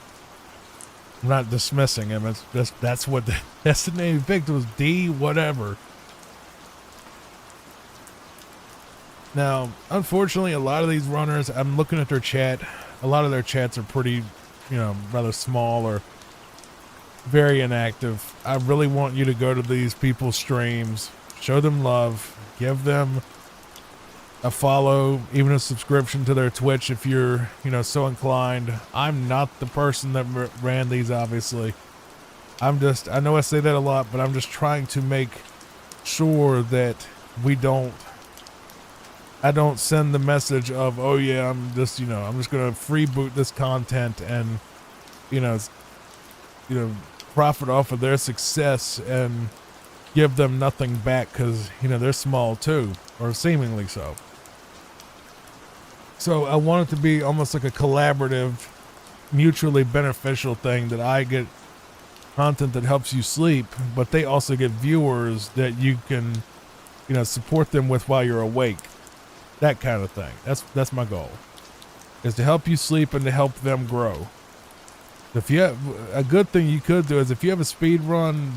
I'm not dismissing him. That's the name he picked, was D whatever. Now, unfortunately, a lot of these runners, I'm looking at their chat. A lot of their chats are pretty, rather small or very inactive. I really want you to go to these people's streams, show them love, give them a follow, even a subscription to their Twitch if you're, so inclined. I'm not the person that ran these, obviously. I know I say that a lot, but I'm just trying to make sure that I don't send the message of, oh yeah, I'm just going to freeboot this content and, profit off of their success and give them nothing back because, they're small too, or seemingly so. So I want it to be almost like a collaborative, mutually beneficial thing, that I get content that helps you sleep, but they also get viewers that you can, support them with while you're awake. That kind of thing. That's my goal, is to help you sleep and to help them grow. If you have a good thing you could do is, if you have a speed run,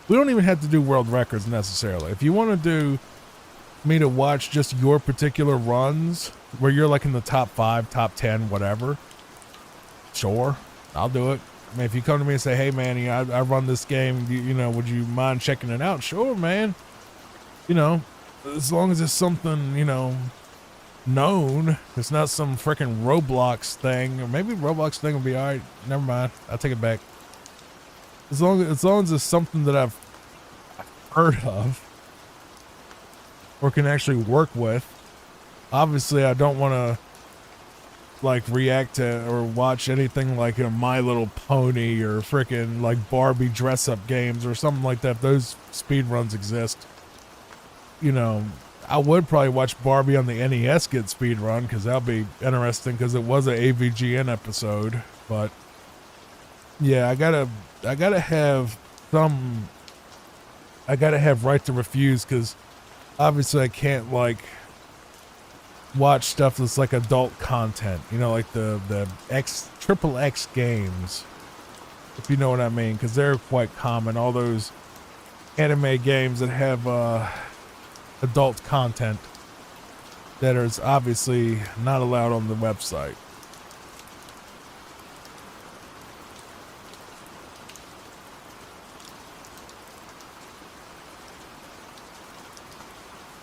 we don't even have to do world records necessarily. If you want to do me to watch just your particular runs where you're like in the top 5, top 10, whatever, sure, I'll do it. I mean, if you come to me and say, hey man, I run this game, would you mind checking it out? Sure, man. As long as it's something, known, it's not some freaking Roblox thing, or maybe Roblox thing will be all right. Never mind, I'll take it back. As long as it's something that I've heard of or can actually work with. Obviously, I don't want to like react to or watch anything like a My Little Pony or freaking like Barbie dress up games or something like that. Those speed runs exist. I would probably watch Barbie on the NES get speed run, because that'll be interesting, because it was an AVGN episode. But yeah, I gotta have right to refuse, because obviously I can't like watch stuff that's like adult content, like the triple X games, if you know what I mean, because they're quite common. All those anime games that have adult content that is obviously not allowed on the website.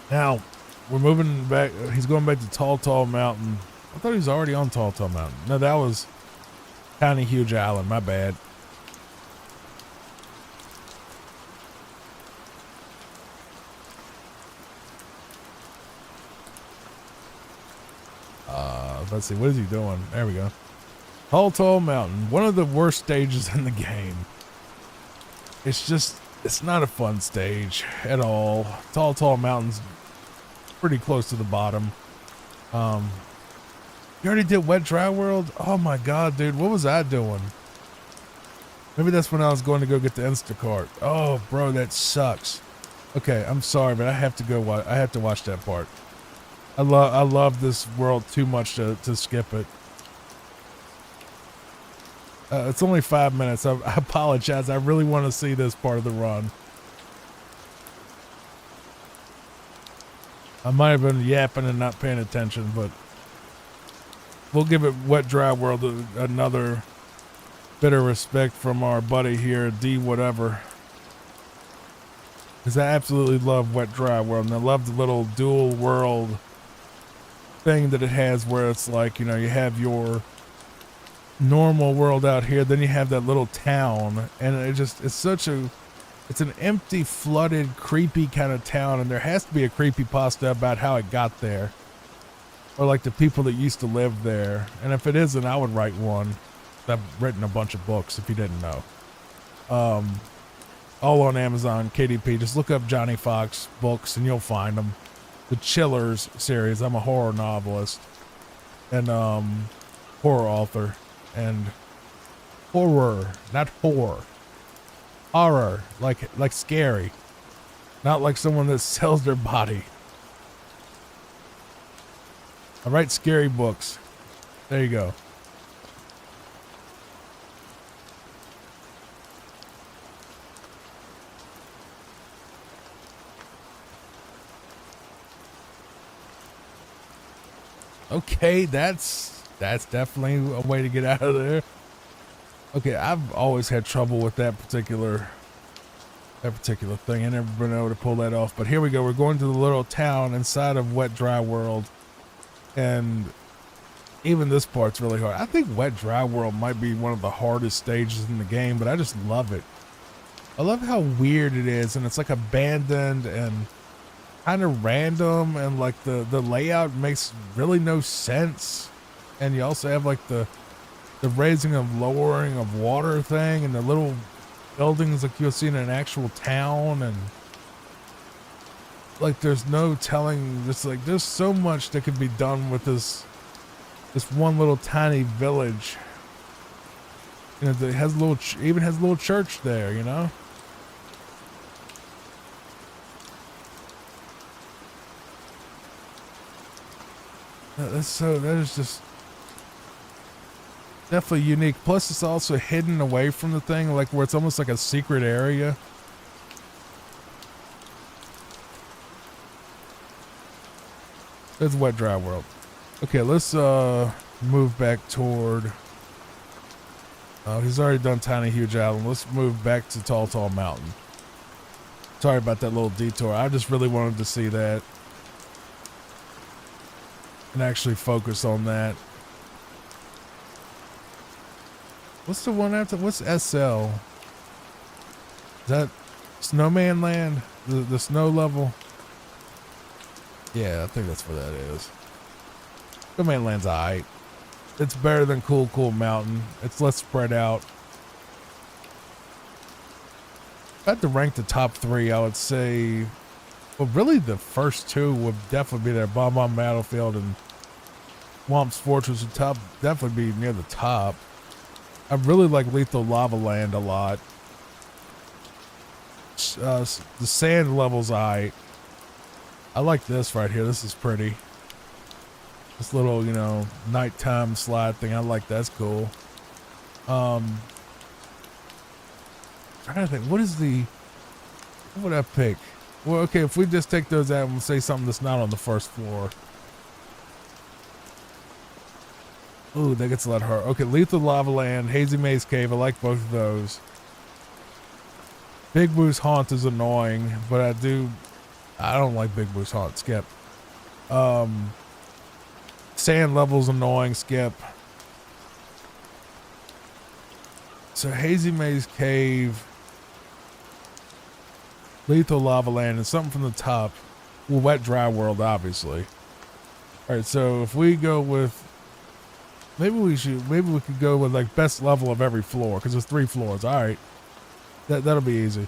Now we're moving back. He's going back to Tall Mountain. I thought he was already on Tall Mountain. No, that was Tiny Huge Island. My bad. Let's see, what is he doing? There we go. Tall Mountain, one of the worst stages in the game. It's not a fun stage at all. Tall Mountain's pretty close to the bottom. You already did Wet Dry World? Oh my god, dude, what was I doing? Maybe that's when I was going to go get the Instacart. Oh, bro, that sucks. Okay, I'm sorry, but I have to go. I have to watch that part. I love this world too much to skip it. It's only 5 minutes. I apologize. I really want to see this part of the run. I might have been yapping and not paying attention, but we'll give it Wet Dry World another bit of respect from our buddy here, D whatever. Because I absolutely love Wet Dry World, and I love the little dual world thing that it has, where it's like, you have your normal world out here, then you have that little town, and it's such a It's an empty, flooded, creepy kind of town, and there has to be a creepypasta about how it got there. Or like the people that used to live there. And if it isn't, I would write one. I've written a bunch of books, if you didn't know. All on Amazon, KDP. Just look up Johnny Fox books and you'll find them. The Chillers series. I'm a horror novelist. And horror author. And horror, not horror. Horror, like scary. Not like someone that sells their body. I write scary books. There you go. Okay, that's definitely a way to get out of there. Okay, I've always had trouble with that particular thing. I never been able to pull that off. But here we go. We're going to the little town inside of Wet Dry World. And even this part's really hard. I think Wet Dry World might be one of the hardest stages in the game, but I just love it. I love how weird it is, and it's like abandoned and kind of random, and like the layout makes really no sense. And you also have like the raising and lowering of water thing, and the little buildings like you'll see in an actual town, and like there's no telling, just like there's so much that could be done with this one little tiny village. You know, that has a little, even has a little church there, you know. That is just definitely unique. Plus it's also hidden away from the thing, like where it's almost like a secret area. It's Wet Dry World. Okay, let's move back toward, he's already done Tiny Huge Island. Let's move back to Tall Tall Mountain. Sorry about that little detour. I just really wanted to see that and actually focus on that. What's the one after? What's SL? Is that Snowman Land? The snow level? Yeah, I think that's what that is. Snowman Land's alright. It's better than Cool Cool Mountain. It's less spread out. If I had to rank the top three, I would say, well, really the first two would definitely be there. Bomb Bomb Battlefield and Swamp's Fortress would definitely be near the top. I really like Lethal Lava Land a lot. The sand level's I like this right here. This is pretty. This little, you know, nighttime slide thing. I like that's cool. Trying to think, what would I pick? Well, okay, if we just take those out and we'll say something that's not on the first floor. Ooh, that gets a lot harder. Okay, Lethal Lava Land, Hazy Maze Cave. I like both of those. Big Boo's Haunt is annoying, but I don't like Big Boo's Haunt. Skip. Sand level's annoying. Skip. So Hazy Maze Cave, Lethal Lava Land, and something from the top. Well, Wet Dry World, obviously. All right, so if we go with, maybe we could go with like best level of every floor, because there's 3 floors. All right, that'll be easy.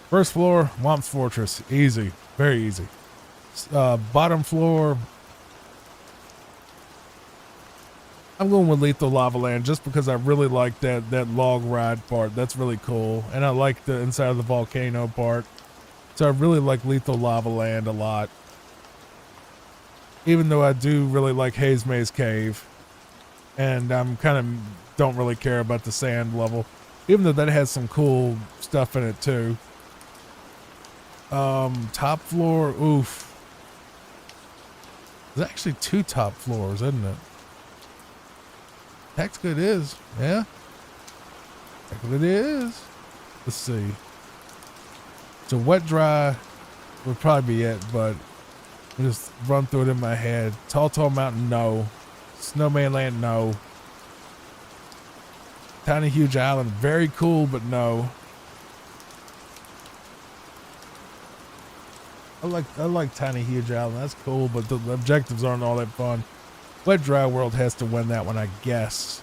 First floor, Swamp's Fortress, easy, very easy. Bottom floor, I'm going with Lethal Lava Land just because I really like that log ride part. That's really cool, and I like the inside of the volcano part. So I really like Lethal Lava Land a lot. Even though I do really like Haze Maze Cave. And I'm kind of don't really care about the sand level. Even though that has some cool stuff in it too. Top floor, oof. There's actually 2 top floors, isn't it? Technically it is, yeah. Technically it is. Let's see. So Wet Dry would probably be it, but I'll just run through it in my head. Tall Tall Mountain, no. Snowman Land, no. Tiny Huge Island, very cool, but no. I like Tiny Huge Island. That's cool, but the objectives aren't all that fun. Wet Dry World has to win that one, I guess.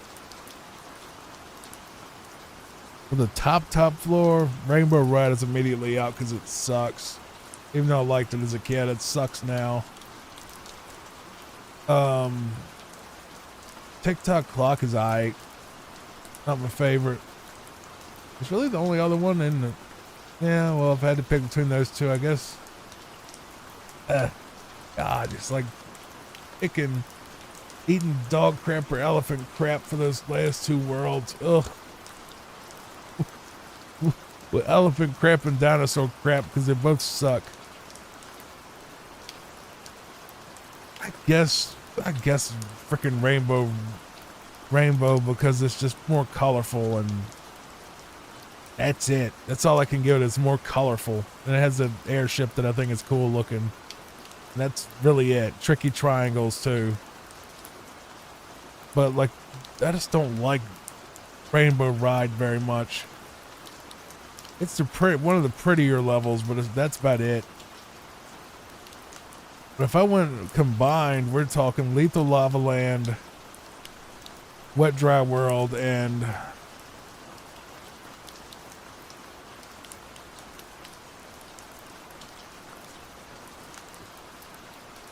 For the top floor, Rainbow Ride is immediately out because it sucks. Even though I liked it as a kid, it sucks now. TikTok Clock is aight. Not my favorite. It's really the only other one, isn't it? Yeah, well, if I had to pick between those two, I guess. God, it's like eating dog crap or elephant crap for those last two worlds. Ugh. With elephant crap and dinosaur crap because they both suck. I guess freaking rainbow because it's just more colorful, and that's it. That's all I can give it. It's more colorful, and it has an airship that I think is cool looking. And that's really it. Tricky triangles too. But like, I just don't like Rainbow Ride very much. It's one of the prettier levels, but that's about it. But if I went combined, we're talking Lethal Lava Land, Wet Dry World, and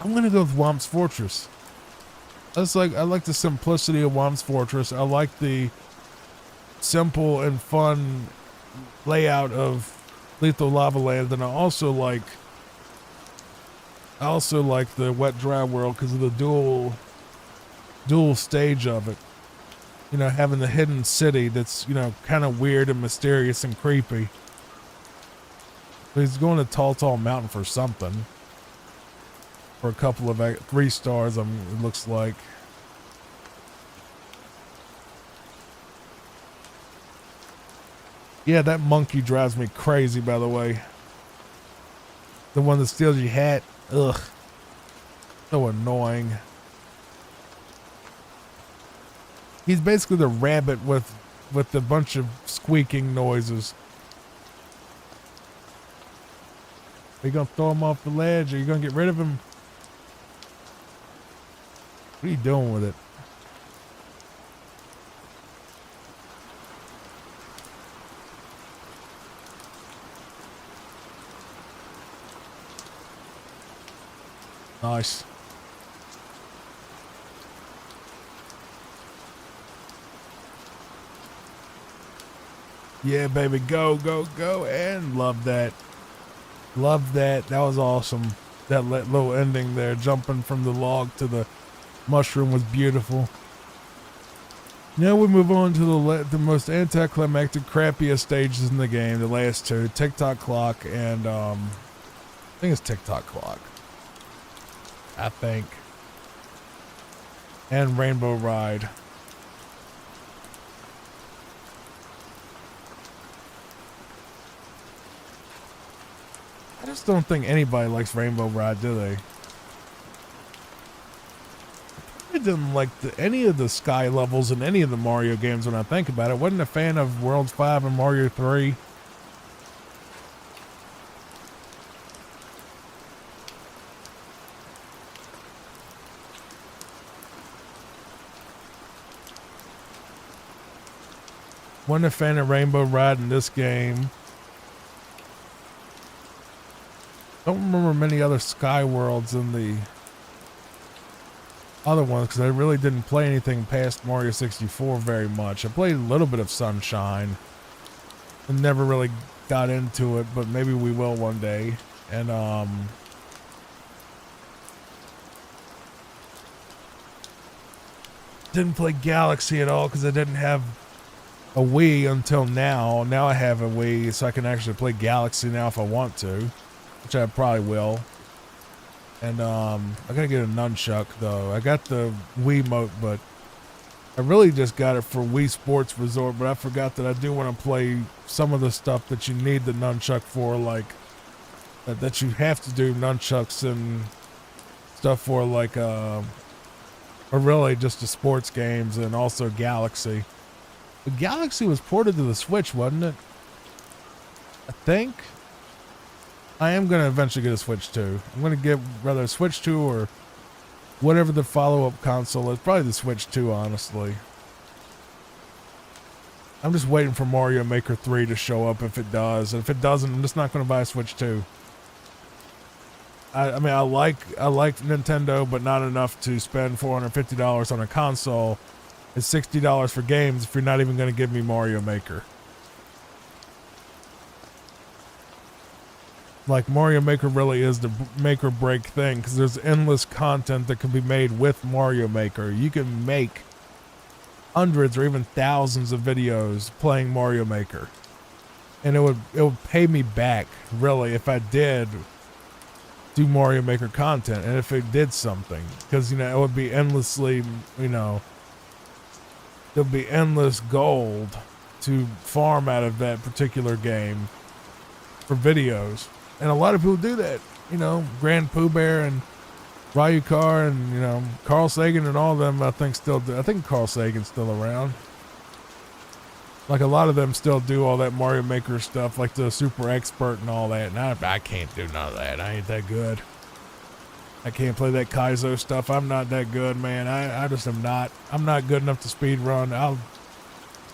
I'm gonna go with Womp's Fortress. I like the simplicity of Womp's Fortress. I like the simple and fun layout of Lethal Lava Land, and I also like the Wet Dry World because of the dual stage of it. You know, having the hidden city that's, you know, kind of weird and mysterious and creepy. But he's going to Tall Mountain for something. For a couple of 3 stars, it looks like. Yeah, that monkey drives me crazy, by the way. The one that steals your hat. Ugh. So annoying. He's basically the rabbit with a bunch of squeaking noises. Are you gonna throw him off the ledge? Are you gonna get rid of him? What are you doing with it? Nice. Yeah, baby, go, and love that. Love that. That was awesome. That little ending there, jumping from the log to the mushroom, was beautiful. Now we move on to the most anticlimactic, crappiest stages in the game, the last two, TikTok Clock and, I think it's TikTok Clock. I think. And Rainbow Ride. I just don't think anybody likes Rainbow Ride, do they? I didn't like any of the sky levels in any of the Mario games when I think about it. Wasn't a fan of World 5 and Mario 3. Wasn't a fan of Rainbow Ride in this game. Don't remember many other Sky Worlds in the other ones because I really didn't play anything past Mario 64 very much. I played a little bit of Sunshine and never really got into it, but maybe we will one day. And didn't play Galaxy at all because I didn't have a Wii until now. Now I have a Wii, so I can actually play Galaxy now if I want to, which I probably will. And I gotta get a nunchuck though. I got the Wiimote, but I really just got it for Wii Sports Resort, but I forgot that I do want to play some of the stuff that you need the nunchuck for, like that you have to do nunchucks and stuff for, like or really just the sports games, and also Galaxy. The Galaxy was ported to the Switch, wasn't it? I think. I am going to eventually get a Switch 2. I'm going to get rather a Switch 2 or whatever the follow-up console is. Probably the Switch 2, honestly. I'm just waiting for Mario Maker 3 to show up if it does. And if it doesn't, I'm just not going to buy a Switch 2. I mean, I like Nintendo, but not enough to spend $450 on a console. It's $60 for games if you're not even going to give me Mario Maker. Like, Mario Maker really is the make or break thing, because there's endless content that can be made with Mario Maker. You can make hundreds or even thousands of videos playing Mario Maker. And it would pay me back, really, if I did do Mario Maker content, and if it did something. Because, you know, it would be endlessly, you know, there'll be endless gold to farm out of that particular game for videos. And a lot of people do that, you know, Grand Pooh Bear and Ryukar and, you know, Carl Sagan and all of them, I think still do. I think Carl Sagan's still around. Like, a lot of them still do all that Mario Maker stuff, like the Super Expert and all that. And I can't do none of that. I ain't that good. I can't play that Kaizo stuff. I'm not that good, man. I just am not. I'm not good enough to speed run.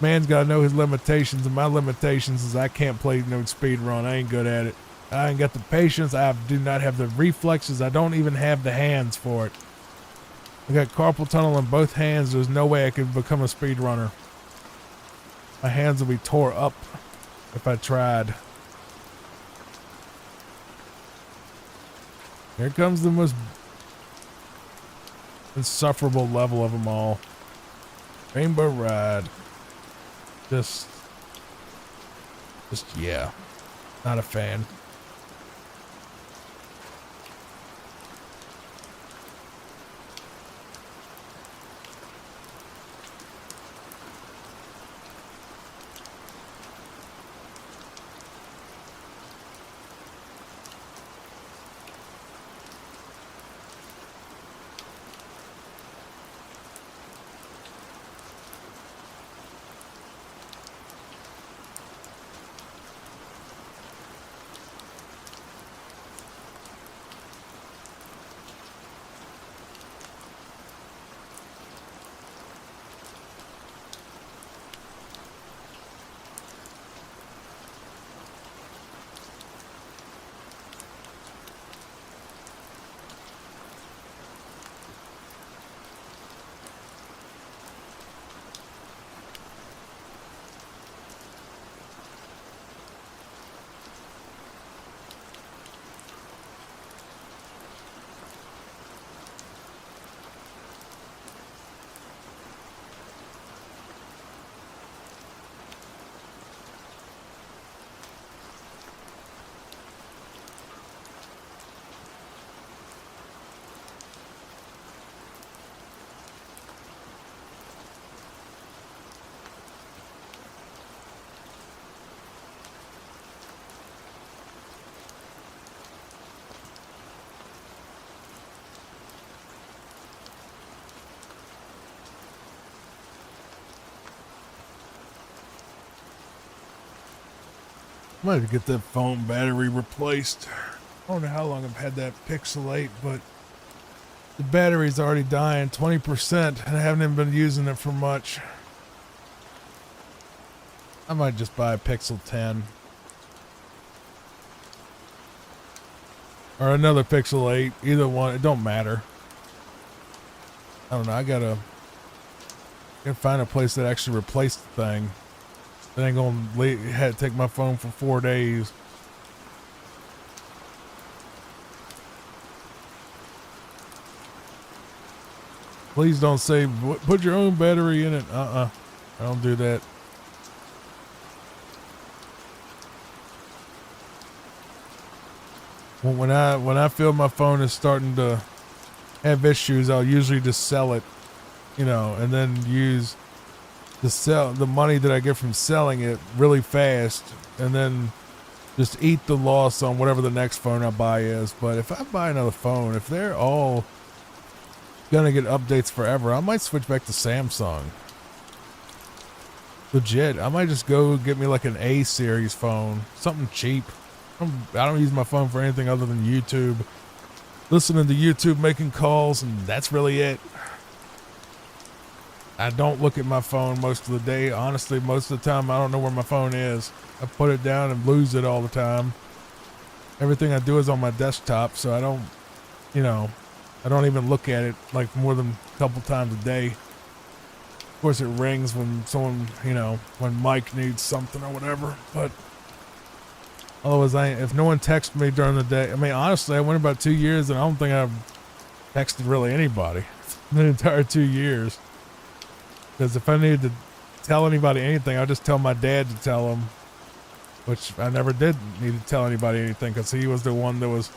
Man's got to know his limitations, and my limitations is I can't play no speed run. I ain't good at it. I ain't got the patience. I do not have the reflexes. I don't even have the hands for it. I got carpal tunnel in both hands. There's no way I could become a speedrunner. My hands will be tore up if I tried. Here comes the most insufferable level of them all. Rainbow Ride. Just yeah. Not a fan. I'm going to get that phone battery replaced. I don't know how long I've had that Pixel 8, but the battery's already dying 20%, and I haven't even been using it for much. I might just buy a Pixel 10. Or another Pixel 8. Either one. It don't matter. I don't know. I gotta find a place that actually replaced the thing. It ain't gonna had to take my phone for 4 days. Please don't say put your own battery in it. I don't do that. When I feel my phone is starting to have issues, I'll usually just sell it, you know, and then use the money that I get from selling it really fast, and then just eat the loss on whatever the next phone I buy is. But if I buy another phone, if they're all gonna get updates forever, I might switch back to Samsung. Legit, I might just go get me like an A series phone, something cheap. I don't use my phone for anything other than YouTube. Listening to YouTube, making calls, and that's really it. I don't look at my phone most of the day. Honestly, most of the time, I don't know where my phone is. I put it down and lose it all the time. Everything I do is on my desktop, so I don't, I don't even look at it like more than a couple times a day. Of course, it rings when someone, when Mike needs something or whatever, but otherwise, if no one texts me during the day, I mean, honestly, I went about 2 years and I don't think I've texted really anybody in the entire 2 years. Because if I needed to tell anybody anything, I'd just tell my dad to tell him, which I never did need to tell anybody anything because he was the one that was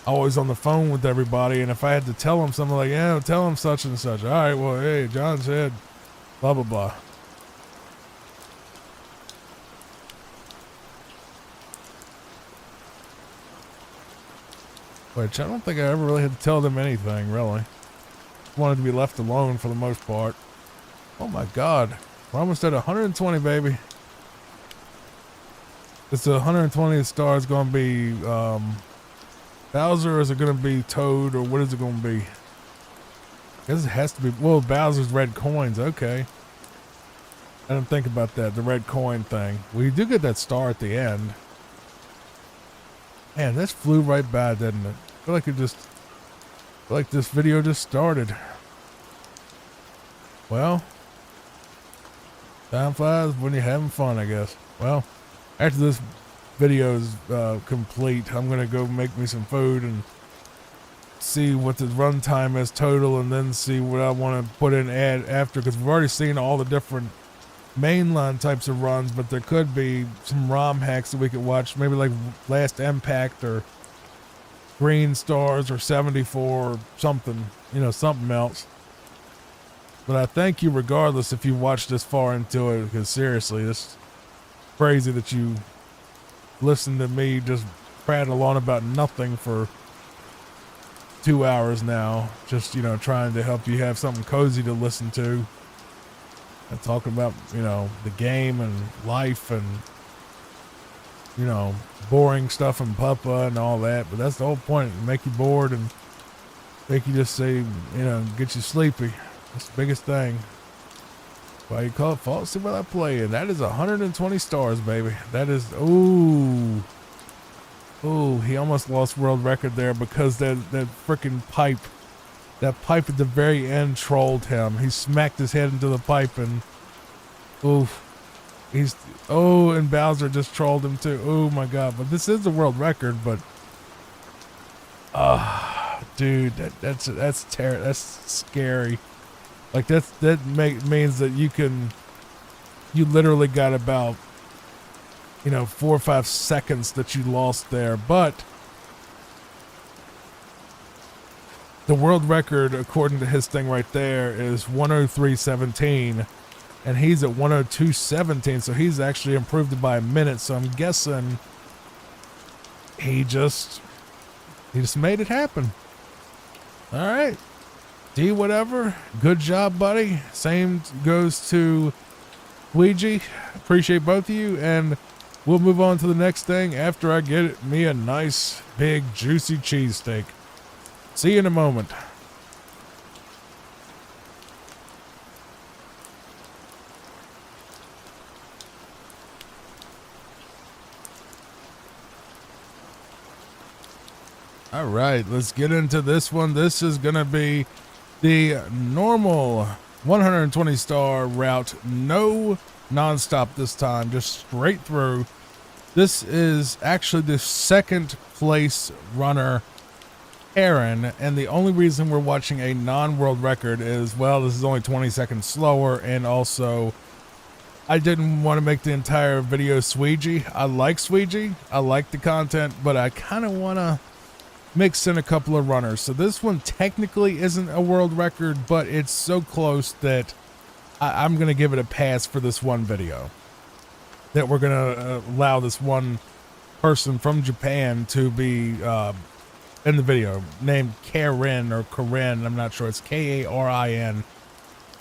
always on the phone with everybody. And if I had to tell him something like, yeah, tell him such and such. All right, well, hey, John said, blah, blah, blah. Which I don't think I ever really had to tell them anything, really. Wanted to be left alone for the most part. Oh my God. We're almost at 120, baby. It's 120 stars going to be Bowser, or is it going to be Toad, or what is it going to be? I guess it has to be, well, Bowser's red coins, okay. I didn't think about that, the red coin thing. We do get that star at the end. Man, this flew right by, didn't it? I feel like this video just started. Well, time flies when you're having fun, I guess. Well, after this video is complete, I'm going to go make me some food and see what the runtime is total, and then see what I want to put in after, because we've already seen all the different mainline types of runs, but there could be some ROM hacks that we could watch, maybe like Last Impact or Green Stars or 74 or something, something else. But I thank you regardless if you watched this far into it, because seriously, it's crazy that you listen to me just prattle on about nothing for 2 hours now, just, trying to help you have something cozy to listen to. And talking about, the game and life and, boring stuff and Papa and all that. But that's the whole point. Make you bored and make you just say, get you sleepy. That's the biggest thing. Why you call it fall asleep while I play. And that is 120 stars, baby. That is, ooh, he almost lost world record there because that freaking pipe. That pipe at the very end trolled him. He smacked his head into the pipe and, oof. And Bowser just trolled him too. Oh my God. But this is a world record, but, dude, that's terrible. That's scary. Like that means that you literally got about, 4 or 5 seconds that you lost there, but the world record, according to his thing right there, is 103.17, and he's at 102.17, so he's actually improved it by a minute. So I'm guessing he just made it happen. All right, D whatever, good job, buddy. Same goes to Luigi. Appreciate both of you, and we'll move on to the next thing after I get me a nice big juicy cheesesteak. See you in a moment. All right, let's get into this one. This is going to be the normal 120 star route. No nonstop this time, just straight through. This is actually the second place runner, Aaron, and the only reason we're watching a non-world record is, well, this is only 20 seconds slower, and also I didn't want to make the entire video Sweegie. I like Sweegie, I like the content, but I kind of want to mix in a couple of runners. So this one technically isn't a world record, but it's so close that I'm going to give it a pass for this one video. That we're going to allow this one person from Japan to be in the video, named Karin or Karin. I'm not sure. It's Karin.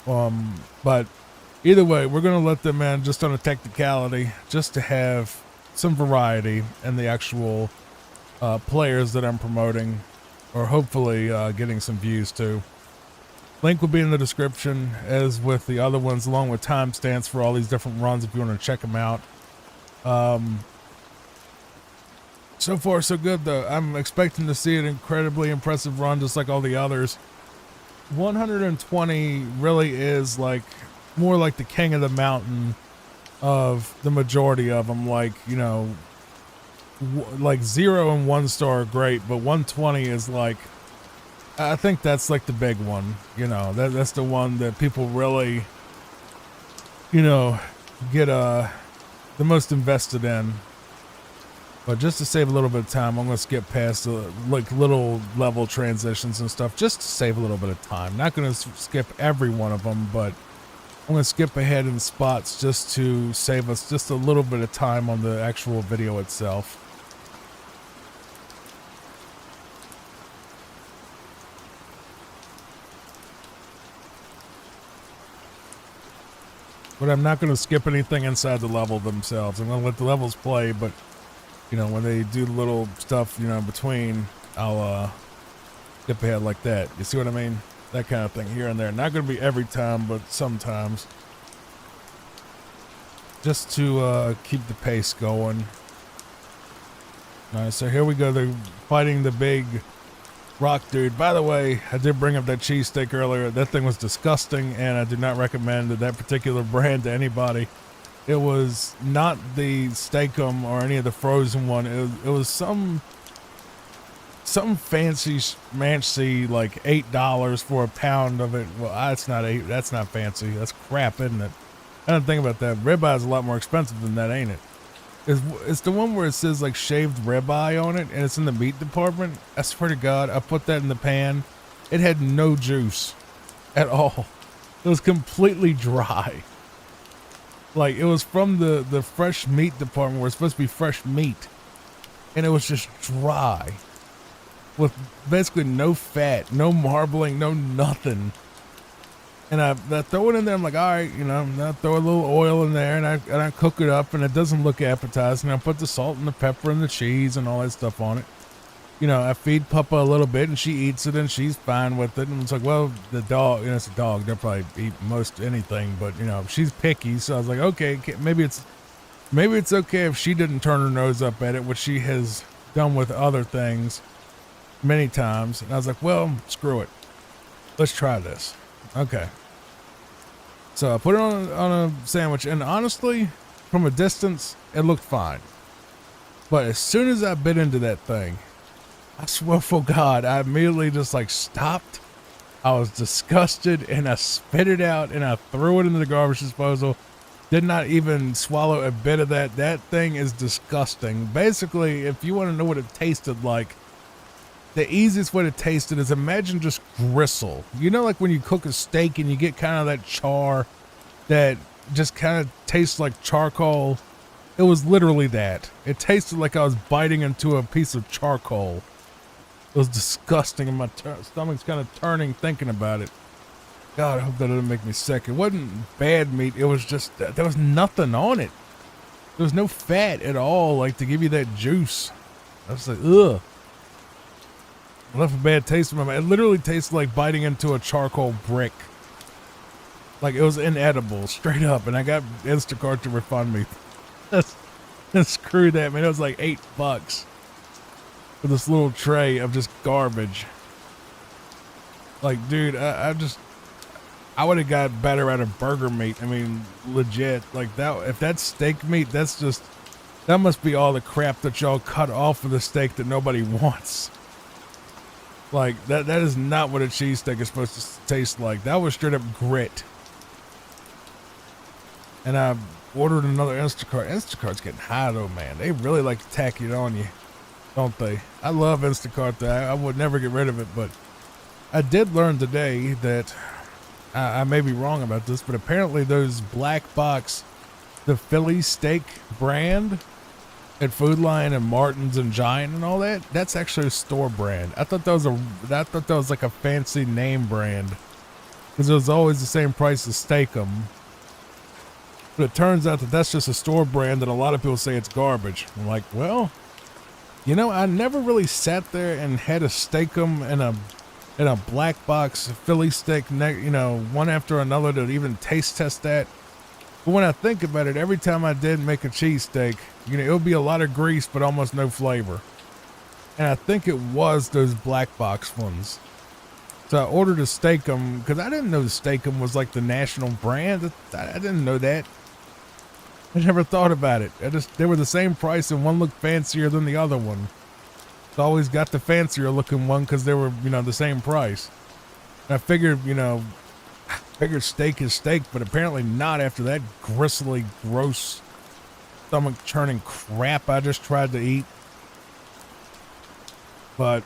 But either way, we're going to let them in just on a technicality, just to have some variety in the actual players that I'm promoting, or hopefully getting some views too. Link will be in the description, as with the other ones, along with timestamps for all these different runs if you want to check them out. So far, so good, though. I'm expecting to see an incredibly impressive run, just like all the others. 120 really is like more like the king of the mountain of the majority of them. Like, you know, like 0 and 1 star are great, but 120 is like, I think that's like the big one. You know, that's the one that people really, you know, get the most invested in. But just to save a little bit of time, I'm going to skip past the like little level transitions and stuff, just to save a little bit of time. Not going to skip every one of them, but I'm going to skip ahead in spots just to save us just a little bit of time on the actual video itself. But I'm not going to skip anything inside the level themselves. I'm going to let the levels play, but you know, when they do the little stuff, you know, between, I'll skip ahead like that. You see what I mean? That kind of thing here and there. Not going to be every time, but sometimes. Just to keep the pace going. Alright, so here we go. They're fighting the big rock dude. By the way, I did bring up that cheesesteak earlier. That thing was disgusting, and I do not recommend that particular brand to anybody. It was not the Steakum or any of the frozen one. It was some fancy schmancy, like $8 for a pound of it. Well, that's not that's not fancy. That's crap, isn't it? I didn't think about that. Ribeye is a lot more expensive than that, ain't it? It's the one where it says like shaved ribeye on it, and it's in the meat department. I swear to God, I put that in the pan. It had no juice at all. It was completely dry. Like, it was from the fresh meat department where it's supposed to be fresh meat. And it was just dry. With basically no fat, no marbling, no nothing. And I throw it in there. I'm like, all right, you know, I throw a little oil in there and I cook it up, and it doesn't look appetizing. I put the salt and the pepper and the cheese and all that stuff on it. You know, I feed Papa a little bit and she eats it and she's fine with it. And it's like, well, the dog, you know, it's a dog. They'll probably eat most anything, but you know, she's picky. So I was like, okay, maybe it's okay if she didn't turn her nose up at it, which she has done with other things many times. And I was like, well, screw it. Let's try this. Okay. So I put it on a sandwich, and honestly, from a distance, it looked fine. But as soon as I bit into that thing, I swear for God, I immediately just like stopped. I was disgusted, and I spit it out, and I threw it into the garbage disposal. Did not even swallow a bit of that. That thing is disgusting. Basically, if you want to know what it tasted like, the easiest way to taste it is imagine just gristle. You know, like when you cook a steak and you get kind of that char that just kind of tastes like charcoal. It was literally that. It tasted like I was biting into a piece of charcoal. It was disgusting, and my stomach's kind of turning thinking about it. God, I hope that doesn't make me sick. It wasn't bad meat. It was just, there was nothing on it. There was no fat at all, like to give you that juice. I was like, ugh. I left a bad taste in my mouth. It literally tasted like biting into a charcoal brick. Like it was inedible, straight up. And I got Instacart to refund me. Screw that, man. It was like $8 for this little tray of just garbage. Like, dude, I would have got better out of burger meat. I mean, legit. Like that, if that's steak meat, that must be all the crap that y'all cut off of the steak that nobody wants. Like that is not what a cheesesteak is supposed to taste like. That was straight up grit. And I ordered another Instacart. Instacart's getting high though, man. They really like to tack it on you, don't they? I love Instacart though. I would never get rid of it, but I did learn today that I may be wrong about this, but apparently those black box, the Philly steak brand at Food Lion and Martin's and Giant and all that, that's actually a store brand. I thought that was like a fancy name brand, because it was always the same price as Steakum. But it turns out that that's just a store brand that a lot of people say it's garbage. I'm like, well, you know, I never really sat there and had a steak-em in a black box Philly steak, you know, one after another to even taste test that. But when I think about it, every time I did make a cheesesteak, you know, it would be a lot of grease, but almost no flavor. And I think it was those black box ones. So I ordered a steak-em because I didn't know the steak-em was like the national brand. I didn't know that. I never thought about it. They were the same price and one looked fancier than the other one. I always got the fancier looking one because they were, you know, the same price. And I figured, you know, steak is steak, but apparently not after that gristly, gross, stomach churning crap I just tried to eat. But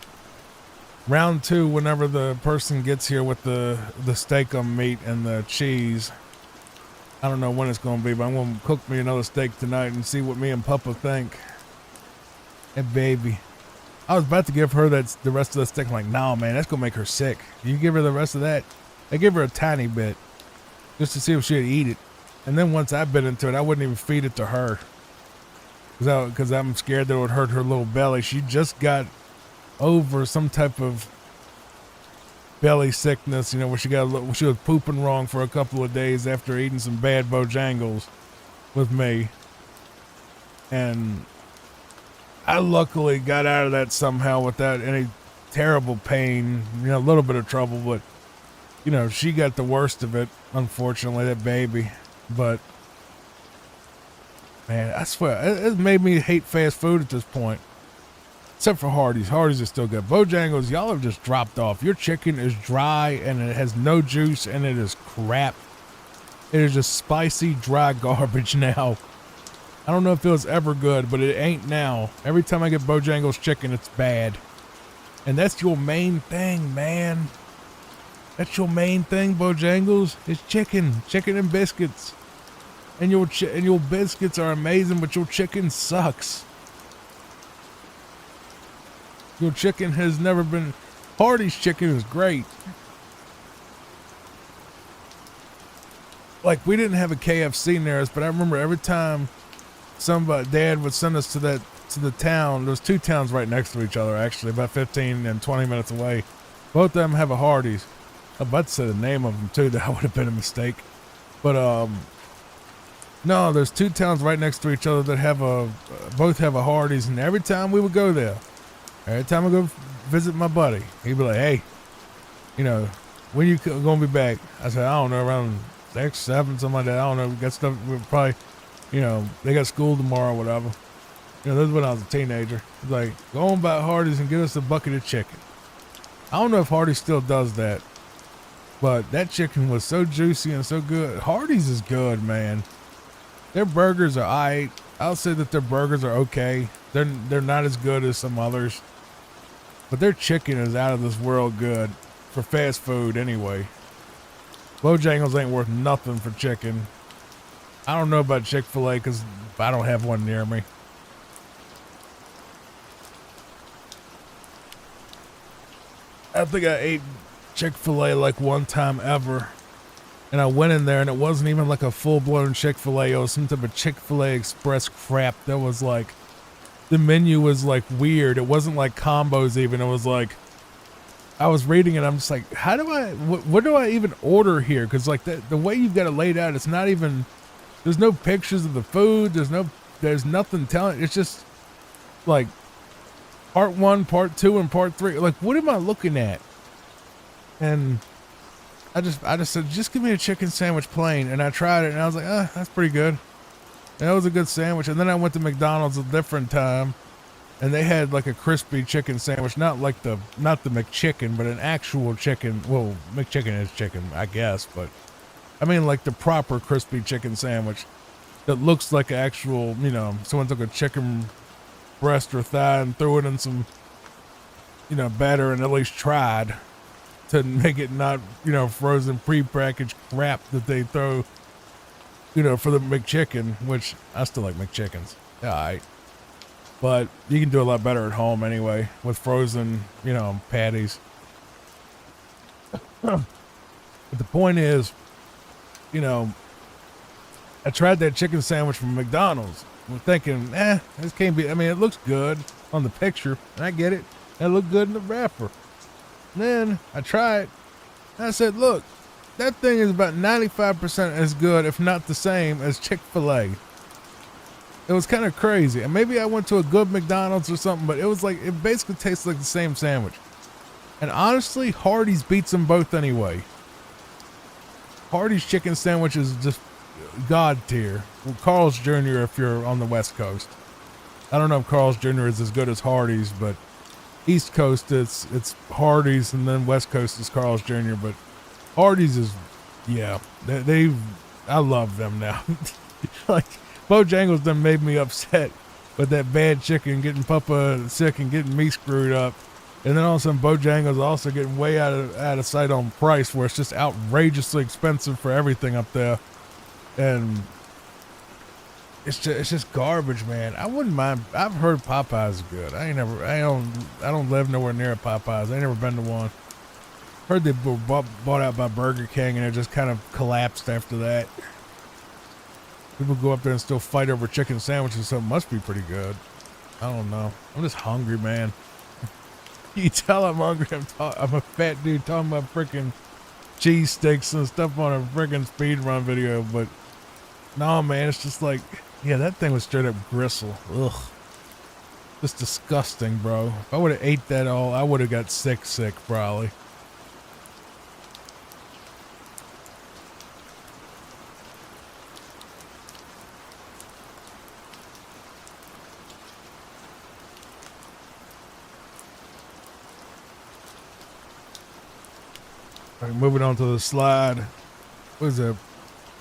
round two, whenever the person gets here with the steak on meat and the cheese, I don't know when it's going to be, but I'm going to cook me another steak tonight and see what me and Papa think. Hey, baby. I was about to give her the rest of the steak. I'm like, no, man, that's going to make her sick. You give her the rest of that? I give her a tiny bit just to see if she'd eat it. And then once I bit into it, I wouldn't even feed it to her because I'm scared that it would hurt her little belly. She just got over some type of belly sickness, you know, where she was pooping wrong for a couple of days after eating some bad Bojangles with me. And I luckily got out of that somehow without any terrible pain, you know, a little bit of trouble, but, you know, she got the worst of it, unfortunately, that baby. But, man, I swear, it made me hate fast food at this point. Except for Hardee's. Hardee's is still good. Bojangles, y'all have just dropped off. Your chicken is dry, and it has no juice, and it is crap. It is just spicy, dry garbage now. I don't know if it was ever good, but it ain't now. Every time I get Bojangles chicken, it's bad. And that's your main thing, man. That's your main thing, Bojangles. It's chicken. Chicken and biscuits. And your biscuits are amazing, but your chicken sucks. Your chicken has never been... Hardee's chicken is great. Like, we didn't have a KFC near us, but I remember every time Dad would send us to the town. There's two towns right next to each other, actually, about 15 and 20 minutes away. Both of them have a Hardee's. I'm about to say the name of them, too. That would have been a mistake. But, no, there's two towns right next to each other that both have a Hardee's, and every time we would go there, every time I go visit my buddy, he'd be like, hey, you know, when you gonna be back? I said, I don't know, around 6, 7, something like that. I don't know. We got stuff, we're probably, you know, they got school tomorrow or whatever. You know, this is when I was a teenager. He's like, go on by Hardee's and get us a bucket of chicken. I don't know if Hardee's still does that, but that chicken was so juicy and so good. Hardee's is good, man. Their burgers are aight. I'll say that their burgers are okay. They're not as good as some others, but their chicken is out of this world good for fast food anyway. Bojangles ain't worth nothing for chicken. I don't know about Chick-fil-A because I don't have one near me. I think I ate Chick-fil-A like one time ever. And I went in there and it wasn't even like a full-blown Chick-fil-A. It was some type of Chick-fil-A Express crap that was like, the menu was like weird. It wasn't like combos even. It was like, I was reading it. I'm just like, what do I even order here? Cause like the way you've got it laid out, it's not even, there's no pictures of the food. There's nothing telling. It's just like part 1, part 2, and part 3. Like, what am I looking at? And I just said, just give me a chicken sandwich plain. And I tried it and I was like, that's pretty good. And that was a good sandwich. And then I went to McDonald's a different time and they had like a crispy chicken sandwich, not the McChicken, but an actual chicken. Well, McChicken is chicken, I guess, but I mean like the proper crispy chicken sandwich that looks like actual, you know, someone took a chicken breast or thigh and threw it in some, you know, batter and at least tried to make it not, you know, frozen prepackaged crap that they throw, you know, for the McChicken, which I still like McChickens. Yeah, all right. But you can do a lot better at home anyway with frozen, you know, patties. But the point is, you know, I tried that chicken sandwich from McDonald's. I'm thinking, this can't be. I mean, it looks good on the picture, and I get it. It looked good in the wrapper. And then I tried. And I said, look, that thing is about 95% as good, if not the same, as Chick-fil-A. It was kind of crazy. And maybe I went to a good McDonald's or something, but it was like, it basically tastes like the same sandwich. And honestly, Hardee's beats them both anyway. Hardee's chicken sandwich is just God tier. Well, Carl's Jr. if you're on the West Coast. I don't know if Carl's Jr. is as good as Hardee's, but East Coast it's Hardee's, and then West Coast is Carl's Jr. But Hardee's is, yeah, I love them now. Like, Bojangles done made me upset with that bad chicken, getting Papa sick and getting me screwed up. And then all of a sudden Bojangles also getting way out of sight on price, where it's just outrageously expensive for everything up there. And it's just garbage, man. I wouldn't mind. I've heard Popeyes is good. I don't live nowhere near a Popeyes. I ain't never been to one. Heard they were bought out by Burger King, and it just kind of collapsed after that. People go up there and still fight over chicken sandwiches, so it must be pretty good. I don't know. I'm just hungry, man. You tell I'm hungry. I'm a fat dude talking about freaking cheese sticks and stuff on a freaking speedrun video, but no, man, it's just like, yeah, that thing was straight up gristle. Ugh. Just disgusting, bro. If I would have ate that all, I would have got sick probably. All right, moving on to the slide. What is it?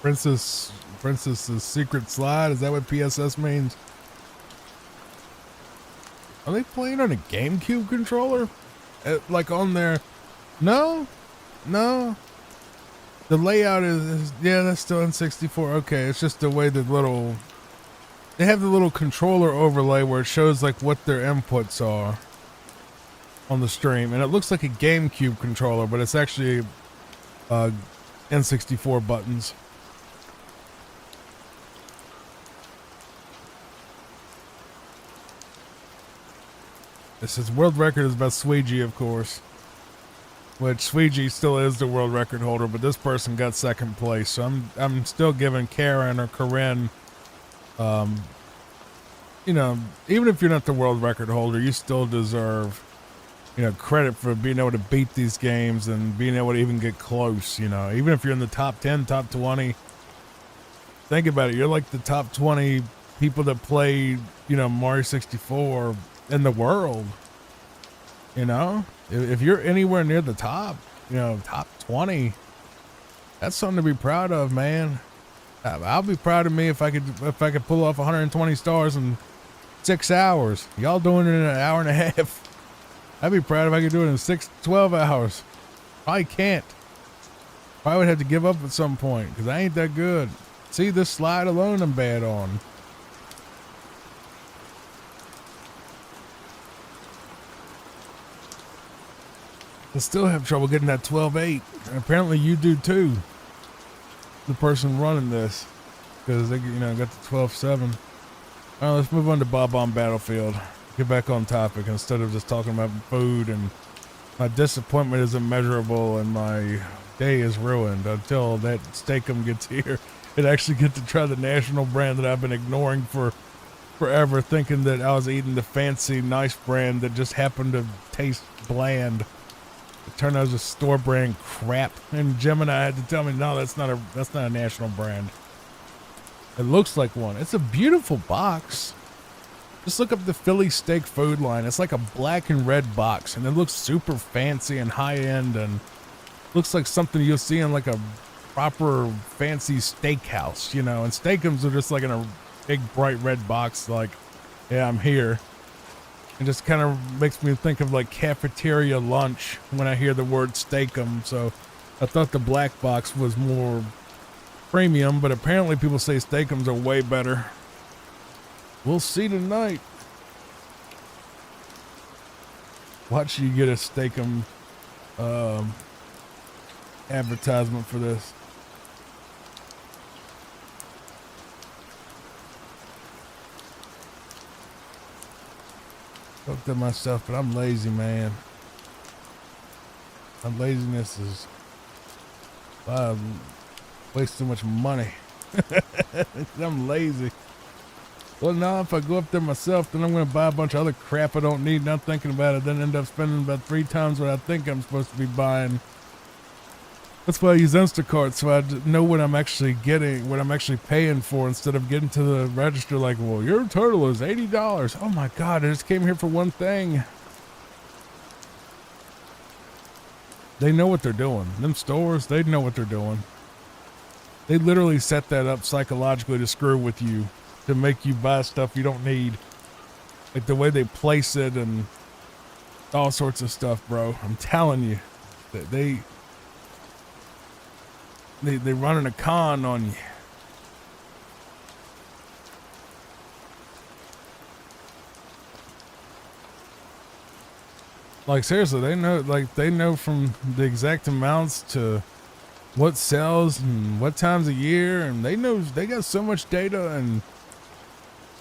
Princess's Secret Slide? Is that what PSS means? Are they playing on a GameCube controller? Like on their... No. The layout is yeah, that's still N64. Okay, it's just the way the little... They have the little controller overlay where it shows like what their inputs are on the stream. And it looks like a GameCube controller, but it's actually N64 buttons. This is world record is about Sweegie, of course. Which Sweegie still is the world record holder, but this person got second place. So I'm still giving Karen or Corinne, you know, even if you're not the world record holder, you still deserve, you know, credit for being able to beat these games and being able to even get close, you know. Even if you're in the top 10, top 20, think about it. You're like the top 20 people that play, you know, Mario 64 in the world, you know. If you're anywhere near the top, you know, top 20, that's something to be proud of, man. I'll be proud of me if I could pull off 120 stars in 6 hours. Y'all doing it in an hour and a half. I'd be proud if I could do it in 12 hours. I can't. I would have to give up at some point because I ain't that good. See, this slide alone I'm bad on. I still have trouble getting that 12.8. And apparently you do too. The person running this, because they, you know, got the 12.7. All right, let's move on to Bob on Battlefield. Get back on topic instead of just talking about food, and my disappointment is immeasurable and my day is ruined until that steakum gets here and actually get to try the national brand that I've been ignoring for forever, thinking that I was eating the fancy, nice brand that just happened to taste bland. It turned out it was a store brand crap, and Gemini had to tell me, no, that's not a national brand. It looks like one. It's a beautiful box. Just look up the Philly Steak Food line. It's like a black and red box, and it looks super fancy and high end, and looks like something you'll see in like a proper fancy steakhouse, you know. And steakums are just like in a big bright red box, like, yeah, I'm here. It just kind of makes me think of like cafeteria lunch when I hear the word steakum. So I thought the black box was more premium, but apparently people say steakums are way better. We'll see tonight. Watch you get a steakum advertisement for this. Hooked up myself, but I'm lazy, man. My laziness is why I waste so much money. I'm lazy. Well, now if I go up there myself, then I'm going to buy a bunch of other crap I don't need, not thinking about it, then end up spending about 3 times what I think I'm supposed to be buying. That's why I use Instacart, so I know what I'm actually getting, what I'm actually paying for, instead of getting to the register like, well, your total is $80. Oh my God, I just came here for one thing. They know what they're doing. Them stores, they know what they're doing. They literally set that up psychologically to screw with you, to make you buy stuff you don't need. Like the way they place it and all sorts of stuff, bro. I'm telling you, that they're running a con on you. Like seriously, they know from the exact amounts to what sells and what times of year, and they got so much data and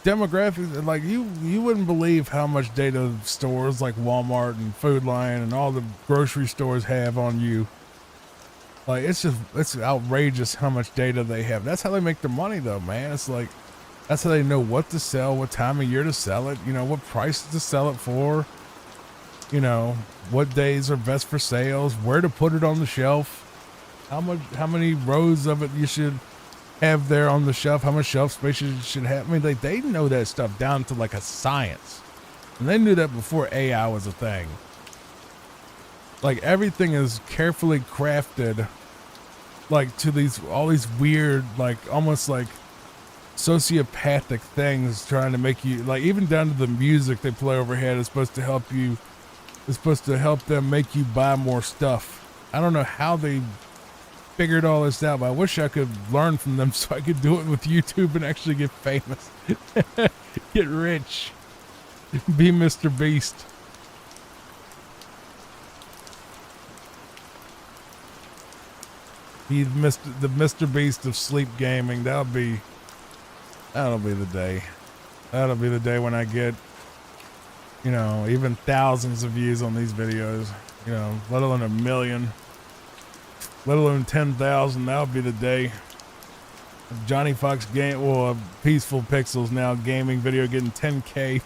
demographics. Like you wouldn't believe how much data stores like Walmart and Food Lion and all the grocery stores have on you. Like it's outrageous how much data they have. That's how they make their money though, man. It's like that's how they know what to sell, what time of year to sell it, you know, what price to sell it for, you know, what days are best for sales, where to put it on the shelf, how many rows of it you should have there on the shelf, how much shelf space you should have. I mean, like they know that stuff down to like a science, and they knew that before AI was a thing. Like everything is carefully crafted, like to all these weird, like almost like sociopathic things, trying to make you, like even down to the music they play overhead is supposed to help you. It's supposed to help them make you buy more stuff. I don't know how they figured all this out, but I wish I could learn from them so I could do it with YouTube and actually get famous, get rich, be Mr. Beast. Be the Mr. Beast of sleep gaming. That'll be the day. That'll be the day when I get, you know, even thousands of views on these videos, you know, let alone 1 million, let alone 10,000. That'll be the day. Johnny Fox game, well, Peaceful Pixels now gaming video getting 10K.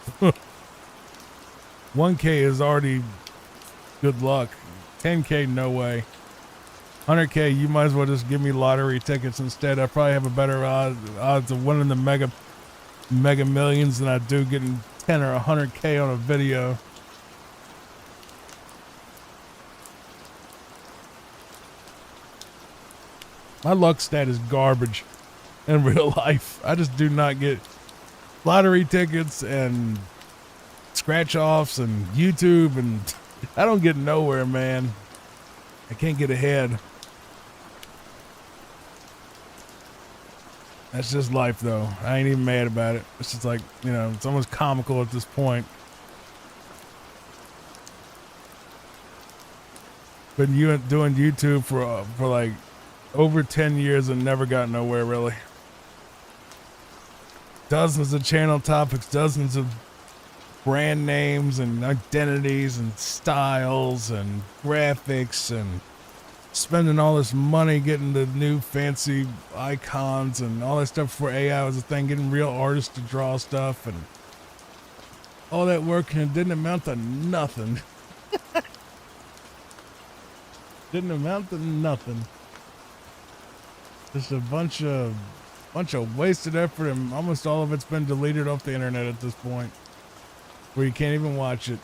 1K is already good luck. 10K, no way. 100K, you might as well just give me lottery tickets instead. I probably have a better odds of winning the mega millions than I do getting 10 or 100K on a video. My luck stat is garbage in real life. I just do not get lottery tickets and scratch offs and YouTube, and I don't get nowhere, man. I can't get ahead. That's just life, though. I ain't even mad about it. It's just like, you know, it's almost comical at this point. Been doing YouTube for like over 10 years and never got nowhere, really. Dozens of channel topics, dozens of brand names and identities and styles and graphics, and spending all this money getting the new fancy icons and all that stuff before AI was a thing, getting real artists to draw stuff and all that work, and it didn't amount to nothing. Didn't amount to nothing. Just a bunch of wasted effort, and almost all of it's been deleted off the internet at this point, where you can't even watch it.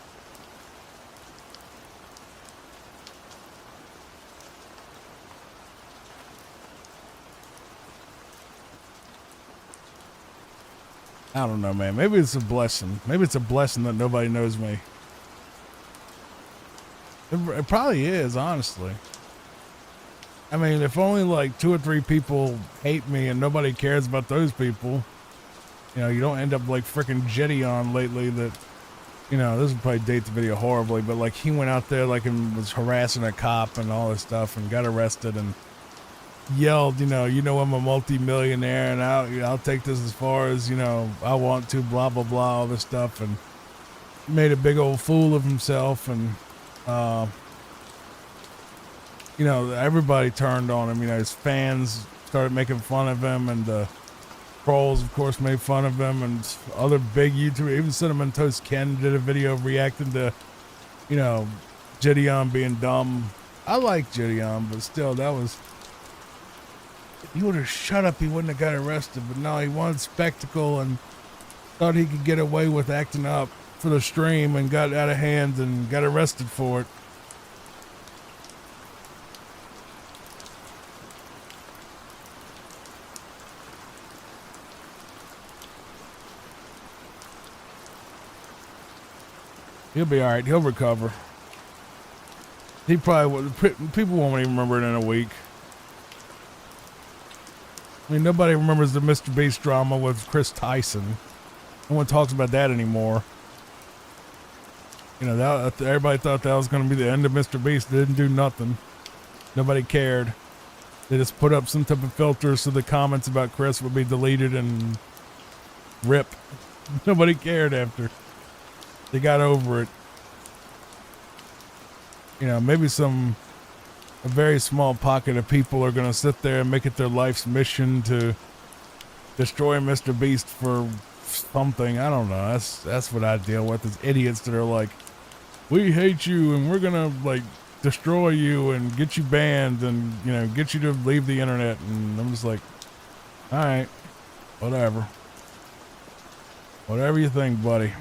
I don't know, man. Maybe it's a blessing. Maybe it's a blessing that nobody knows me. It probably is, honestly. I mean, if only like 2 or 3 people hate me and nobody cares about those people, you know, you don't end up like freaking Jetty on lately that, you know, this would probably date the video horribly, but like he went out there like and was harassing a cop and all this stuff and got arrested and yelled, you know, I'm a multi-millionaire and I'll take this as far as, you know, I want to, blah, blah, blah, all this stuff. And made a big old fool of himself, and you know, everybody turned on him. You know, his fans started making fun of him, and the trolls, of course, made fun of him, and other big YouTubers, even Cinnamon Toast Ken did a video reacting to, you know, Gideon being dumb. I like Gideon, but still, that was, if he would have shut up, he wouldn't have got arrested. But no, he wanted spectacle and thought he could get away with acting up for the stream, and got out of hand and got arrested for it. He'll be all right. He'll recover. He probably will. People won't even remember it in a week. I mean, nobody remembers the Mr. Beast drama with Chris Tyson. No one talks about that anymore. You know, that everybody thought that was going to be the end of Mr. Beast. They didn't do nothing. Nobody cared. They just put up some type of filter so the comments about Chris would be deleted and rip. Nobody cared after. They got over it. You know, maybe a very small pocket of people are going to sit there and make it their life's mission to destroy Mr. Beast for something. I don't know. That's what I deal with, is idiots that are like, we hate you and we're going to like destroy you and get you banned and, you know, get you to leave the internet. And I'm just like, all right, whatever. Whatever you think, buddy.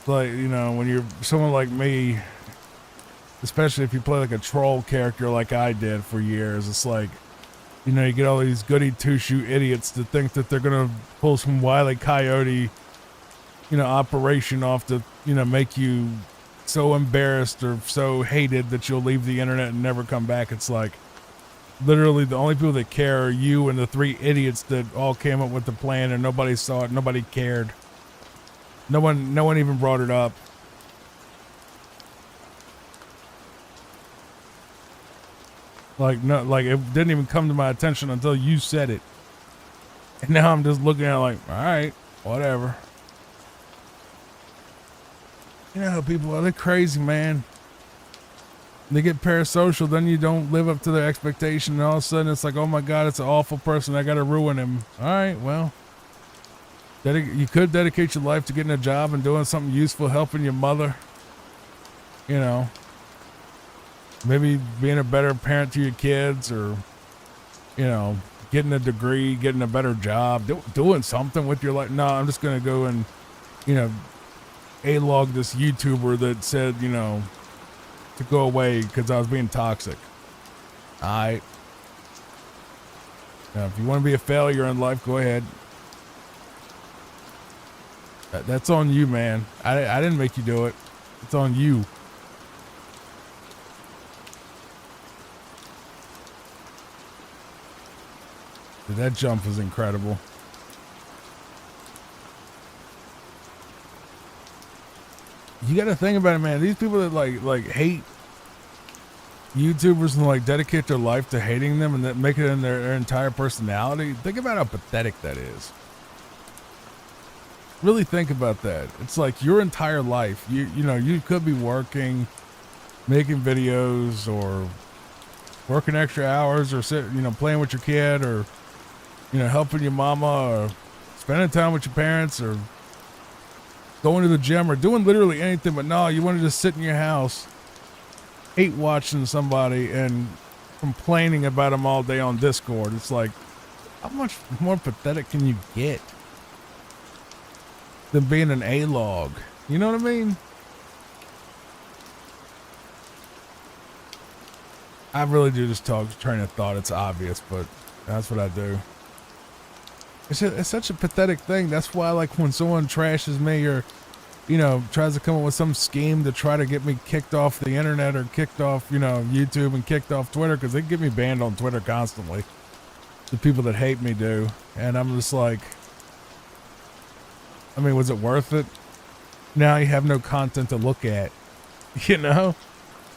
Like, you know, when you're someone like me, especially if you play like a troll character like I did for years, it's like, you know, you get all these goody two-shoe idiots that think that they're gonna pull some Wile E. Coyote, you know, operation off to, you know, make you so embarrassed or so hated that you'll leave the internet and never come back. It's like, literally the only people that care are you and the 3 idiots that all came up with the plan, and nobody saw it, nobody cared. No one even brought it up. Like, no, like it didn't even come to my attention until you said it. And now I'm just looking at it like, all right, whatever. You know how people are, they're crazy, man. They get parasocial, then you don't live up to their expectation, and all of a sudden it's like, oh my God, it's an awful person, I gotta ruin him. All right, well. You could dedicate your life to getting a job and doing something useful, helping your mother. You know, maybe being a better parent to your kids, or, you know, getting a degree, getting a better job, doing something with your life. No, I'm just going to go and, you know, A-log this YouTuber that said, you know, to go away because I was being toxic. All right. Now, if you want to be a failure in life, go ahead. That's on you, man. I didn't make you do it. It's on you. Dude, that jump was incredible. You got to think about it, man. These people that like hate YouTubers and like dedicate their life to hating them and that make it in their entire personality. Think about how pathetic that is. Really think about that. It's like your entire life. You know, you could be working, making videos, or working extra hours, or playing with your kid, or, you know, helping your mama, or spending time with your parents, or going to the gym, or doing literally anything. But no, you want to just sit in your house, hate watching somebody and complaining about them all day on Discord. It's like, how much more pathetic can you get than being an A-log? You know what I mean? I really do just talk train of thought. It's obvious, but that's what I do. It's such a pathetic thing. That's why, like, when someone trashes me or, you know, tries to come up with some scheme to try to get me kicked off the internet, or kicked off, you know, YouTube, and kicked off Twitter, because they get me banned on Twitter constantly. The people that hate me do. And I'm just like, I mean, was it worth it? Now you have no content to look at. You know?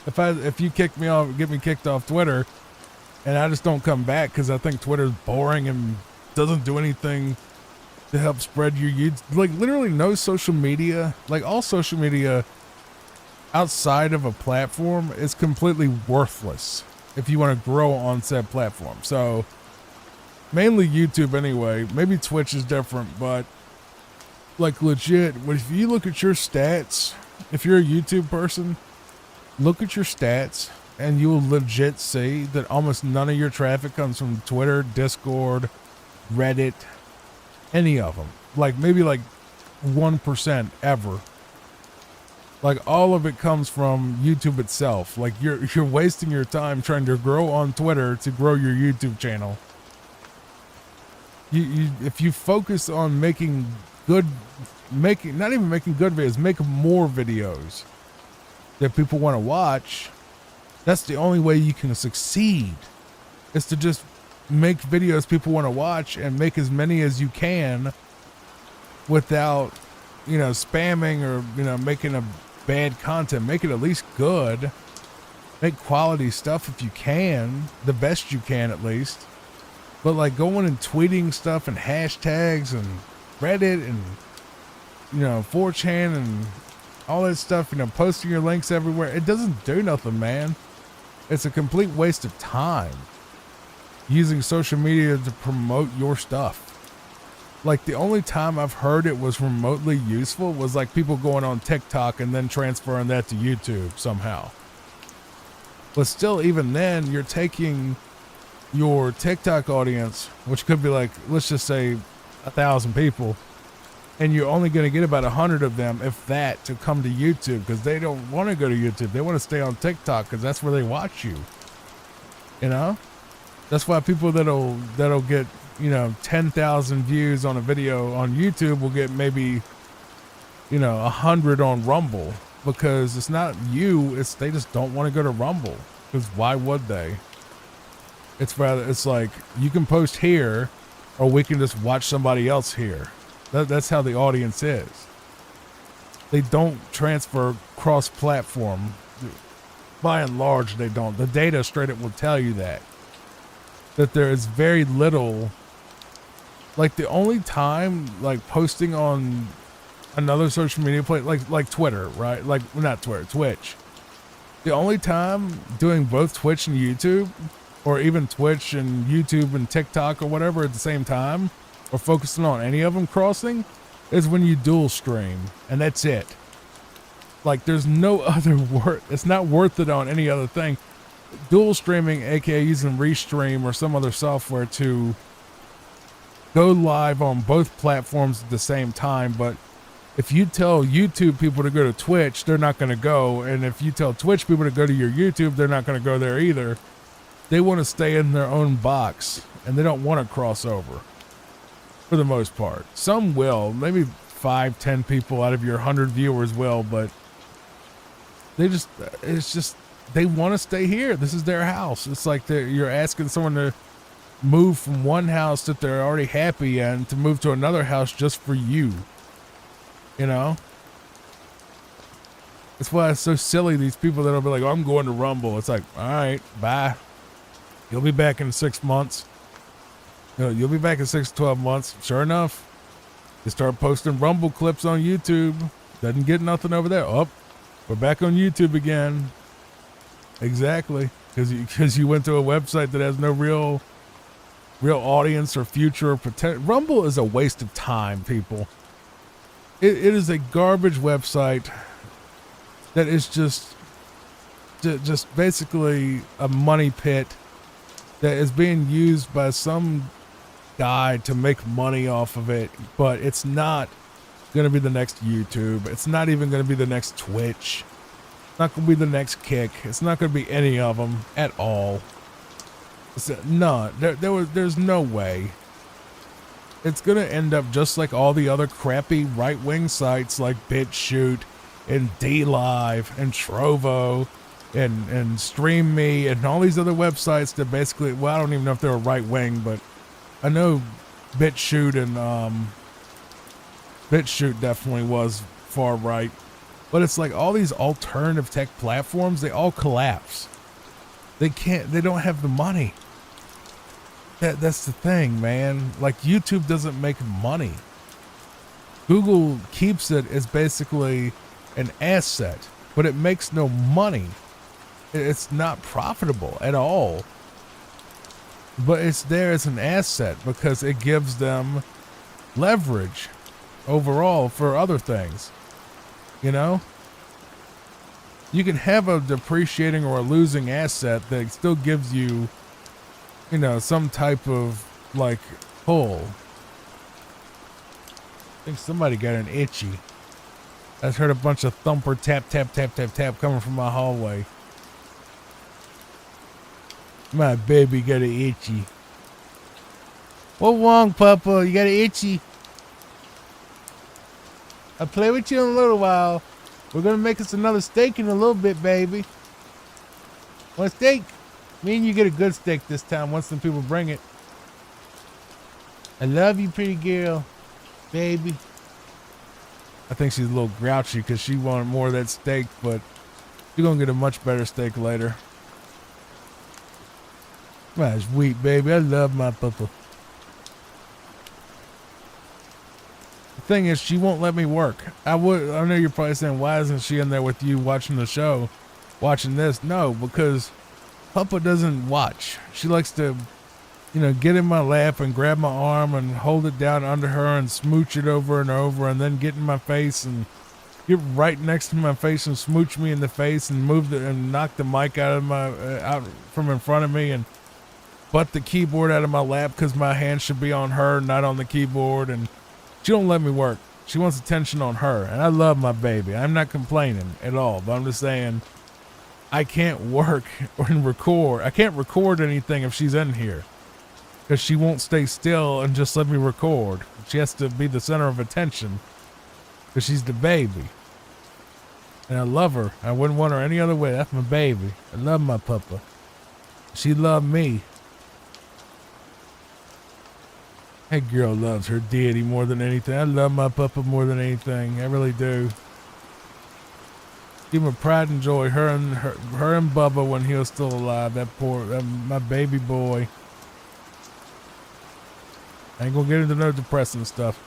If you kick me off, get me kicked off Twitter, and I just don't come back because I think Twitter's boring and doesn't do anything to help spread your YouTube. Like literally no social media, like all social media outside of a platform is completely worthless if you want to grow on said platform. So mainly YouTube anyway. Maybe Twitch is different, but like legit, if you look at your stats, if you're a YouTube person, look at your stats and you will legit see that almost none of your traffic comes from Twitter, Discord, Reddit, any of them. Like maybe like 1% ever. Like all of it comes from YouTube itself. Like you're wasting your time trying to grow on Twitter to grow your YouTube channel. If you focus on not even making good videos, make more videos that people want to watch. That's the only way you can succeed, is to just make videos people want to watch and make as many as you can without, spamming or, making a bad content. Make it at least good. Make quality stuff if you can, the best you can at least. But like going and tweeting stuff and hashtags and Reddit and, 4chan and all that stuff, posting your links everywhere, it doesn't do nothing, man. It's a complete waste of time using social media to promote your stuff. Like the only time I've heard it was remotely useful was like people going on TikTok and then transferring that to YouTube somehow. But still, even then, you're taking your TikTok audience, which could be like, let's just say 1,000 people, and you're only going to get about 100 of them, if that, to come to YouTube, because they don't want to go to YouTube. They want to stay on TikTok because that's where they watch you. That's why people that'll get 10,000 views on a video on YouTube will get maybe 100 on Rumble, because it's not they just don't want to go to Rumble, because why would they? It's like you can post here, or we can just watch somebody else here. That's how the audience is. They don't transfer cross-platform. By and large, they don't. The data straight up will tell you that there is very little. Like the only time like posting on another social media place, like Twitter, right? Like not Twitter, Twitch. The only time doing both Twitch and YouTube, or even Twitch and YouTube and TikTok or whatever at the same time, or focusing on any of them crossing, is when you dual stream, and that's it. Like there's no other it's not worth it on any other thing. Dual streaming, aka using Restream or some other software to go live on both platforms at the same time. But if you tell YouTube people to go to Twitch, they're not going to go. And if you tell Twitch people to go to your YouTube, they're not going to go there either. They want to stay in their own box, and they don't want to cross over for the most part. Some will, maybe 5-10 people out of your 100 viewers will, but they want to stay here. This is their house. It's like you're asking someone to move from one house that they're already happy in to move to another house just for you. That's why it's so silly, these people that'll be like, oh, I'm going to Rumble. It's like, all right, bye. You'll be back in 6 months. You'll be back in 6 to 12 months. Sure enough, you start posting Rumble clips on YouTube. Doesn't get nothing over there. Oh, we're back on YouTube again. Exactly. Because you went to a website that has no real audience or future or potential. Rumble is a waste of time, people. It is a garbage website that is just basically a money pit that is being used by some guy to make money off of it, but it's not going to be the next YouTube. It's not even going to be the next Twitch. It's not going to be the next Kick. It's not going to be any of them at all. There's no way. It's going to end up just like all the other crappy right-wing sites like BitChute and DLive and Trovo and Stream Me and all these other websites that basically, well, I don't even know if they were right-wing, but I know BitChute and BitChute definitely was far right. But it's like all these alternative tech platforms, they all collapse. They don't have the money. That's the thing, man. Like YouTube doesn't make money. Google keeps it as basically an asset, but it makes no money. It's not profitable at all. But it's there as an asset because it gives them leverage overall for other things. You know? You can have a depreciating or a losing asset that still gives you, you know, some type of like pull. I think somebody got an itchy. I just heard a bunch of thumper tap, tap, tap, tap, tap coming from my hallway. My baby got an itchy. What wrong, Papa? You got an itchy? I'll play with you in a little while. We're gonna make us another steak in a little bit, baby. Want a steak? Me and you get a good steak this time once some people bring it. I love you, pretty girl. Baby. I think she's a little grouchy because she wanted more of that steak, but you're gonna get a much better steak later. My sweet baby, I love my papa. The thing is, she won't let me work. I know you're probably saying, why isn't she in there with you watching the show, watching this? No, because Papa doesn't watch. She likes to, you know, get in my lap and grab my arm and hold it down under her and smooch it over and over, and then get in my face and get right next to my face and smooch me in the face and and knock the mic out from in front of me and butt the keyboard out of my lap because my hand should be on her, not on the keyboard. And she don't let me work. She wants attention on her, and I love my baby. I'm not complaining at all, but I'm just saying I can't work and record. I can't record anything if she's in here because she won't stay still and just let me record. She has to be the center of attention because she's the baby, and I love her. I wouldn't want her any other way. That's my baby. I love my papa. She loved me. That girl loves her daddy more than anything. I love my papa more than anything. I really do. Give him pride and joy. Her and Bubba when he was still alive. My baby boy. I ain't gonna get into no depressing stuff.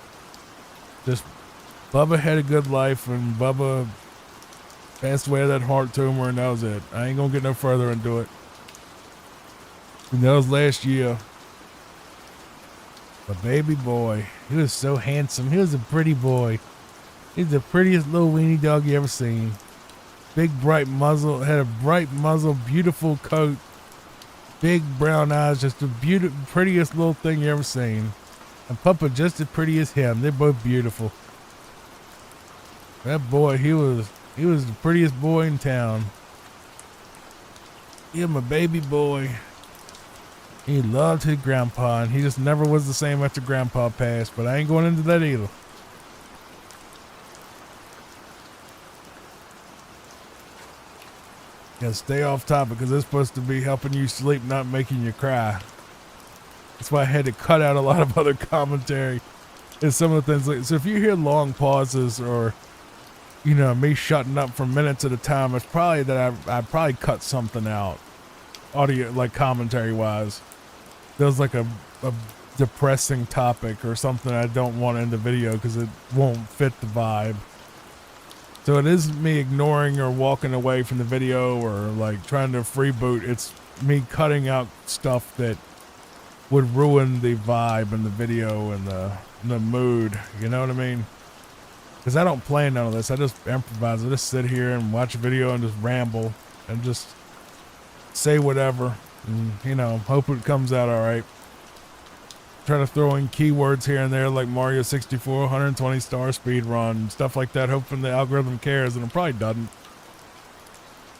Just Bubba had a good life, and Bubba passed away of that heart tumor, and that was it. I ain't gonna get no further into it. And that was last year. My baby boy, he was so handsome. He was a pretty boy. He's the prettiest little weenie dog you ever seen. Big bright muzzle, had a bright muzzle, beautiful coat, big brown eyes, just the prettiest little thing you ever seen. And Papa just as pretty as him. They're both beautiful. That boy, he was the prettiest boy in town. He was my baby boy. He loved his grandpa, and he just never was the same after grandpa passed, but I ain't going into that either. Gotta stay off topic because it's supposed to be helping you sleep, not making you cry. That's why I had to cut out a lot of other commentary and some of the things. So if you hear long pauses or, you know, me shutting up for minutes at a time, it's probably that I probably cut something out, audio, like commentary wise. There's like a depressing topic or something I don't want in the video because it won't fit the vibe. So it isn't me ignoring or walking away from the video or like trying to freeboot. It's me cutting out stuff that would ruin the vibe and the video and the mood. You know what I mean? Because I don't plan none of this. I just improvise. I just sit here and watch a video and just ramble and just say whatever. And, you know, hope it comes out all right. Try to throw in keywords here and there like Mario 64, 120 star speed run, stuff like that, hoping the algorithm cares, and it probably doesn't.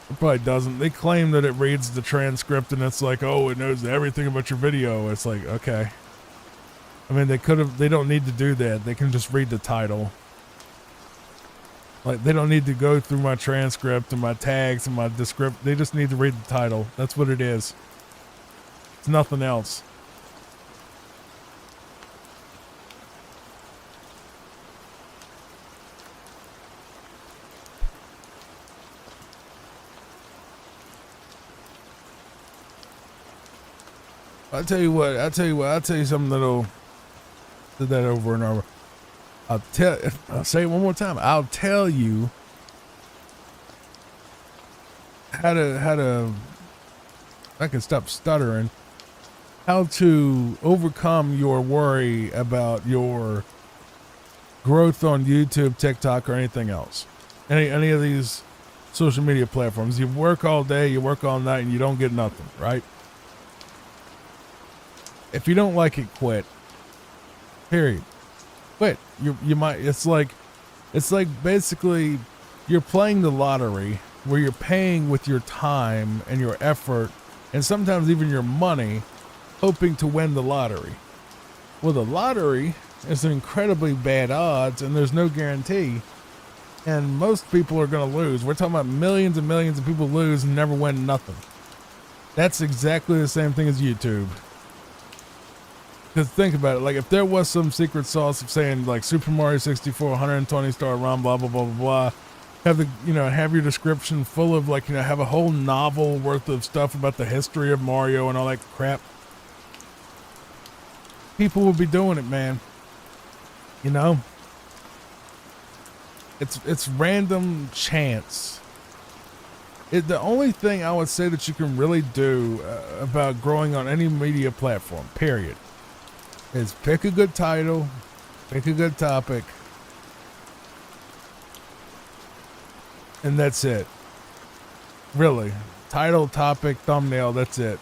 It probably doesn't. They claim that it reads the transcript and it's like, oh, it knows everything about your video. It's like, okay. I mean, they don't need to do that. They can just read the title. Like, they don't need to go through my transcript and my tags and my description. They just need to read the title. That's what it is. It's nothing else. I'll tell you something that'll do that over and over. I'll say it one more time. I'll tell you how to I can stop stuttering, how to overcome your worry about your growth on YouTube, TikTok, or anything else. Any of these social media platforms. You work all day, you work all night, and you don't get nothing, right? If you don't like it, quit. Period. Quit. You might. It's like basically you're playing the lottery where you're paying with your time and your effort and sometimes even your money, hoping to win the lottery. Well, the lottery is incredibly bad odds, and there's no guarantee. And most people are going to lose. We're talking about millions and millions of people lose and never win nothing. That's exactly the same thing as YouTube. Because think about it, like if there was some secret sauce of saying like Super Mario 64, 120 star run, blah, blah, blah, blah, blah, have your description full of like, have a whole novel worth of stuff about the history of Mario and all that crap. People will be doing it, man. It's random chance. The only thing I would say that you can really do about growing on any media platform, period, is pick a good title, pick a good topic, and that's it. Really. Title, topic, thumbnail, that's it.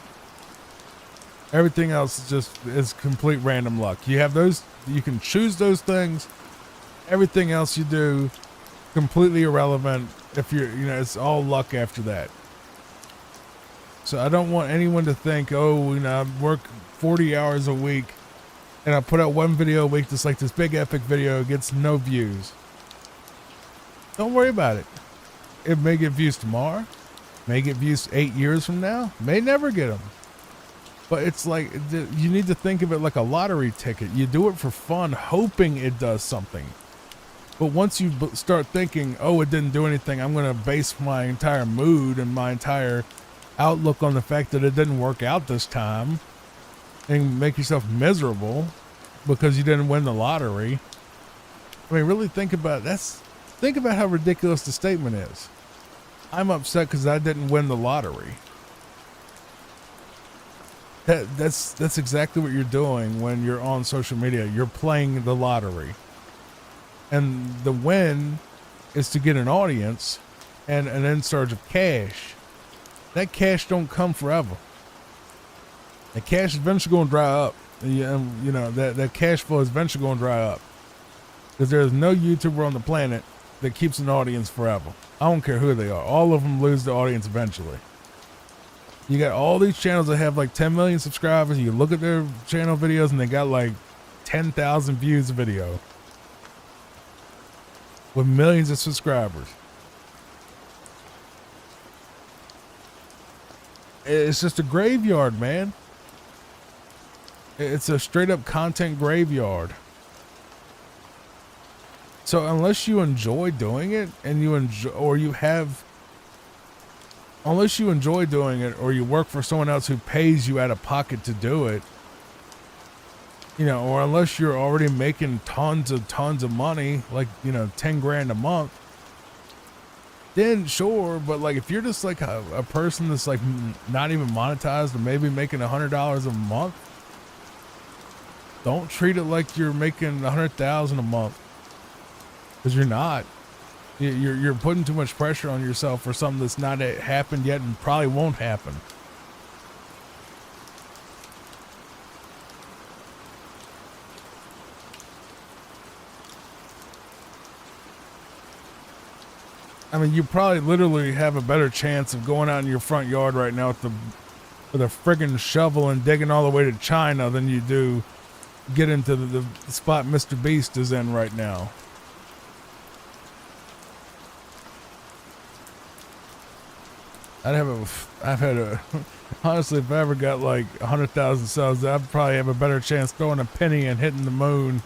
Everything else is complete random luck. You have those, you can choose those things. Everything else you do, completely irrelevant. If it's all luck after that. So I don't want anyone to think, I work 40 hours a week and I put out one video a week that's like this big epic video, gets no views. Don't worry about it. It may get views tomorrow, may get views 8 years from now, may never get them. But it's like, you need to think of it like a lottery ticket. You do it for fun, hoping it does something. But once you start thinking, it didn't do anything, I'm going to base my entire mood and my entire outlook on the fact that it didn't work out this time, and make yourself miserable because you didn't win the lottery. I mean, really think about how ridiculous the statement is. I'm upset because I didn't win the lottery. That's exactly what you're doing when you're on social media. You're playing the lottery. And the win is to get an audience and an in-surge of cash. That cash don't come forever. The cash is eventually going to dry up. That cash flow is eventually going to dry up. Because there's no YouTuber on the planet that keeps an audience forever. I don't care who they are. All of them lose the audience eventually. You got all these channels that have like 10 million subscribers. You look at their channel videos and they got like 10,000 views a video. With millions of subscribers. It's just a graveyard, man. It's a straight up content graveyard. So unless you enjoy doing it and unless you enjoy doing it or you work for someone else who pays you out of pocket to do it, or unless you're already making tons of money, like, 10 grand a month, then sure. But like, if you're just like a person that's like not even monetized or maybe making $100 a month, don't treat it like you're making 100,000 a month, because you're not. You're putting too much pressure on yourself for something that's not happened yet and probably won't happen. I mean, you probably literally have a better chance of going out in your front yard right now with a friggin' shovel and digging all the way to China than you do get into the spot Mr. Beast is in right now. Honestly, if I ever got like 100,000 subs, I'd probably have a better chance throwing a penny and hitting the moon.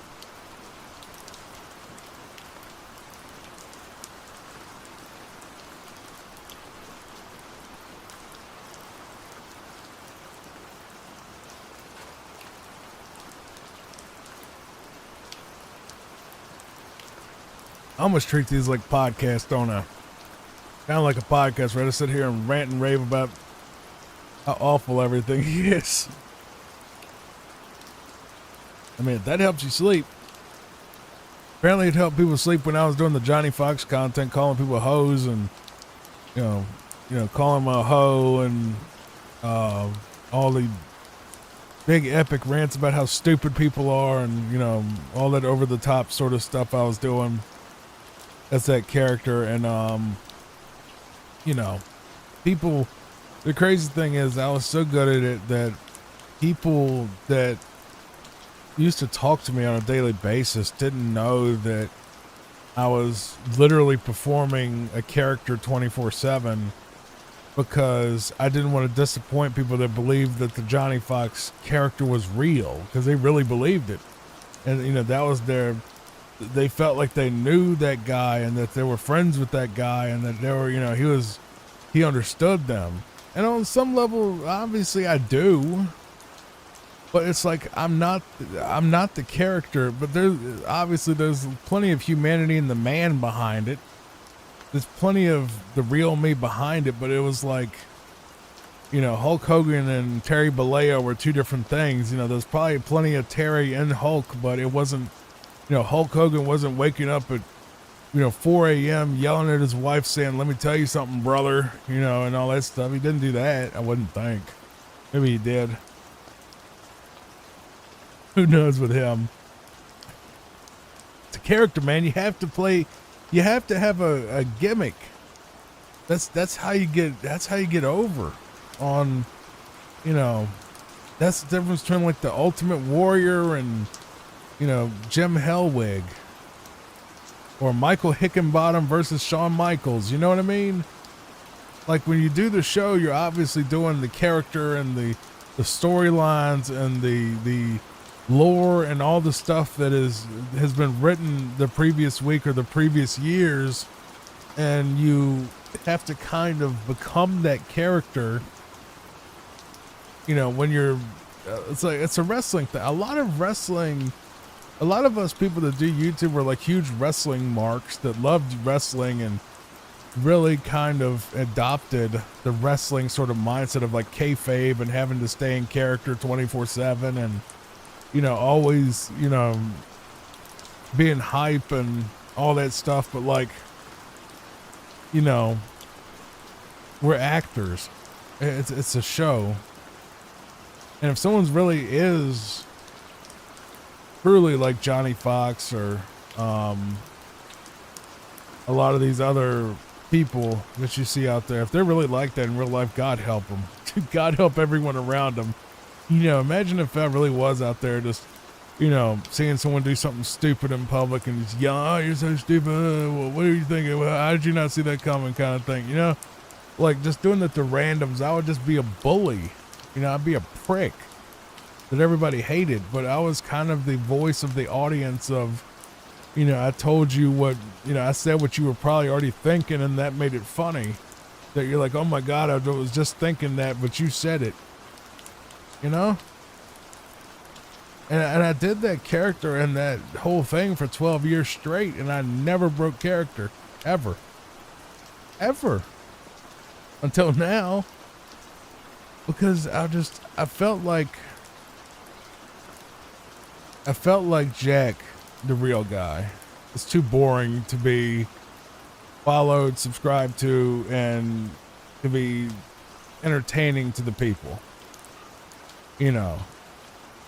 almost treat these like podcasts, don't I? Kind of like a podcast where I just sit here and rant and rave about how awful everything is. I mean, if that helps you sleep. Apparently it helped people sleep when I was doing the Johnny Fox content, calling people hoes and, you know, calling them a hoe and all the big epic rants about how stupid people are and, you know, all that over the top sort of stuff I was doing. That's that character. And, you know, people, the crazy thing is I was so good at it that people that used to talk to me on a daily basis didn't know that I was literally performing a character 24/7 because I didn't want to disappoint people that believed that the Johnny Fox character was real, because they really believed it. And, you know, that was they felt like they knew that guy and that they were friends with that guy and that they were, you know, he understood them. And on some level, obviously I do. But it's like I'm not the character, but there's plenty of humanity in the man behind it. There's plenty of the real me behind it, but it was like, you know, Hulk Hogan and Terry Bollea were two different things. You know, there's probably plenty of Terry and Hulk, but it wasn't, you know, Hulk Hogan wasn't waking up at, you know, 4 a.m. yelling at his wife saying, "Let me tell you something, brother," you know, and all that stuff. He didn't do that, I wouldn't think. Maybe he did. Who knows with him? It's a character, man. You have to have a gimmick. That's how you get over on, you know, that's the difference between like the Ultimate Warrior and, you know, Jim Hellwig or Michael Hickenbottom versus Shawn Michaels. You know what I mean? Like when you do the show, you're obviously doing the character and the storylines and the lore and all the stuff that has been written the previous week or the previous years, and you have to kind of become that character, you know, when you're it's a wrestling thing. A lot of us people that do YouTube were like huge wrestling marks that loved wrestling and really kind of adopted the wrestling sort of mindset of like kayfabe and having to stay in character 24/7 and, you know, always, you know, being hype and all that stuff. But like, you know, we're actors. It's a show. And if someone's really is truly like Johnny Fox or a lot of these other people that you see out there, if they're really like that in real life, God help them. God help everyone around them. You know, imagine if that really was out there, just, you know, seeing someone do something stupid in public and just yelling, "Oh, you're so stupid. Well, what are you thinking? Well, how did you not see that coming?" kind of thing. You know, like just doing that to randoms, I would just be a bully. You know, I'd be a prick that everybody hated. But I was kind of the voice of the audience of, you know, I told you what, you know, I said what you were probably already thinking, and that made it funny. That you're like, "Oh my God, I was just thinking that, but you said it." You know? And I did that character and that whole thing for 12 years straight, and I never broke character. Ever. Ever. Until now. Because I felt like Jack, the real guy. It's too boring to be followed, subscribed to, and to be entertaining to the people. You know,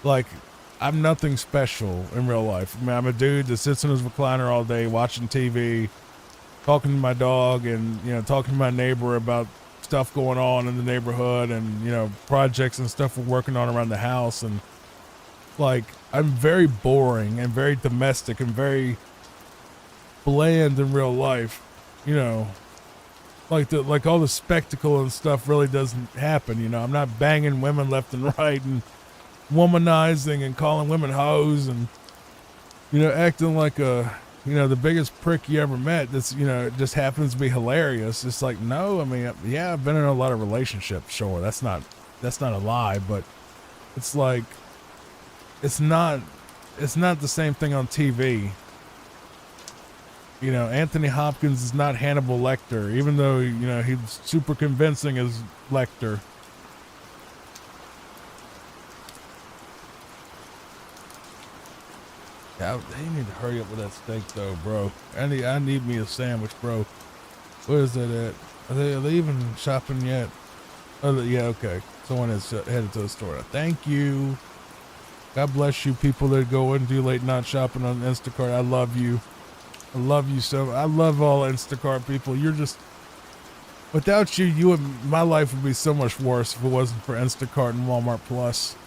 like, I'm nothing special in real life. I mean, I'm a dude that sits in his recliner all day watching TV, talking to my dog and, you know, talking to my neighbor about stuff going on in the neighborhood and, you know, projects and stuff we're working on around the house. And like, I'm very boring and very domestic and very bland in real life, you know. Like all the spectacle and stuff really doesn't happen, you know. I'm not banging women left and right and womanizing and calling women hoes and, you know, acting like a, you know, the biggest prick you ever met. That's, you know, it just happens to be hilarious. It's like, no, I mean, yeah, I've been in a lot of relationships, sure. That's not a lie, but it's like, it's not the same thing on TV. You know, Anthony Hopkins is not Hannibal Lecter, even though, you know, he's super convincing as Lecter. Yeah, they need to hurry up with that steak though, bro. I need me a sandwich, bro. Where is that at? Are they even shopping yet? Oh, yeah, okay. Someone is headed to the store. Thank you. God bless you, people that go and do late night shopping on Instacart. I love you. I love you so. I love all Instacart people. You're just, without you, my life would be so much worse if it wasn't for Instacart and Walmart Plus.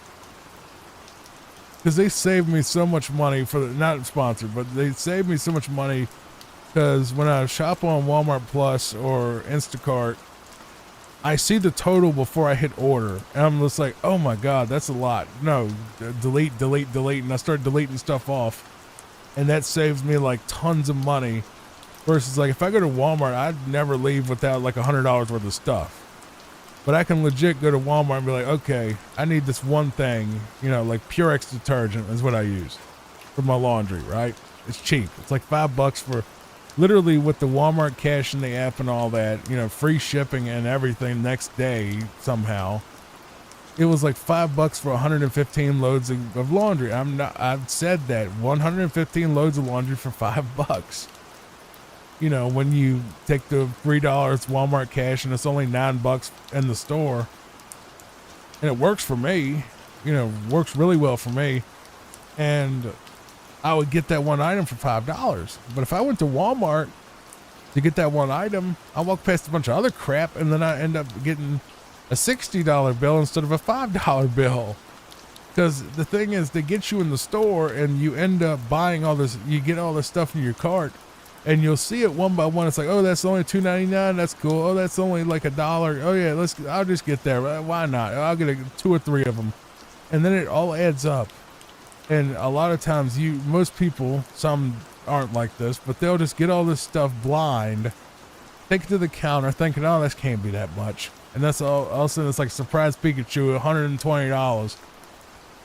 Because they saved me so much money for not sponsored, but they saved me so much money because when I shop on Walmart Plus or Instacart, I see the total before I hit order, and I'm just like, oh my God, that's a lot. No, delete, and I start deleting stuff off, and that saves me like tons of money. Versus like if I go to Walmart, I'd never leave without like $100 worth of stuff. But I can legit go to Walmart and be like, okay, I need this one thing, you know, like Purex detergent is what I use for my laundry, right? It's cheap. It's like $5 for literally with the Walmart cash in the app and all that, you know, free shipping and everything next day somehow. It was like $5 for 115 loads of laundry. I've said that 115 loads of laundry for $5. You know, when you take the $3 Walmart cash and it's only $9 in the store, and it works for me, you know, works really well for me. And I would get that one item for $5. But if I went to Walmart to get that one item, I walk past a bunch of other crap and then I end up getting a $60 bill instead of a $5 bill. Because the thing is, they get you in the store and you end up buying all this, you get all this stuff in your cart. And you'll see it one by one. It's like, oh, that's only $2.99. That's cool. Oh, that's only like $1. Oh yeah, I'll just get that. Why not? I'll get 2 or 3 of them, and then it all adds up. And a lot of times, most people, some aren't like this, but they'll just get all this stuff blind, take it to the counter, thinking, oh, this can't be that much, and that's all of a sudden it's like surprise Pikachu, $120.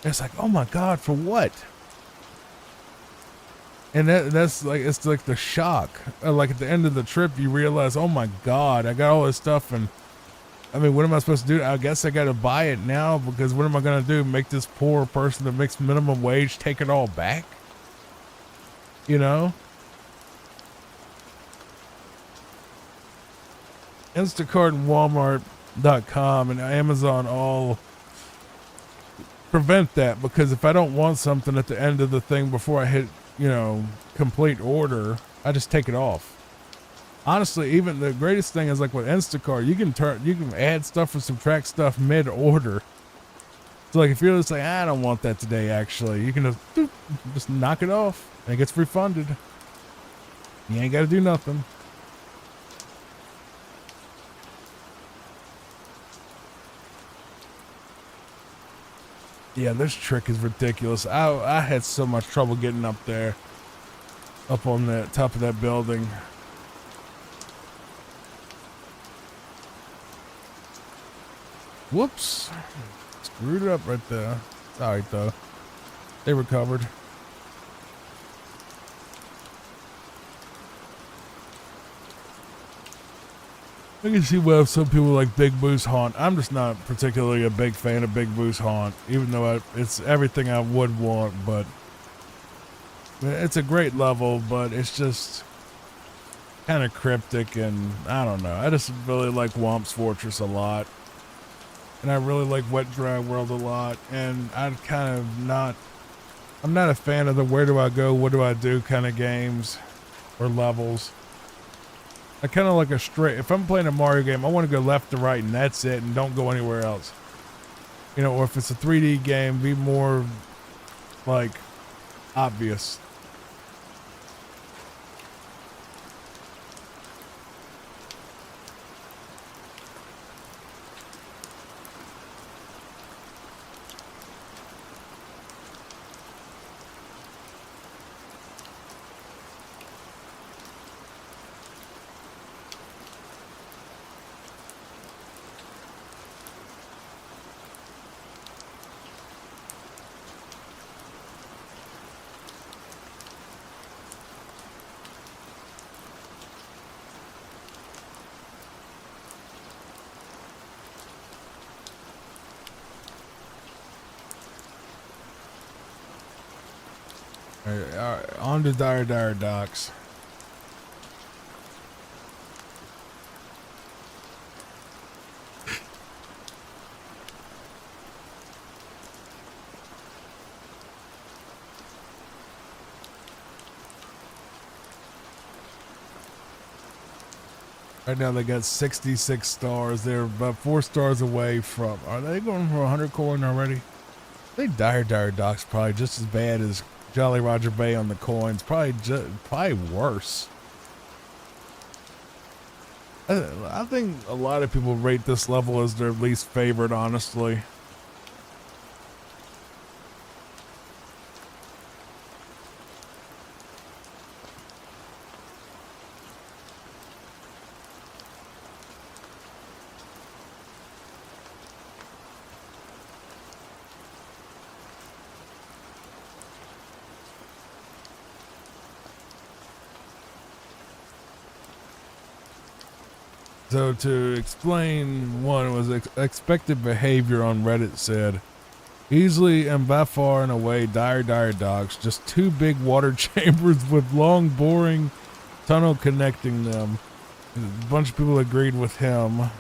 It's like, oh my God, for what? And that's like, it's like the shock. Like at the end of the trip, you realize, oh my God, I got all this stuff. And I mean, what am I supposed to do? I guess I got to buy it now because what am I going to do? Make this poor person that makes minimum wage take it all back? You know? Instacart and Walmart.com and Amazon all prevent that, because if I don't want something at the end of the thing before I hit, you know, complete order, I just take it off. Honestly, even the greatest thing is like with Instacart, you can add stuff or subtract stuff mid-order. So like if you're just like, I don't want that today, actually, you can just knock it off and it gets refunded. You ain't got to do nothing. Yeah, this trick is ridiculous. I had so much trouble getting up there, up on the top of that building. Whoops. Screwed it up right there. It's all right, though. They recovered. I can see why some people like Big Moose Haunt. I'm just not particularly a big fan of Big Moose Haunt, even though it's everything I would want, but it's a great level, but it's just kind of cryptic, and I don't know. I just really like Womp's Fortress a lot, and I really like Wet Dry World a lot, and I'm not a fan of the where do I go, what do I do kind of games or levels. I kind of like a straight, if I'm playing a Mario game, I want to go left to right and that's it and don't go anywhere else. You know, or if it's a 3D game, be more like obvious. Alright, on to Dire Docks. Right now they got 66 stars. They're about 4 stars away from. Are they going for 100 coin already? I think Dire Docks probably just as bad as Jolly Roger Bay on the coins. Probably worse. I think a lot of people rate this level as their least favorite, honestly. So to explain, one was expected behavior on Reddit said, easily and by far and away Dire Docks, just 2 big water chambers with long boring tunnel connecting them. A bunch of people agreed with him.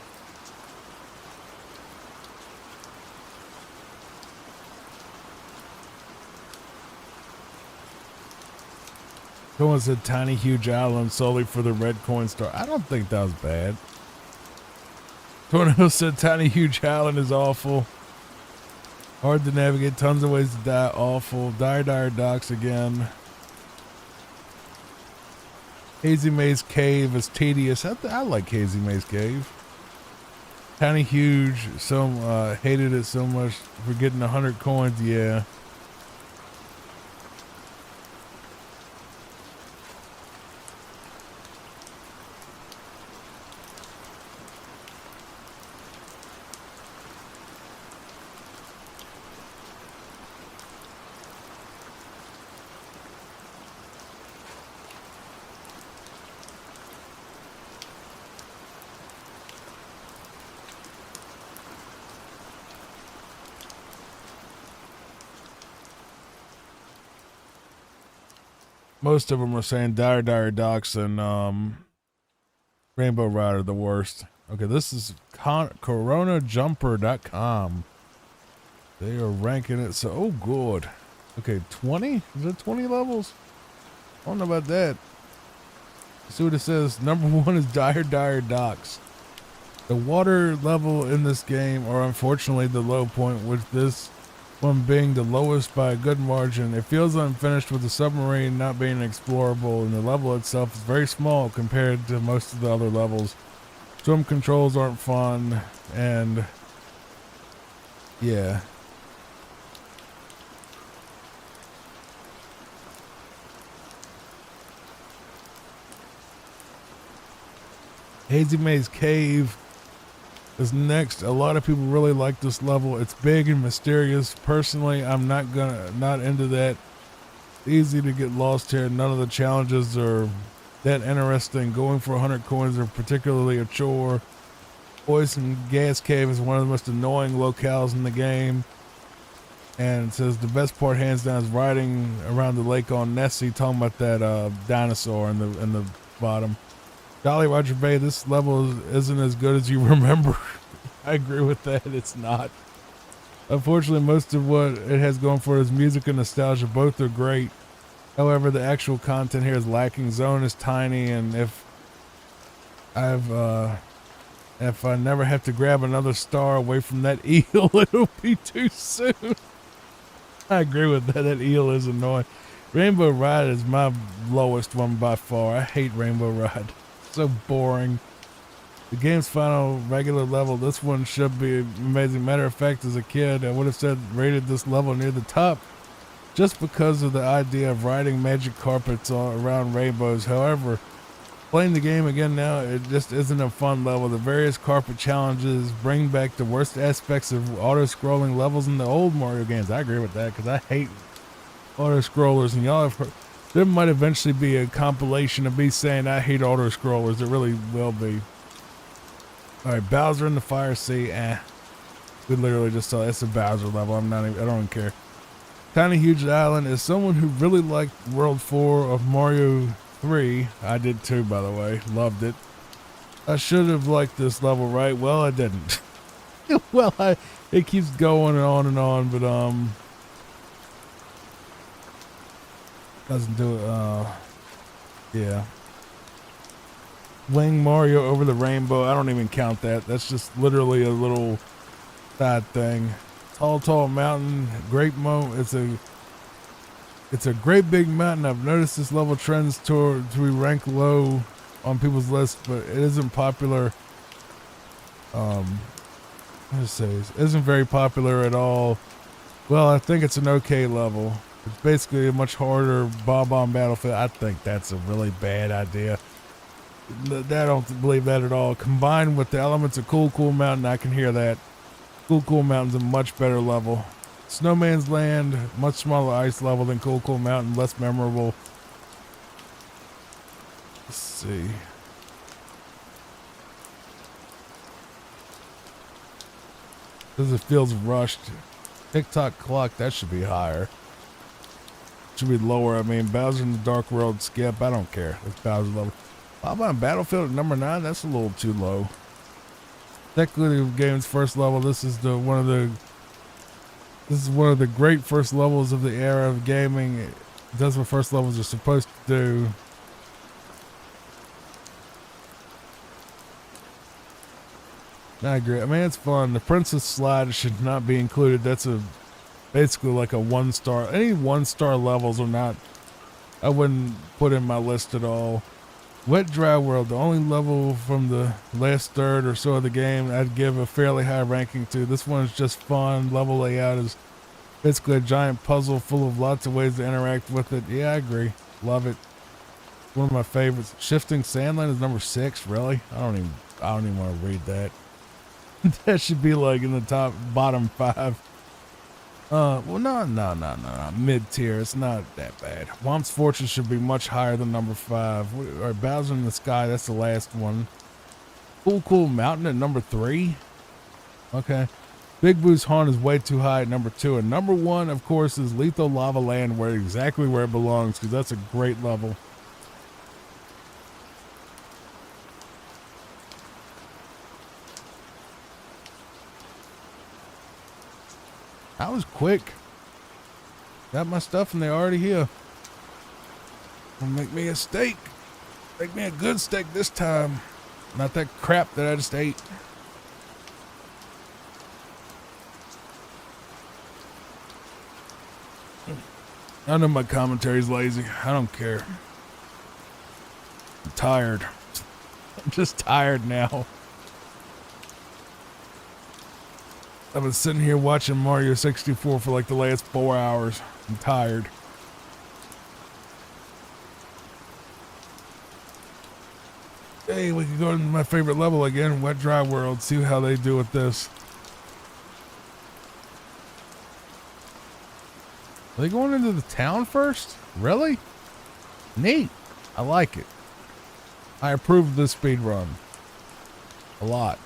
Someone said tiny huge island solely for the red coin star. I don't think that was bad. Someone else said tiny huge island is awful. Hard to navigate, tons of ways to die, awful. Dire Docks again. Hazy Maze Cave is tedious. I like Hazy Maze Cave. Tiny huge, hated it so much for getting 100 coins, yeah. Most of them are saying Dire Docks and Rainbow Ride are the worst. Okay, this is coronajumper.com. They are ranking it so, oh good. Okay, 20? Is it 20 levels? I don't know about that. Let's see what it says. Number 1 is Dire Docks. The water level in this game are unfortunately the low point, with this one being the lowest by a good margin. It feels unfinished with the submarine not being explorable, and the level itself is very small compared to most of the other levels. Swim controls aren't fun, and yeah. Hazy Maze Cave is next. A lot of people really like this level. It's big and mysterious. Personally, I'm not into that. Easy to get lost here. None of the challenges are that interesting. Going for 100 coins are particularly a chore. Poison Gas Cave is one of the most annoying locales in the game. And it says the best part hands down is riding around the lake on Nessie, talking about that dinosaur in the bottom. Jolly Roger Bay, this level isn't as good as you remember. I agree with that. It's not. Unfortunately, most of what it has going for it is music and nostalgia. Both are great. However, the actual content here is lacking. Zone is tiny, and if I never have to grab another star away from that eel, it'll be too soon. I agree with that. That eel is annoying. Rainbow Ride is my lowest one by far. I hate Rainbow Ride. So boring. The game's final regular level, this one should be amazing. Matter of fact, as a kid, I would have rated this level near the top just because of the idea of riding magic carpets around rainbows. However, playing the game again now, it just isn't a fun level. The various carpet challenges bring back the worst aspects of auto-scrolling levels in the old Mario games. I agree with that because I hate auto-scrollers, and y'all have heard. There might eventually be a compilation of me saying I hate auto-scrollers. It really will be. Alright, Bowser in the Fire Sea. We literally just saw it's a Bowser level. I don't even care. Tiny Huge Island is someone who really liked World 4 of Mario 3. I did too, by the way. Loved it. I should have liked this level, right? Well, I didn't. Well, it keeps going and on, but doesn't do it. Yeah. Wing Mario over the rainbow. I don't even count that. That's just literally a little side thing. Tall mountain. It's a great big mountain. I've noticed this level trends to rank low on people's lists, but it isn't popular. Let's say it isn't very popular at all. Well, I think it's an okay level. It's basically a much harder bomb battlefield. I think that's a really bad idea. I don't believe that at all. Combined with the elements of Cool Mountain, I can hear that. Cool Mountain's a much better level. Snowman's Land, much smaller ice level than Cool Mountain, less memorable. Let's see. Because it feels rushed. TikTok clock, that should be higher. Should be lower. I mean, Bowser in the Dark World, skip. I don't care. It's Bowser level. Bob-on Battlefield at number 9, that's a little too low. Technically the game's first level. This is one of the great first levels of the era of gaming. It does what first levels are supposed to do. I agree. I mean, it's fun. The Princess Slide should not be included. That's basically like a 1-star. Any 1-star levels are not, I wouldn't put in my list at all. Wet Dry World, the only level from the last third or so of the game I'd give a fairly high ranking to. This one is just fun. Level layout is basically a giant puzzle full of lots of ways to interact with it. Yeah, I agree. Love it. One of my favorites. Shifting Sandland is number 6. Really? I don't even want to read that. That should be like in the bottom 5. Well, no. Mid-tier. It's not that bad. Womp's Fortune should be much higher than number 5. Or Bowser in the Sky, that's the last one. Cool Mountain at number 3. Okay. Big Boo's Haunt is way too high at number 2. And number 1, of course, is Lethal Lava Land, exactly where it belongs, because that's a great level. I was quick. Got my stuff and they're already here. Gonna make me a steak. Make me a good steak this time. Not that crap that I just ate. I know my commentary's lazy. I don't care. I'm tired. I'm just tired now. I've been sitting here watching Mario 64 for like the last 4 hours. I'm tired. Hey, we can go to my favorite level again, Wet Dry World, see how they do with this. Are they going into the town first? Really? Neat. I like it. I approve of this speed run. A lot.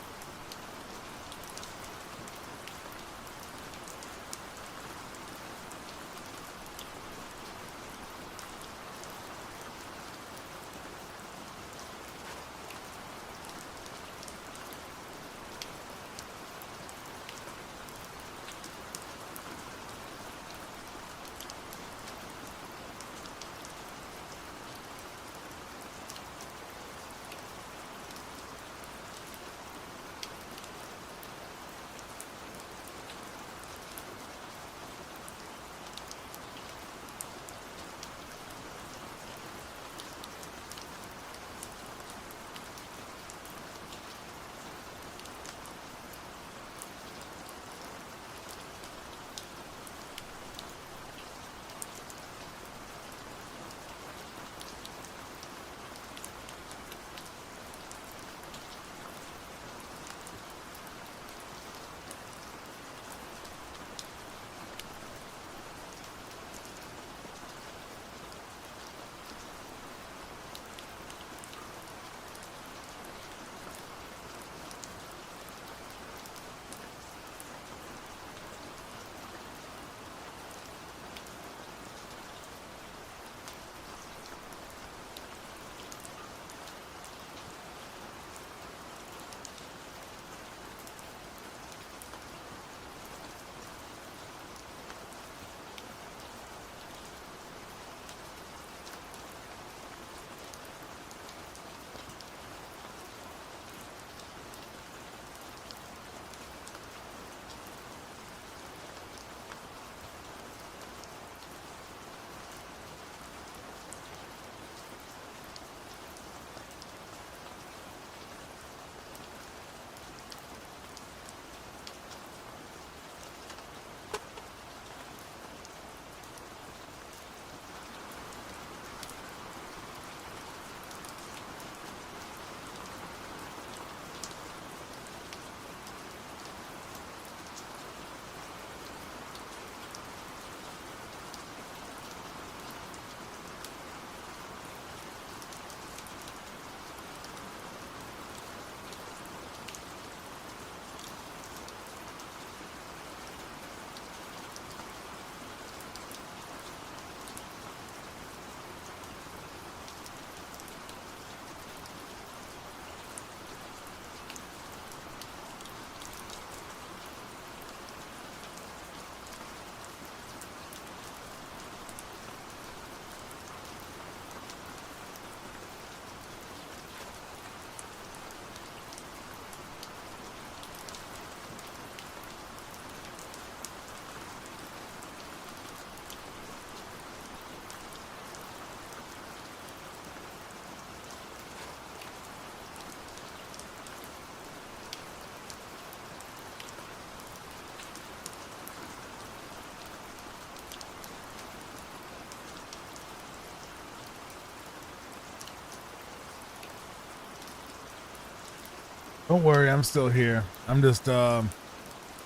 Don't worry, I'm still here. I'm just I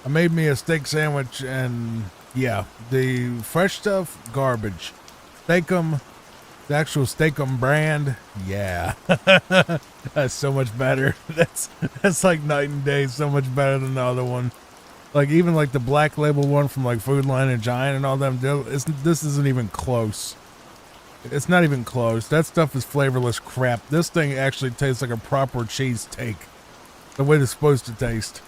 made me a steak sandwich, and yeah, the fresh stuff, garbage. Steakum, the actual Steakum brand, yeah, that's so much better. That's like night and day. So much better than the other one. Like even like the black label one from like Food Line and Giant and all them. This isn't even close. It's not even close. That stuff is flavorless crap. This thing actually tastes like a proper cheese steak, the way it's supposed to taste.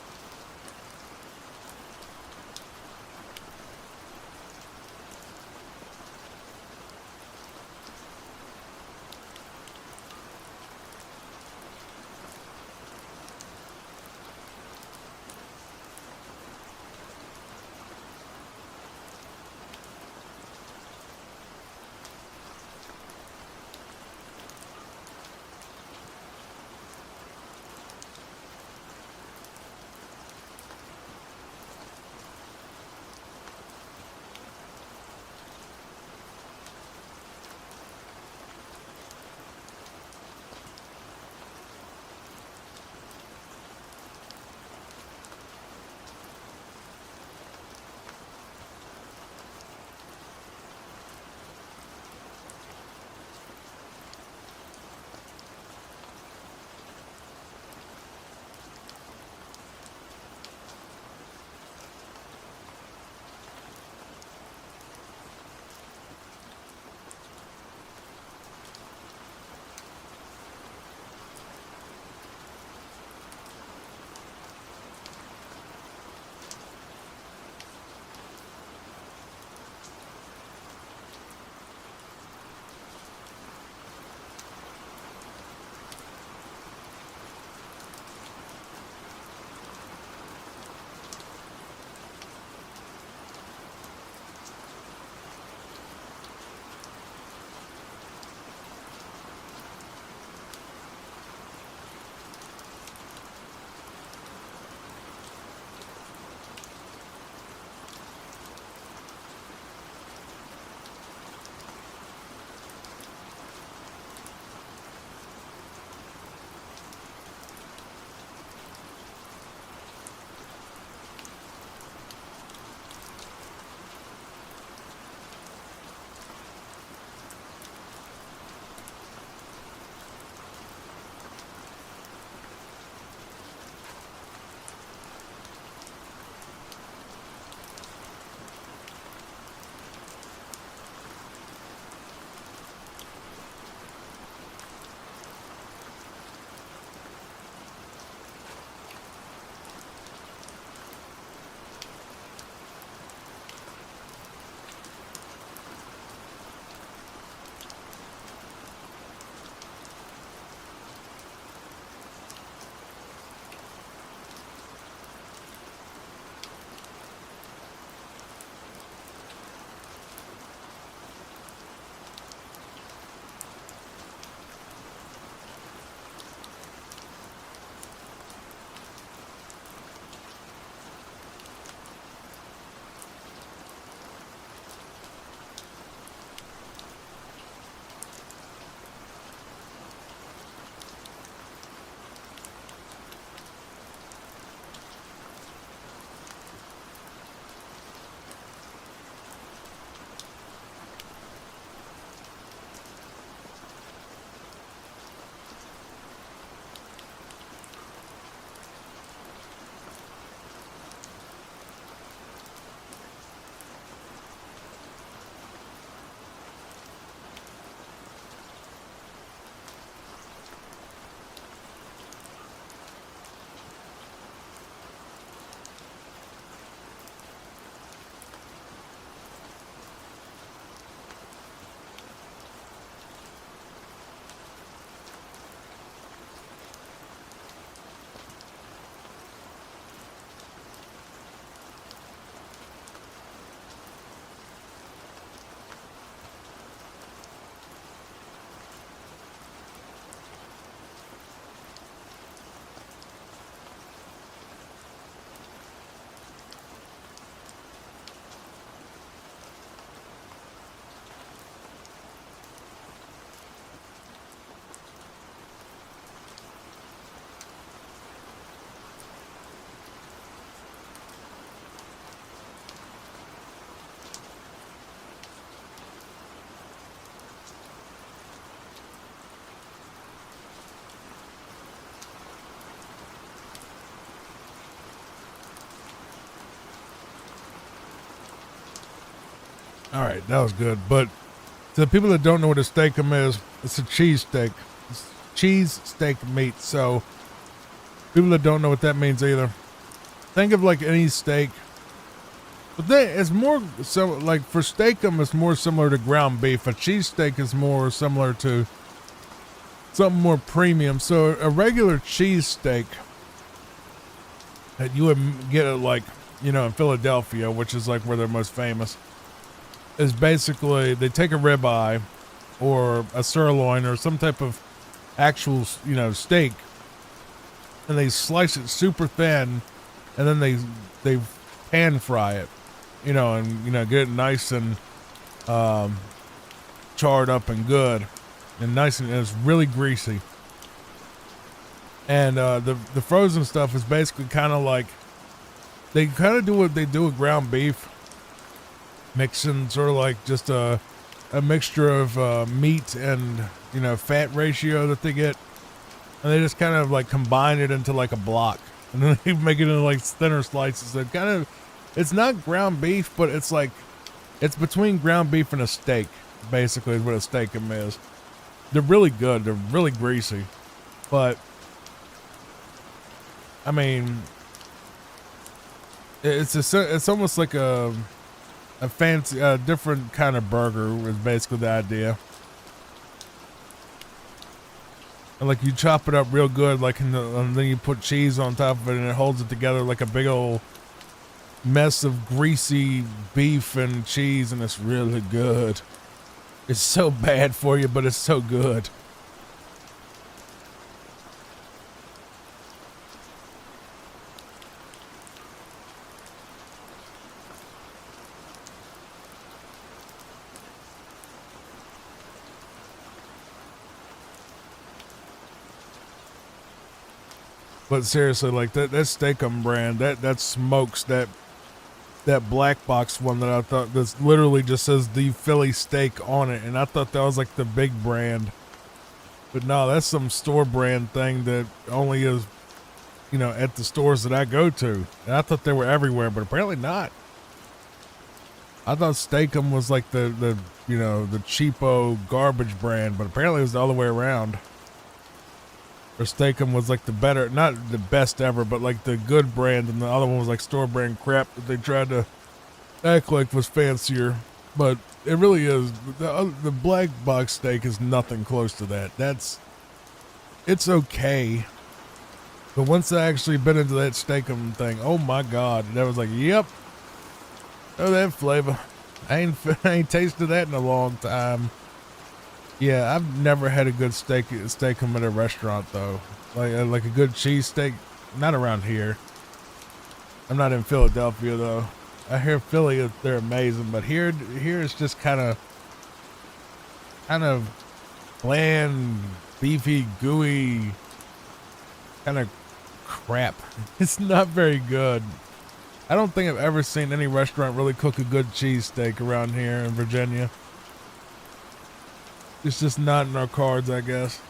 All right, that was good. But to the people that don't know what a steakum is, it's a cheese steak. It's cheese steak meat. So people that don't know what that means either, think of like any steak. But it's more so like for steakum, it's more similar to ground beef. A cheese steak is more similar to something more premium. So a regular cheese steak that you would get at like, you know, in Philadelphia, which is like where they're most famous, is basically they take a ribeye or a sirloin or some type of actual, you know, steak, and they slice it super thin, and then they pan fry it, you know, and, you know, get it nice and charred up and good and nice, and it's really greasy. And the frozen stuff is basically kind of like they kind of do what they do with ground beef, mixing sort of like just a mixture of meat and, you know, fat ratio that they get, and they just kind of like combine it into like a block, and then they make it into like thinner slices. So kind of, it's not ground beef, but it's like it's between ground beef and a steak. Basically, is what a steakum is. They're really good. They're really greasy, but I mean, it's almost like a fancy, different kind of burger is basically the idea. And like you chop it up real good, like and then you put cheese on top of it, and it holds it together like a big old mess of greasy beef and cheese, and it's really good. It's so bad for you, but it's so good. But seriously, like that Steakum brand, that smokes, that black box one that I thought that's literally just says the Philly steak on it, and I thought that was like the big brand. But no, that's some store brand thing that only is, you know, at the stores that I go to. And I thought they were everywhere, but apparently not. I thought Steakum was like the you know, the cheapo garbage brand, but apparently it was the other way around. Or Steakum was like the better, not the best ever, but like the good brand, and the other one was like store brand crap that they tried to act like was fancier. But it really is. The black box steak is nothing close to that. It's okay. But once I actually bit into that Steakum thing, oh my God, that was like, yep. Oh, that flavor. I ain't tasted that in a long time. Yeah, I've never had a good steakum at a restaurant though. Like a good cheese steak, not around here. I'm not in Philadelphia though. I hear Philly, they're amazing, but here it's just kind of bland, beefy, gooey, kind of crap. It's not very good. I don't think I've ever seen any restaurant really cook a good cheese steak around here in Virginia. It's just not in our cards, I guess.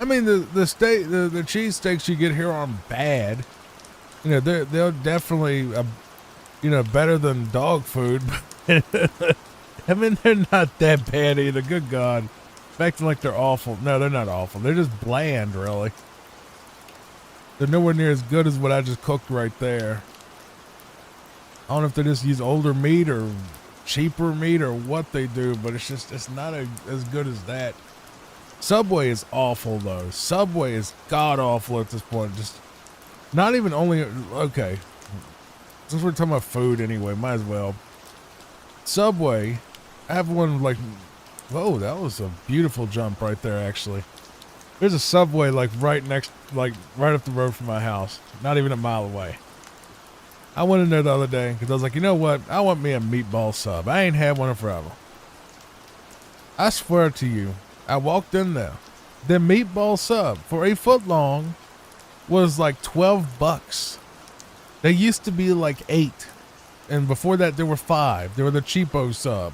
I mean, the cheese steaks you get here aren't bad. You know, they're definitely you know, better than dog food. I mean, they're not that bad either. Good God. Acting like they're awful. No, they're not awful. They're just bland, really. They're nowhere near as good as what I just cooked right there. I don't know if they just use older meat or cheaper meat or what they do, but it's not as good as that. Subway is awful, though. Subway is god-awful at this point. Just not even only... Okay. Since we're talking about food anyway, might as well. Subway, I have one like, whoa, that was a beautiful jump right there, actually. There's a Subway like right up the road from my house, not even a mile away. I went in there the other day because I was like, you know what? I want me a meatball sub. I ain't had one in forever. I swear to you, I walked in there. The meatball sub for a foot long was like $12. They used to be like 8. And before that, there were 5. They were the cheapo sub.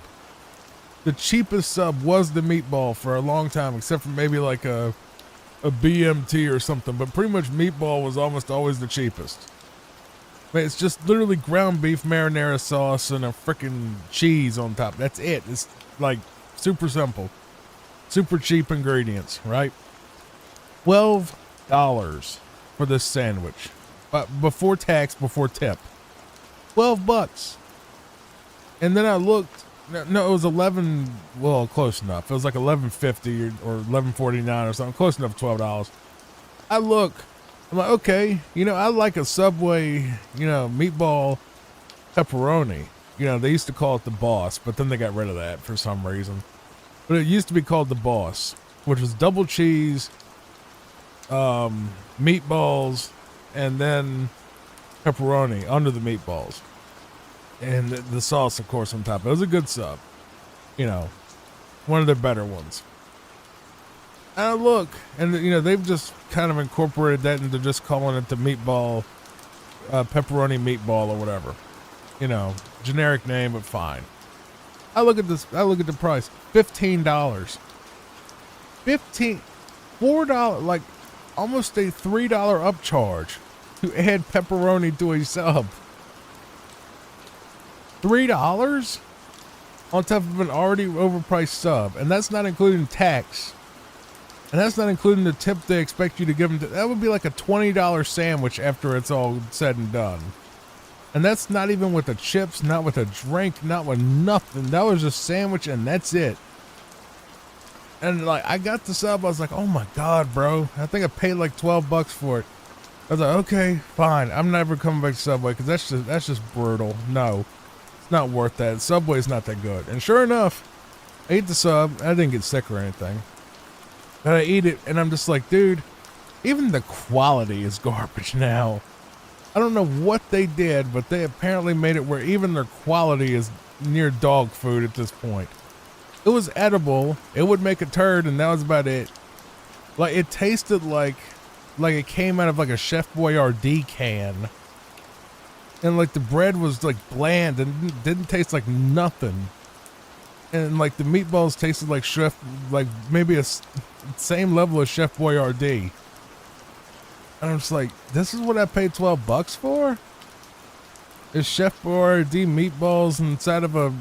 The cheapest sub was the meatball for a long time, except for maybe like a BMT or something. But pretty much meatball was almost always the cheapest. Man, it's just literally ground beef marinara sauce and a freaking cheese on top. That's it. It's like super simple. Super cheap ingredients, right? $12 for this sandwich. But before tax, before tip. $12. And then I looked, no, it was 11, well, close enough. It was like $11.50 or $11.49 or something, close enough to $12. I look, I'm like, okay, you know, I like a Subway, you know, meatball pepperoni. You know, they used to call it the Boss, but then they got rid of that for some reason. But it used to be called the Boss, which was double cheese, meatballs, and then pepperoni under the meatballs. And the sauce, of course, on top. It was a good sub. You know, one of their better ones. And I look, and, you know, they've just kind of incorporated that into just calling it the meatball, pepperoni meatball or whatever. You know, generic name, but fine. I look at this, I look at the price. $15. $4, like almost a $3 upcharge to add pepperoni to a sub. $3 on top of an already overpriced sub, and that's not including tax, and that's not including the tip they expect you to give them. That would be like a $20 sandwich after it's all said and done, and that's not even with the chips, not with a drink, not with nothing. That was just sandwich, and that's it. And like, I got the sub, I was like, oh my god, bro, I think I paid like $12 for it. I was like, okay, fine, I'm never coming back to Subway because that's just brutal. No. Not worth that. Subway's not that good. And sure enough, I ate the sub. I didn't get sick or anything. But I eat it and I'm just like, dude, even the quality is garbage now. I don't know what they did, but they apparently made it where even their quality is near dog food at this point. It was edible. It would make a turd and that was about it. Like, it tasted like it came out of like a Chef Boyardee can. And like the bread was like bland and didn't taste like nothing. And like the meatballs tasted like like maybe a same level as Chef Boyardee. And I'm just like, this is what I paid $12 for? Is Chef Boyardee meatballs inside of a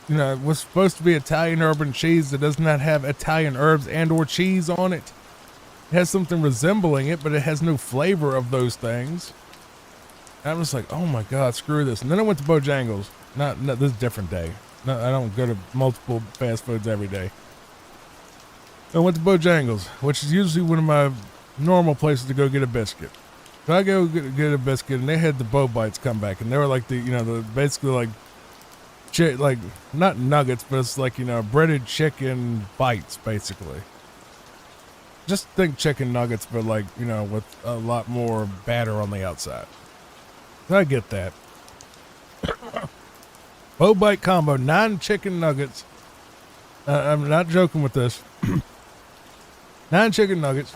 you know, it was supposed to be Italian herb and cheese that does not have Italian herbs and or cheese on it. It has something resembling it, but it has no flavor of those things. I'm just like, oh my god, screw this. And then I went to Bojangles. Not this is a different day. No, I don't go to multiple fast foods every day. I went to Bojangles, which is usually one of my normal places to go get a biscuit. So I go get a biscuit, and they had the Bo Bites come back, and they were like the, you know, the basically like not nuggets, but it's like, you know, breaded chicken bites, basically. Just think chicken nuggets, but like, you know, with a lot more batter on the outside. I get that. Bo Bite combo, 9 chicken nuggets. I'm not joking with this. 9 chicken nuggets,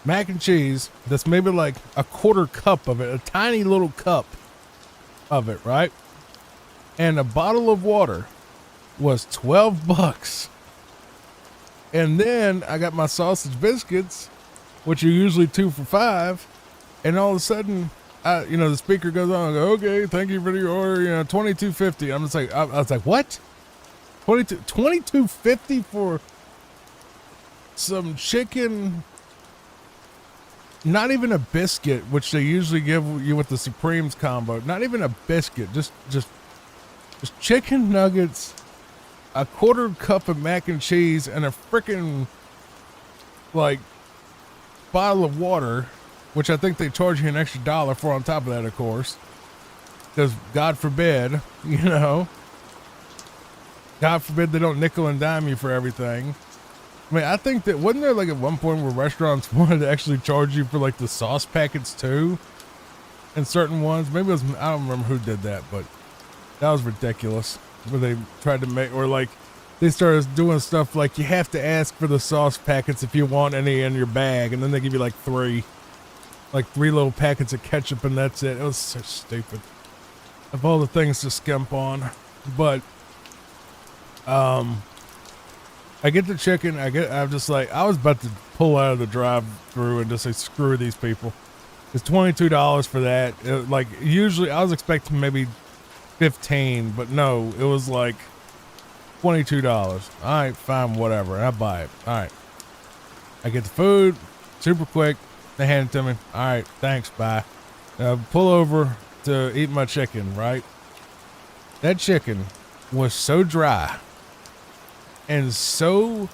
mac and cheese. That's maybe like a quarter cup of it, a tiny little cup of it, right? And a bottle of water was $12. And then I got my sausage biscuits, which are usually 2 for $5. And all of a sudden, you know, the speaker goes on and go, okay, thank you for your order, you know, $22.50. I'm just like, I was like, what? $22.50 for some chicken, not even a biscuit, which they usually give you with the Supremes combo. Not even a biscuit, just chicken nuggets, a quarter cup of mac and cheese, and a freaking like bottle of water, which I think they charge you an extra $1 for on top of that, of course, because God forbid, you know, God forbid they don't nickel and dime you for everything. I mean, I think that, wasn't there like at one point where restaurants wanted to actually charge you for like the sauce packets too? And certain ones, maybe it was, I don't remember who did that, but that was ridiculous. Where they tried to make, or like they started doing stuff like you have to ask for the sauce packets if you want any in your bag, and then they give you like 3. like 3 little packets of ketchup and that's it. It was so stupid. Of all the things to skimp on. But I get the chicken. I'm just like, I was about to pull out of the drive-through and just say, screw these people. It's $22 for that. Like, usually I was expecting maybe 15, but no, it was like $22. All right, fine, whatever. I buy it. All right. I get the food, super quick. They hand it to me. All right, thanks, bye. Pull over to eat my chicken, right? That chicken was so dry and so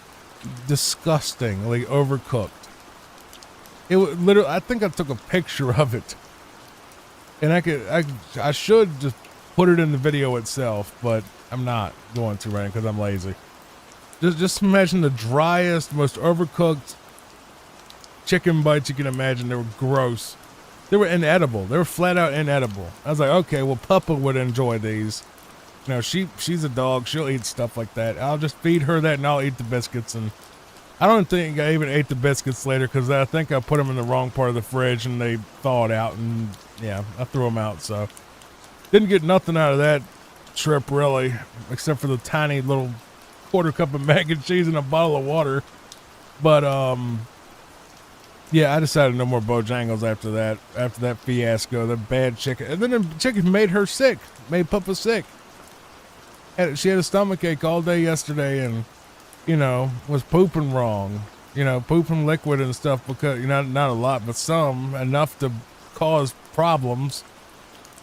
disgustingly overcooked. It was literally, I think I took a picture of it, and I should just put it in the video itself, but I'm not going to right now because I'm lazy. Just imagine the driest, most overcooked chicken bites you can imagine. They were gross. They were inedible. They were flat out inedible. I was like, okay, well, Puppa would enjoy these. You know, she's a dog. She'll eat stuff like that. I'll just feed her that and I'll eat the biscuits. And I don't think I even ate the biscuits later because I think I put them in the wrong part of the fridge and they thawed out. And yeah, I threw them out. So didn't get nothing out of that trip really, except for the tiny little quarter cup of mac and cheese and a bottle of water. But yeah, I decided no more Bojangles after that fiasco, the bad chicken. And then the chicken made her sick, made Puppa sick. And she had a stomach ache all day yesterday and, you know, was pooping wrong, you know, pooping liquid and stuff because, you know, not a lot, but some, enough to cause problems,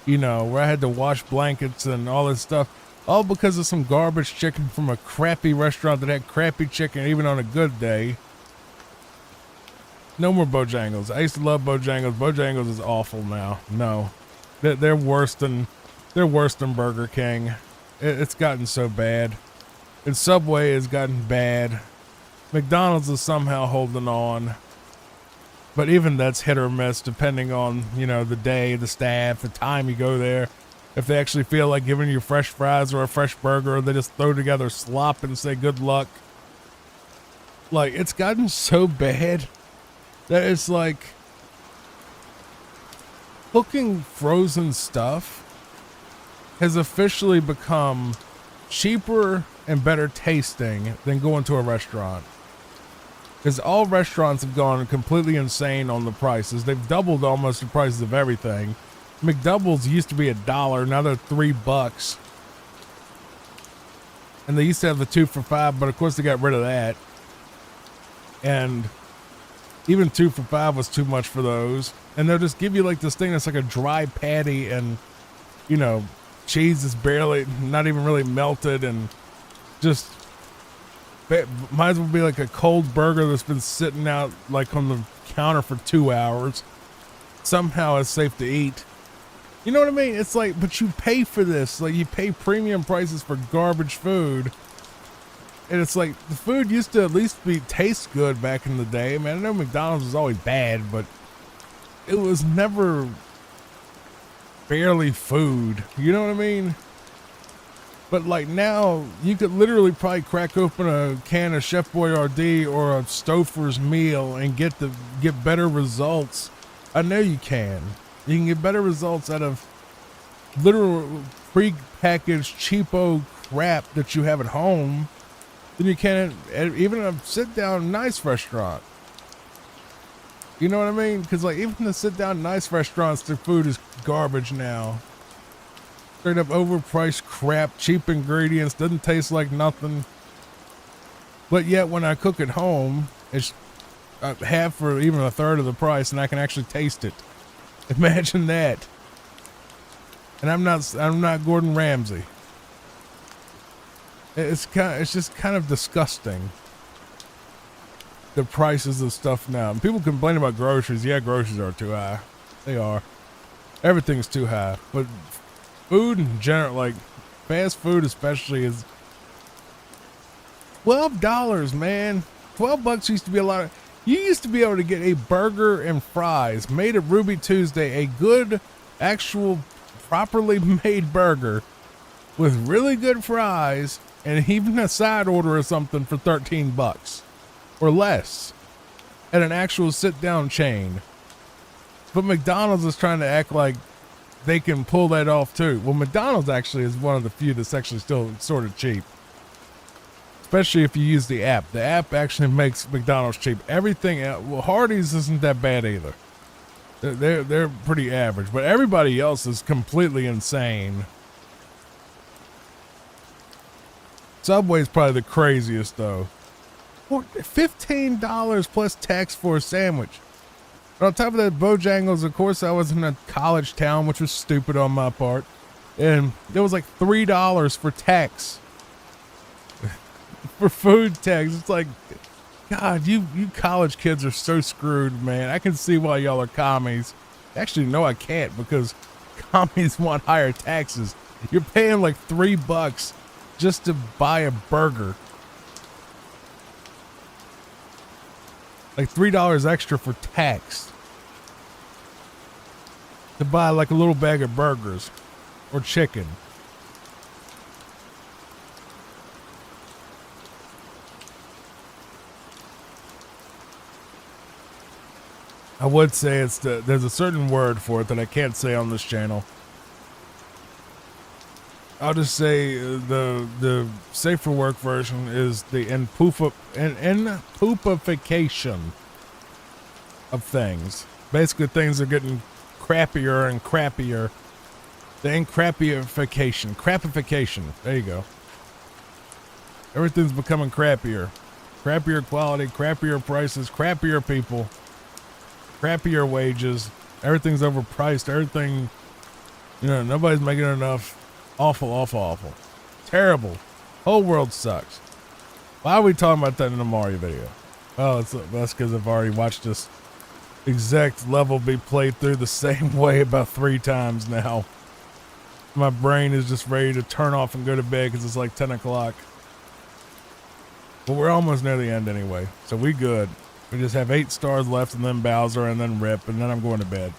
you know, where I had to wash blankets and all this stuff, all because of some garbage chicken from a crappy restaurant that had crappy chicken even on a good day. No more Bojangles. I used to love Bojangles. Bojangles is awful now. No, they're worse than Burger King. It's gotten so bad. And Subway has gotten bad. McDonald's is somehow holding on. But even that's hit or miss depending on, you know, the day, the staff, the time you go there. If they actually feel like giving you fresh fries or a fresh burger, or they just throw together slop and say good luck. Like, it's gotten so bad that it's like cooking frozen stuff has officially become cheaper and better tasting than going to a restaurant. Because all restaurants have gone completely insane on the prices. They've doubled almost the prices of everything. McDoubles used to be $1, now they're $3. And they used to have the 2 for $5, but of course they got rid of that. And even 2 for $5 was too much for those. And they'll just give you like this thing that's like a dry patty and, you know, cheese is barely, not even really melted and just might as well be like a cold burger that's been sitting out like on the counter for 2 hours. Somehow it's safe to eat. You know what I mean? It's like, but you pay for this. Like, you pay premium prices for garbage food. And it's like, the food used to at least taste good back in the day. Man, I know McDonald's was always bad, but it was never barely food. You know what I mean? But like now, you could literally probably crack open a can of Chef Boyardee or a Stouffer's meal and get better results. I know you can. You can get better results out of literal pre-packaged cheapo crap that you have at home than you can at even a sit-down nice restaurant. You know what I mean? Because like even the sit-down nice restaurants, their food is garbage now. Straight up overpriced crap, cheap ingredients, doesn't taste like nothing. But yet when I cook at home, it's half or even a third of the price, and I can actually taste it. Imagine that. And I'm not Gordon Ramsay. It's just kind of disgusting. The prices of stuff now. And people complain about groceries. Yeah, groceries are too high. They are. Everything's too high. But food in general, like fast food especially, is $12, man. $12 used to be a lot. You used to be able to get a burger and fries made at Ruby Tuesday, a good, actual, properly made burger with really good fries and even a side order or something for $13 or less at an actual sit-down chain. But McDonald's is trying to act like they can pull that off too. Well, McDonald's actually is one of the few that's actually still sort of cheap. Especially if you use the app. The app actually makes McDonald's cheap. Everything else, well, Hardee's isn't that bad either. They're pretty average, but everybody else is completely insane. Subway's probably the craziest though. $15 plus tax for a sandwich. But on top of that, Bojangles, of course, I was in a college town, which was stupid on my part. And it was like $3 for tax. For food tax. It's like, God, you college kids are so screwed, man. I can see why y'all are commies. Actually, no, I can't, because commies want higher taxes. You're paying like $3 just to buy a burger. Like $3 extra for tax. To buy like a little bag of burgers or chicken. I would say there's a certain word for it that I can't say on this channel. I'll just say the safe for work version is the poopification of things. Basically, things are getting crappier and crappier. The crapification. There you go. Everything's becoming crappier. Crappier quality, crappier prices, crappier people, crappier wages. Everything's overpriced. Everything, nobody's making enough. Awful, awful, awful. Terrible. Whole world sucks. Why are we talking about that in a Mario video? Oh, that's because I've already watched this exact level be played through the same way about 3 times now. My brain is just ready to turn off and go to bed because it's like 10 o'clock. But we're almost near the end anyway, so we good. We just have 8 stars left and then Bowser and then Rip, and then I'm going to bed.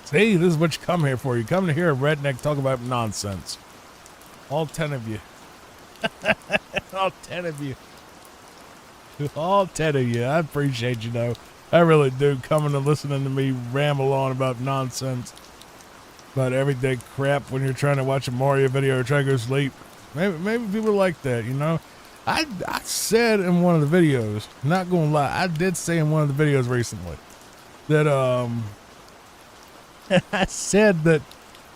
See, this is what you come here for. You come to hear a redneck talk about nonsense. All 10 of you. All 10 of you. All 10 of you. I appreciate you, though. I really do. Coming and listening to me ramble on about nonsense. About everyday crap when you're trying to watch a Mario video or try to go to sleep. Maybe people like that, I said in one of the videos, not gonna lie, I did say in one of the videos recently that I said that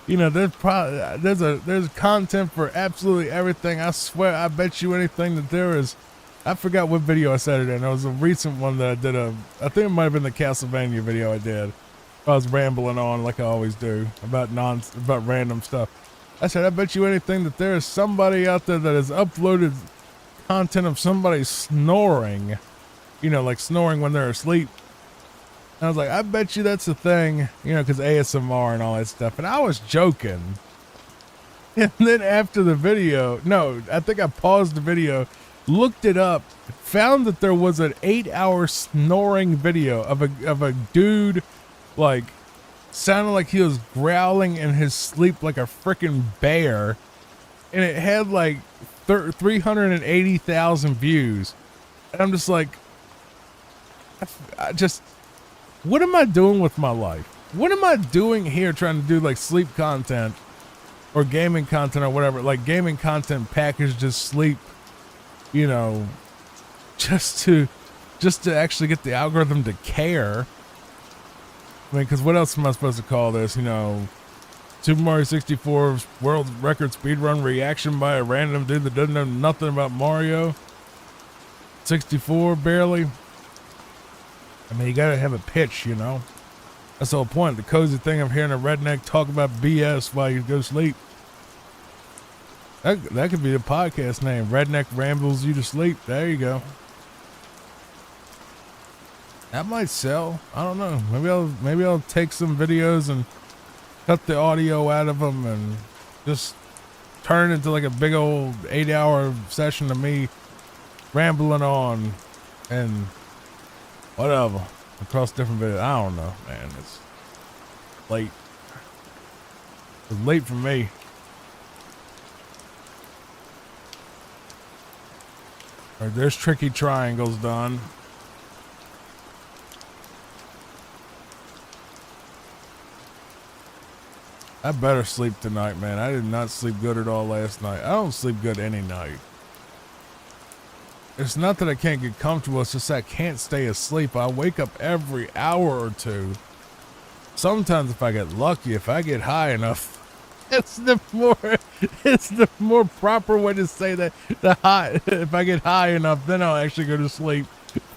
there's content for absolutely everything. I swear, I bet you anything that there is. I forgot what video I said it in. It was a recent one that I did. I think it might have been the Castlevania video I did. I was rambling on like I always do about random stuff. I said, I bet you anything that there is somebody out there that has uploaded content of somebody snoring, like snoring when they're asleep. And I was like, I bet you that's a thing, because ASMR and all that stuff. And I was joking. And then after the video, no, I think I paused the video, looked it up, found that there was an 8-hour snoring video of a dude, like, sounded like he was growling in his sleep like a freaking bear. And it had like 380,000 views. And I'm just like, what am I doing with my life? What am I doing here trying to do like sleep content or gaming content or whatever? Like gaming content packaged as sleep, just to actually get the algorithm to care. I mean, because what else am I supposed to call this? Super Mario 64's world record speedrun reaction by a random dude that doesn't know nothing about Mario 64, barely. I mean, you gotta have a pitch, That's the whole point. The cozy thing of hearing a redneck talk about BS while you go sleep. That could be the podcast name. Redneck Rambles You to Sleep. There you go. That might sell. I don't know. Maybe I'll take some videos and cut the audio out of them and just turn it into like a big old 8-hour session of me rambling on and whatever across different videos. I don't know, man. It's late. It's late for me. All right, there's Tricky Triangles done. I better sleep tonight, man. I did not sleep good at all last night. I don't sleep good any night. It's not that I can't get comfortable, it's just that I can't stay asleep. I wake up every hour or two. Sometimes if I get lucky, if I get high enough, it's the more proper way to say that. If I get high enough, then I'll actually go to sleep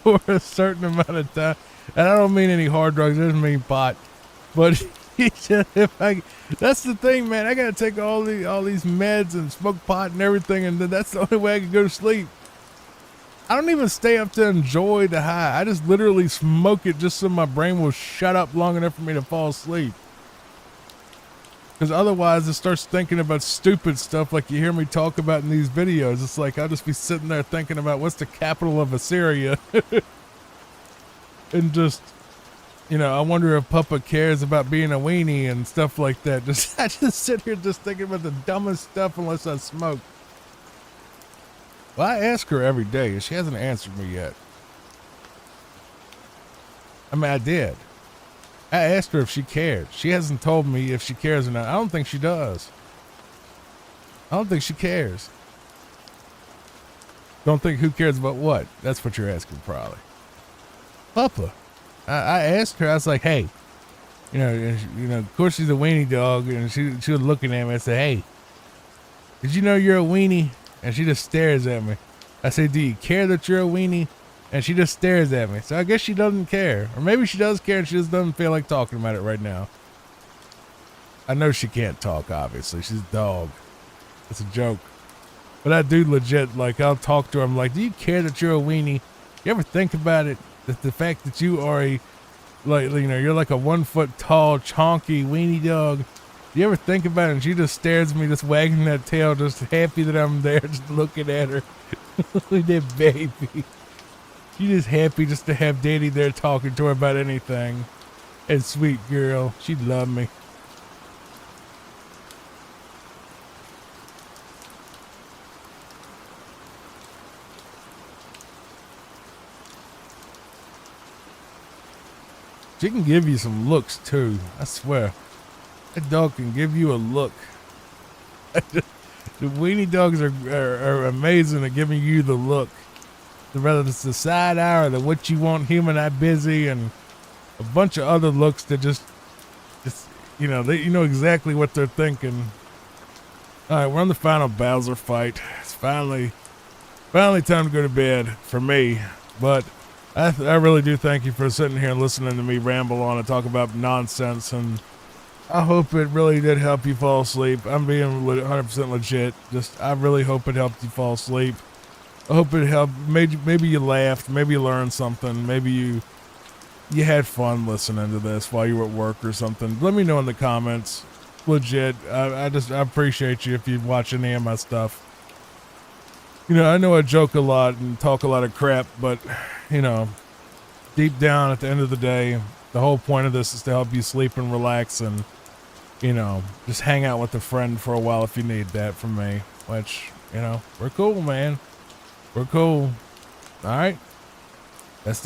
for a certain amount of time. And I don't mean any hard drugs, I just mean pot. But that's the thing, man. I gotta take all these meds and smoke pot and everything, and then that's the only way I can go to sleep. I don't even stay up to enjoy the high. I just literally smoke it just so my brain will shut up long enough for me to fall asleep. Because otherwise it starts thinking about stupid stuff like you hear me talk about in these videos. It's like I'll just be sitting there thinking about what's the capital of Assyria. And just, you know, I wonder if Papa cares about being a weenie and stuff like that. I just sit here just thinking about the dumbest stuff unless I smoke. Well, I ask her every day, and she hasn't answered me yet. I mean, I did. I asked her if she cared. She hasn't told me if she cares or not. I don't think she does. I don't think she cares. Don't think who cares about what? That's what you're asking, probably. Papa. I asked her, I was like, hey, you know, of course she's a weenie dog, and she was looking at me. I said, hey, did you know you're a weenie? And she just stares at me. I say, do you care that you're a weenie? And she just stares at me. So I guess she doesn't care. Or maybe she does care and she just doesn't feel like talking about it right now. I know she can't talk, obviously. She's a dog. It's a joke. But I do legit, like, I'll talk to her. I'm like, do you care that you're a weenie? You ever think about it? That the fact that you are you're like a 1 foot tall, chonky weenie dog. Do you ever think about it? And she just stares at me, just wagging that tail, just happy that I'm there, just looking at her. Look at that baby. She's just happy just to have Daddy there talking to her about anything. And sweet girl. She'd love me. She can give you some looks too. I swear. That dog can give you a look. The weenie dogs are amazing at giving you the look. Whether it's the side eye or the what you want, human eye busy, and a bunch of other looks that just you know, you know exactly what they're thinking. All right, we're on the final Bowser fight. It's finally time to go to bed for me. But I really do thank you for sitting here and listening to me ramble on and talk about nonsense, and I hope it really did help you fall asleep. I'm being 100% legit. I really hope it helped you fall asleep. I hope it helped. Maybe you laughed. Maybe you learned something. Maybe you had fun listening to this while you were at work or something. Let me know in the comments. Legit. I appreciate you if you watch any of my stuff. You know, I know I joke a lot and talk a lot of crap, but, you know, deep down at the end of the day, the whole point of this is to help you sleep and relax and, you know, just hang out with a friend for a while if you need that from me. Which, you know, we're cool, man. We're cool. All right.